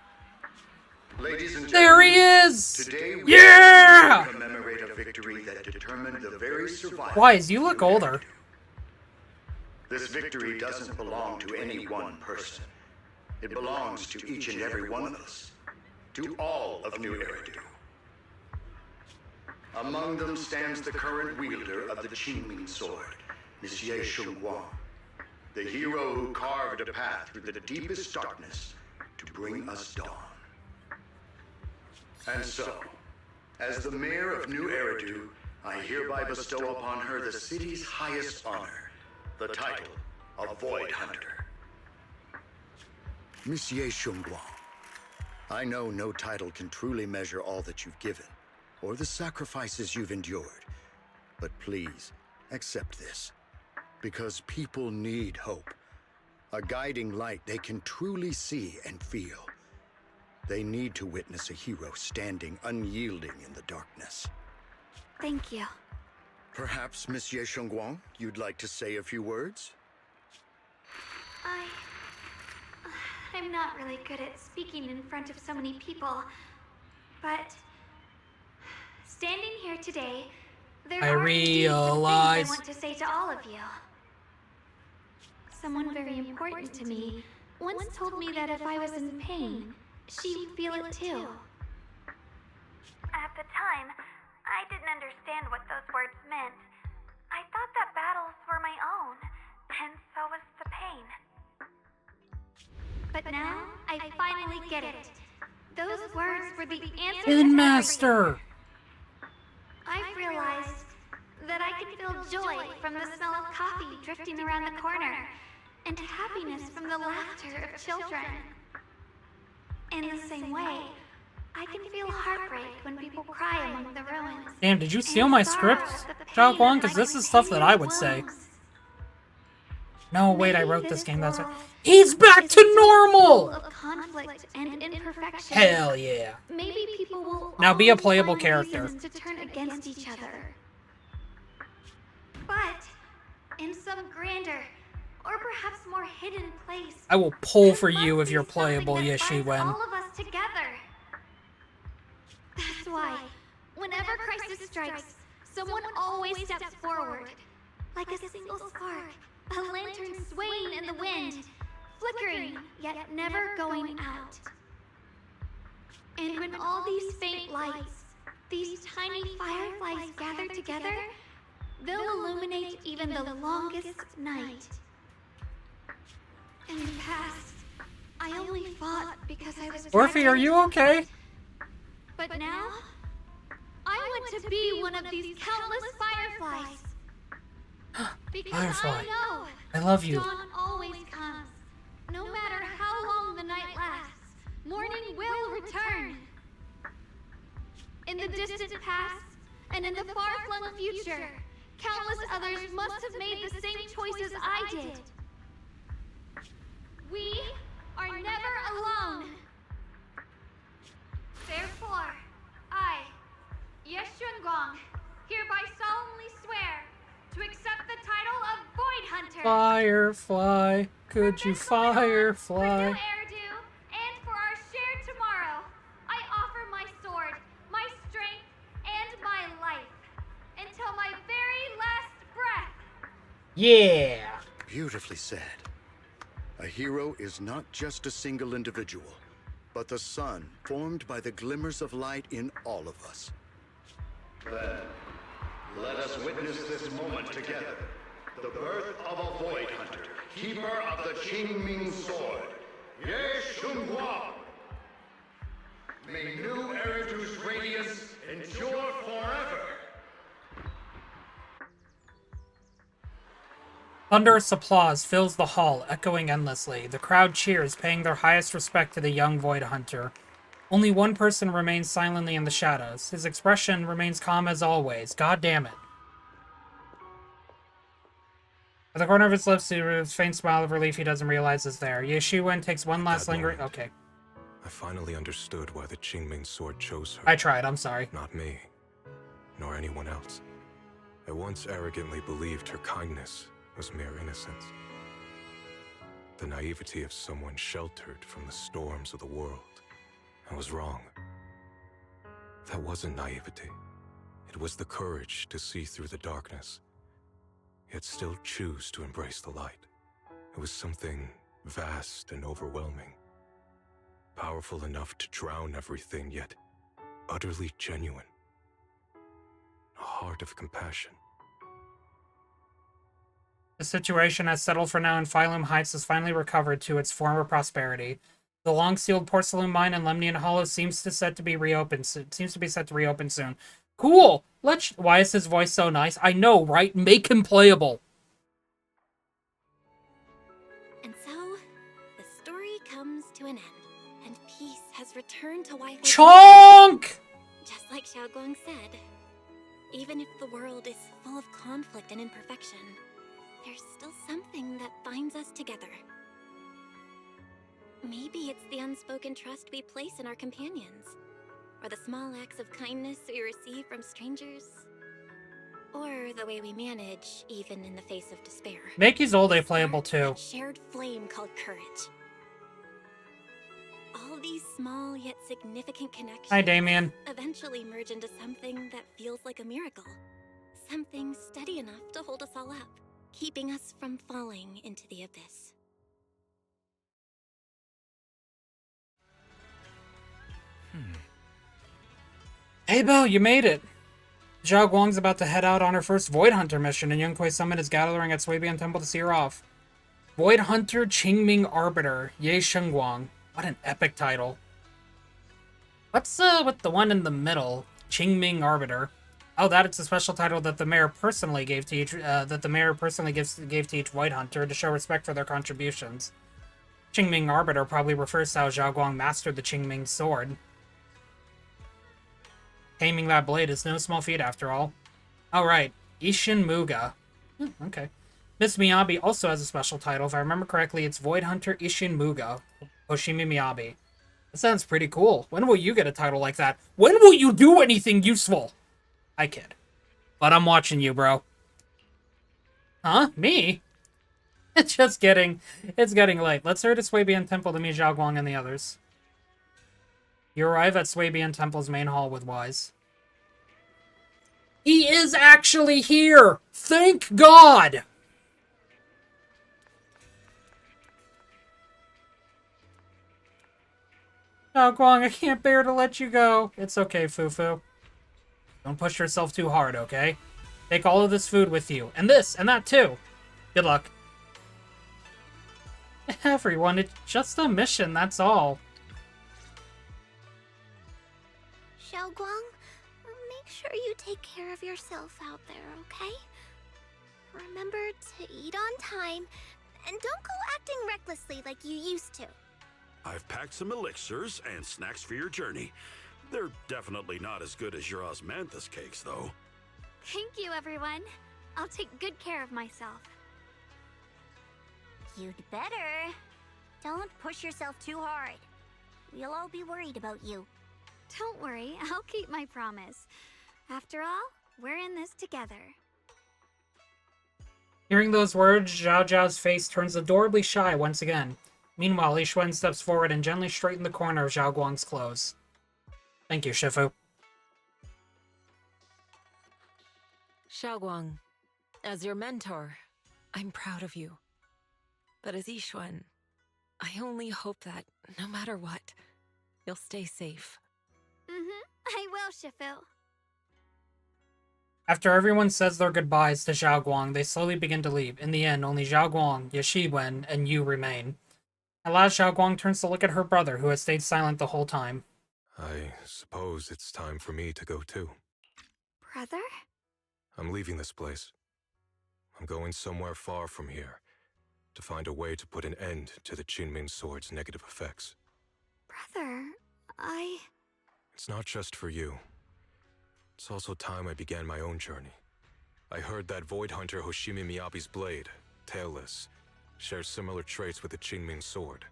Ladies and There gentlemen, he is! today we Yeah! commemorate a victory that determined the very survival. Wise, you look older. This victory doesn't belong to any one person. It belongs to each and every one of us. To all of New Eridu. Among them stands the current wielder of the Qingming sword, Ye Shunguang, the hero who carved a path through the deepest darkness to bring us dawn. And so, as the mayor of New Eridu, I hereby bestow upon her the city's highest honor, the title of Void Hunter. Ye Shunguang, I know no title can truly measure all that you've given, or the sacrifices you've endured. But please, accept this. Because people need hope. A guiding light they can truly see and feel. They need to witness a hero standing unyielding in the darkness. Thank you. Perhaps, Miss Ye Shunguang, you'd like to say a few words? I'm not really good at speaking in front of so many people, but standing here today, there are indeed some things I want to say to all of you. Someone very important to me once told me that if I was in pain, she'd feel it too. At the time, I didn't understand what those words meant. I thought that battles were my own, and so was the pain. But now, I finally get it. Those words were the answer to Master! I've realized that I can feel joy from the smell of coffee drifting around the corner, and happiness from the laughter of children. In the same way, I can feel heartbreak when people cry among the ruins. Damn, did you steal my script, Zhao Guang? Because this is stuff that I would say. No, wait, I wrote this game, that's it. He's back to normal! conflict and imperfection. Hell yeah. Maybe people will Now be a always playable find character. reasons to turn against each other. But in some grander, or perhaps more hidden place, I will pull for you if you're playable, Ye Shunguang. all of us together. That's why, whenever crisis strikes, someone always steps forward. Like a single spark, a lantern swaying in the wind, flickering, yet never going out. And when all these faint lights, these tiny fireflies gather together, they'll illuminate even the longest night. In the past, I only fought because I was Orphe, are you okay? But now, I want to be one of these countless fireflies. Because Firefly. I know I love you. dawn always comes. No matter how long the night lasts, morning will return. In the distant past, and in the far-flung future, countless others must have made the same choices I did. We are never alone. Therefore, I, Ye Shunguang, hereby solemnly swear to accept the title of Void Hunter. Firefly, could you firefly? And for our shared tomorrow, I offer my sword, my strength, and my life until my very last breath. Yeah. Beautifully said. A hero is not just a single individual, but the sun formed by the glimmers of light in all of us. Then, let us witness this moment together. The birth of a Void Hunter, keeper of the Qingming Sword, Ye Shunguang. May new Eridu's radiance endure forever. Thunderous applause fills the hall, echoing endlessly. The crowd cheers, paying their highest respect to the young Void Hunter. Only one person remains silently in the shadows. His expression remains calm as always. God damn it. At the corner of his lips, a faint smile of relief he doesn't realize is there. Ye Shunguang takes one last lingering... Okay. I finally understood why the Qingming sword chose her. I tried, I'm sorry. Not me, nor anyone else. I once arrogantly believed her kindness was mere innocence. The naivety of someone sheltered from the storms of the world. I was wrong. That wasn't naivety. It was the courage to see through the darkness, yet still choose to embrace the light. It was something vast and overwhelming. Powerful enough to drown everything, yet utterly genuine. A heart of compassion. The situation has settled for now, and Phylum Heights has finally recovered to its former prosperity. The long-sealed porcelain mine in Lemnian Hollow seems set to be set to reopen soon. Cool! Why is his voice so nice? I know, right? Make him playable. And so, the story comes to an end, and peace has returned to Wi-Fi. Chonk! Just like Xiaoguang said, even if the world is full of conflict and imperfection, there's still something that binds us together. Maybe it's the unspoken trust we place in our companions, or the small acts of kindness we receive from strangers, or the way we manage even in the face of despair. Make his old A playable too. That shared flame called courage. All these small yet significant connections Hi, Damien. eventually merge into something that feels like a miracle. Something steady enough to hold us all up, keeping us from falling into the abyss. Hey, Belle, you made it. Zhao Guang's about to head out on her first Void Hunter mission, and Yunquei Summit is gathering at Swabian Temple to see her off. Void Hunter Qingming Arbiter, Ye Shunguang. What an epic title. What's with the one in the middle? Qingming Arbiter. Oh, it's a special title that the mayor personally gave to each gave to each Void Hunter to show respect for their contributions. Qingming Arbiter probably refers to how Zhao Guang mastered the Qingming sword. Taming that blade is no small feat after all. Alright, Ishin Muga. Okay. Miss Miyabi also has a special title. If I remember correctly, it's Void Hunter Ishin Muga. Hoshimi Miyabi. That sounds pretty cool. When will you get a title like that? When will you do anything useful? I kid. But I'm watching you, bro. Huh? Me? It's just getting... It's getting late. Let's hurry to Swabian Temple to meet Zhao Guang and the others. You arrive at Swabian Temple's main hall with Wise. He is actually here! Thank God! Zhao Guang, I can't bear to let you go. It's okay, Fufu. Don't push yourself too hard, okay? Take all of this food with you. And this, and that too. Good luck. Everyone, it's just a mission, that's all. Shunguang, make sure you take care of yourself out there, okay? Remember to eat on time, and don't go acting recklessly like you used to. I've packed some elixirs and snacks for your journey. They're definitely not as good as your osmanthus cakes, though. Thank you, everyone. I'll take good care of myself. You'd better. Don't push yourself too hard. We'll all be worried about you. Don't worry, I'll keep my promise. After all, we're in this together. Hearing those words, Zhao Zhao's face turns adorably shy once again. Meanwhile, Ye Shunguang steps forward and gently straightens the corner of Zhao Guang's clothes. Thank you, Shifu. Shunguang, as your mentor, I'm proud of you. But as Ye Shunguang, I only hope that, no matter what, you'll stay safe. I will, Shifu. After everyone says their goodbyes to Zhao Guang, they slowly begin to leave. In the end, only Zhao Guang, Ye Shunguang, and Yu remain. At last, Zhao Guang turns to look at her brother, who has stayed silent the whole time. I suppose it's time for me to go too. Brother? I'm leaving this place. I'm going somewhere far from here, to find a way to put an end to the Qinming Sword's negative effects. Brother, It's not just for you. It's also time I began my own journey. I heard that Void Hunter Hoshimi Miyabi's blade, Tailless, shares similar traits with the Qinming Sword.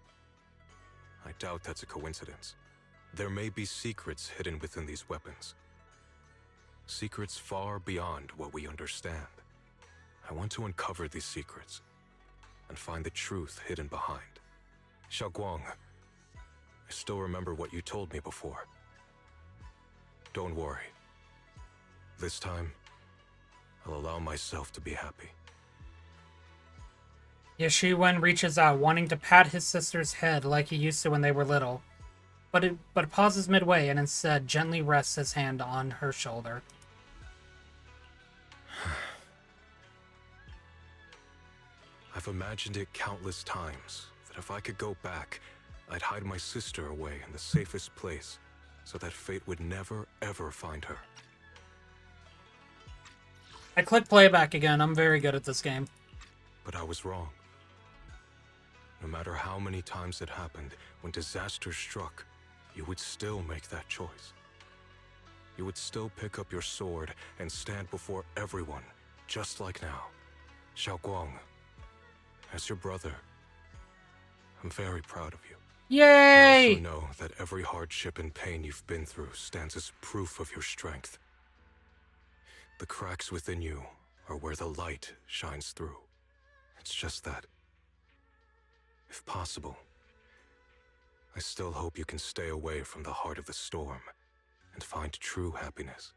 I doubt that's a coincidence. There may be secrets hidden within these weapons. Secrets far beyond what we understand. I want to uncover these secrets and find the truth hidden behind. Shunguang, I still remember what you told me before. Don't worry. This time, I'll allow myself to be happy. Ye Shunguang reaches out, wanting to pat his sister's head like he used to when they were little. But pauses midway and instead gently rests his hand on her shoulder. I've imagined it countless times, that if I could go back, I'd hide my sister away in the safest place, so that fate would never, ever find her. I click playback again. I'm very good at this game. But I was wrong. No matter how many times it happened, when disaster struck, you would still make that choice. You would still pick up your sword and stand before everyone, just like now. Shunguang, as your brother, I'm very proud of you. Yay! I also know that every hardship and pain you've been through stands as proof of your strength. The cracks within you are where the light shines through. It's just that, if possible, I still hope you can stay away from the heart of the storm and find true happiness.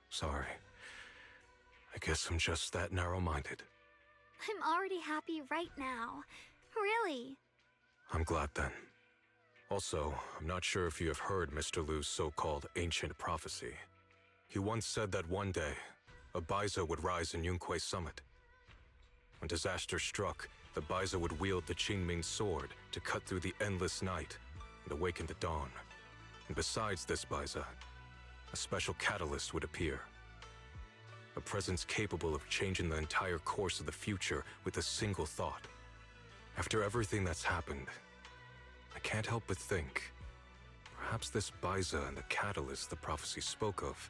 Sorry. I guess I'm just that narrow-minded. I'm already happy right now. Really. I'm glad then. Also, I'm not sure if you have heard Mr. Lu's so-called ancient prophecy. He once said that one day, a Baiza would rise in Yunque Summit. When disaster struck, the Baiza would wield the Qinming Sword to cut through the endless night and awaken the dawn. And besides this Baiza, a special catalyst would appear. A presence capable of changing the entire course of the future with a single thought. After everything that's happened, I can't help but think, perhaps this Baiza and the catalyst the prophecy spoke of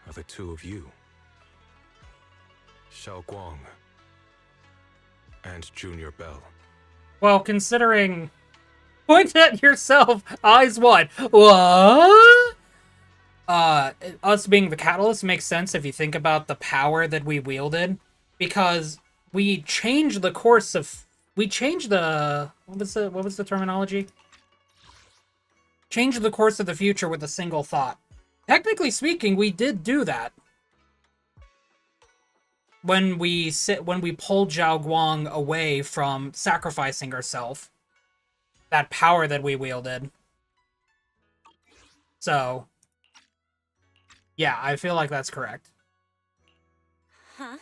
are the two of you. Shunguang, and Junior Bell. Well, considering... Point at yourself, eyes wide. What? Us being the catalyst makes sense if you think about the power that we wielded. Because we changed the course of... We changed the... What was the terminology? Changed the course of the future with a single thought. Technically speaking, we did do that. When we pulled Zhao Guang away from sacrificing herself. That power that we wielded. So, yeah, I feel like that's correct. Huh?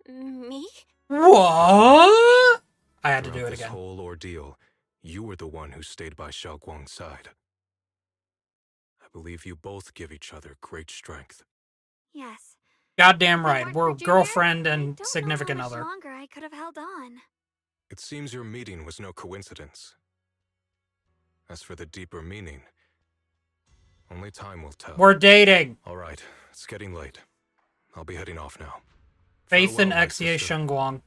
Me? What? I had to do it This again. whole ordeal, you were the one who stayed by Xiao Guang's side. I believe you both give each other great strength. Yes. Goddamn right. We're Junior, girlfriend and don't significant know how much other. longer I could have held on. It seems your meeting was no coincidence. As for the deeper meaning, only time will tell. We're dating. All right, it's getting late. I'll be heading off now. Faith in Farewell, my X Ye sister. Shunguang.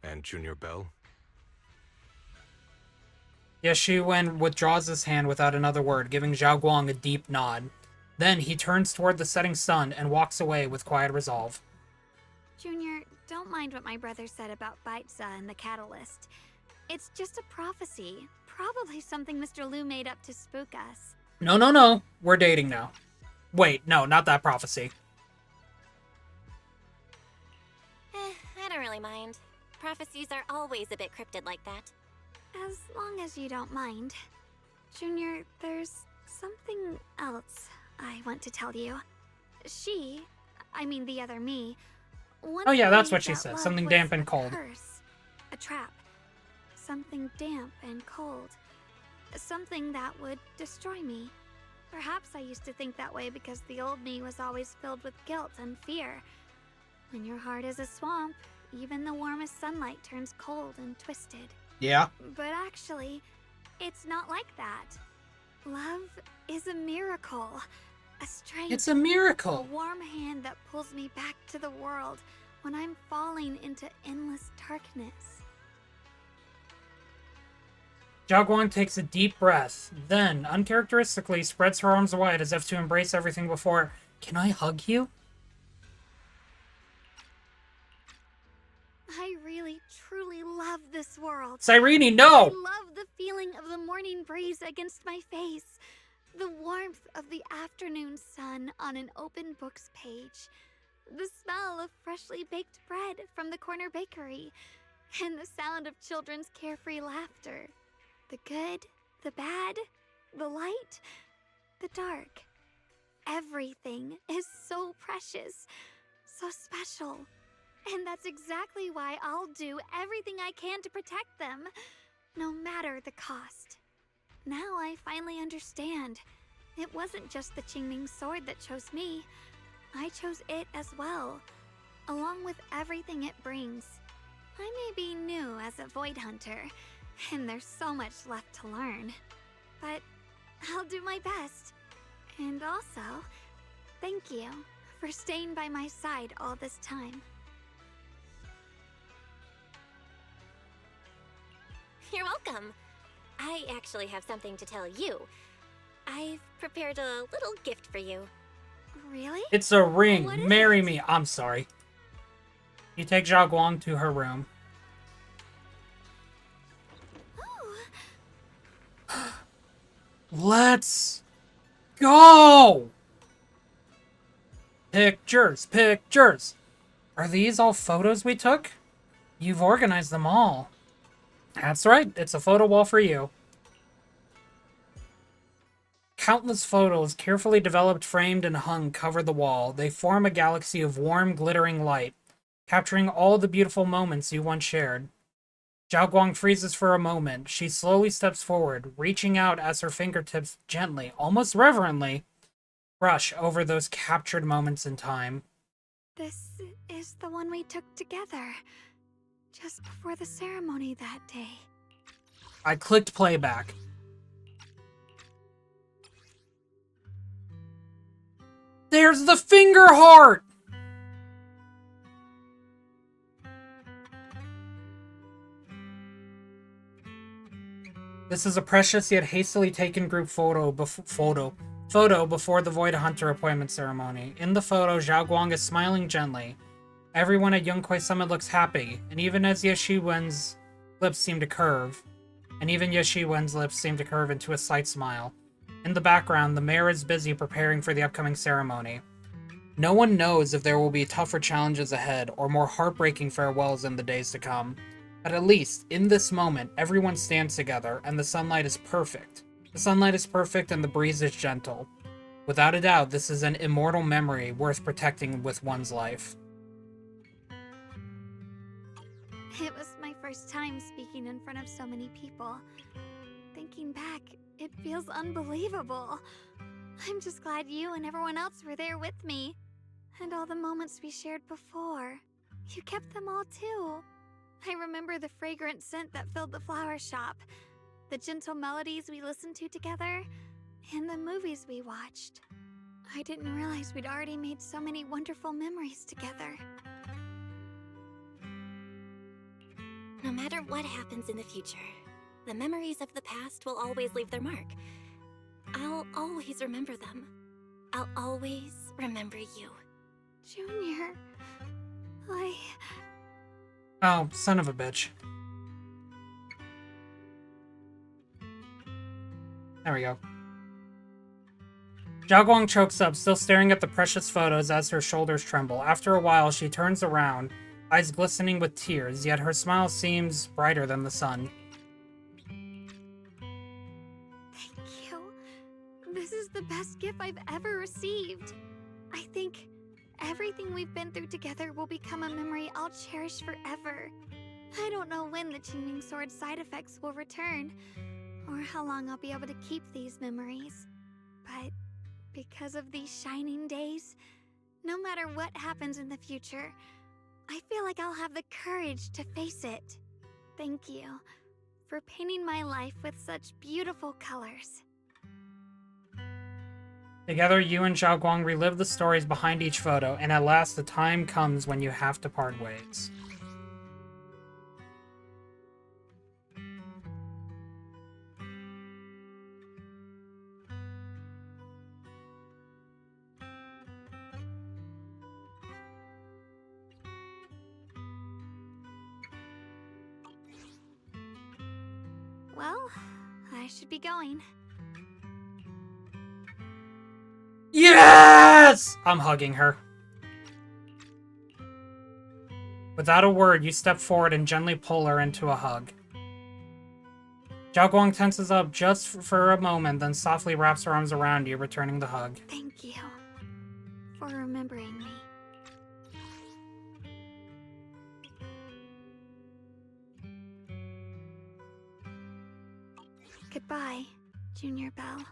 And Junior Bell? Ye Shunguang withdraws his hand without another word, giving Zhao Guang a deep nod. Then he turns toward the setting sun and walks away with quiet resolve. Junior, don't mind what my brother said about Baitza and the Catalyst. It's just a prophecy. Probably something Mr. Liu made up to spook us. No. We're dating now. Wait, no, not that prophecy. I don't really mind. Prophecies are always a bit cryptid like that. As long as you don't mind. Junior, there's something else I want to tell you. I mean the other me, once Oh yeah, that's believed what she that said. love Something was damp and a cold. curse, a trap. Something damp and cold. Something that would destroy me. Perhaps I used to think that way because the old me was always filled with guilt and fear. When your heart is a swamp, even the warmest sunlight turns cold and twisted. Yeah. But actually, it's not like that. Love is a miracle. A strength. It's a miracle. A warm hand that pulls me back to the world when I'm falling into endless darkness. Zhao Guang takes a deep breath, then, uncharacteristically, spreads her arms wide as if to embrace everything before. Can I hug you? I really, truly love this world. Cyrene, no! I love the feeling of the morning breeze against my face, the warmth of the afternoon sun on an open book's page, the smell of freshly baked bread from the corner bakery, and the sound of children's carefree laughter. The good, the bad, the light, the dark. Everything is so precious, so special. And that's exactly why I'll do everything I can to protect them, no matter the cost. Now I finally understand. It wasn't just the Qingming sword that chose me. I chose it as well, along with everything it brings. I may be new as a Void Hunter, and there's so much left to learn. But I'll do my best. And also, thank you for staying by my side all this time. You're welcome. I actually have something to tell you. I've prepared a little gift for you. Really? It's a ring. Marry me. I'm sorry. You take Zhao Guang to her room. Let's go! Pictures. Are these all photos we took? You've organized them all. That's right, it's a photo wall for you. Countless photos, carefully developed, framed, and hung, cover the wall. They form a galaxy of warm, glittering light, capturing all the beautiful moments you once shared. Zhao Guang freezes for a moment. She slowly steps forward, reaching out as her fingertips gently, almost reverently, brush over those captured moments in time. This is the one we took together, just before the ceremony that day. I clicked playback. There's the finger heart! This is a precious yet hastily taken group photo before the Void Hunter appointment ceremony. In the photo, Zhao Guang is smiling gently. Everyone at Yunquay Summit looks happy, and even as Ye Shunguang's lips seem to curve, into a slight smile. In the background, the mayor is busy preparing for the upcoming ceremony. No one knows if there will be tougher challenges ahead or more heartbreaking farewells in the days to come. But at least, in this moment, everyone stands together, and the sunlight is perfect. The sunlight is perfect and the breeze is gentle. Without a doubt, this is an immortal memory worth protecting with one's life. It was my first time speaking in front of so many people. Thinking back, it feels unbelievable. I'm just glad you and everyone else were there with me. And all the moments we shared before. You kept them all too. I remember the fragrant scent that filled the flower shop, the gentle melodies we listened to together, and the movies we watched. I didn't realize we'd already made so many wonderful memories together. No matter what happens in the future, the memories of the past will always leave their mark. I'll always remember them. I'll always remember you. Junior, Oh, son of a bitch. There we go. Zhao Guang chokes up, still staring at the precious photos as her shoulders tremble. After a while, she turns around, eyes glistening with tears, yet her smile seems brighter than the sun. Thank you. This is the best gift I've ever received. I think everything we've been through together will become a memory I'll cherish forever. I don't know when the Qingming Sword side effects will return, or how long I'll be able to keep these memories. But because of these shining days, no matter what happens in the future, I feel like I'll have the courage to face it. Thank you for painting my life with such beautiful colors. Together, you and Zhao Guang relive the stories behind each photo, and at last the time comes when you have to part ways. Well, I should be going. Yes! I'm hugging her. Without a word, you step forward and gently pull her into a hug. Zhao Guang tenses up just for a moment, then softly wraps her arms around you, returning the hug. Thank you for remembering me. Goodbye, Junior Belle.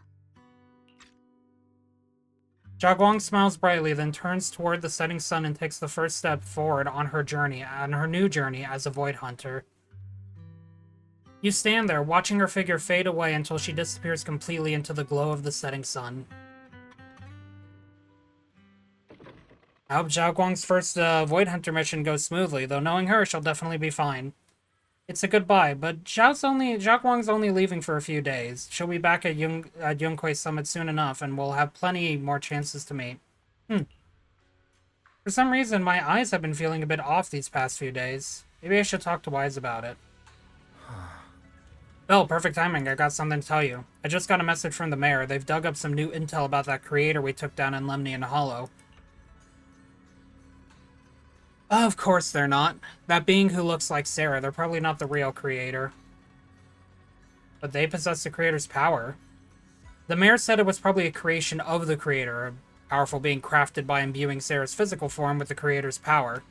Zhao Guang smiles brightly, then turns toward the setting sun and takes the first step forward on her new journey as a Void Hunter. You stand there, watching her figure fade away until she disappears completely into the glow of the setting sun. I hope Zhao Guang's first Void Hunter mission goes smoothly, though knowing her, she'll definitely be fine. It's a goodbye, but Zhao Guang's only leaving for a few days. She'll be back at Yunquay Summit soon enough, and we'll have plenty more chances to meet. For some reason, my eyes have been feeling a bit off these past few days. Maybe I should talk to Wise about it. Bill, perfect timing. I got something to tell you. I just got a message from the mayor. They've dug up some new intel about that creator we took down in Lemnian Hollow. Of course they're not. That being who looks like Sarah, they're probably not the real creator. But they possess the creator's power. The mayor said it was probably a creation of the creator, a powerful being crafted by imbuing Sarah's physical form with the creator's power.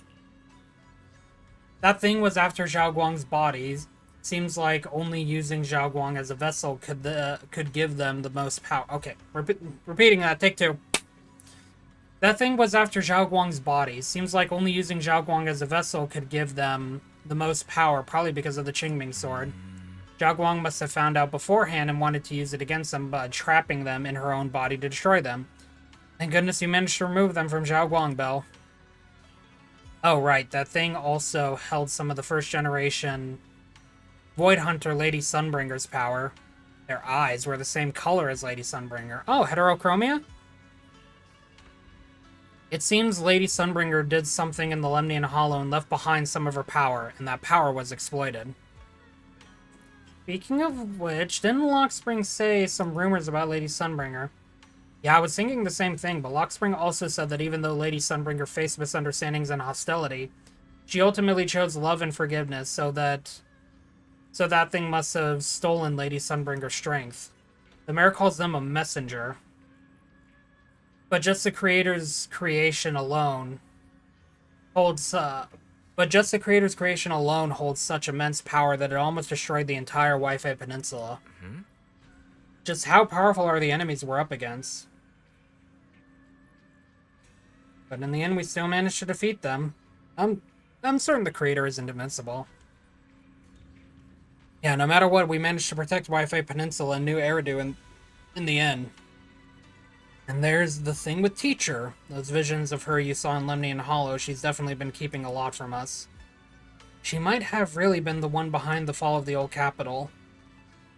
That thing was after Zhao Guang's body. Seems like only using Zhao Guang as a vessel could give them the most power. Okay, repeating that, take two. That thing was after Zhao Guang's body. Seems like only using Zhao Guang as a vessel could give them the most power, probably because of the Qingming Sword. Zhao Guang must have found out beforehand and wanted to use it against them by trapping them in her own body to destroy them. Thank goodness you managed to remove them from Zhao Guang, Belle. Oh, right, that thing also held some of the first generation Void Hunter Lady Sunbringer's power. Their eyes were the same color as Lady Sunbringer. Oh, heterochromia? It seems Lady Sunbringer did something in the Lemnian Hollow and left behind some of her power, and that power was exploited. Speaking of which, didn't Lockspring say some rumors about Lady Sunbringer? Yeah, I was thinking the same thing, but Lockspring also said that even though Lady Sunbringer faced misunderstandings and hostility, she ultimately chose love and forgiveness, so that thing must have stolen Lady Sunbringer's strength. The mayor calls them a messenger. But just the creator's creation alone holds such immense power that it almost destroyed the entire Wi-Fi Peninsula. Just how powerful are the enemies we're up against? But in the end, we still managed to defeat them. I'm certain the creator isn't invincible. Yeah, no matter what, we managed to protect Wi-Fi Peninsula and New Eridu in the end. And there's the thing with Teacher. Those visions of her you saw in Lemnian Hollow, she's definitely been keeping a lot from us. She might have really been the one behind the fall of the old capital.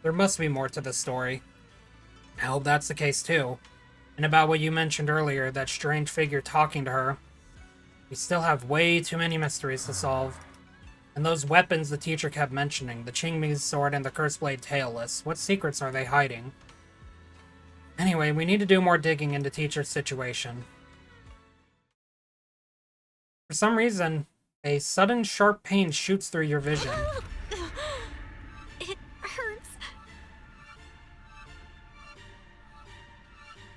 There must be more to this story. I hope that's the case too. And about what you mentioned earlier, that strange figure talking to her. We still have way too many mysteries to solve. And those weapons the teacher kept mentioning, the Qingming's sword and the Cursed Blade tailless, what secrets are they hiding? Anyway, we need to do more digging into Teacher's situation. For some reason, a sudden sharp pain shoots through your vision. It hurts.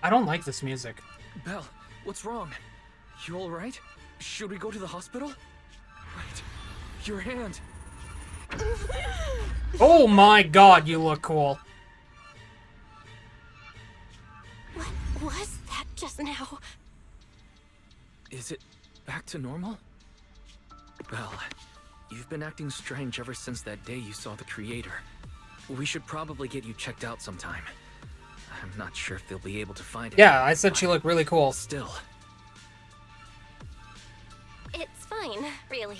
I don't like this music. Belle, what's wrong? You alright? Should we go to the hospital? Wait, your hand. Oh my god, you look cool. What was that just now? Is it back to normal? Belle, you've been acting strange ever since that day you saw the creator. We should probably get you checked out sometime. I'm not sure if they'll be able to find it. Yeah, I said she looked really cool. Still. It's fine, really.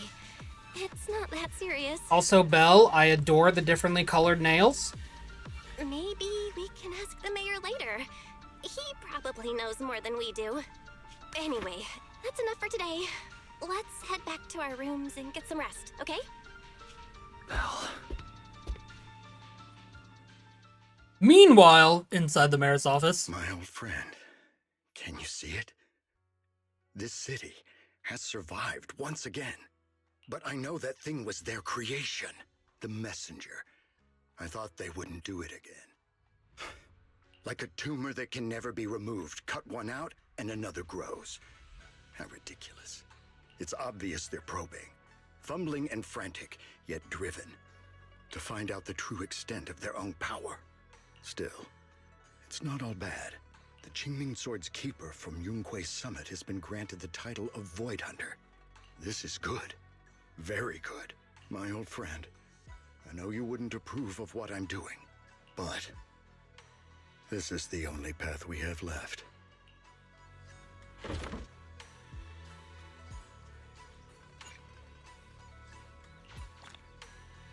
It's not that serious. Also, Belle, I adore the differently colored nails. Maybe we can ask the mayor later. He probably knows more than we do. Anyway, that's enough for today. Let's head back to our rooms and get some rest, okay? Belle. Meanwhile, inside the mayor's office. My old friend, can you see it? This city has survived once again. But I know that thing was their creation, the messenger. I thought they wouldn't do it again. Like a tumor that can never be removed. Cut one out and another grows. How ridiculous. It's obvious they're probing. Fumbling and frantic, yet driven. To find out the true extent of their own power. Still, it's not all bad. The Qingming Sword's keeper from Yunquei Summit has been granted the title of Void Hunter. This is good. Very good. My old friend, I know you wouldn't approve of what I'm doing, but this is the only path we have left.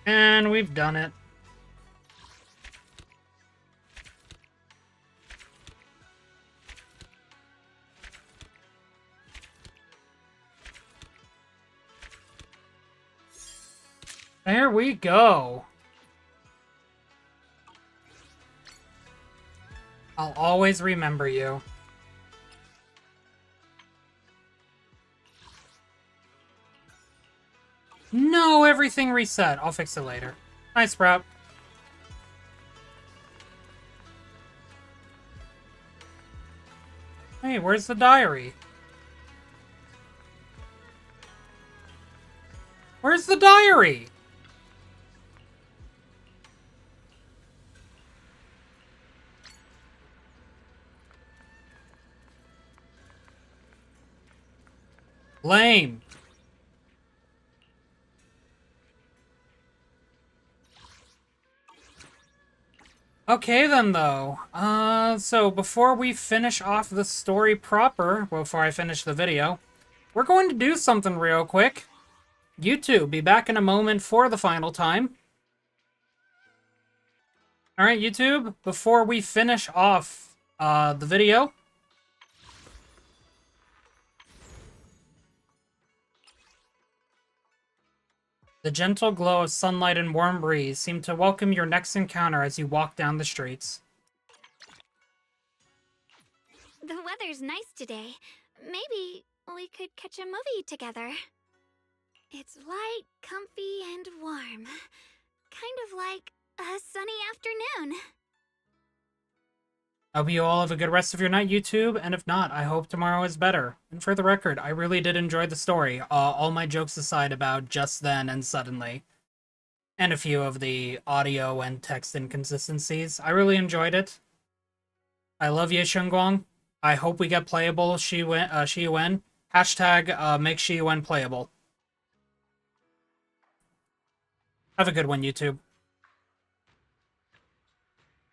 And we've done it. There we go. I'll always remember you. No, everything reset. I'll fix it later. Hi, Sprout. Hey, where's the diary? Where's the diary? Lame. Okay then, though. So before we finish off the story proper, before I finish the video, we're going to do something real quick. You two, be back in a moment for the final time. Alright, YouTube, before we finish off the video, the gentle glow of sunlight and warm breeze seem to welcome your next encounter as you walk down the streets. The weather's nice today. Maybe we could catch a movie together. It's light, comfy, and warm. Kind of like a sunny afternoon. I hope you all have a good rest of your night, YouTube, and if not, I hope tomorrow is better. And for the record, I really did enjoy the story, all my jokes aside about just then and suddenly, and a few of the audio and text inconsistencies. I really enjoyed it. I love Ye Shunguang. I hope we get playable Shiyuan. Hashtag make Shiyuan playable. Have a good one, YouTube.